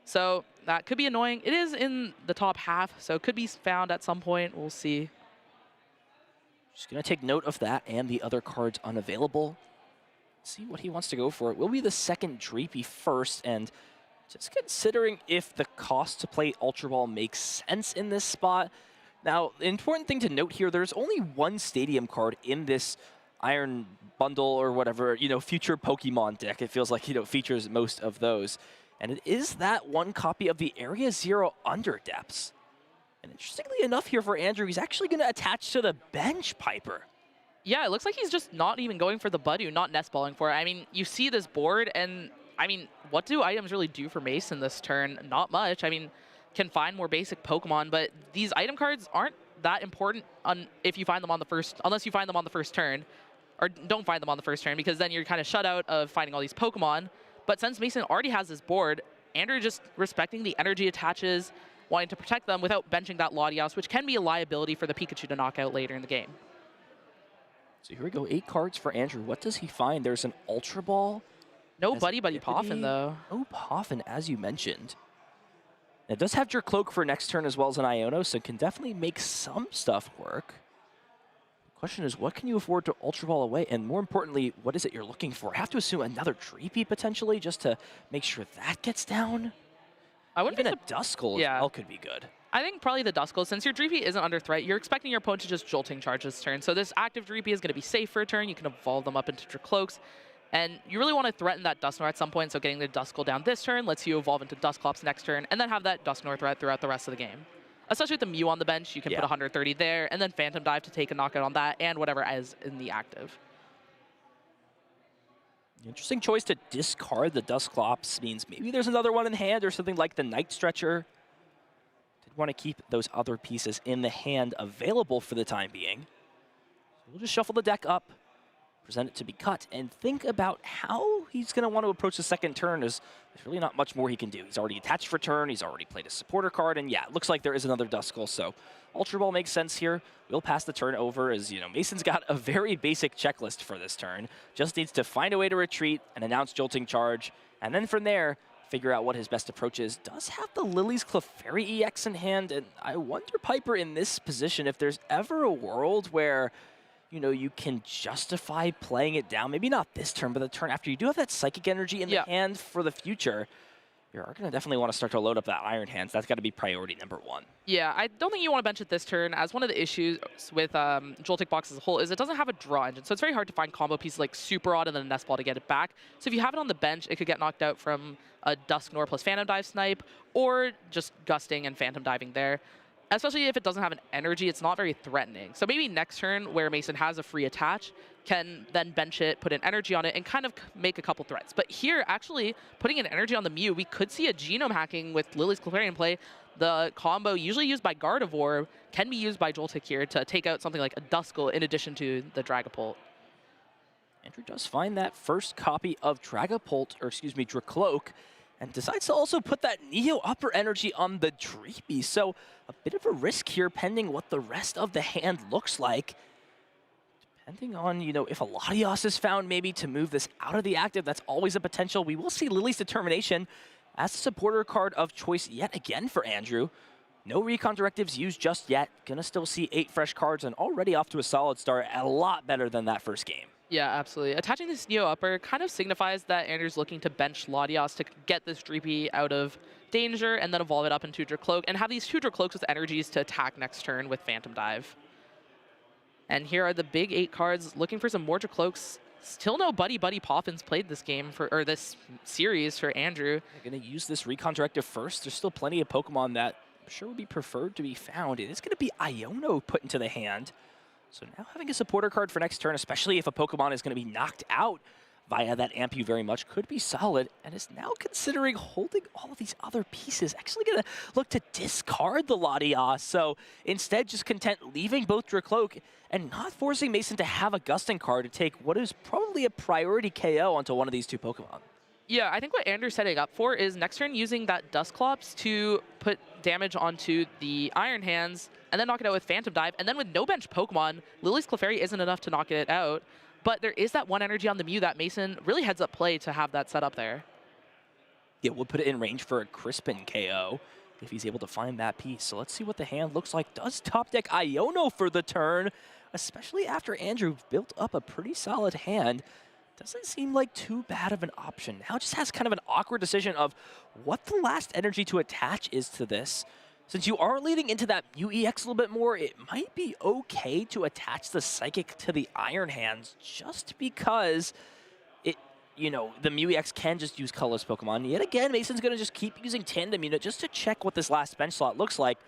so that could be annoying. It is in the top half, so it could be found at some point. We'll see. Just going to take note of that and the other cards unavailable. See what he wants to go for. It will be the second Dreepy first, and just considering if the cost to play Ultra Ball makes sense in this spot. Now, the important thing to note here, there's only one Stadium card in this Iron Bundle or whatever, future Pokemon deck. It feels like, features most of those. And it is that one copy of the Area Zero Under Depths. And interestingly enough here for Andrew, he's actually going to attach to the bench Piper. Yeah, it looks like he's just not even going for the Budu, not nest balling for it. I mean, you see this board, and I mean, what do items really do for Mason this turn? Not much. I mean, can find more basic Pokemon, but these item cards aren't that important if you find them on the first, unless you find them on the first turn, or don't find them on the first turn, because then you're kind of shut out of finding all these Pokemon. But since Mason already has this board, Andrew just respecting the energy attaches, wanting to protect them without benching that Latias, which can be a liability for the Pikachu to knock out later in the game. So here we go, 8 cards for Andrew. What does he find? There's an Ultra Ball. No Buddy Poffin, though. No Poffin, as you mentioned. It does have your Cloak for next turn as well as an Iono, so it can definitely make some stuff work. The question is, what can you afford to Ultra Ball away? And more importantly, what is it you're looking for? I have to assume another Dreepy potentially, just to make sure that gets down. I wouldn't Even a Duskull as well could be good. I think probably the Duskull, since your Dreepy isn't under threat, you're expecting your opponent to just Jolting Charge this turn. So this active Dreepy is going to be safe for a turn. You can evolve them up into Dracloaks. And you really want to threaten that Dusknoir at some point, so getting the Duskull down this turn lets you evolve into Dusclops next turn, and then have that Dusknoir threat throughout the rest of the game. Especially with the Mew on the bench, you can put 130 there, and then Phantom Dive to take a knockout on that, and whatever is in the active. Interesting choice to discard the Dusclops means maybe there's another one in hand or something like the Night Stretcher. Did want to keep those other pieces in the hand available for the time being. So we'll just shuffle the deck up, present it to be cut, and think about how he's going to want to approach the second turn, as there's really not much more he can do. He's already attached for turn, he's already played a supporter card, and yeah, it looks like there is another Duskull, so Ultra Ball makes sense here. We'll pass the turn over as, Mason's got a very basic checklist for this turn. Just needs to find a way to retreat and announce Jolting Charge, and then from there, figure out what his best approach is. Does have the Lily's Clefairy EX in hand, and I wonder, Piper, in this position, if there's ever a world where you can justify playing it down. Maybe not this turn, but the turn after. You do have that Psychic Energy in the hand for the future. You're going to definitely want to start to load up that Iron Hands. That's got to be priority number 1. Yeah, I don't think you want to bench it this turn, as one of the issues with Joltik Box as a whole is it doesn't have a draw engine, so it's very hard to find combo pieces like Super Odd and then a Nest Ball to get it back. So if you have it on the bench, it could get knocked out from a Dusknoir plus Phantom Dive Snipe, or just Gusting and Phantom Diving there. Especially if it doesn't have an energy, it's not very threatening. So maybe next turn, where Mason has a free attach, can then bench it, put an energy on it, and kind of make a couple threats. But here, actually, putting an energy on the Mew, we could see a Genome Hacking with Lily's Clefairy in play. The combo usually used by Gardevoir can be used by Joltik here to take out something like a Duskull in addition to the Dragapult. Andrew does find that first copy of Dracloak, and decides to also put that Neo Upper Energy on the Dreepy. So a bit of a risk here pending what the rest of the hand looks like. Depending on, if a Latios is found maybe to move this out of the active, that's always a potential. We will see Lily's Determination as the supporter card of choice yet again for Andrew. No recon directives used just yet. Gonna still see 8 fresh cards and already off to a solid start, a lot better than that first game. Yeah, absolutely. Attaching this Neo upper kind of signifies that Andrew's looking to bench Latios to get this Dreepy out of danger and then evolve it up into Dracloak and have these 2 Dracloaks with energies to attack next turn with Phantom Dive. And here are the big 8 cards, looking for some more Dracloaks. Still no Buddy Poffins played this game or this series for Andrew. They're gonna use this recon directive first. There's still plenty of Pokemon that I'm sure would be preferred to be found. It is gonna be Iono put into the hand. So now having a supporter card for next turn, especially if a Pokemon is gonna be knocked out via that Ampu very much, could be solid, and is now considering holding all of these other pieces. Actually gonna look to discard the Latias, so instead just content leaving both Dracloak and not forcing Mason to have a Gusting card to take what is probably a priority KO onto one of these 2 Pokemon. Yeah, I think what Andrew's setting up for is next turn using that Dusclops to put damage onto the Iron Hands and then knock it out with Phantom Dive, and then with no bench Pokemon, Lily's Clefairy isn't enough to knock it out. But there is that 1 energy on the Mew that Mason really heads up play to have that set up there. Yeah, we'll put it in range for a Crispin KO if he's able to find that piece. So let's see what the hand looks like. Does top deck Iono for the turn, especially after Andrew built up a pretty solid hand. Doesn't seem like too bad of an option. Now just has kind of an awkward decision of what the last energy to attach is to this. Since you are leading into that Mew EX a little bit more, it might be okay to attach the Psychic to the Iron Hands just because the Mew EX can just use colorless Pokemon. Yet again, Mason's going to just keep using Tandem Unit just to check what this last bench slot looks like.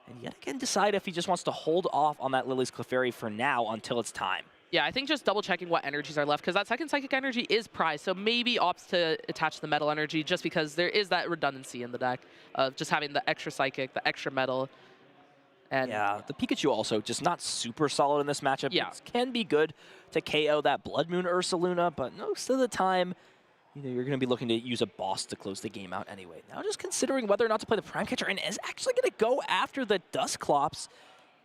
And yet again, decide if he just wants to hold off on that Lily's Clefairy for now until it's time. Yeah, I think just double checking what energies are left, because that second Psychic energy is prized, so maybe opts to attach the Metal energy just because there is that redundancy in the deck of just having the extra Psychic, the extra Metal. And yeah, the Pikachu also just not super solid in this matchup. Yeah. It can be good to KO that Blood Moon Ursaluna, but most of the time, you're going to be looking to use a boss to close the game out anyway. Now just considering whether or not to play the Prime Catcher, and is actually going to go after the Dusclops.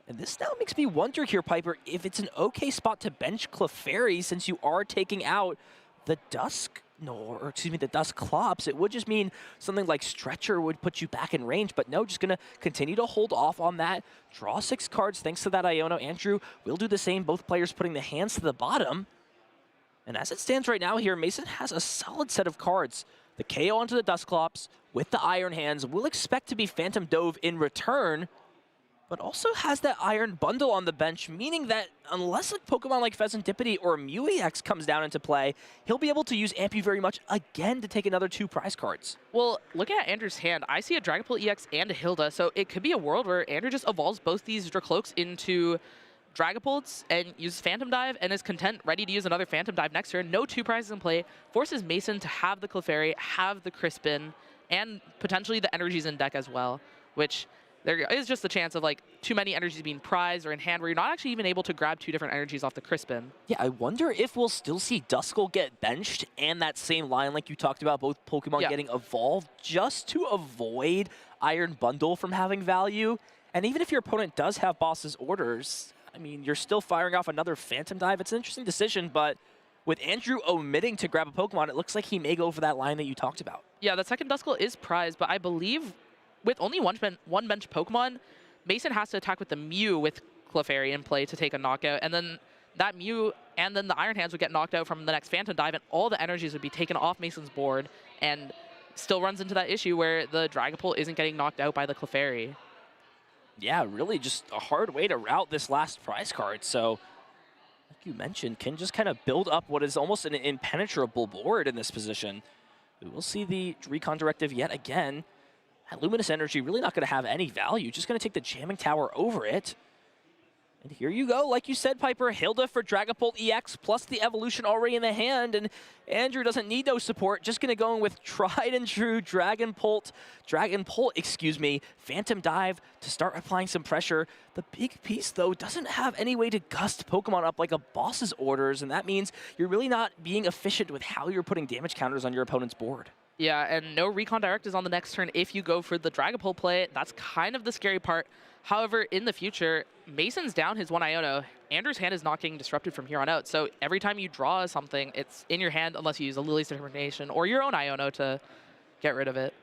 And this now makes me wonder here, Piper, if it's an okay spot to bench Clefairy since you are taking out the the Dusclops. It would just mean something like Stretcher would put you back in range, but no, just gonna continue to hold off on that. Draw 6 cards thanks to that Iono. Andrew will do the same, both players putting the hands to the bottom. And as it stands right now here, Mason has a solid set of cards. The KO onto the Dusclops with the Iron Hands. We'll expect to be Phantom Dove in return, but also has that Iron Bundle on the bench, meaning that unless a Pokemon like Pheasantipity or Mew EX comes down into play, he'll be able to use Ampu very much again to take another 2 prize cards. Well, looking at Andrew's hand, I see a Dragapult EX and a Hilda, so it could be a world where Andrew just evolves both these Dracloaks into Dragapults and uses Phantom Dive and is content, ready to use another Phantom Dive next turn. No 2 prizes in play, forces Mason to have the Clefairy, have the Crispin, and potentially the energies in deck as well, which there is just a chance of like too many energies being prized or in hand where you're not actually even able to grab 2 different energies off the Crispin. Yeah, I wonder if we'll still see Duskull get benched and that same line like you talked about, both Pokemon getting evolved just to avoid Iron Bundle from having value. And even if your opponent does have boss's orders, I mean, you're still firing off another Phantom Dive. It's an interesting decision, but with Andrew omitting to grab a Pokemon, it looks like he may go for that line that you talked about. Yeah, that second Duskull is prized, but I believe with only one bench Pokemon, Mason has to attack with the Mew with Clefairy in play to take a knockout, and then that Mew and then the Iron Hands would get knocked out from the next Phantom Dive, and all the energies would be taken off Mason's board, and still runs into that issue where the Dragapult isn't getting knocked out by the Clefairy. Yeah, really just a hard way to route this last prize card. So, like you mentioned, can just kind of build up what is almost an impenetrable board in this position. We will see the Recon Directive yet again. That Luminous Energy really not going to have any value, just going to take the Jamming Tower over it. And here you go, like you said, Piper, Hilda for Dragapult EX, plus the evolution already in the hand, and Andrew doesn't need no support, just going to go in with tried and true Dragonpult, Phantom Dive to start applying some pressure. The big piece, though, doesn't have any way to gust Pokemon up like a boss's orders, and that means you're really not being efficient with how you're putting damage counters on your opponent's board. Yeah, and no Recon Direct is on the next turn if you go for the Dragapult play. That's kind of the scary part. However, in the future, Mason's down his 1 Iono. Andrew's hand is not getting disrupted from here on out. So every time you draw something, it's in your hand unless you use a Lily's Determination or your own Iono to get rid of it.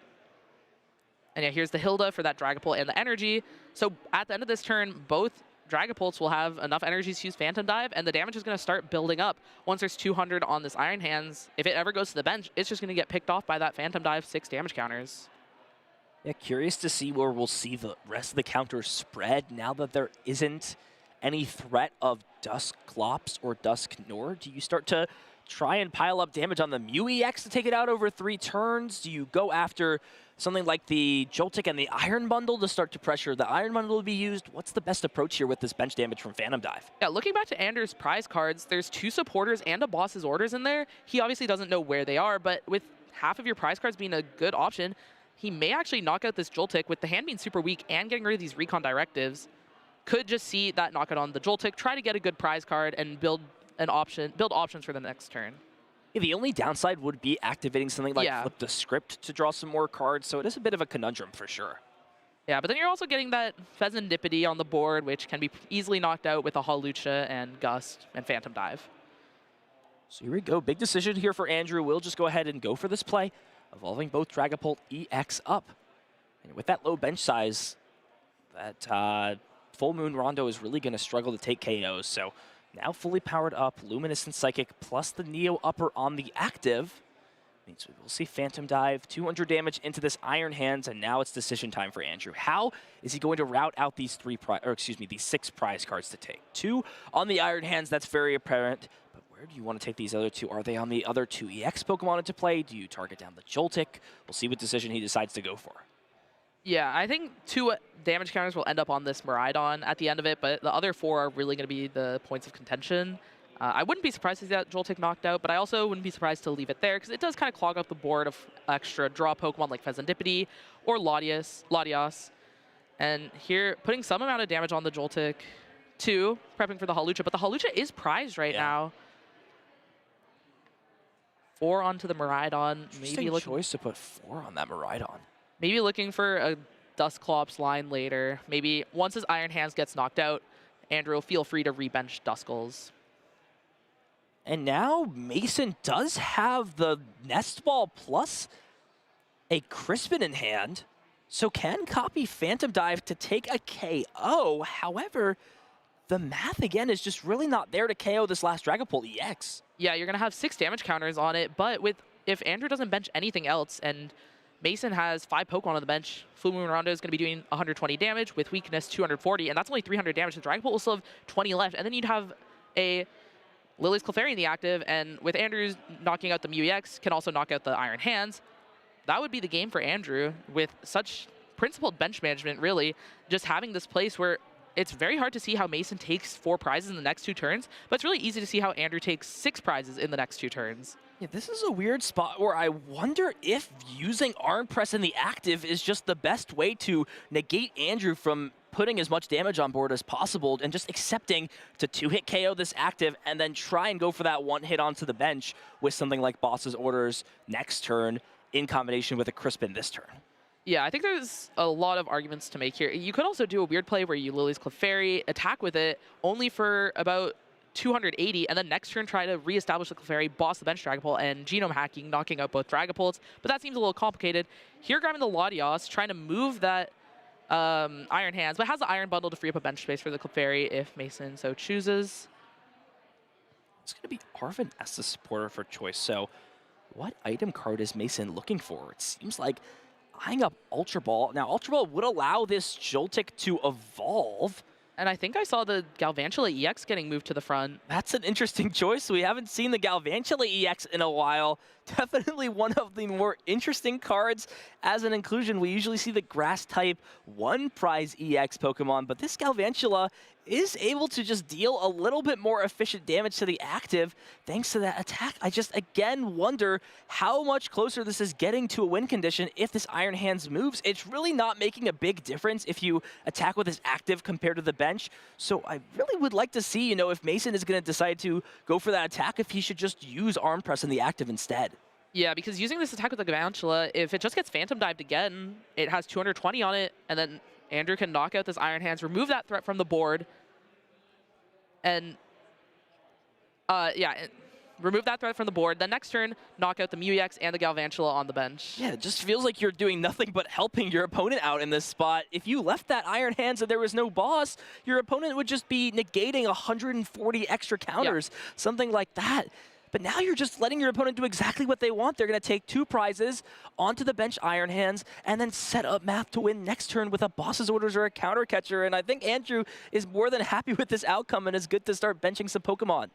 And yeah, here's the Hilda for that Dragapult and the energy. So at the end of this turn, both Dragapults will have enough energies to use Phantom Dive, and the damage is going to start building up. Once there's 200 on this Iron Hands, if it ever goes to the bench, it's just going to get picked off by that Phantom Dive 6 damage counters. Yeah, curious to see where we'll see the rest of the counters spread now that there isn't any threat of Dusclops or Dusknoir. Do you start to try and pile up damage on the Mew EX to take it out over 3 turns? Do you go after something like the Joltik and the Iron Bundle to start to pressure the Iron Bundle to be used? What's the best approach here with this bench damage from Phantom Dive? Yeah, looking back to Andrew's prize cards, there's 2 supporters and a boss's orders in there. He obviously doesn't know where they are, but with half of your prize cards being a good option, he may actually knock out this Joltik with the hand being super weak and getting rid of these recon directives. Could just see that knockout on the Joltik, try to get a good prize card and build options for the next turn. Yeah, the only downside would be activating something like Yeah. Flip the Script to draw some more cards, so it is a bit of a conundrum for sure. Yeah, but then you're also getting that Pheasantipity on the board, which can be easily knocked out with a Hawlucha and Gust and Phantom Dive. So here we go, big decision here for Andrew. We'll just go ahead and go for this play, evolving both Dragapult EX up. And with that low bench size, that Full Moon Rondo is really going to struggle to take KOs, so now fully powered up, Luminous and Psychic, plus the Neo Upper on the active. Means we will see Phantom Dive, 200 damage into this Iron Hands, and now it's decision time for Andrew. How is he going to route out these these 6 prize cards to take? 2 on the Iron Hands, that's very apparent. But where do you want to take these other 2? Are they on the other 2 EX Pokemon into play? Do you target down the Joltik? We'll see what decision he decides to go for. Yeah, I think 2 damage counters will end up on this Miraidon at the end of it, but the other 4 are really going to be the points of contention. I wouldn't be surprised to see that Joltik knocked out, but I also wouldn't be surprised to leave it there, because it does kind of clog up the board of extra draw Pokemon like Pheasantipity or Latias. And here, putting some amount of damage on the Joltik, 2, prepping for the Hawlucha, but the Hawlucha is prized right now. 4 onto the Miraidon. Interesting choice to put 4 on that Miraidon. Maybe looking for a Dusclops line later. Maybe once his Iron Hands gets knocked out, Andrew will feel free to rebench Duskulls. And now Mason does have the Nest Ball plus a Crispin in hand, so can copy Phantom Dive to take a KO. However, the math again is just really not there to KO this last Dragapult EX. Yeah, you're going to have 6 damage counters on it, but if Andrew doesn't bench anything else and Mason has 5 Pokemon on the bench, Full Moon Rondo is going to be doing 120 damage with weakness 240, and that's only 300 damage. The Dragapult will still have 20 left, and then you'd have a Lily's Clefairy in the active, and with Andrews knocking out the Mew EX, can also knock out the Iron Hands. That would be the game for Andrew with such principled bench management, really. Just having this place where it's very hard to see how Mason takes 4 prizes in the next 2 turns, but it's really easy to see how Andrew takes 6 prizes in the next 2 turns. Yeah, this is a weird spot where I wonder if using Arm Press in the active is just the best way to negate Andrew from putting as much damage on board as possible and just accepting to 2-hit KO this active and then try and go for that 1 hit onto the bench with something like Boss's Orders next turn in combination with a Crispin this turn. Yeah, I think there's a lot of arguments to make here. You could also do a weird play where you Lily's Clefairy, attack with it only for about 280, and then next turn try to reestablish the Clefairy, boss the bench Dragapult, and genome hacking, knocking out both Dragapults. But that seems a little complicated. Here, grabbing the Latias, trying to move that Iron Hands, but has the Iron Bundle to free up a bench space for the Clefairy if Mason so chooses. It's going to be Arvin as the supporter for choice. So what item card is Mason looking for? It seems like eyeing up Ultra Ball. Now, Ultra Ball would allow this Joltik to evolve. And I think I saw the Galvantula EX getting moved to the front. That's an interesting choice. We haven't seen the Galvantula EX in a while. Definitely one of the more interesting cards as an inclusion. We usually see the grass type 1 prize EX Pokemon, but this Galvantula is able to just deal a little bit more efficient damage to the active thanks to that attack. I just, again, wonder how much closer this is getting to a win condition if this Iron Hands moves. It's really not making a big difference if you attack with his active compared to the bench. So I really would like to see, if Mason is going to decide to go for that attack, if he should just use Arm Press in the active instead. Yeah, because using this attack with the Galvantula, if it just gets Phantom Dived again, it has 220 on it, and then Andrew can knock out this Iron Hands, remove that threat from the board. And remove that threat from the board. Then next turn, knock out the Mew EX and the Galvantula on the bench. Yeah, it just feels like you're doing nothing but helping your opponent out in this spot. If you left that Iron Hands and there was no boss, your opponent would just be negating 140 extra counters, something like that. But now you're just letting your opponent do exactly what they want. They're going to take 2 prizes onto the bench Iron Hands and then set up math to win next turn with a boss's orders or a counter catcher. And I think Andrew is more than happy with this outcome and is good to start benching some Pokemon.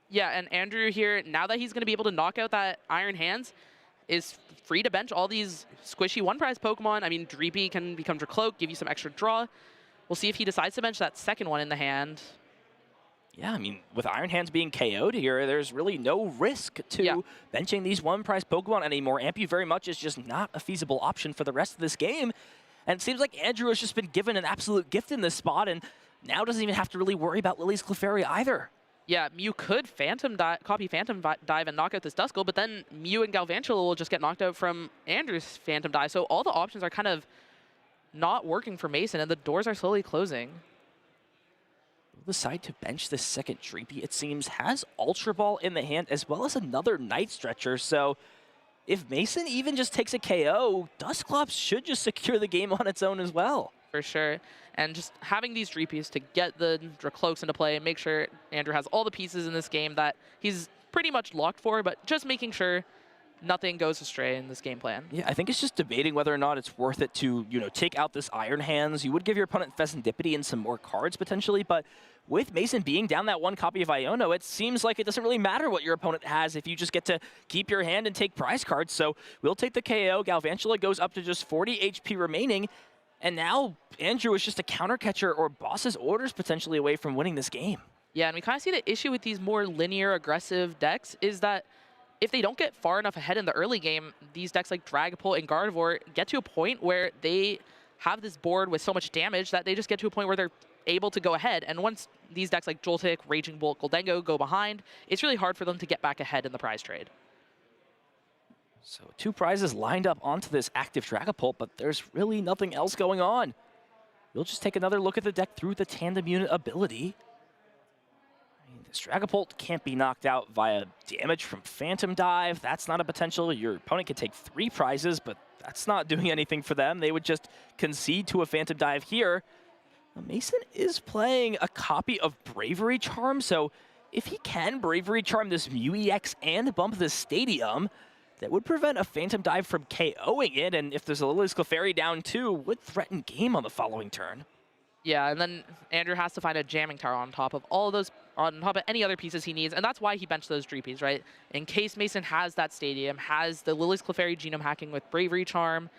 Yeah, and Andrew here, now that he's going to be able to knock out that Iron Hands, is free to bench all these squishy one-prize Pokemon. I mean, Dreepy can become Dracloak, give you some extra draw. We'll see if he decides to bench that second one in the hand. Yeah, I mean, with Iron Hands being KO'd here, there's really no risk to benching these one-prize Pokemon anymore. Ampu very much is just not a feasible option for the rest of this game. And it seems like Andrew has just been given an absolute gift in this spot and now doesn't even have to really worry about Lily's Clefairy either. Yeah, Mew could copy Phantom Dive and knock out this Duskull, but then Mew and Galvantula will just get knocked out from Andrew's Phantom Dive. So all the options are kind of not working for Mason, and the doors are slowly closing. Decide to bench this second Dreepy, it seems, has Ultra Ball in the hand as well as another Night Stretcher. So if Mason even just takes a KO, Dusclops should just secure the game on its own as well. For sure. And just having these Dreepies to get the Dracloaks into play and make sure Andrew has all the pieces in this game that he's pretty much locked for, but just making sure nothing goes astray in this game plan. Yeah, I think it's just debating whether or not it's worth it to, take out this Iron Hands. You would give your opponent Pheasantipity and some more cards potentially, but with Mason being down that one copy of Iono, it seems like it doesn't really matter what your opponent has if you just get to keep your hand and take prize cards. So we'll take the KO. Galvantula goes up to just 40 HP remaining. And now Andrew is just a counter catcher or boss's orders potentially away from winning this game. Yeah, and we kind of see the issue with these more linear aggressive decks is that if they don't get far enough ahead in the early game, these decks like Dragapult and Gardevoir get to a point where they have this board with so much damage that they just get to a point where they're able to go ahead. And once these decks like Joltik, Raging Bolt, Goldengo go behind, it's really hard for them to get back ahead in the prize trade. So 2 prizes lined up onto this active Dragapult, but there's really nothing else going on. We'll just take another look at the deck through the tandem unit ability. I mean, this Dragapult can't be knocked out via damage from Phantom Dive. That's not a potential. Your opponent can take 3 prizes, but that's not doing anything for them. They would just concede to a Phantom Dive here. Now, Mason is playing a copy of Bravery Charm, so if he can Bravery Charm this Mew EX and bump this Stadium, that would prevent a Phantom Dive from KOing it, and if there's a Lily's Clefairy down too, would threaten game on the following turn. Yeah, and then Andrew has to find a Jamming Tower on top of all of those, on top of any other pieces he needs, and that's why he benched those Dreepies, right? In case Mason has that Stadium, has the Lily's Clefairy Genome Hacking with Bravery Charm,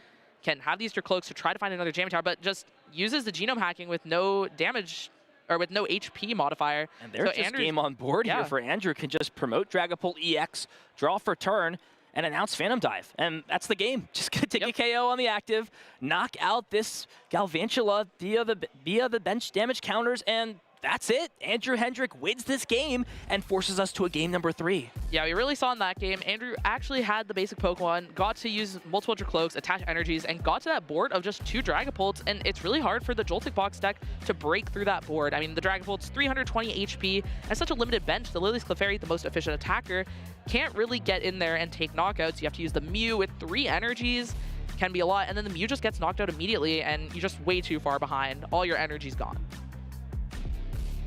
can have these Dracloaks to try to find another Jamming Tower, but just uses the Genome Hacking with no damage, or with no HP modifier. And there's just game on board here for Andrew. Can just promote Dragapult EX, draw for turn, and announce Phantom Dive. And that's the game. Just gonna take a KO on the active, knock out this Galvantula via the bench damage counters, and that's it. Andrew Hendrick wins this game and forces us to a game number 3. Yeah, we really saw in that game, Andrew actually had the basic Pokemon, got to use multiple Dracloaks, attach energies, and got to that board of just 2 Dragapults, and it's really hard for the Joltik box deck to break through that board. I mean, the Dragapult's 320 HP, and such a limited bench, the Lily's Clefairy, the most efficient attacker, can't really get in there and take knockouts. You have to use the Mew with 3 energies, can be a lot, and then the Mew just gets knocked out immediately, and you're just way too far behind. All your energy's gone.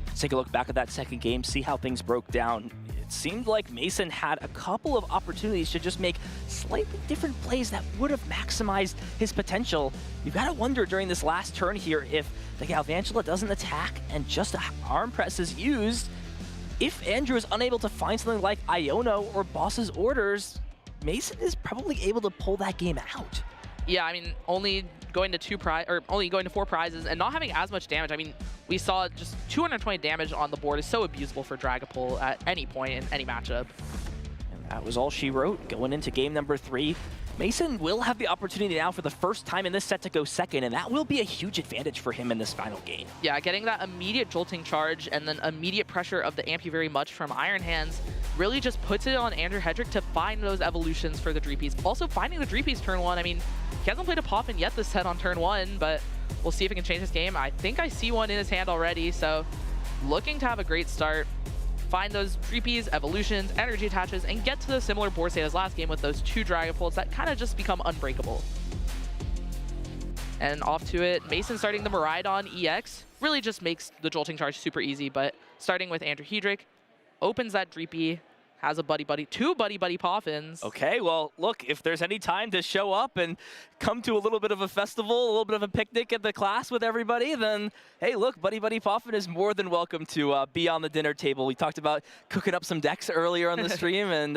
Let's take a look back at that second game, see how things broke down. It seemed like Mason had a couple of opportunities to just make slightly different plays that would have maximized his potential. You've got to wonder during this last turn here if the Galvantula doesn't attack and just an arm press is used. If Andrew is unable to find something like Iono or Boss's Orders, Mason is probably able to pull that game out. Yeah, I mean, only going to 4 prizes and not having as much damage. I mean, we saw just 220 damage on the board is so abusable for Dragapult at any point in any matchup. And that was all she wrote going into game number 3. Mason will have the opportunity now for the first time in this set to go second, and that will be a huge advantage for him in this final game. Yeah, getting that immediate jolting charge and then immediate pressure of the Ampu very much from Iron Hands really just puts it on Andrew Hedrick to find those evolutions for the Dreepies. Also finding the Dreepies turn 1. I mean, he hasn't played a Poppin yet this set on turn 1, but we'll see if he can change his game. I think I see one in his hand already, so looking to have a great start, find those Dreepies, evolutions, energy attaches, and get to the similar board state as last game with those 2 Dragapults that kind of just become unbreakable. And off to it, Mason starting the Miraidon EX really just makes the Jolting Charge super easy, but starting with Andrew Hedrick, opens that Dreepy, has a two buddy Poffins. Okay, well, look, if there's any time to show up and come to a little bit of a festival, a little bit of a picnic at the class with everybody, then, hey, look, Buddy Poffin is more than welcome to be on the dinner table. We talked about cooking up some decks earlier on the stream, and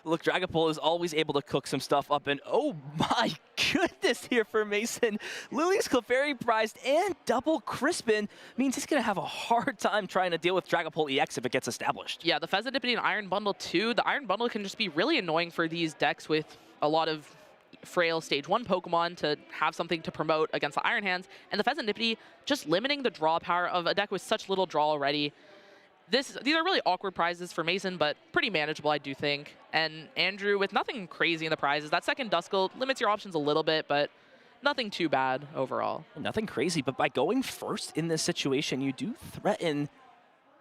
look, Dragapult is always able to cook some stuff up, and oh my goodness here for Mason. Lily's Clefairy prized and double Crispin means he's going to have a hard time trying to deal with Dragapult EX if it gets established. Yeah, the Fezandipity and Iron Bundle too. The Iron Bundle can just be really annoying for these decks with a lot of frail stage 1 Pokemon to have something to promote against the Iron Hands, and the Fezandipity just limiting the draw power of a deck with such little draw already. These are really awkward prizes for Mason, but pretty manageable, I do think. And Andrew, with nothing crazy in the prizes, that second Duskull limits your options a little bit, but nothing too bad overall. Nothing crazy, but by going first in this situation, you do threaten,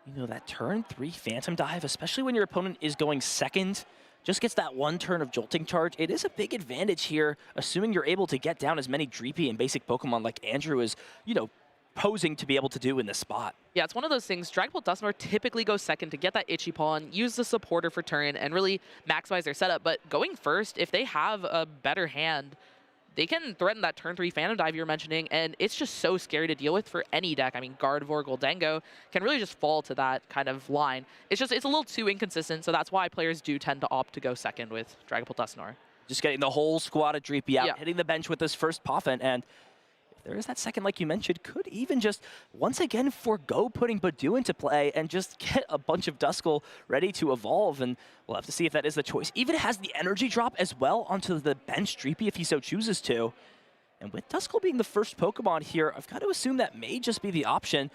you know, that turn 3 Phantom Dive, especially when your opponent is going second, just gets that 1 turn of Jolting Charge. It is a big advantage here, assuming you're able to get down as many Dreepy and basic Pokemon like Andrew is, you know, posing to be able to do in this spot. Yeah, it's one of those things. Dragapult Dusknoir typically goes second to get that Itchy Pawn, use the supporter for turn, and really maximize their setup. But going first, if they have a better hand, they can threaten that turn 3 Phantom Dive you were mentioning, and it's just so scary to deal with for any deck. I mean, Gardevoir, Goldengo can really just fall to that kind of line. It's a little too inconsistent, so that's why players do tend to opt to go second with Dragapult Dusknoir. Just getting the whole squad of Dreepy out, hitting the bench with this first Poffin, and if there is that second, like you mentioned, could even just once again forego putting Badoo into play and just get a bunch of Duskull ready to evolve, and we'll have to see if that is the choice. Even has the energy drop as well onto the bench Dreepy if he so chooses to. And with Duskull being the first Pokemon here, I've got to assume that may just be the option.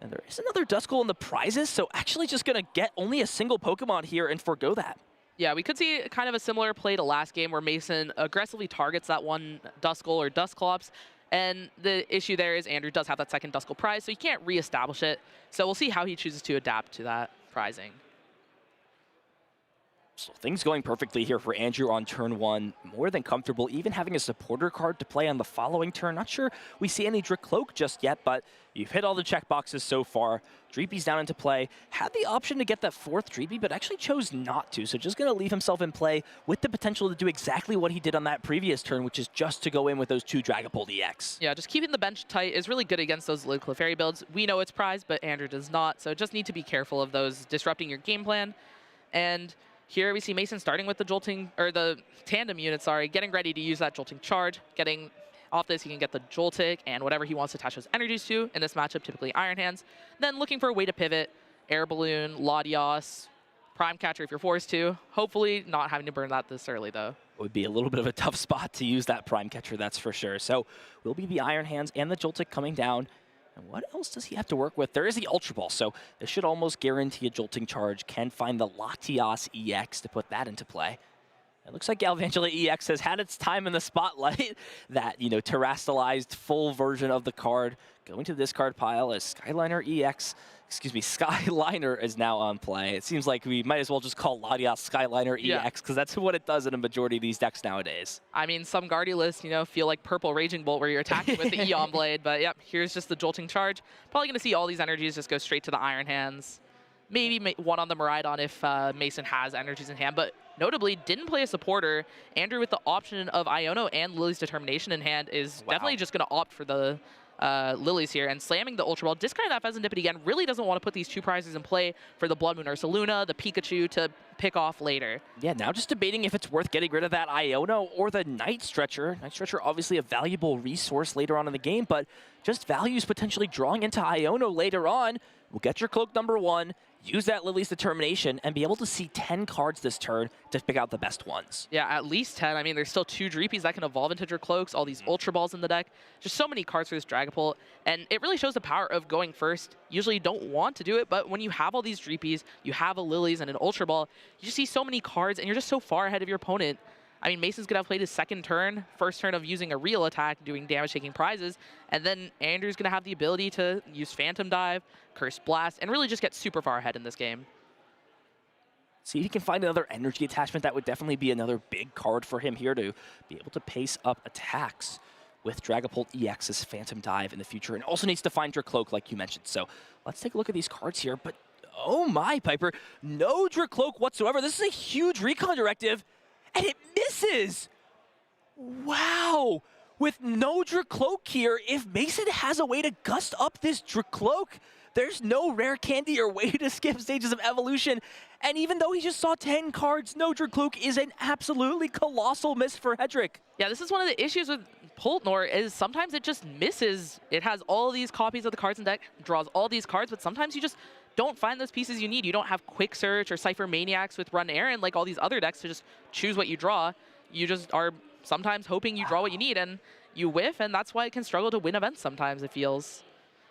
And there is another Duskull in the prizes, so actually just going to get only a single Pokemon here and forego that. Yeah, we could see kind of a similar play to last game where Mason aggressively targets that one Duskull or Dusclops. And the issue there is Andrew does have that second Duskull prize, so he can't reestablish it. So we'll see how he chooses to adapt to that prizing. So things going perfectly here for Andrew on turn 1. More than comfortable, even having a supporter card to play on the following turn. Not sure we see any Dracloak just yet, but you've hit all the checkboxes so far. Dreepy's down into play. Had the option to get that 4th Dreepy, but actually chose not to. So just going to leave himself in play with the potential to do exactly what he did on that previous turn, which is just to go in with those 2 Dragapult EX. Yeah, just keeping the bench tight is really good against those Lid Clefairy builds. We know it's prized, but Andrew does not. So just need to be careful of those disrupting your game plan. And here we see Mason starting with the tandem unit, getting ready to use that Jolting Charge. Getting off this, he can get the Joltik and whatever he wants to attach those energies to. In this matchup, typically Iron Hands. Then looking for a way to pivot, Air Balloon, Latios, Prime Catcher if you're forced to. Hopefully not having to burn that this early, though. It would be a little bit of a tough spot to use that Prime Catcher, that's for sure. So will be the Iron Hands and the Joltik coming down. And what else does he have to work with? There is the Ultra Ball, so this should almost guarantee a Jolting Charge. Can find the Latios EX to put that into play. It looks like Galvantula EX has had its time in the spotlight. That, you know, terastallized full version of the card going to the discard pile as Skyliner is now on play. It seems like we might as well just call Latios Skyliner EX because that's what it does in a majority of these decks nowadays. I mean, some Guardy lists, you know, feel like Purple Raging Bolt where you're attacking with the Eon Blade, but yep, here's just the Jolting Charge. Probably going to see all these energies just go straight to the Iron Hands. Maybe one on the Miraidon if Mason has energies in hand, but notably didn't play a supporter. Andrew with the option of Iono and Lily's Determination in hand is definitely just going to opt for the Lilies here and slamming the Ultra Ball. Discarding that Fezandipity again, really doesn't want to put these 2 prizes in play for the Blood Moon Ursaluna, the Pikachu to pick off later. Yeah, now just debating if it's worth getting rid of that Iono or the Night Stretcher. Night Stretcher obviously a valuable resource later on in the game, but just values potentially drawing into Iono later on. We'll get your Cloak number 1, use that Lily's Determination, and be able to see 10 cards this turn to pick out the best ones. Yeah, at least 10. I mean, there's still 2 Dreepies that can evolve into Dracloaks, all these Ultra Balls in the deck. Just so many cards for this Dragapult, and it really shows the power of going first. Usually you don't want to do it, but when you have all these Dreepies, you have a Lily's and an Ultra Ball, you just see so many cards, and you're just so far ahead of your opponent. I mean, Mason's going to have played his second turn, first turn of using a real attack, doing damage, taking prizes, and then Andrew's going to have the ability to use Phantom Dive, Curse Blast, and really just get super far ahead in this game. See if he can find another energy attachment. That would definitely be another big card for him here to be able to pace up attacks with Dragapult EX's Phantom Dive in the future, and also needs to find Dracloak like you mentioned. So let's take a look at these cards here, but oh my, Piper, no Dracloak whatsoever. This is a huge recon directive, and it misses. Wow. With no Dracloak here, if Mason has a way to gust up this Dracloak, there's no rare candy or way to skip stages of evolution. And even though he just saw 10 cards, no Dracloak is an absolutely colossal miss for Hedrick. Yeah, this is one of the issues with Pultnor is sometimes it just misses. It has all these copies of the cards in deck, draws all these cards, but sometimes you just don't find those pieces you need. You don't have Quick Search or Cypher Maniacs with Run Aaron like all these other decks to just choose what you draw. You just are sometimes hoping you draw what you need, and you whiff, and that's why it can struggle to win events sometimes, it feels.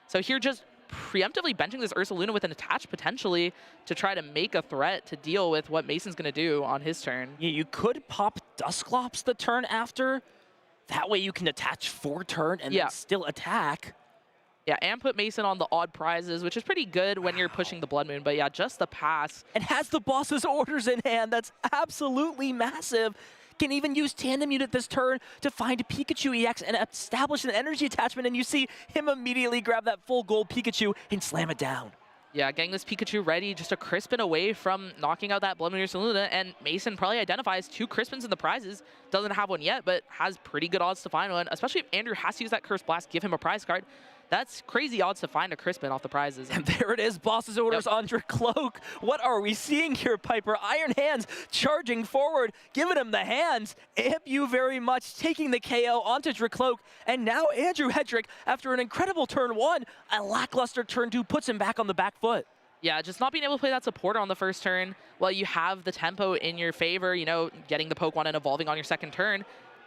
So here just preemptively benching this Ursaluna with an attach potentially to try to make a threat to deal with what Mason's going to do on his turn. Yeah, you could pop Dusclops the turn after. That way you can attach 4 turn and then still attack. Yeah, and put Mason on the odd prizes, which is pretty good when you're pushing the Blood Moon. But yeah, just the pass. And has the boss's orders in hand. That's absolutely massive. Can even use Tandem Unit this turn to find a Pikachu EX and establish an energy attachment. And you see him immediately grab that full gold Pikachu and slam it down. Yeah, getting this Pikachu ready, just a Crispin away from knocking out that Blood Moon Ursaluna, and Mason probably identifies 2 Crispins in the prizes. Doesn't have one yet, but has pretty good odds to find one, especially if Andrew has to use that Curse Blast, give him a prize card. That's crazy odds to find a Crispin off the prizes. And there it is, boss's orders on Dracloak. What are we seeing here, Piper? Iron Hands charging forward, giving him the hands. Amp you very much, taking the KO onto Dracloak. And now Andrew Hedrick, after an incredible turn 1, a lackluster turn 2 puts him back on the back foot. Yeah, just not being able to play that supporter on the first turn while you have the tempo in your favor, you know, getting the Pokemon and evolving on your second turn.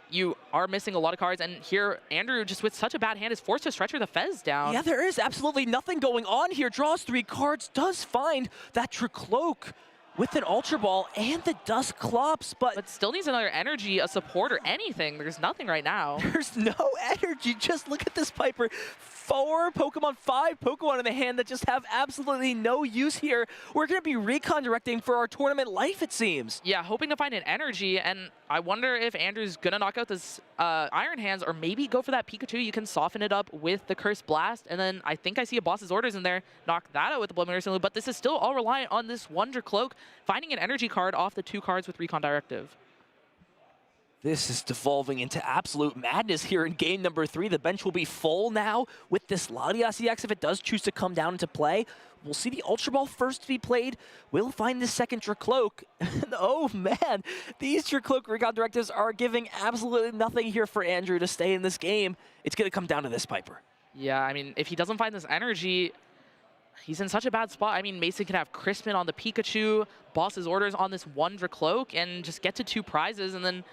You are missing a lot of cards, and here Andrew, just with such a bad hand, is forced to stretcher the Fez down. Yeah, there is absolutely nothing going on here. Draws 3 cards, does find that Dracloak with an Ultra Ball and the Dusclops, but still needs another energy, a support, or anything. There's nothing right now. There's no energy. Just look at this, Piper. 5 Pokemon in the hand that just have absolutely no use here. We're going to be recon directing for our tournament life, it seems. Yeah, hoping to find an energy, and I wonder if Andrew's going to knock out this Iron Hands, or maybe go for that Pikachu. You can soften it up with the Curse Blast, and then I think I see a boss's orders in there. Knock that out with the Blood Moon Ursaluna, but this is still all reliant on this one Dracloak finding an energy card off the 2 cards with Recon Directive. This is devolving into absolute madness here in game number 3. The bench will be full now with this Latias EX if it does choose to come down into play. We'll see the Ultra Ball first to be played. We'll find the second Dracloak. Oh man, these Dracloak Recon Directives are giving absolutely nothing here for Andrew to stay in this game. It's going to come down to this, Piper. Yeah, I mean, if he doesn't find this energy, he's in such a bad spot. I mean, Mason can have Crispin on the Pikachu, boss's orders on this one Dracloak, and just get to 2 prizes, and then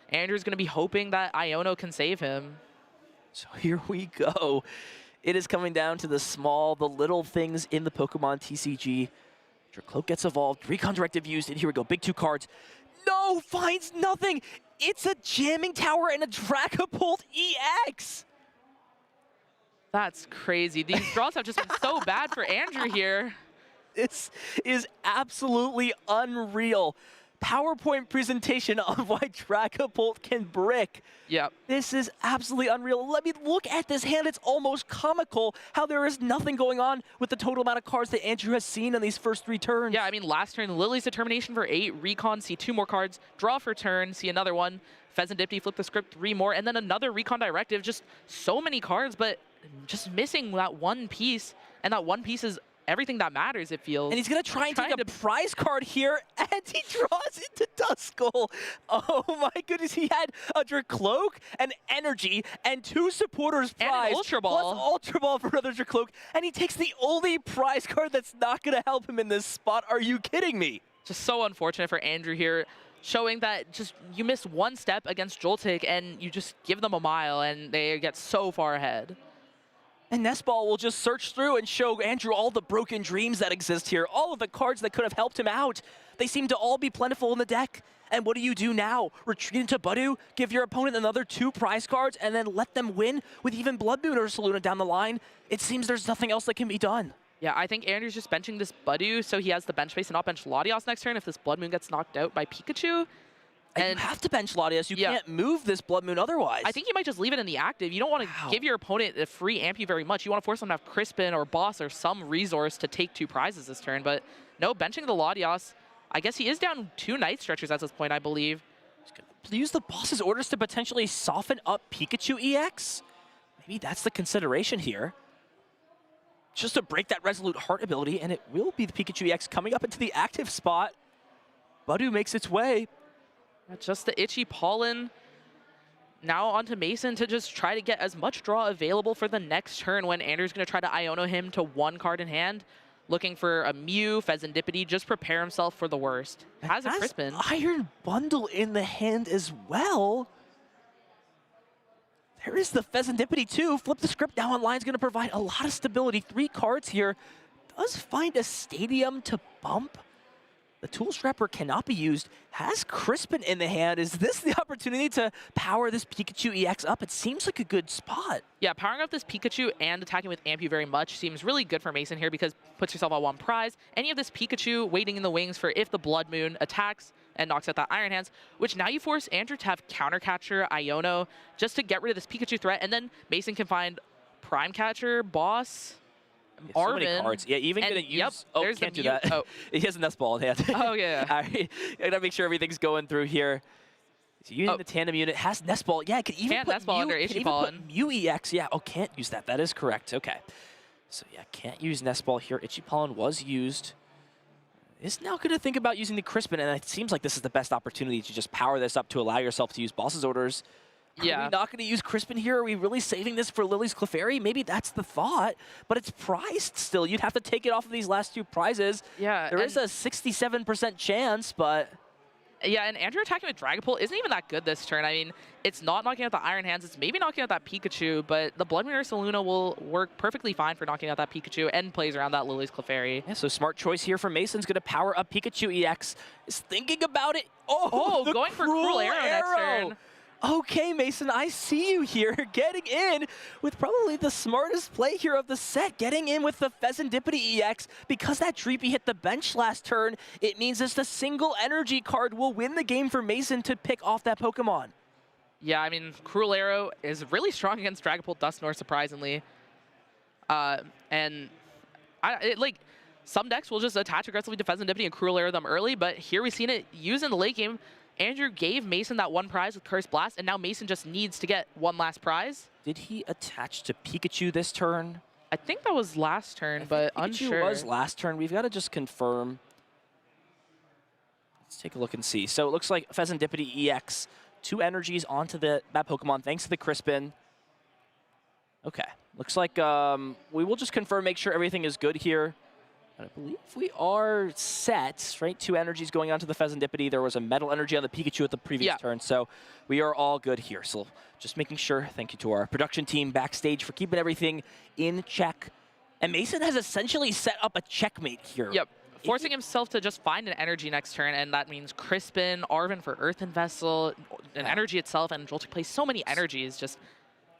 Andrew's going to be hoping that Iono can save him. So here we go. It is coming down to the little things in the Pokemon TCG. Dracloak gets evolved, Recon Directive used, and here we go. Big 2 cards. No, finds nothing. It's a Jamming Tower and a Dragapult EX. That's crazy. These draws have just been so bad for Andrew here. This is absolutely unreal. PowerPoint presentation on why Dragapult can brick. Yep. This is absolutely unreal. Let me look at this hand. It's almost comical how there is nothing going on with the total amount of cards that Andrew has seen in these first 3 turns. Yeah, I mean, last turn, Lily's Determination for 8, Recon, see 2 more cards, draw for turn, see another one, Pheasant Dipty, flip the script, 3 more, and then another Recon Directive. Just so many cards, but just missing that one piece, and that one piece is everything that matters, it feels. And he's going to try and take a prize card here, and he draws into Duskull. Oh my goodness, he had a Dracloak, an Energy, and 2 supporters prize. And an Ultra Ball. Plus Ultra Ball for another Dracloak, and he takes the only prize card that's not going to help him in this spot. Are you kidding me? Just so unfortunate for Andrew here, showing that just you miss one step against Joltik, and you just give them a mile, and they get so far ahead. And Nestball will just search through and show Andrew all the broken dreams that exist here, all of the cards that could have helped him out. They seem to all be plentiful in the deck. And what do you do now? Retreat into Budu, give your opponent another 2 prize cards, and then let them win with even Blood Moon Ursaluna down the line? It seems there's nothing else that can be done. Yeah, I think Andrew's just benching this Budu so he has the bench space and not bench Latios next turn if this Blood Moon gets knocked out by Pikachu. And you have to bench Latios. You can't move this Blood Moon otherwise. I think you might just leave it in the active. You don't want to give your opponent a free amp very much. You want to force them to have Crispin or Boss or some resource to take 2 prizes this turn. But no, benching the Latios. I guess he is down 2 Night Stretchers at this point, I believe. Use the boss's orders to potentially soften up Pikachu EX? Maybe that's the consideration here. Just to break that Resolute Heart ability, and it will be the Pikachu EX coming up into the active spot. Budu makes its way. Just the Itchy Pollen. Now onto Mason to just try to get as much draw available for the next turn when Andrew's going to try to Iono him to 1 card in hand. Looking for a Mew, Fezandipity, just prepare himself for the worst. Has a Crispin. Iron Bundle in the hand as well. There is the Fezandipity too. Flip the script now online is going to provide a lot of stability. 3 cards here. Does find a Stadium to bump. The Tool Strapper cannot be used. Has Crispin in the hand. Is this the opportunity to power this Pikachu EX up? It seems like a good spot. Yeah, powering up this Pikachu and attacking with Ampu very much seems really good for Mason here because puts yourself on 1 prize. Any of this Pikachu waiting in the wings for if the Blood Moon attacks and knocks out that Iron Hands, which now you force Andrew to have Counter Catcher, Iono, just to get rid of this Pikachu threat, and then Mason can find Prime Catcher, Boss, so many cards. Yeah, even gonna use. Yep, oh, there's can't the do that. Oh. He has a Nest Ball in hand. Oh yeah. All right, I gotta make sure everything's going through here. So using the tandem unit has Nest Ball. Yeah, it could even put Nest Ball under Itchy Pollen. Mew EX. Yeah. Oh, can't use that. That is correct. Okay. So yeah, can't use Nest Ball here. Itchy Pollen was used. Is now going to think about using the Crispin, and it seems like this is the best opportunity to just power this up to allow yourself to use Boss's orders. Are we not going to use Crispin here? Are we really saving this for Lily's Clefairy? Maybe that's the thought, but it's priced still. You'd have to take it off of these last 2 prizes. Yeah. There is a 67% chance, but... Yeah, and Andrew attacking with Dragapult isn't even that good this turn. I mean, it's not knocking out the Iron Hands. It's maybe knocking out that Pikachu, but the Blood Moon Ursaluna will work perfectly fine for knocking out that Pikachu and plays around that Lily's Clefairy. Yeah, so smart choice here for Mason's going to power up Pikachu EX. Is thinking about it. Oh, going for Cruel Arrow next turn. Okay, Mason, I see you here, getting in with probably the smartest play here of the set, getting in with the Fezandipity EX. Because that Dreepy hit the bench last turn, it means just a single energy card will win the game for Mason to pick off that Pokemon. Yeah, I mean, Cruel Arrow is really strong against Dragapult Dusknoir, surprisingly. And some decks will just attach aggressively to Fezandipity and Cruel Arrow them early, but here we've seen it used in the late game. Andrew gave Mason that 1 prize with Curse Blast, and now Mason just needs to get 1 last prize. Did he attach to Pikachu this turn? I think that was last turn, but Pikachu unsure. was last turn. We've got to just confirm. Let's take a look and see. So it looks like Fezandipity EX, 2 energies onto that Pokemon thanks to the Crispin. Okay, looks like we will just confirm, make sure everything is good here. I believe we are set, right? 2 energies going on to the Fezandipity. There was a Metal Energy on the Pikachu at the previous turn, so we are all good here. So just making sure, thank you to our production team backstage for keeping everything in check. And Mason has essentially set up a checkmate here. Yep, forcing himself to just find an energy next turn, and that means Crispin, Arven for Earthen Vessel, an energy itself, and Joltik plays so many energies, just...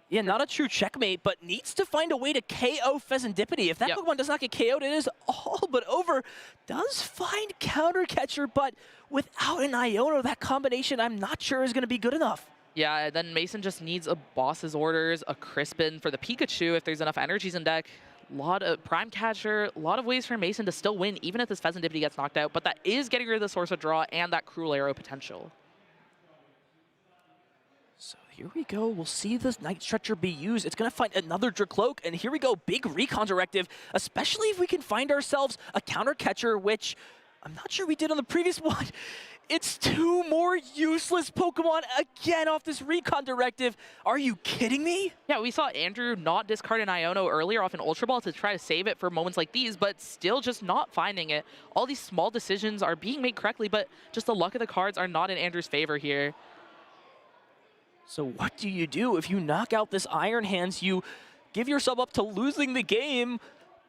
Yeah, not a true checkmate, but needs to find a way to KO Fezandipity. If that Pokemon does not get KO'd, it is all but over. Does find Counter Catcher, but without an Iono, that combination I'm not sure is going to be good enough. Yeah, then Mason just needs a Boss's Orders, a Crispin for the Pikachu if there's enough energies in deck. A lot of Prime Catcher, a lot of ways for Mason to still win, even if this Fezandipity gets knocked out, but that is getting rid of the Source of Draw and that Cruel Arrow potential. Here we go. We'll see this Night Stretcher be used. It's going to find another Dracloak, and here we go. Big Recon Directive, especially if we can find ourselves a Counter Catcher, which I'm not sure we did on the previous one. It's 2 more useless Pokemon again off this Recon Directive. Are you kidding me? Yeah, we saw Andrew not discard an Iono earlier off an Ultra Ball to try to save it for moments like these, but still just not finding it. All these small decisions are being made correctly, but just the luck of the cards are not in Andrew's favor here. So what do? If you knock out this Iron Hands, you give yourself up to losing the game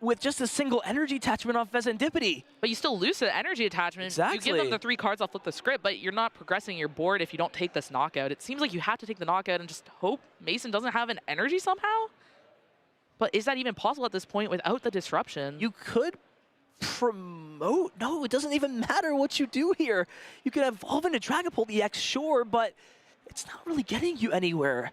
with just a single energy attachment on Serendipity. But you still lose the energy attachment. Exactly. You give them the 3 cards off flip the script, but you're not progressing your board if you don't take this knockout. It seems like you have to take the knockout and just hope Mason doesn't have an energy somehow. But is that even possible at this point without the disruption? You could promote. No, it doesn't even matter what you do here. You can evolve into Dragapult EX, sure, but it's not really getting you anywhere.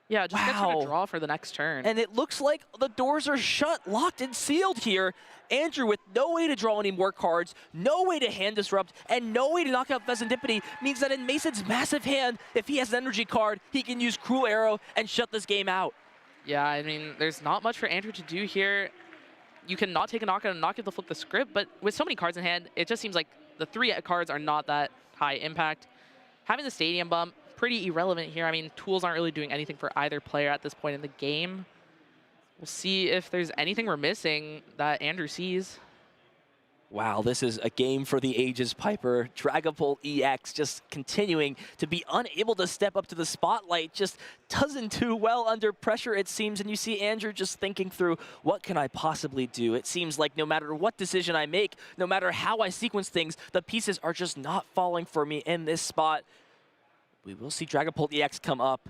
Yeah, just gets her to draw for the next turn. And it looks like the doors are shut, locked and sealed here. Andrew with no way to draw any more cards, no way to hand disrupt, and no way to knock out Serendipity means that in Mason's massive hand, if he has an energy card, he can use Cruel Arrow and shut this game out. Yeah, I mean, there's not much for Andrew to do here. You can not take a knockout and knock it to flip the script, but with so many cards in hand, it just seems like the 3 cards are not that high impact. Having the Stadium Bump, pretty irrelevant here. I mean, tools aren't really doing anything for either player at this point in the game. We'll see if there's anything we're missing that Andrew sees. Wow, this is a game for the ages, Piper. Dragapult EX just continuing to be unable to step up to the spotlight, just doesn't do well under pressure, it seems. And you see Andrew just thinking through, what can I possibly do? It seems like no matter what decision I make, no matter how I sequence things, the pieces are just not falling for me in this spot. We will see Dragapult EX come up.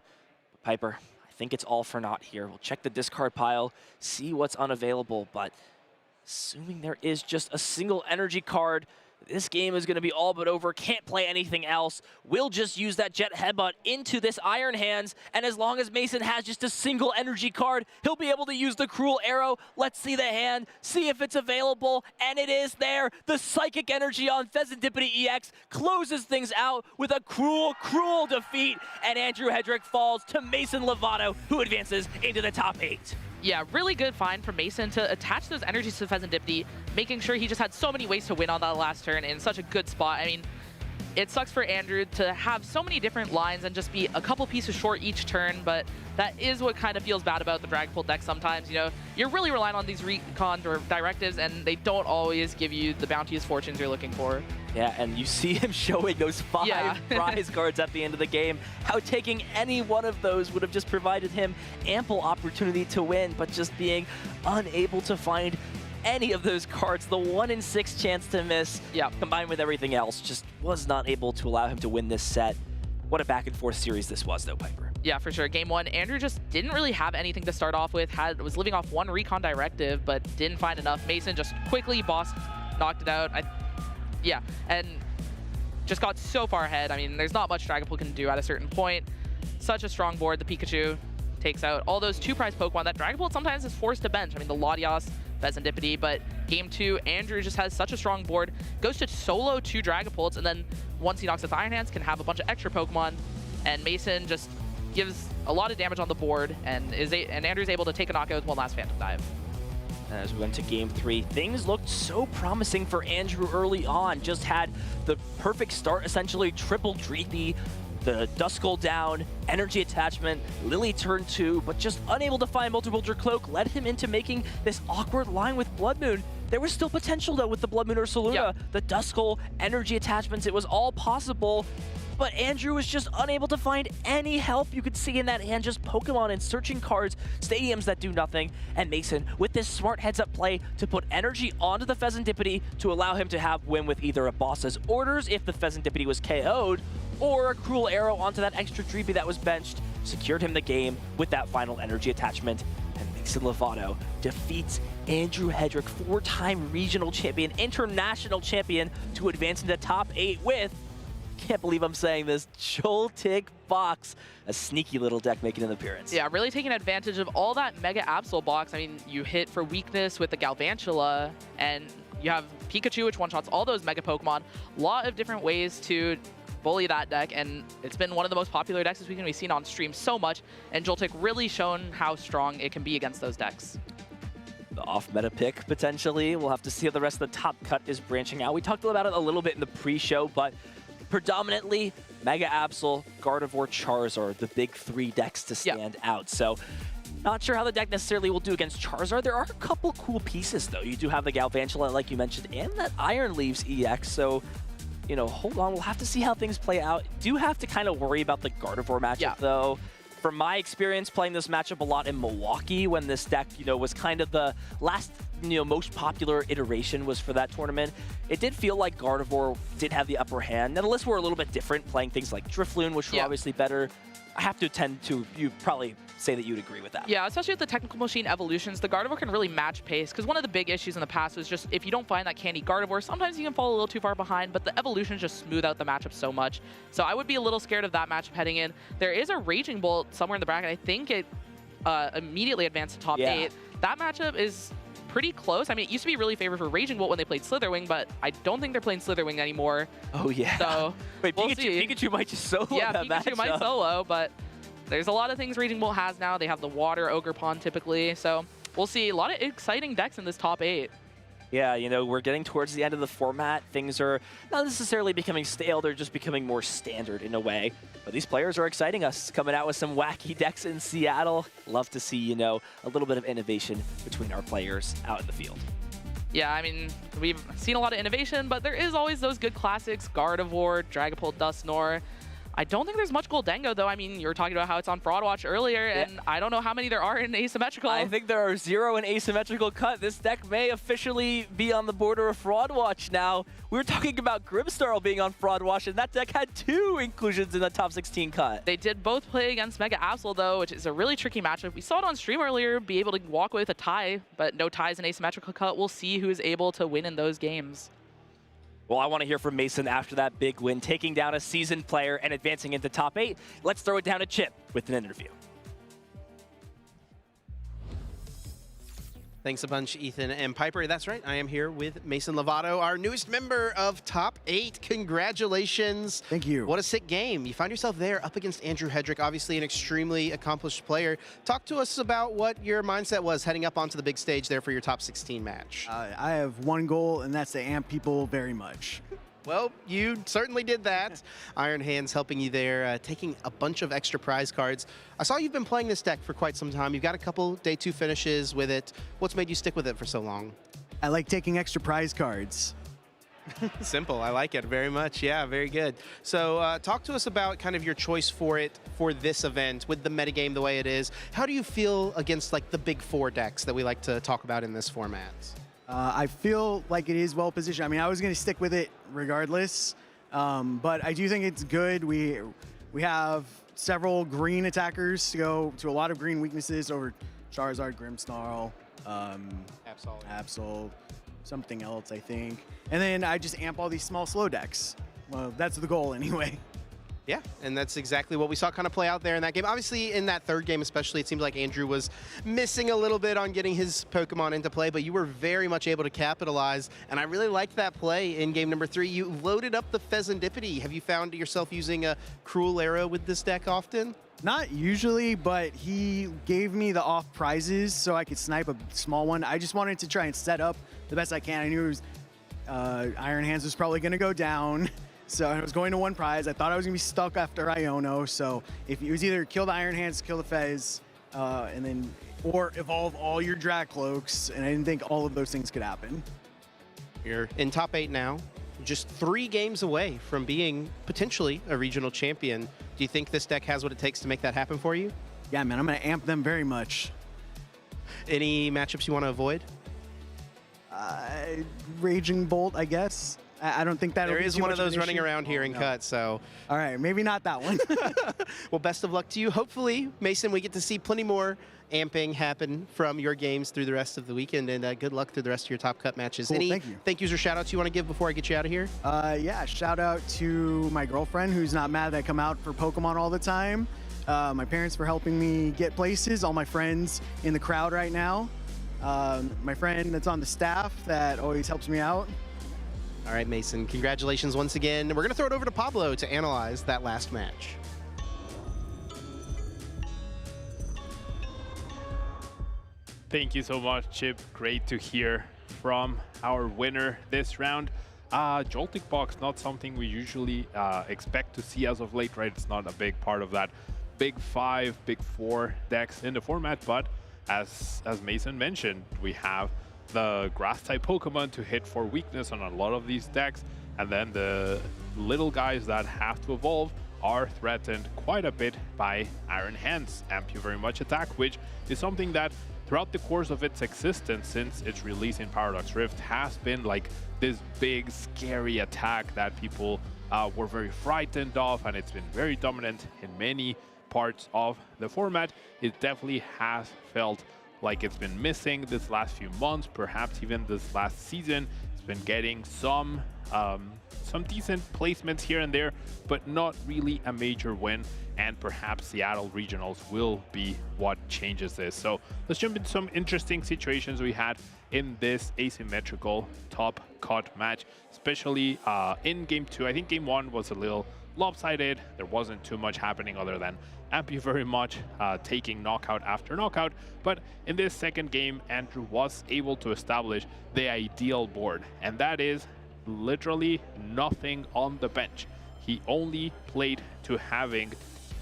Piper, I think it's all for naught here. We'll check the discard pile, see what's unavailable, but assuming there is just a single energy card, this game is going to be all but over. Can't play anything else. We'll just use that Jet Headbutt into this Iron Hands, and as long as Mason has just a single energy card, he'll be able to use the Cruel Arrow. Let's see the hand, see if it's available, and it is there. The Psychic Energy on Serendipity EX closes things out with a cruel, cruel defeat, and Andrew Hedrick falls to Mason Lovato, who advances into the top 8. Yeah, really good find from Mason to attach those energies to Serendipity, making sure he just had so many ways to win on that last turn in such a good spot. I mean, it sucks for Andrew to have so many different lines and just be a couple pieces short each turn, but that is what kind of feels bad about the Dragapult deck sometimes. You know, you're really relying on these recons or directives, and they don't always give you the bounteous fortunes you're looking for. Yeah, and you see him showing those 5 prize cards at the end of the game. How taking any one of those would have just provided him ample opportunity to win, but just being unable to find any of those cards, the 1 in 6 chance to miss, combined with everything else, just was not able to allow him to win this set. What a back and forth series this was, though, Piper. Yeah, for sure. Game 1, Andrew just didn't really have anything to start off with, was living off 1 recon directive, but didn't find enough. Mason just quickly bossed, knocked it out. Yeah, and just got so far ahead. I mean, there's not much Dragapult can do at a certain point. Such a strong board. The Pikachu takes out all those 2 prize Pokemon that Dragapult sometimes is forced to bench. I mean, the Latias, Serendipity, but Game 2, Andrew just has such a strong board. Goes to solo 2 Dragapults, and then once he knocks out the Iron Hands, can have a bunch of extra Pokemon. And Mason just gives a lot of damage on the board, and Andrew's able to take a knockout with 1 last Phantom Dive. As we went to Game 3, things looked so promising for Andrew early on. Just had the perfect start, essentially triple Dreepy, the Duskull down, energy attachment, Lily turn 2, but just unable to find Multi-Bulger Cloak led him into making this awkward line with Blood Moon. There was still potential, though, with the Blood Moon Ursaluna, the Duskull, energy attachments, it was all possible. But Andrew was just unable to find any help you could see in that hand, just Pokemon and searching cards, stadiums that do nothing, and Mason with this smart heads-up play to put energy onto the Serendipity to allow him to have win with either a boss's orders if the Serendipity was KO'd, or a Cruel Arrow onto that extra Dreepy that was benched, secured him the game with that final energy attachment, and Mason Lovato defeats Andrew Hedrick, 4-time regional champion, international champion, to advance into top 8 with, can't believe I'm saying this, Joltik Fox, a sneaky little deck making an appearance. Yeah, really taking advantage of all that Mega Absol box. I mean, you hit for weakness with the Galvantula, and you have Pikachu, which one-shots all those Mega Pokemon. A lot of different ways to bully that deck, and it's been one of the most popular decks this weekend. We've seen on stream so much, and Joltik really shown how strong it can be against those decks. The off-meta pick, potentially. We'll have to see how the rest of the top cut is branching out. We talked about it a little bit in the pre-show, but predominantly Mega Absol, Gardevoir, Charizard, the big 3 decks to stand out. So not sure how the deck necessarily will do against Charizard. There are a couple cool pieces, though. You do have the Galvantula, like you mentioned, and that Iron Leaves EX. So, you know, hold on. We'll have to see how things play out. Do have to kind of worry about the Gardevoir matchup, though. from my experience playing this matchup a lot in Milwaukee, when this deck, was kind of the last, most popular iteration was for that tournament, it did feel like Gardevoir did have the upper hand. Now, the lists were a little bit different, playing things like Drifloon, which were obviously better. I have to tend to, you probably say that you'd agree with that. Yeah, especially with the Technical Machine evolutions, the Gardevoir can really match pace, because one of the big issues in the past was just if you don't find that candy Gardevoir, sometimes you can fall a little too far behind, but the evolutions just smooth out the matchup so much. So I would be a little scared of that matchup heading in. There is a Raging Bolt somewhere in the bracket. I think it immediately advanced to top 8. That matchup is pretty close. I mean, it used to be really favored for Raging Bolt when they played Slitherwing, but I don't think they're playing Slitherwing anymore. Oh, yeah. So, wait, we'll Pikachu might just solo that Pikachu might solo, but there's a lot of things Raging Bolt has now. They have the Water Ogre Pond typically, so we'll see a lot of exciting decks in this top 8. Yeah, we're getting towards the end of the format. Things are not necessarily becoming stale, they're just becoming more standard in a way. But these players are exciting us, coming out with some wacky decks in Seattle. Love to see, a little bit of innovation between our players out in the field. Yeah, I mean, we've seen a lot of innovation, but there is always those good classics, Gardevoir, Dragapult, Dusknoir. I don't think there's much Goldengo, though. I mean, you were talking about how it's on Fraud Watch earlier, and I don't know how many there are in Asymmetrical. I think there are 0 in Asymmetrical Cut. This deck may officially be on the border of Fraud Watch now. We were talking about Grimmsnarl being on Fraud Watch, and that deck had 2 inclusions in the top 16 cut. They did both play against Mega Absol, though, which is a really tricky matchup. We saw it on stream earlier, be able to walk away with a tie, but no ties in Asymmetrical Cut. We'll see who's able to win in those games. Well, I want to hear from Mason after that big win, taking down a seasoned player and advancing into top 8. Let's throw it down to Chip with an interview. Thanks a bunch, Ethan and Piper. That's right, I am here with Mason Lovato, our newest member of Top 8. Congratulations. Thank you. What a sick game. You found yourself there up against Andrew Hedrick, obviously an extremely accomplished player. Talk to us about what your mindset was heading up onto the big stage there for your top 16 match. I have one goal, and that's to amp people very much. Well, you certainly did that. Iron Hands helping you there, taking a bunch of extra prize cards. I saw you've been playing this deck for quite some time. You've got a couple day 2 finishes with it. What's made you stick with it for so long? I like taking extra prize cards. Simple. I like it very much. Yeah, very good. So talk to us about kind of your choice for it for this event with the metagame the way it is. How do you feel against like the big 4 decks that we like to talk about in this format? I feel like it is well positioned. I mean, I was going to stick with it regardless, but I do think it's good. We have several green attackers to go to a lot of green weaknesses over Charizard, Grimmsnarl, Absol, something else, I think. And then I just amp all these small slow decks. Well, that's the goal anyway. Yeah, and that's exactly what we saw kind of play out there in that game. Obviously, in that 3rd game especially, it seemed like Andrew was missing a little bit on getting his Pokemon into play, but you were very much able to capitalize, and I really liked that play in game number 3. You loaded up the Pheasantipity. Have you found yourself using a Cruel Arrow with this deck often? Not usually, but he gave me the off prizes so I could snipe a small one. I just wanted to try and set up the best I can. I knew it was, Iron Hands was probably going to go down. So I was going to 1 prize. I thought I was going to be stuck after Iono. So if it was either kill the Iron Hands, kill the Fez, and then or evolve all your Dracloaks, and I didn't think all of those things could happen. You're in top 8 now, just 3 games away from being potentially a regional champion. Do you think this deck has what it takes to make that happen for you? Yeah, man, I'm going to amp them very much. Any matchups you want to avoid? Raging Bolt, I guess. I don't think that there is one of those running around here in Cut, so. All right, maybe not that one. Well, best of luck to you. Hopefully, Mason, we get to see plenty more amping happen from your games through the rest of the weekend, and good luck through the rest of your Top Cut matches. Cool, Any thank yous or shout-outs you want to give before I get you out of here? Yeah, shout out to my girlfriend who's not mad that I come out for Pokemon all the time. My parents for helping me get places, all my friends in the crowd right now. My friend that's on the staff that always helps me out. All right, Mason, congratulations once again. We're going to throw it over to Pablo to analyze that last match. Thank you so much, Chip. Great to hear from our winner this round. Joltik Box, not something we usually expect to see as of late, right? It's not a big part of that big 5, big 4 decks in the format, but as Mason mentioned, we have the grass-type Pokemon to hit for weakness on a lot of these decks, and then the little guys that have to evolve are threatened quite a bit by Iron Hands Amp You Very Much attack, which is something that throughout the course of its existence since its release in Paradox Rift has been like this big scary attack that people were very frightened of, and it's been very dominant in many parts of the format. It definitely has felt like it's been missing this last few months, perhaps even this last season. It's been getting some decent placements here and there, but not really a major win, and perhaps Seattle Regionals will be what changes this. So let's jump into some interesting situations we had in this asymmetrical top cut match, especially in game 2. I think game 1 was a little lopsided. There wasn't too much happening other than Amp You Very Much taking knockout after knockout, but in this second game, Andrew was able to establish the ideal board, and that is literally nothing on the bench. He only played to having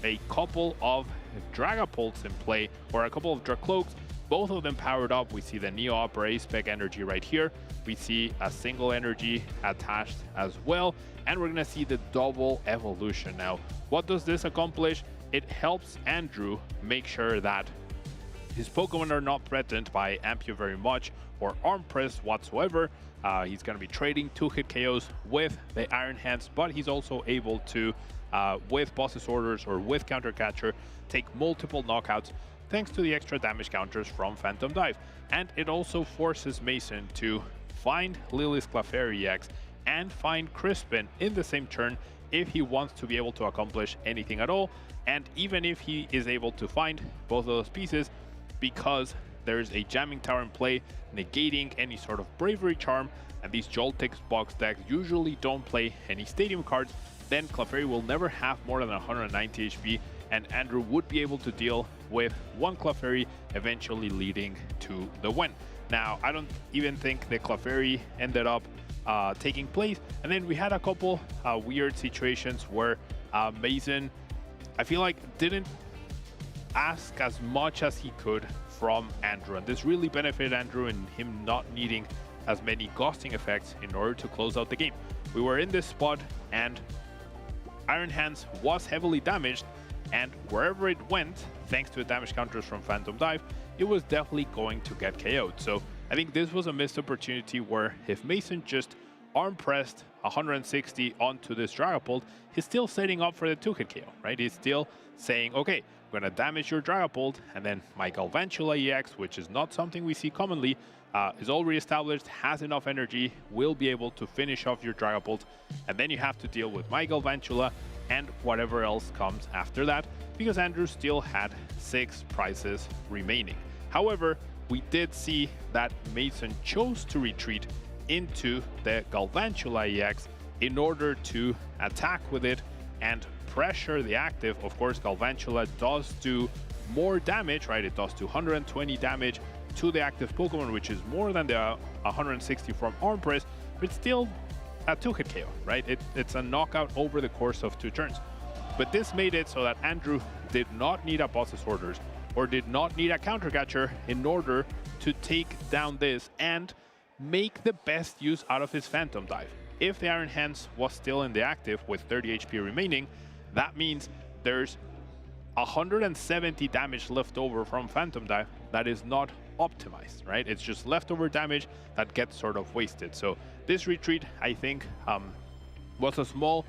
a couple of Dragapults in play, or a couple of Dracloaks, both of them powered up. We see the Neo Opera spec energy right here. We see a single energy attached as well, and we're gonna see the double evolution. Now, what does this accomplish? It helps Andrew make sure that his Pokemon are not threatened by Amp You Very Much or Arm Press whatsoever. He's going to be trading 2-hit KOs with the Iron Hands, but he's also able to, with Boss's Orders or with Counter Catcher, take multiple knockouts thanks to the extra damage counters from Phantom Dive. And it also forces Mason to find Lily's Clefairy EX and find Crispin in the same turn if he wants to be able to accomplish anything at all. And even if he is able to find both of those pieces, because there's a Jamming Tower in play, negating any sort of Bravery Charm, and these Joltex box decks usually don't play any Stadium cards, then Clefairy will never have more than 190 HP, and Andrew would be able to deal with one Clefairy, eventually leading to the win. Now, I don't even think the Clefairy ended up taking place, and then we had a couple weird situations where Mason, I feel like, didn't ask as much as he could from Andrew, and this really benefited Andrew in him not needing as many ghosting effects in order to close out the game. We were in this spot and Iron Hands was heavily damaged, and wherever it went, thanks to the damage counters from Phantom Dive, it was definitely going to get KO'd. So I think this was a missed opportunity where if Mason just arm pressed 160 onto this Dragapult, he's still setting up for the 2-hit KO, right? He's still saying, okay, I'm gonna damage your Dragapult, and then my Galvantula EX, which is not something we see commonly, is already established, has enough energy, will be able to finish off your Dragapult, and then you have to deal with my Galvantula and whatever else comes after that, because Andrew still had 6 prizes remaining. However, we did see that Mason chose to retreat into the Galvantula EX in order to attack with it and pressure the active. Of course, Galvantula does do more damage, right? It does 220 damage to the active Pokemon, which is more than the 160 from Arm Press, but it's still a 2-hit KO, right? It's a knockout over the course of 2 turns. But this made it so that Andrew did not need a Boss's Orders or did not need a Counter Catcher in order to take down this and make the best use out of his Phantom Dive. If the Iron Hands was still in the active with 30 HP remaining, that means there's 170 damage left over from Phantom Dive that is not optimized, right? It's just leftover damage that gets sort of wasted. So this retreat, I think, was a small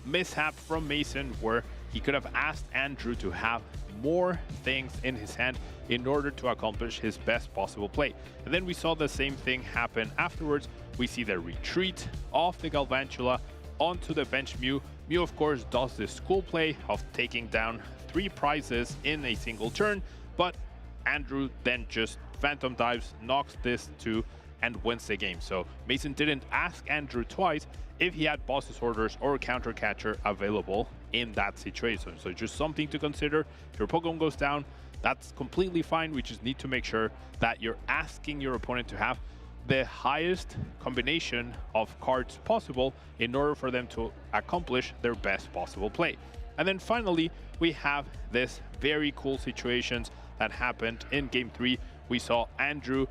mishap from Mason, where he could have asked Andrew to have more things in his hand in order to accomplish his best possible play. And then we saw the same thing happen afterwards. We see the retreat of the Galvantula onto the bench Mew. Mew, of course, does this school play of taking down 3 prizes in a single turn, but Andrew then just Phantom Dives, knocks this 2, and wins the game. So Mason didn't ask Andrew twice if he had Boss's Orders or Counter Catcher available in that situation. So just something to consider. If your Pokemon goes down, that's completely fine. We just need to make sure that you're asking your opponent to have the highest combination of cards possible in order for them to accomplish their best possible play. And then finally, we have this very cool situations that happened in game 3. We saw Andrew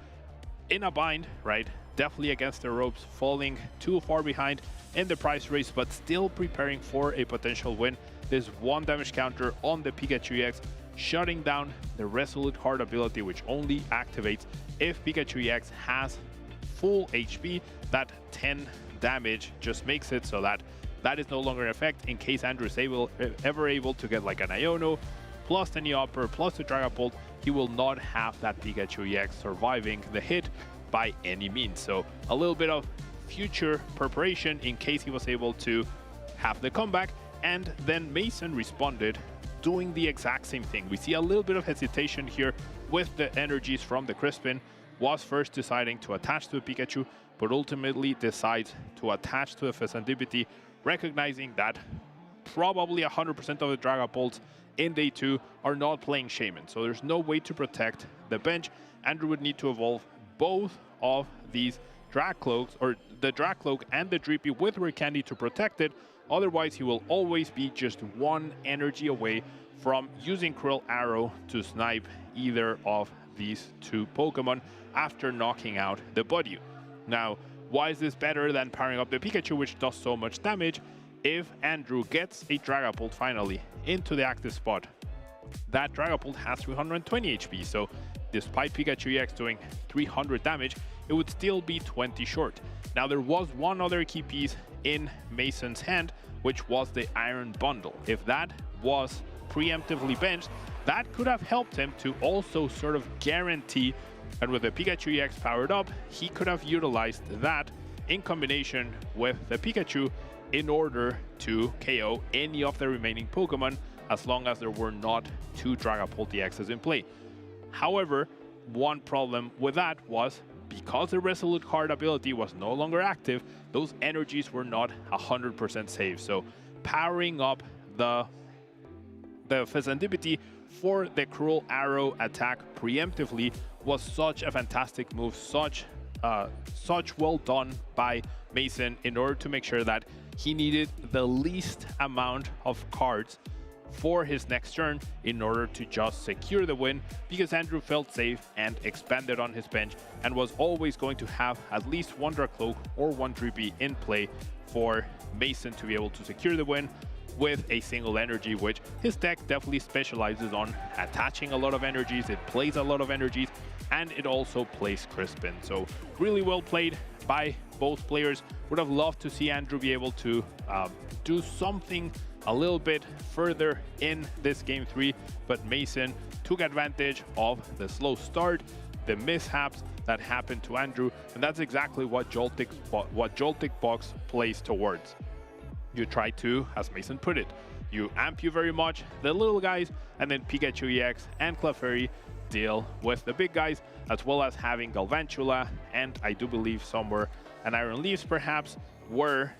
in a bind, right? definitely against the ropes, falling too far behind in the prize race, but still preparing for a potential win. There's 1 damage counter on the Pikachu EX, shutting down the Resolute Heart ability, which only activates if Pikachu EX has full HP. That 10 damage just makes it so that that is no longer in effect in case Andrew is ever able to get like an Iono, plus the Neopter, plus the Dragapult. He will not have that Pikachu EX surviving the hit by any means. So a little bit of future preparation in case he was able to have the comeback. And then Mason responded doing the exact same thing. We see a little bit of hesitation here with the energies from the Crispin. Was first deciding to attach to a Pikachu, but ultimately decides to attach to a Fezandipity, recognizing that probably 100% of the Dragapults in day 2 are not playing Shaman. So there's no way to protect the bench. Andrew would need to evolve both of these Drag Cloaks, or the Drag Cloak and the Drippy with Rare Candy to protect it. Otherwise, he will always be just 1 energy away from using Cruel Arrow to snipe either of these 2 Pokemon after knocking out the Buddy. Now, why is this better than powering up the Pikachu, which does so much damage? If Andrew gets a Dragapult finally into the active spot, that Dragapult has 320 HP, so despite Pikachu EX doing 300 damage, it would still be 20 short. Now, there was one other key piece in Mason's hand, which was the Iron Bundle. If that was preemptively benched, that could have helped him to also sort of guarantee, and with the Pikachu EX powered up, he could have utilized that in combination with the Pikachu in order to KO any of the remaining Pokemon, as long as there were not 2 Dragapult EXs in play. However, one problem with that was because the Resolute Heart ability was no longer active, those energies were not 100% safe. So powering up the Fezandipity for the Cruel Arrow attack preemptively was such a fantastic move, such well done by Mason in order to make sure that he needed the least amount of cards for his next turn in order to just secure the win, because Andrew felt safe and expanded on his bench and was always going to have at least 1 Dracloak or 1 Drippy in play for Mason to be able to secure the win with a single energy, which his deck definitely specializes on attaching a lot of energies. It plays a lot of energies, and it also plays Crispin. So really well played by both players. Would have loved to see Andrew be able to do something a little bit further in this game 3, but Mason took advantage of the slow start, the mishaps that happened to Andrew, and that's exactly what Joltik Box plays towards. You try to, as Mason put it, you amp you very much the little guys, and then Pikachu EX and Clefairy deal with the big guys, as well as having Galvantula, and I do believe somewhere an Iron Leaves perhaps, where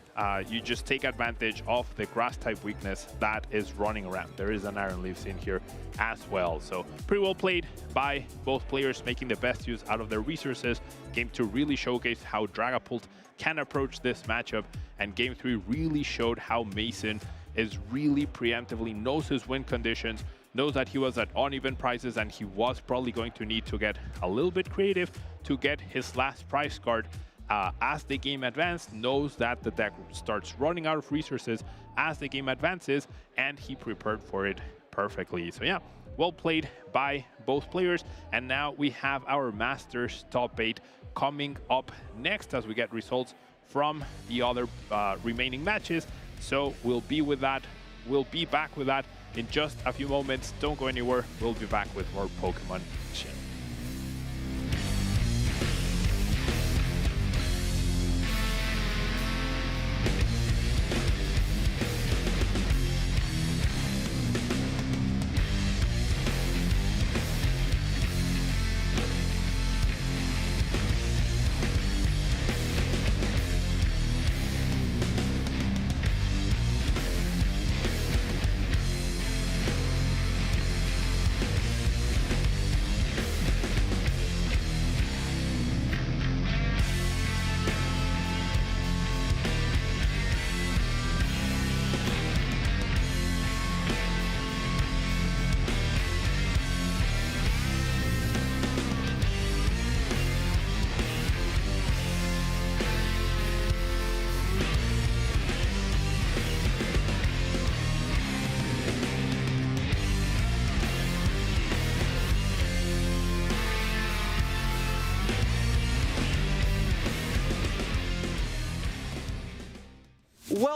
you just take advantage of the grass type weakness that is running around. There is an Iron Leaves in here as well. So pretty well played by both players, making the best use out of their resources. Game 2 really showcased how Dragapult can approach this matchup, and Game 3 really showed how Mason is really preemptively knows his win conditions, knows that he was at uneven prices, and he was probably going to need to get a little bit creative to get his last prize card. As the game advanced, knows that the deck starts running out of resources as the game advances, and he prepared for it perfectly. So yeah, well played by both players. And now we have our Masters top 8 coming up next as we get results from the other remaining matches. So we'll be back with that in just a few moments. Don't go anywhere. We'll be back with more Pokemon action.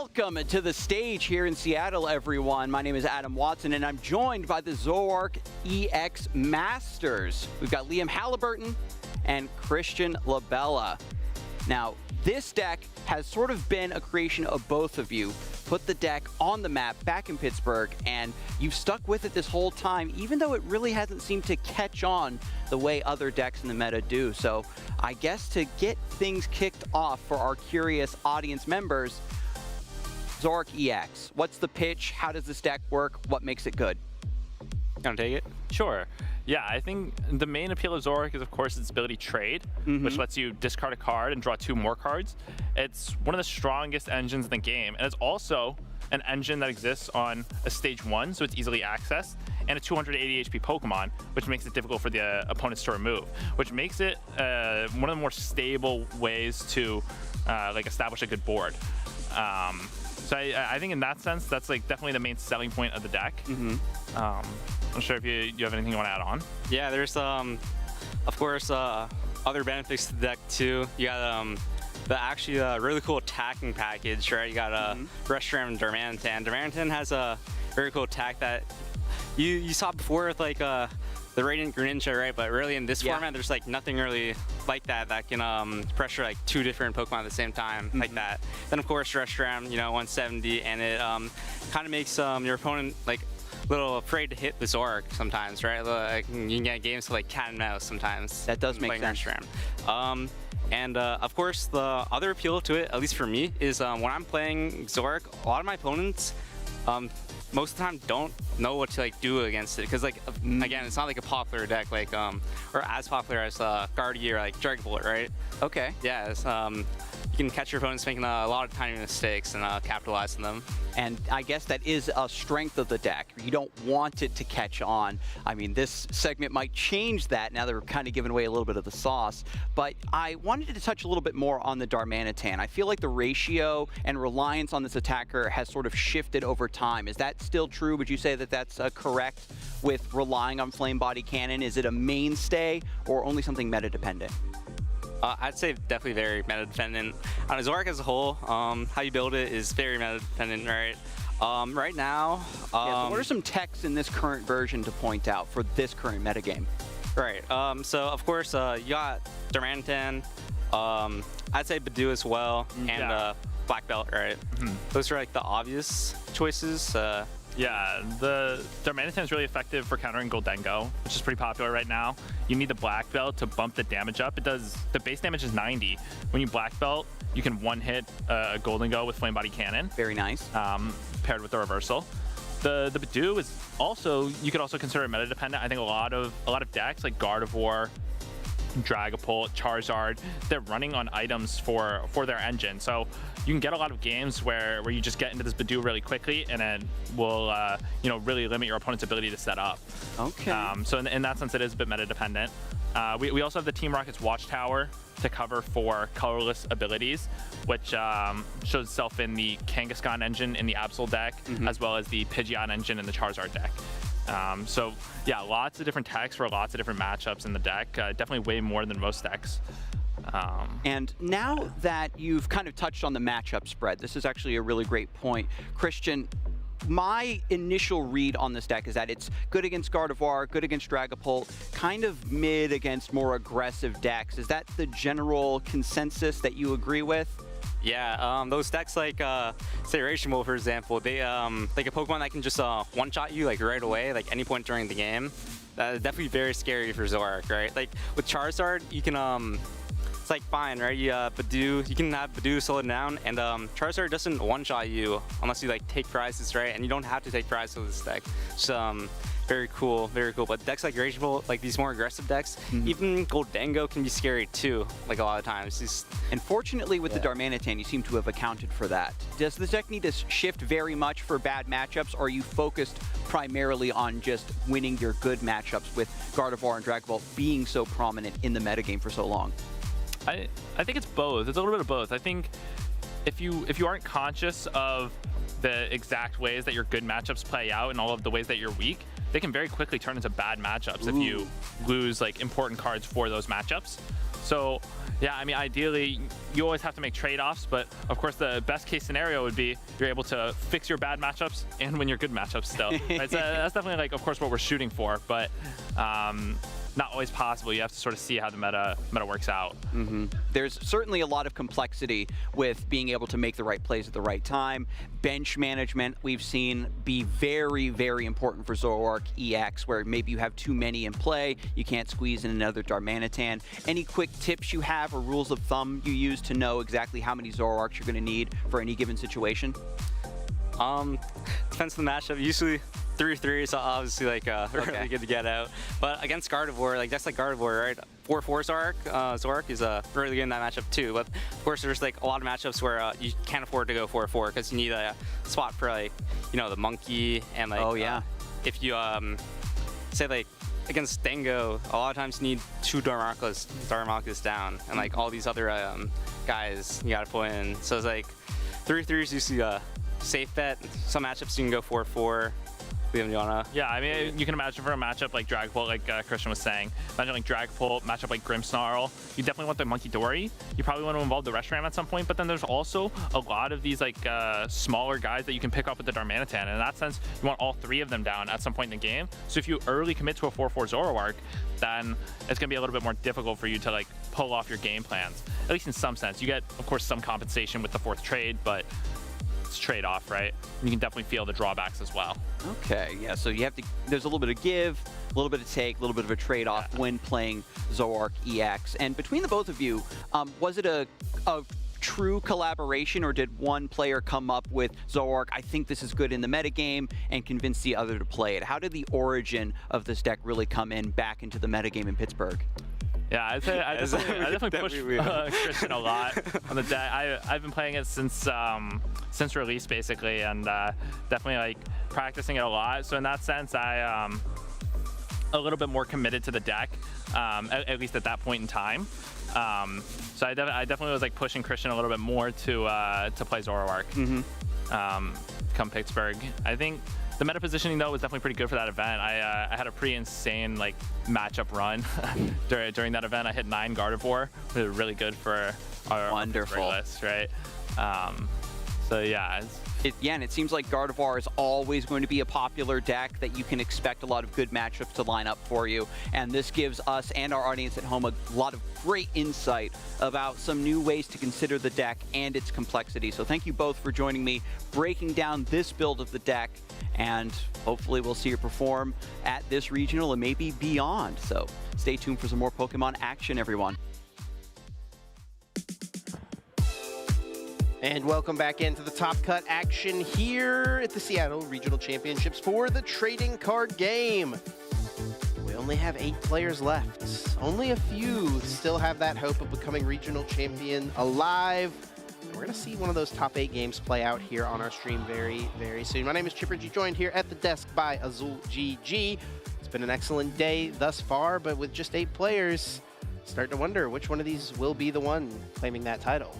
Welcome to the stage here in Seattle, everyone. My name is Adam Watson, and I'm joined by the Zoroark EX Masters. We've got Liam Halliburton and Christian Labella. Now, this deck has sort of been a creation of both of you. Put the deck on the map back in Pittsburgh, and you've stuck with it this whole time, even though it really hasn't seemed to catch on the way other decks in the meta do. So I guess to get things kicked off for our curious audience members, Zoroark EX, what's the pitch? How does this deck work? What makes it good? Gonna take it? Sure. Yeah, I think the main appeal of Zoroark is, of course, its ability trade, which lets you discard a card and draw 2 more cards. It's one of the strongest engines in the game, and it's also an engine that exists on a stage 1, so it's easily accessed, and a 280 HP Pokemon, which makes it difficult for the opponents to remove, which makes it one of the more stable ways to like establish a good board. So I think in that sense, that's like definitely the main selling point of the deck. I'm not sure if you have anything you want to add on. Yeah, there's of course other benefits to the deck too. You got the really cool attacking package, right? You got Reshiram and Darmanitan. Darmanitan has a very cool attack that you saw before with like the Radiant Greninja, right? But really in this format, there's like nothing really like that can pressure like 2 different Pokemon at the same time like that. Then of course Reshiram, 170, and it kind of makes your opponent like a little afraid to hit the Zoroark sometimes, right? Like, you can get games to like cat and mouse sometimes. That does make sense. Reshiram. And of course the other appeal to it, at least for me, is when I'm playing Zoroark, a lot of my opponents most of the time don't know what to like do against it, because like again, it's not like a popular deck like or as popular as Guardian or like Dragon Ball, right? Okay. Yeah, it's, you can catch your opponents making a lot of tiny mistakes and capitalize on them. And I guess that is a strength of the deck. You don't want it to catch on. I mean, this segment might change that now that we're kind of giving away a little bit of the sauce. But I wanted to touch a little bit more on the Darmanitan. I feel like the ratio and reliance on this attacker has sort of shifted over time. Is that still true? Would you say that that's correct with relying on Flame Body Cannon? Is it a mainstay or only something meta-dependent? I'd say definitely very meta-dependent. On Zoroark as a whole, how you build it is very meta-dependent, right? Right now... so what are some techs in this current version to point out for this current metagame? Right, so of course you got Darmanitan, I'd say Badoo as well, and Black Belt, right? Those are like the obvious choices. Yeah, the Darmanitan is really effective for countering Goldengo, which is pretty popular right now. You need the Black Belt to bump the damage up. The base damage is 90. When you Black Belt, you can one-hit a Goldengo with Flame Body Cannon. Very nice. Paired with the reversal. The Badoo is also, you could also consider it meta-dependent. I think a lot of decks like Gardevoir, Dragapult, Charizard, they're running on items for their engine. So you can get a lot of games where you just get into this Badoo really quickly, and then will really limit your opponent's ability to set up. Okay. So in that sense, it is a bit meta dependent. We also have the Team Rocket's Watchtower to cover for colorless abilities, which shows itself in the Kangaskhan engine in the Absol deck, as well as the Pidgeot engine in the Charizard deck. So yeah, lots of different techs for lots of different matchups in the deck. Definitely way more than most decks. And now that you've kind of touched on the matchup spread, this is actually a really great point. Christian, my initial read on this deck is that it's good against Gardevoir, good against Dragapult, kind of mid against more aggressive decks. Is that the general consensus that you agree with? Yeah, those decks like, say Raging Bull, for example, they like a Pokemon that can just one-shot you like right away, like any point during the game. That's definitely very scary for Zoroark, right? Like with Charizard, you can it's like fine, right? You you can have Badoo slow it down, and Charizard doesn't one-shot you unless you like take prizes, right? And you don't have to take prizes with this deck. So very cool, very cool. But decks like Raging Bull, like these more aggressive decks, even Goldengo can be scary too, like a lot of times. And fortunately with the Darmanitan, you seem to have accounted for that. Does the deck need to shift very much for bad matchups, or are you focused primarily on just winning your good matchups with Gardevoir and Dragapult being so prominent in the metagame for so long? I think it's both. It's a little bit of both. I think if you aren't conscious of the exact ways that your good matchups play out and all of the ways that you're weak, they can very quickly turn into bad matchups if you lose like important cards for those matchups. So yeah, I mean, ideally, you always have to make trade-offs, but of course, the best case scenario would be you're able to fix your bad matchups and win your good matchups still. Right? So that's definitely, like, of course, what we're shooting for, but not always possible. You have to sort of see how the meta works out. There's certainly a lot of complexity with being able to make the right plays at the right time. Bench management, we've seen, be very, very important for Zoroark EX, where maybe you have too many in play, you can't squeeze in another Darmanitan. Any quick tips you have or rules of thumb you use to know exactly how many Zoroarks you're going to need for any given situation? Depends on the matchup. Usually 3/3 is obviously like really good to get out. But against Gardevoir, like that's like Gardevoir, right? 4/4 Zoroark is really good in that matchup too. But of course, there's like a lot of matchups where you can't afford to go 4/4 because you need a spot for like the monkey and like if you say like against Dango, a lot of times you need 2 Darmanitas down and like all these other guys you gotta put in. So it's like 3/3 is usually a safe bet. Some matchups you can go 4/4. Yeah, I mean, you can imagine for a matchup like Dragapult, like Christian was saying, imagine like Dragapult, matchup like Grimmsnarl, you definitely want the Monkey Dory. You probably want to involve the Reshiram at some point, but then there's also a lot of these like smaller guys that you can pick up with the Darmanitan. And in that sense, you want all 3 of them down at some point in the game. So if you early commit to a 4/4 Zoroark, then it's going to be a little bit more difficult for you to like pull off your game plans, at least in some sense. You get, of course, some compensation with the 4th trade, but it's trade-off, right? And you can definitely feel the drawbacks as well. Okay, yeah, so you have to, there's a little bit of give, a little bit of take, a little bit of a trade-off when playing Zoroark EX. And between the both of you, was it a true collaboration, or did one player come up with Zoroark, I think this is good in the metagame, and convince the other to play it? How did the origin of this deck really come in back into the metagame in Pittsburgh? Yeah, I definitely pushed Christian a lot on the deck. I've been playing it since release, basically, and definitely like practicing it a lot. So in that sense, I a little bit more committed to the deck, at least at that point in time. So I definitely was like pushing Christian a little bit more to play Zoroark. Come Pittsburgh. I think the meta positioning, though, was definitely pretty good for that event. I had a pretty insane like matchup run during that event. I hit 9 Gardevoir, which was really good for our list, right? So yeah. And it seems like Gardevoir is always going to be a popular deck that you can expect a lot of good matchups to line up for you. And this gives us and our audience at home a lot of great insight about some new ways to consider the deck and its complexity. So thank you both for joining me, breaking down this build of the deck, and hopefully we'll see you perform at this regional and maybe beyond. So stay tuned for some more Pokemon action, everyone. And welcome back into the Top Cut action here at the Seattle Regional Championships for the trading card game. We only have 8 players left. Only a few still have that hope of becoming regional champion alive. And we're going to see one of those top 8 games play out here on our stream very, very soon. My name is Chipper G, joined here at the desk by Azul GG. It's been an excellent day thus far, but with just 8 players, starting to wonder which one of these will be the one claiming that title.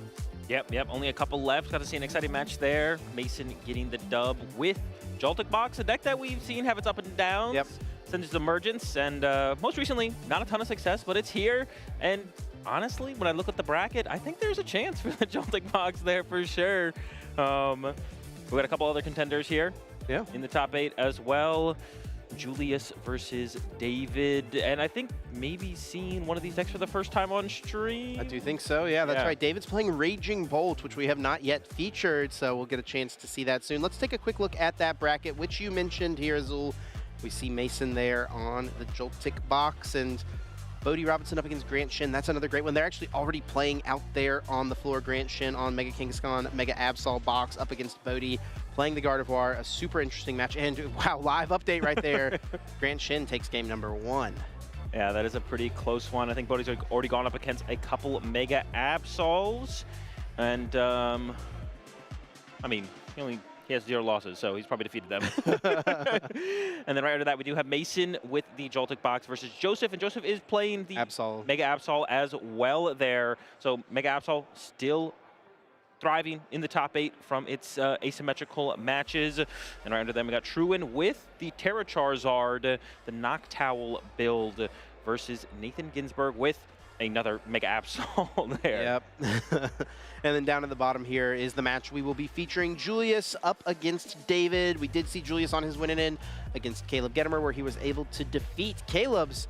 Yep, only a couple left. Got to see an exciting match there. Mason getting the dub with Joltik Box, a deck that we've seen have its up and downs since its emergence, and most recently, not a ton of success, but it's here. And honestly, when I look at the bracket, I think there's a chance for the Joltik Box there for sure. We got a couple other contenders here in the top 8 as well. Julius versus David, and I think maybe seeing one of these decks for the first time on stream. I do think so, yeah, that's right. David's playing Raging Bolt, which we have not yet featured, so we'll get a chance to see that soon. Let's take a quick look at that bracket, which you mentioned here, Azul. We see Mason there on the Joltik Box, and Bodie Robinson up against Grant Shin. That's another great one. They're actually already playing out there on the floor. Grant Shin on Mega Kangaskhan, Mega Absol Box up against Bodie, playing the Gardevoir. A super interesting match. And wow, live update right there. Grant Shin takes game number 1. Yeah, that is a pretty close one. I think Bodie's already gone up against a couple Mega Absols. And, I mean, he has 0 losses, so he's probably defeated them. And then right after that, we do have Mason with the Joltik Box versus Joseph, and Joseph is playing the Mega Absol as well there. So Mega Absol still thriving in the top 8 from its asymmetrical matches. And right under them, we got Truin with the Terra Charizard, the Noctowl build, versus Nathan Ginsburg with another Mega Absol there. Yep. And then down at the bottom here is the match we will be featuring Julius up against David. We did see Julius on his winning in against Caleb Gettimer, where he was able to defeat Caleb's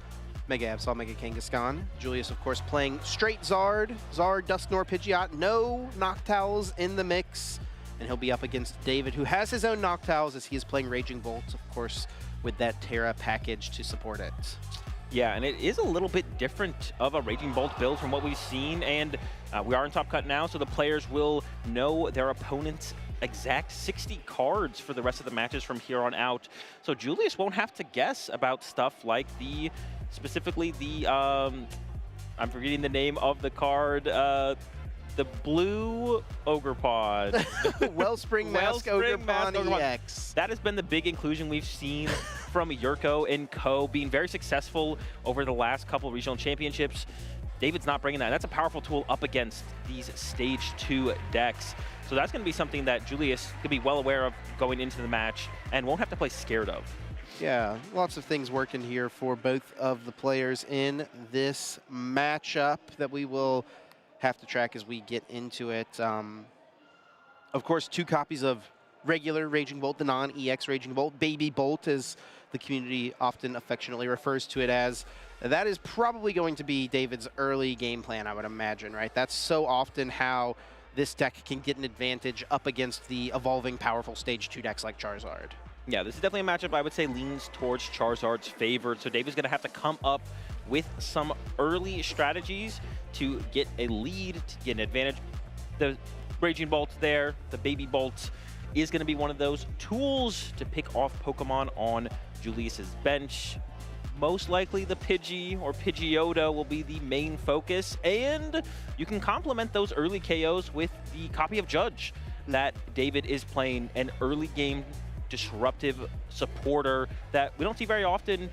Mega Absol, Mega Kangaskhan. Julius, of course, playing straight Zard, Dusknoir, Pidgeot, no Noctowls in the mix. And he'll be up against David, who has his own Noctowls, as he is playing Raging Bolt, of course, with that Terra package to support it. Yeah, and it is a little bit different of a Raging Bolt build from what we've seen, and we are in Top Cut now, so the players will know their opponent's exact 60 cards for the rest of the matches from here on out. So Julius won't have to guess about stuff like specifically the, I'm forgetting the name of the card, the blue Ogerpon. Wellspring Mask Ogerpon EX. That has been the big inclusion we've seen from Yurko and co, being very successful over the last couple of regional championships. David's not bringing that. That's a powerful tool up against these Stage 2 decks. So that's going to be something that Julius could be well aware of going into the match and won't have to play scared of. Yeah, lots of things working here for both of the players in this matchup that we will have to track as we get into it. Of course, 2 copies of regular Raging Bolt, the non-EX Raging Bolt, Baby Bolt, as the community often affectionately refers to it as. That is probably going to be David's early game plan, I would imagine, right? That's so often how this deck can get an advantage up against the evolving powerful Stage 2 decks like Charizard. Yeah, this is definitely a matchup I would say leans towards Charizard's favor. So David's going to have to come up with some early strategies to get a lead, to get an advantage. The Raging Bolt there, the Baby Bolt is going to be one of those tools to pick off Pokemon on Julius's bench. Most likely the Pidgey or Pidgeotto will be the main focus, and you can complement those early KOs with the copy of Judge that David is playing, an early game disruptive supporter that we don't see very often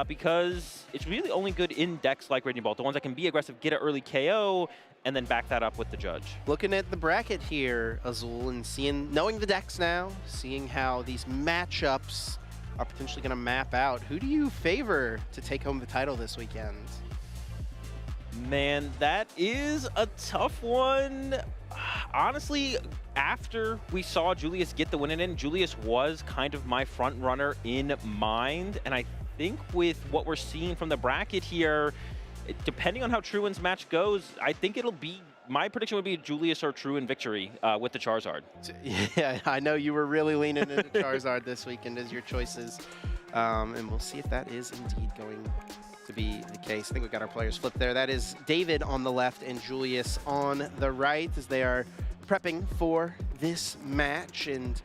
because it's really only good in decks like Raging Bolt, the ones that can be aggressive, get an early KO, and then back that up with the Judge. Looking at the bracket here, Azul, and knowing the decks now, seeing how these matchups are potentially going to map out, who do you favor to take home the title this weekend? Man, that is a tough one. Honestly, after we saw Julius get the win in, Julius was kind of my front runner in mind, and I think with what we're seeing from the bracket here, depending on how Truan's match goes, I think it'll be, my prediction would be Julius or Truan victory with the Charizard. Yeah, I know you were really leaning into Charizard this weekend as your choices, and we'll see if that is indeed going to be the case. I think we've got our players flipped there. That is David on the left and Julius on the right as they are prepping for this match and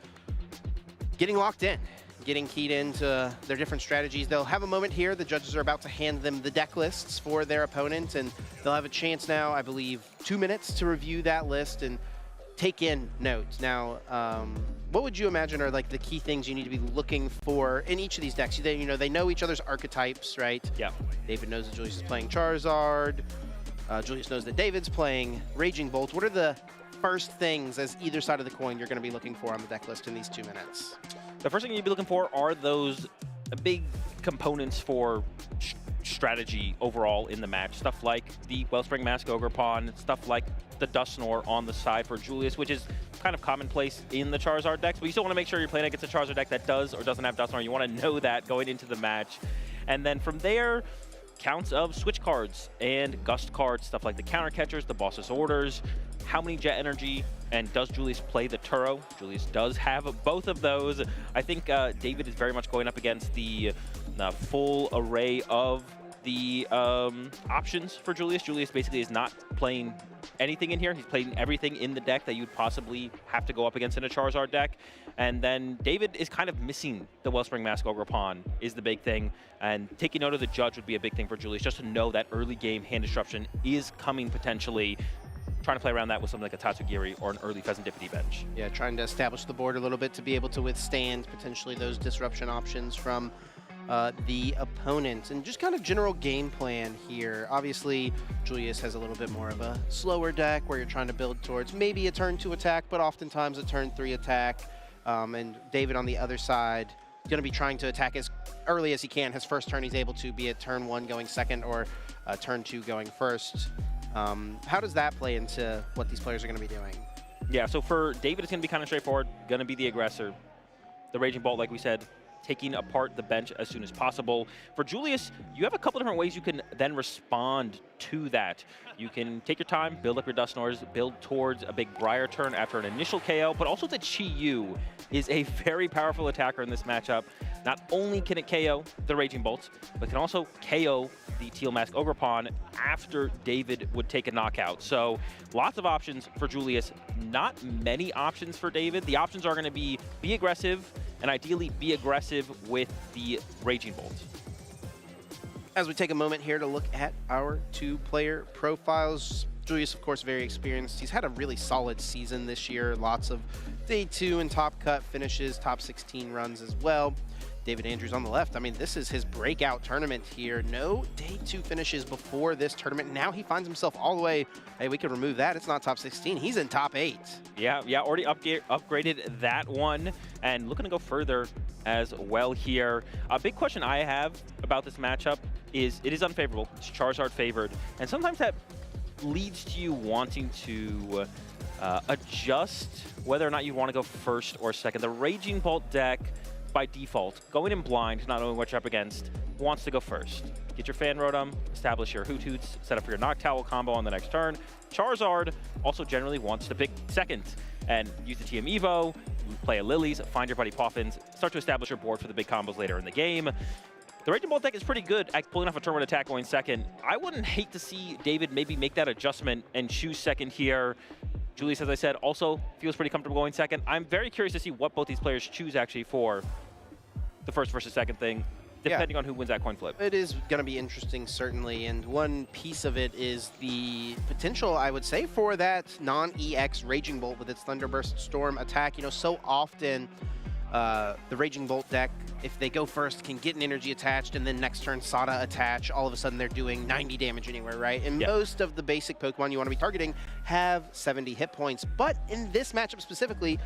getting locked in, getting keyed into their different strategies. They'll have a moment here. The judges are about to hand them the deck lists for their opponent, and they'll have a chance now, I believe, 2 minutes to review that list and take in notes. Now, what would you imagine are like the key things you need to be looking for in each of these decks? They know each other's archetypes, right? Yeah. David knows that Julius is playing Charizard. Julius knows that David's playing Raging Bolt. What are the first things as either side of the coin you're going to be looking for on the deck list in these 2 minutes? The first thing you'd be looking for are those big components for strategy overall in the match. Stuff like the Wellspring Mask Ogerpon, stuff like the Dusknoir on the side for Julius, which is kind of commonplace in the Charizard decks, but you still want to make sure you're playing against a Charizard deck that does or doesn't have Dusknoir. You want to know that going into the match. And then from there, counts of switch cards and gust cards, stuff like the counter catchers, the boss's orders, how many jet energy, and does Julius play the Turo? Julius does have both of those. I think David is very much going up against the full array of the options for Julius. Julius basically is not playing anything in here. He's playing everything in the deck that you'd possibly have to go up against in a Charizard deck. And then David is kind of missing the Wellspring Mask Ogerpon is the big thing. And taking note of the Judge would be a big thing for Julius, just to know that early game hand disruption is coming potentially. Trying to play around that with something like a Tatsugiri or an early Pheasantipity bench. Yeah, trying to establish the board a little bit to be able to withstand potentially those disruption options from the opponent. And just kind of general game plan here. Obviously, Julius has a little bit more of a slower deck where you're trying to build towards maybe a turn 2 attack, but oftentimes a turn 3 attack. And David on the other side is going to be trying to attack as early as he can. His first turn he's able to, be it turn 1 going second or turn 2 going first. How does that play into what these players are going to be doing? Yeah, so for David, it's going to be kind of straightforward. Going to be the aggressor. The Raging Bolt, like we said, taking apart the bench as soon as possible. For Julius, you have a couple different ways you can then respond to that. You can take your time, build up your Dusknors, build towards a big Briar turn after an initial KO, but also the Chi-Yu is a very powerful attacker in this matchup. Not only can it KO the Raging Bolts, but can also KO the Teal Mask Ogerpon after David would take a knockout. So lots of options for Julius, not many options for David. The options are going to be aggressive, and ideally be aggressive with the Raging Bolt. As we take a moment here to look at our 2-player profiles, Julius, of course, very experienced. He's had a really solid season this year. Lots of Day 2 and top cut finishes, top 16 runs as well. David Andrews on the left. I mean, this is his breakout tournament here. No Day 2 finishes before this tournament. Now he finds himself all the way, hey, we can remove that. It's not top 16. He's in top 8. Yeah, already upgraded that one and looking to go further as well here. A big question I have about this matchup is it is unfavorable. It's Charizard favored. And sometimes that leads to you wanting to adjust whether or not you want to go first or second. The Raging Bolt deck, by default, going in blind, not knowing what you're up against, wants to go first. Get your Fan Rotom, establish your Hoot Hoots, set up your Noctowl combo on the next turn. Charizard also generally wants to pick second and use the TM Evo, play a Lilies, find your buddy Poffins, start to establish your board for the big combos later in the game. The Raging Bolt deck is pretty good at pulling off a turn 1 attack going second. I wouldn't hate to see David maybe make that adjustment and choose second here. Julius, as I said, also feels pretty comfortable going second. I'm very curious to see what both these players choose actually for the first versus second thing, depending on who wins that coin flip. It is going to be interesting, certainly, and one piece of it is the potential, I would say, for that non-EX Raging Bolt with its Thunderburst Storm attack. You know, so often the Raging Bolt deck, if they go first, can get an energy attached, and then next turn Sada attach. All of a sudden, they're doing 90 damage anywhere, right? And most of the basic Pokemon you want to be targeting have 70 hit points. But in this matchup specifically,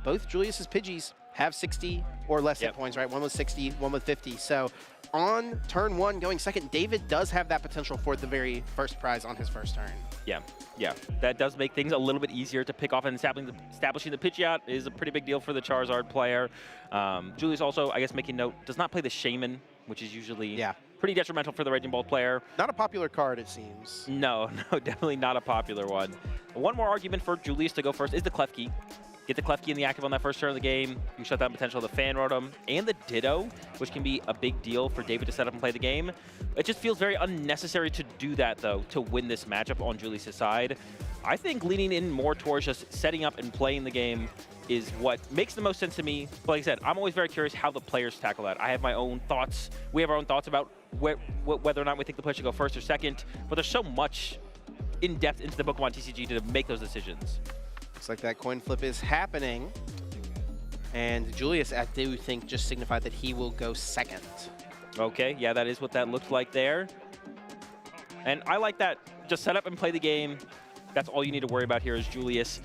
both Julius's Pidgeys have 60 or less hit points, right? One with 60, one with 50. So on turn 1 going second, David does have that potential for the very first prize on his first turn. Yeah, that does make things a little bit easier to pick off, and establishing the Pidgeot is a pretty big deal for the Charizard player. Julius also, I guess, making note, does not play the Shaman, which is usually pretty detrimental for the Raging Bolt player. Not a popular card, it seems. No, definitely not a popular one. One more argument for Julius to go first is the Klefki. Get the Klefki in the active on that first turn of the game. You shut down potential of the Fan Rotom and the Ditto, which can be a big deal for David to set up and play the game. It just feels very unnecessary to do that, though, to win this matchup on Julius' side. I think leaning in more towards just setting up and playing the game is what makes the most sense to me. But like I said, I'm always very curious how the players tackle that. I have my own thoughts. We have our own thoughts about whether or not we think the player should go first or second. But there's so much in-depth into the Pokemon TCG to make those decisions. Looks like that coin flip is happening. And Julius, I do think, just signified that he will go second. Okay, yeah, that is what that looks like there. And I like that. Just set up and play the game. That's all you need to worry about here is Julius.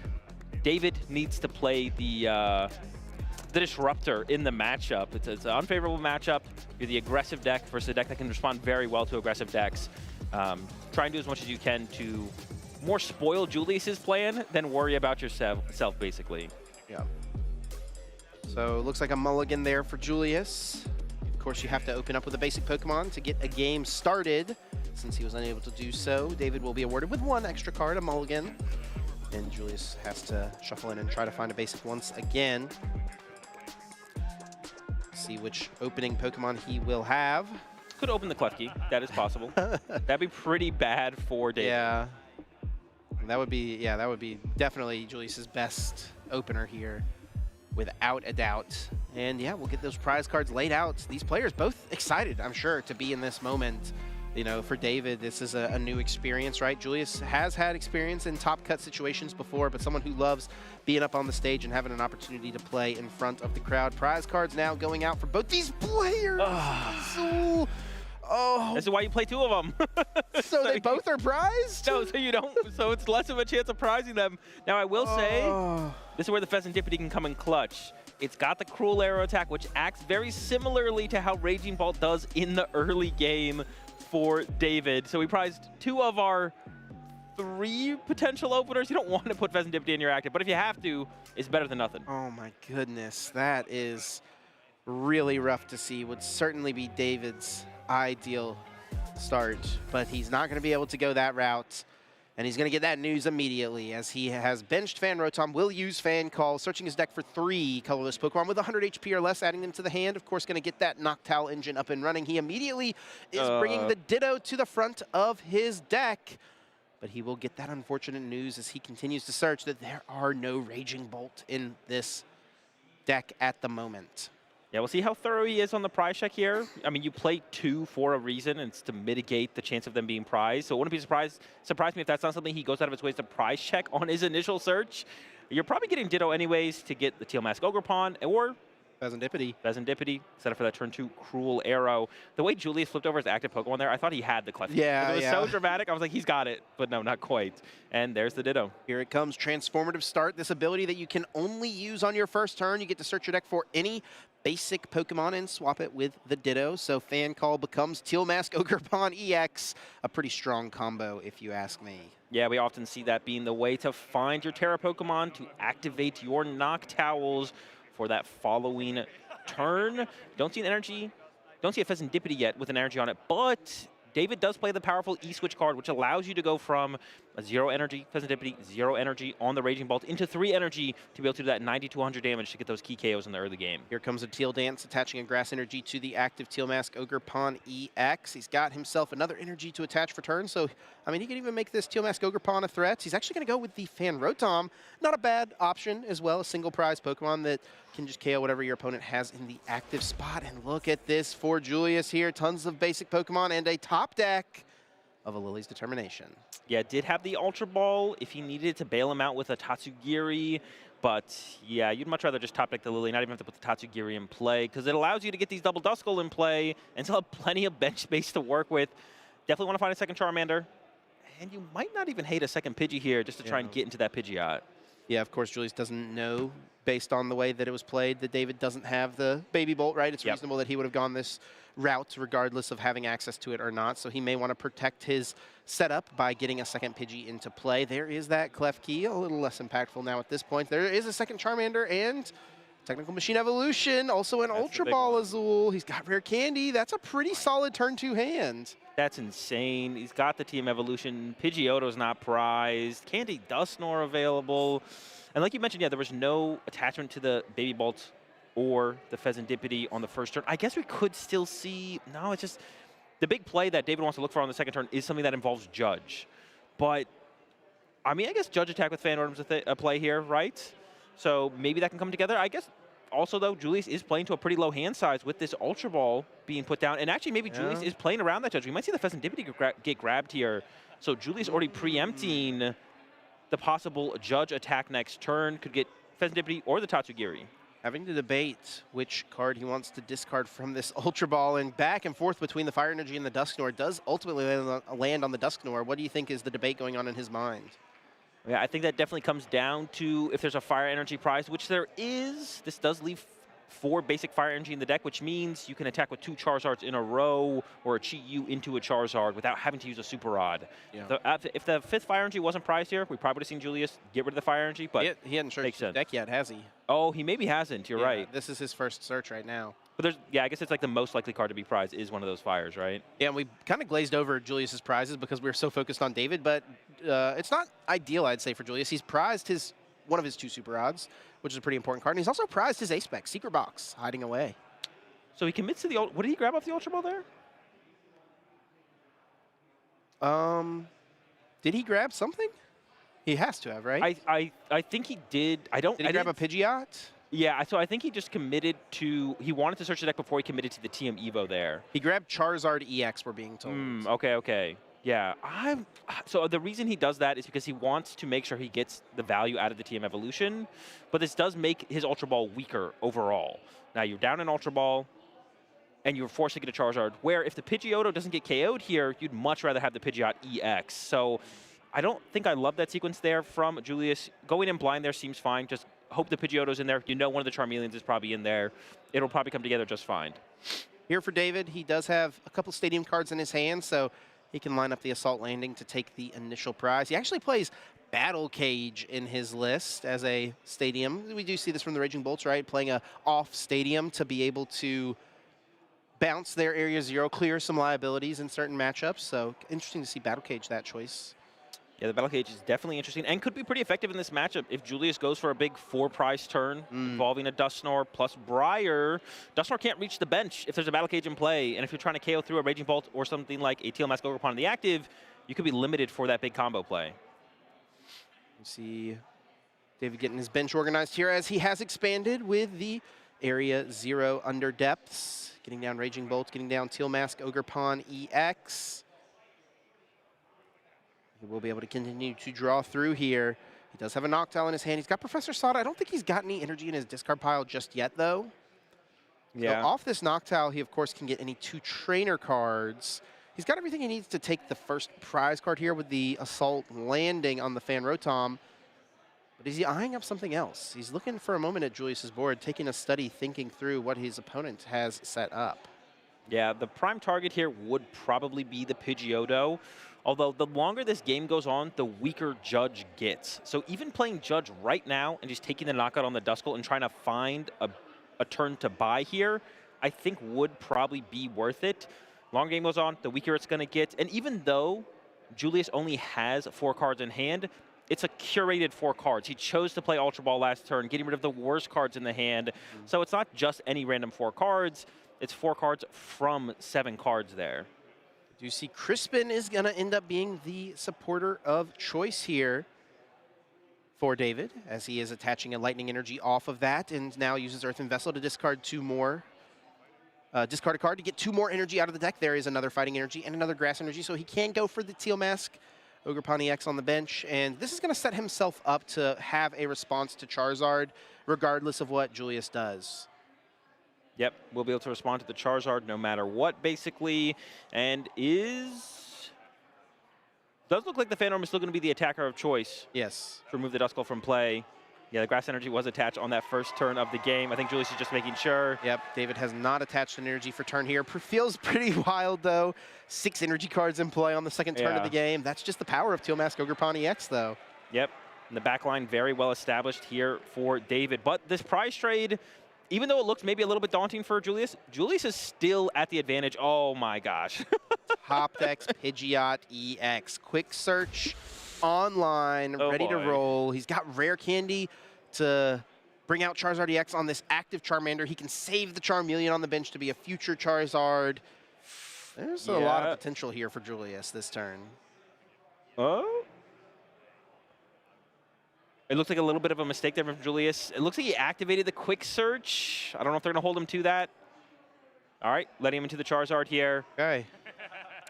David needs to play the Disruptor in the matchup. It's an unfavorable matchup. You're the aggressive deck versus a deck that can respond very well to aggressive decks. Try and do as much as you can to more spoil Julius's plan than worry about yourself, basically. Yeah. So it looks like a mulligan there for Julius. Of course, you have to open up with a basic Pokemon to get a game started. Since he was unable to do so, David will be awarded with 1 extra card, a mulligan. And Julius has to shuffle in and try to find a basic once again. See which opening Pokemon he will have. Could open the Klefki. That is possible. That'd be pretty bad for David. Yeah. That would be definitely Julius's best opener here, without a doubt. And yeah, we'll get those prize cards laid out. These players both excited, I'm sure, to be in this moment. You know, for David, this is a new experience, right? Julius has had experience in top cut situations before, but someone who loves being up on the stage and having an opportunity to play in front of the crowd. Prize cards now going out for both these players. This is why you play 2 of them. So they both are prized? No, so you don't. So it's less of a chance of prizing them. Now, I will say, this is where the Pheasantipity can come in clutch. It's got the Cruel Arrow attack, which acts very similarly to how Raging Bolt does in the early game for David. So we prized 2 of our 3 potential openers. You don't want to put Pheasant Dippity in your active, but if you have to, it's better than nothing. Oh my goodness, that is really rough to see. Would certainly be David's ideal start, but he's not going to be able to go that route. And he's going to get that news immediately as he has benched Fan Rotom, will use Fan Call, searching his deck for 3 colorless Pokemon with 100 HP or less, adding them to the hand. Of course, going to get that Noctowl engine up and running. He immediately is bringing the Ditto to the front of his deck. But he will get that unfortunate news as he continues to search that there are no Raging Bolt in this deck at the moment. Yeah, we'll see how thorough he is on the prize check here. I mean, you play 2 for a reason, and it's to mitigate the chance of them being prized. So it wouldn't be surprise me if that's not something he goes out of his way to prize check on his initial search. You're probably getting Ditto anyways to get the Teal Mask Ogerpon, or Pheasant Dippity. Pheasant Dippity, set up for that turn 2 Cruel Arrow. The way Julius flipped over his active Pokemon there, I thought he had the Clef. Yeah, it was so dramatic. I was like, he's got it. But no, not quite. And there's the Ditto. Here it comes, Transformative Start. This ability that you can only use on your first turn. You get to search your deck for any basic Pokemon and swap it with the Ditto. So Fan Call becomes Teal Mask Ogerpon EX. A pretty strong combo, if you ask me. Yeah, we often see that being the way to find your Terra Pokemon to activate your Noctowls for that following turn. Don't see an energy, don't see a Pheasant Dippity yet with an energy on it, but David does play the powerful E-Switch card, which allows you to go from a 0 energy Pheasant Dippity, 0 energy on the Raging Bolt into 3 energy to be able to do that 90 to 100 damage to get those key KOs in the early game. Here comes a Teal Dance, attaching a Grass Energy to the active Teal Mask Ogerpon EX. He's got himself another energy to attach for turn, so, I mean, he can even make this Teal Mask Ogerpon a threat. He's actually going to go with the Fan Rotom. Not a bad option as well, a single prize Pokemon that can just KO whatever your opponent has in the active spot. And look at this for Julius here. Tons of basic Pokemon and a top deck of a Lily's Determination. Yeah, did have the Ultra Ball if he needed to bail him out with a Tatsugiri. But yeah, you'd much rather just top deck the Lily, not even have to put the Tatsugiri in play, because it allows you to get these double Duskull in play and still have plenty of bench space to work with. Definitely want to find a second Charmander. And you might not even hate a second Pidgey here just to try and get into that Pidgeot. Yeah, of course, Julius doesn't know, based on the way that it was played, that David doesn't have the Baby Bolt, right? It's reasonable that he would have gone this route regardless of having access to it or not. So he may want to protect his setup by getting a second Pidgey into play. There is that Clef Key, a little less impactful now at this point. There is a second Charmander and Technical Machine Evolution, also an Ultra Ball Azul. He's got Rare Candy. That's a pretty solid turn 2 hand. That's insane. He's got the Team Evolution. Pidgeotto's not prized. Candy Dusknoir available. And like you mentioned, yeah, there was no attachment to the Baby Bolt or the Pheasant Dippity on the first turn. I guess we could still see, no, it's just, the big play that David wants to look for on the second turn is something that involves Judge. But, I mean, I guess Judge Attack with Fan Rotom's a play here, right? So maybe that can come together. I guess also, though, Julius is playing to a pretty low hand size with this Ultra Ball being put down. And actually, maybe Julius is playing around that Judge. We might see the Pheasant Dippity get grabbed here. So Julius already preempting the possible Judge attack next turn. Could get Pheasant Dippity or the Tatsugiri. Having to debate which card he wants to discard from this Ultra Ball, and back and forth between the Fire Energy and the Dusknoir does ultimately land on the Dusknoir. What do you think is the debate going on in his mind? Yeah, I think that definitely comes down to if there's a Fire Energy prize, which there is. This does leave 4 basic Fire Energy in the deck, which means you can attack with 2 Charizards in a row or a Chi-Yu into a Charizard without having to use a Super Rod. Yeah. If the 5th Fire Energy wasn't prized here, we probably would have seen Julius get rid of the Fire Energy, but he hadn't searched his deck yet, has he? Oh, he maybe hasn't. You're right. This is his first search right now. But there's, yeah, I guess it's like the most likely card to be prized is one of those fires, right? Yeah, and we kind of glazed over Julius's prizes because we were so focused on David, but it's not ideal, I'd say, for Julius. He's prized one of his 2 Super Odds, which is a pretty important card, and he's also prized his Ace-Spec, Secret Box, hiding away. So he commits to the, what did he grab off the Ultra Ball there? Did he grab something? He has to have, right? I think he did. Did he grab a Pidgeot? Yeah, so I think he just committed to, he wanted to search the deck before he committed to the TM Evo there. He grabbed Charizard EX, we're being told. Okay. Yeah, so the reason he does that is because he wants to make sure he gets the value out of the TM Evolution, but this does make his Ultra Ball weaker overall. Now you're down in Ultra Ball, and you're forced to get a Charizard, where if the Pidgeotto doesn't get KO'd here, you'd much rather have the Pidgeot EX. So I don't think I love that sequence there from Julius. Going in blind there seems fine. Just hope the Pidgeotto's in there. You know one of the Charmeleons is probably in there. It'll probably come together just fine. Here for David, he does have a couple stadium cards in his hand, so he can line up the Assault Landing to take the initial prize. He actually plays Battle Cage in his list as a stadium. We do see this from the Raging Bolts, right? Playing a off stadium to be able to bounce their Area 0, clear some liabilities in certain matchups. So interesting to see Battle Cage that choice. Yeah, the Battle Cage is definitely interesting and could be pretty effective in this matchup if Julius goes for a big 4-prize turn involving a Dusknoir plus Briar. Dusknoir can't reach the bench if there's a Battle Cage in play, and if you're trying to KO through a Raging Bolt or something like a Teal Mask Ogerpon in the active, you could be limited for that big combo play. You see David getting his bench organized here as he has expanded with the Area 0 under depths. Getting down Raging Bolt, getting down Teal Mask Ogerpon EX. He will be able to continue to draw through here. He does have a Noctowl in his hand. He's got Professor Sada. I don't think he's got any energy in his discard pile just yet, though. Yeah. So off this Noctowl, he, of course, can get any 2 trainer cards. He's got everything he needs to take the first prize card here with the Assault Landing on the Fan Rotom. But is he eyeing up something else? He's looking for a moment at Julius's board, taking a study, thinking through what his opponent has set up. Yeah, the prime target here would probably be the Pidgeotto. Although the longer this game goes on, the weaker Judge gets. So even playing Judge right now and just taking the knockout on the Duskull and trying to find a turn to buy here, I think would probably be worth it. Longer game goes on, the weaker it's going to get. And even though Julius only has 4 cards in hand, it's a curated 4 cards. He chose to play Ultra Ball last turn, getting rid of the worst cards in the hand. So it's not just any random 4 cards. It's 4 cards from 7 cards there. Do you see Crispin is going to end up being the supporter of choice here for David, as he is attaching a Lightning Energy off of that and now uses Earthen Vessel to discard 2 more. Discard a card to get 2 more energy out of the deck. There is another Fighting Energy and another Grass Energy, so he can go for the Teal Mask Ogerpon EX on the bench, and this is going to set himself up to have a response to Charizard regardless of what Julius does. Yep, we'll be able to respond to the Charizard no matter what, basically. And does look like the Phantom is still going to be the attacker of choice. Yes. To remove the Duskull from play. Yeah, the Grass Energy was attached on that first turn of the game. I think Julius is just making sure. Yep, David has not attached an energy for turn here. Feels pretty wild, though. 6 energy cards in play on the second turn of the game. That's just the power of Teal Mask Ogerpon EX, though. Yep, and the back line very well established here for David. But this prize trade, even though it looks maybe a little bit daunting for Julius, Julius is still at the advantage. Oh my gosh. Top decks Pidgeot EX. Quick search online, ready to roll. He's got Rare Candy to bring out Charizard EX on this active Charmander. He can save the Charmeleon on the bench to be a future Charizard. There's a lot of potential here for Julius this turn. Oh? It looks like a little bit of a mistake there from Julius. It looks like he activated the quick search. I don't know if they're going to hold him to that. All right, letting him into the Charizard here. Okay.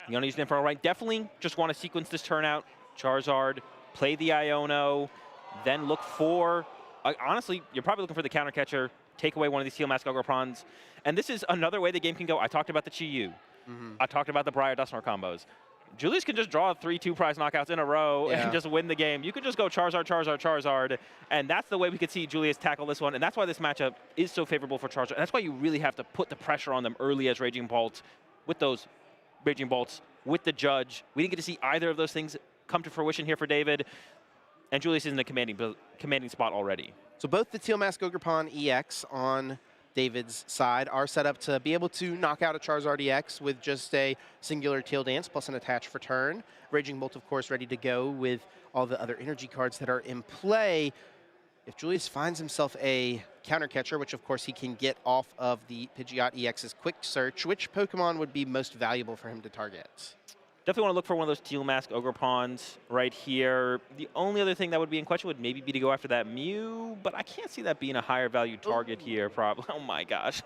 You want to use an Infernal Right? Definitely just want to sequence this turn out. Charizard, play the Iono, then look for... honestly, you're probably looking for the counter catcher, take away one of these Teal Mask Ogerpons. And this is another way the game can go. I talked about the Chi-Yu. I talked about the Briar Dusknoir combos. Julius can just draw 3 2-prize knockouts in a row and just win the game. You could just go Charizard, Charizard, Charizard, and that's the way we could see Julius tackle this one, and that's why this matchup is so favorable for Charizard. And that's why you really have to put the pressure on them early as Raging Bolts, with those Raging Bolts, with the Judge. We didn't get to see either of those things come to fruition here for David, and Julius is in a commanding spot already. So both the Teal Mask Ogerpon EX on David's side are set up to be able to knock out a Charizard EX with just a singular Teal Dance plus an attach for turn. Raging Bolt, of course, ready to go with all the other energy cards that are in play. If Julius finds himself a counter catcher, which of course he can get off of the Pidgeot EX's quick search, which Pokemon would be most valuable for him to target? Definitely want to look for one of those Teal Mask Ogerpons right here. The only other thing that would be in question would maybe be to go after that Mew, but I can't see that being a higher value target here, probably. Oh my gosh.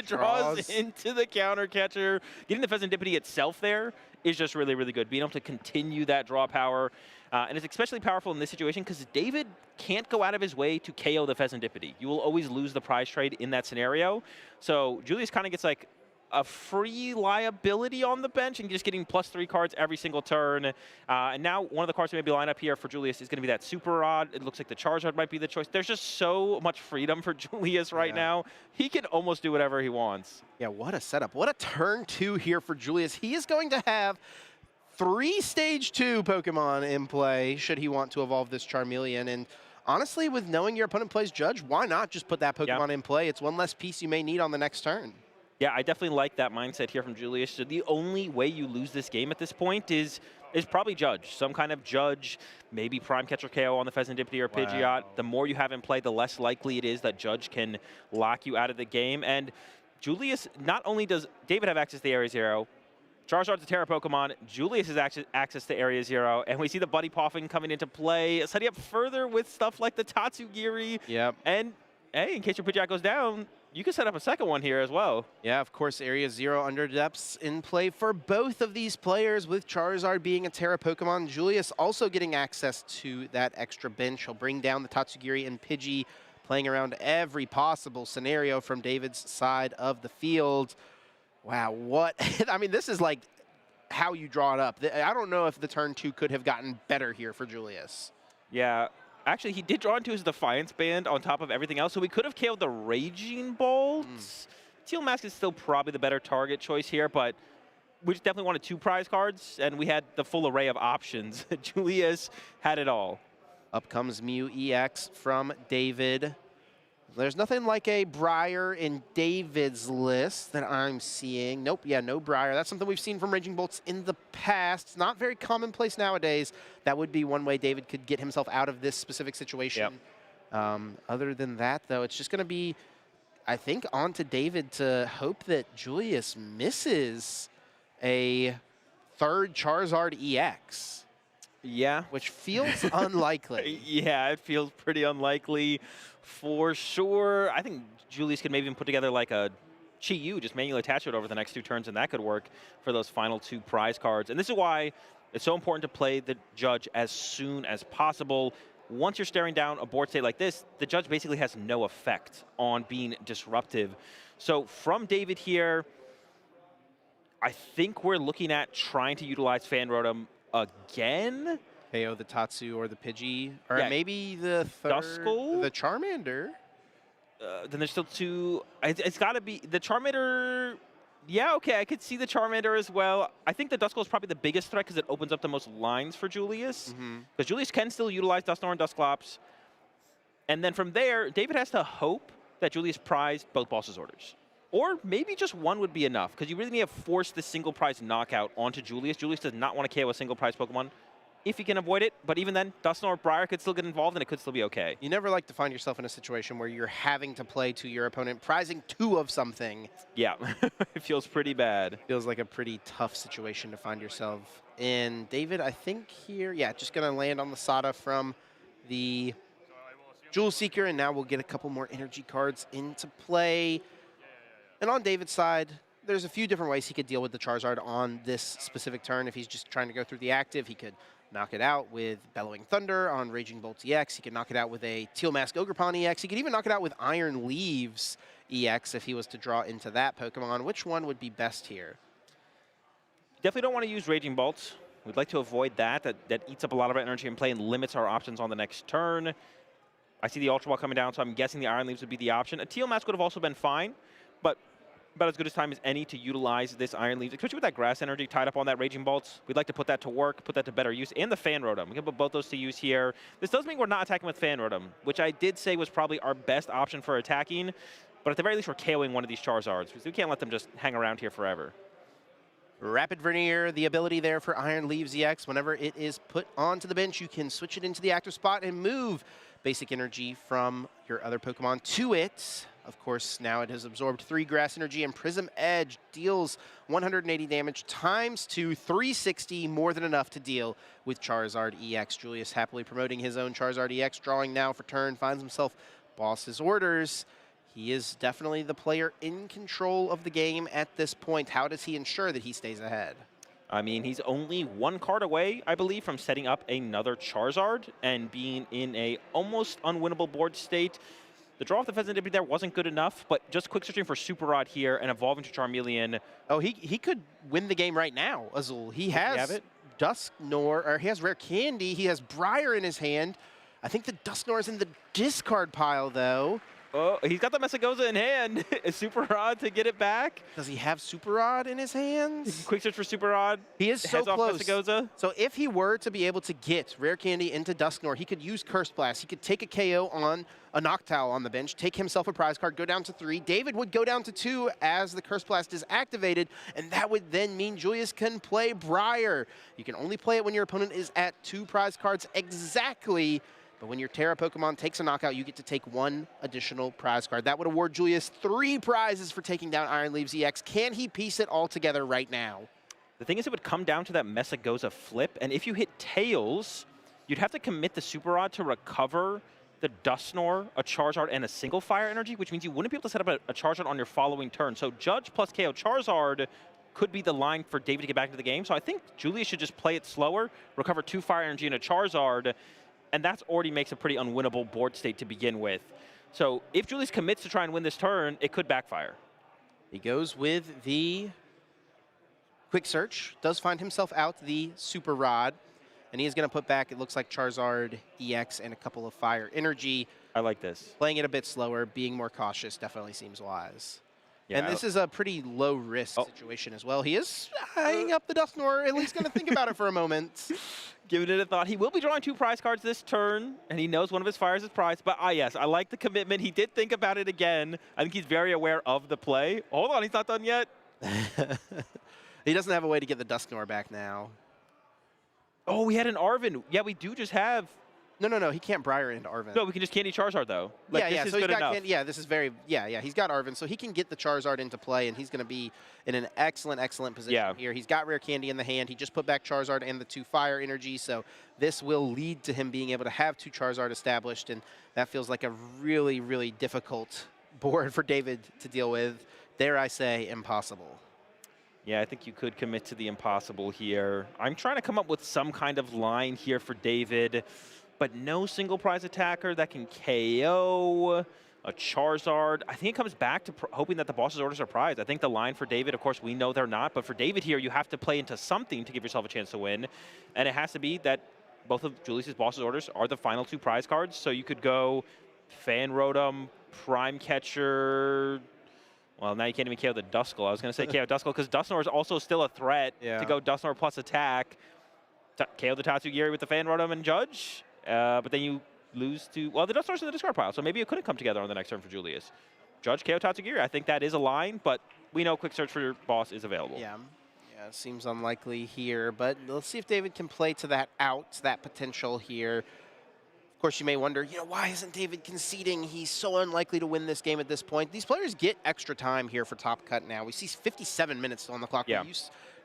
Draws into the counter catcher. Getting the Pheasantipity itself there is just really, really good. Being able to continue that draw power. And it's especially powerful in this situation because David can't go out of his way to KO the Pheasantipity. You will always lose the prize trade in that scenario. So Julius kind of gets like a free liability on the bench and just getting +3 cards every single turn. And now one of the cards that may be lined up here for Julius is going to be that Super Rod. It looks like the Charizard might be the choice. There's just so much freedom for Julius right now. He can almost do whatever he wants. Yeah, what a setup. What a turn 2 here for Julius. He is going to have 3 Stage 2 Pokemon in play should he want to evolve this Charmeleon. And honestly, with knowing your opponent plays Judge, why not just put that Pokemon in play? It's one less piece you may need on the next turn. Yeah, I definitely like that mindset here from Julius. So the only way you lose this game at this point is probably Judge. Some kind of Judge, maybe Prime Catcher KO on the Pheasantipity or Pidgeot. The more you have in play, the less likely it is that Judge can lock you out of the game. And Julius, not only does David have access to Area 0, Charizard's a Terra Pokemon, Julius has access to Area 0, and we see the Buddy Poffin coming into play, setting up further with stuff like the Tatsugiri. Yep. And hey, in case your Pidgeot goes down, you can set up a second one here as well. Yeah, of course, Area 0 Under Depths in play for both of these players, with Charizard being a Terra Pokemon. Julius also getting access to that extra bench. He'll bring down the Tatsugiri and Pidgey, playing around every possible scenario from David's side of the field. Wow, what? I mean, this is like how you draw it up. I don't know if the turn 2 could have gotten better here for Julius. Yeah. Actually, he did draw into his Defiance Band on top of everything else, so we could have KO'd the Raging Bolts. Teal Mask is still probably the better target choice here, but we just definitely wanted 2 prize cards, and we had the full array of options. Julius had it all. Up comes Mew EX from David. There's nothing like a Briar in David's list that I'm seeing. Nope, yeah, no Briar. That's something we've seen from Raging Bolts in the past. It's not very commonplace nowadays. That would be one way David could get himself out of this specific situation. Other than that, though, it's just going to be, I think, on to David to hope that Julius misses a 3rd Charizard EX. Yeah. Which feels unlikely. Yeah, it feels pretty unlikely for sure. I think Julius could maybe even put together like a Chi-Yu, just manually attach it over the next 2 turns, and that could work for those final 2 prize cards. And this is why it's so important to play the Judge as soon as possible. Once you're staring down a board state like this, the Judge basically has no effect on being disruptive. So from David here, I think we're looking at trying to utilize Fan Rotom again. KO the Tatsu or the Pidgey, or maybe the Duskull? the Charmander. Then there's still 2. It's got to be the Charmander. Yeah, okay, I could see the Charmander as well. I think the Duskull is probably the biggest threat because it opens up the most lines for Julius. Because Julius can still utilize Dusknoir and Dusclops. And then from there, David has to hope that Julius prized both Boss's orders. Or maybe just one would be enough, because you really need to force the single prize knockout onto Julius. Julius does not want to KO a single prize Pokemon if he can avoid it, but even then, Dusknoir or Briar could still get involved, and it could still be okay. You never like to find yourself in a situation where you're having to play to your opponent, prizing 2 of something. Yeah, it feels pretty bad. Feels like a pretty tough situation to find yourself in. David, I think here, yeah, just going to land on the Sada from the Jewel Seeker, and now we'll get a couple more energy cards into play. And on David's side, there's a few different ways he could deal with the Charizard on this specific turn. If he's just trying to go through the active, he could knock it out with Bellowing Thunder on Raging Bolt EX. He could knock it out with a Teal Mask Ogerpon EX. He could even knock it out with Iron Leaves EX if he was to draw into that Pokemon. Which one would be best here? Definitely don't want to use Raging Bolts. We'd like to avoid that. That eats up a lot of our energy in play and limits our options on the next turn. I see the Ultra Ball coming down, so I'm guessing the Iron Leaves would be the option. A Teal Mask would have also been fine, but about as good as time as any to utilize this Iron Leaves, especially with that grass energy tied up on that Raging Bolts. We'd like to put that to work, put that to better use, and the Fan Rotom. We can put both those to use here. This does mean we're not attacking with Fan Rotom, which I did say was probably our best option for attacking, but at the very least we're KOing one of these Charizards, because we can't let them just hang around here forever. Rapid Vernier, the ability there for Iron Leaves EX. Whenever it is put onto the bench, you can switch it into the active spot and move basic energy from your other Pokemon to it. Of course, now it has absorbed 3 grass energy, and Prism Edge deals 180 damage times 2, 360, more than enough to deal with Charizard EX. Julius happily promoting his own Charizard EX, drawing now for turn, finds himself Boss's orders. He is definitely the player in control of the game at this point. How does he ensure that he stays ahead? I mean, he's only 1 card away, I believe, from setting up another Charizard and being in a almost unwinnable board state. The draw off the Pheasant Deputy there wasn't good enough, but just quick searching for Super Rod here and evolving to Charmeleon. Oh, he could win the game right now, Azul. He has Dusknoir, or he has Rare Candy. He has Briar in his hand. I think the Dusknoir is in the discard pile, though. Oh, he's got the Mesagoza in hand. Is Super Rod to get it back? Does he have Super Rod in his hands? Quick search for Super Rod. He is so close. Mesagoza. So if he were to be able to get Rare Candy into Dusknoir, he could use Curse Blast. He could take a KO on a Noctowl on the bench, take himself a prize card, go down to 3. David would go down to 2 as the Curse Blast is activated, and that would then mean Julius can play Briar. You can only play it when your opponent is at 2 prize cards exactly. But when your Terra Pokemon takes a knockout, you get to take 1 additional prize card. That would award Julius 3 prizes for taking down Iron Leaves EX. Can he piece it all together right now? The thing is, it would come down to that Mesagoza flip, and if you hit Tails, you'd have to commit the Super Rod to recover the Dusknoir, a Charizard, and a single Fire Energy, which means you wouldn't be able to set up a Charizard on your following turn. So Judge plus KO Charizard could be the line for David to get back into the game. So I think Julius should just play it slower, recover 2 Fire Energy and a Charizard, and that already makes a pretty unwinnable board state to begin with. So if Julius commits to try and win this turn, it could backfire. He goes with the Quick Search, does find himself out the Super Rod, and he is going to put back, it looks like Charizard EX and a couple of Fire Energy. I like this. Playing it a bit slower, being more cautious definitely seems wise. Yeah, and this is a pretty low-risk situation as well. He is eyeing up the Dusknoir, at least going to think about it for a moment. Giving it a thought. He will be drawing 2 prize cards this turn, and he knows one of his fires is prize. But yes, I like the commitment. He did think about it again. I think he's very aware of the play. Hold on, he's not done yet. He doesn't have a way to get the Dusknoir back now. Oh, we had an Arven. Yeah, we do just have... No, he can't Briar into Arven. No, we can just Candy Charizard, though. Like, yeah, this is so good enough. this is very, he's got Arven, so he can get the Charizard into play, and he's going to be in an excellent position here. He's got Rare Candy in the hand. He just put back Charizard and the 2 Fire Energy, so this will lead to him being able to have 2 Charizard established, and that feels like a really, really difficult board for David to deal with. Dare I say, impossible. Yeah, I think you could commit to the impossible here. I'm trying to come up with some kind of line here for David, but no single prize attacker that can KO a Charizard. I think it comes back to hoping that the boss's orders are prized. I think the line for David, of course, we know they're not, but for David here, you have to play into something to give yourself a chance to win, and it has to be that both of Julius's boss's orders are the final 2 prize cards, so you could go Fan Rotom, Prime Catcher. Well, now you can't even KO the Duskull. I was going to say KO Duskull because Dusknoir is also still a threat to go Dusknoir plus attack. KO the Tatsugiri with the Fan Rotom and Judge. But then you lose to, well, the Dusknoir's in the discard pile, so maybe it couldn't come together on the next turn for Julius. Judge, KO Tatsugiri. I think that is a line, but we know Quick Search for your boss is available. Yeah, it seems unlikely here, but let's see if David can play to that that potential here. Of course, you may wonder, why isn't David conceding? He's so unlikely to win this game at this point. These players get extra time here for Top Cut now. We see 57 minutes on the clock. Yeah. We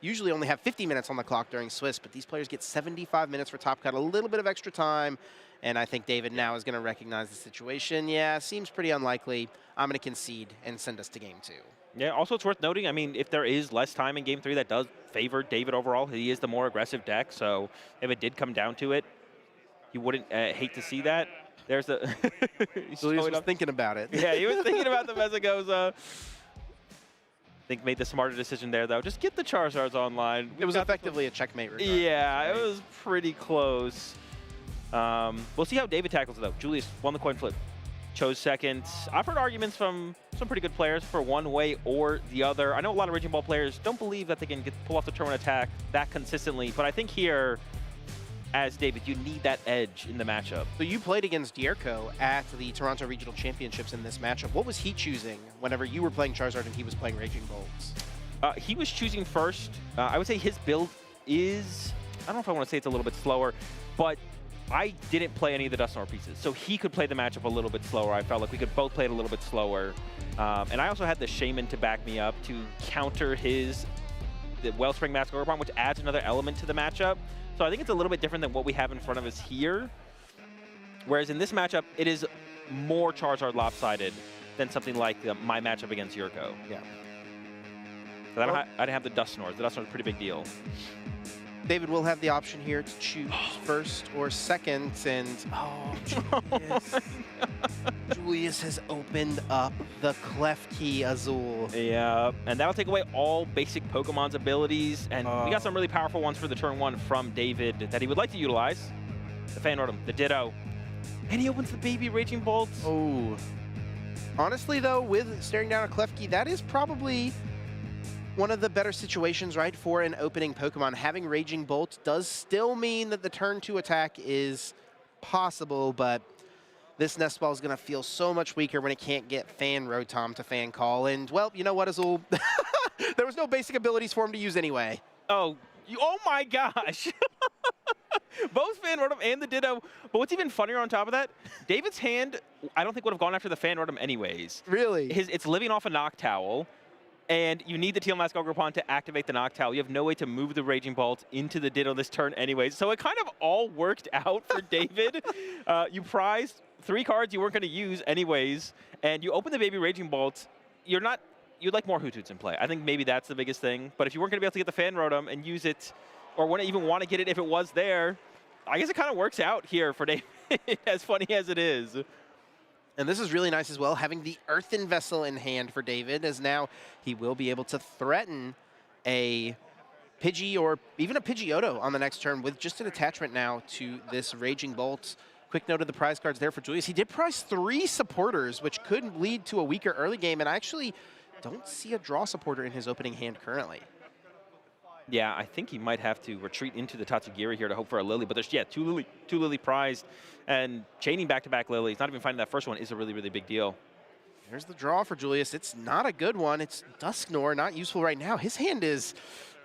usually only have 50 minutes on the clock during Swiss, but these players get 75 minutes for Top Cut, a little bit of extra time, and I think David now is going to recognize the situation. Yeah, seems pretty unlikely. I'm going to concede and send us to Game 2. Yeah, also it's worth noting, I mean, if there is less time in Game 3, that does favor David overall. He is the more aggressive deck, so if it did come down to it, you wouldn't hate to see that. There's the... Julius was thinking about it. Yeah, he was thinking about the Mesagoza. I think made the smarter decision there, though. Just get the Charizards online. It was effectively a checkmate regardless. Yeah, it was pretty close. We'll see how David tackles it, though. Julius won the coin flip. Chose second. I've heard arguments from some pretty good players for one way or the other. I know a lot of Raging Ball players don't believe that they can pull off the turn one attack that consistently, but I think here, as David, you need that edge in the matchup. So you played against Dierko at the Toronto Regional Championships in this matchup. What was he choosing whenever you were playing Charizard and he was playing Raging Bolts? He was choosing first. I would say his build is, I don't know if I want to say it's a little bit slower, but I didn't play any of the Dusknoir pieces, so he could play the matchup a little bit slower. I felt like we could both play it a little bit slower. And I also had the Shaman to back me up to counter the Wellspring Mask Ogre, which adds another element to the matchup. So I think it's a little bit different than what we have in front of us here. Whereas in this matchup, it is more Charizard lopsided than something like my matchup against Yurko. Yeah. I didn't have the Dusknoir. The Dusknoir is a pretty big deal. David will have the option here to choose first or second, and Julius has opened up the Clef Key Azul. Yeah, and that'll take away all basic Pokemon's abilities, and we got some really powerful ones for the turn 1 from David that he would like to utilize. The Fan Rotom, the Ditto, and he opens the Baby Raging Bolt. Oh. Honestly, though, with staring down a Clef Key, that is probably one of the better situations, right, for an opening Pokemon. Having Raging Bolt does still mean that the turn 2 attack is possible, but this Nest Ball is going to feel so much weaker when it can't get Fan Rotom to Fan Call. And, well, you know what, Azul? There was no basic abilities for him to use anyway. Oh my gosh. Both Fan Rotom and the Ditto. But what's even funnier on top of that, David's hand, I don't think would have gone after the Fan Rotom anyways. Really? It's living off a Noctowl, and you need the Teal Mask Ogerpon to activate the Noctowl. You have no way to move the Raging Bolt into the Ditto this turn anyways. So it kind of all worked out for David. You prized 3 cards you weren't going to use anyways, and you open the Baby Raging Bolt. You'd like more Hootuts in play. I think maybe that's the biggest thing. But if you weren't going to be able to get the Fan Rotom and use it, or wouldn't even want to get it if it was there, I guess it kind of works out here for David, as funny as it is. And this is really nice as well, having the Earthen Vessel in hand for David, as now he will be able to threaten a Pidgey or even a Pidgeotto on the next turn with just an attachment now to this Raging Bolt. Quick note of the prize cards there for Julius. He did prize 3 supporters, which could lead to a weaker early game, and I actually don't see a draw supporter in his opening hand currently. Yeah, I think he might have to retreat into the Tatsugiri here to hope for a Lily, but there's, yeah, two Lily prized, and chaining back-to-back Lilies, not even finding that first one is a really, really big deal. There's the draw for Julius. It's not a good one. It's Dusknoir, not useful right now. His hand is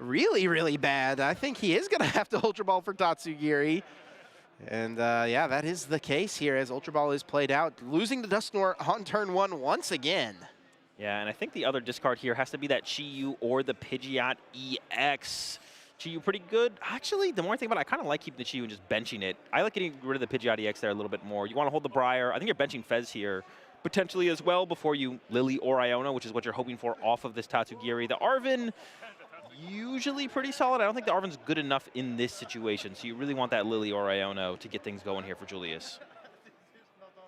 really, really bad. I think he is going to have to Ultra Ball for Tatsugiri. And yeah, that is the case here as Ultra Ball is played out, losing to Dusknoir on turn 1 once again. Yeah, and I think the other discard here has to be that Chi-Yu or the Pidgeot EX. Chi-Yu pretty good. Actually, the more I think about it, I kind of like keeping the Chi-Yu and just benching it. I like getting rid of the Pidgeot EX there a little bit more. You want to hold the Briar. I think you're benching Fez here potentially as well before you Lily or Iona, which is what you're hoping for off of this Tatsugiri. The Arven, usually pretty solid. I don't think the Arven's good enough in this situation, so you really want that Lily or Iona to get things going here for Julius.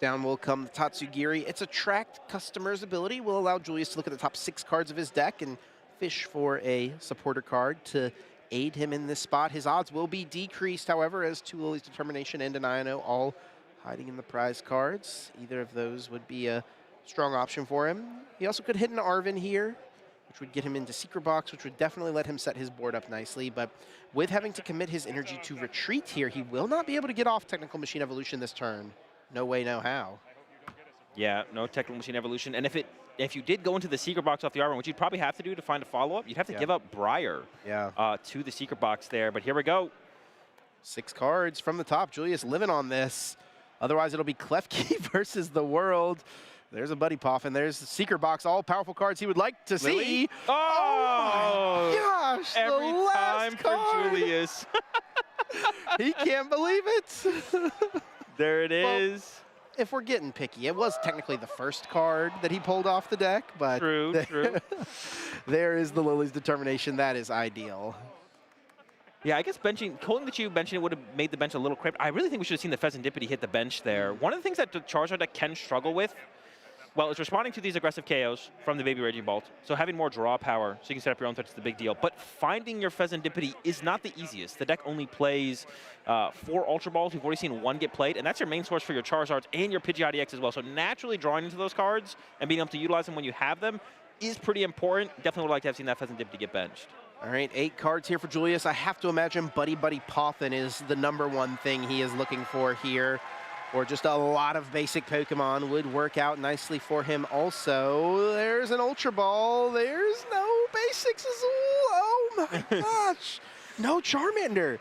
Down will come the Tatsugiri. Its Attract Customer's ability will allow Julius to look at the top 6 cards of his deck and fish for a supporter card to aid him in this spot. His odds will be decreased, however, as 2 Lily's Determination and an Iono all hiding in the prize cards. Either of those would be a strong option for him. He also could hit an Arven here, which would get him into Secret Box, which would definitely let him set his board up nicely. But with having to commit his energy to retreat here, he will not be able to get off Technical Machine Evolution this turn. No way, no how. Yeah, no Technical Machine Evolution. And if you did go into the Secret Box off the Arven, which you'd probably have to do to find a follow-up, you'd have to give up Briar to the Secret Box there. But here we go. 6 cards from the top. Julius living on this. Otherwise, it'll be Klefki versus the world. There's a Buddy Poffin. There's the Secret Box, all powerful cards he would like to see. Oh, my gosh. Every the time card. for Julius. He can't believe it. There it is. Well, if we're getting picky, it was technically the first card that he pulled off the deck, but true. There is the Lily's Determination. That is ideal. Yeah, I guess holding the Chi-Yu, benching it would have made the bench a little crypt. I really think we should have seen the Pheasantipity hit the bench there. One of the things that the Charizard deck can struggle with, well, it's responding to these aggressive KOs from the Baby Raging Bolt. So having more draw power so you can set up your own threats is the big deal. But finding your Pheasantipity is not the easiest. The deck only plays 4 Ultra Balls. We've already seen 1 get played, and that's your main source for your Charizards and your Pidgeot EX as well. So naturally drawing into those cards and being able to utilize them when you have them is pretty important. Definitely would like to have seen that Pheasantipity get benched. All right, 8 cards here for Julius. I have to imagine Buddy Poffin is the #1 thing he is looking for here. Or just a lot of basic Pokemon would work out nicely for him also. There's an Ultra Ball. There's no basics Azul. Oh my gosh. No Charmander.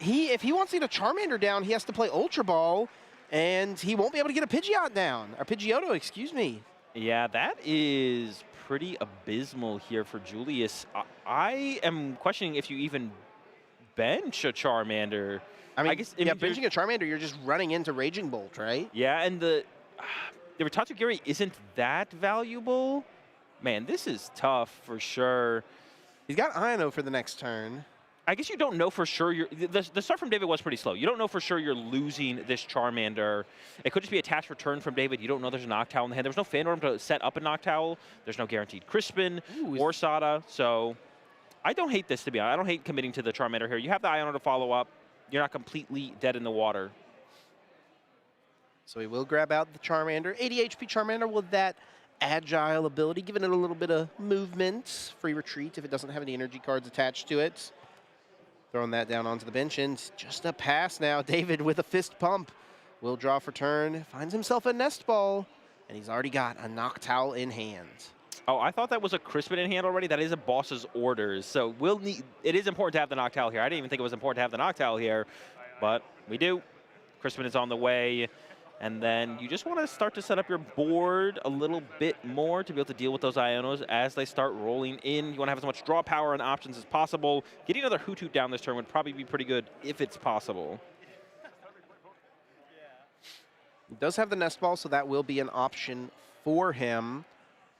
If he wants to get a Charmander down, he has to play Ultra Ball, and he won't be able to get a Pidgeot down. Or Pidgeotto, excuse me. Yeah, that is pretty abysmal here for Julius. I am questioning if you even bench a Charmander. I mean, benching a Charmander, you're just running into Raging Bolt, right? Yeah, and the Tatsugiri isn't that valuable. Man, this is tough for sure. He's got Iono for the next turn. I guess you don't know for sure. The start from David was pretty slow. You don't know for sure you're losing this Charmander. It could just be a attached return from David. You don't know there's a Noctowl in the hand. There's no Phantom to set up a Noctowl. There's no guaranteed Crispin or Sada. So I don't hate this, to be honest. I don't hate committing to the Charmander here. You have the Iono to follow up. You're not completely dead in the water. So he will grab out the Charmander. 80 HP Charmander with that agile ability, giving it a little bit of movement. Free retreat if it doesn't have any energy cards attached to it. Throwing that down onto the bench, and just a pass now. David with a fist pump will draw for turn, finds himself a Nest Ball, and he's already got a Noctowl in hand. Oh, I thought that was a Crispin in hand already. That is a boss's orders. So we'll need, it is important to have the Noctowl here. I didn't even think it was important to have the Noctowl here, but we do. Crispin is on the way. And then you just want to start to set up your board a little bit more to be able to deal with those Ionos as they start rolling in. You want to have as much draw power and options as possible. Getting another Hoot down this turn would probably be pretty good if it's possible. He does have the Nest Ball, so that will be an option for him.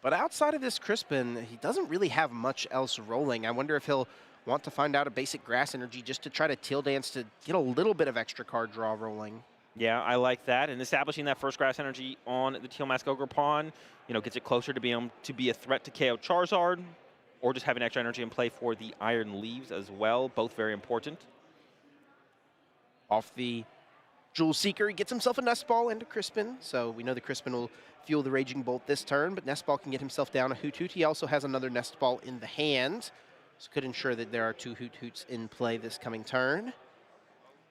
But outside of this Crispin, he doesn't really have much else rolling. I wonder if he'll want to find out a basic Grass Energy just to try to Teal Dance to get a little bit of extra card draw rolling. Yeah, I like that. And establishing that first Grass Energy on the Teal Mask Ogre Pawn, you know, gets it closer to being able to be a threat to KO Charizard, or just having extra energy in play for the Iron Leaves as well. Both very important. Off the Jewel Seeker, he gets himself a Nest Ball into Crispin. So we know the Crispin will fuel the Raging Bolt this turn, but Nest Ball can get himself down a Hoot. He also has another Nest Ball in the hand, so could ensure that there are 2 Hoots in play this coming turn.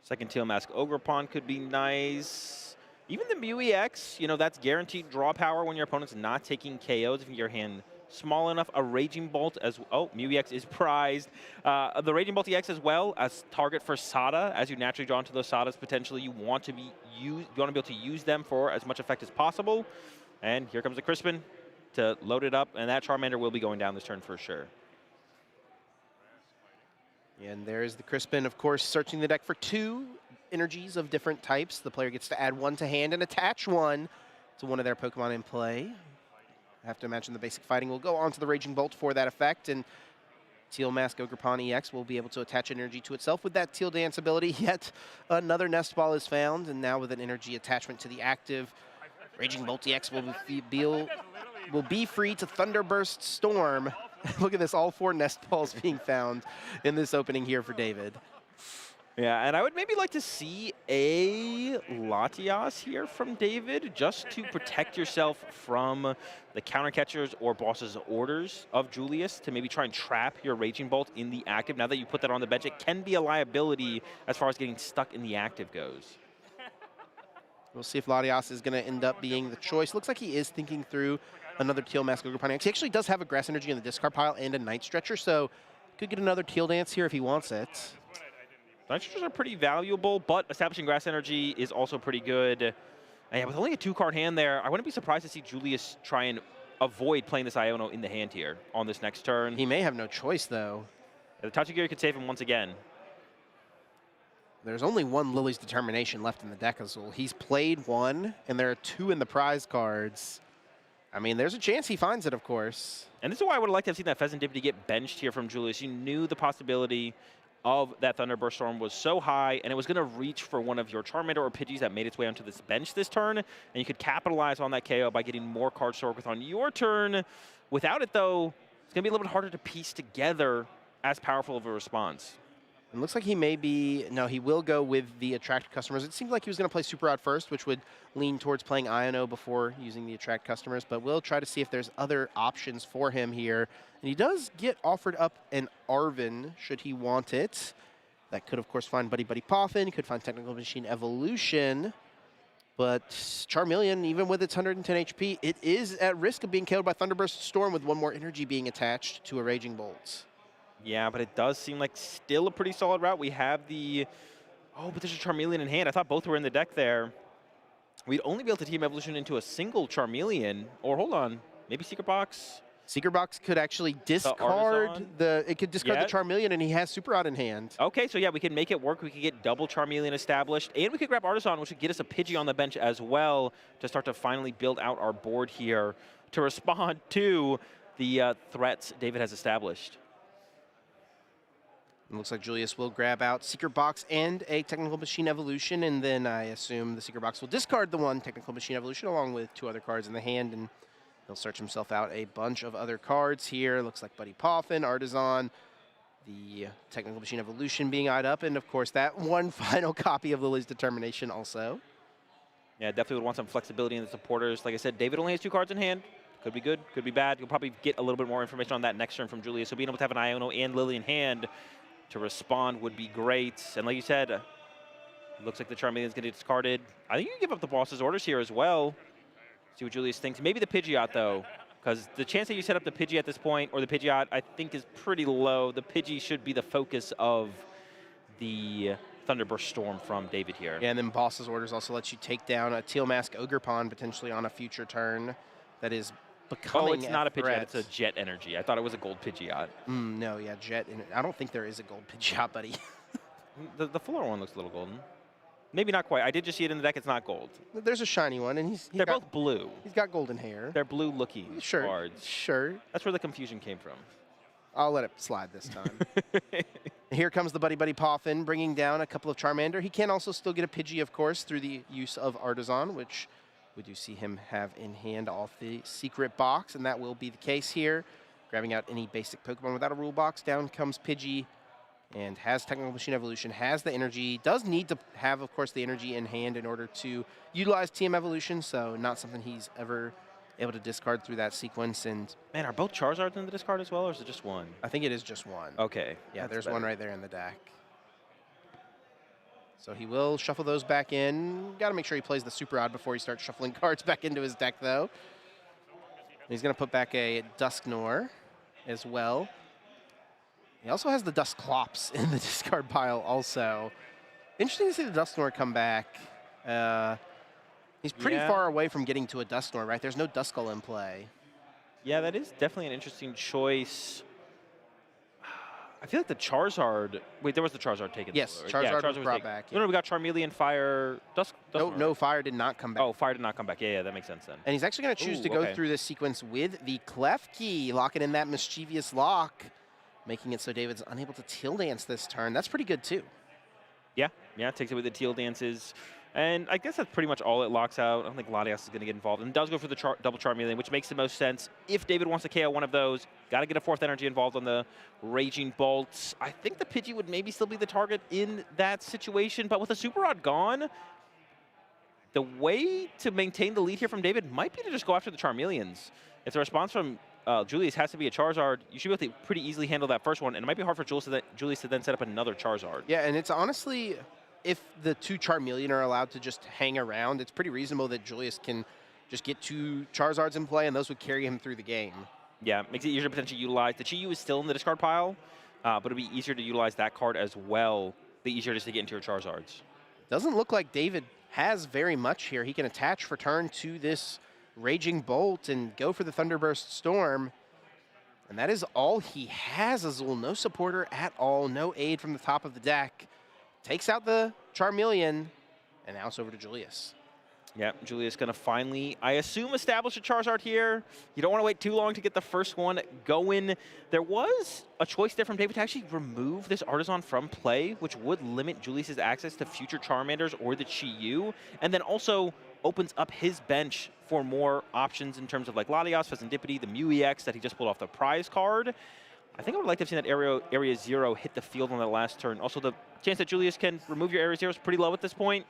Second Teal Mask Ogre Pawn could be nice. Even the Mew EX, you know, that's guaranteed draw power when your opponent's not taking KOs. If your hand small enough, a Raging Bolt as well. Oh, Mew EX is prized. The Raging Bolt EX as well as target for Sada. As you naturally draw into those Sadas, potentially you want to be able to use them for as much effect as possible. And here comes the Crispin to load it up, and that Charmander will be going down this turn for sure. And there's the Crispin, of course, searching the deck for 2 energies of different types. The player gets to add 1 to hand and attach 1 to one of their Pokemon in play. I have to imagine the basic fighting will go onto the Raging Bolt for that effect, and Teal Mask Ogre Pawn EX will be able to attach energy to itself with that Teal Dance ability. Yet another Nest Ball is found, and now with an energy attachment to the active, Raging Bolt EX will be free to Thunderburst Storm. Look at this, all 4 Nest Balls being found in this opening here for David. Yeah, and I would maybe like to see a Latias here from David, just to protect yourself from the counter catchers or boss's orders of Julius, to maybe try and trap your Raging Bolt in the active. Now that you put that on the bench, it can be a liability as far as getting stuck in the active goes. We'll see if Latias is going to end up being the choice. Looks like he is thinking through another Teal Mask Ogre Pawn. He actually does have a Grass Energy in the discard pile and a Night Stretcher, so could get another Teal Dance here if he wants it. Night Stretchers are pretty valuable, but establishing Grass Energy is also pretty good. And yeah, with only a 2-card hand there, I wouldn't be surprised to see Julius try and avoid playing this Iono in the hand here on this next turn. He may have no choice, though. Yeah, the Tachigear could save him once again. There's only 1 Lily's Determination left in the deck as well. He's played 1, and there are 2 in the prize cards. I mean, there's a chance he finds it, of course. And this is why I would have liked to have seen that Pheasant Dippity get benched here from Julius. You knew the possibility of that Thunderburst Storm was so high, and it was going to reach for one of your Charmander or Pidgeys that made its way onto this bench this turn, and you could capitalize on that KO by getting more cards to work with on your turn. Without it, though, it's going to be a little bit harder to piece together as powerful of a response. It looks like he may be, no, he will go with the Attract Customers. It seems like he was going to play Super Rod first, which would lean towards playing Iono before using the Attract Customers, but we'll try to see if there's other options for him here. And he does get offered up an Arven, should he want it. That could, of course, find Buddy Buddy Poffin, could find Technical Machine Evolution, but Charmeleon, even with its 110 HP, it is at risk of being killed by Thunderburst Storm with 1 more energy being attached to a Raging Bolt. Yeah, but it does seem like still a pretty solid route. We have the... Oh, but there's a Charmeleon in hand. I thought both were in the deck there. We'd only be able to Team Evolution into a single Charmeleon. Or hold on, maybe Secret Box? Secret Box could actually discard it could discard the Charmeleon, and he has Super Rod in hand. Okay, so yeah, we can make it work. We could get double Charmeleon established, and we could grab Artisan, which would get us a Pidgey on the bench as well to start to finally build out our board here to respond to the threats David has established. It looks like Julius will grab out Secret Box and a Technical Machine Evolution, and then I assume the Secret Box will discard the one Technical Machine Evolution along with 2 other cards in the hand, and he'll search himself out a bunch of other cards here. Looks like Buddy Poffin, Artisan, the Technical Machine Evolution being eyed up, and of course that one final copy of Lily's Determination also. Yeah, definitely would want some flexibility in the supporters. Like I said, David only has 2 cards in hand. Could be good, could be bad. You'll probably get a little bit more information on that next turn from Julius. So being able to have an Iono and Lily in hand to respond would be great. And like you said, looks like the Charmeleon is going to get discarded. I think you can give up the boss's orders here as well. See what Julius thinks. Maybe the Pidgeot, though, because the chance that you set up the Pidgey at this point, or the Pidgeot, I think is pretty low. The Pidgey should be the focus of the Thunderburst Storm from David here. Yeah, and then boss's orders also lets you take down a Teal Mask Ogre Pond potentially on a future turn that is becoming Oh, it's not a Pidgeot, threat. it's a Jet Energy. I thought it was a gold Pidgeot. No, yeah, Jet. I don't think there is a gold Pidgeot, buddy. The fuller one looks a little golden. Maybe not quite. I did just see it in the deck. It's not gold. There's a shiny one, and they're both blue. He's got golden hair. They're blue-looking cards. Sure. That's where the confusion came from. I'll let it slide this time. Here comes the Buddy Buddy Poffin, bringing down a couple of Charmander. He can also still get a Pidgey, of course, through the use of Artisan, which we do see him have in hand off the Secret Box, and that will be the case here. Grabbing out any basic Pokemon without a rule box. Down comes Pidgey, and has Technical Machine Evolution, has the energy. Does need to have, of course, the energy in hand in order to utilize TM Evolution, so not something he's ever able to discard through that sequence. And man, are both Charizards in the discard as well, or is it just one? I think it is just one. Okay. Yeah, there's one right there in the deck. So he will shuffle those back in. Got to make sure he plays the Super Odd before he starts shuffling cards back into his deck, though. He's going to put back a Dusknoir as well. He also has the Dusclops in the discard pile also. Interesting to see the Dusknoir come back. He's pretty far away from getting to a Dusknoir, right? There's no Duskull in play. Yeah, that is definitely an interesting choice. I feel like the Charizard... Wait, there was the Charizard taken. Yes, right? Charizard was was brought taken. back. No, we got Charmeleon, Fire, Dusknoir. No, Fire did not come back. Oh, Fire did not come back. Yeah, that makes sense then. And he's actually going to choose to go through this sequence with the Klefki, locking in that mischievous lock, making it so David's unable to Teal Dance this turn. That's pretty good, too. Yeah, takes it with the Teal Dances. And I guess that's pretty much all it locks out. I don't think Latias is going to get involved. And it does go for the double Charmeleon, which makes the most sense. If David wants to KO one of those, got to get a 4th energy involved on the Raging Bolts. I think the Pidgey would maybe still be the target in that situation. But with a Super Rod gone, the way to maintain the lead here from David might be to just go after the Charmeleons. If the response from Julius has to be a Charizard, you should be able to pretty easily handle that first one. And it might be hard for Julius to then set up another Charizard. Yeah, and it's honestly... if the 2 Charmeleon are allowed to just hang around, it's pretty reasonable that Julius can just get 2 Charizards in play, and those would carry him through the game. Yeah, makes it easier to potentially utilize. The Chi-Yu is still in the discard pile, but it'll be easier to utilize that card as well. The easier it is to get into your Charizards. Doesn't look like David has very much here. He can attach for turn to this Raging Bolt and go for the Thunderburst Storm. And that is all he has, Azul. No supporter at all, no aid from the top of the deck. Takes out the Charmeleon, and now it's over to Julius. Yeah, Julius going to finally, I assume, establish a Charizard here. You don't want to wait too long to get the first one going. There was a choice there from David to actually remove this Artisan from play, which would limit Julius's access to future Charmanders or the Chi-Yu, and then also opens up his bench for more options in terms of like Latias, Fezandipity, the Mew EX that he just pulled off the prize card. I think I would like to have seen that area 0 hit the field on that last turn. Also, the chance that Julius can remove your area 0 is pretty low at this point.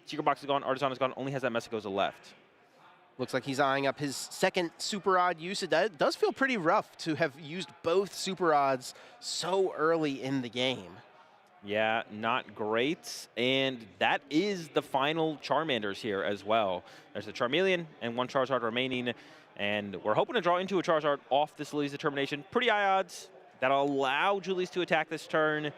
Secret Box is gone, Artisan is gone, only has that Messagoza left. Looks like he's eyeing up his second Super Odd use. It does feel pretty rough to have used both Super Odds so early in the game. Yeah, not great. And that is the final Charmanders here as well. There's the Charmeleon and 1 Charizard remaining. And we're hoping to draw into a Charizard off this Lily's Determination. Pretty high odds. That'll allow Julius to attack this turn.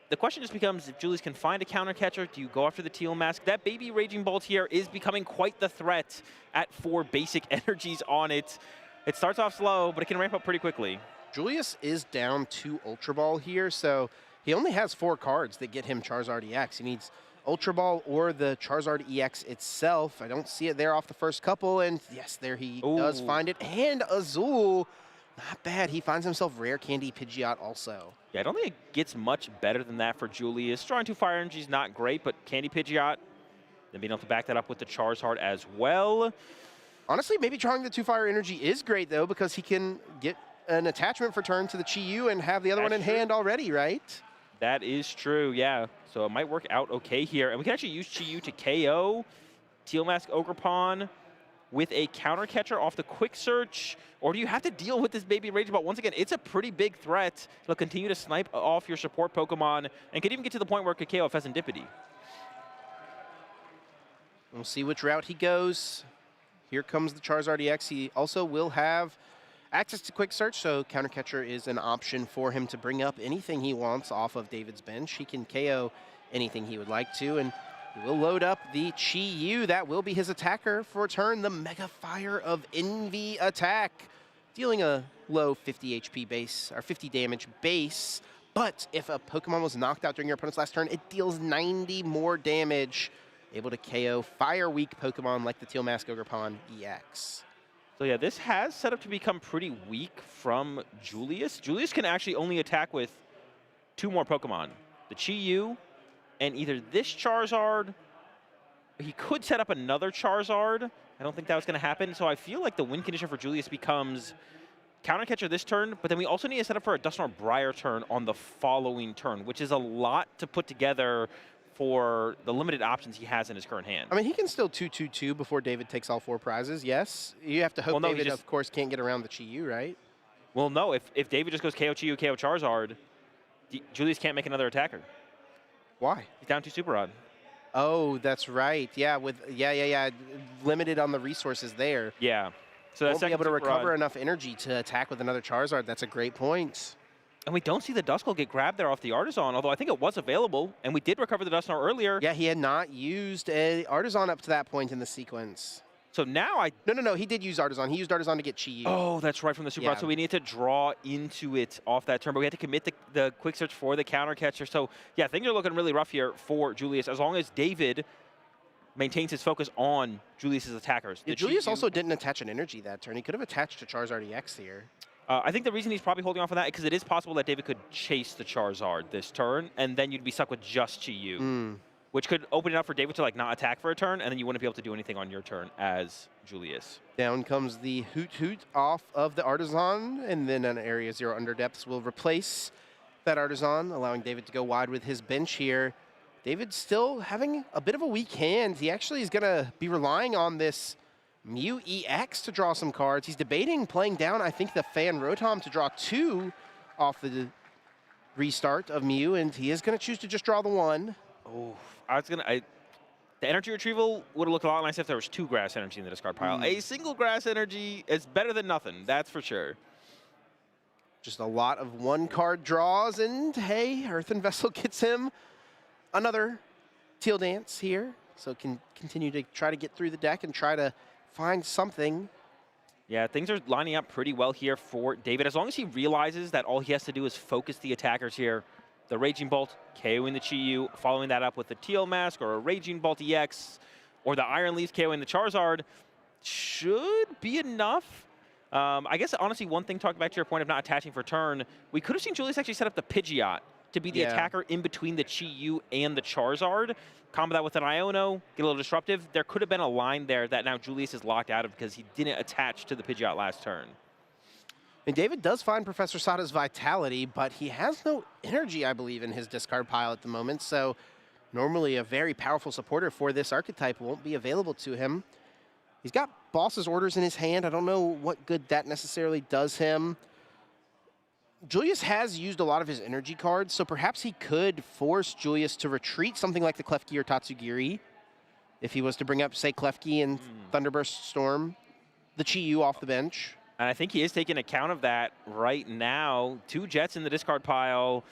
The question just becomes, if Julius can find a counter catcher, do you go after the Teal Mask? That baby Raging Bolt here is becoming quite the threat at 4 basic energies on it. It starts off slow, but it can ramp up pretty quickly. Julius is down 2 Ultra Ball here, so he only has 4 cards that get him Charizard EX. He needs Ultra Ball or the Charizard EX itself. I don't see it there off the first couple, and yes, there he does find it. And Azul Not bad. He finds himself Rare Candy Pidgeot also. Yeah, I don't think it gets much better than that for Julius. Drawing 2 Fire Energy is not great, but Candy Pidgeot, then being able to back that up with the Charizard as well. Honestly, maybe drawing the 2 Fire Energy is great, though, because he can get an attachment for turn to the Chi-Yu and have the other one in hand already, right? That is true, yeah. So it might work out okay here. And we can actually use Chi-Yu to KO Teal Mask Ogerpon with a counter catcher off the Quick Search. Or do you have to deal with this Baby Rage Ball? Once again, it's a pretty big threat. It'll continue to snipe off your support Pokemon and could even get to the point where it could KO Pheasantipity. We'll see which route he goes. Here comes the Charizard EX. He also will have access to Quick Search, so Counter Catcher is an option for him to bring up anything he wants off of David's bench. He can KO anything he would like to, and he will load up the Chi-Yu. That will be his attacker for a turn, the Mega Fire of Envy attack, dealing a low 50 HP base, or 50 damage base. But if a Pokemon was knocked out during your opponent's last turn, it deals 90 more damage, able to KO fire-weak Pokemon like the Teal Mask Ogerpon EX. So yeah, this has set up to become pretty weak from Julius. Julius can actually only attack with 2 more Pokemon, the Chi-Yu and either this Charizard. He could set up another Charizard. I don't think that was going to happen. So I feel like the win condition for Julius becomes Counter Catcher this turn, but then we also need to set up for a Dusknoir Briar turn on the following turn, which is a lot to put together for the limited options he has in his current hand. I mean, he can still 2-2-2 before David takes all 4 prizes, yes. You have to hope David, of course, can't get around the Chi-Yu, right? Well, no. If David just goes KO Chi-Yu, KO Charizard, Julius can't make another attacker. Why? He's down 2 Super Rod. Oh, that's right. Yeah, limited on the resources there. Yeah. So that's won't be able to recover enough energy to attack with another Charizard. That's a great point. And we don't see the Duskull get grabbed there off the Artisan, although I think it was available, and we did recover the Dusknoir earlier. Yeah, he had not used a Artisan up to that point in the sequence. So now No, he did use Artisan. He used Artisan to get Chi-Yu. Oh, that's right, from the Super Rod. So we need to draw into it off that turn, but we had to commit the Quick Search for the Counter Catcher. So, yeah, things are looking really rough here for Julius, as long as David maintains his focus on Julius's attackers. Yeah, Julius also didn't attach an energy that turn. He could have attached to Charizard EX here. I think the reason he's probably holding off on that is because it is possible that David could chase the Charizard this turn, and then you'd be stuck with just Chi-Yu, which could open it up for David to not attack for a turn, and then you wouldn't be able to do anything on your turn as Julius. Down comes the Hoot off of the Artisan, and then an Area 0 Underdepths will replace that Artisan, allowing David to go wide with his bench here. David's still having a bit of a weak hand. He actually is going to be relying on this Mew EX to draw some cards. He's debating playing down, I think, the Fan Rotom to draw 2 off the restart of Mew, and he is going to choose to just draw the 1. Oh, the energy retrieval would have looked a lot nicer if there was 2 grass energy in the discard pile. A single grass energy is better than nothing, that's for sure. Just a lot of 1-card draws, and hey, Earthen Vessel gets him another Teal Dance here, so can continue to try to get through the deck and try to find something. Yeah, things are lining up pretty well here for David. As long as he realizes that all he has to do is focus the attackers here. The Raging Bolt, KOing the Chi-Yu, following that up with the Teal Mask or a Raging Bolt EX, or the Iron Leaf KOing the Charizard should be enough. I guess, honestly, one thing, talking back to your point of not attaching for turn, we could have seen Julius actually set up the Pidgeot to be the attacker in between the Chi-Yu and the Charizard. Combo that with an Iono, get a little disruptive. There could have been a line there that now Julius is locked out of because he didn't attach to the Pidgeot last turn. And David does find Professor Sada's Vitality, but he has no energy, I believe, in his discard pile at the moment. So normally a very powerful supporter for this archetype won't be available to him. He's got Boss's Orders in his hand. I don't know what good that necessarily does him. Julius has used a lot of his energy cards, so perhaps he could force Julius to retreat something like the Klefki or Tatsugiri if he was to bring up, say, Klefki and Thunderburst Storm, the Chi-Yu off the bench. And I think he is taking account of that right now. 2 Jets in the discard pile.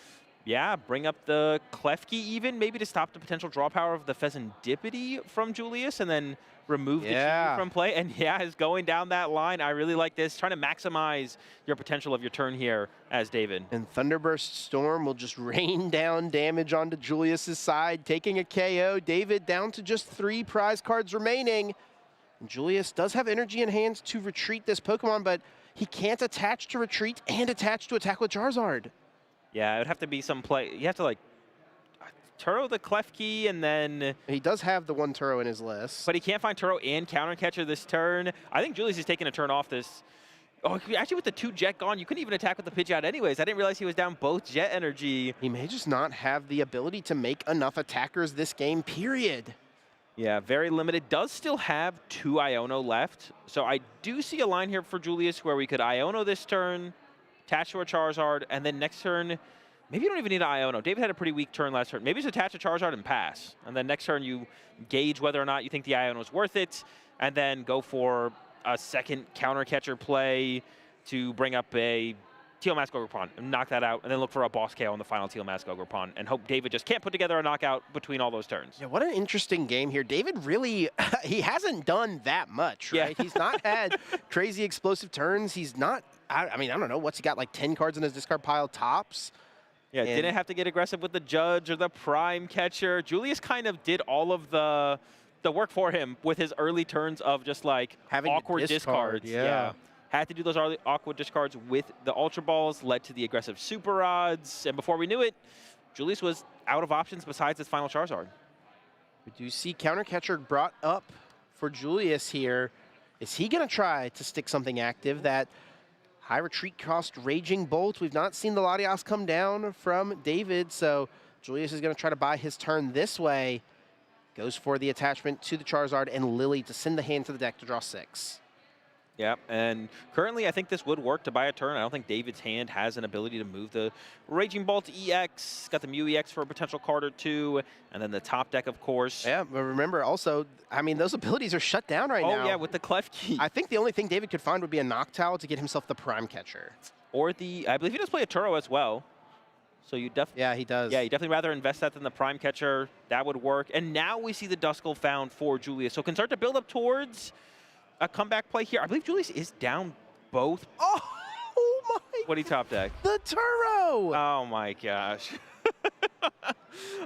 Yeah, bring up the Klefki even, maybe to stop the potential draw power of the Pheasantipity from Julius, and then remove the Chi-Yu from play. And yeah, is going down that line. I really like this. Trying to maximize your potential of your turn here as David. And Thunderburst Storm will just rain down damage onto Julius's side, taking a KO. David down to just 3 prize cards remaining. And Julius does have energy in hand to retreat this Pokemon, but he can't attach to retreat and attach to attack with Charizard. Yeah, it would have to be some play. You have to like Turo the Clef Key, and then he does have the one Turo in his list, but he can't find Turo and Counter Catcher this turn. I think Julius is taking a turn off this. Oh, actually, with the 2 Jet gone, you couldn't even attack with the Pidgeot anyways. I didn't realize he was down both Jet energy. He may just not have the ability to make enough attackers this game, period. Yeah, very limited. Does still have 2 Iono left. So I do see a line here for Julius where we could Iono this turn, attach to a Charizard, and then next turn, maybe you don't even need an Iono. David had a pretty weak turn last turn. Maybe just attach a Charizard and pass. And then next turn you gauge whether or not you think the Iono is worth it, and then go for a second counter catcher play to bring up a Teal Mask Ogerpon and knock that out, and then look for a boss KO on the final Teal Mask Ogerpon and hope David just can't put together a knockout between all those turns. Yeah, what an interesting game here. David really, he hasn't done that much, right? He's not had crazy explosive turns. He's not, I mean, I don't know, what's he got, like 10 cards in his discard pile tops? Yeah, didn't have to get aggressive with the Judge or the Prime Catcher. Julius kind of did all of the work for him with his early turns of just like having awkward discards. Yeah. Had to do those early awkward discards with the Ultra Balls, led to the aggressive Super Rods, and before we knew it, Julius was out of options besides his final Charizard. We do see Counter Catcher brought up for Julius here. Is he going to try to stick something active? That high retreat cost Raging Bolt. We've not seen the Latias come down from David, so Julius is going to try to buy his turn this way. Goes for the attachment to the Charizard and Lily to send the hand to the deck to draw 6. Yeah, and currently I think this would work to buy a turn. I don't think David's hand has an ability to move the Raging Bolt EX. Got the Mew EX for a potential card or 2, and then the top deck, of course. Yeah, but remember also, I mean, those abilities are shut down right now. Oh, yeah, with the Clef Key. I think the only thing David could find would be a Noctowl to get himself the Prime Catcher. Or the, I believe he does play a Turo as well. So you definitely. Yeah, he does. Yeah, you definitely rather invest that than the Prime Catcher. That would work. And now we see the Duskull found for Julius. So can start to build up towards a comeback play here. I believe Julius is down both. Oh my! What do you top deck? The Turo! Oh my gosh.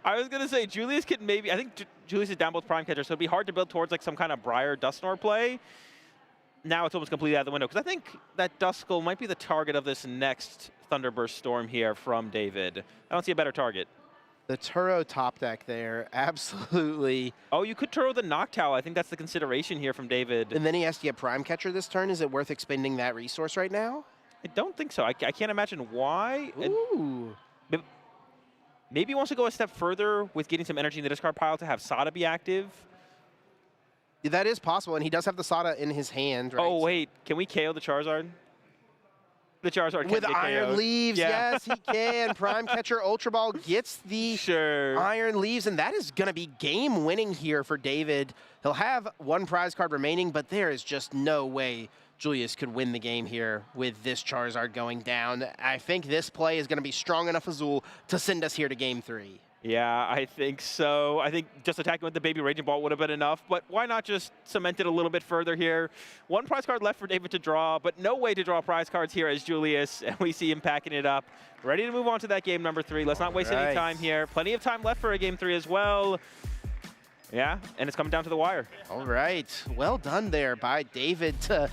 I was going to say, Julius could maybe, I think Julius is down both Prime Catcher, so it'd be hard to build towards like some kind of Briar Dusknoir play. Now it's almost completely out of the window, because I think that Duskull might be the target of this next Thunderburst Storm here from David. I don't see a better target. The Turo top deck there, absolutely. Oh, you could Turo the Noctowl. I think that's the consideration here from David. And then he has to get Prime Catcher this turn. Is it worth expending that resource right now? I don't think so. I can't imagine why. Ooh. And maybe he wants to go a step further with getting some energy in the discard pile to have Sada be active. That is possible, and he does have the Sada in his hand, right? Oh, wait. Can we KO the Charizard? The Charizard can with get Iron KO'd. Leaves, Yeah. yes, he can. Prime Catcher Ultra Ball gets the Iron Leaves, and that is going to be game-winning here for David. He'll have 1 prize card remaining, but there is just no way Julius could win the game here with this Charizard going down. I think this play is going to be strong enough, Azul, to send us here to Game 3. Yeah, I think so. I think just attacking with the Baby Raging Ball would have been enough, but why not just cement it a little bit further here? 1 prize card left for David to draw, but no way to draw prize cards here as Julius, and we see him packing it up. Ready to move on to that game number 3. Let's not waste any time here. Plenty of time left for a Game 3 as well. Yeah, and it's coming down to the wire. All right. Well done there by David to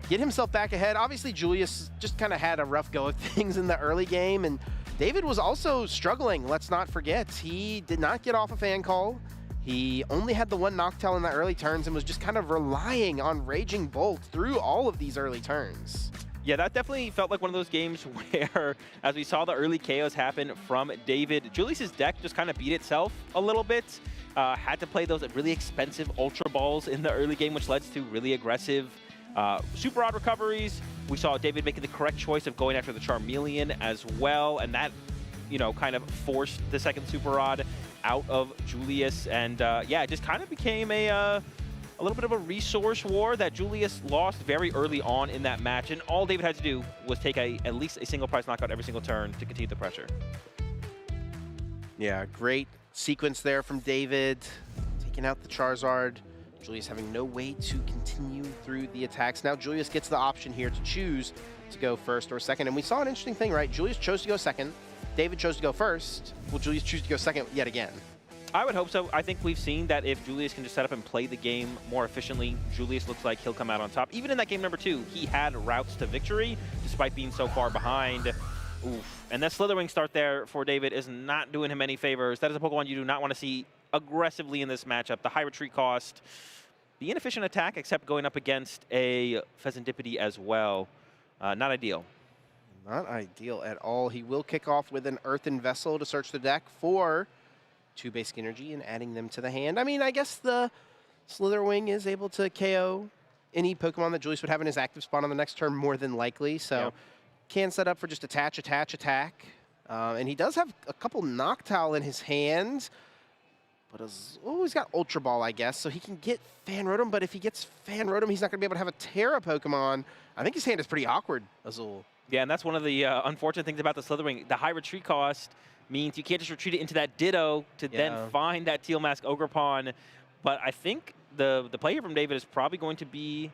get himself back ahead. Obviously, Julius just kind of had a rough go of things in the early game, and David was also struggling, let's not forget. He did not get off a fan call. He only had the 1 Noctowl in the early turns and was just kind of relying on Raging Bolt through all of these early turns. Yeah, that definitely felt like one of those games where, as we saw the early KOs happen from David, Julius's deck just kind of beat itself a little bit. Had to play those really expensive Ultra Balls in the early game, which led to really aggressive Super Odd recoveries. We saw David making the correct choice of going after the Charmeleon as well, and that, you know, kind of forced the second Super Odd out of Julius. And yeah, it just kind of became a little bit of a resource war that Julius lost very early on in that match. And all David had to do was take at least a single prize knockout every single turn to continue the pressure. Yeah, great sequence there from David, taking out the Charizard. Julius having no way to continue through the attacks. Now Julius gets the option here to choose to go first or second. And we saw an interesting thing, right? Julius chose to go second. David chose to go first. Will Julius choose to go second yet again? I would hope so. I think we've seen that if Julius can just set up and play the game more efficiently, Julius looks like he'll come out on top. Even in that game number 2, he had routes to victory despite being so far behind. Oof. And that Slitherwing start there for David is not doing him any favors. That is a Pokemon you do not want to see aggressively in this matchup. The high retreat cost, the inefficient attack, except going up against a Pheasantipity as well. Not ideal. Not ideal at all. He will kick off with an Earthen Vessel to search the deck for 2 basic energy and adding them to the hand. I mean, I guess the Slitherwing is able to KO any Pokemon that Julius would have in his active spot on the next turn more than likely. So can set up for just attach, attack. And he does have a couple Noctowl in his hand. But he's got Ultra Ball, I guess, so he can get Fan Rotom. But if he gets Fan Rotom, he's not going to be able to have a Terra Pokemon. I think his hand is pretty awkward, Azul. Yeah, and that's one of the unfortunate things about the Slitherwing. The high retreat cost means you can't just retreat it into that Ditto to then find that Teal Mask Ogerpon. But I think the play here from David is probably going to be...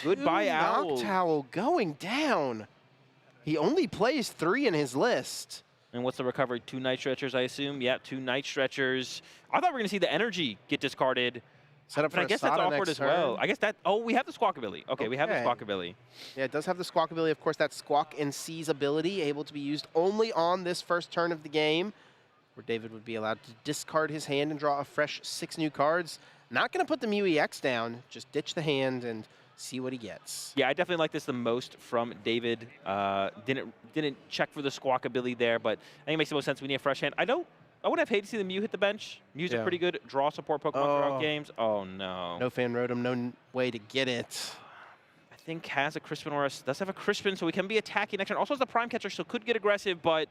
Goodbye, Owl. Noctowl going down. He only plays 3 in his list. And what's the recovery? 2 Night Stretchers, I assume? Yeah, 2 Night Stretchers. I thought we were going to see the energy get discarded. Set up but I guess that's awkward as well. I guess that... Oh, we have the Squawkabilly. Okay, we have the Squawkabilly. Yeah, it does have the Squawkabilly. Of course, that Squawk and Seize ability, able to be used only on this first turn of the game, where David would be allowed to discard his hand and draw a fresh 6 new cards. Not going to put the Mew EX down. Just ditch the hand and see what he gets. Yeah, I definitely like this the most from David. Didn't check for the Squawkabilly there, but I think it makes the most sense. We need a fresh hand. I would have hated to see the Mew hit the bench. Mew's a pretty good draw support Pokemon throughout games. Oh, no. No Fan Rotom, no way to get it. I think has a Crispin or does have a Crispin, so he can be attacking next turn. Also has the Prime Catcher, so could get aggressive, but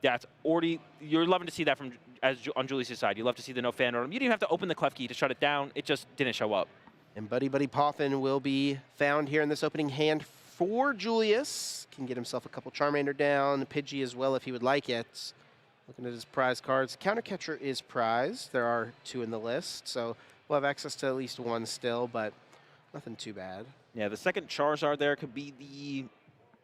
that's already... You're loving to see that on Julius' side. You love to see the no Fan Rotom. You didn't even have to open the Clef Key to shut it down. It just didn't show up. And Buddy Poffin will be found here in this opening hand for Julius. Can get himself a couple Charmander down, Pidgey as well if he would like it. Looking at his prize cards, Counter Catcher is prized. There are 2 in the list, so we'll have access to at least 1 still, but nothing too bad. Yeah, the second Charizard there could be the...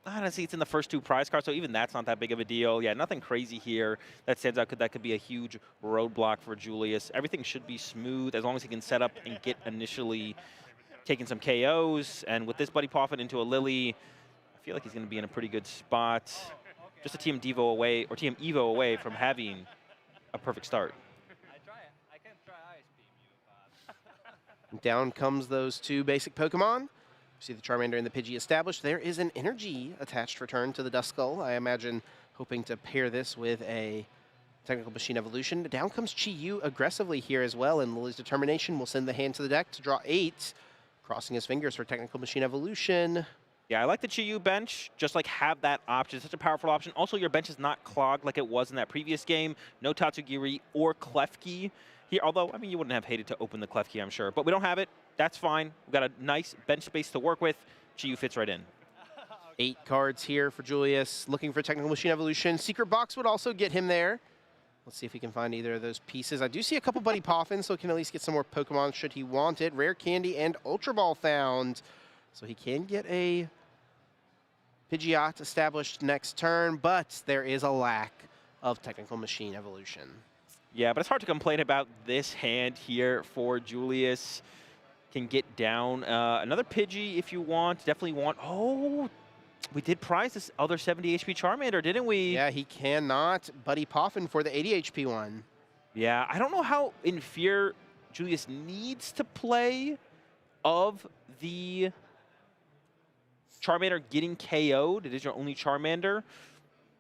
Honestly, it's in the first 2 prize cards, so even that's not that big of a deal. Yeah, nothing crazy here that stands out. That could be a huge roadblock for Julius. Everything should be smooth as long as he can set up and get initially taking some KOs. And with this Buddy Poffin into a Lily, I feel like he's going to be in a pretty good spot. Just a Team Devo away, or Team Evo away from having a perfect start. Down comes those 2 basic Pokemon. See the Charmander and the Pidgey established. There is an energy attached return to the Duskull. I imagine hoping to pair this with a Technical Machine Evolution. Down comes Chi-Yu aggressively here as well, and Lily's Determination will send the hand to the deck to draw 8. Crossing his fingers for Technical Machine Evolution. Yeah, I like the Chi-Yu bench. Just like have that option. It's such a powerful option. Also, your bench is not clogged like it was in that previous game. No Tatsugiri or Klefki here. Although, I mean, you wouldn't have hated to open the Klefki, I'm sure. But we don't have it. That's fine. We've got a nice bench space to work with. Chi-Yu fits right in. 8 cards here for Julius. Looking for Technical Machine Evolution. Secret Box would also get him there. Let's see if he can find either of those pieces. I do see a couple Buddy Poffins, so he can at least get some more Pokemon should he want it. Rare Candy and Ultra Ball found. So he can get a Pidgeot established next turn, but there is a lack of Technical Machine Evolution. Yeah, but it's hard to complain about this hand here for Julius. Can get down another Pidgey if you want. Definitely want... Oh, we did prize this other 70 HP Charmander, didn't we? Yeah, he cannot Buddy Poffin for the 80 HP one. Yeah, I don't know how in fear Julius needs to play of the Charmander getting KO'd. It is your only Charmander.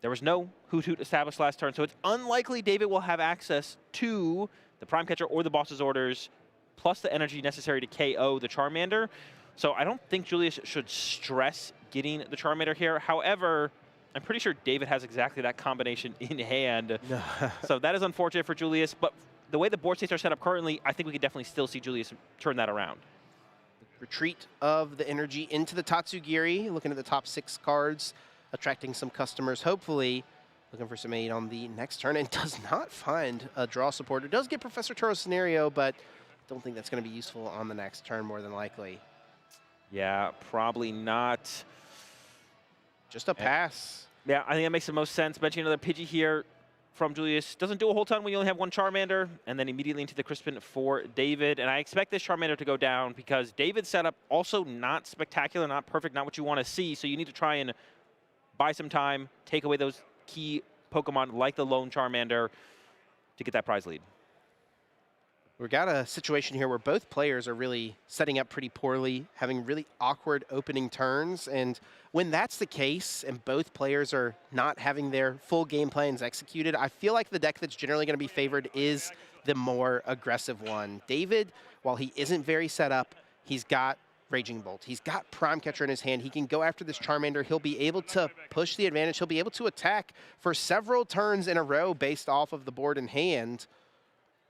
There was no Hoot Hoot established last turn, so it's unlikely David will have access to the Prime Catcher or the boss's orders, plus the energy necessary to KO the Charmander. So I don't think Julius should stress getting the Charmander here. However, I'm pretty sure David has exactly that combination in hand. So that is unfortunate for Julius, but the way the board states are set up currently, I think we could definitely still see Julius turn that around. Retreat of the energy into the Tatsugiri, looking at the top 6 cards, attracting some customers, hopefully looking for some aid on the next turn, and does not find a draw supporter. Does get Professor Turo's Scenario, but don't think that's going to be useful on the next turn more than likely. Yeah, probably not. Just a pass. Yeah, I think that makes the most sense. Benching another Pidgey here from Julius. Doesn't do a whole ton when you only have one Charmander, and then immediately into the Crispin for David. And I expect this Charmander to go down because David's setup also not spectacular, not perfect, not what you want to see. So you need to try and buy some time, take away those key Pokemon like the lone Charmander to get that prize lead. We've got a situation here where both players are really setting up pretty poorly, having really awkward opening turns. And when that's the case and both players are not having their full game plans executed, I feel like the deck that's generally going to be favored is the more aggressive one. David, while he isn't very set up, he's got Raging Bolt. He's got Prime Catcher in his hand. He can go after this Charmander. He'll be able to push the advantage. He'll be able to attack for several turns in a row based off of the board in hand.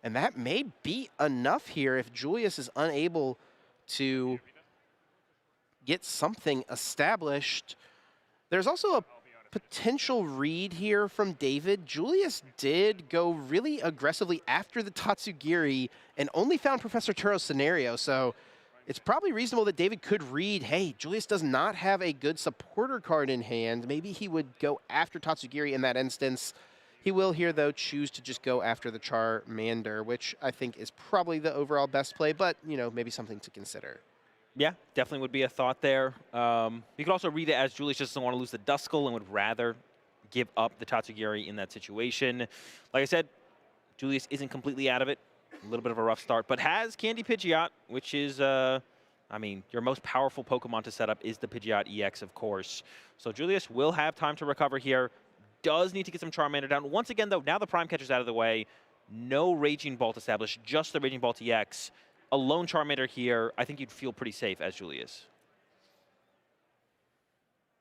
And that may be enough here if Julius is unable to get something established. There's also a potential read here from David. Julius did go really aggressively after the Tatsugiri and only found Professor Turo's scenario. So it's probably reasonable that David could read, hey, Julius does not have a good supporter card in hand. Maybe he would go after Tatsugiri in that instance. He will here, though, choose to just go after the Charmander, which I think is probably the overall best play, but, you know, maybe something to consider. Yeah, definitely would be a thought there. You could also read it as Julius just doesn't want to lose the Duskull and would rather give up the Tatsugiri in that situation. Like I said, Julius isn't completely out of it. A little bit of a rough start, but has Candy Pidgeot, which is, I mean, your most powerful Pokemon to set up is the Pidgeot EX, of course. So Julius will have time to recover here. Does need to get some Charmander down. Once again, though, now the Prime Catcher's out of the way. No Raging Bolt established, just the Raging Bolt EX. A lone Charmander here, I think you'd feel pretty safe as Julius.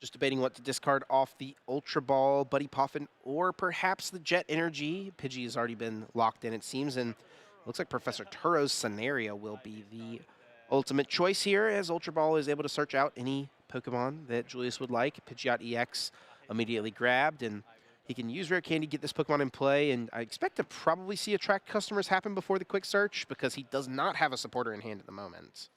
Just debating what to discard off the Ultra Ball, Buddy Poffin, or perhaps the Jet Energy. Pidgey has already been locked in, it seems, and looks like Professor Turo's scenario will be the ultimate choice here, as Ultra Ball is able to search out any Pokemon that Julius would like. Pidgeot EX immediately grabbed, and he can use Rare Candy, get this Pokemon in play, and I expect to probably see attract customers happen before the quick search because he does not have a supporter in hand at the moment.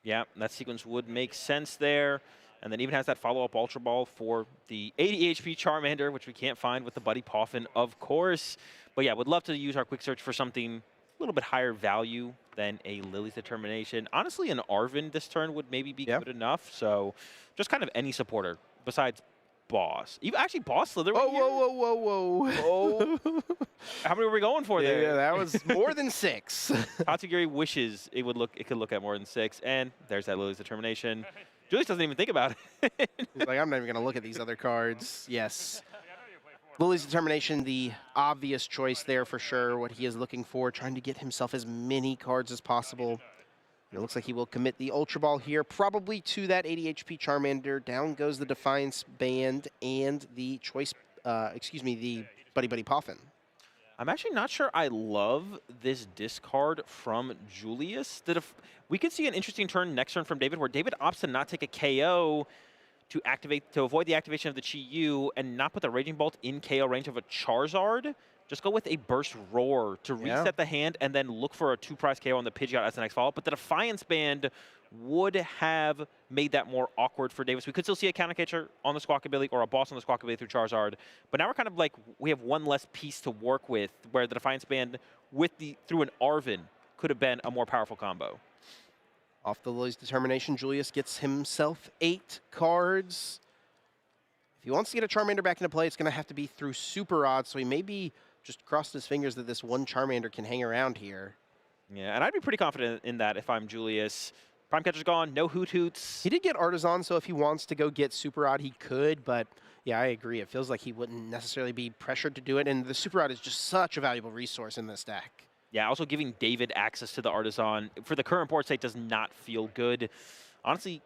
Yeah, that sequence would make sense there. And then even has that follow-up Ultra Ball for the 80 HP Charmander, which we can't find with the Buddy Poffin, of course. But yeah, would love to use our quick search for something a little bit higher value than a Lily's Determination. Honestly, an Arven this turn would maybe be good enough. So just kind of any supporter besides Boss. Even actually Boss Slither. Whoa. How many were we going for there? Yeah, that was more than 6. Tatsugiri wishes it could look at more than 6, and there's that Lily's Determination. Julius doesn't even think about it. He's like, I'm not even going to look at these other cards. Yes. Lily's Determination, the obvious choice there for sure. What he is looking for, trying to get himself as many cards as possible. And it looks like he will commit the Ultra Ball here, probably to that 80 HP Charmander. Down goes the Defiance Band and the choice, the Buddy Poffin. I'm actually not sure I love this discard from Julius. We could see an interesting turn next turn from David, where David opts to not take a KO to avoid the activation of the Chi-Yu and not put the Raging Bolt in KO range of a Charizard. Just go with a Burst Roar to reset the hand and then look for a 2-prize KO on the Pidgeot as the next follow-up. But the Defiance Band would have made that more awkward for Davis. We could still see a Counter Catcher on the Squawkabilly or a Boss on the Squawkabilly through Charizard. But now we're kind of like, we have one less piece to work with, where the Defiance Band through an Arven could have been a more powerful combo. Off the Lily's Determination, Julius gets himself 8 cards. If he wants to get a Charmander back into play, it's going to have to be through Super Odds, so he may be just crossed his fingers that this one Charmander can hang around here. Yeah, and I'd be pretty confident in that if I'm Julius. Prime Catcher's gone, no Hoot Hoots. He did get Artisan, so if he wants to go get Super Odd, he could, but yeah, I agree. It feels like he wouldn't necessarily be pressured to do it, and the Super Odd is just such a valuable resource in this deck. Yeah, also giving David access to the Artisan for the current board state does not feel good. Honestly,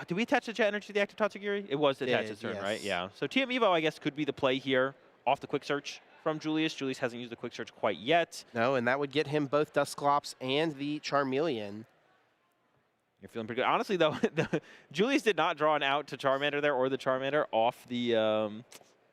did we attach the Jet Energy to the active Tatsugiri? It was attached this turn, yes. Right? Yeah. So TM Evo, I guess, could be the play here off the quick search from Julius. Julius hasn't used the quick search quite yet. No, and that would get him both Dusclops and the Charmeleon. You're feeling pretty good. Honestly, though, Julius did not draw an out to Charmander there or the Charmander off the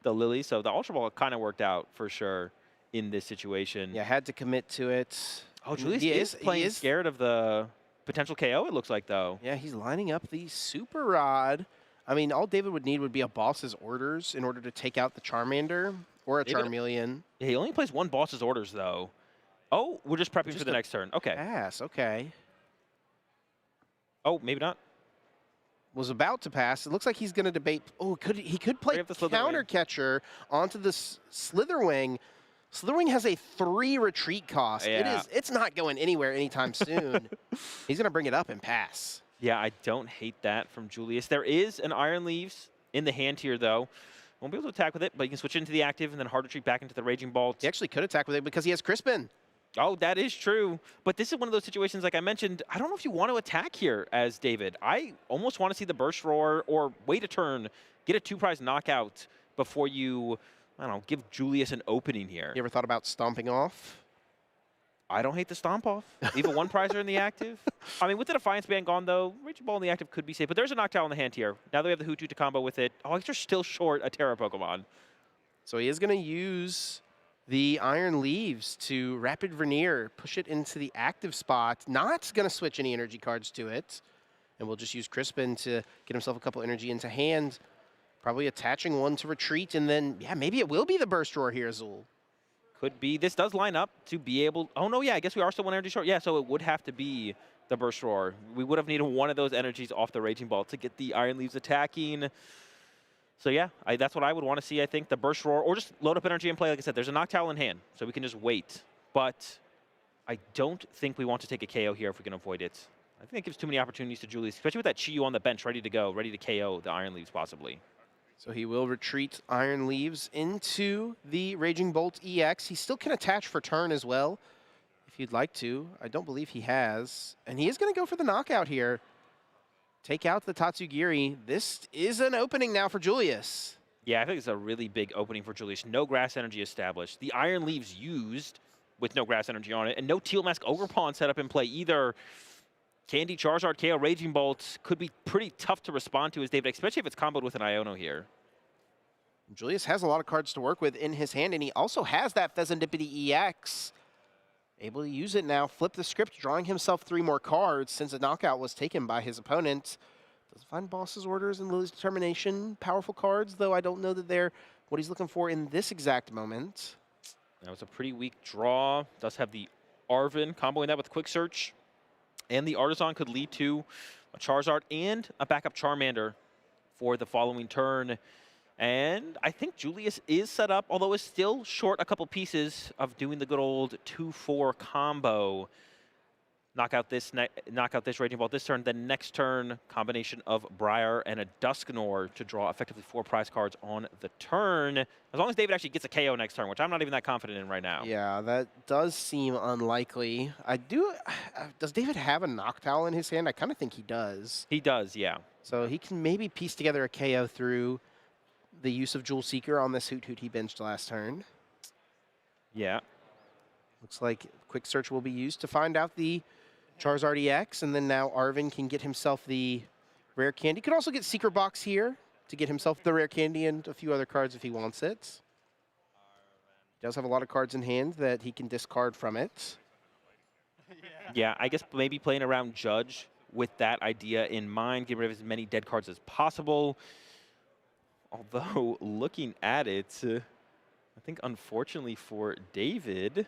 Lily, so the Ultra Ball kind of worked out for sure in this situation. Yeah, had to commit to it. Oh, Julius is playing scared of the potential KO, it looks like, though. Yeah, he's lining up the Super Rod. I mean, all David would need would be a boss's orders in order to take out the Charmander or a Charmeleon. Yeah, he only plays one boss's orders, though. Oh, we're just prepping for the next turn. Okay. Pass, okay. Oh, maybe not. Was about to pass. It looks like he's going to debate. Oh, he could play counter catcher onto the Slitherwing. Slitherwing has a 3 retreat cost. Yeah. It's not going anywhere anytime soon. He's going to bring it up and pass. Yeah, I don't hate that from Julius. There is an Iron Leaves in the hand here, though. Won't be able to attack with it, but you can switch into the active and then hard retreat back into the Raging Bolt. He actually could attack with it because he has Crispin. Oh, that is true. But this is one of those situations, like I mentioned, I don't know if you want to attack here as David. I almost want to see the Burst Roar or wait a turn, get a 2-prize knockout before you, I don't know, give Julius an opening here. You ever thought about stomping off? I don't hate the stomp off. Leave a 1-prizer in the active. I mean, with the Defiance Band gone, though, Raging Ball in the active could be safe. But there's a Noctowl in the hand here. Now that we have the Hutu to combo with it. Oh, they're still short a Terra Pokemon. So he is going to use the Iron Leaves to Rapid Vernier, push it into the active spot. Not going to switch any energy cards to it. And we'll just use Crispin to get himself a couple energy into hand. Probably attaching one to retreat. And then, yeah, maybe it will be the Burst Roar here, Azul. Could be. This does line up to be able... Oh, no, yeah, I guess we are still 1 energy short. Yeah, so it would have to be the Burst Roar. We would have needed one of those energies off the Raging Ball to get the Iron Leaves attacking. So, yeah, that's what I would want to see, I think. The Burst Roar, or just load up energy and play. Like I said, there's a Noctowl in hand, so we can just wait. But I don't think we want to take a KO here if we can avoid it. I think that gives too many opportunities to Julius, especially with that Chi-Yu on the bench ready to go, ready to KO the Iron Leaves possibly. So he will retreat Iron Leaves into the Raging Bolt EX. He still can attach for turn as well, if you'd like to. I don't believe he has. And he is going to go for the knockout here. Take out the Tatsugiri. This is an opening now for Julius. Yeah, I think it's a really big opening for Julius. No grass energy established. The Iron Leaves used with no grass energy on it, and no Teal Mask Ogre Pawn set up in play either. Candy, Charizard, KO, Raging Bolt could be pretty tough to respond to as David, especially if it's comboed with an Iono here. Julius has a lot of cards to work with in his hand, and he also has that Pheasantipity EX. Able to use it now, flip the script, drawing himself 3 more cards since a knockout was taken by his opponent. Does find Boss's Orders and Lily's Determination. Powerful cards, though I don't know that they're what he's looking for in this exact moment. That was a pretty weak draw. Does have the Arven, comboing that with Quick Search. And the Artisan could lead to a Charizard and a backup Charmander for the following turn. And I think Julius is set up, although is still short a couple pieces of doing the good old 2-4 combo. Knock out this Raging Bolt this turn. Then next turn, combination of Briar and a Dusknoir to draw effectively 4 prize cards on the turn. As long as David actually gets a KO next turn, which I'm not even that confident in right now. Yeah, that does seem unlikely. Does David have a Noctowl in his hand? I kind of think he does. He does, yeah. So he can maybe piece together a KO through the use of Jewel Seeker on this Hoot he benched last turn. Yeah. Looks like Quick Search will be used to find out the Charizard EX, and then now Arven can get himself the Rare Candy. Could also get Secret Box here to get himself the Rare Candy and a few other cards if he wants it. He does have a lot of cards in hand that he can discard from it. Yeah, I guess maybe playing around Judge with that idea in mind, get rid of as many dead cards as possible. Although, looking at it, I think unfortunately for David,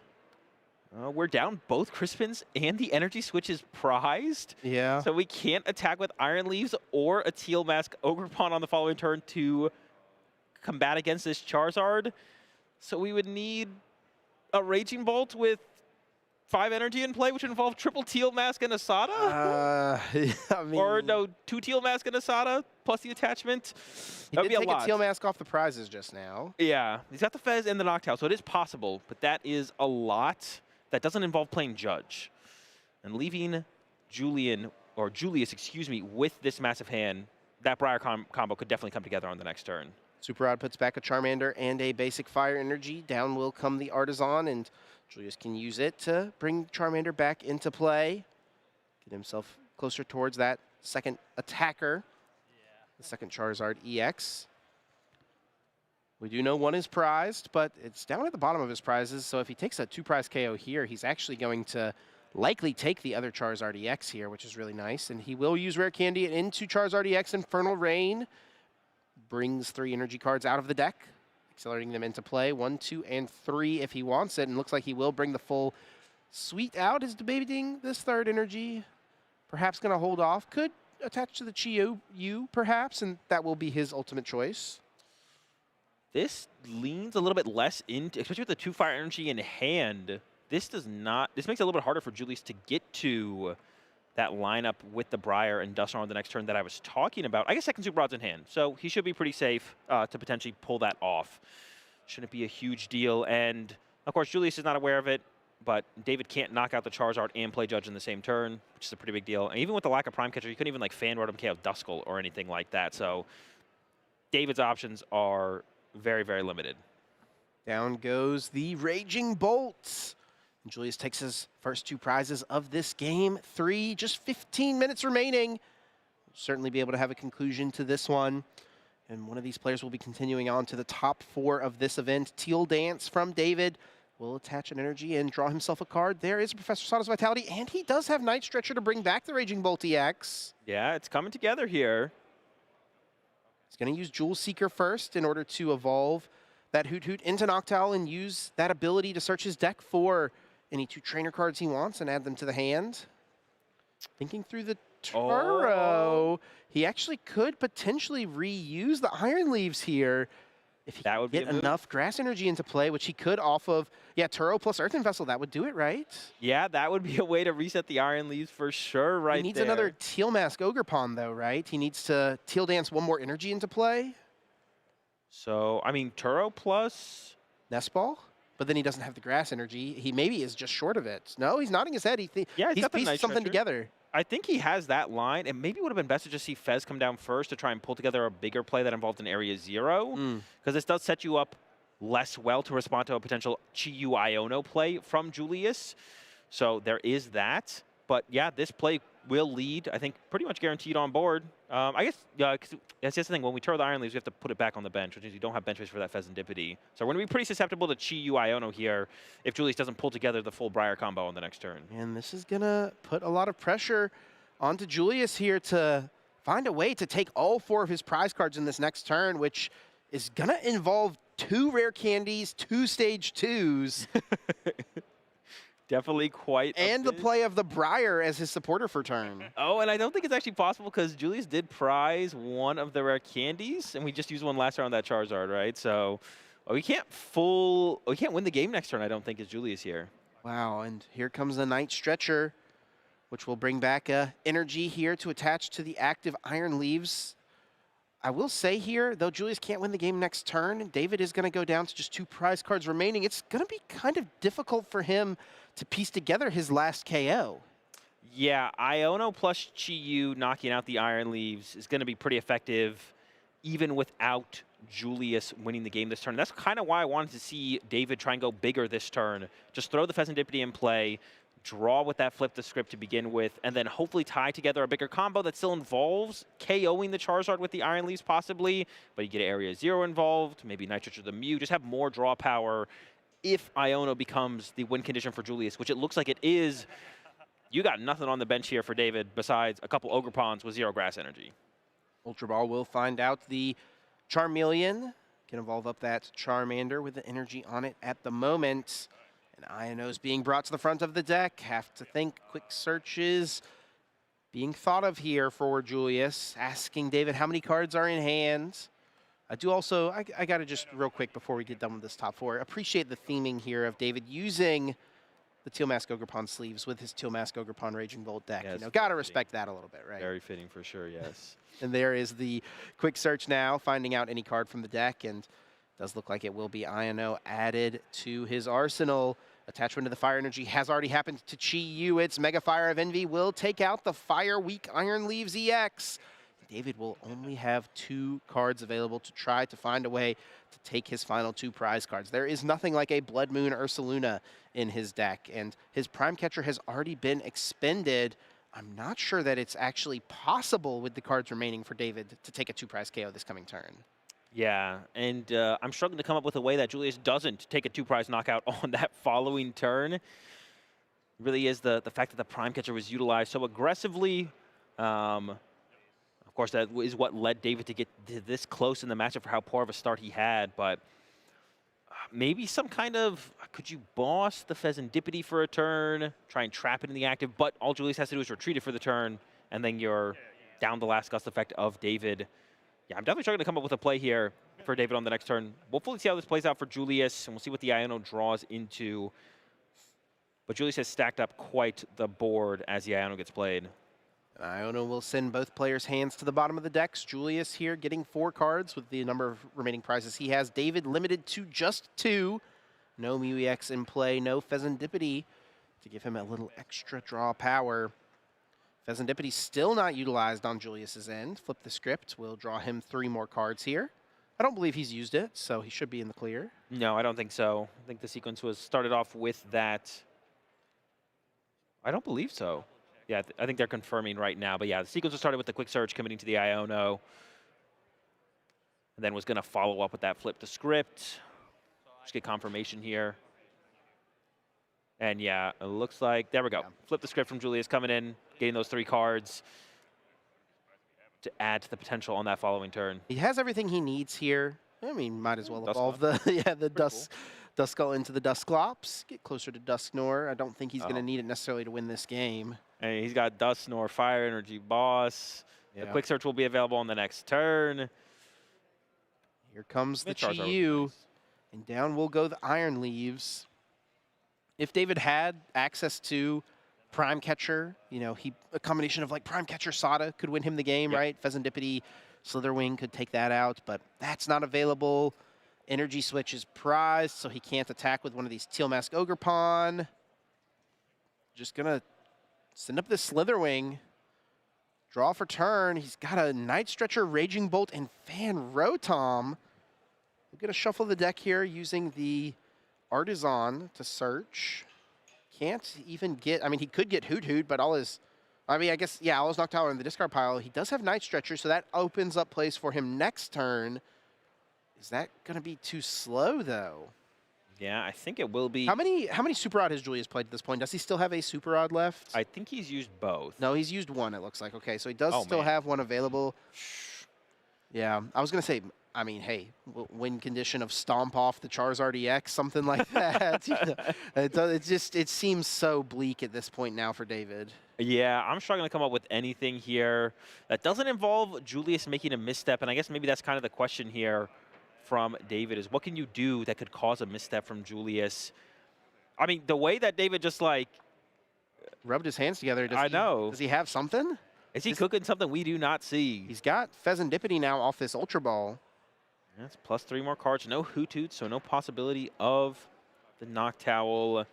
we're down both Crispins and the energy switch is prized. Yeah. So we can't attack with Iron Leaves or a Teal Mask Ogre Pawn on the following turn to combat against this Charizard. So we would need a Raging Bolt with 5 energy in play, which would involve triple Teal Mask and Asada? I mean, or no, 2 Teal Mask and Asada plus the attachment. He That would did be take a lot. a Teal Mask off the prizes just now. Yeah, he's got the Fez and the Noctowl, so it is possible, but that is a lot. That doesn't involve playing Judge. And leaving Julius, excuse me, with this massive hand, that Briar combo could definitely come together on the next turn. Super Odd puts back a Charmander and a basic Fire Energy. Down will come the Artisan, and Julius can use it to bring Charmander back into play. Get himself closer towards that second attacker. The second Charizard EX. We do know one is prized, but it's down at the bottom of his prizes, so if he takes a 2-prize KO here, he's actually going to likely take the other Charizard EX here, which is really nice. And he will use Rare Candy into Charizard EX Infernal Rain. brings 3 energy cards out of the deck, accelerating them into play. 1, 2, and 3 if he wants it. And looks like he will bring the full suite out. Is debating this 3rd energy. Perhaps going to hold off. Could attach to the Chi-Yu, perhaps, and that will be his ultimate choice. This leans a little bit less into, especially with the 2 fire energy in hand. This makes it a little bit harder for Julius to get to that lineup with the Briar and Duster on the next turn that I was talking about. I guess second Super Rod's in hand, so he should be pretty safe to potentially pull that off. Shouldn't be a huge deal, and of course Julius is not aware of it, but David can't knock out the Charizard and play Judge in the same turn, which is a pretty big deal. And even with the lack of Prime Catcher, you couldn't even like fan road him KO Duskull or anything like that, so David's options are very, very limited. Down goes the Raging Bolt. And Julius takes his first 2 prizes of this game. 3, just 15 minutes remaining. We'll certainly be able to have a conclusion to this one. And one of these players will be continuing on to the top 4 of this event. Teal Dance from David will attach an energy and draw himself a card. There is Professor Sawdust Vitality, and he does have Night Stretcher to bring back the Raging Bolt EX. Yeah, it's coming together here. He's going to use Jewel Seeker first in order to evolve that Hoot Hoot into Noctowl and use that ability to search his deck for any 2 trainer cards he wants and add them to the hand. Thinking through the Turo, he actually could potentially reuse the Iron Leaves here if he could get enough grass energy into play, which he could off of, Turo plus Earthen Vessel. That would do it, right? Yeah, that would be a way to reset the Iron Leaves for sure right there. He needs another Teal Mask Ogre Pond, though, right? He needs to Teal Dance 1 more energy into play. So, I mean, Turo plus Nest Ball? But then he doesn't have the grass energy. He maybe is just short of it. No, he's nodding his head. He's pieced something together. I think he has that line, and maybe it would have been best to just see Fez come down first to try and pull together a bigger play that involved in Area 0, because this does set you up less well to respond to a potential Chi-Yu Iono play from Julius. So there is that. But yeah, this play will lead, I think, pretty much guaranteed on board. I guess, that's the thing. When we Turo the Iron Leaves, we have to put it back on the bench, which means you don't have bench space for that Pheasantipity. So we're going to be pretty susceptible to Chi-Yu Iono here if Julius doesn't pull together the full Briar combo on the next turn. And this is going to put a lot of pressure onto Julius here to find a way to take all 4 of his prize cards in this next turn, which is going to involve 2 rare candies, 2 stage 2s. Definitely quite. And the play of the Briar as his supporter for turn. Oh, and I don't think it's actually possible because Julius did prize 1 of the rare candies, and we just used 1 last round on that Charizard, right? So we can't win the game next turn, I don't think, as Julius here. Wow, and here comes the Night Stretcher, which will bring back energy here to attach to the active Iron Leaves. I will say here, though Julius can't win the game next turn, David is going to go down to just 2 prize cards remaining. It's going to be kind of difficult for him to piece together his last KO. Yeah, Iono plus Chi-Yu knocking out the Iron Leaves is going to be pretty effective, even without Julius winning the game this turn. And that's kind of why I wanted to see David try and go bigger this turn. Just throw the Pheasantipity in play, draw with that flip the script to begin with, and then hopefully tie together a bigger combo that still involves KOing the Charizard with the Iron Leaves possibly, but you get Area 0 involved, maybe Night Stretcher the Mew, just have more draw power. If Iono becomes the win condition for Julius, which it looks like it is, you got nothing on the bench here for David besides a couple Ogre Ponds with 0 grass energy. Ultra Ball will find out the Charmeleon can evolve up that Charmander with the energy on it at the moment. And Iono's being brought to the front of the deck. Have to think quick searches being thought of here for Julius. Asking David how many cards are in hand. I do also, I got to just real quick before we get done with this top 4, appreciate the theming here of David using the Teal Mask Ogre Pond sleeves with his Teal Mask Ogre Pond Raging Bolt deck. Yes, got to respect that a little bit, right? Very fitting for sure, yes. And there is the quick search now, finding out any card from the deck, and does look like it will be Iono added to his arsenal. Attachment to the Fire Energy has already happened to Chi-Yu. Its Mega Fire of Envy will take out the Fire Weak Iron Leaves EX. David will only have 2 cards available to try to find a way to take his final 2 prize cards. There is nothing like a Blood Moon Ursaluna in his deck, and his Prime Catcher has already been expended. I'm not sure that it's actually possible with the cards remaining for David to take a 2 prize KO this coming turn. Yeah, and I'm struggling to come up with a way that Julius doesn't take a 2 prize knockout on that following turn. It really is the fact that the Prime Catcher was utilized so aggressively. course, that is what led David to get to this close in the matchup for how poor of a start he had. But maybe some kind of, could you boss the Pheasantipity for a turn, try and trap it in the active, but all Julius has to do is retreat it for the turn, and then you're down the last gust effect of David. Yeah, I'm definitely trying to come up with a play here for David on the next turn. We'll fully see how this plays out for Julius, and we'll see what the Iono draws into. But Julius has stacked up quite the board as the Iono gets played. Iono will send both players' hands to the bottom of the decks. Julius here getting 4 cards with the number of remaining prizes he has. David limited to just 2. No MUEX in play, no Pheasantipity to give him a little extra draw power. Pheasantipity still not utilized on Julius's end. Flip the script. We'll draw him 3 more cards here. I don't believe he's used it, so he should be in the clear. No, I don't think so. I think the sequence was started off with that. I don't believe so. Yeah, I think they're confirming right now. But yeah, the sequence was started with the quick search committing to the Iono. And then was going to follow up with that flip the script. Just get confirmation here. And yeah, it looks like, there we go. Flip the script from Julius coming in, getting those 3 cards to add to the potential on that following turn. He has everything he needs here. I mean, might as well evolve the Duskull into the Dusclops. Get closer to Dusknor. I don't think he's going to need it necessarily to win this game. And he's got Dusknor, Fire Energy, Boss. The quick search will be available on the next turn. Here comes the Chi-Yu. And down will go the Iron Leaves. If David had access to Prime Catcher, you know, a combination of like Prime Catcher, Sada could win him the game, right? Pheasantipity, Slitherwing could take that out, but that's not available. Energy Switch is prized, so he can't attack with one of these Teal Mask Ogrepon. Just gonna send up the Slitherwing. Draw for turn. He's got a Night Stretcher, Raging Bolt, and Fan Rotom. We're gonna shuffle the deck here using the Artisan to search. Can't even get, I mean, he could get Hoot, but all his, I mean, I guess, yeah, all his knocked out in the discard pile. He does have Night Stretcher, so that opens up plays for him next turn. Is that going to be too slow, though? Yeah, I think it will be. How many Super Odd has Julius played at this point? Does he still have a Super Odd left? I think he's used both. No, he's used one, it looks like. Okay, so he does still have one available. Yeah, I was going to say, I mean, hey, win condition of Stomp off the Charizard EX, something like that. It seems so bleak at this point now for David. Yeah, I'm struggling to come up with anything here that doesn't involve Julius making a misstep, and I guess maybe that's kind of the question here from David is what can you do that could cause a misstep from Julius? I mean, the way that David just like rubbed his hands together. Does he have something? Is he cooking something we do not see? He's got Pheasantipity now off this Ultra Ball. That's plus 3 more cards. No Hoot, so no possibility of the Noctowl.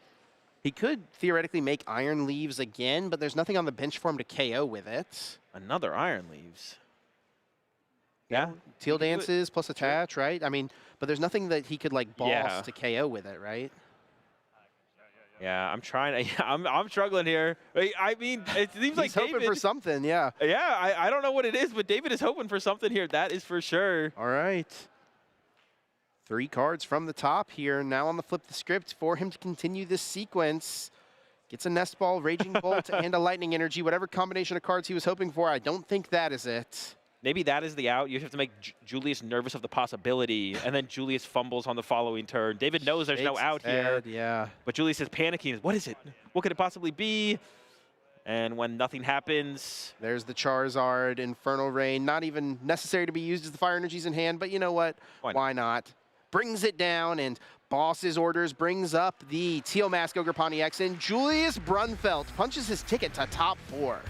He could theoretically make Iron Leaves again, but there's nothing on the bench for him to KO with it. Another Iron Leaves. Yeah. Teal Dances plus attach, right? I mean, but there's nothing that he could like boss to KO with it, right? Yeah, I'm trying to. I'm struggling here. I mean, it seems like he's hoping for something. Yeah. Yeah, I don't know what it is, but David is hoping for something here. That is for sure. All right. 3 cards from the top here. Now on the flip the script for him to continue this sequence. Gets a Nest Ball, Raging Bolt, and a Lightning Energy. Whatever combination of cards he was hoping for, I don't think that is it. Maybe that is the out. You have to make Julius nervous of the possibility, and then Julius fumbles on the following turn. David knows there's no out here. Yeah. But Julius is panicking. What is it? What could it possibly be? And when nothing happens... There's the Charizard, Infernal Rain. Not even necessary to be used as the Fire Energy's in hand, but you know what? Why not? Brings it down, and Boss's orders brings up the Teal Mask Ogrepon EX, and Julius Brunfelt punches his ticket to top 4.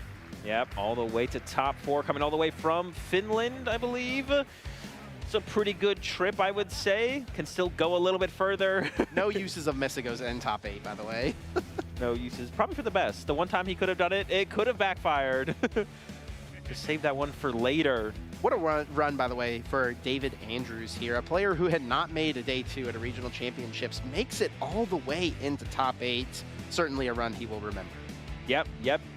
Yep, all the way to top 4, coming all the way from Finland, I believe. It's a pretty good trip, I would say. Can still go a little bit further. No uses of Messigos in top 8, by the way. No uses, probably for the best. The one time he could have done it, it could have backfired. Just save that one for later. What a run, by the way, for David Andrews here. A player who had not made a day 2 at a regional championships makes it all the way into top 8. Certainly a run he will remember. Yep.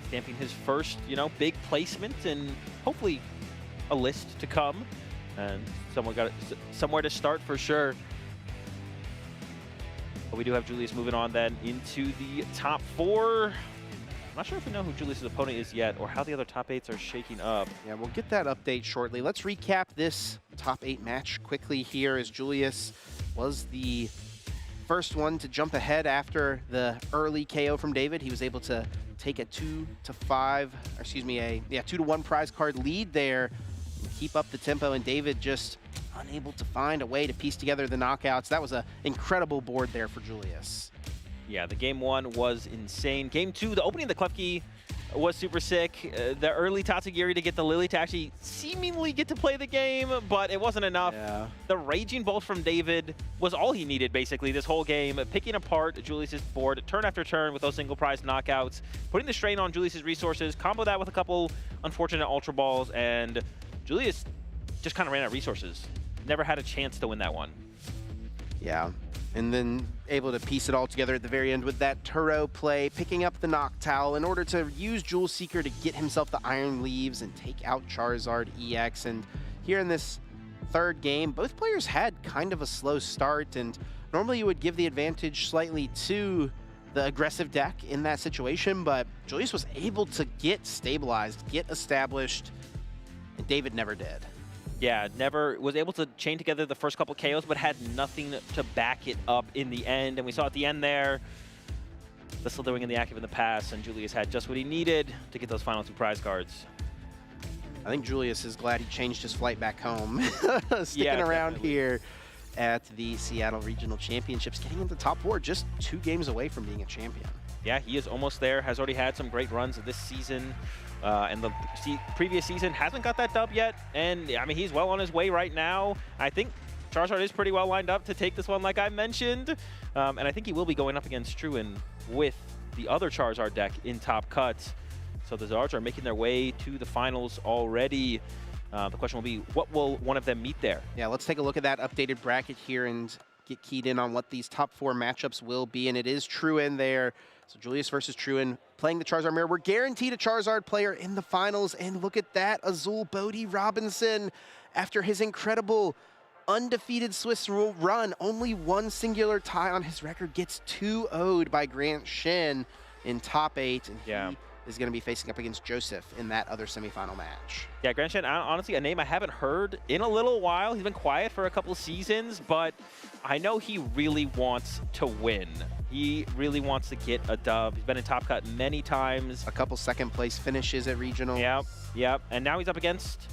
Stamping his first, big placement and hopefully a list to come. And someone got somewhere to start for sure. But we do have Julius moving on then into the top 4. I'm not sure if we know who Julius's opponent is yet or how the other top 8s are shaking up. Yeah, we'll get that update shortly. Let's recap this top 8 match quickly here, as Julius was the first one to jump ahead after the early KO from David. He was able to take a 2-1 prize card lead there, keep up the tempo, and David just unable to find a way to piece together the knockouts. That was an incredible board there for Julius. Yeah, the game 1 was insane. Game 2, the opening of the Klefki was super sick. The early Tatsugiri to get the Lily to actually seemingly get to play the game, but it wasn't enough. Yeah. The Raging Bolt from David was all he needed, basically, this whole game. Picking apart Julius's board turn after turn with those single prize knockouts, putting the strain on Julius's resources, combo that with a couple unfortunate Ultra Balls, and Julius just kind of ran out of resources. Never had a chance to win that one. Yeah, and then able to piece it all together at the very end with that Turo play, picking up the Noctowl in order to use Jewel Seeker to get himself the Iron Leaves and take out Charizard EX. And here in this third game, both players had kind of a slow start, and normally you would give the advantage slightly to the aggressive deck in that situation, but Julius was able to get stabilized, get established, and David never did. Yeah, never was able to chain together the first couple KOs, but had nothing to back it up in the end. And we saw at the end there, the slithering in the active in the pass, and Julius had just what he needed to get those final 2 prize cards. I think Julius is glad he changed his flight back home. Sticking around definitely here at the Seattle Regional Championships, getting into top 4, just 2 games away from being a champion. Yeah, he is almost there, has already had some great runs this season. And the previous season hasn't got that dub yet, and I mean, he's well on his way right now. I think Charizard is pretty well lined up to take this one, like I mentioned, and I think he will be going up against Truin with the other Charizard deck in top cuts. So the Zards are making their way to the finals already. The question will be, what will one of them meet there? Yeah, let's take a look at that updated bracket here and get keyed in on what these top 4 matchups will be, and it is Truin there. So Julius versus Truin playing the Charizard mirror. We're guaranteed a Charizard player in the finals, and look at that, Azul Bodhi Robinson, after his incredible undefeated Swiss run, only 1 singular tie on his record, gets 2-0'd by Grant Shin in top 8, and he is going to be facing up against Joseph in that other semifinal match. Yeah, Grant Shin, honestly, a name I haven't heard in a little while. He's been quiet for a couple seasons, but I know he really wants to win. He really wants to get a dub. He's been in top cut many times. A couple second place finishes at regional. Yep. And now he's up against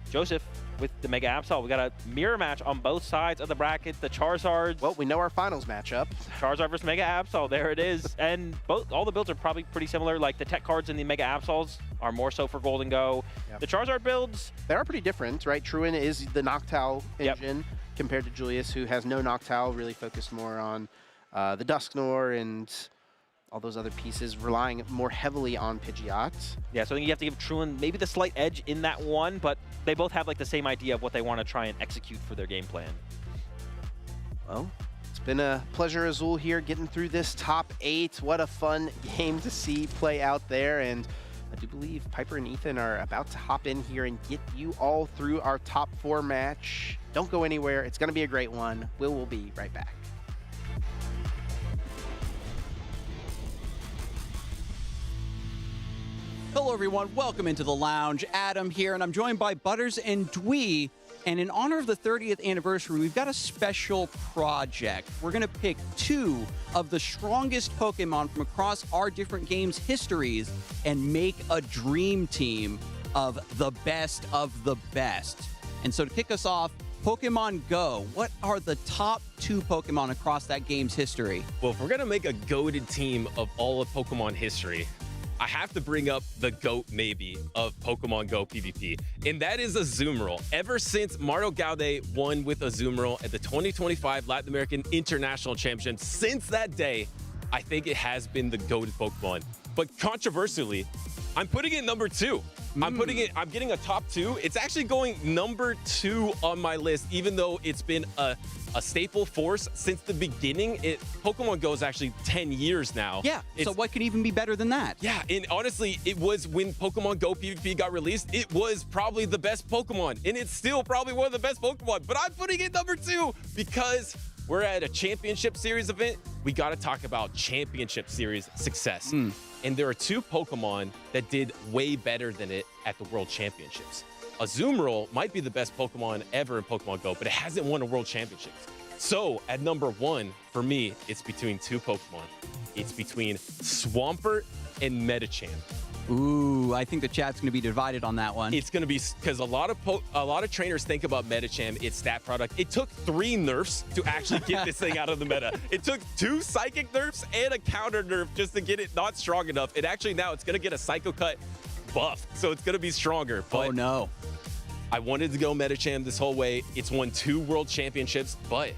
Joseph with the Mega Absol. We got a mirror match on both sides of the bracket. The Charizards. Well, we know our finals matchup. Charizard versus Mega Absol. There it is. And all the builds are probably pretty similar. Like the tech cards in the Mega Absols are more so for Gold and Go. Yep. The Charizard builds, they are pretty different, right? Truin is the Noctowl engine compared to Julius, who has no Noctowl, really focused more on the Dusknoir and all those other pieces, relying more heavily on Pidgeot. Yeah, so I think you have to give Truin maybe the slight edge in that one, but they both have like the same idea of what they want to try and execute for their game plan. Well, it's been a pleasure, Azul, here getting through this top 8. What a fun game to see play out there, and I do believe Piper and Ethan are about to hop in here and get you all through our top 4 match. Don't go anywhere. It's going to be a great one. We'll be right back. Hello everyone, welcome into the lounge. Adam here, and I'm joined by Butters and Dwee. And in honor of the 30th anniversary, we've got a special project. We're gonna pick 2 of the strongest Pokemon from across our different games' histories and make a dream team of the best of the best. And so to kick us off, Pokemon GO. What are the top 2 Pokemon across that game's history? Well, if we're gonna make a goated team of all of Pokemon history, I have to bring up the GOAT maybe of Pokemon GO PvP, and that is Azumarill. Ever since Mario Gaude won with Azumarill at the 2025 Latin American International Championships, since that day, I think it has been the GOAted Pokemon. But controversially, I'm putting it number 2. I'm getting a top 2. It's actually going number 2 on my list, even though it's been a staple force since the beginning. Pokemon Go is actually 10 years now. Yeah, so what could even be better than that? Yeah, and honestly, it was when Pokemon Go PvP got released, it was probably the best Pokemon, and it's still probably one of the best Pokemon, but I'm putting it number 2 because we're at a championship series event. We got to talk about championship series success. And there are two Pokemon that did way better than it at the World Championships. Azumarill might be the best Pokemon ever in Pokemon Go, but it hasn't won a World Championships. So at number 1, for me, it's between two Pokemon. It's between Swampert and Metagame. Ooh, I think the chat's going to be divided on that one. It's going to be because a lot of trainers think about Metagame, its stat product. It took 3 nerfs to actually get this thing out of the meta. It took 2 psychic nerfs and a counter nerf just to get it not strong enough. And actually now it's going to get a Psycho Cut buff, so it's going to be stronger. But oh no. I wanted to go Metagame this whole way. It's won 2 World Championships, but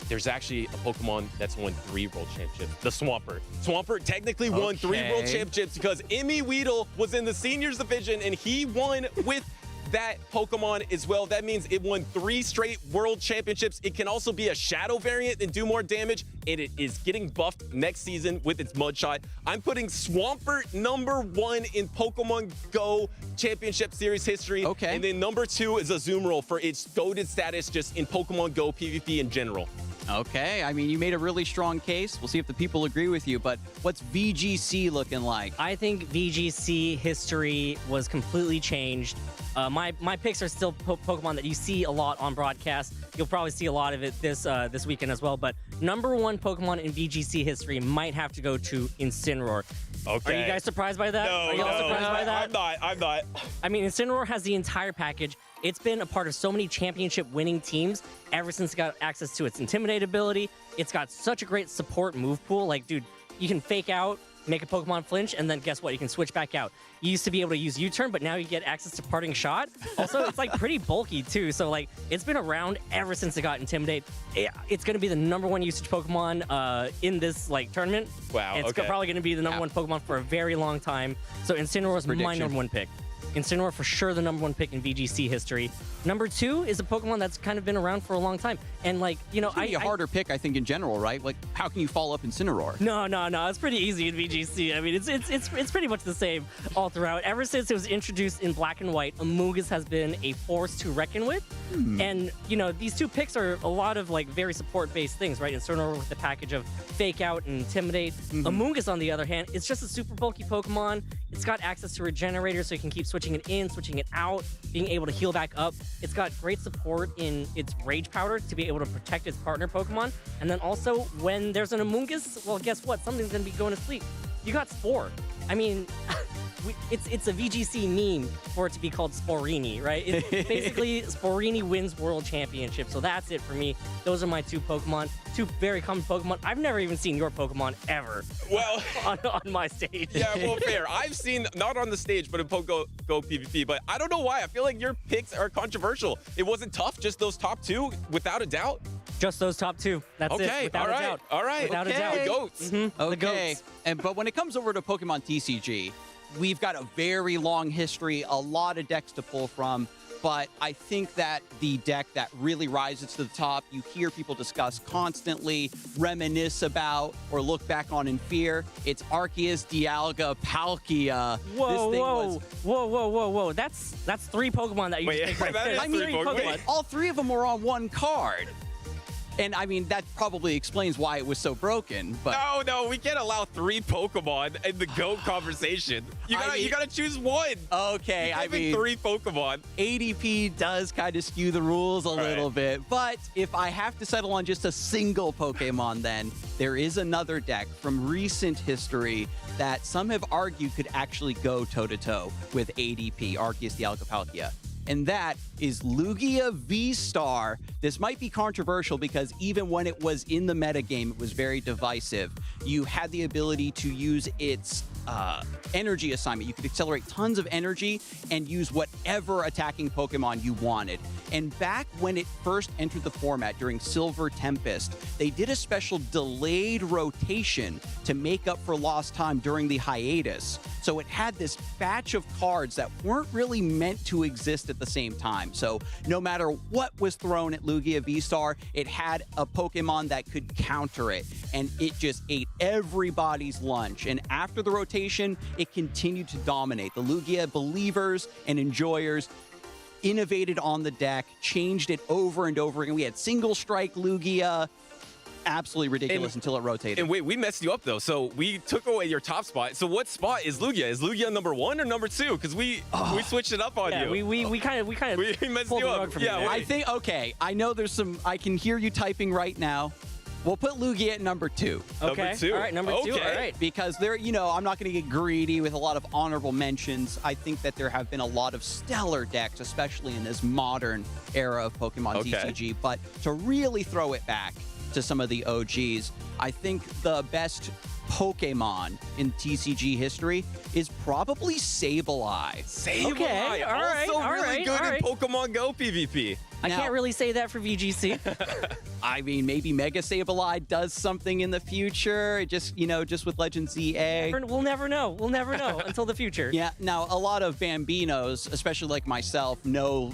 there's actually a Pokemon that's won 3 World Championships, the Swampert. Swampert technically won 3 World Championships because Emmy Weedle was in the seniors division and he won with that Pokemon as well. That means it won 3 straight World Championships. It can also be a Shadow variant and do more damage, and it is getting buffed next season with its Mudshot. I'm putting Swampert number 1 in Pokemon Go Championship Series history. Okay. And then number 2 is Azumarill for its goated status just in Pokemon Go PvP in general. Okay, I mean, you made a really strong case. We'll see if the people agree with you, but what's VGC looking like? I think VGC history was completely changed. My picks are still Pokemon that you see a lot on broadcast. You'll probably see a lot of it this weekend as well, but number 1 Pokemon in VGC history might have to go to Incineroar. Okay. Are you guys surprised by that? Are you all surprised by that? I'm not. I mean, Incineroar has the entire package. It's been a part of so many championship winning teams ever since it got access to its Intimidate ability. It's got such a great support move pool. Like, dude, you can fake out, make a Pokemon flinch, and then guess what? You can switch back out. You used to be able to use U-turn, but now you get access to Parting Shot. Also, it's like pretty bulky too. So like, it's been around ever since it got Intimidate. It's going to be the number 1 usage Pokemon in this like tournament. Wow. It's probably going to be the number 1 Pokemon for a very long time. So Incineroar is my number 1 pick. Incineroar for sure the number 1 pick in VGC history. Number 2 is a Pokemon that's kind of been around for a long time. And like, you know, it's gonna be a harder pick, I think, in general, right? Like, how can you follow up Incineroar? No. It's pretty easy in VGC. I mean, it's pretty much the same all throughout. Ever since it was introduced in Black and White, Amoonguss has been a force to reckon with. And, you know, these 2 picks are a lot of like very support-based things, right? Incineroar with the package of Fake Out and Intimidate. Amoonguss, on the other hand, it's just a super bulky Pokemon. It's got access to Regenerator, so you can keep switching it in, switching it out, being able to heal back up. It's got great support in its Rage Powder to be able to protect its partner Pokemon. And then also, when there's an Amoonguss, well, guess what? Something's going to be going to sleep. You got Spore. I mean, it's a VGC meme for it to be called Sporini, right? It's basically, Sporini wins World Championship. So that's it for me. Those are my 2 Pokemon. 2 very common Pokemon. I've never even seen your Pokemon ever. Well, on my stage. Yeah, well, fair. I've seen, not on the stage, but in Go PvP, but I don't know why. I feel like your picks are controversial. It wasn't tough, just those top 2, without a doubt. Just those top 2. That's it. Without a doubt. All right. Without a doubt. The goats. Okay. The goats. But when it comes over to Pokemon TCG, we've got a very long history, a lot of decks to pull from. But I think that the deck that really rises to the top, you hear people discuss constantly, reminisce about, or look back on in fear, it's Arceus, Dialga, Palkia. Whoa. That's 3 Pokemon that you just picked right there. I mean, 3 Pokemon. all 3 of them are on 1 card. And I mean, that probably explains why it was so broken. But No, we can't allow 3 Pokemon in the GOAT conversation. You gotta choose 1. Okay, I mean 3 Pokemon. ADP does kind of skew the rules a little bit, but if I have to settle on just a single Pokemon, then there is another deck from recent history that some have argued could actually go toe-to-toe with ADP, Arceus, Dialga, Palkia. And that is Lugia V-Star. This might be controversial because even when it was in the metagame, it was very divisive. You had the ability to use its energy assignment. You could accelerate tons of energy and use whatever attacking Pokemon you wanted. And back when it first entered the format during Silver Tempest, they did a special delayed rotation to make up for lost time during the hiatus. So it had this batch of cards that weren't really meant to exist at the same time. So no matter what was thrown at Lugia V-Star, it had a Pokemon that could counter it. And it just ate everybody's lunch. And after the rotation, it continued to dominate. The Lugia believers and enjoyers innovated on the deck, changed it over and over again. We had Single Strike Lugia, absolutely ridiculous until it rotated. And wait, we messed you up though. So we took away your top spot. So what spot is Lugia? Is Lugia number 1 or number 2? Because we switched it up on you. We kind of messed pulled you the up. rug from Yeah, you there. I think, okay, I know there's some, I can hear you typing right now. We'll put Lugia at number 2. Okay. Number 2. All right, number 2. Okay. All right. Because there, you know, I'm not going to get greedy with a lot of honorable mentions. I think that there have been a lot of stellar decks, especially in this modern era of Pokemon TCG. But to really throw it back to some of the OGs, I think the best Pokemon in TCG history is probably Sableye. Sableye, Okay, all right, also all really right, good all in right. Pokemon Go PvP. I Now- can't really say that for VGC. I mean, maybe Mega Sableye does something in the future. It just, you know, just with Legend ZA. We'll never know. We'll never know until the future. Yeah, now a lot of Bambinos, especially like myself, know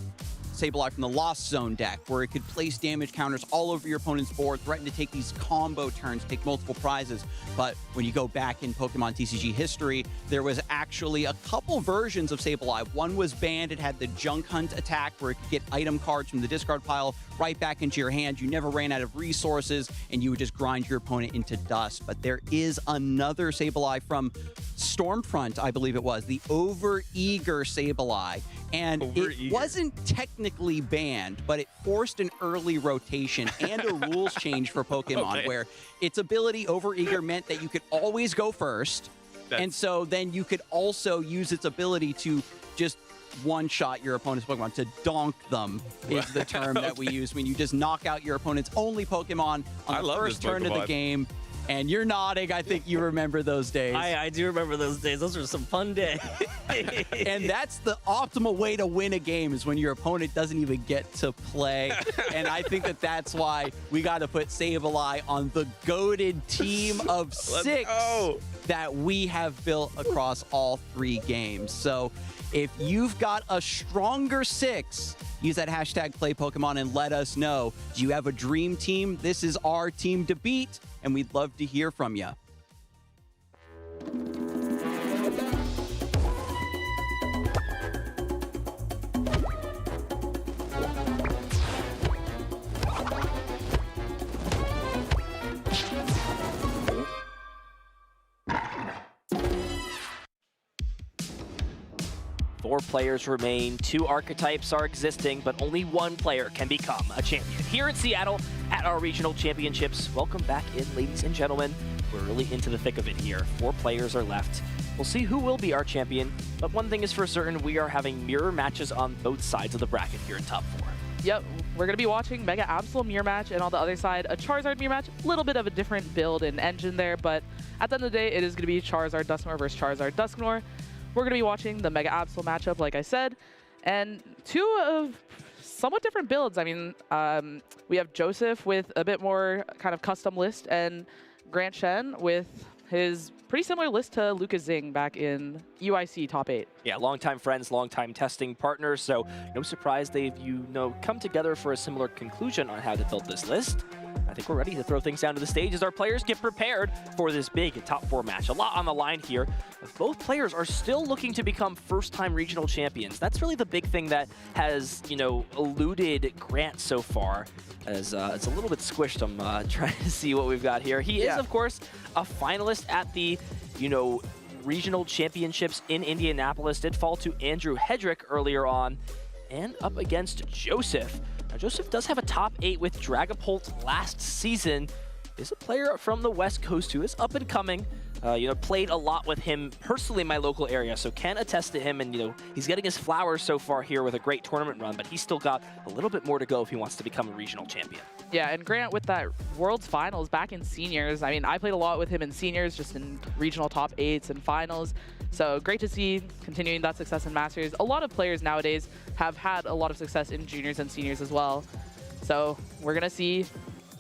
Sableye from the Lost Zone deck, where it could place damage counters all over your opponent's board, threaten to take these combo turns, take multiple prizes. But when you go back in Pokemon TCG history, there was actually a couple versions of Sableye. One was banned. It had the Junk Hunt attack, where it could get item cards from the discard pile right back into your hand. You never ran out of resources, and you would just grind your opponent into dust. But there is another Sableye from Stormfront, I believe it was, the Overeager Sableye. And it wasn't technically banned, but it forced an early rotation and a rules change for Pokemon, where its ability Overeager meant that you could always go first. And so then you could also use its ability to just one-shot your opponent's Pokemon, to donk them is the term that we use when you just knock out your opponent's only Pokemon on the first turn of the game. And you're nodding. I think you remember those days. I do remember those days. Those were some fun days. And that's the optimal way to win a game, is when your opponent doesn't even get to play. And I think that that's why we got to put Sableye on the goated team of 6 that we have built across all 3 games. So if you've got a stronger 6, use that hashtag #PlayPokemon and let us know. Do you have a dream team? This is our team to beat, and we'd love to hear from you. Four players remain, 2 archetypes are existing, but only 1 player can become a champion. Here in Seattle at our regional championships, welcome back in, ladies and gentlemen. We're really into the thick of it here. 4 players are left. We'll see who will be our champion, but one thing is for certain, we are having mirror matches on both sides of the bracket here in top 4. Yep, we're going to be watching Mega Absol mirror match, and on the other side, a Charizard mirror match. A little bit of a different build and engine there, but at the end of the day, it is going to be Charizard Dusknoir versus Charizard Dusknoir. We're going to be watching the Mega Absol matchup, like I said, and 2 of somewhat different builds. I mean, we have Joseph with a bit more kind of custom list, and Grant Shen with his pretty similar list to Lucas Zing back in UIC top 8. Yeah, longtime friends, longtime testing partners, so no surprise they've, come together for a similar conclusion on how to build this list. I think we're ready to throw things down to the stage as our players get prepared for this big top 4 match. A lot on the line here. Both players are still looking to become first-time regional champions. That's really the big thing that has, eluded Grant so far. As it's a little bit squished. I'm trying to see what we've got here. He is, of course, a finalist at the, regional championships in Indianapolis. Did fall to Andrew Hedrick earlier on, and up against Joseph. Now, Joseph does have a top 8 with Dragapult last season. Is a player from the West Coast who is up and coming. Played a lot with him personally in my local area, so can attest to him. And, he's getting his flowers so far here with a great tournament run, but he's still got a little bit more to go if he wants to become a regional champion. Yeah, and Grant with that World's Finals back in seniors. I mean, I played a lot with him in seniors, just in regional top 8s and finals. So great to see continuing that success in Masters. A lot of players nowadays have had a lot of success in juniors and seniors as well. So we're going to see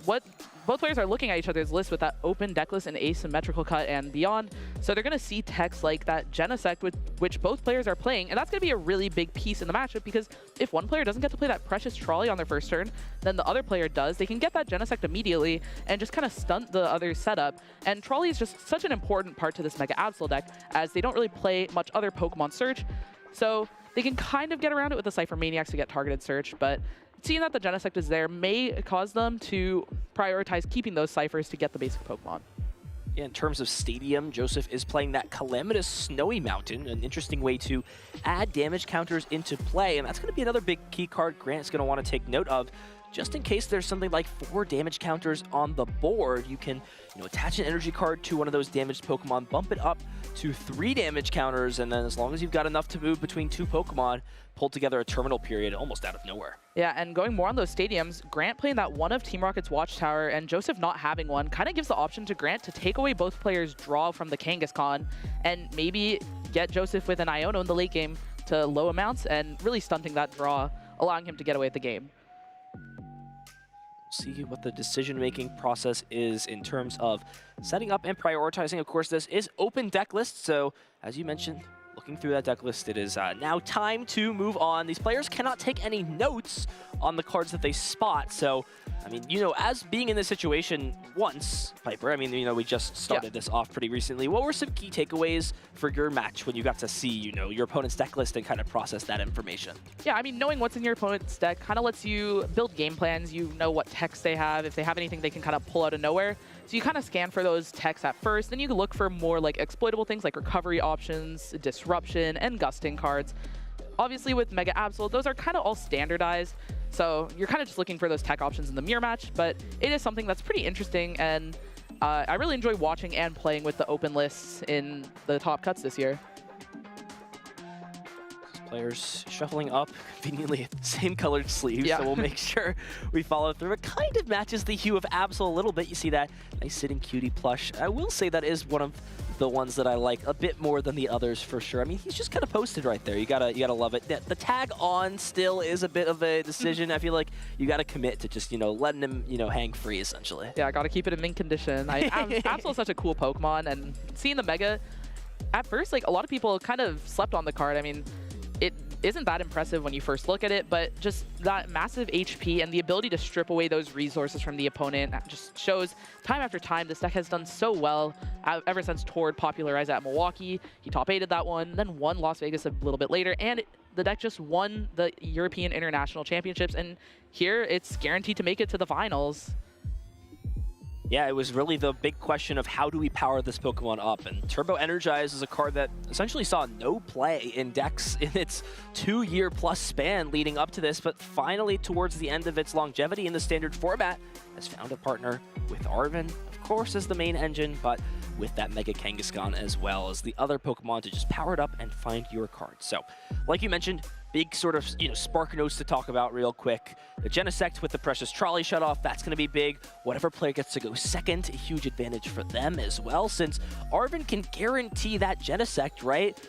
what both players are looking at each other's list with that open deck list and asymmetrical cut and beyond. So they're going to see techs like that Genesect, with which both players are playing. And that's going to be a really big piece in the matchup, because if one player doesn't get to play that precious trolley on their first turn, then the other player does. They can get that Genesect immediately and just kind of stunt the other setup. And trolley is just such an important part to this Mega Absol deck, as they don't really play much other Pokemon search. So they can kind of get around it with the Cypher Maniacs to get targeted search, but seeing that the Genesect is there may cause them to prioritize keeping those ciphers to get the basic Pokemon. Yeah, in terms of stadium, Joseph is playing that Calamitous Snowy Mountain, an interesting way to add damage counters into play, and that's going to be another big key card Grant's going to want to take note of. Just in case there's something like 4 damage counters on the board, you can attach an energy card to one of those damaged Pokemon, bump it up to 3 damage counters, and then as long as you've got enough to move between 2 Pokemon, pull together a terminal period almost out of nowhere. Yeah, and going more on those stadiums, Grant playing that one of Team Rocket's Watchtower and Joseph not having one kind of gives the option to Grant to take away both players' draw from the Kangaskhan and maybe get Joseph with an Iono in the late game to low amounts and really stunting that draw, allowing him to get away with the game. See what the decision-making process is in terms of setting up and prioritizing. Of course, this is open deck list, so as you mentioned, looking through that deck list, it is now time to move on. These players cannot take any notes on the cards that they spot, so I mean, as being in this situation once, Piper, I mean, we just started this off pretty recently. What were some key takeaways for your match when you got to see, your opponent's deck list and kind of process that information? Yeah, I mean, knowing what's in your opponent's deck kind of lets you build game plans. You know what techs they have. If they have anything they can kind of pull out of nowhere. So you kind of scan for those techs at first. Then you look for more like exploitable things like recovery options, disruption, and gusting cards. Obviously with Mega Absol, those are kind of all standardized. So you're kind of just looking for those tech options in the mirror match, but it is something that's pretty interesting, and I really enjoy watching and playing with the open lists in the top cuts this year. Players shuffling up conveniently at the same colored sleeves, so we'll make sure we follow through. It kind of matches the hue of Absol a little bit. You see that nice sitting cutie plush. I will say that is one of the ones that I like a bit more than the others for sure. I mean, he's just kind of posted right there. You gotta love it. The tag on still is a bit of a decision. I feel like you gotta commit to just letting him hang free essentially. Yeah, I gotta keep it in mint condition. Absol is such a cool Pokemon, and seeing the Mega at first, like a lot of people kind of slept on the card. I mean, it isn't that impressive when you first look at it, but just that massive HP and the ability to strip away those resources from the opponent just shows time after time this deck has done so well ever since Tord popularized at Milwaukee. He top 8'd that one, then won Las Vegas a little bit later, and the deck just won the European International Championships, and here it's guaranteed to make it to the finals. Yeah, it was really the big question of how do we power this Pokemon up, and Turbo Energize is a card that essentially saw no play in decks in its 2-year-plus span leading up to this, but finally towards the end of its longevity in the standard format has found a partner with Arven, of course, as the main engine, but with that Mega Kangaskhan as well as the other Pokemon to just power it up and find your cards. So, like you mentioned, big sort of, spark notes to talk about real quick. The Genesect with the Precious Trolley shut off, that's going to be big. Whatever player gets to go second, a huge advantage for them as well, since Arven can guarantee that Genesect, right?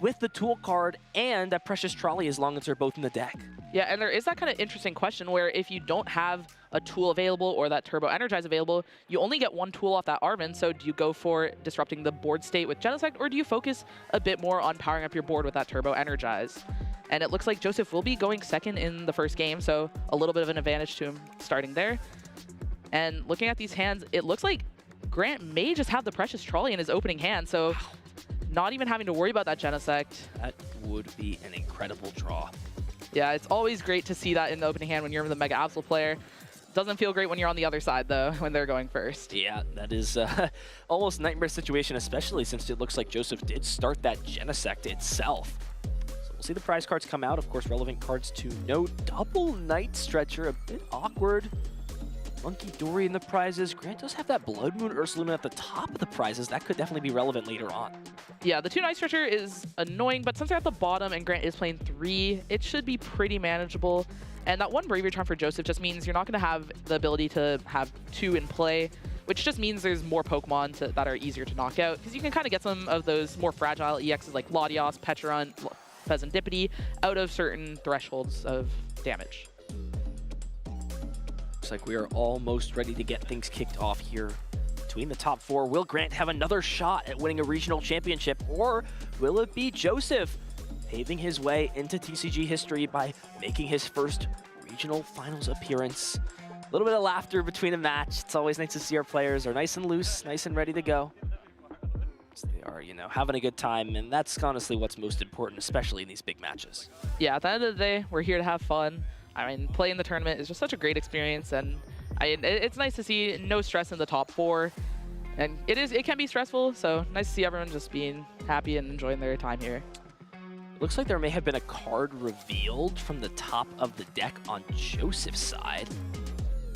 With the tool card and that Precious Trolley as long as they're both in the deck. Yeah, and there is that kind of interesting question where if you don't have a tool available or that Turbo Energize available, you only get one tool off that Arven, so do you go for disrupting the board state with Genesect, or do you focus a bit more on powering up your board with that Turbo Energize? And it looks like Joseph will be going second in the first game, so a little bit of an advantage to him starting there. And looking at these hands, it looks like Grant may just have the Precious Trolley in his opening hand, so not even having to worry about that Genesect. That would be an incredible draw. Yeah, it's always great to see that in the opening hand when you're the Mega Absol player. Doesn't feel great when you're on the other side, though, when they're going first. Yeah, that is almost nightmare situation, especially since it looks like Joseph did start that Genesect itself. So we'll see the prize cards come out. Of course, relevant cards to note. Double Night Stretcher, a bit awkward. Monkey Dory in the prizes. Grant does have that Blood Moon Ursaluna at the top of the prizes. That could definitely be relevant later on. Yeah, the 2 Night Stretcher is annoying, but since they're at the bottom and Grant is playing 3, it should be pretty manageable. And that 1 Bravery Charm for Joseph just means you're not going to have the ability to have 2 in play, which just means there's more Pokemon that are easier to knock out, because you can kind of get some of those more fragile EXs like Latios, Pecharunt, Pheasantipity out of certain thresholds of damage. Looks like we are almost ready to get things kicked off here. Between the top 4, will Grant have another shot at winning a regional championship, or will it be Joseph paving his way into TCG history by making his first regional finals appearance? A little bit of laughter between a match. It's always nice to see our players are nice and loose, nice and ready to go. So they are, having a good time, and that's honestly what's most important, especially in these big matches. Yeah, at the end of the day, we're here to have fun. I mean, playing the tournament is just such a great experience, and it's nice to see no stress in the top 4. And it can be stressful, so nice to see everyone just being happy and enjoying their time here. Looks like there may have been a card revealed from the top of the deck on Joseph's side.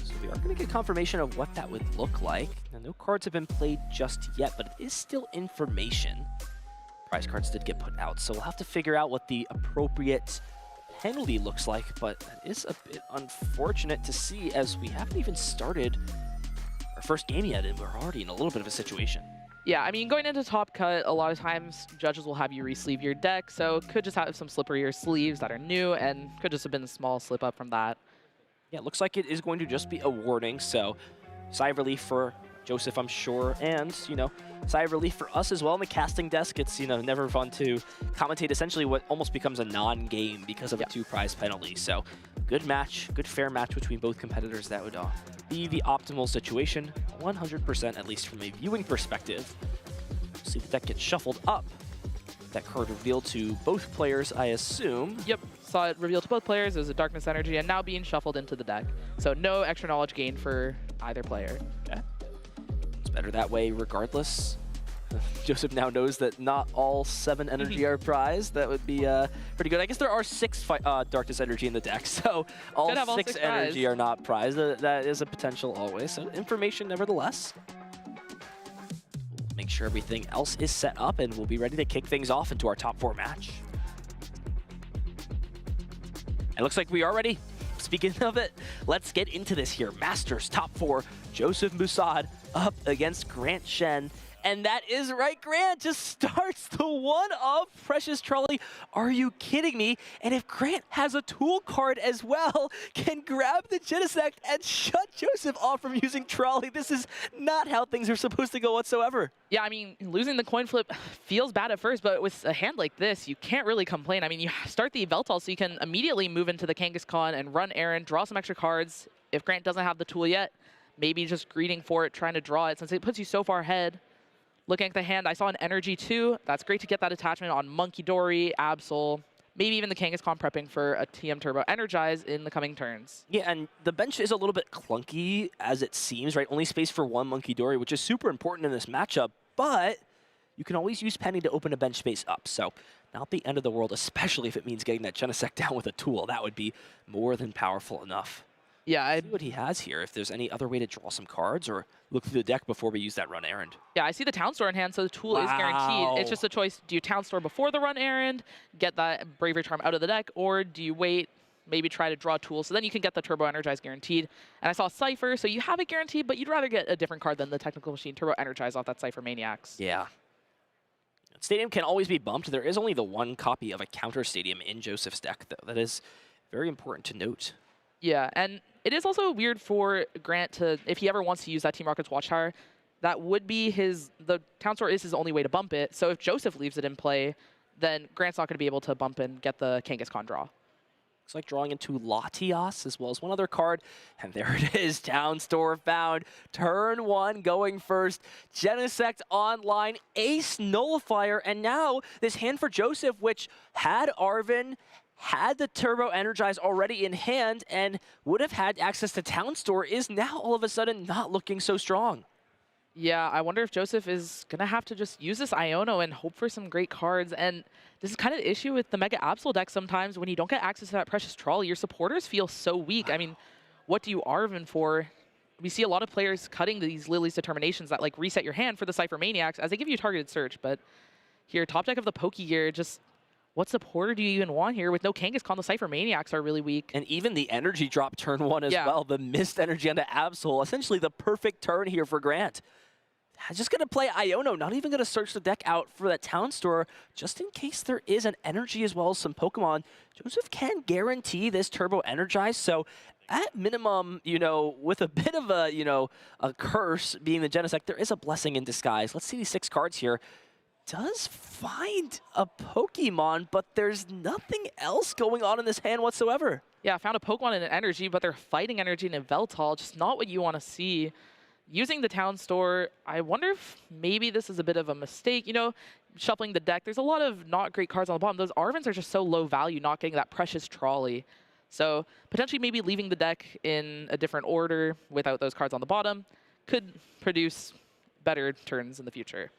So we are going to get confirmation of what that would look like. Now, no cards have been played just yet, but it is still information. Prize cards did get put out, so we'll have to figure out what the appropriate penalty looks like, but that is a bit unfortunate to see as we haven't even started our first game yet, and we're already in a little bit of a situation. Yeah, I mean, going into Top Cut, a lot of times judges will have you re-sleeve your deck, so could just have some slipperier sleeves that are new, and could just have been a small slip up from that. Yeah, it looks like it is going to just be a warning, so sigh of relief for Joseph, I'm sure, and, you know, sigh of relief for us as well in the casting desk. It's, you know, never fun to commentate essentially what almost becomes a non-game because of a 2-prize penalty. So, good match, good fair match between both competitors. That would be the optimal situation, 100% at least from a viewing perspective. See the deck get shuffled up. That card revealed to both players, I assume. Yep, saw it revealed to both players. It was a Darkness Energy, and now being shuffled into the deck. So no extra knowledge gained for either player. Okay. It's better that way regardless. Joseph now knows that not all 7 energy are prized. That would be pretty good. I guess there are 6 Darkness Energy in the deck, so all 6 energy are not prized. That is a potential always. So information nevertheless. We'll make sure everything else is set up, and we'll be ready to kick things off into our top 4 match. It looks like we are ready. Speaking of it, let's get into this here. Masters top 4, Joseph Musad up against Grant Shen. And that is right, Grant just starts the one of Precious Trolley. Are you kidding me? And if Grant has a tool card as well, can grab the Genesect and shut Joseph off from using Trolley. This is not how things are supposed to go whatsoever. Yeah, I mean, losing the coin flip feels bad at first, but with a hand like this, you can't really complain. I mean, you start the Yveltal so you can immediately move into the Kangaskhan and run Aaron, draw some extra cards. If Grant doesn't have the tool yet, maybe just greeting for it, trying to draw it, since it puts you so far ahead. Looking at the hand, I saw an Energy too. That's great to get that attachment on Monkey Dory, Absol, maybe even the Kangaskhan prepping for a TM Turbo Energize in the coming turns. Yeah, and the bench is a little bit clunky as it seems, right? Only space for 1 Monkey Dory, which is super important in this matchup, but you can always use Penny to open a bench space up. So not the end of the world, especially if it means getting that Genesect down with a tool. That would be more than powerful enough. Yeah, Let's see what he has here, if there's any other way to draw some cards or look through the deck before we use that run errand. Yeah, I see the Town Store in hand, so the tool is guaranteed. It's just a choice. Do you Town Store before the run errand, get that Bravery Charm out of the deck, or do you wait, maybe try to draw a tool, so then you can get the Turbo Energize guaranteed. And I saw Cypher, so you have it guaranteed, but you'd rather get a different card than the Technical Machine Turbo Energize off that Cypher Maniacs. Yeah. Stadium can always be bumped. There is only the 1 copy of a counter Stadium in Joseph's deck, though. That is very important to note. Yeah, and it is also weird for Grant to, if he ever wants to use that Team Rocket's Watchtower, that would be the Town Store is his only way to bump it. So if Joseph leaves it in play, then Grant's not going to be able to bump and get the Kangaskhan draw. Looks like drawing into Latias as well as one other card. And there it is, Town Store found. Turn 1 going first. Genesect online, Ace Nullifier, and now this hand for Joseph, which had Arven, had the Turbo Energize already in hand, and would have had access to Town Store, is now all of a sudden not looking so strong. Yeah, I wonder if Joseph is going to have to just use this Iono and hope for some great cards. And this is kind of the issue with the Mega Absol deck sometimes. When you don't get access to that Precious Trolley, your supporters feel so weak. I mean, what do you Arven for? We see a lot of players cutting these Lily's Determinations that like reset your hand for the Cypher Maniacs as they give you targeted search. But here, top deck of the Pokegear, just what supporter do you even want here? With no Kangaskhan, the Cypher Maniacs are really weak. And even the energy drop turn 1 as well. The missed energy onto Absol. Essentially the perfect turn here for Grant. Just going to play Iono, not even going to search the deck out for that Town Store, just in case there is an energy as well as some Pokemon. Joseph can guarantee this Turbo Energize, so at minimum, you know, with a bit of a, you know, a curse being the Genesect, there is a blessing in disguise. Let's see these 6 cards here. Does find a Pokemon, but there's nothing else going on in this hand whatsoever. Yeah, I found a Pokemon and an energy, but they're fighting energy in a Yveltal, just not what you want to see. Using the Town Store, I wonder if maybe this is a bit of a mistake. You know, shuffling the deck, there's a lot of not great cards on the bottom. Those Arvens are just so low value, not getting that Precious Trolley. So potentially maybe leaving the deck in a different order without those cards on the bottom could produce better turns in the future.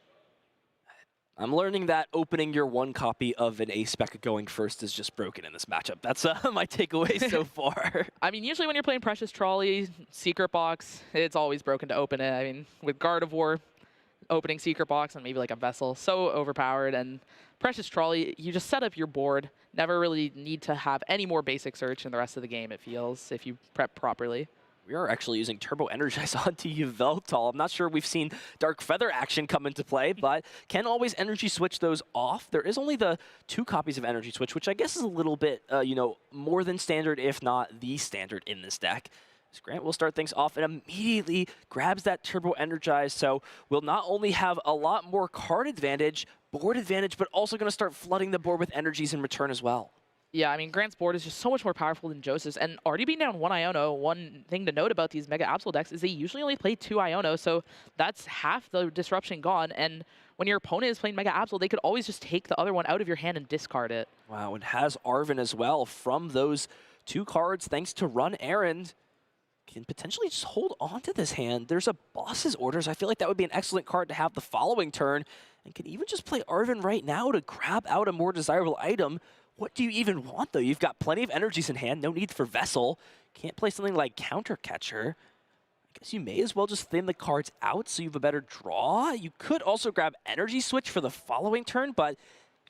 I'm learning that opening your one copy of an ace spec going first is just broken in this matchup. That's my takeaway so far. I mean, usually when you're playing Precious Trolley, Secret Box, it's always broken to open it. I mean, with Gardevoir, opening Secret Box and maybe like a Vessel, so overpowered. And Precious Trolley, you just set up your board. Never really need to have any more basic search in the rest of the game, it feels, if you prep properly. We are actually using Turbo Energize onto Yveltal. I'm not sure we've seen Dark Feather action come into play, but can always Energy Switch those off. There is only the 2 copies of Energy Switch, which I guess is a little bit, you know, more than standard, if not the standard in this deck. So Grant will start things off and immediately grabs that Turbo Energize, so we'll not only have a lot more card advantage, board advantage, but also going to start flooding the board with energies in return as well. Yeah, I mean, Grant's board is just so much more powerful than Joseph's, and already being down 1 Iono, one thing to note about these Mega Absol decks is they usually only play 2 Iono, so that's half the disruption gone, and when your opponent is playing Mega Absol, they could always just take the other one out of your hand and discard it. Wow, and has Arven as well from those 2 cards, thanks to Run Errand. Can potentially just hold on to this hand. There's a Boss's Orders. I feel like that would be an excellent card to have the following turn, and can even just play Arven right now to grab out a more desirable item. What do you even want, though? You've got plenty of energies in hand, no need for Vessel. Can't play something like Counter Catcher. I guess you may as well just thin the cards out so you have a better draw. You could also grab Energy Switch for the following turn, but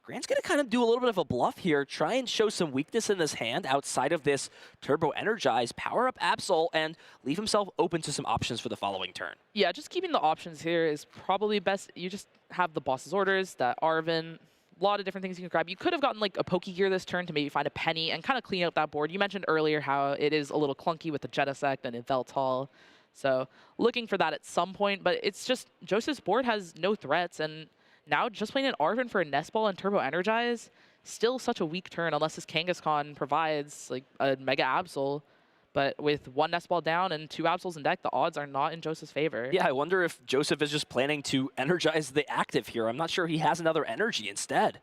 Grant's going to kind of do a little bit of a bluff here, try and show some weakness in this hand outside of this Turbo Energize, power up Absol, and leave himself open to some options for the following turn. Yeah, just keeping the options here is probably best. You just have the Boss's Orders, that Arven, a lot of different things you can grab. You could have gotten like a Pokegear this turn to maybe find a Penny and kind of clean out that board. You mentioned earlier how it is a little clunky with the Genesect and Yveltal. So looking for that at some point, but it's just Joseph's board has no threats, and now just playing an Arven for a Nest Ball and Turbo Energize, still such a weak turn unless this Kangaskhan provides like a Mega Absol. But with 1 Nest Ball down and 2 Absols in deck, the odds are not in Joseph's favor. Yeah, I wonder if Joseph is just planning to energize the active here. I'm not sure he has another energy instead.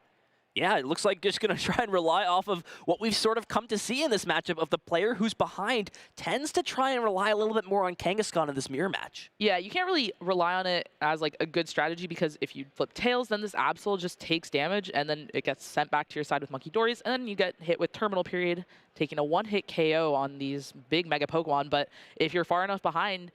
Yeah, it looks like just going to try and rely off of what we've sort of come to see in this matchup of the player who's behind tends to try and rely a little bit more on Kangaskhan in this mirror match. Yeah, you can't really rely on it as like a good strategy because if you flip tails, then this Absol just takes damage and then it gets sent back to your side with Monkey Dories, and then you get hit with Terminal Period, taking a 1-hit KO on these big Mega Pokemon. But if you're far enough behind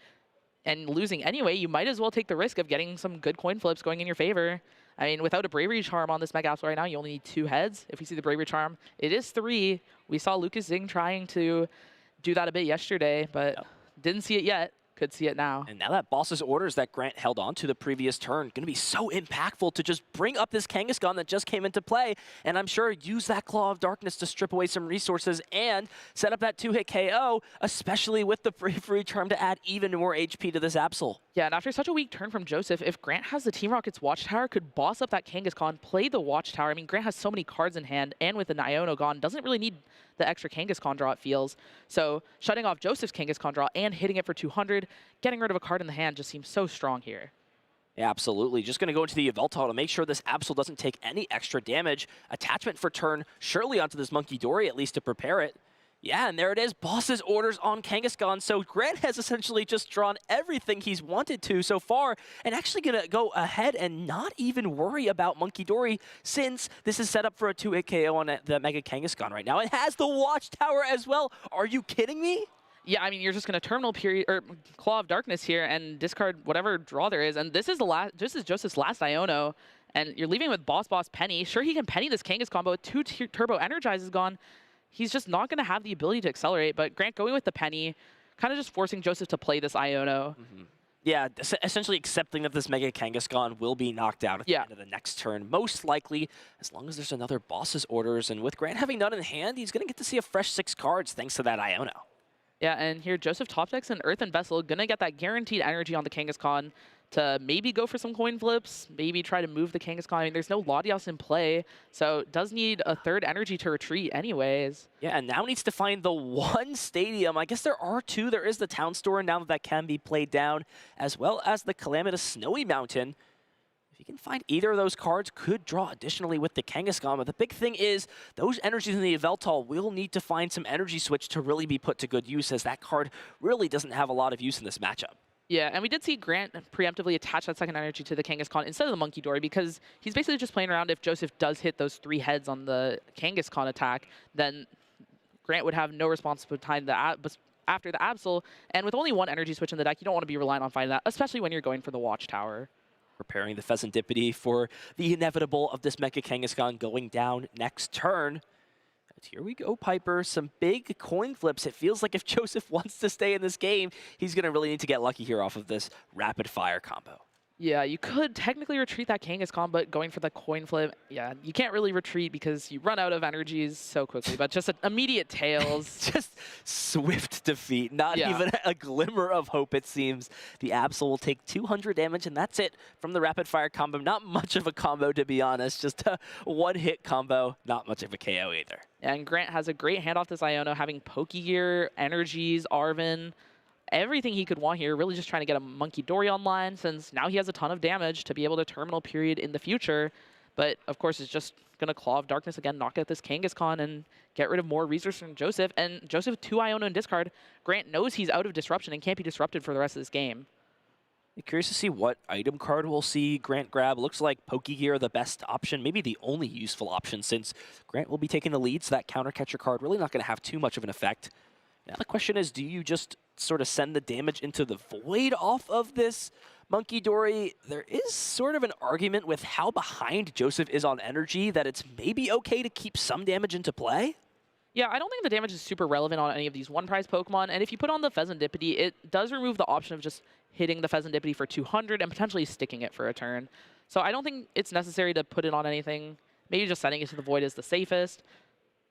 and losing anyway, you might as well take the risk of getting some good coin flips going in your favor. I mean, without a Bravery Charm on this Mega Absol right now, you only need 2 heads. If we see the Bravery Charm, it is 3. We saw Lucas Zing trying to do that a bit yesterday, but didn't see it yet. Could see it now. And now that Boss's Orders that Grant held on to the previous turn, going to be so impactful to just bring up this Kangaskhan that just came into play, and I'm sure use that Claw of Darkness to strip away some resources and set up that 2-hit KO, especially with the Bravery Charm to add even more HP to this Absol. Yeah, and after such a weak turn from Joseph, if Grant has the Team Rocket's Watchtower, could boss up that Kangaskhan, play the Watchtower. I mean, Grant has so many cards in hand, and with an Iono gone, doesn't really need the extra Kangaskhan draw, it feels. So shutting off Joseph's Kangaskhan draw and hitting it for 200, getting rid of a card in the hand just seems so strong here. Yeah, absolutely. Just going to go into the Yveltal to make sure this Absol doesn't take any extra damage. Attachment for turn, surely onto this Monkey Dory, at least to prepare it. Yeah, and there it is, Boss's Orders on Kangaskhan. So Grant has essentially just drawn everything he's wanted to so far, and actually going to go ahead and not even worry about Monkey Dory, since this is set up for a 2-hit KO on the Mega Kangaskhan right now. It has the Watchtower as well. Are you kidding me? Yeah, I mean, you're just going to Terminal Period or Claw of Darkness here and discard whatever draw there is. And this is Joseph's last Iono, and you're leaving with Boss Penny. Sure, he can Penny this Kangaskhan, but with 2 Turbo Energizes gone, he's just not going to have the ability to accelerate. But Grant going with the Penny, kind of just forcing Joseph to play this Iono. Yeah, essentially accepting that this Mega Kangaskhan will be knocked out at the end of the next turn. Most likely, as long as there's another Boss's Orders. And with Grant having none in hand, he's going to get to see a fresh 6 cards thanks to that Iono. Yeah, and here Joseph top decks an Earthen Vessel, going to get that guaranteed energy on the Kangaskhan to maybe go for some coin flips, maybe try to move the Kangaskhan. I mean, there's no Latios in play, so does need a 3rd energy to retreat anyways. Yeah, and now needs to find the 1 stadium. I guess there are 2. There is the Town Store now that can be played down, as well as the Calamitous Snowy Mountain. If you can find either of those cards, could draw additionally with the Kangaskhan. But the big thing is those energies in the Yveltal will need to find some energy switch to really be put to good use, as that card really doesn't have a lot of use in this matchup. Yeah, and we did see Grant preemptively attach that second energy to the Kangaskhan instead of the Monkey Dory, because he's basically just playing around. If Joseph does hit those 3 heads on the Kangaskhan attack, then Grant would have no response behind after the Absol. And with only 1 energy switch in the deck, you don't want to be relying on finding that, especially when you're going for the Watchtower. Preparing the Pheasantipity for the inevitable of this Mega Kangaskhan going down next turn. And here we go, Piper. Some big coin flips. It feels like if Joseph wants to stay in this game, he's going to really need to get lucky here off of this rapid fire combo. Yeah, you could technically retreat that Kangaskhan, but going for the coin flip, yeah, you can't really retreat because you run out of energies so quickly. But just an immediate tails. Just swift defeat. Not even a glimmer of hope, it seems. The Absol will take 200 damage, and that's it from the rapid fire combo. Not much of a combo, to be honest. Just a one-hit combo. Not much of a KO either. And Grant has a great hand off this Iono, having Pokegear, energies, Arven. Everything he could want here, really just trying to get a Monkey Dory online, since now he has a ton of damage to be able to terminal period in the future. But of course, it's just going to Claw of Darkness again, knock out this Kangaskhan, and get rid of more resources from Joseph. And Joseph with 2 Iono in discard. Grant knows he's out of disruption and can't be disrupted for the rest of this game. I'm curious to see what item card we'll see Grant grab. Looks like Pokegear the best option, maybe the only useful option, since Grant will be taking the lead, so that counter catcher card really not going to have too much of an effect. Now the question is, do you just sort of send the damage into the void off of this Monkey Dory? There is sort of an argument with how behind Joseph is on energy that it's maybe okay to keep some damage into play. Yeah, I don't think the damage is super relevant on any of these one-prize Pokemon, and if you put on the Pheasantipity, it does remove the option of just hitting the Pheasantipity for 200 and potentially sticking it for a turn. So I don't think it's necessary to put it on anything. Maybe just sending it to the void is the safest.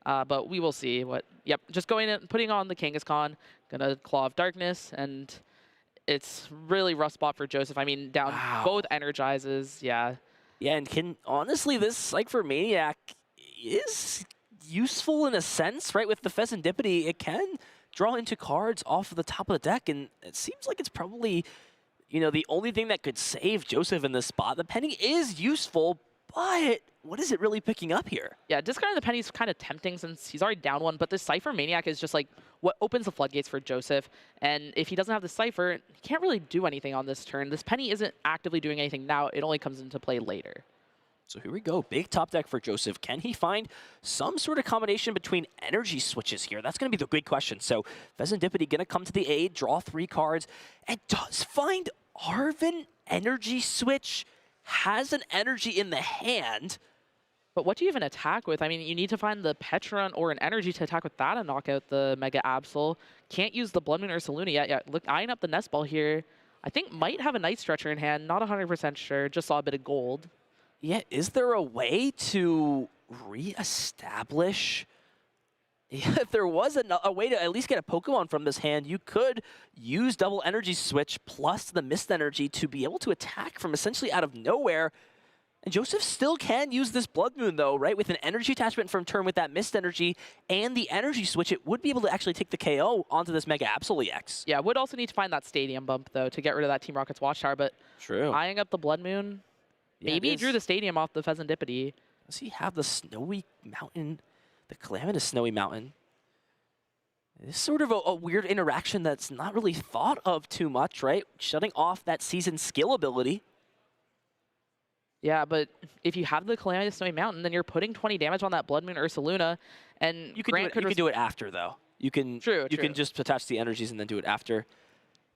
But we will see what. Yep, just going in, putting on the Kangaskhan, gonna Claw of Darkness, and it's really rough spot for Joseph. I mean, down both energizes, yeah. Yeah, and honestly, this Cypher Maniac is useful in a sense, right? With the Pheasantipity, it can draw into cards off of the top of the deck, and it seems like it's probably, you know, the only thing that could save Joseph in this spot. The penny is useful, but what is it really picking up here? Yeah, discarding the penny is kind of tempting since he's already down 1, but this Cypher Maniac is just like what opens the floodgates for Joseph. And if he doesn't have the Cypher, he can't really do anything on this turn. This penny isn't actively doing anything now. It only comes into play later. So here we go. Big top deck for Joseph. Can he find some sort of combination between energy switches here? That's going to be the big question. So Pheasantipity going to come to the aid, draw 3 cards, and does find Arven energy switch. Has an energy in the hand. But what do you even attack with? I mean, you need to find the Petron or an energy to attack with that and knock out the Mega Absol. Can't use the Blood Moon Ursaluna yet. Yeah, look, eyeing up the Nest Ball here. I think might have a Night Stretcher in hand. Not 100% sure. Just saw a bit of gold. Yeah, is there a way to reestablish? Yeah, if there was a way to at least get a Pokemon from this hand, you could use double energy switch plus the mist energy to be able to attack from essentially out of nowhere. And Joseph still can use this Blood Moon, though, right? With an energy attachment from turn with that mist energy and the energy switch, it would be able to actually take the KO onto this Mega Absol EX. Yeah, would also need to find that Stadium bump, though, to get rid of that Team Rocket's Watchtower. But true. Eyeing up the Blood Moon, maybe he drew the Stadium off the Pheasantipity. Does he have the Snowy Mountain? The Calamitous Snowy Mountain. It's sort of a weird interaction that's not really thought of too much, right? Shutting off that seasoned skill ability. Yeah, but if you have the Calamitous Snowy Mountain, then you're putting 20 damage on that Blood Moon Ursaluna, and you can do it after, though. You can you can just attach the energies and then do it after.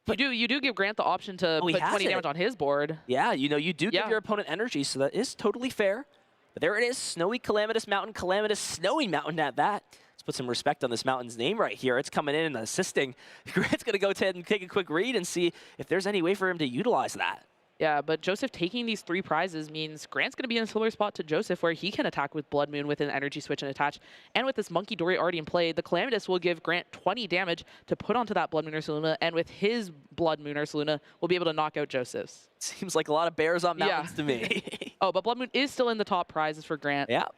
But you do give Grant the option to put 20 damage on his board. Yeah, you know, you do give your opponent energy, so that is totally fair. But there it is, Snowy Calamitous Mountain, Calamitous Snowy Mountain at that. Let's put some respect on this mountain's name right here. It's coming in and assisting. Grant's going to go ahead and take a quick read and see if there's any way for him to utilize that. Yeah, but Joseph taking these 3 prizes means Grant's going to be in a similar spot to Joseph, where he can attack with Blood Moon with an energy switch and attach. And with this Monkey Dory already in play, the Calamitous will give Grant 20 damage to put onto that Blood Moon Ursaluna, and with his Blood Moon Ursaluna, we'll be able to knock out Joseph's. Seems like a lot of bears on mountains to me. Oh, but Blood Moon is still in the top prizes for Grant. Yeah.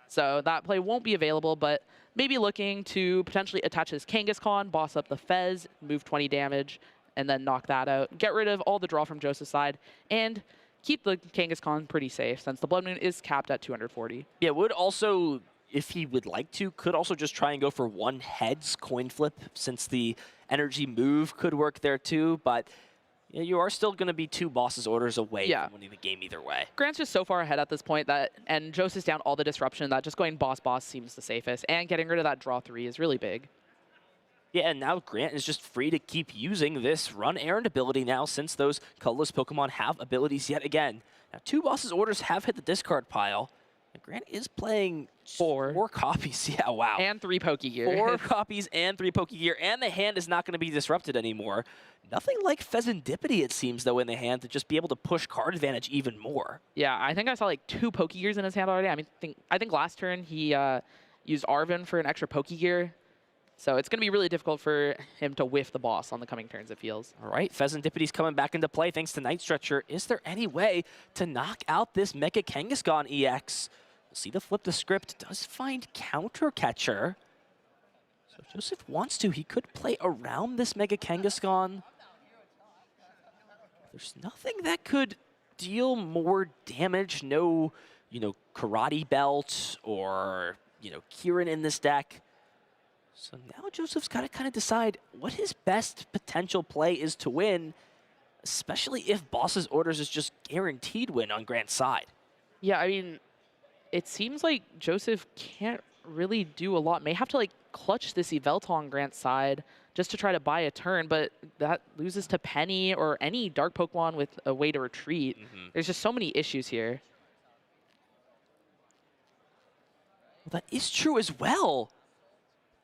So that play won't be available, but maybe looking to potentially attach his Kangaskhan, boss up the Fez, move 20 damage, and then knock that out. Get rid of all the draw from Joseph's side, and keep the Kangaskhan pretty safe since the Blood Moon is capped at 240. Yeah, would also, if he would like to, could also just try and go for one heads coin flip since the energy move could work there too, but you are still going to be 2 bosses orders away from winning the game either way. Grant's just so far ahead at this point that, and Joseph's down all the disruption, that just going boss seems the safest, and getting rid of that draw 3 is really big. Yeah, and now Grant is just free to keep using this Run Errand ability now since those colorless Pokemon have abilities yet again. Now 2 bosses orders have hit the discard pile. And Grant is playing 4 copies. Yeah, wow. And 3 Pokegear. 4 copies and 3 Pokegear, and the hand is not going to be disrupted anymore. Nothing like Pheasantipity, it seems, though, in the hand to just be able to push card advantage even more. Yeah, I think I saw like 2 Pokegears in his hand already. I think last turn he used Arven for an extra Pokegear. So it's going to be really difficult for him to whiff the boss on the coming turns, it feels. All right, Pheasantipity's coming back into play thanks to Night Stretcher. Is there any way to knock out this Mega Kangaskhan EX? We'll see the flip the script. Does find Counter Catcher. So if Joseph wants to, he could play around this Mega Kangaskhan. There's nothing that could deal more damage. No, Karate Belt or, Kieran in this deck. So now Joseph's got to kind of decide what his best potential play is to win, especially if Boss's Orders is just guaranteed win on Grant's side. Yeah, I mean, it seems like Joseph can't really do a lot. May have to clutch this Yveltal on Grant's side just to try to buy a turn, but that loses to Penny or any dark Pokemon with a way to retreat. There's just so many issues here. Well, that is true as well.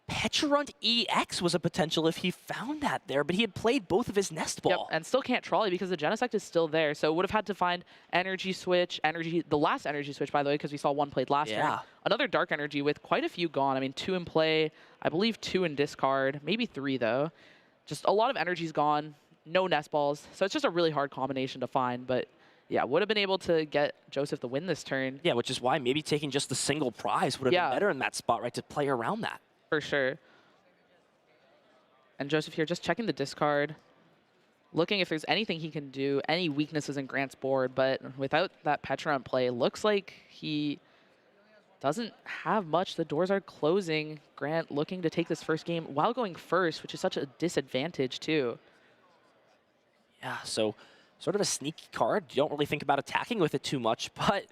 Pecharunt EX was a potential if he found that there, but he had played both of his Nest Ball. Yep, and still can't trolley because the Genesect is still there, so would have had to find Energy Switch, the last Energy Switch, by the way, because we saw 1 played last turn. Another Dark Energy with quite a few gone. I mean, 2 in play, I believe 2 in discard, maybe 3 though. Just a lot of energy's gone, no Nest Balls, so it's just a really hard combination to find, but yeah, would have been able to get Joseph the win this turn. Yeah, which is why maybe taking just the single prize would have been better in that spot, right, to play around that. For sure. And Joseph here just checking the discard, looking if there's anything he can do, any weaknesses in Grant's board, but without that Pecharunt play, looks like he doesn't have much. The doors are closing. Grant looking to take this first game while going first, which is such a disadvantage too. Yeah, so sort of a sneaky card. You don't really think about attacking with it too much, but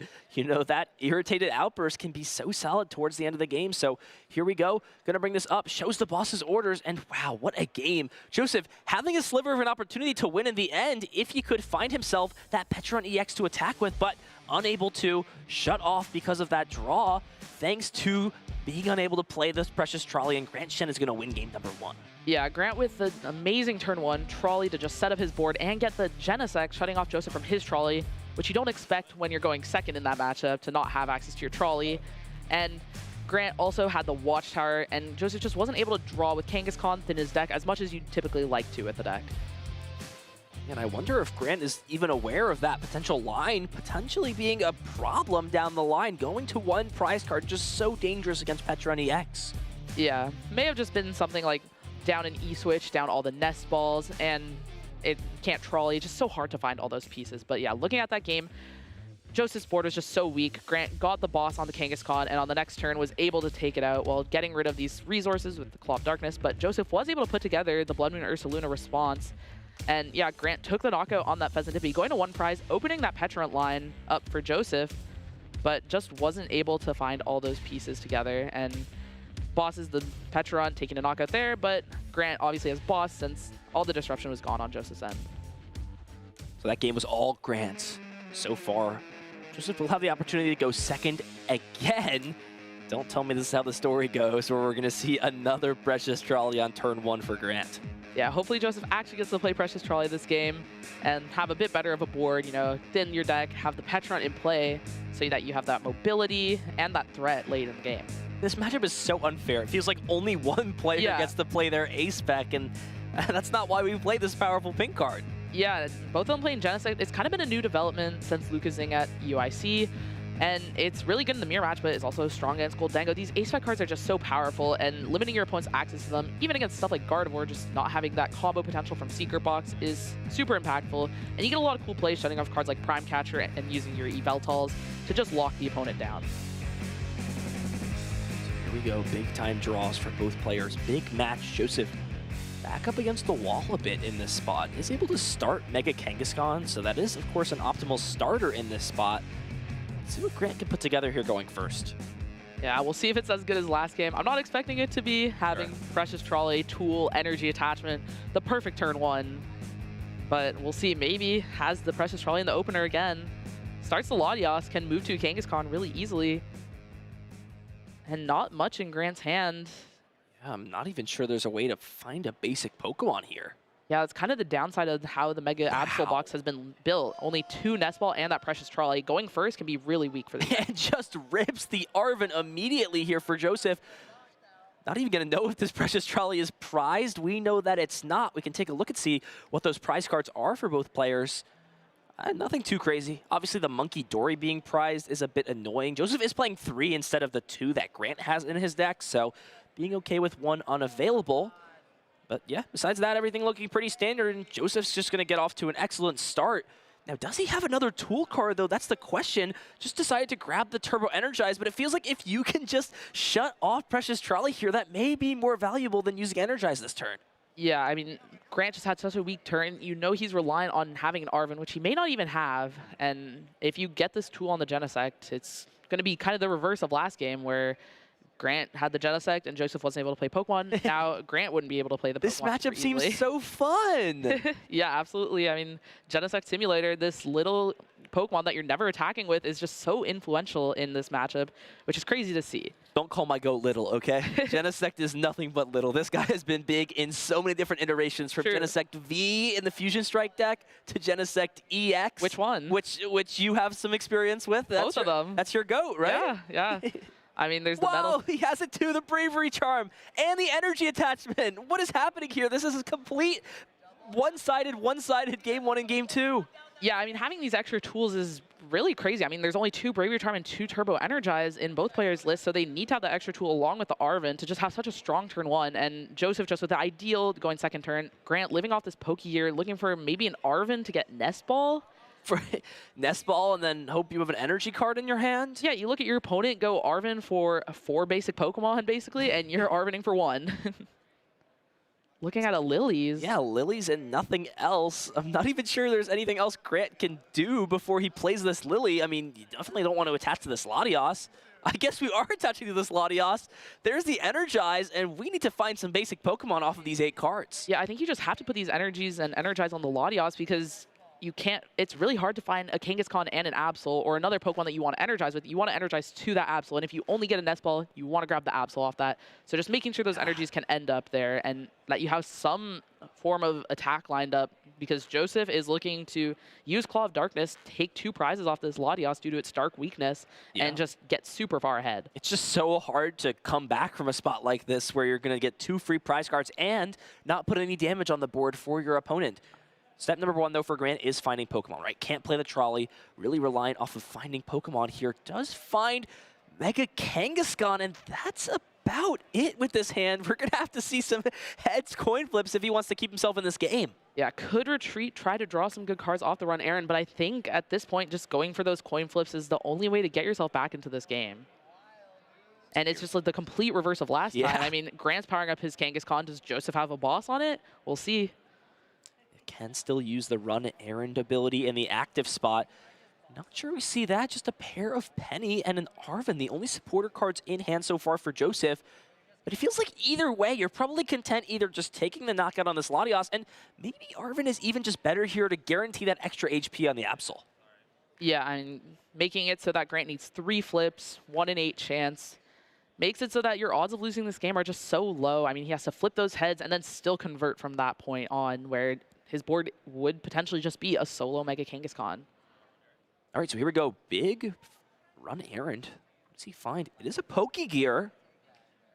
that irritated outburst can be so solid towards the end of the game. So here we go. Gonna bring this up, shows the boss's orders, and wow, what a game. Joseph having a sliver of an opportunity to win in the end if he could find himself that Pecharunt EX to attack with, but unable to, shut off because of that draw, thanks to being unable to play this Precious Trolley, and Grant Shen is gonna win game number 1. Yeah, Grant with the amazing turn 1 trolley to just set up his board and get the Genesect, shutting off Joseph from his trolley, which you don't expect when you're going second in that matchup to not have access to your trolley. And Grant also had the Watchtower, and Joseph just wasn't able to draw with Kangaskhan in his deck as much as you'd typically like to with the deck. And I wonder if Grant is even aware of that potential line potentially being a problem down the line. Going to 1 prize card, just so dangerous against Pecharunt EX. Yeah, may have just been something like down an E-Switch, down all the Nest Balls, and it can't trolley. Just so hard to find all those pieces. But yeah, looking at that game, Joseph's board was just so weak. Grant got the boss on the Kangaskhan, and on the next turn was able to take it out while getting rid of these resources with the Claw of Darkness. But Joseph was able to put together the Blood Moon Ursaluna response. And yeah, Grant took the knockout on that Pheasantipity, going to 1 prize, opening that Pecharunt line up for Joseph, but just wasn't able to find all those pieces together. And boss is the Pecharunt, taking a knockout there, but Grant obviously has boss since all the disruption was gone on Joseph's end. So that game was all Grant's so far. Joseph will have the opportunity to go second again. Don't tell me this is how the story goes, where we're going to see another Precious Trolley on turn 1 for Grant. Yeah, hopefully Joseph actually gets to play Precious Trolley this game and have a bit better of a board, thin your deck, have the Pecharunt in play so that you have that mobility and that threat late in the game. This matchup is so unfair. It feels like only 1 player gets to play their ace spec, and that's not why we play this powerful pink card. Yeah, both of them playing Genesect. It's kind of been a new development since Lucasing at UIC. And it's really good in the mirror match, but it's also strong against Goldango. These ace-spec cards are just so powerful, and limiting your opponent's access to them, even against stuff like Gardevoir, just not having that combo potential from Secret Box is super impactful. And you get a lot of cool plays shutting off cards like Prime Catcher and using your Yveltals to just lock the opponent down. Here we go, big time draws for both players. Big match. Joseph back up against the wall a bit in this spot. Is able to start Mega Kangaskhan, so that is, of course, an optimal starter in this spot. Let's see what Grant can put together here going first. Yeah, we'll see if it's as good as last game. I'm not expecting it to be having Precious Trolley, Tool, Energy Attachment, the perfect turn one. But we'll see. Maybe has the Precious Trolley in the opener again. Starts the Latios, can move to Kangaskhan really easily. And not much in Grant's hand. Yeah, I'm not even sure there's a way to find a basic Pokemon here. Yeah, it's kind of the downside of how the Mega Absol box has been built. Only 2 Nest Ball and that Precious Trolley. Going first can be really weak for the And just rips the Arven immediately here for Joseph. Not even going to know if this Precious Trolley is prized. We know that it's not. We can take a look and see what those prize cards are for both players. Nothing too crazy. Obviously, the Monkey Dory being prized is a bit annoying. Joseph is playing 3 instead of the 2 that Grant has in his deck, so being okay with 1 unavailable. But yeah, besides that, everything looking pretty standard, and Joseph's just going to get off to an excellent start. Now, does he have another tool card, though? That's the question. Just decided to grab the Turbo Energize, but it feels like if you can just shut off Precious Trolley here, that may be more valuable than using Energize this turn. Yeah, I mean, Grant just had such a weak turn. You know he's relying on having an Arven, which he may not even have. And if you get this tool on the Genesect, it's going to be kind of the reverse of last game, where Grant had the Genesect and Joseph wasn't able to play Pokemon. Now Grant wouldn't be able to play the Pokemon. This matchup seems so fun. Yeah, absolutely. I mean, Genesect Simulator, this little Pokemon that you're never attacking with, is just so influential in this matchup, which is crazy to see. Don't call my goat little, okay? Genesect is nothing but little. This guy has been big in so many different iterations, from Genesect V in the Fusion Strike deck to Genesect EX. Which one? Which you have some experience with. Both of them. That's your goat, right? Yeah, yeah. I mean, there's the metal. He has it too, the Bravery Charm and the Energy Attachment. What is happening here? This is a complete one-sided Game 1 and Game 2. Yeah, I mean, having these extra tools is really crazy. I mean, there's only 2 Bravery Charm and 2 Turbo Energize in both players' lists, so they need to have that extra tool along with the Arven to just have such a strong turn 1. And Joseph just with the ideal going second turn. Grant living off this Pokegear, looking for maybe an Arven to get Nest Ball. For Nest Ball, and then hope you have an energy card in your hand? Yeah, you look at your opponent, go Arven for 4 basic Pokemon, basically, and you're Arvening for 1. Looking at a Lilies. Yeah, Lilies and nothing else. I'm not even sure there's anything else Grant can do before he plays this Lily. I mean, you definitely don't want to attach to this Latios. I guess we are attaching to this Latios. There's the Energize, and we need to find some basic Pokemon off of these 8 cards. Yeah, I think you just have to put these Energies and Energize on the Latios, because you can't, it's really hard to find a Kangaskhan and an Absol or another Pokemon that you want to energize with. You want to energize to that Absol, and if you only get a Nest Ball, you want to grab the Absol off that. So just making sure those energies can end up there and that you have some form of attack lined up, because Joseph is looking to use Claw of Darkness, take 2 prizes off this Latios due to its dark weakness, and just get super far ahead. It's just so hard to come back from a spot like this where you're going to get 2 free prize cards and not put any damage on the board for your opponent. Step number 1, though, for Grant is finding Pokemon, right? Can't play the trolley, really relying off of finding Pokemon here. Does find Mega Kangaskhan, and that's about it with this hand. We're going to have to see some heads coin flips if he wants to keep himself in this game. Yeah, could retreat, try to draw some good cards off the run errand, but I think at this point, just going for those coin flips is the only way to get yourself back into this game. And it's just like the complete reverse of last time. I mean, Grant's powering up his Kangaskhan. Does Joseph have a boss on it? We'll see. Can still use the run errand ability in the active spot. Not sure we see that. Just a pair of Penny and an Arven, the only supporter cards in hand so far for Joseph. But it feels like either way, you're probably content either just taking the knockout on this Latios, and maybe Arven is even just better here to guarantee that extra HP on the Absol. Yeah, I mean, making it so that Grant needs 3 flips, 1 in 8 chance. Makes it so that your odds of losing this game are just so low. I mean, he has to flip those heads and then still convert from that point on, where his board would potentially just be a solo Mega Kangaskhan. All right, so here we go. Big run errand. What does he find? It is a Pokegear.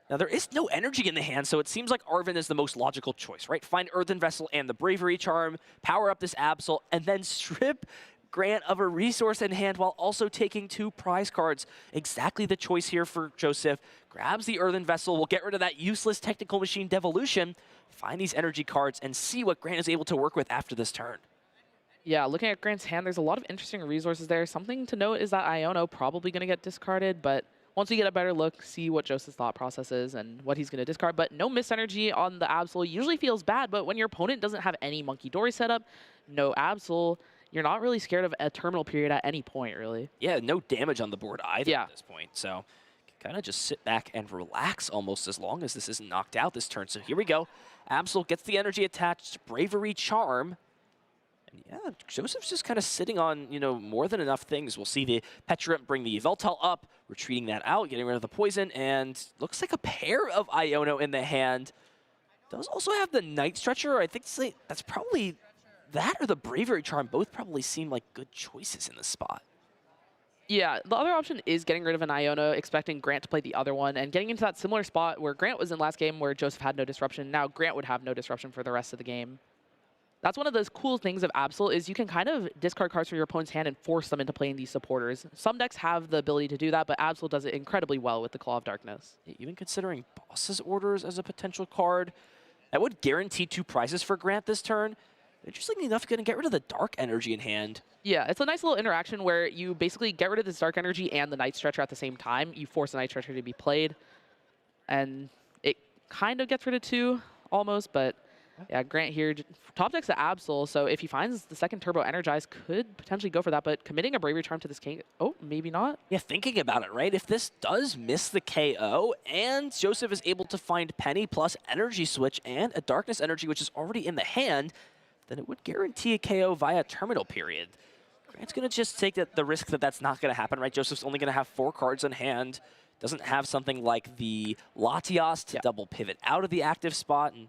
Now, there is no energy in the hand, so it seems like Arven is the most logical choice, right? Find Earthen Vessel and the Bravery Charm, power up this Absol, and then strip Grant of a resource in hand while also taking 2 prize cards. Exactly the choice here for Joseph. Grabs the Earthen Vessel, will get rid of that useless Technical Machine Devolution, find these energy cards, and see what Grant is able to work with after this turn. Yeah, looking at Grant's hand, there's a lot of interesting resources there. Something to note is that Iono probably going to get discarded, but once we get a better look, see what Joseph's thought process is and what he's going to discard. But no Mist Energy on the Absol usually feels bad, but when your opponent doesn't have any Monkey Dory setup, no Absol, you're not really scared of a terminal period at any point, really. Yeah, no damage on the board either at this point. So kind of just sit back and relax almost as long as this isn't knocked out this turn. So here we go. Absol gets the energy attached, Bravery Charm. And yeah, Joseph's just kind of sitting on, you know, more than enough things. We'll see the Petrant bring the Yveltal up, retreating that out, getting rid of the poison, and looks like a pair of Iono in the hand. Does also have the Night Stretcher. I think that's probably that or the Bravery Charm. Both probably seem like good choices in this spot. Yeah, the other option is getting rid of an Iono, expecting Grant to play the other one, and getting into that similar spot where Grant was in last game where Joseph had no disruption. Now Grant would have no disruption for the rest of the game. That's one of those cool things of Absol is you can kind of discard cards from your opponent's hand and force them into playing these supporters. Some decks have the ability to do that, but Absol does it incredibly well with the Claw of Darkness. Even considering Boss's Orders as a potential card, that would guarantee 2 prizes for Grant this turn. Interestingly enough, going to get rid of the Dark Energy in hand. Yeah, it's a nice little interaction where you basically get rid of this Dark Energy and the Night Stretcher at the same time. You force the Night Stretcher to be played, and it kind of gets rid of 2 almost, but yeah, Grant here, top deck's the Absol, so if he finds the second Turbo Energize, could potentially go for that, but committing a Bravery Charm to this King, oh, maybe not. Yeah, thinking about it, right? If this does miss the KO, and Joseph is able to find Penny plus Energy Switch and a Darkness Energy, which is already in the hand, then it would guarantee a KO via Terminal Period. Grant's going to just take the risk that that's not going to happen, right? Joseph's only going to have 4 cards in hand, doesn't have something like the Latios to double pivot out of the active spot, and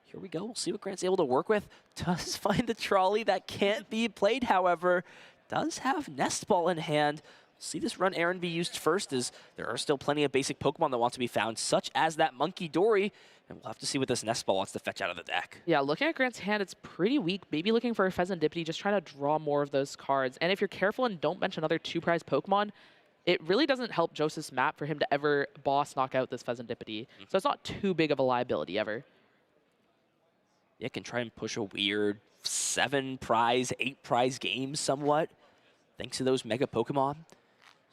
here we go. We'll see what Grant's able to work with. Does find the trolley that can't be played, however. Does have Nest Ball in hand. We'll see this run Aaron be used first, as there are still plenty of basic Pokemon that want to be found, such as that Monkey Dory. And we'll have to see what this Nest Ball wants to fetch out of the deck. Yeah, looking at Grant's hand, it's pretty weak. Maybe looking for a Pheasantipity, just trying to draw more of those cards. And if you're careful and don't bench another 2-prize Pokemon, it really doesn't help Joseph's map for him to ever boss knock out this Pheasantipity. So it's not too big of a liability ever. Yeah, can try and push a weird 7-prize, 8-prize game somewhat, thanks to those Mega Pokemon.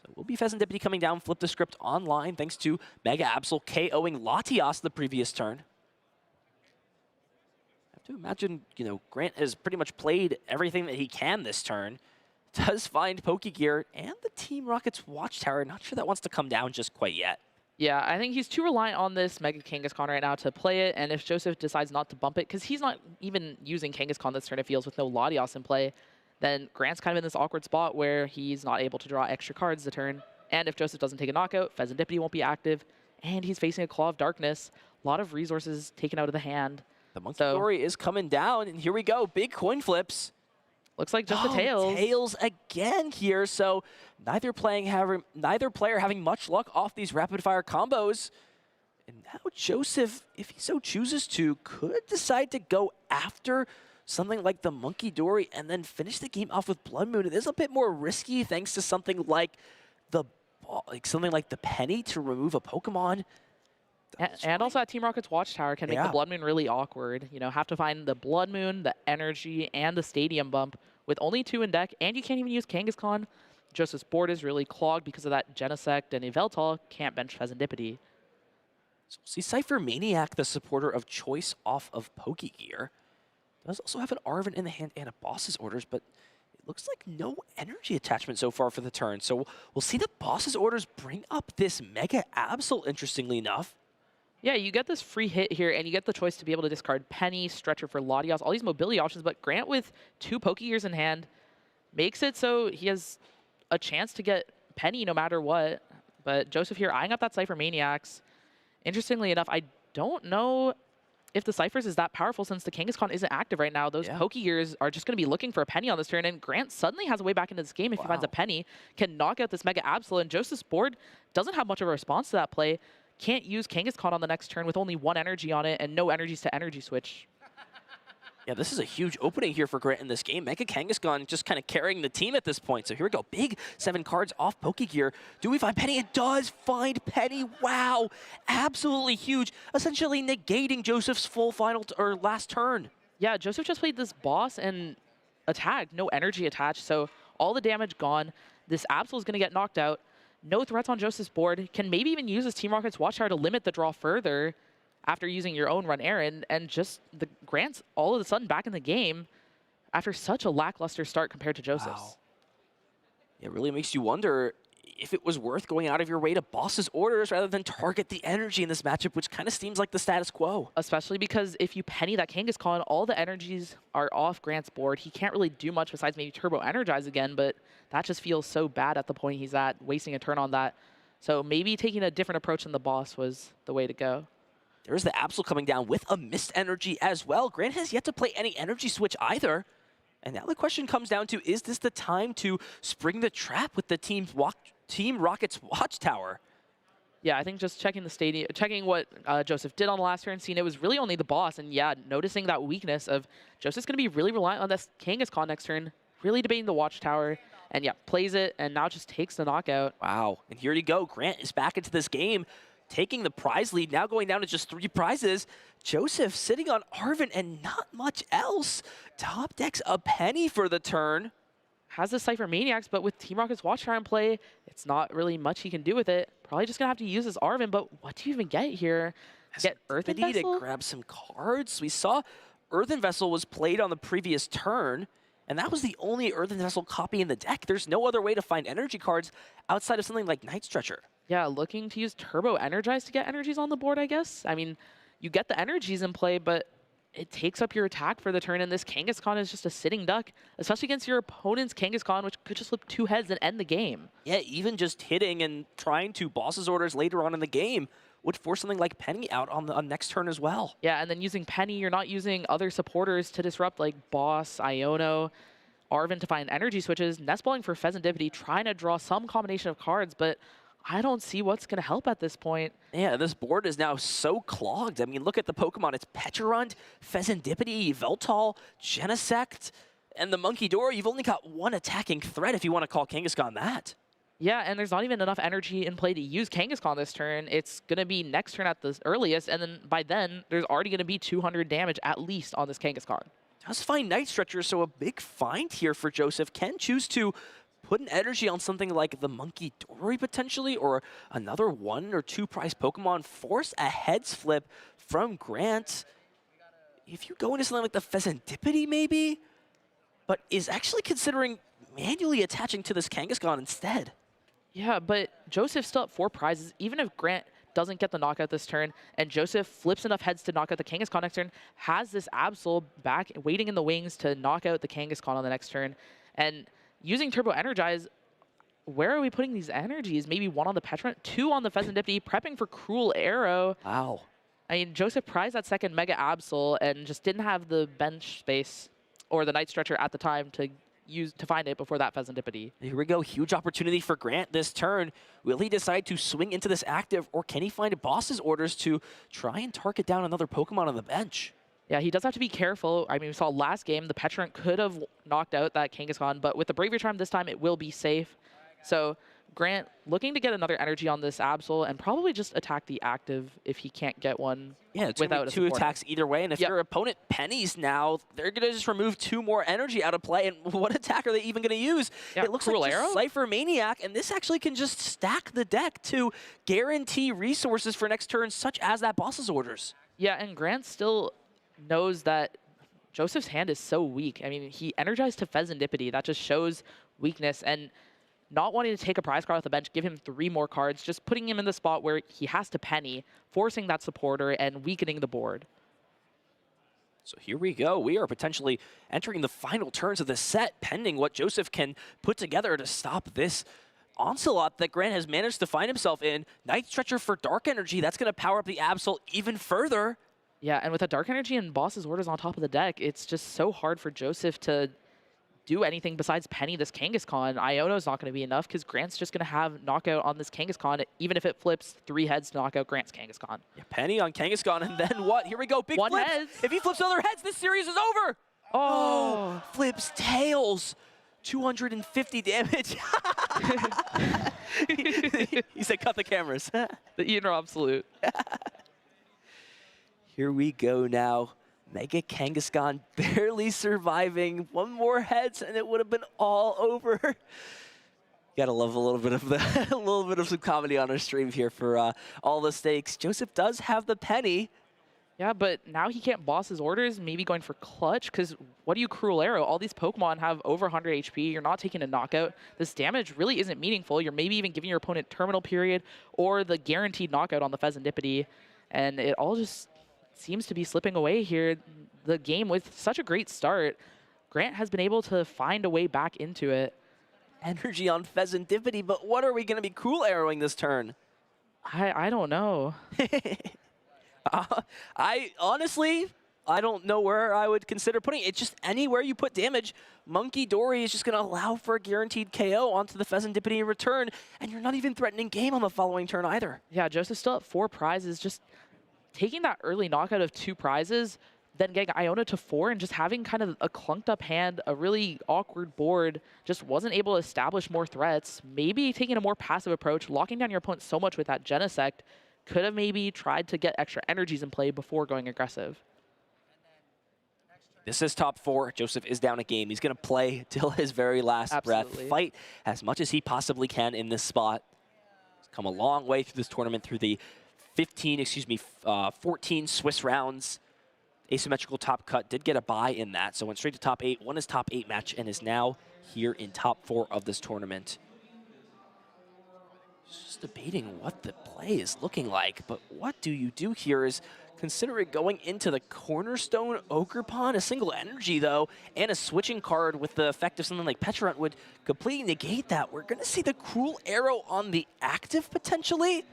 So will be Pheasantipity coming down, flip the script online, thanks to Mega Absol KOing Latios the previous turn. I have to imagine, you know, Grant has pretty much played everything that he can this turn. Does find Pokegear and the Team Rocket's Watchtower. Not sure that wants to come down just quite yet. Yeah, I think he's too reliant on this Mega Kangaskhan right now to play it, and if Joseph decides not to bump it, because he's not even using Kangaskhan this turn, it feels, with no Latios in play, then Grant's kind of in this awkward spot where he's not able to draw extra cards the turn, and if Joseph doesn't take a knockout, Pheasantipity won't be active, and he's facing a Claw of Darkness. A lot of resources taken out of the hand. The Monkey Dory is coming down, and here we go, big coin flips. Looks like just the Tails. Tails again here, so neither player having much luck off these rapid-fire combos. And now Joseph, if he so chooses to, could decide to go after something like the Monkey Dory and then finish the game off with Blood Moon. It is a bit more risky thanks to something like the Penny to remove a Pokemon. And also that Team Rocket's Watchtower can make the Blood Moon really awkward. You know, have to find the Blood Moon, the Energy, and the Stadium Bump with only 2 in deck, and you can't even use Kangaskhan. Joseph's board is really clogged because of that Genesect, and Yveltal can't bench Pheasantipity. So we'll see Cypher Maniac, the supporter of choice, off of Pokegear. Does also have an Arven in the hand and a Boss's Orders, but it looks like no energy attachment so far for the turn. So we'll see the Boss's Orders bring up this Mega Absol, interestingly enough. Yeah, you get this free hit here, and you get the choice to be able to discard Penny, Stretcher for Latios, all these mobility options, but Grant with 2 Pokegears in hand makes it so he has a chance to get Penny no matter what. But Joseph here eyeing up that Cypher Maniacs. Interestingly enough, I don't know if the Cyphers is that powerful since the Kangaskhan isn't active right now. Those Pokegears are just going to be looking for a Penny on this turn, and Grant suddenly has a way back into this game if he finds a Penny, can knock out this Mega Absol, and Joseph's board doesn't have much of a response to that play. Can't use Kangaskhan on the next turn with only 1 energy on it and no energies to energy switch. Yeah, this is a huge opening here for Grant in this game. Mega Kangaskhan just kind of carrying the team at this point. So here we go. Big 7 cards off Pokegear. Do we find Penny? It does find Penny. Wow. Absolutely huge. Essentially negating Joseph's full final or last turn. Yeah, Joseph just played this boss and attacked. No energy attached. So all the damage gone. This Absol is going to get knocked out. No threats on Joseph's board. Can maybe even use his Team Rocket's Watchtower to limit the draw further after using your own run errand, and just the Grant's all of a sudden back in the game after such a lackluster start compared to Joseph's. Wow. It really makes you wonder if it was worth going out of your way to boss's orders rather than target the energy in this matchup, which kind of seems like the status quo. Especially because if you penny that Kangaskhan, all the energies are off Grant's board. He can't really do much besides maybe Turbo Energize again, but that just feels so bad at the point he's at, wasting a turn on that. So maybe taking a different approach than the boss was the way to go. There's the Absol coming down with a missed energy as well. Grant has yet to play any energy switch either. And now the question comes down to, is this the time to spring the trap with the Team Rocket's Watchtower? Yeah, I think just checking the stadium, checking what Joseph did on the last turn, seeing it was really only the boss, and yeah, noticing that weakness of Joseph's going to be really reliant on this Kangaskhan next turn, really debating the Watchtower, and yeah, plays it, and now just takes the knockout. Wow, and here you go. Grant is back into this game, taking the prize lead, now going down to just 3 prizes. Joseph sitting on Arvin and not much else. Top decks a penny for the turn. Has the Cypher Maniacs, but with Team Rocket's Watchtower in play, it's not really much he can do with it. Probably just going to have to use his Arvin, but what do you even get here? Get Earthen Vessel? To grab some cards. We saw Earthen Vessel was played on the previous turn, and that was the only Earthen Vessel copy in the deck. There's no other way to find energy cards outside of something like Night Stretcher. Yeah, looking to use Turbo Energize to get energies on the board, I guess. I mean, you get the energies in play, but it takes up your attack for the turn, and this Kangaskhan is just a sitting duck, especially against your opponent's Kangaskhan, which could just flip 2 heads and end the game. Yeah, even just hitting and trying to boss's orders later on in the game would force something like Penny out on the next turn as well. Yeah, and then using Penny, you're not using other supporters to disrupt, like Boss, Iono, Arvin to find energy switches, Nestballing for Pheasantipity, trying to draw some combination of cards, but I don't see what's going to help at this point. Yeah, this board is now so clogged. I mean, look at the Pokemon. It's Pecharunt, Pheasantipity, Veltal, Genesect, and the Monkey Door. You've only got 1 attacking threat if you want to call Kangaskhan that. Yeah, and there's not even enough energy in play to use Kangaskhan this turn. It's going to be next turn at the earliest, and then by then, there's already going to be 200 damage at least on this Kangaskhan. Does find Night Stretcher, so a big find here for Joseph. Can choose to put an energy on something like the Monkey Dory potentially, or another 1 or 2 prize Pokemon, force a heads flip from Grant. If you go into something like the Pheasantipity maybe, but is actually considering manually attaching to this Kangaskhan instead. Yeah, but Joseph's still at 4 prizes. Even if Grant doesn't get the knockout this turn, and Joseph flips enough heads to knock out the Kangaskhan next turn, has this Absol back waiting in the wings to knock out the Kangaskhan on the next turn. And using Turbo Energize, where are we putting these energies? Maybe 1 on the Pecharunt, 2 on the Pheasantipity, prepping for Cruel Arrow. Wow. I mean, Joseph prized that second Mega Absol and just didn't have the bench space or the Night Stretcher at the time to use to find it before that Pheasantipity. Here we go. Huge opportunity for Grant this turn. Will he decide to swing into this active, or can he find boss's orders to try and target down another Pokemon on the bench? Yeah, he does have to be careful. I mean, we saw last game, the Pecharunt could have knocked out that Kangaskhan, but with the Bravery Charm this time, it will be safe. So Grant looking to get another energy on this Absol and probably just attack the active if he can't get one. Yeah, it's without two attacks either way, and if your opponent pennies now, they're going to just remove 2 more energy out of play, and what attack are they even going to use? Yeah, it looks Cruel like Arrow? Cypher Maniac, and this actually can just stack the deck to guarantee resources for next turn, such as that boss's orders. Yeah, and Grant still knows that Joseph's hand is so weak. I mean, he energized to Pheasantipity. That just shows weakness, and not wanting to take a prize card off the bench, give him 3 more cards, just putting him in the spot where he has to penny, forcing that supporter and weakening the board. So here we go. We are potentially entering the final turns of the set, pending what Joseph can put together to stop this onslaught that Grant has managed to find himself in. Night Stretcher for Dark Energy. That's going to power up the Absol even further. Yeah, and with a Dark Energy and Boss's orders on top of the deck, it's just so hard for Joseph to do anything besides penny this Kangaskhan. Iono's not going to be enough because Grant's just going to have knockout on this Kangaskhan, even if it flips 3 heads to knock out Grant's Kangaskhan. Yeah, penny on Kangaskhan, and then what? Here we go, big One flips. heads. If he flips other heads, this series is over. Oh, flips tails. 250 damage. He said, cut the cameras. The Ian absolute. Here we go now. Mega Kangaskhan barely surviving. One more heads and it would have been all over. Gotta love a little bit of some comedy on our stream here for all the stakes. Joseph does have the penny. Yeah, but now he can't boss his orders, maybe going for clutch, because what do you Cruel Arrow? All these Pokemon have over 100 HP. You're not taking a knockout. This damage really isn't meaningful. You're maybe even giving your opponent terminal period or the guaranteed knockout on the Pheasantipity, and it all just seems to be slipping away here. The game with such a great start, Grant has been able to find a way back into it. Energy on Pheasantipity, but what are we going to be Cruel Arrowing this turn? I don't know. I honestly, I don't know where I would consider putting it. It's just anywhere you put damage, Monkey Dory is just going to allow for a guaranteed KO onto the Pheasantipity in return, and you're not even threatening game on the following turn either. Yeah, Joseph's still at 4 prizes. Just taking that early knockout of 2 prizes, then getting Iona to 4 and just having kind of a clunked up hand, a really awkward board, just wasn't able to establish more threats. Maybe taking a more passive approach, locking down your opponent so much with that Genesect, could have maybe tried to get extra energies in play before going aggressive. This is top 4. Joseph is down a game. He's going to play till his very last breath. Fight as much as he possibly can in this spot. He's come a long way through this tournament, through the 14 Swiss rounds. Asymmetrical top cut did get a bye in that, so went straight to top 8, won his top 8 match, and is now here in top 4 of this tournament. Just debating what the play is looking like, but what do you do here is considering going into the Cornerstone Ogerpon. A single energy, though, and a switching card with the effect of something like Petrarunt would completely negate that. We're going to see the Cruel Arrow on the active, potentially.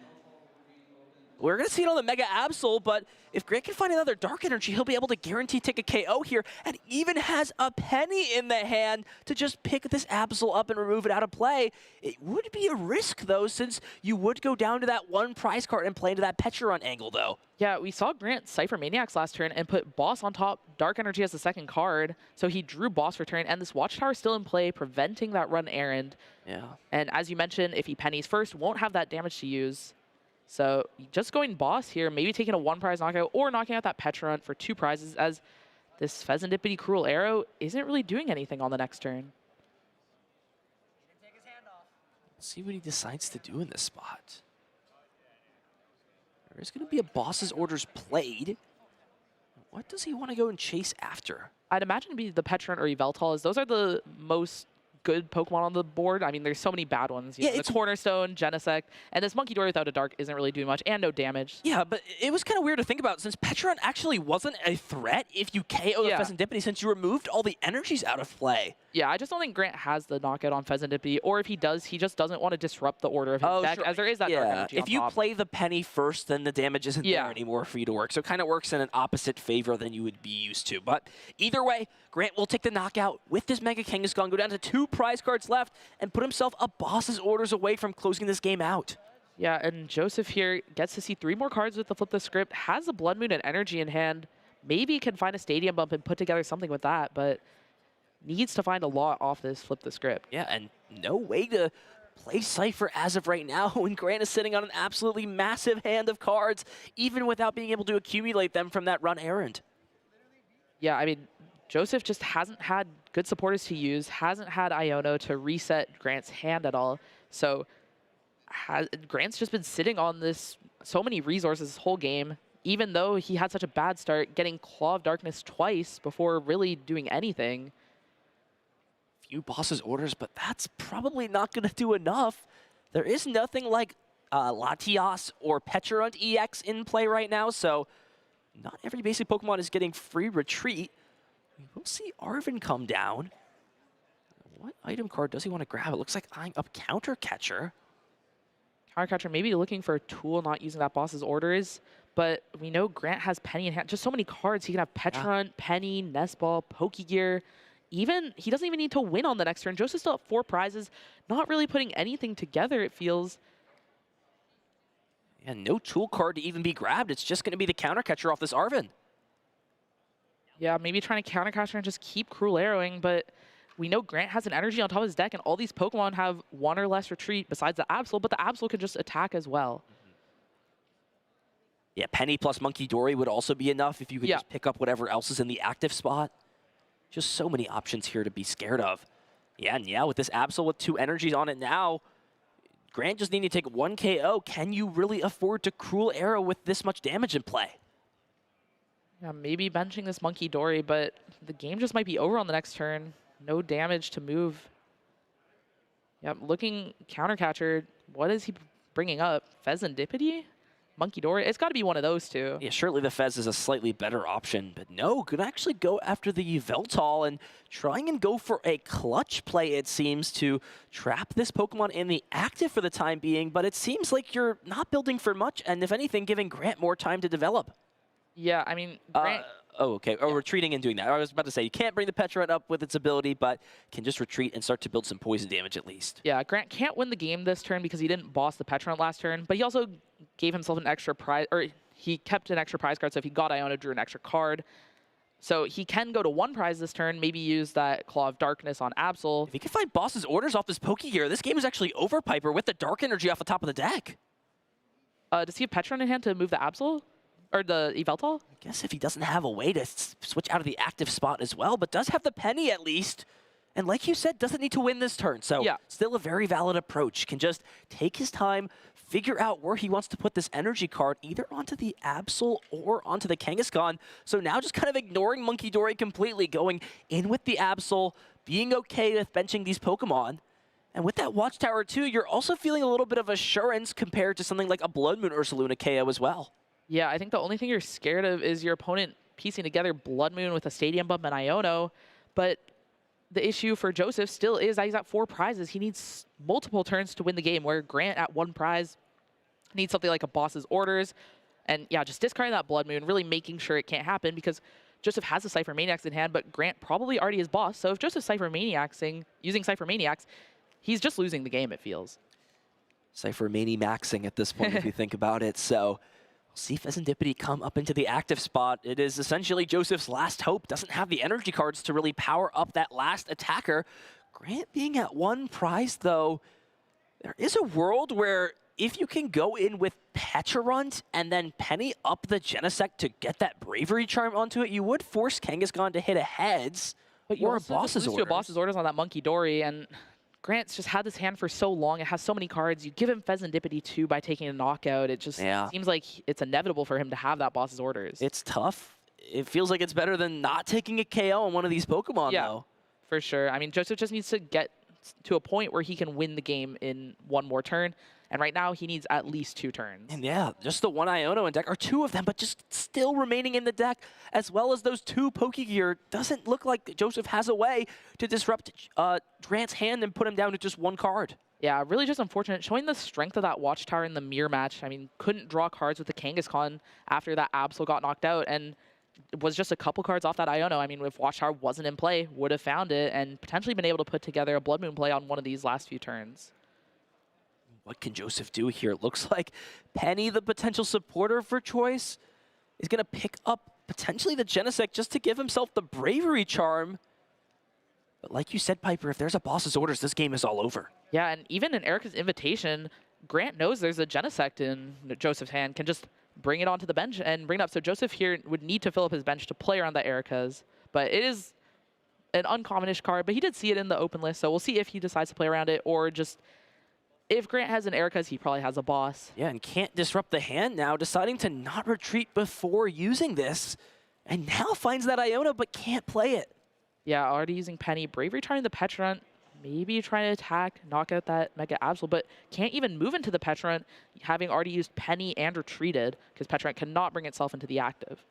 We're going to see it on the Mega Absol, but if Grant can find another Dark Energy, he'll be able to guarantee take a KO here, and even has a penny in the hand to just pick this Absol up and remove it out of play. It would be a risk, though, since you would go down to that 1 prize card and play into that Petrarunt angle, though. Yeah, we saw Grant Cypher Maniacs last turn and put Boss on top, Dark Energy as the second card, so he drew Boss return, and this Watchtower still in play, preventing that run errand. Yeah. And as you mentioned, if he pennies first, won't have that damage to use. So just going Boss here, maybe taking a 1 prize knockout or knocking out that Petrarunt for 2 prizes, as this Pheasantipity Cruel Arrow isn't really doing anything on the next turn. Let's see what he decides to do in this spot. There's going to be a Boss's Orders played. What does he want to go and chase after? I'd imagine it'd be the Petrarunt or Yveltal, as those are the most good Pokemon on the board. I mean, there's so many bad ones. You know, the Cornerstone, Genesect, and this Monkey Dory without a Dark isn't really doing much, and no damage. Yeah, but it was kind of weird to think about, since Petrarunt actually wasn't a threat if you KO the Pheasantipity, since you removed all the energies out of play. Yeah, I just don't think Grant has the knockout on Pheasantipity, or if he does, he just doesn't want to disrupt the order of his deck, as there is that Dark Energy if on you top. play the penny first, then the damage isn't there anymore for you to work. So it kind of works in an opposite favor than you would be used to. But either way, Grant will take the knockout with this Mega Kangaskhan, go down to 2 prize cards left, and put himself a Boss's Orders away from closing this game out. Yeah, and Joseph here gets to see 3 more cards with the Flip the Script, has a Blood Moon and Energy in hand, maybe can find a Stadium Bump and put together something with that, but needs to find a lot off this Flip the Script. Yeah, and no way to play Cypher as of right now when Grant is sitting on an absolutely massive hand of cards, even without being able to accumulate them from that run errand. Yeah, I mean, Joseph just hasn't had good supporters to use, hasn't had Iono to reset Grant's hand at all. So Grant's just been sitting on this so many resources this whole game, even though he had such a bad start, getting Claw of Darkness twice before really doing anything. Few Boss's Orders, but that's probably not going to do enough. There is nothing like Latias or Petrarunt EX in play right now, so not every basic Pokemon is getting free retreat. We'll see Arvin come down. What item card does he want to grab? It looks like eyeing up Counter Catcher. Counter Catcher maybe looking for a tool, not using that Boss's Orders, but we know Grant has Penny in hand. Just so many cards. He can have Petrarunt, Penny, Nest Ball, Pokegear. he doesn't even need to win on the next turn. Joseph's still at 4 prizes, not really putting anything together, it feels. And no tool card to even be grabbed. It's just going to be the counter catcher off this Arven. Yeah, maybe trying to counter catcher and just keep cruel arrowing, but we know Grant has an energy on top of his deck, and all these Pokemon have 1 or less retreat besides the Absol, but the Absol can just attack as well. Yeah, Penny plus Monkey Dory would also be enough if you could just pick up whatever else is in the active spot. Just so many options here to be scared of. Yeah, and yeah, with this Absol with 2 energies on it now, Grant just needing to take 1 KO. Can you really afford to cruel arrow with this much damage in play? Yeah, maybe benching this Monkey Dory, but the game just might be over on the next turn. No damage to move. Yeah, looking counter catcher. What is he bringing up? Pheasantipity? Monkey Dory? It's got to be one of those two. Yeah, surely the Fez is a slightly better option, but no, could actually go after the Yveltal and trying and go for a clutch play, it seems, to trap this Pokemon in the active for the time being, but it seems like you're not building for much, and if anything, giving Grant more time to develop. Yeah, I mean, Grant... Oh, okay. Oh, retreating and doing that. I was about to say, you can't bring the Petrant up with its ability, but can just retreat and start to build some poison damage at least. Yeah, Grant can't win the game this turn because he didn't boss the Petrant last turn, but he also gave himself an extra prize, or he kept an extra prize card, so if he got Iona, drew an extra card. So he can go to 1 prize this turn, maybe use that Claw of Darkness on Absol. If he can find boss's orders off this Pokegear, this game is actually over, Piper, with the Dark Energy off the top of the deck. Does he have Petrant in hand to move the Absol? Or the Yveltal? I guess if he doesn't have a way to switch out of the active spot as well, but does have the Penny at least. And like you said, doesn't need to win this turn. So still a very valid approach. Can just take his time, figure out where he wants to put this energy card, either onto the Absol or onto the Kangaskhan. So now just kind of ignoring Monkey Dory completely, going in with the Absol, being okay with benching these Pokemon. And with that Watchtower too, you're also feeling a little bit of assurance compared to something like a Blood Moon Ursaluna KO as well. Yeah, I think the only thing you're scared of is your opponent piecing together Blood Moon with a Stadium Bump and Iono. But the issue for Joseph still is that he's at 4 prizes. He needs multiple turns to win the game, where Grant at 1 prize needs something like a boss's orders. And yeah, just discarding that Blood Moon, really making sure it can't happen, because Joseph has the Cypher Maniacs in hand, but Grant probably already is boss. So if Joseph's Cypher Maniacsing, using Cypher Maniacs, he's just losing the game, it feels. Cypher Mani-maxing at this point, if you think about it. So see Pheasantipity come up into the active spot. It is essentially Joseph's last hope. Doesn't have the energy cards to really power up that last attacker. Grant being at 1 prize, though, there is a world where if you can go in with Pecharunt and then Penny up the Genesect to get that Bravery Charm onto it, you would force Kangaskhan to hit a heads or a boss's orders. A boss's orders on that Monkey Dory, and Grant's just had this hand for so long. It has so many cards. You give him Pheasantipity too by taking a knockout. It just seems like it's inevitable for him to have that boss's orders. It's tough. It feels like it's better than not taking a KO on one of these Pokemon, though. For sure. I mean, Joseph just needs to get to a point where he can win the game in 1 more turn. And right now, he needs at least 2 turns. And yeah, just the 1 Iono in deck, or 2 of them, but just still remaining in the deck, as well as those 2 Pokegear. Doesn't look like Joseph has a way to disrupt Grant's hand and put him down to just 1 card. Yeah, really just unfortunate. Showing the strength of that Watchtower in the mirror match. I mean, couldn't draw cards with the Kangaskhan after that Absol got knocked out, and was just a couple cards off that Iono. I mean, if Watchtower wasn't in play, would have found it and potentially been able to put together a Blood Moon play on one of these last few turns. What can Joseph do here? It looks like Penny, the potential supporter for choice, is going to pick up potentially the Genesect just to give himself the Bravery Charm. But like you said, Piper, if there's a boss's orders, this game is all over. Yeah, and even in Erica's invitation, Grant knows there's a Genesect in Joseph's hand, can just bring it onto the bench and bring it up. So Joseph here would need to fill up his bench to play around the Erica's. But it is an uncommonish card, but he did see it in the open list, so we'll see if he decides to play around it, or just if Grant has an Erica's, he probably has a boss. Yeah, and can't disrupt the hand now, deciding to not retreat before using this, and now finds that Iona, but can't play it. Yeah, already using Penny. Bravery trying the Pecharunt, maybe trying to attack, knock out that Mega Absol, but can't even move into the Pecharunt, having already used Penny and retreated, because Pecharunt cannot bring itself into the active.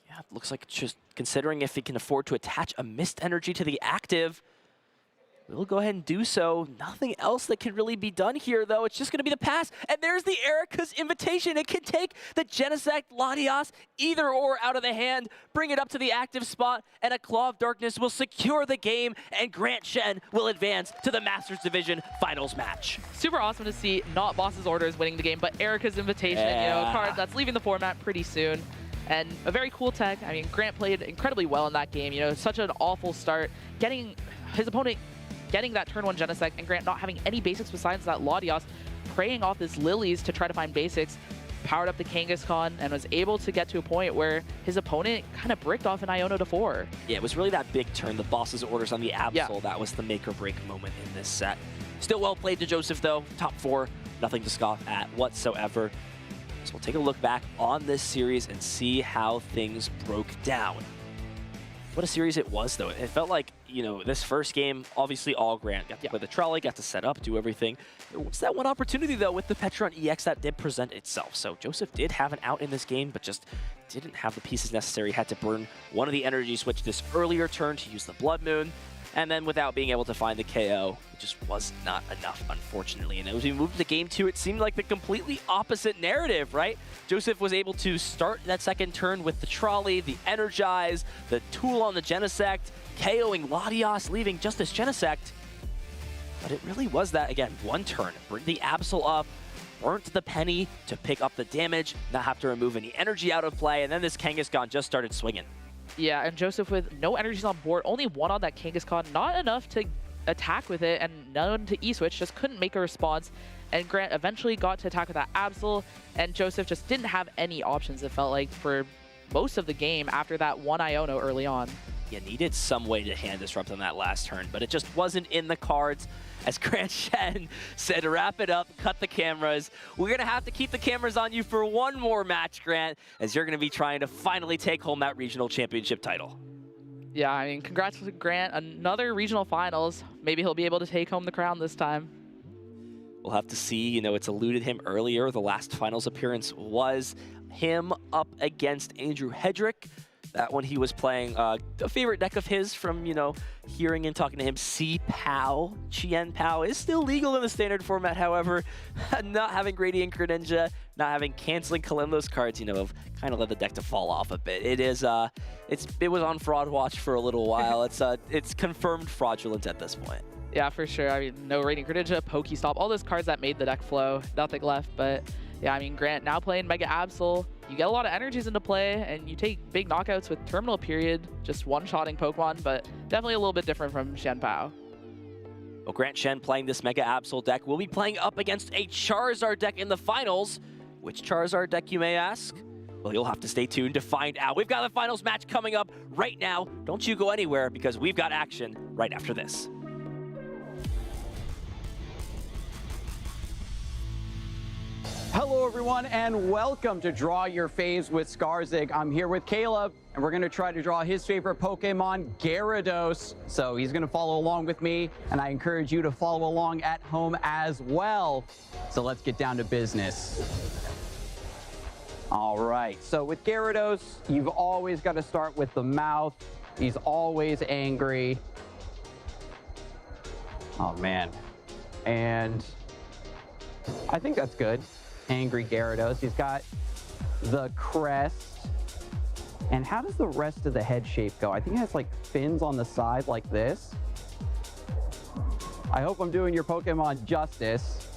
Yeah, it looks like just considering if he can afford to attach a Mist Energy to the active. We'll go ahead and do so. Nothing else that can really be done here, though. It's just going to be the pass. And there's the Erica's invitation. It can take the Genesect Latias either or out of the hand, bring it up to the active spot, and a Claw of Darkness will secure the game, and Grant Shen will advance to the Masters Division Finals match. Super awesome to see not Boss's Orders winning the game, but Erica's invitation, you know, a card that's leaving the format pretty soon. And a very cool tech. I mean, Grant played incredibly well in that game. You know, such an awful start. Getting his opponent getting that turn 1 Genesect, and Grant not having any basics besides that Latias, preying off his Lilies to try to find basics, powered up the Kangaskhan, and was able to get to a point where his opponent kind of bricked off an Iono to 4. Yeah, it was really that big turn, the Boss's Orders on the Absol, Yeah. that was the make or break moment in this set. Still well played to Joseph, though. Top 4, nothing to scoff at whatsoever. So we'll take a look back on this series and see how things broke down. What a series it was, though. It felt like, you know, this first game, obviously all Grant. Got to play the trolley, got to set up, do everything. There was that one opportunity, though, with the Petron EX that did present itself. So Joseph did have an out in this game, but just didn't have the pieces necessary. Had to burn one of the energy switch this earlier turn to use the Blood Moon. And then without being able to find the KO, it just was not enough, unfortunately. And as we moved to game 2, it seemed like the completely opposite narrative, right? Joseph was able to start that second turn with the trolley, the energize, the tool on the Genesect, KOing Latias, leaving just this Genesect. But it really was that, again, one turn. Bring the Absol up, burnt the Penny to pick up the damage, not have to remove any energy out of play, and then this Kangaskhan just started swinging. Yeah, and Joseph with no energies on board, only one on that Kangaskhan, not enough to attack with it, and none to E-switch, just couldn't make a response. And Grant eventually got to attack with that Absol, and Joseph just didn't have any options, it felt like, for most of the game after that one Iono early on. Yeah, needed some way to hand disrupt on that last turn, but it just wasn't in the cards. As Grant Shen said, wrap it up, cut the cameras. We're going to have to keep the cameras on you for one more match, Grant, as you're going to be trying to finally take home that regional championship title. Yeah, I mean, congrats to Grant. Another regional finals. Maybe he'll be able to take home the crown this time. We'll have to see. You know, it's eluded him earlier. The last finals appearance was him up against Andrew Hedrick. That one he was playing a favorite deck of his from, you know, hearing and talking to him. C-Pow, Chien Pow is still legal in the standard format, however, not having Gradient Greninja, not having canceling Kalimlos cards, you know, have kind of led the deck to fall off a bit. It is, it was on fraud watch for a little while. It's confirmed fraudulent at this point. Yeah, for sure. I mean, no Radiant Greninja, Pokestop, all those cards that made the deck flow, nothing left, but yeah, I mean, Grant now playing Mega Absol. You get a lot of energies into play, and you take big knockouts with Terminal Period, just one-shotting Pokemon, but definitely a little bit different from Shen Pao. Well, Grant Shen playing this Mega Absol deck will be playing up against a Charizard deck in the finals. Which Charizard deck, you may ask? Well, you'll have to stay tuned to find out. We've got the finals match coming up right now. Don't you go anywhere, because we've got action right after this. Hello everyone and welcome to Draw Your Faves with Skarzig. I'm here with Caleb and we're going to try to draw his favorite Pokemon, Gyarados. So he's going to follow along with me and I encourage you to follow along at home as well. So let's get down to business. All right, so with Gyarados, you've always got to start with the mouth. He's always angry. Oh man. And I think that's good. Angry Gyarados. He's got the crest. And how does the rest of the head shape go? I think it has like fins on the side like this. I hope I'm doing your Pokemon justice.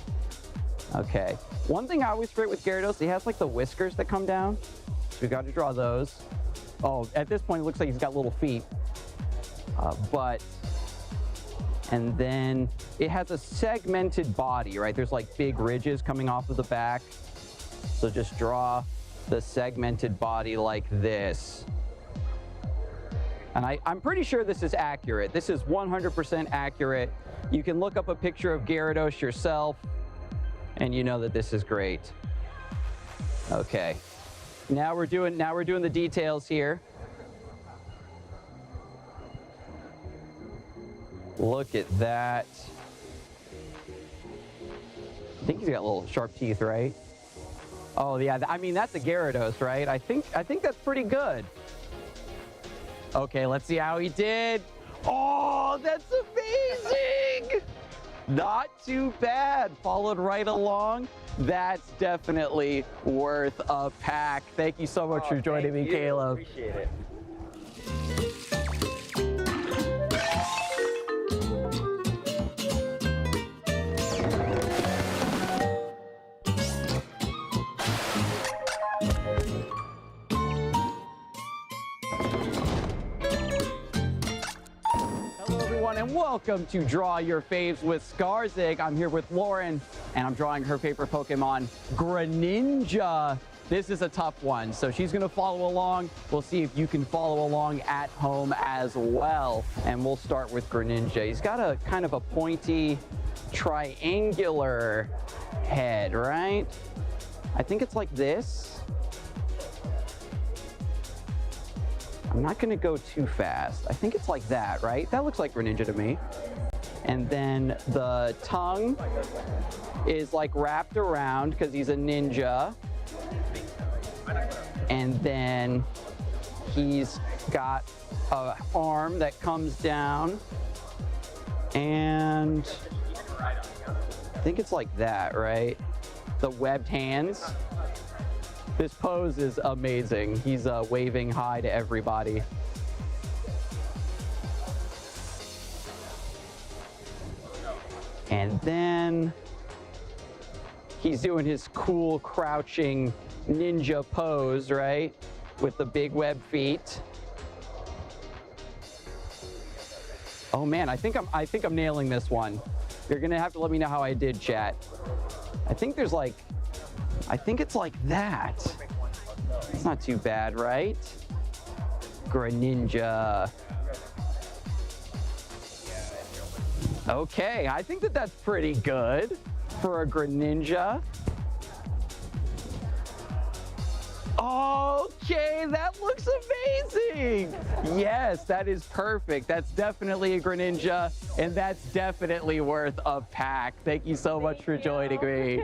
Okay. One thing I always forget with Gyarados, he has like the whiskers that come down. So we got to draw those. Oh, at this point it looks like he's got little feet. And then it has a segmented body, right? There's like big ridges coming off of the back. So just draw the segmented body like this. And I'm pretty sure this is accurate. This is 100% accurate. You can look up a picture of Gyarados yourself and you know that this is great. Okay. Now we're doing the details here. Look at that. I think he's got little sharp teeth, right? Oh yeah, I mean that's a Gyarados, right? I think that's pretty good. Okay, let's see how he did. Oh, Oh, that's amazing! Not too bad. Followed right along. That's definitely worth a pack. Thank you so much for joining me, Caleb. Appreciate it. And welcome to Draw Your Faves with Skarzig. I'm here with Lauren, and I'm drawing her favorite Pokemon, Greninja. This is a tough one, so she's gonna follow along. We'll see if you can follow along at home as well. And we'll start with Greninja. He's got a kind of a pointy, triangular head, right? I think it's like this. I'm not gonna go too fast. I think it's like that, right? That looks like Greninja to me. And then the tongue is like wrapped around because he's a ninja. And then he's got an arm that comes down. And I think it's like that, right? The webbed hands. This pose is amazing. He's waving hi to everybody. And then he's doing his cool crouching ninja pose, right? With the big web feet. Oh man, I think I'm nailing this one. You're gonna have to let me know how I did, chat. I think there's like, I think it's like that. It's not too bad, right? Greninja. Okay, I think that that's pretty good for a Greninja. Okay, that looks amazing. Yes, that is perfect. That's definitely a Greninja, and that's definitely worth a pack. Thank you so much for joining me.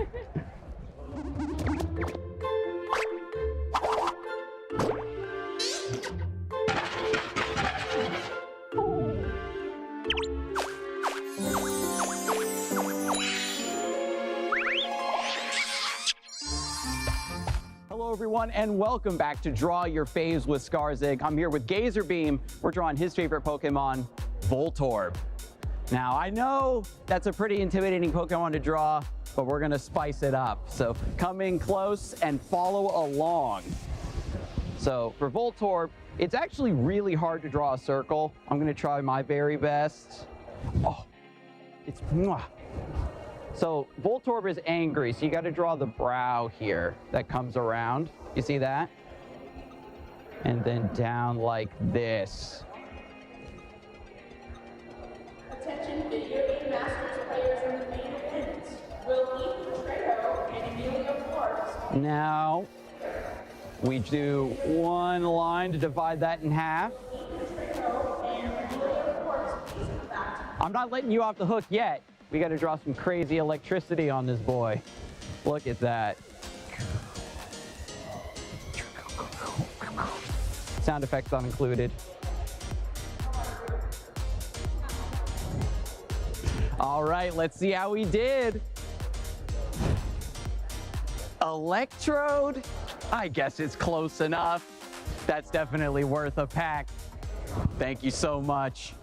Hello everyone, and welcome back to Draw Your Faves with Skarzig. I'm here with Gazer Beam. We're drawing his favorite Pokemon, Voltorb. Now, I know that's a pretty intimidating Pokemon to draw, but we're gonna spice it up. So come in close and follow along. So for Voltorb, it's actually really hard to draw a circle. I'm gonna try my very best. Oh, it's mwah. So Voltorb is angry, so you gotta draw the brow here that comes around. You see that? And then down like this. Attention video game masters players in the main event. Will Ethan Trejo and Emilio Parks. Now, we do one line to divide that in half. I'm not letting you off the hook yet. We got to draw some crazy electricity on this boy. Look at that. Sound effects not included. All right, let's see how we did. Electrode? I guess it's close enough. That's definitely worth a pack. Thank you so much.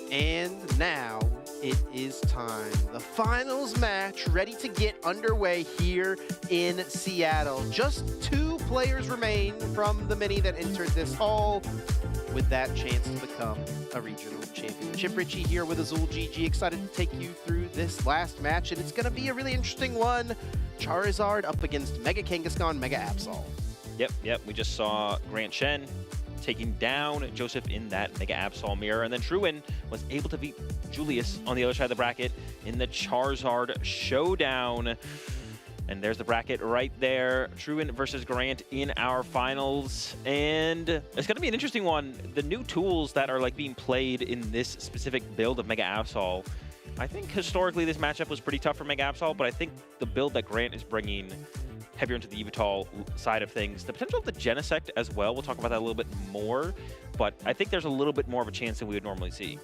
And now it is time. The finals match ready to get underway here in Seattle. Just 2 players remain from the many that entered this hall with that chance to become a regional championship. Richie here with Azul GG, excited to take you through this last match, and it's going to be a really interesting one. Charizard up against Mega Kangaskhan, Mega Absol. Yep. We just saw Grant Shen taking down Joseph in that Mega Absol mirror, and then Truin was able to beat Julius on the other side of the bracket in the Charizard showdown. And there's the bracket right there. Truin versus Grant in our finals. And it's gonna be an interesting one. The new tools that are like being played in this specific build of Mega Absol. I think historically this matchup was pretty tough for Mega Absol, but I think the build that Grant is bringing heavier into the eVTOL side of things. The potential of the Genesect as well, we'll talk about that a little bit more, but I think there's a little bit more of a chance than we would normally see.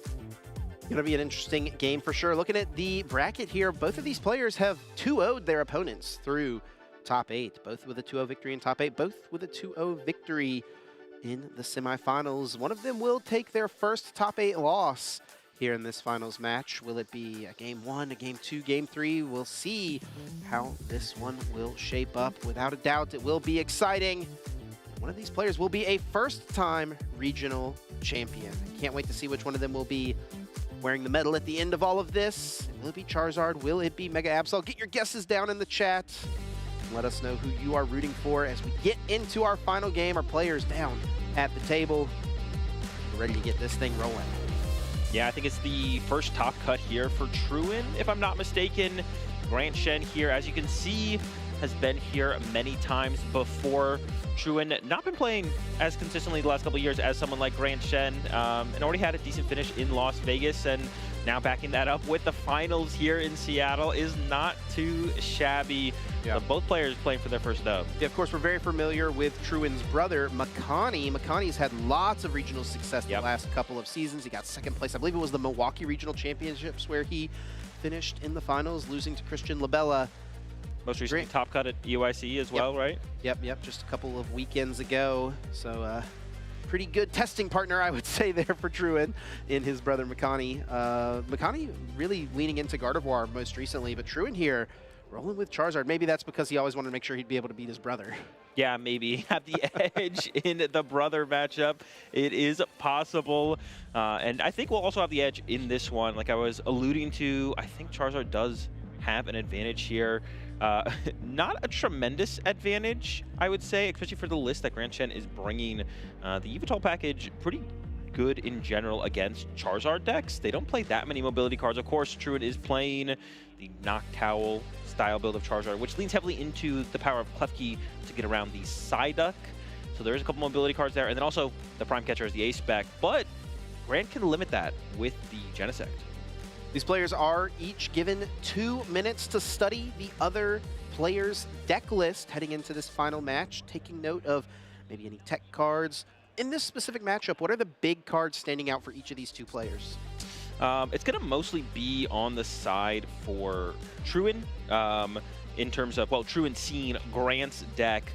Going to be an interesting game for sure. Looking at the bracket here, both of these players have 2-0'd their opponents through top 8, both with a 2-0 victory in top 8, both with a 2-0 victory in the semifinals. One of them will take their first top 8 loss here in this finals match. Will it be a game 1, a game 2, game 3? We'll see how this one will shape up. Without a doubt, it will be exciting. One of these players will be a first-time regional champion. I can't wait to see which one of them will be wearing the medal at the end of all of this. Will it be Charizard? Will it be Mega Absol? Get your guesses down in the chat. Let us know who you are rooting for as we get into our final game. Our players down at the table. We're ready to get this thing rolling. Yeah, I think it's the first top cut here for Truin, if I'm not mistaken. Grant Shen here, as you can see, has been here many times before. Truin not been playing as consistently the last couple of years as someone like Grant Shen, and already had a decent finish in Las Vegas, and now backing that up with the finals here in Seattle is not too shabby. Yeah. So both players playing for their first dub. Yeah, of course, we're very familiar with Truin's brother, Makani. Makani's had lots of regional success the last couple of seasons. He got second place. I believe it was the Milwaukee Regional Championships where he finished in the finals, losing to Christian Labella. Most recently top cut at UIC as well, right? Yep, just a couple of weekends ago. So pretty good testing partner, I would say, there for Truin in his brother Makani. Makani really leaning into Gardevoir most recently, but Truin here rolling with Charizard. Maybe that's because he always wanted to make sure he'd be able to beat his brother. Yeah, maybe have the edge in the brother matchup. It is possible. And I think we'll also have the edge in this one. Like I was alluding to, I think Charizard does have an advantage here. Not a tremendous advantage, I would say, especially for the list that Grant Shen is bringing. The eVTOL package, pretty good in general against Charizard decks. They don't play that many mobility cards. Of course, Truin is playing the Noctowl style build of Charizard, which leans heavily into the power of Klefki to get around the Psyduck. So there is a couple mobility cards there. And then also the Prime Catcher is the ace spec, but Grant can limit that with the Genesect. These players are each given 2 minutes to study the other player's deck list heading into this final match, taking note of maybe any tech cards. In this specific matchup, what are the big cards standing out for each of these two players? It's going to mostly be on the side for Truin in terms of, well, Truin seeing Grant's deck,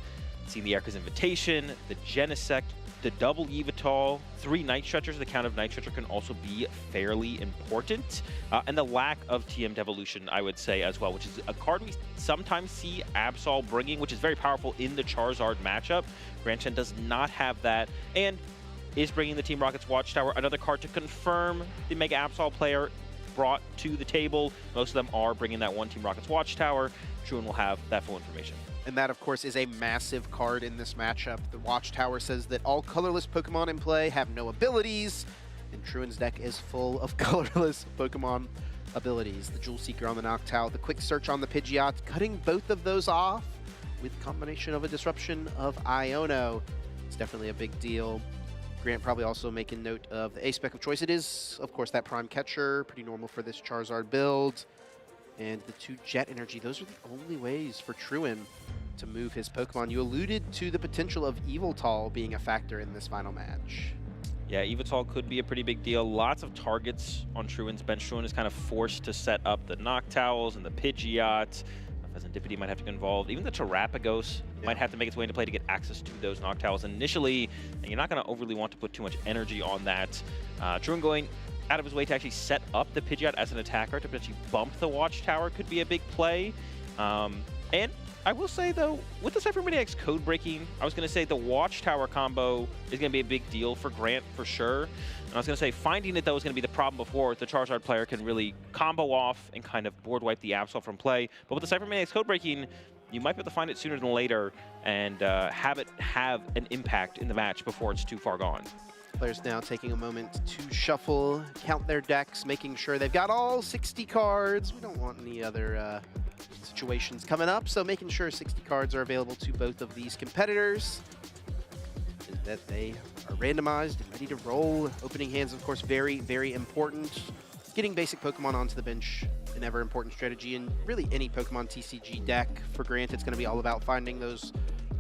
seeing the Erika's Invitation, the Genesect, the double eVTOL, 3 Night Stretchers. The count of Night Stretcher can also be fairly important. And the lack of TM Devolution, I would say, as well, which is a card we sometimes see Absol bringing, which is very powerful in the Charizard matchup. Grant Shen does not have that, and is bringing the Team Rocket's Watchtower, another card to confirm the Mega Absol player brought to the table. Most of them are bringing that one Team Rocket's Watchtower. Truin will have that full information. And that, of course, is a massive card in this matchup. The Watchtower says that all colorless Pokemon in play have no abilities, and Truin's deck is full of colorless Pokemon abilities. The Jewel Seeker on the Noctowl, the Quick Search on the Pidgeot, cutting both of those off with a combination of a disruption of Iono. It's definitely a big deal. Grant probably also making note of the A-Spec of choice. It is, of course, that Prime Catcher, pretty normal for this Charizard build. And the 2 Jet Energy, those are the only ways for Truin to move his Pokemon. You alluded to the potential of Yveltal being a factor in this final match. Yeah, Yveltal could be a pretty big deal. Lots of targets on Truin's bench. Truin is kind of forced to set up the Noctowls and the Pidgeot. Pheasantipity might have to get involved. Even the Terrapagos might have to make its way into play to get access to those Noctowls initially. And you're not going to overly want to put too much energy on that. Truin going out of his way to actually set up the Pidgeot as an attacker to potentially bump the Watchtower could be a big play. And I will say, though, with the Cybermaniac's code breaking, I was going to say the Watchtower combo is going to be a big deal for Grant for sure. And I was going to say finding it, though, is going to be the problem before the Charizard player can really combo off and kind of board wipe the Absol from play. But with the Cybermaniac's code breaking, you might be able to find it sooner than later and have it have an impact in the match before it's too far gone. Players now taking a moment to shuffle, count their decks, making sure they've got all 60 cards. We don't want any other situations coming up, so making sure 60 cards are available to both of these competitors, and that they are randomized and ready to roll. Opening hands, of course, very, very important. getting basic Pokemon onto the bench, an ever important strategy in really any Pokemon TCG deck. For Grant, it's going to be all about finding those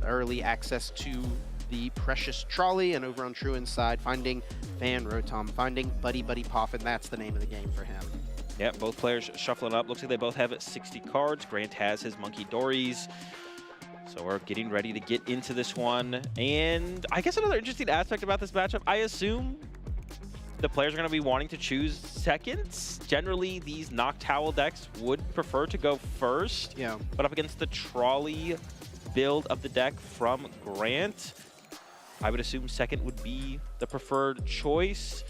early access to the precious trolley, and over on Truan's side, finding Fan Rotom, finding Buddy Buddy Poffin. That's the name of the game for him. Yeah, both players shuffling up. Looks like they both have 60 cards. Grant has his Monkey Dories. So we're getting ready to get into this one. And I guess another interesting aspect about this matchup, I assume the players are going to be wanting to choose seconds. Generally, these Noctowl decks would prefer to go first. Yeah. But up against the trolley build of the deck from Grant, I would assume second would be the preferred choice.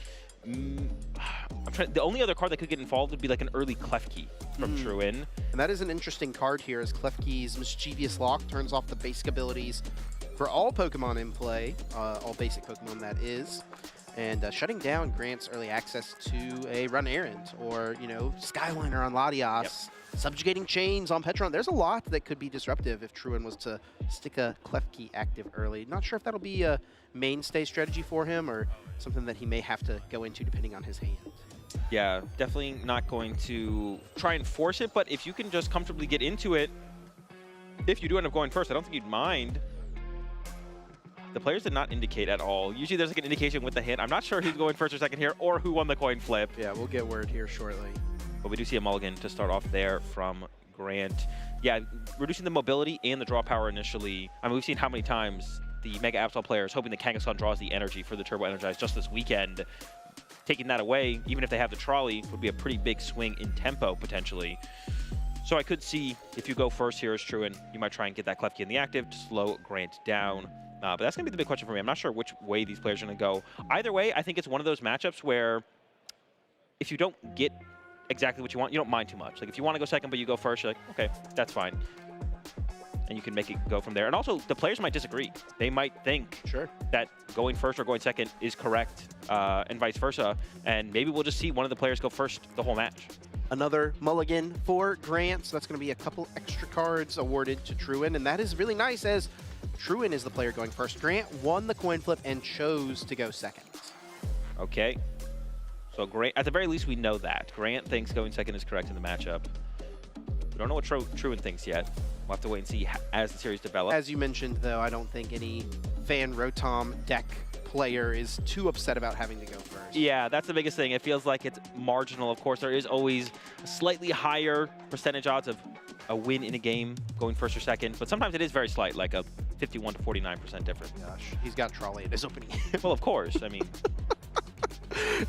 The only other card that could get involved would be like an early Klefki from Truin. And that is an interesting card here, as Klefki's Mischievous Lock turns off the basic abilities for all Pokemon in play, all basic Pokemon that is, and shutting down Grant's early access to a Run Errant or, you know, Skyliner on Latias, subjugating Chains on Petron. There's a lot that could be disruptive if Truin was to stick a Klefki active early. Not sure if that'll be a mainstay strategy for him or something that he may have to go into depending on his hand. Yeah, definitely not going to try and force it, but if you can just comfortably get into it, if you do end up going first, I don't think you'd mind. The players did not indicate at all. Usually there's like an indication with the hand. I'm not sure who's going first or second here or who won the coin flip. Yeah, we'll get word here shortly. But we do see a mulligan to start off there from Grant. Yeah, reducing the mobility and the draw power initially. I mean, we've seen how many times the Mega Absol players hoping the Kangaskhan draws the energy for the Turbo Energize just this weekend. Taking that away, even if they have the trolley, would be a pretty big swing in tempo, potentially. So I could see, if you go first here as Truin, you might try and get that Klefki in the active to slow Grant down. But that's going to be the big question for me. I'm not sure which way these players are going to go. Either way, I think it's one of those matchups where if you don't get exactly what you want, you don't mind too much. Like, if you want to go second, but you go first, you're like, okay, that's fine. And you can make it go from there. And also, the players might disagree. They might think that going first or going second is correct, and vice versa. And maybe we'll just see one of the players go first the whole match. Another mulligan for Grant, so that's going to be a couple extra cards awarded to Truin, and that is really nice as Truin is the player going first. Grant won the coin flip and chose to go second. Okay. So Grant, at the very least, we know that. Grant thinks going second is correct in the matchup. We don't know what Truin thinks yet. We'll have to wait and see as the series develops. As you mentioned, though, I don't think any Fan Rotom deck player is too upset about having to go first. Yeah, that's the biggest thing. It feels like it's marginal. Of course, there is always a slightly higher percentage odds of a win in a game going first or second, but sometimes it is very slight, like a 51 to 49% difference. Gosh, he's got trolley in his opening. Well, of course. I mean,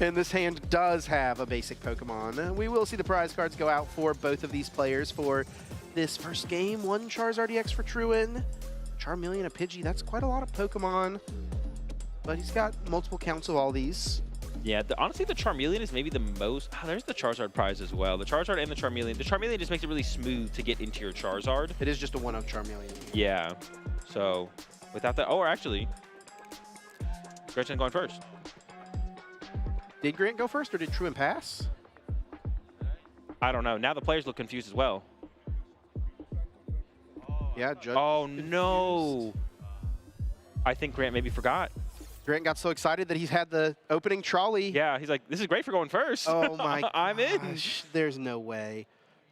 and this hand does have a basic Pokemon. We will see the prize cards go out for both of these players for this first game. One Charizard EX for Truin, Charmeleon, a Pidgey. That's quite a lot of Pokemon, but he's got multiple counts of all these. Yeah, honestly, the Charmeleon is maybe the most... Oh, there's the Charizard prize as well. The Charizard and the Charmeleon. The Charmeleon just makes it really smooth to get into your Charizard. It is just a one-of Charmeleon. Yeah. So, without that... Oh, or actually, Gretchen going first. Did Grant go first, or did Truin pass? I don't know. Now the players look confused as well. Yeah, Judge. Oh, no. I think Grant maybe forgot. Grant got so excited that he's had the opening trolley. Yeah, he's like, this is great for going first. Oh, my I'm in. There's no way.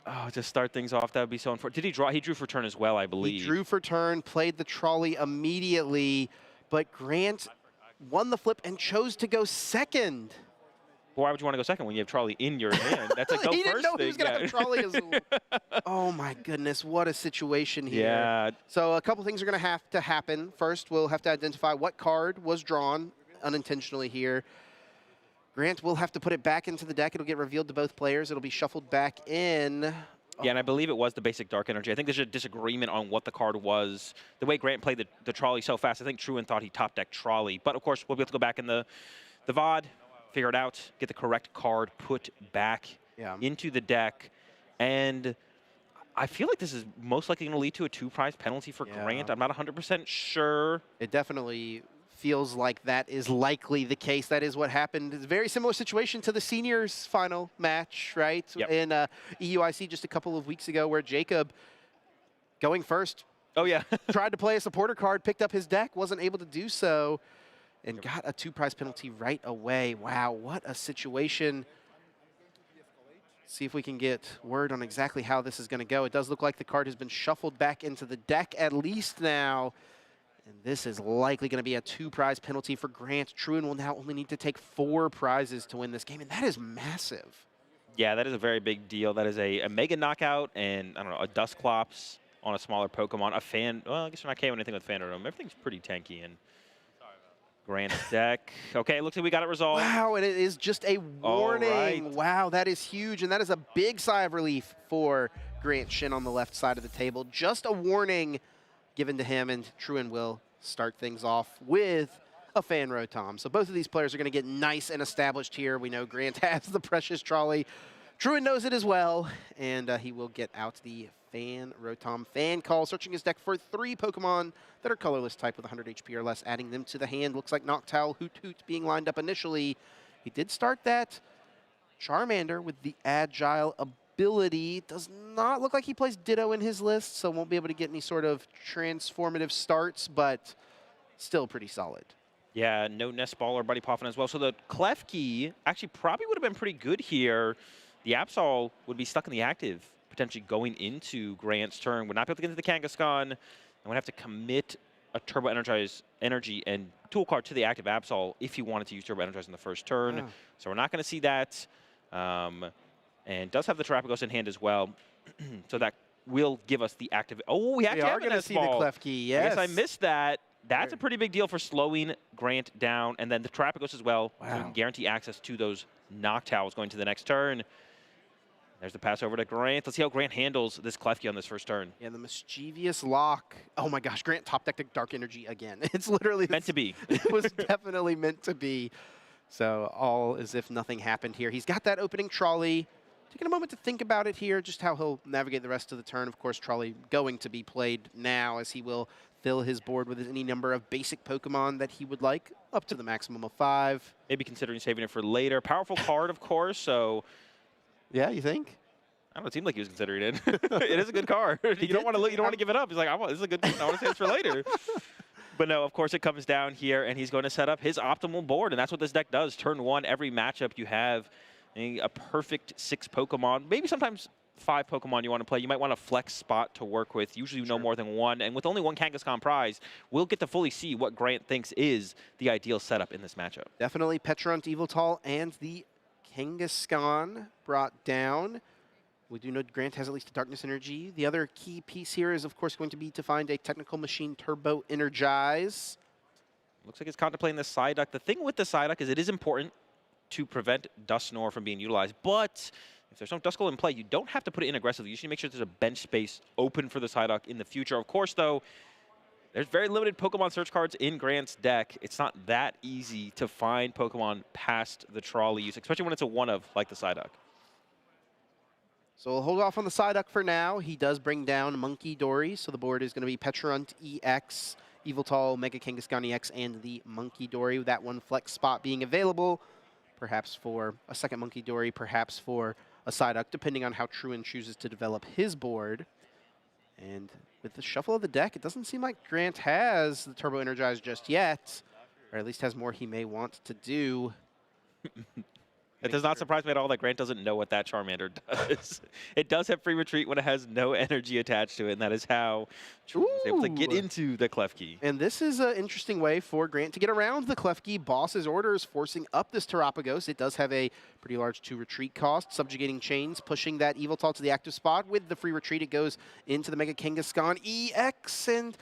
Oh, to start things off, that would be so unfortunate. Did he draw? He drew for turn as well, I believe. He drew for turn, played the trolley immediately, but Grant won the flip and chose to go second. Well, why would you want to go second when you have trolley in your hand? That's like go he first didn't know thing. he was going to have trolley as well. Oh, my goodness. What a situation here. Yeah. So a couple things are going to have to happen. First, we'll have to identify what card was drawn unintentionally here. Grant will have to put it back into the deck. It'll get revealed to both players. It'll be shuffled back in. Yeah, and I believe it was the basic Dark Energy. I think there's a disagreement on what the card was. The way Grant played the trolley so fast, I think Truin thought he top decked trolley. But, of course, we'll be able to go back in the VOD, figure it out, get the correct card put back into the deck. And I feel like this is most likely going to lead to a 2-prize penalty for Grant. I'm not 100% sure. It definitely feels like that is likely the case. That is what happened. It's a very similar situation to the seniors final match, right? Yep. In EUIC just a couple of weeks ago, where Jacob, going first, tried to play a supporter card, picked up his deck, wasn't able to do so, and got a 2-prize penalty right away. Wow, what a situation. See if we can get word on exactly how this is going to go. It does look like the card has been shuffled back into the deck at least now. And this is likely going to be a 2-prize penalty for Grant. Truin will now only need to take 4 prizes to win this game, and that is massive. Yeah, that is a very big deal. That is a Mega Knockout and, I don't know, a Dusclops on a smaller Pokemon. A fan, well, I guess we're not KOing anything with Fandom. Everything's pretty tanky in Grant's deck. Okay, it looks like we got it resolved. Wow, and it is just a warning. Right. Wow, that is huge, and that is a big sigh of relief for Grant Shin on the left side of the table. Just a warning given to him, and Truin will start things off with a Fan Rotom. So both of these players are going to get nice and established here. We know Grant has the precious trolley. Truin knows it as well, and he will get out the Fan Rotom Fan Call, searching his deck for 3 Pokemon that are colorless type with 100 HP or less, adding them to the hand. Looks like Noctowl, Hoot Hoot being lined up initially. He did start that Charmander with the Agile ability. Does not look like he plays Ditto in his list, so won't be able to get any sort of transformative starts, but still pretty solid. Yeah, no Nest Ball or Buddy Poffin as well. So the Klefki actually probably would have been pretty good here. The Absol would be stuck in the active, potentially going into Grant's turn. Would not be able to get into the Kangaskhan, and would have to commit a Turbo Energize energy and tool card to the active Absol if he wanted to use Turbo Energize in the first turn. Oh. So we're not going to see that. And does have the Terrapagos in hand as well. So that will give us the active. Oh, we actually are going to see the Klefki, yes. I guess I missed that. That's a pretty big deal for slowing Grant down. And then the Terrapagos as well. Wow. So we can guarantee access to those Noctowls going to the next turn. There's the pass over to Grant. Let's see how Grant handles this Klefki on this first turn. Yeah, the Mischievous Lock. Oh my gosh, Grant top decked Dark Energy again. It's literally meant to be. It was definitely meant to be. So all as if nothing happened here. He's got that opening trolley. Taking a moment to think about it here, just how he'll navigate the rest of the turn. Of course, trolley going to be played now, as he will fill his board with any number of basic Pokemon that he would like, up to the maximum of 5. Maybe considering saving it for later. Powerful card, of course, so... Yeah, you think? I don't know, it seemed like he was considering it. It is a good card. You don't want to give it up. He's like, this is a good. I want to save this for later. But no, of course it comes down here, and he's going to set up his optimal board, and that's what this deck does. Turn 1, every matchup you have a perfect 6 Pokemon. Maybe sometimes 5 Pokemon you want to play. You might want a flex spot to work with. Usually no more than 1, and with only 1 Kangaskhan prize, we'll get to fully see what Grant thinks is the ideal setup in this matchup. Definitely Petrant, Yveltal, and the Kangaskhan brought down. We do know Grant has at least a Darkness Energy. The other key piece here is, of course, going to be to find a Technical Machine Turbo Energize. Looks like it's contemplating the Psyduck. The thing with the Psyduck is it is important to prevent Dusknoir from being utilized, but if there's no Duskull in play, you don't have to put it in aggressively. You should make sure there's a bench space open for the Psyduck in the future. Of course, though, there's very limited Pokemon search cards in Grant's deck. It's not that easy to find Pokemon past the trolley use, especially when it's a one-of like the Psyduck. So we'll hold off on the Psyduck for now. He does bring down Monkey Dory, so the board is going to be Petrant EX, Yveltal, Mega Kangaskhan EX, and the Monkey Dory, with that one flex spot being available, perhaps for a second Monkey Dory, perhaps for a Psyduck, depending on how Truin chooses to develop his board. And with the shuffle of the deck, it doesn't seem like Grant has the Turbo Energize just yet, or at least has more he may want to do. It does not surprise me at all that Grant doesn't know what that Charmander does. It does have free retreat when it has no energy attached to it, and that is how Truin is able to get into the Klefki. And this is an interesting way for Grant to get around the Klefki boss's orders, forcing up this Terrapagos. It does have a pretty large 2 retreat cost. Subjugating Chains, pushing that Yveltal to the active spot. With the free retreat, it goes into the Mega Kangaskhan EX, and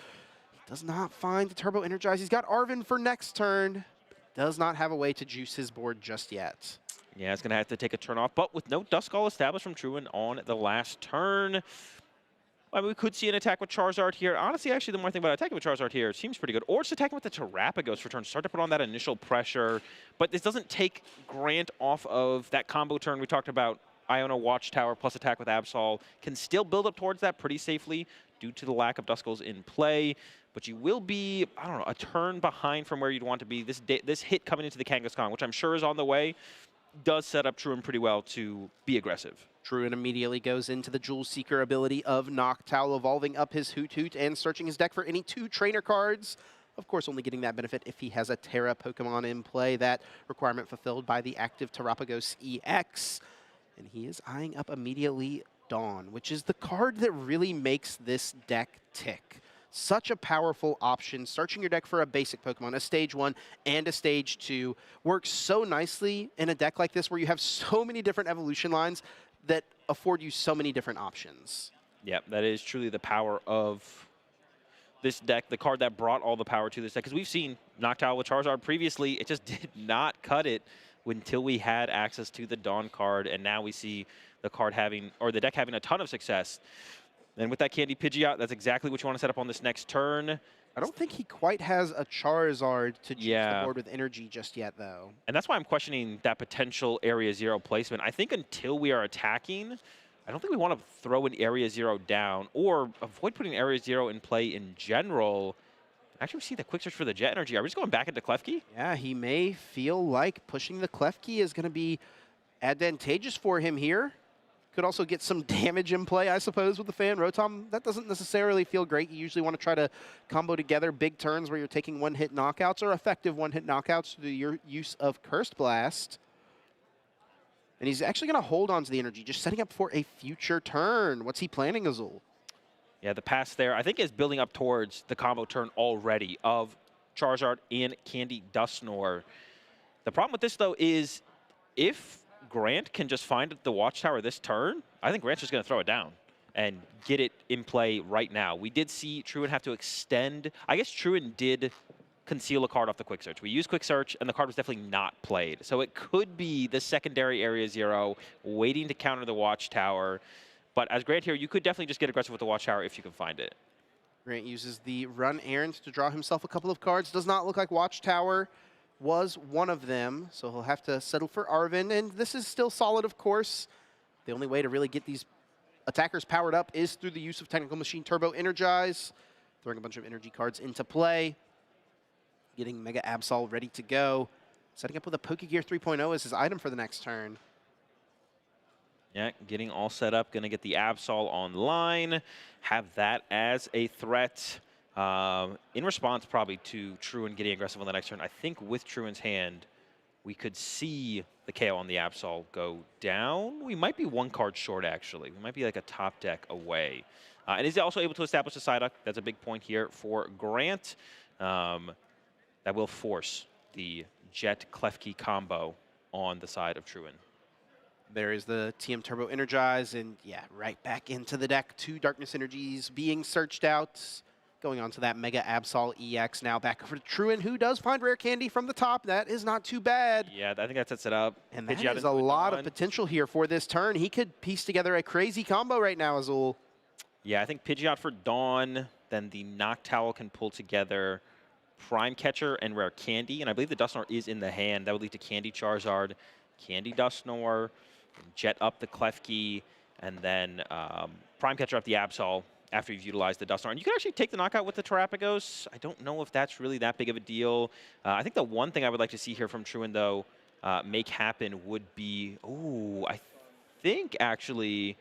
he does not find the Turbo Energize. He's got Arven for next turn. Does not have a way to juice his board just yet. Yeah, it's going to have to take a turn off, but with no Duskull established from Truin on the last turn. I mean, we could see an attack with Charizard here. Honestly, actually, the more I think about attacking with Charizard here, it seems pretty good. Or just attacking with the Terrapagos for turn. Start to put on that initial pressure. But this doesn't take Grant off of that combo turn we talked about. Iona Watchtower plus attack with Absol can still build up towards that pretty safely due to the lack of Duskulls in play. But you will be, I don't know, a turn behind from where you'd want to be. This hit coming into the Kangaskhan, which I'm sure is on the way, does set up Truin pretty well to be aggressive. Truin immediately goes into the Jewel Seeker ability of Noctowl, evolving up his Hoot Hoot and searching his deck for any 2 trainer cards. Of course, only getting that benefit if he has a Terra Pokemon in play. That requirement fulfilled by the active Terrapagos EX. And he is eyeing up immediately Dawn, which is the card that really makes this deck tick. Such a powerful option. Searching your deck for a basic Pokemon, a stage 1 and a stage 2, works so nicely in a deck like this where you have so many different evolution lines that afford you so many different options. Yep, that is truly the power of this deck, the card that brought all the power to this deck. Because we've seen Noctowl with Charizard previously, it just did not cut it until we had access to the Dawn card, and now we see the card having, or the deck having a ton of success. And with that Candy Pidgeot, that's exactly what you want to set up on this next turn. I don't think he quite has a Charizard to juice the board with energy just yet, though. And that's why I'm questioning that potential Area 0 placement. I think until we are attacking, I don't think we want to throw an Area 0 down or avoid putting Area 0 in play in general. Actually, we see the quick search for the Jet Energy. Are we just going back into Klefki? Yeah, he may feel like pushing the Klefki is going to be advantageous for him here. Could also get some damage in play, I suppose, with the Fan Rotom. That doesn't necessarily feel great. You usually want to try to combo together big turns where you're taking one-hit knockouts or effective one-hit knockouts through your use of Cursed Blast. And he's actually going to hold on to the energy, just setting up for a future turn. What's he planning, Azul? Yeah, the pass there, I think, is building up towards the combo turn already of Charizard and Candy Dusknoir. The problem with this, though, is if Grant can just find the Watchtower this turn, I think Grant's just going to throw it down and get it in play right now. We did see Truant have to extend. I guess Truant did conceal a card off the Quick Search. We used Quick Search, and the card was definitely not played. So it could be the secondary Area 0 waiting to counter the Watchtower. But as Grant here, you could definitely just get aggressive with the Watchtower if you can find it. Grant uses the Run Errand to draw himself a couple of cards. Does not look like Watchtower was one of them, so he'll have to settle for Arven. And this is still solid, of course. The only way to really get these attackers powered up is through the use of Technical Machine Turbo Energize, throwing a bunch of energy cards into play, getting Mega Absol ready to go, setting up with a Pokegear 3.0 as his item for the next turn. Yeah, getting all set up, going to get the Absol online, have that as a threat. In response probably to Truant getting aggressive on the next turn, I think with Truant's hand, we could see the KO on the Absol go down. We might be one card short, actually. We might be like a top deck away. And is also able to establish a Psyduck. That's a big point here for Grant. That will force the Jet Klefki combo on the side of Truant. There is the TM Turbo Energize, and yeah, right back into the deck. 2 Darkness Energies being searched out. Going on to that Mega Absol EX now back over to Truant, who does find Rare Candy from the top. That is not too bad. Yeah, I think that sets it up. And that is a lot of potential here for this turn. He could piece together a crazy combo right now, Azul. Yeah, I think Pidgeot for Dawn, then the Noctowl can pull together Prime Catcher and Rare Candy, and I believe the Dusknoir is in the hand. That would lead to Candy Charizard, Candy Dusknoir, Jet up the Klefki, and then Prime Catcher up the Absol after you've utilized the Dusknoir. And you can actually take the knockout with the Terrapagos. I don't know if that's really that big of a deal. I think the one thing I would like to see here from Truant, though, make happen would be, I think actually,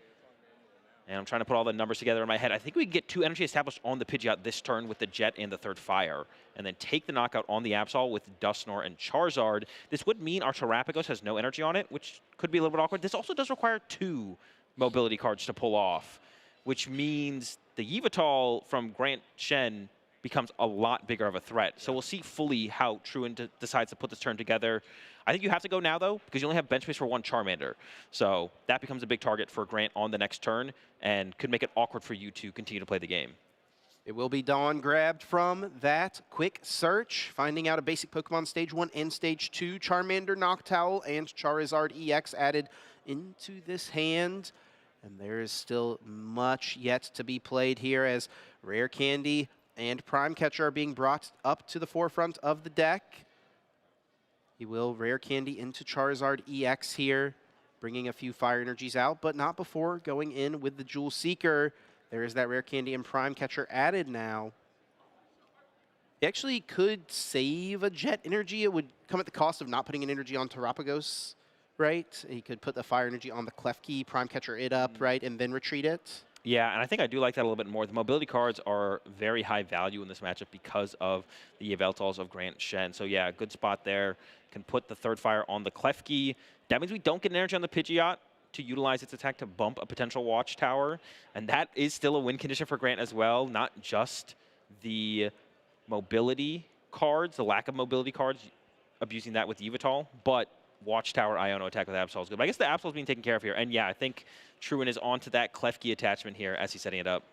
and I'm trying to put all the numbers together in my head, I think we can get 2 energy established on the Pidgeot this turn with the Jet and the third Fire, and then take the knockout on the Absol with Dusknoir and Charizard. This would mean our Terrapagos has no energy on it, which could be a little bit awkward. This also does require 2 mobility cards to pull off, which means the Yveltal from Grant Shen becomes a lot bigger of a threat. So we'll see fully how Truant decides to put this turn together. I think you have to go now, though, because you only have bench space for 1 Charmander. So that becomes a big target for Grant on the next turn and could make it awkward for you to continue to play the game. It will be Dawn grabbed from that quick search, finding out a basic Pokemon Stage 1 and Stage 2. Charmander, Noctowl, and Charizard EX added into this hand. And there is still much yet to be played here as Rare Candy and Prime Catcher are being brought up to the forefront of the deck. He will Rare Candy into Charizard EX here, bringing a few Fire Energies out, but not before going in with the Jewel Seeker. There is that Rare Candy and Prime Catcher added now. He actually could save a Jet Energy. It would come at the cost of not putting an energy on Terrapagos, right? He could put the Fire Energy on the Klefki, Prime Catcher it up, right, and then retreat it. Yeah, and I think I do like that a little bit more. The mobility cards are very high value in this matchup because of the Yveltals of Grant Shen. So yeah, good spot there. Can put the third Fire on the Klefki. That means we don't get an energy on the Pidgeot to utilize its attack to bump a potential Watchtower, and that is still a win condition for Grant as well, not just the mobility cards, the lack of mobility cards, abusing that with Yveltal, but Watchtower Iono attack with Absol is good. But I guess the Absol is being taken care of here, and yeah, I think Truin is onto that Klefki attachment here as he's setting it up.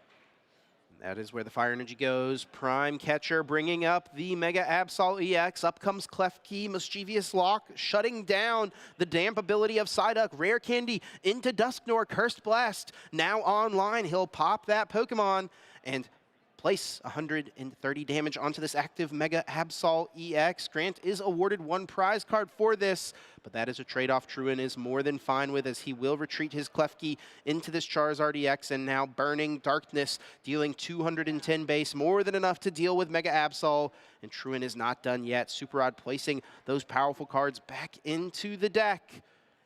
That is where the fire energy goes. Prime Catcher bringing up the Mega Absol EX. Up comes Klefki, Mischievous Lock, shutting down the damp ability of Psyduck. Rare Candy into Dusknoir, Cursed Blast. Now online, he'll pop that Pokemon and place 130 damage onto this active Mega Absol EX. Grant is awarded 1 prize card for this, but that is a trade-off Truin is more than fine with, as he will retreat his Klefki into this Charizard EX, and now Burning Darkness, dealing 210 base, more than enough to deal with Mega Absol, and Truin is not done yet. Super Odd placing those powerful cards back into the deck,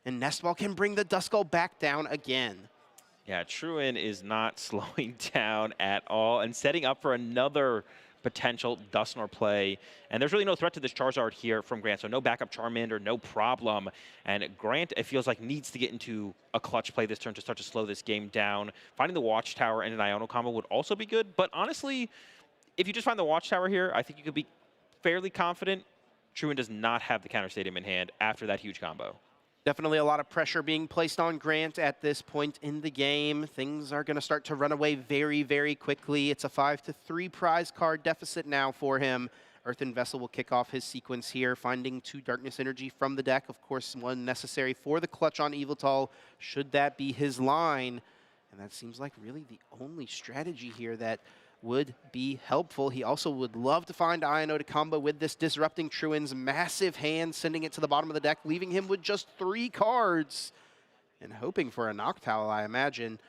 and Nestball can bring the Duskull back down again. Yeah, Truin is not slowing down at all and setting up for another potential Dusknoir play. And there's really no threat to this Charizard here from Grant, so no backup Charmander, no problem. And Grant, it feels like, needs to get into a clutch play this turn to start to slow this game down. Finding the Watchtower and an Iono combo would also be good, but honestly, if you just find the Watchtower here, I think you could be fairly confident Truin does not have the Counter Stadium in hand after that huge combo. Definitely a lot of pressure being placed on Grant at this point in the game. Things are going to start to run away very, very quickly. It's a 5-3 prize card deficit now for him. Earthen Vessel will kick off his sequence here, finding 2 Darkness Energy from the deck. Of course, 1 necessary for the clutch on Yveltal, should that be his line. And that seems like really the only strategy here that would be helpful. He also would love to find Iono to combo with this, disrupting Truin's massive hand, sending it to the bottom of the deck, leaving him with just 3 cards, and hoping for a Noctowl, I imagine.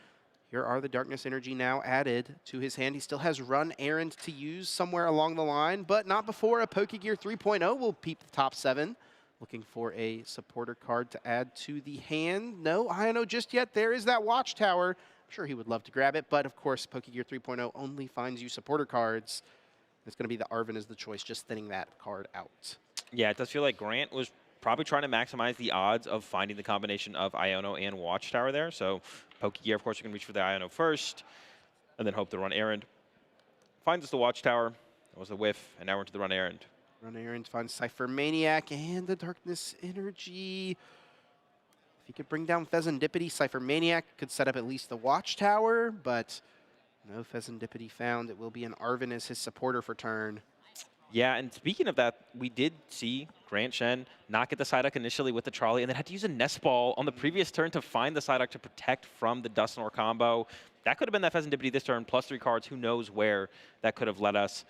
Here are the Darkness Energy now added to his hand. He still has Run Errand to use somewhere along the line, but not before a Pokegear 3.0 will peep the top 7. Looking for a supporter card to add to the hand. No Iono just yet. There is that Watchtower. I'm sure he would love to grab it, but of course, Pokegear 3.0 only finds you supporter cards. It's going to be the Arven as the choice, just thinning that card out. Yeah, it does feel like Grant was probably trying to maximize the odds of finding the combination of Iono and Watchtower there. So Pokegear, of course, you can reach for the Iono first, and then hope to Run Errand. Finds us the Watchtower. That was a whiff, and now we're into the Run Errand. Run Errand finds Cypher Maniac and the Darkness Energy. If he could bring down Pheasantipity, Cypher Maniac could set up at least the Watchtower, but no Pheasantipity found. It will be an Arven as his supporter for turn. Yeah, and speaking of that, we did see Grant Shen not get the Psyduck initially with the trolley, and then had to use a Nest Ball on the previous turn to find the Psyduck to protect from the Dusknoir combo. That could have been that Pheasantipity this turn, plus 3 cards. Who knows where that could have led us.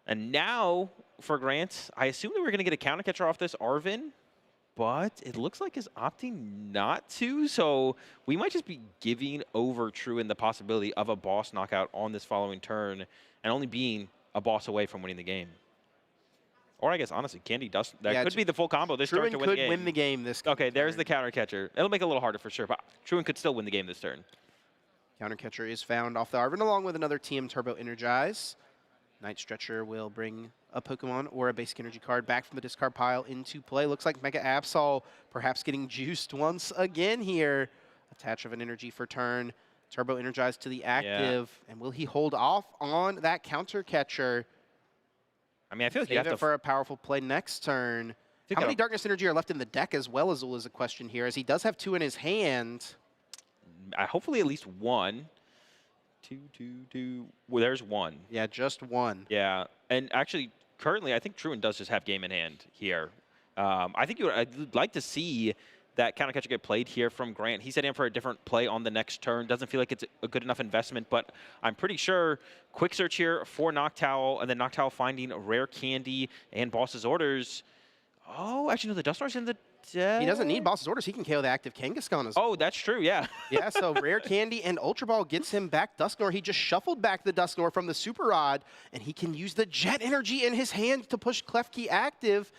And now, for Grant, I assume that we're going to get a counter catcher off this Arven, but it looks like he's opting not to, so we might just be giving over Truin the possibility of a boss knockout on this following turn, and only being a boss away from winning the game. Or I guess, honestly, Candy Dust, that could be the full combo this turn to win the game. Truin could win the game this turn. Okay, there's the counter catcher. It'll make it a little harder for sure, but Truin could still win the game this turn. Counter catcher is found off the Arven, along with another TM Turbo Energize. Night Stretcher will bring a Pokemon or a basic energy card back from the discard pile into play. Looks like Mega Absol perhaps getting juiced once again here. Attach of an energy for turn. Turbo Energize to the active. Yeah. And will he hold off on that counter catcher? I mean, I feel like you have to for a powerful play next turn. How many Darkness Energy are left in the deck as well as a question here, as he does have 2 in his hand. Hopefully at least 1. 2. Well, there's 1. Yeah, just 1. Yeah, and actually, currently, I think Truin does just have game in hand here. I think I'd like to see that counter catcher get played here from Grant. He set in for a different play on the next turn. Doesn't feel like it's a good enough investment, but I'm pretty sure quick search here for Noctowl, and then Noctowl finding Rare Candy and Boss's Orders. Oh, actually, no, the Dusknoir's in the deck. He doesn't need Boss's Orders. He can KO the active Kangaskhan as well. Oh, that's true, yeah. Yeah, so Rare Candy and Ultra Ball gets him back Dusknoir. He just shuffled back the Dusknoir from the Super Rod, and he can use the Jet Energy in his hand to push Klefki active.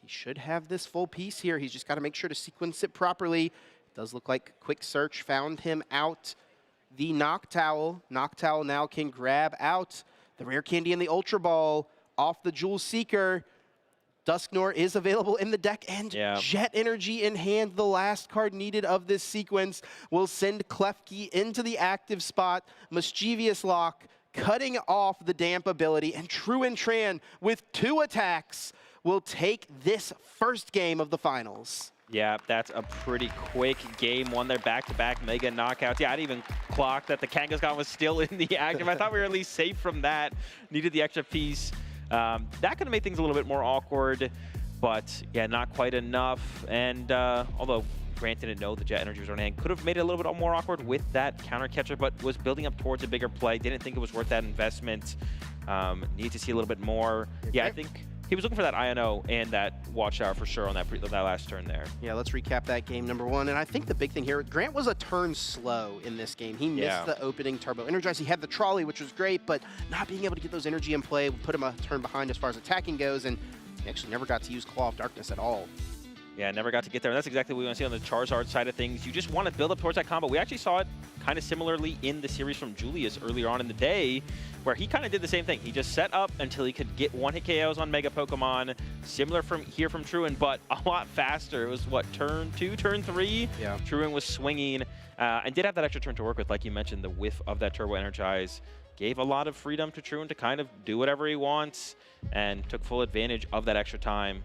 He should have this full piece here. He's just got to make sure to sequence it properly. It does look like Quick Search found him out the Noctowl. Noctowl now can grab out the Rare Candy and the Ultra Ball off the Jewel Seeker. Dusknor is available in the deck, and Jet Energy in hand, the last card needed of this sequence, will send Klefki into the active spot. Mischievous Lock cutting off the damp ability, and Truin Tran with 2 attacks will take this first game of the finals. Yeah, that's a pretty quick game. Won their back-to-back mega knockouts. Yeah, I didn't even clock that the Kangaskhan was still in the active. I thought we were at least safe from that. Needed the extra piece. That could have made things a little bit more awkward, but yeah, not quite enough. And although Grant didn't know the Jet Energy was on hand, could have made it a little bit more awkward with that counter catcher, but was building up towards a bigger play. Didn't think it was worth that investment. Need to see a little bit more. Yeah, I think he was looking for that INO and that Watchtower for sure on that last turn there. Yeah, let's recap that game number 1. And I think the big thing here, Grant was a turn slow in this game. He missed the opening Turbo Energize. He had the trolley, which was great, but not being able to get those energy in play put him a turn behind as far as attacking goes, and he actually never got to use Claw of Darkness at all. Yeah, never got to get there. And that's exactly what we want to see on the Charizard side of things. You just want to build up towards that combo. We actually saw it kind of similarly in the series from Julius earlier on in the day, where he kind of did the same thing. He just set up until he could get one-hit KOs on Mega Pokemon. Similar from Truin, but a lot faster. It was, what, turn 2, turn 3? Yeah. Truin was swinging and did have that extra turn to work with. Like you mentioned, the whiff of that Turbo Energize gave a lot of freedom to Truin to kind of do whatever he wants and took full advantage of that extra time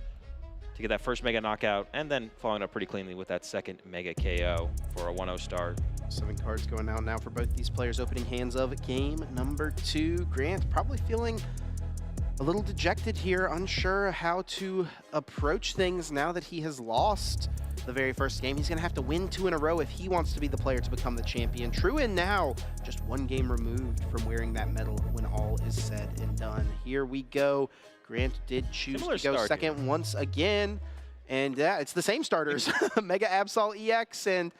to get that first Mega Knockout, and then following up pretty cleanly with that second Mega KO for a 1-0 start. 7 cards going out now for both these players. Opening hands of game number 2. Grant probably feeling a little dejected here, unsure how to approach things now that he has lost the very first game. He's going to have to win 2 in a row if he wants to be the player to become the champion. Truin now just 1 game removed from wearing that medal when all is said and done. Here we go. Grant did choose to go second once again. And yeah, it's the same starters. Mega Absol EX and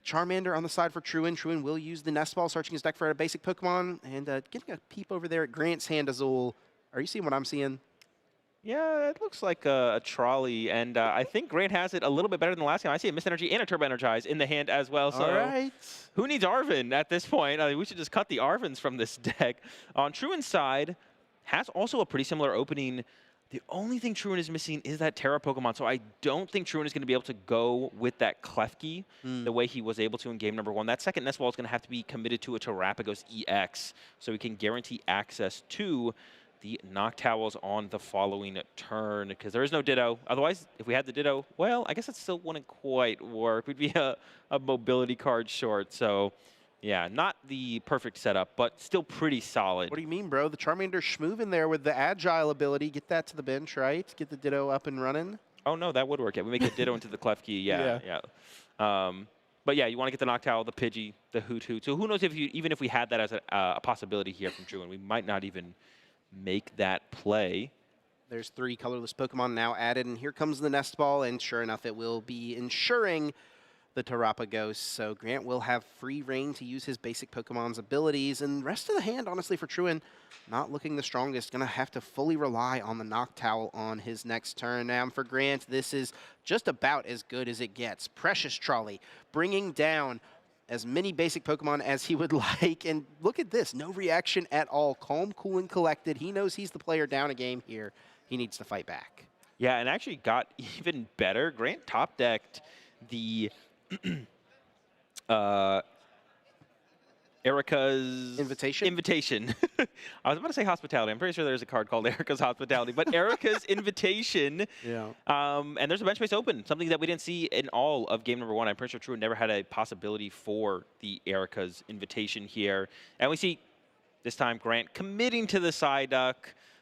Charmander on the side for Truin. Truin will use the Nest Ball, searching his deck for a basic Pokemon. And getting a peep over there at Grant's hand, Azul. Are you seeing what I'm seeing? Yeah, it looks like a trolley, and I think Grant has it a little bit better than the last game. I see a Mist Energy and a Turbo Energize in the hand as well. So all right. Who needs Arven at this point? We should just cut the Arvens from this deck. On Truin's side, has also a pretty similar opening. The only thing Truin is missing is that Terra Pokemon, so I don't think Truin is going to be able to go with that Klefki the way he was able to in game number 1. That second Nest Ball is going to have to be committed to a Terrapagos EX, so we can guarantee access to the Noctowls on the following turn, because there is no Ditto. Otherwise, if we had the Ditto, well, I guess it still wouldn't quite work. We'd be a mobility card short, so yeah, not the perfect setup, but still pretty solid. What do you mean, bro? The Charmander schmoovin there with the Agile ability. Get that to the bench, right? Get the Ditto up and running. Oh, no, that would work. Yeah, we make a Ditto into the Klefki. Yeah. But yeah, you want to get the Noctowl, the Pidgey, the Hoot Hoot. So who knows if even if we had that as a possibility here from Truin, we might not even make that play. There's 3 colorless Pokemon now added, and here comes the Nest Ball, and sure enough, it will be ensuring the Terrapagos. So Grant will have free reign to use his basic Pokemon's abilities, and rest of the hand, honestly, for Truin, not looking the strongest. Going to have to fully rely on the Noctowl on his next turn. Now for Grant, this is just about as good as it gets. Precious Trolley, bringing down as many basic Pokemon as he would like. And look at this, no reaction at all. Calm, cool, and collected. He knows he's the player down a game here. He needs to fight back. Yeah, and actually got even better. Grant top-decked the Erica's Invitation. I was about to say Hospitality. I'm pretty sure there's a card called Erica's Hospitality, but Erica's Invitation. Yeah. And there's a bench space open, something that we didn't see in all of game number 1. I'm pretty sure Truin never had a possibility for the Erica's Invitation here. And we see this time Grant committing to the Psyduck,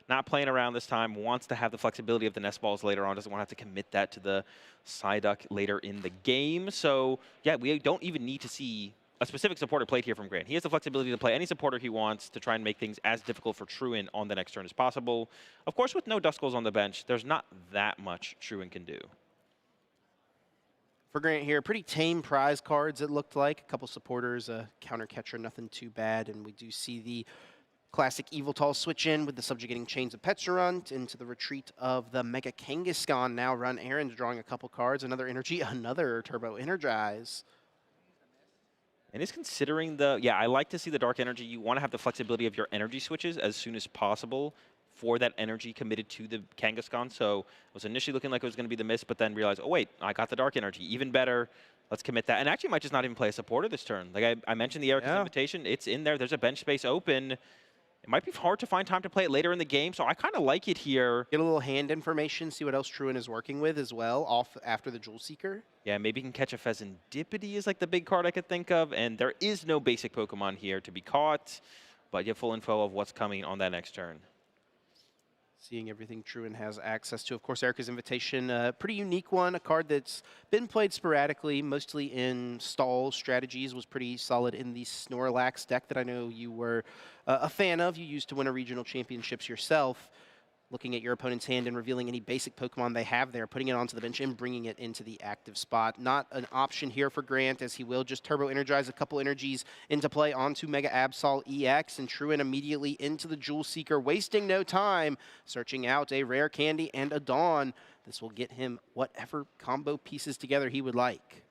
not playing around this time, wants to have the flexibility of the Nest Balls later on, doesn't want to have to commit that to the Psyduck later in the game. So yeah, we don't even need to see a specific supporter played here from Grant. He has the flexibility to play any supporter he wants to try and make things as difficult for Truin on the next turn as possible. Of course, with no Duskulls on the bench, there's not that much Truin can do. For Grant here, pretty tame prize cards, it looked like. A couple supporters, a counter catcher, nothing too bad. And we do see the classic Eviltal switch in with the subjugating Chains of Petrunt into the retreat of the Mega Kangaskhan. Now run errands, drawing a couple cards, another energy, another Turbo Energize. And is considering the, yeah, I like to see the Dark Energy. You want to have the flexibility of your energy switches as soon as possible for that energy committed to the Kangaskhan. So it was initially looking like it was going to be the miss, but then realized, oh wait, I got the dark energy. Even better. Let's commit that. And actually might just not even play a supporter this turn. Like I mentioned the Erica's invitation. It's in there. There's a bench space open. It might be hard to find time to play it later in the game, so I kind of like it here. Get a little hand information, see what else Truin is working with as well, off after the Jewel Seeker. Yeah, maybe you can catch a Pheasantipity is like the big card I could think of, and there is no basic Pokemon here to be caught, but you have full info of what's coming on that next turn. Seeing everything Truin has access to. Of course, Erica's Invitation, a pretty unique one, a card that's been played sporadically, mostly in stall strategies, was pretty solid in the Snorlax deck that I know you were a fan of. You used to win a regional championships yourself. Looking at your opponent's hand and revealing any basic Pokemon they have there, putting it onto the bench and bringing it into the active spot. Not an option here for Grant, as he will just Turbo Energize a couple energies into play onto Mega Absol EX, and Truin immediately into the Jewel Seeker, wasting no time, searching out a Rare Candy and a Dawn. This will get him whatever combo pieces together he would like.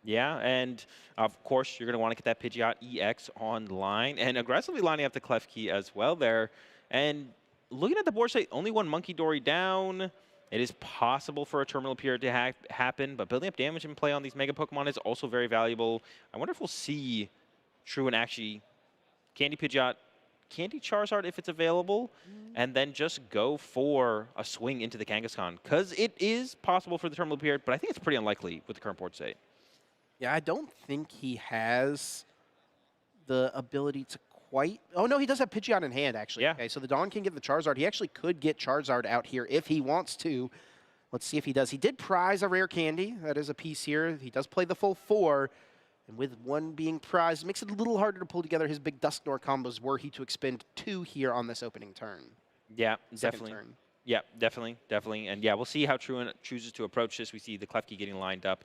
Yeah, and of course, you're going to want to get that Pidgeot EX online, and aggressively lining up the Klefki as well there. And looking at the board state, only one Monkey Dory down. It is possible for a terminal period to happen, but building up damage in play on these Mega Pokemon is also very valuable. I wonder if we'll see Truin actually Candy Pidgeot, Candy Charizard if it's available, and then just go for a swing into the Kangaskhan, because it is possible for the terminal period, but I think it's pretty unlikely with the current board state. Yeah, I don't think he has the ability to quite... Oh, no, he does have Pidgeot in hand, actually. Yeah. Okay, so the Dawn can get the Charizard. He actually could get Charizard out here if he wants to. Let's see if he does. He did prize a Rare Candy. That is a piece here. He does play the full 4. And with one being prized, it makes it a little harder to pull together his big Dusknoir combos were he to expend 2 here on this opening turn. Yeah, Second definitely. turn. Yeah, definitely. And yeah, we'll see how Truin chooses to approach this. We see the Klefki getting lined up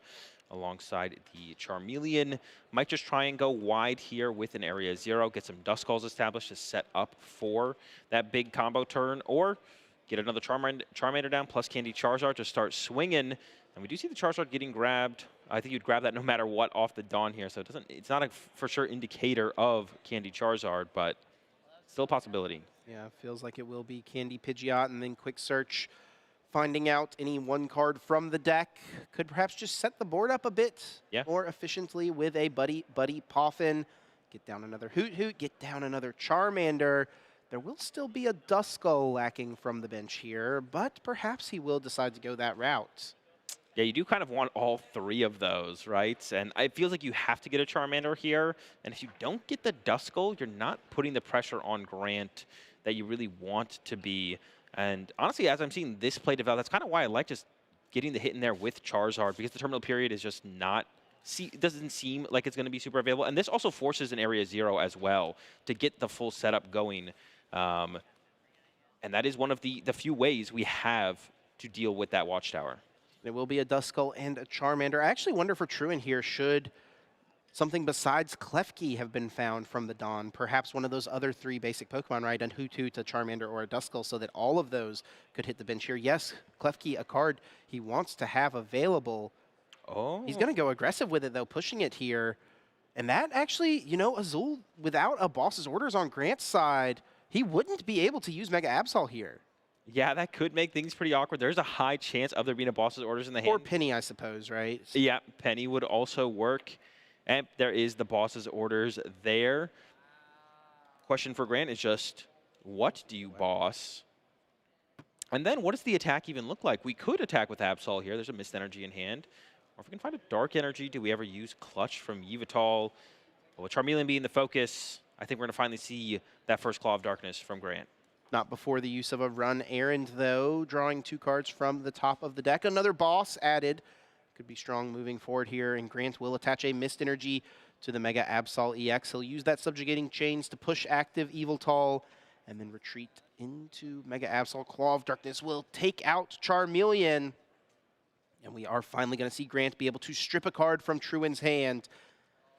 alongside the Charmeleon. Might just try and go wide here with an Area 0, get some Duskulls established to set up for that big combo turn, or get another Charmander down plus Candy Charizard to start swinging. And we do see the Charizard getting grabbed. I think you'd grab that no matter what off the Dawn here, so it's not a for sure indicator of Candy Charizard, but still a possibility. Yeah, feels like it will be Candy Pidgeot, and then quick search, finding out any one card from the deck. Could perhaps just set the board up a bit more efficiently with a Buddy Poffin. Get down another Hoot Hoot, get down another Charmander. There will still be a Duskull lacking from the bench here, but perhaps he will decide to go that route. Yeah, you do kind of want all 3 of those, right? And it feels like you have to get a Charmander here. And if you don't get the Duskull, you're not putting the pressure on Grant that you really want to be. And honestly, as I'm seeing this play develop, that's kind of why I like just getting the hit in there with Charizard, because the terminal period is just not, it doesn't seem like it's going to be super available. And this also forces an Area 0 as well to get the full setup going. And that is one of the few ways we have to deal with that Watchtower. There will be a Duskull and a Charmander. I actually wonder for Truin here, should something besides Klefki have been found from the Dawn? Perhaps one of those other 3 basic Pokemon, right? And Hoot Hoot, a Charmander, or a Duskull, so that all of those could hit the bench here. Yes, Klefki, a card he wants to have available. Oh. He's going to go aggressive with it, though, pushing it here. And that actually, you know, Azul, without a boss's orders on Grant's side, he wouldn't be able to use Mega Absol here. Yeah, that could make things pretty awkward. There's a high chance of there being a boss's orders in the hand. Or Penny, I suppose, right? Yeah, Penny would also work. And there is the boss's orders there. Question for Grant is just, what do you boss? And then what does the attack even look like? We could attack with Absol here. There's a Mist Energy in hand. Or if we can find a Dark Energy, do we ever use Clutch from Yveltal? Well, with Charmeleon being the focus, I think we're going to finally see that first Claw of Darkness from Grant. Not before the use of a Run Errand, though. Drawing 2 cards from the top of the deck. Another boss added. Could be strong moving forward here, and Grant will attach a Mist Energy to the Mega Absol EX. He'll use that Subjugating Chains to push active Yveltal, and then retreat into Mega Absol. Claw of Darkness will take out Charmeleon. And we are finally going to see Grant be able to strip a card from Truin's hand.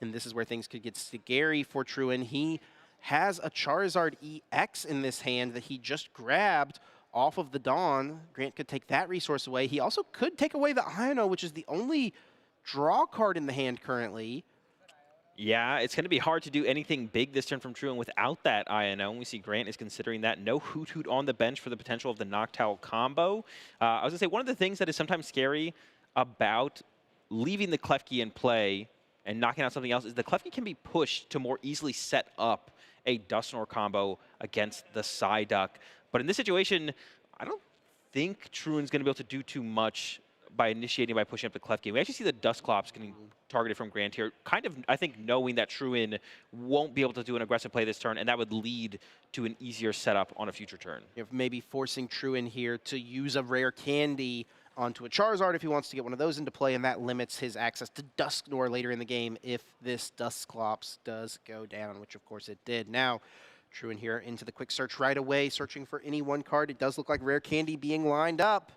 And this is where things could get scary for Truin. He has a Charizard EX in this hand that he just grabbed off of the Dawn. Grant could take that resource away. He also could take away the Iono, which is the only draw card in the hand currently. Yeah, it's going to be hard to do anything big this turn from Truin without that INO. We see Grant is considering that. No Hoot Hoot on the bench for the potential of the Noctowl combo. I was going to say, one of the things that is sometimes scary about leaving the Klefki in play and knocking out something else is the Klefki can be pushed to more easily set up a Dusknoir combo against the Psyduck. But in this situation, I don't think Truin's going to be able to do too much by initiating by pushing up the Klefki. We actually see the Dusclops getting targeted from Grant here, kind of, I think, knowing that Truin won't be able to do an aggressive play this turn, and that would lead to an easier setup on a future turn. If maybe forcing Truin here to use a rare candy onto a Charizard if he wants to get one of those into play, and that limits his access to Dusknoir later in the game if this Dusclops does go down, which of course it did. Now, Truin here into the quick search right away, searching for any one card. It does look like rare candy being lined up.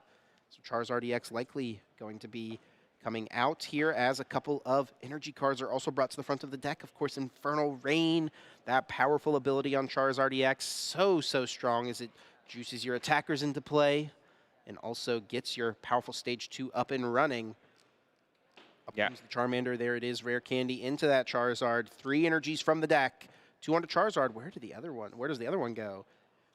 So Charizard EX likely going to be coming out here as a couple of energy cards are also brought to the front of the deck. Of course, Infernal Rain, that powerful ability on Charizard EX, so strong as it juices your attackers into play and also gets your powerful stage 2 up and running. Up comes the Charmander. There it is, rare candy into that Charizard. 3 energies from the deck. 2 onto Charizard. Where does the other one go?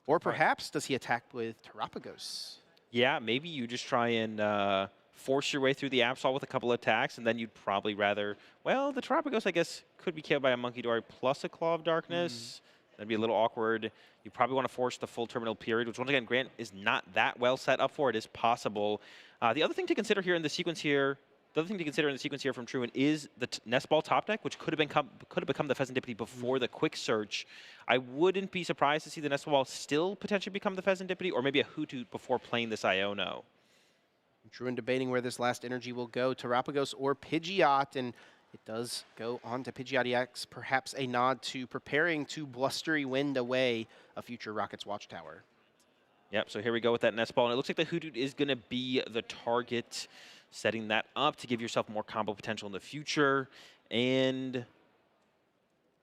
Or perhaps does he attack with Terapagos? Yeah, maybe you just try and force your way through the Absol with a couple attacks, and then you'd probably rather, well, the Terapagos, I guess, could be killed by a Monkey Dory plus a Claw of Darkness. That'd be a little awkward. You probably want to force the full terminal period, which, once again, Grant is not that well set up for. It is possible. The other thing to consider here in the sequence here, from Truin is the Nest Ball top deck, which could have become the Pheasantipity before the quick search. I wouldn't be surprised to see the Nest Ball still potentially become the Pheasantipity, or maybe a Hoot Hoot before playing this Iono. Truin debating where this last energy will go, Terapagos or Pidgeot, and it does go on to Pidgeot EX, perhaps a nod to preparing to blustery wind away a future Rockets Watchtower. Yep, so here we go with that Nest Ball, and it looks like the Hoot Hoot is going to be the target, setting that up to give yourself more combo potential in the future. And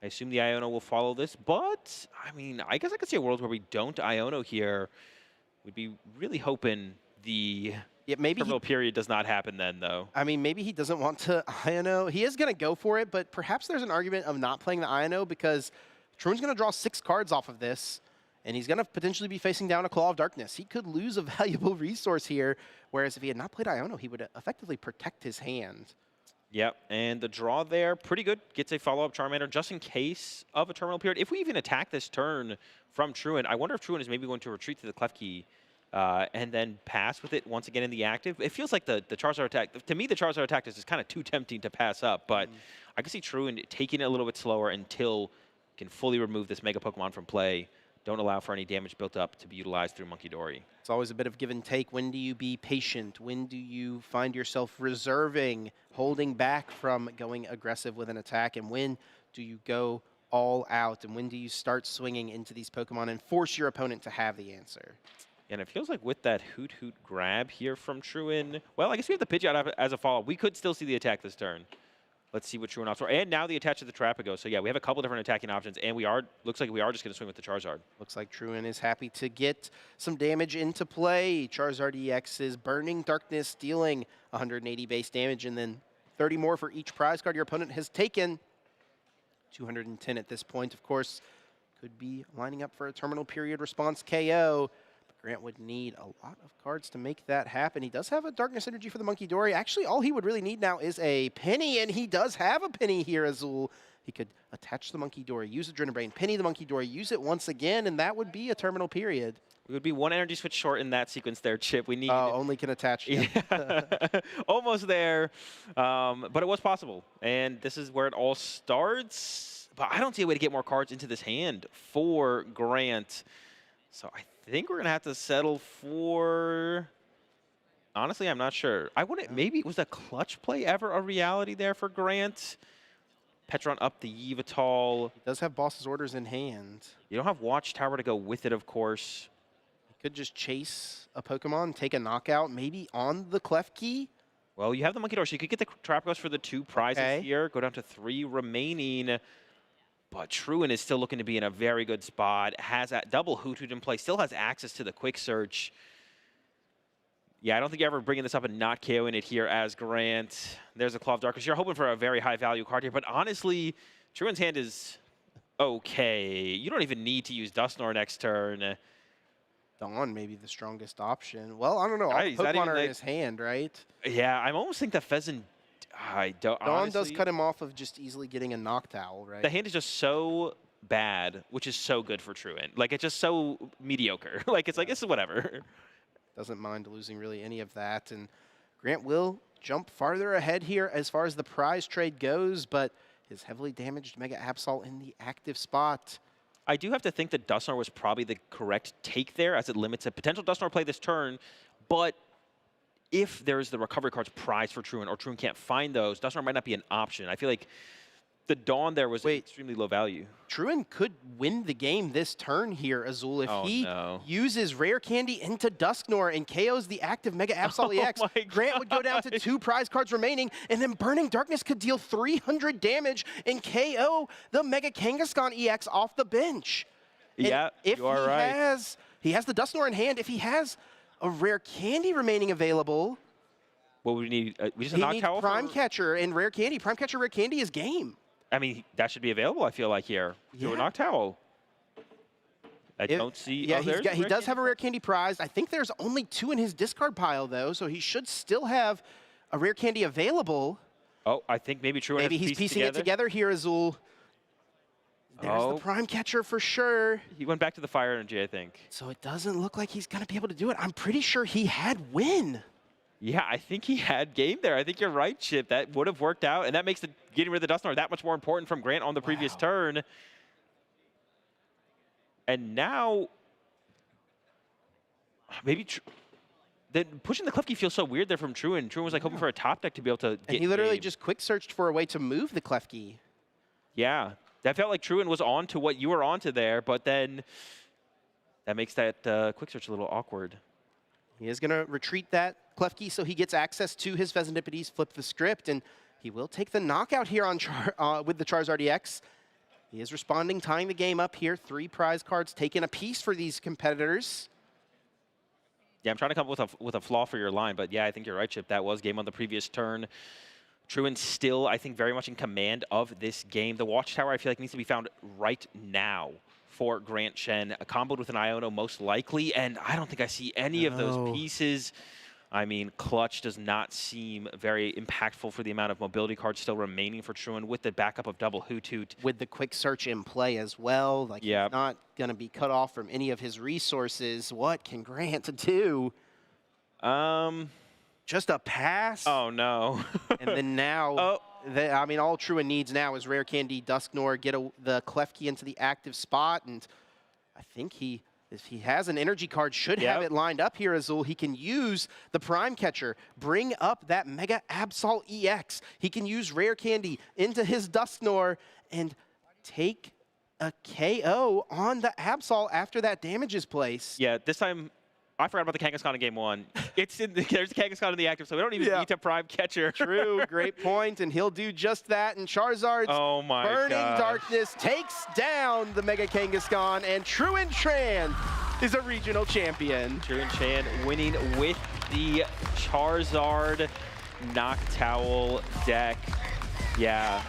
I assume the Iono will follow this, but I mean, I guess I could see a world where we don't Iono here. We'd be really hoping the terminal period does not happen then, though. I mean, maybe he doesn't want to Iono. He is going to go for it, but perhaps there's an argument of not playing the Iono because Truin's going to draw 6 cards off of this, and he's going to potentially be facing down a Claw of Darkness. He could lose a valuable resource here, whereas if he had not played Iono, he would effectively protect his hand. Yep, and the draw there, pretty good. Gets a follow-up Charmander just in case of a terminal period. If we even attack this turn from Truin, I wonder if Truin is maybe going to retreat to the Klefki and then pass with it once again in the active. It feels like the Charizard attack, to me the Charizard attack is just kind of too tempting to pass up, but I can see Truin taking it a little bit slower until he can fully remove this Mega Pokemon from play. Don't allow for any damage built up to be utilized through Monkey Dory. It's always a bit of give and take. When do you be patient? When do you find yourself reserving, holding back from going aggressive with an attack? And when do you go all out? And when do you start swinging into these Pokemon and force your opponent to have the answer? And it feels like with that Hoot Hoot grab here from Truin, well, I guess we have the Pidgeot as a follow-up. We could still see the attack this turn. Let's see what Truin opts for. And now the attach to the Terapagos. So yeah, we have a couple different attacking options, and looks like we are just going to swing with the Charizard. Looks like Truin is happy to get some damage into play. Charizard EX's Burning Darkness dealing 180 base damage, and then 30 more for each prize card your opponent has taken. 210 at this point, of course. Could be lining up for a terminal period response KO. Grant would need a lot of cards to make that happen. He does have a Darkness Energy for the Monkey Dory. Actually, all he would really need now is a Penny, and he does have a Penny here, Azul. He could attach the Monkey Dory, use Adrenaline Brain, Penny the Monkey Dory, use it once again, and that would be a terminal period. We would be 1 energy switch short in that sequence there, Chip. We need... only can attach. Yeah. Almost there, but it was possible. And this is where it all starts. But I don't see a way to get more cards into this hand for Grant. So I think we're going to have to settle for... Honestly, I'm not sure. I wouldn't... Maybe was a clutch play ever a reality there for Grant? Petron up the Yveltal. He does have Boss's Orders in hand. You don't have Watchtower to go with it, of course. He could just chase a Pokemon, take a knockout, maybe on the Klefki. Well, you have the Monkey Door, so you could get the Terapagos for the 2 prizes here. Go down to 3 remaining. But Truin is still looking to be in a very good spot. Has that double Hoot Hoot in play. Still has access to the quick search. Yeah, I don't think you're ever bringing this up and not KOing it here as Grant. There's a Claw of Darkness. You're hoping for a very high value card here. But honestly, Truan's hand is okay. You don't even need to use Dusknoir next turn. Dawn may be the strongest option. Well, I don't know. All Right, is that Pokemon even are in like- his hand, right? Yeah, I almost think the Pheasant. I don't. Dawn honestly, does cut him off of just easily getting a Noctowl, right? The hand is just so bad, which is so good for Truant. Like, it's just so mediocre. Like, it's like, this is whatever. Doesn't mind losing really any of that. And Grant will jump farther ahead here as far as the prize trade goes, but his heavily damaged Mega Absol in the active spot. I do have to think that Dusknoir was probably the correct take there, as it limits a potential Dusknoir play this turn. But if there's the recovery cards prize for Truant, or Truant can't find those, Dusknoir might not be an option. I feel like the Dawn there was extremely low value. Truant could win the game this turn here, Azul, if he no. uses Rare Candy into Dusknoir and KOs the active Mega Absol EX. Grant would go down to 2 prize cards remaining, and then Burning Darkness could deal 300 damage and KO the Mega Kangaskhan EX off the bench. And Yeah, if you are right. He has the Dusknoir in hand. If he has a Rare Candy remaining available, What would we need? We just he a needs Noctowl? Prime Catcher and Rare Candy. Prime Catcher, Rare Candy is game. I mean, that should be available, I feel like, here. To a Noctowl. I don't see... Yeah, oh, there's he Rare does have a Rare Candy prize. I think there's only 2 in his discard pile, though, so he should still have a Rare Candy available. Oh, I think maybe Truant Maybe has he's pieced piecing it together here, Azul. There's the Prime Catcher for sure. He went back to the Fire Energy, I think. So it doesn't look like he's going to be able to do it. I'm pretty sure he had win. Yeah, I think he had game there. I think you're right, Chip. That would have worked out, and that makes getting rid of the Dusknoir that much more important from Grant on the previous turn. And now, maybe then pushing the Klefki feels so weird there from Truant. Truant was like hoping for a top deck to be able to get And he literally game. just quick searched for a way to move the Klefki. Yeah, that felt like Truant was on to what you were onto there, but then that makes that quick search a little awkward. He is going to retreat that Klefki so he gets access to his Phesantipodes, flip the script, and he will take the knockout here on with the Charizard EX. He is responding, tying the game up here. 3 prize cards taken a piece for these competitors. Yeah, I'm trying to come up with a flaw for your line, but yeah, I think you're right, Chip. That was game on the previous turn. Truant still, I think, very much in command of this game. The Watchtower, I feel like, needs to be found right now for Grant Shen, comboed with an Iono most likely, and I don't think I see any of those pieces. I mean, Clutch does not seem very impactful for the amount of mobility cards still remaining for Truant with the backup of double Hoothoot. With the quick search in play as well. Like, he's not going to be cut off from any of his resources. What can Grant do? Just a pass? Oh, no. And then now, I mean, all Truant needs now is Rare Candy, Dusknoir, get the Klefki into the active spot, and I think if he has an energy card, should have it lined up here, Azul. He can use the Prime Catcher, bring up that Mega Absol EX. He can use Rare Candy into his Dusknoir and take a KO on the Absol after that damage is placed. Yeah, this time, I forgot about the Kangaskhan in game 1. There's the Kangaskhan in the active, so we don't even need to Prime Catcher. True, great point, and he'll do just that. And Charizard's Burning Darkness takes down the Mega Kangaskhan, and Truant Tran is a regional champion. Truant Tran winning with the Charizard Noctowl deck. Yeah,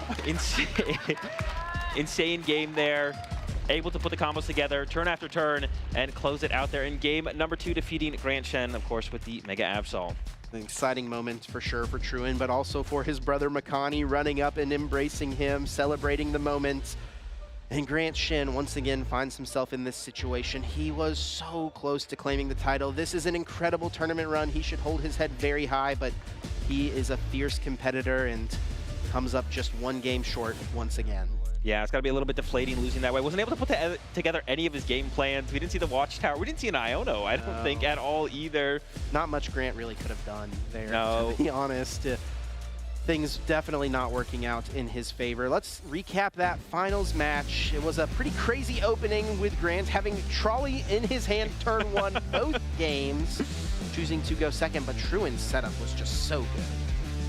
insane game there. Able to put the combos together, turn after turn, and close it out there in game number 2, defeating Grant Shen, of course, with the Mega Absol. An exciting moment for sure for Truant, but also for his brother Makani running up and embracing him, celebrating the moment. And Grant Shen once again finds himself in this situation. He was so close to claiming the title. This is an incredible tournament run. He should hold his head very high, but he is a fierce competitor and comes up just 1 game short once again. Yeah, it's got to be a little bit deflating losing that way. Wasn't able to put together any of his game plans. We didn't see the Watchtower. We didn't see an Iono, I don't think, at all either. Not much Grant really could have done there, no. to be honest. Things definitely not working out in his favor. Let's recap that finals match. It was a pretty crazy opening with Grant having Trolley in his hand turn 1 both games, choosing to go second, but Truant's setup was just so good.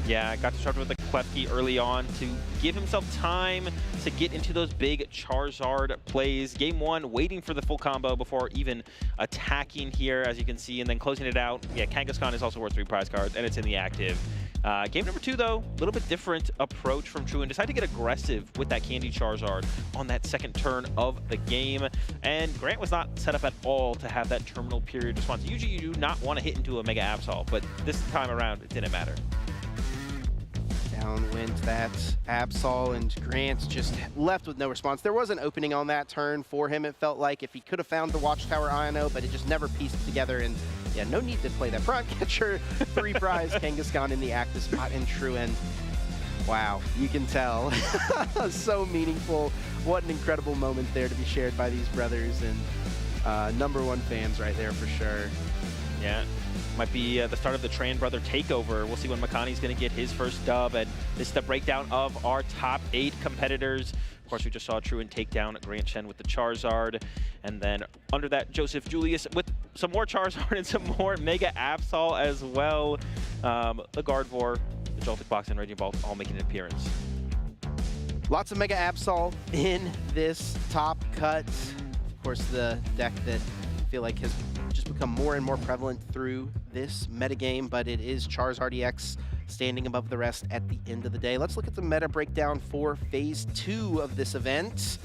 Yeah, got to start with the Klefki early on to give himself time to get into those big Charizard plays. Game 1, waiting for the full combo before even attacking here, as you can see, and then closing it out. Yeah, Kangaskhan is also worth 3 prize cards, and it's in the active. Game number 2, though, a little bit different approach from True and decided to get aggressive with that Candy Charizard on that second turn of the game. And Grant was not set up at all to have that terminal period response. Usually you do not want to hit into a Mega Absol, but this time around it didn't matter. Down went that Absol, and Grant just left with no response. There was an opening on that turn for him, it felt like, if he could have found the Watchtower Iono, but it just never pieced together. And yeah, no need to play that Prime Catcher 3 prize Kangaskhan in the active spot, and Truen. Wow, you can tell. So meaningful. What an incredible moment there to be shared by these brothers, and #1 fans right there for sure. Yeah, might be the start of the Tran brother takeover. We'll see when Makani's going to get his first dub, and this is the breakdown of our top 8 competitors. Of course, we just saw Truen take down Grant Shen with the Charizard, and then under that, Joseph Julius with some more Charizard and some more Mega Absol as well. The Gardevoir, the Joltik Box, and Raging Bolt all making an appearance. Lots of Mega Absol in this top cut. Of course, the deck that I feel like has just become more and more prevalent through this metagame, but it is Charizard EX standing above the rest at the end of the day. Let's look at the meta breakdown for Phase 2 of this event.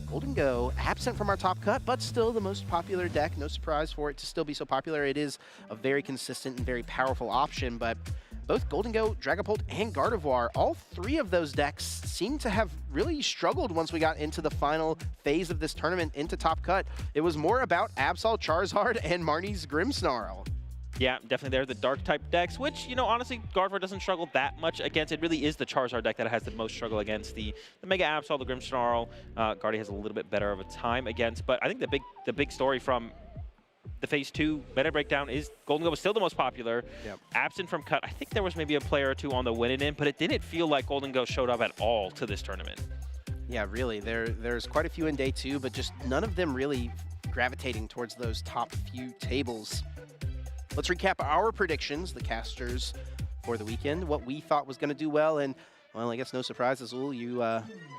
Golden Go, absent from our top cut, but still the most popular deck. No surprise for it to still be so popular. It is a very consistent and very powerful option, but both Golden Go, Dragapult, and Gardevoir, all 3 of those decks seem to have really struggled once we got into the final phase of this tournament into top cut. It was more about Absol, Charizard, and Marnie's Grimmsnarl. Yeah, definitely there. The Dark-type decks, which, you know, honestly, Gardevoir doesn't struggle that much against. It really is the Charizard deck that has the most struggle against. The Mega Absol, the Grimmsnarl, Guardy has a little bit better of a time against. But I think the big story from the Phase 2 meta breakdown is Golden Go was still the most popular. Yep. Absent from cut. I think there was maybe a player or 2 on the winning end, but it didn't feel like Golden Go showed up at all to this tournament. Yeah, really. There's quite a few in day 2, but just none of them really gravitating towards those top few tables. Let's recap our predictions, the casters for the weekend, what we thought was going to do well, and, well, I guess no surprise, Azul, you,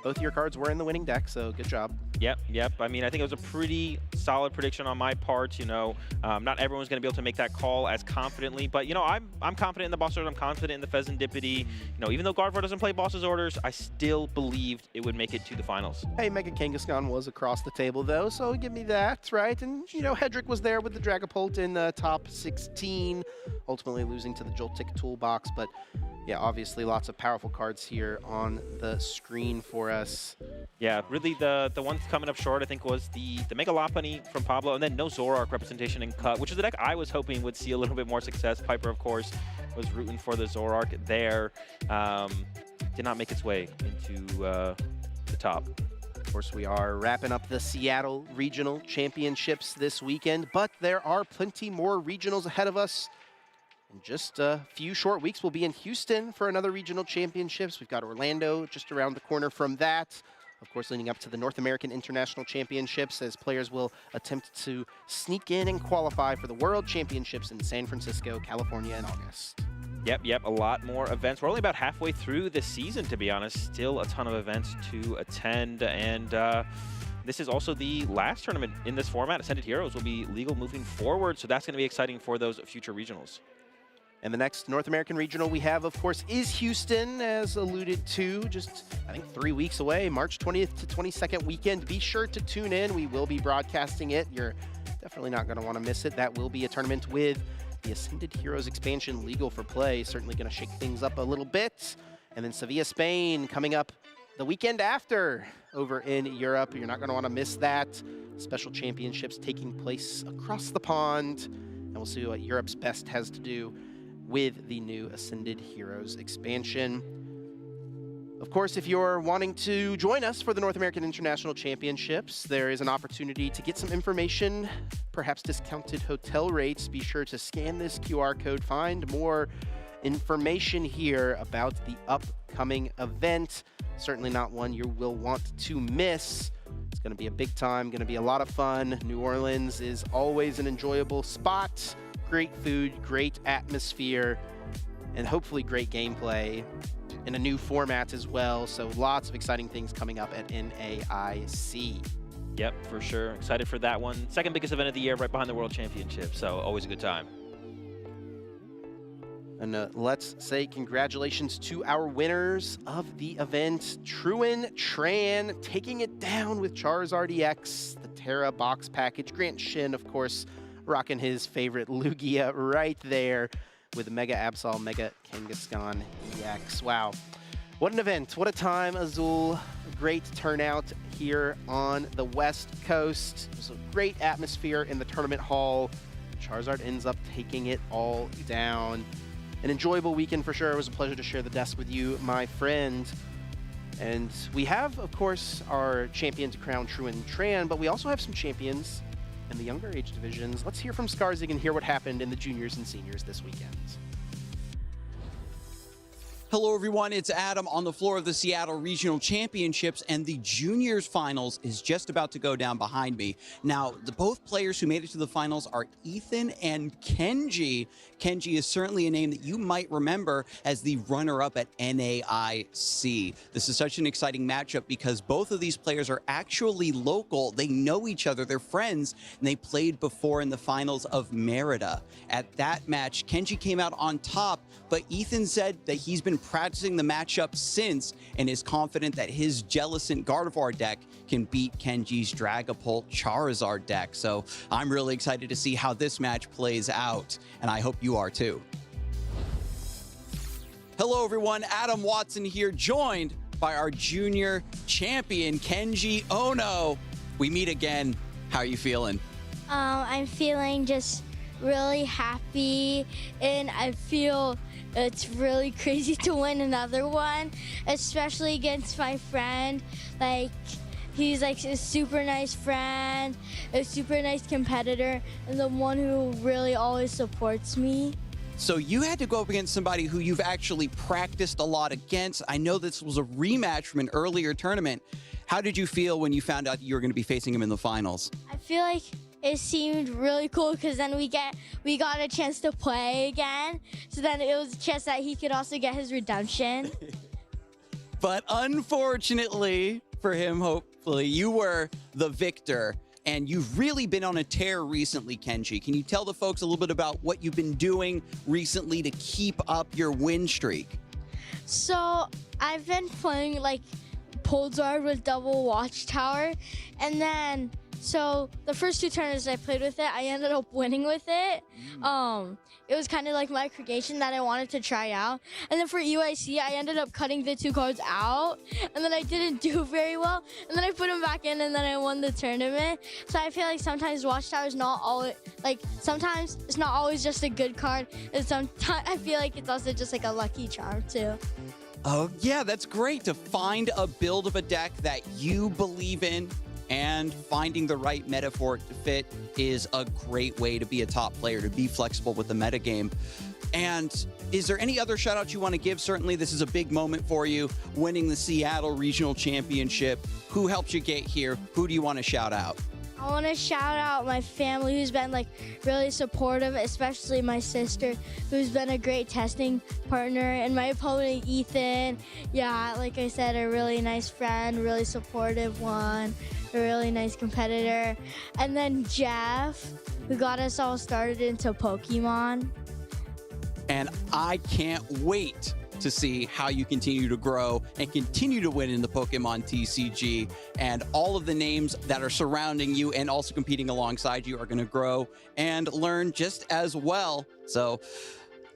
both your cards were in the winning deck, so good job. Yep. I mean, I think it was a pretty solid prediction on my part. You know, not everyone's going to be able to make that call as confidently, but, you know, I'm confident in the boss orders. I'm confident in the Pheasantipity. You know, even though Gardevoir doesn't play boss's orders, I still believed it would make it to the finals. Hey, Mega Kangaskhan was across the table, though, so give me that, right? And, you know, Hedrick was there with the Dragapult in the top 16, ultimately losing to the Joltik Toolbox, but yeah, obviously lots of powerful cards here on the screen for us. Yeah, really the ones coming up short, I think, was the Mega Lopunny from Pablo, and then no Zoroark representation in cut, which is the deck I was hoping would see a little bit more success. Piper, of course, was rooting for the Zoroark there. Did not make its way into the top. Of course, we are wrapping up the Seattle Regional Championships this weekend, but there are plenty more regionals ahead of us. In just a few short weeks, we'll be in Houston for another regional championships. We've got Orlando just around the corner from that. Of course, leading up to the North American International Championships, as players will attempt to sneak in and qualify for the World Championships in San Francisco, California in August. Yep, a lot more events. We're only about halfway through the season, to be honest. Still a ton of events to attend, and this is also the last tournament in this format. Ascended Heroes will be legal moving forward, so that's going to be exciting for those future regionals. And the next North American Regional we have, of course, is Houston, as alluded to, just, I think, 3 weeks away, March 20th to 22nd weekend. Be sure to tune in. We will be broadcasting it. You're definitely not going to want to miss it. That will be a tournament with the Ascended Heroes expansion legal for play. Certainly going to shake things up a little bit. And then Sevilla, Spain, coming up the weekend after over in Europe. You're not going to want to miss that. Special championships taking place across the pond. And we'll see what Europe's best has to do with the new Ascended Heroes expansion. Of course, if you're wanting to join us for the North American International Championships, there is an opportunity to get some information, perhaps discounted hotel rates. Be sure to scan this QR code, find more information here about the upcoming event. Certainly not one you will want to miss. It's going to be a big time, going to be a lot of fun. New Orleans is always an enjoyable spot. Great food, great atmosphere, and hopefully great gameplay in a new format as well. So lots of exciting things coming up at NAIC. Yep, for sure. Excited for that one. Second biggest event of the year, right behind the World Championship. So always a good time. And let's say congratulations to our winners of the event. Truan Tran taking it down with Charizard EX, the Terra box package. Grant Shin, of course, rocking his favorite Lugia right there with Mega Absol, Mega Kangaskhan EX. Wow. What an event. What a time, Azul. Great turnout here on the West Coast. It was a great atmosphere in the tournament hall. Charizard ends up taking it all down. An enjoyable weekend for sure. It was a pleasure to share the desk with you, my friend. And we have, of course, our champion to crown Truan Tran, but we also have some champions in the younger age divisions. Let's hear from Skarzig and hear what happened in the juniors and seniors this weekend. Hello everyone, it's Adam on the floor of the Seattle Regional Championships, and the juniors finals is just about to go down behind me. Now, both players who made it to the finals are Ethan and Kenji. Kenji is certainly a name that you might remember as the runner-up at NAIC. This is such an exciting matchup because both of these players are actually local. They know each other, they're friends, and they played before in the finals of Merida. At that match, Kenji came out on top, but Ethan said that he's been practicing the matchup since and is confident that his Jellicent Gardevoir deck can beat Kenji's Dragapult Charizard deck. So I'm really excited to see how this match plays out, and I hope you are too. Hello everyone, Adam Watson here, joined by our junior champion, Kenji Ono. We meet again. How are you feeling? I'm feeling just really happy, and I feel it's really crazy to win another one, especially against my friend. Like, he's like a super nice friend, a super nice competitor, and the one who really always supports me. So you had to go up against somebody who you've actually practiced a lot against. I know this was a rematch from an earlier tournament. How did you feel when you found out you were going to be facing him in the finals? I feel like it seemed really cool because then we got a chance to play again. So then it was a chance that he could also get his redemption. But unfortunately for him, hopefully, you were the victor. And you've really been on a tear recently, Kenji. Can you tell the folks a little bit about what you've been doing recently to keep up your win streak? So I've been playing like Poldzard with double Watchtower, and then so the first two tournaments I played with it, I ended up winning with it. It was kind of like my creation that I wanted to try out. And then for UIC, I ended up cutting the two cards out, and then I didn't do very well. And then I put them back in, and then I won the tournament. So I feel like sometimes Watchtower is not always, like, sometimes it's not always just a good card, and sometimes I feel like it's also just like a lucky charm too. Oh yeah, that's great to find a build of a deck that you believe in, and finding the right meta for it to fit is a great way to be a top player, to be flexible with the metagame. And is there any other shout outs you want to give? Certainly this is a big moment for you, winning the Seattle Regional Championship. Who helped you get here? Who do you want to shout out? I want to shout out my family who's been like really supportive, especially my sister who's been a great testing partner, and my opponent Ethan. Yeah, like I said, a really nice friend, really supportive one, a really nice competitor. And then Jeff, who got us all started into Pokemon. And I can't wait to see how you continue to grow and continue to win in the Pokemon TCG. And all of the names that are surrounding you and also competing alongside you are going to grow and learn just as well. So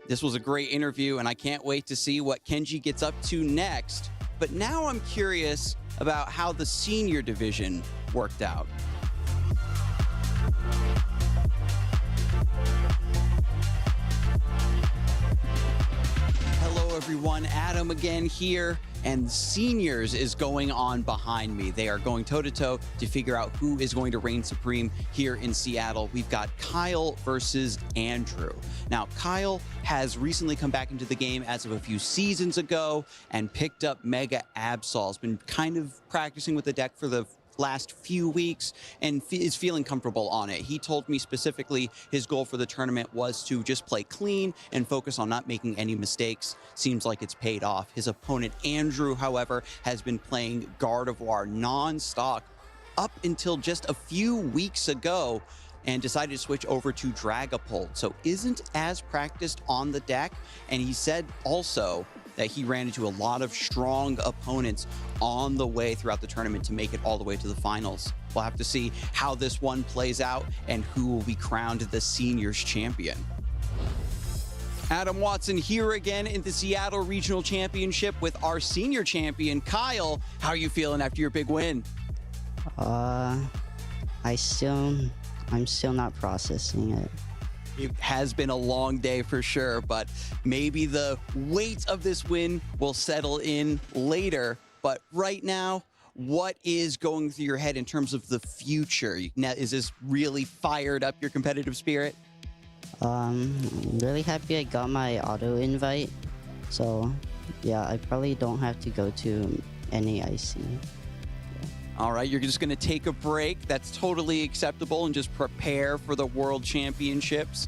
this was a great interview, and I can't wait to see what Kenji gets up to next. But now I'm curious about how the senior division worked out. Hello everyone, Adam again here, and seniors is going on behind me. They are going toe-to-toe to figure out who is going to reign supreme here in Seattle. We've got Kyle versus Andrew. Now, Kyle has recently come back into the game as of a few seasons ago and picked up Mega Absol. Has been kind of practicing with the deck for the last few weeks and is feeling comfortable on it. He told me specifically his goal for the tournament was to just play clean and focus on not making any mistakes. Seems like it's paid off. His opponent Andrew, however, has been playing Gardevoir non-stock up until just a few weeks ago. and decided to switch over to Dragapult, so isn't as practiced on the deck. And he said also that he ran into a lot of strong opponents on the way throughout the tournament to make it all the way to the finals. We'll have to see how this one plays out and who will be crowned the seniors champion. Adam Watson here again in the Seattle Regional Championship with our senior champion, Kyle. How are you feeling after your big win? I'm still not processing it. It has been a long day for sure, but maybe the weight of this win will settle in later. But right now, what is going through your head in terms of the future? Now, is this really fired up your competitive spirit? I'm really happy I got my auto invite. So yeah, I probably don't have to go to NAIC. All right, you're just going to take a break. That's totally acceptable, and just prepare for the World Championships.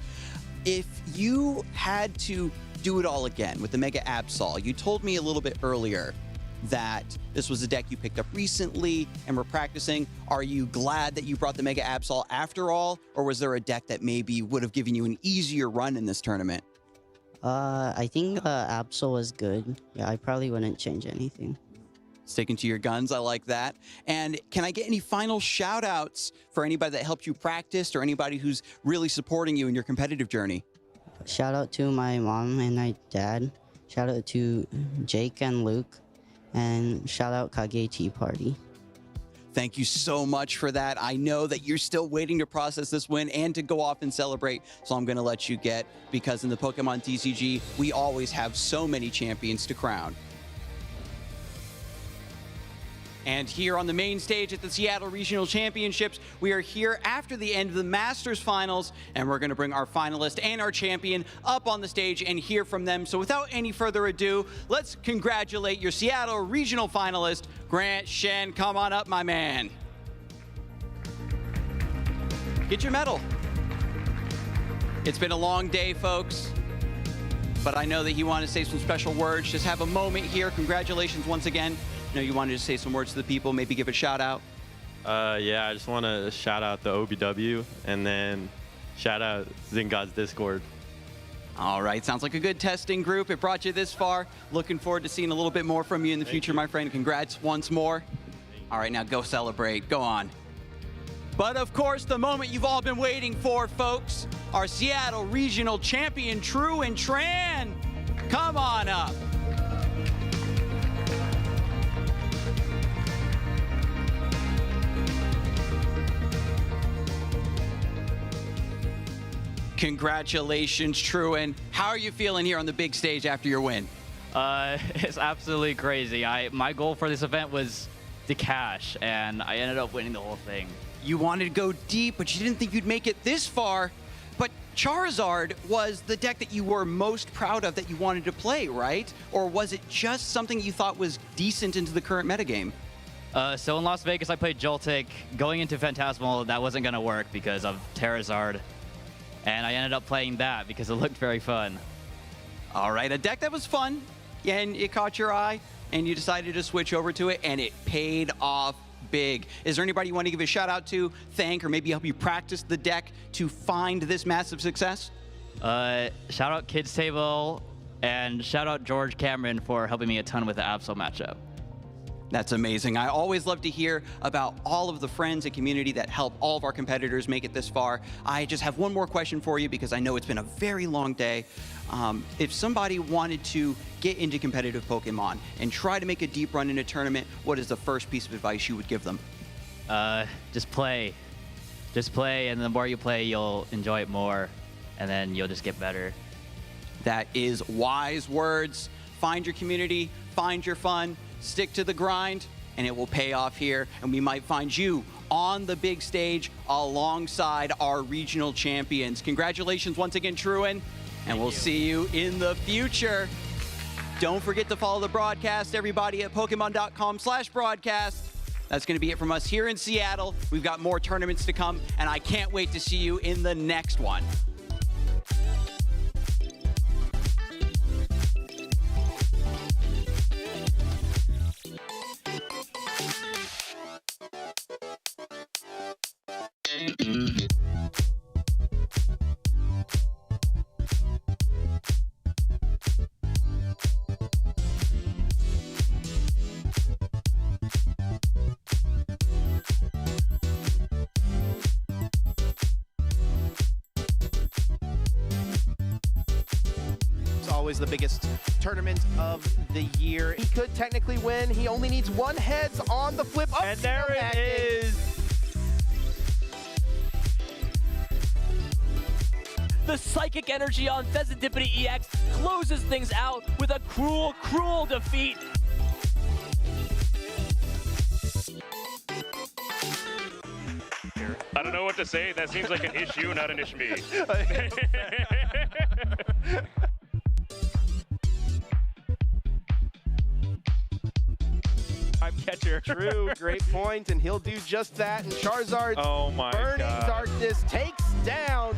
If you had to do it all again with the Mega Absol, you told me a little bit earlier that this was a deck you picked up recently and were practicing. Are you glad that you brought the Mega Absol after all, or was there a deck that maybe would have given you an easier run in this tournament? I think Absol was good. Yeah, I probably wouldn't change anything. Sticking to your guns, I like that. And can I get any final shout outs for anybody that helped you practice or anybody who's really supporting you in your competitive journey? Shout out to my mom and my dad. Shout out to Jake and Luke. And shout out Kage Tea Party. Thank you so much for that. I know that you're still waiting to process this win and to go off and celebrate, so I'm going to let you get, because in the Pokemon TCG, we always have so many champions to crown. And here on the main stage at the Seattle Regional Championships, we are here after the end of the Masters Finals, and we're going to bring our finalist and our champion up on the stage and hear from them. So without any further ado, let's congratulate your Seattle Regional finalist, Grant Shen. Come on up, my man. Get your medal. It's been a long day, folks, but I know that you want to say some special words. Just have a moment here. Congratulations once again. I know you wanted to say some words to the people, maybe give a shout out. Yeah, I just want to shout out the OBW and then shout out Zingad's Discord. All right, sounds like a good testing group. It brought you this far. Looking forward to seeing a little bit more from you in the future, my friend. Congrats once more. All right, now go celebrate. Go on. But of course, the moment you've all been waiting for, folks, our Seattle Regional Champion, True and Tran. Come on up. Congratulations, Truan. How are you feeling here on the big stage after your win? It's absolutely crazy. My goal for this event was to cash, and I ended up winning the whole thing. You wanted to go deep, but you didn't think you'd make it this far. But Charizard was the deck that you were most proud of that you wanted to play, right? Or was it just something you thought was decent into the current metagame? So in Las Vegas, I played Joltik. Going into Phantasmal, that wasn't going to work because of Charizard. And I ended up playing that because it looked very fun. All right, a deck that was fun, and it caught your eye, and you decided to switch over to it, and it paid off big. Is there anybody you want to give a shout out to, thank, or maybe help you practice the deck to find this massive success? Shout out Kids Table, and shout out George Cameron for helping me a ton with the Absol matchup. That's amazing. I always love to hear about all of the friends and community that help all of our competitors make it this far. I just have one more question for you because I know it's been a very long day. If somebody wanted to get into competitive Pokemon and try to make a deep run in a tournament, what is the first piece of advice you would give them? Just play. Just play, and the more you play, you'll enjoy it more, and then you'll just get better. That is wise words. Find your community, find your fun, stick to the grind, and it will pay off here. And we might find you on the big stage alongside our regional champions. Congratulations once again, Truan, and we'll see you in the future. Don't forget to follow the broadcast, everybody, at Pokemon.com/broadcast. That's going to be it from us here in Seattle. We've got more tournaments to come, and I can't wait to see you in the next one. always the biggest tournament of the year. He could technically win. He only needs one heads on the flip. Oh, And there it is. The Psychic Energy on Pheasantipity EX closes things out with a cruel, cruel defeat. I don't know what to say. That seems like an issue, not an issue me. Time catcher. True, great point, and he'll do just that. And Charizard's Oh my Burning God. Darkness takes down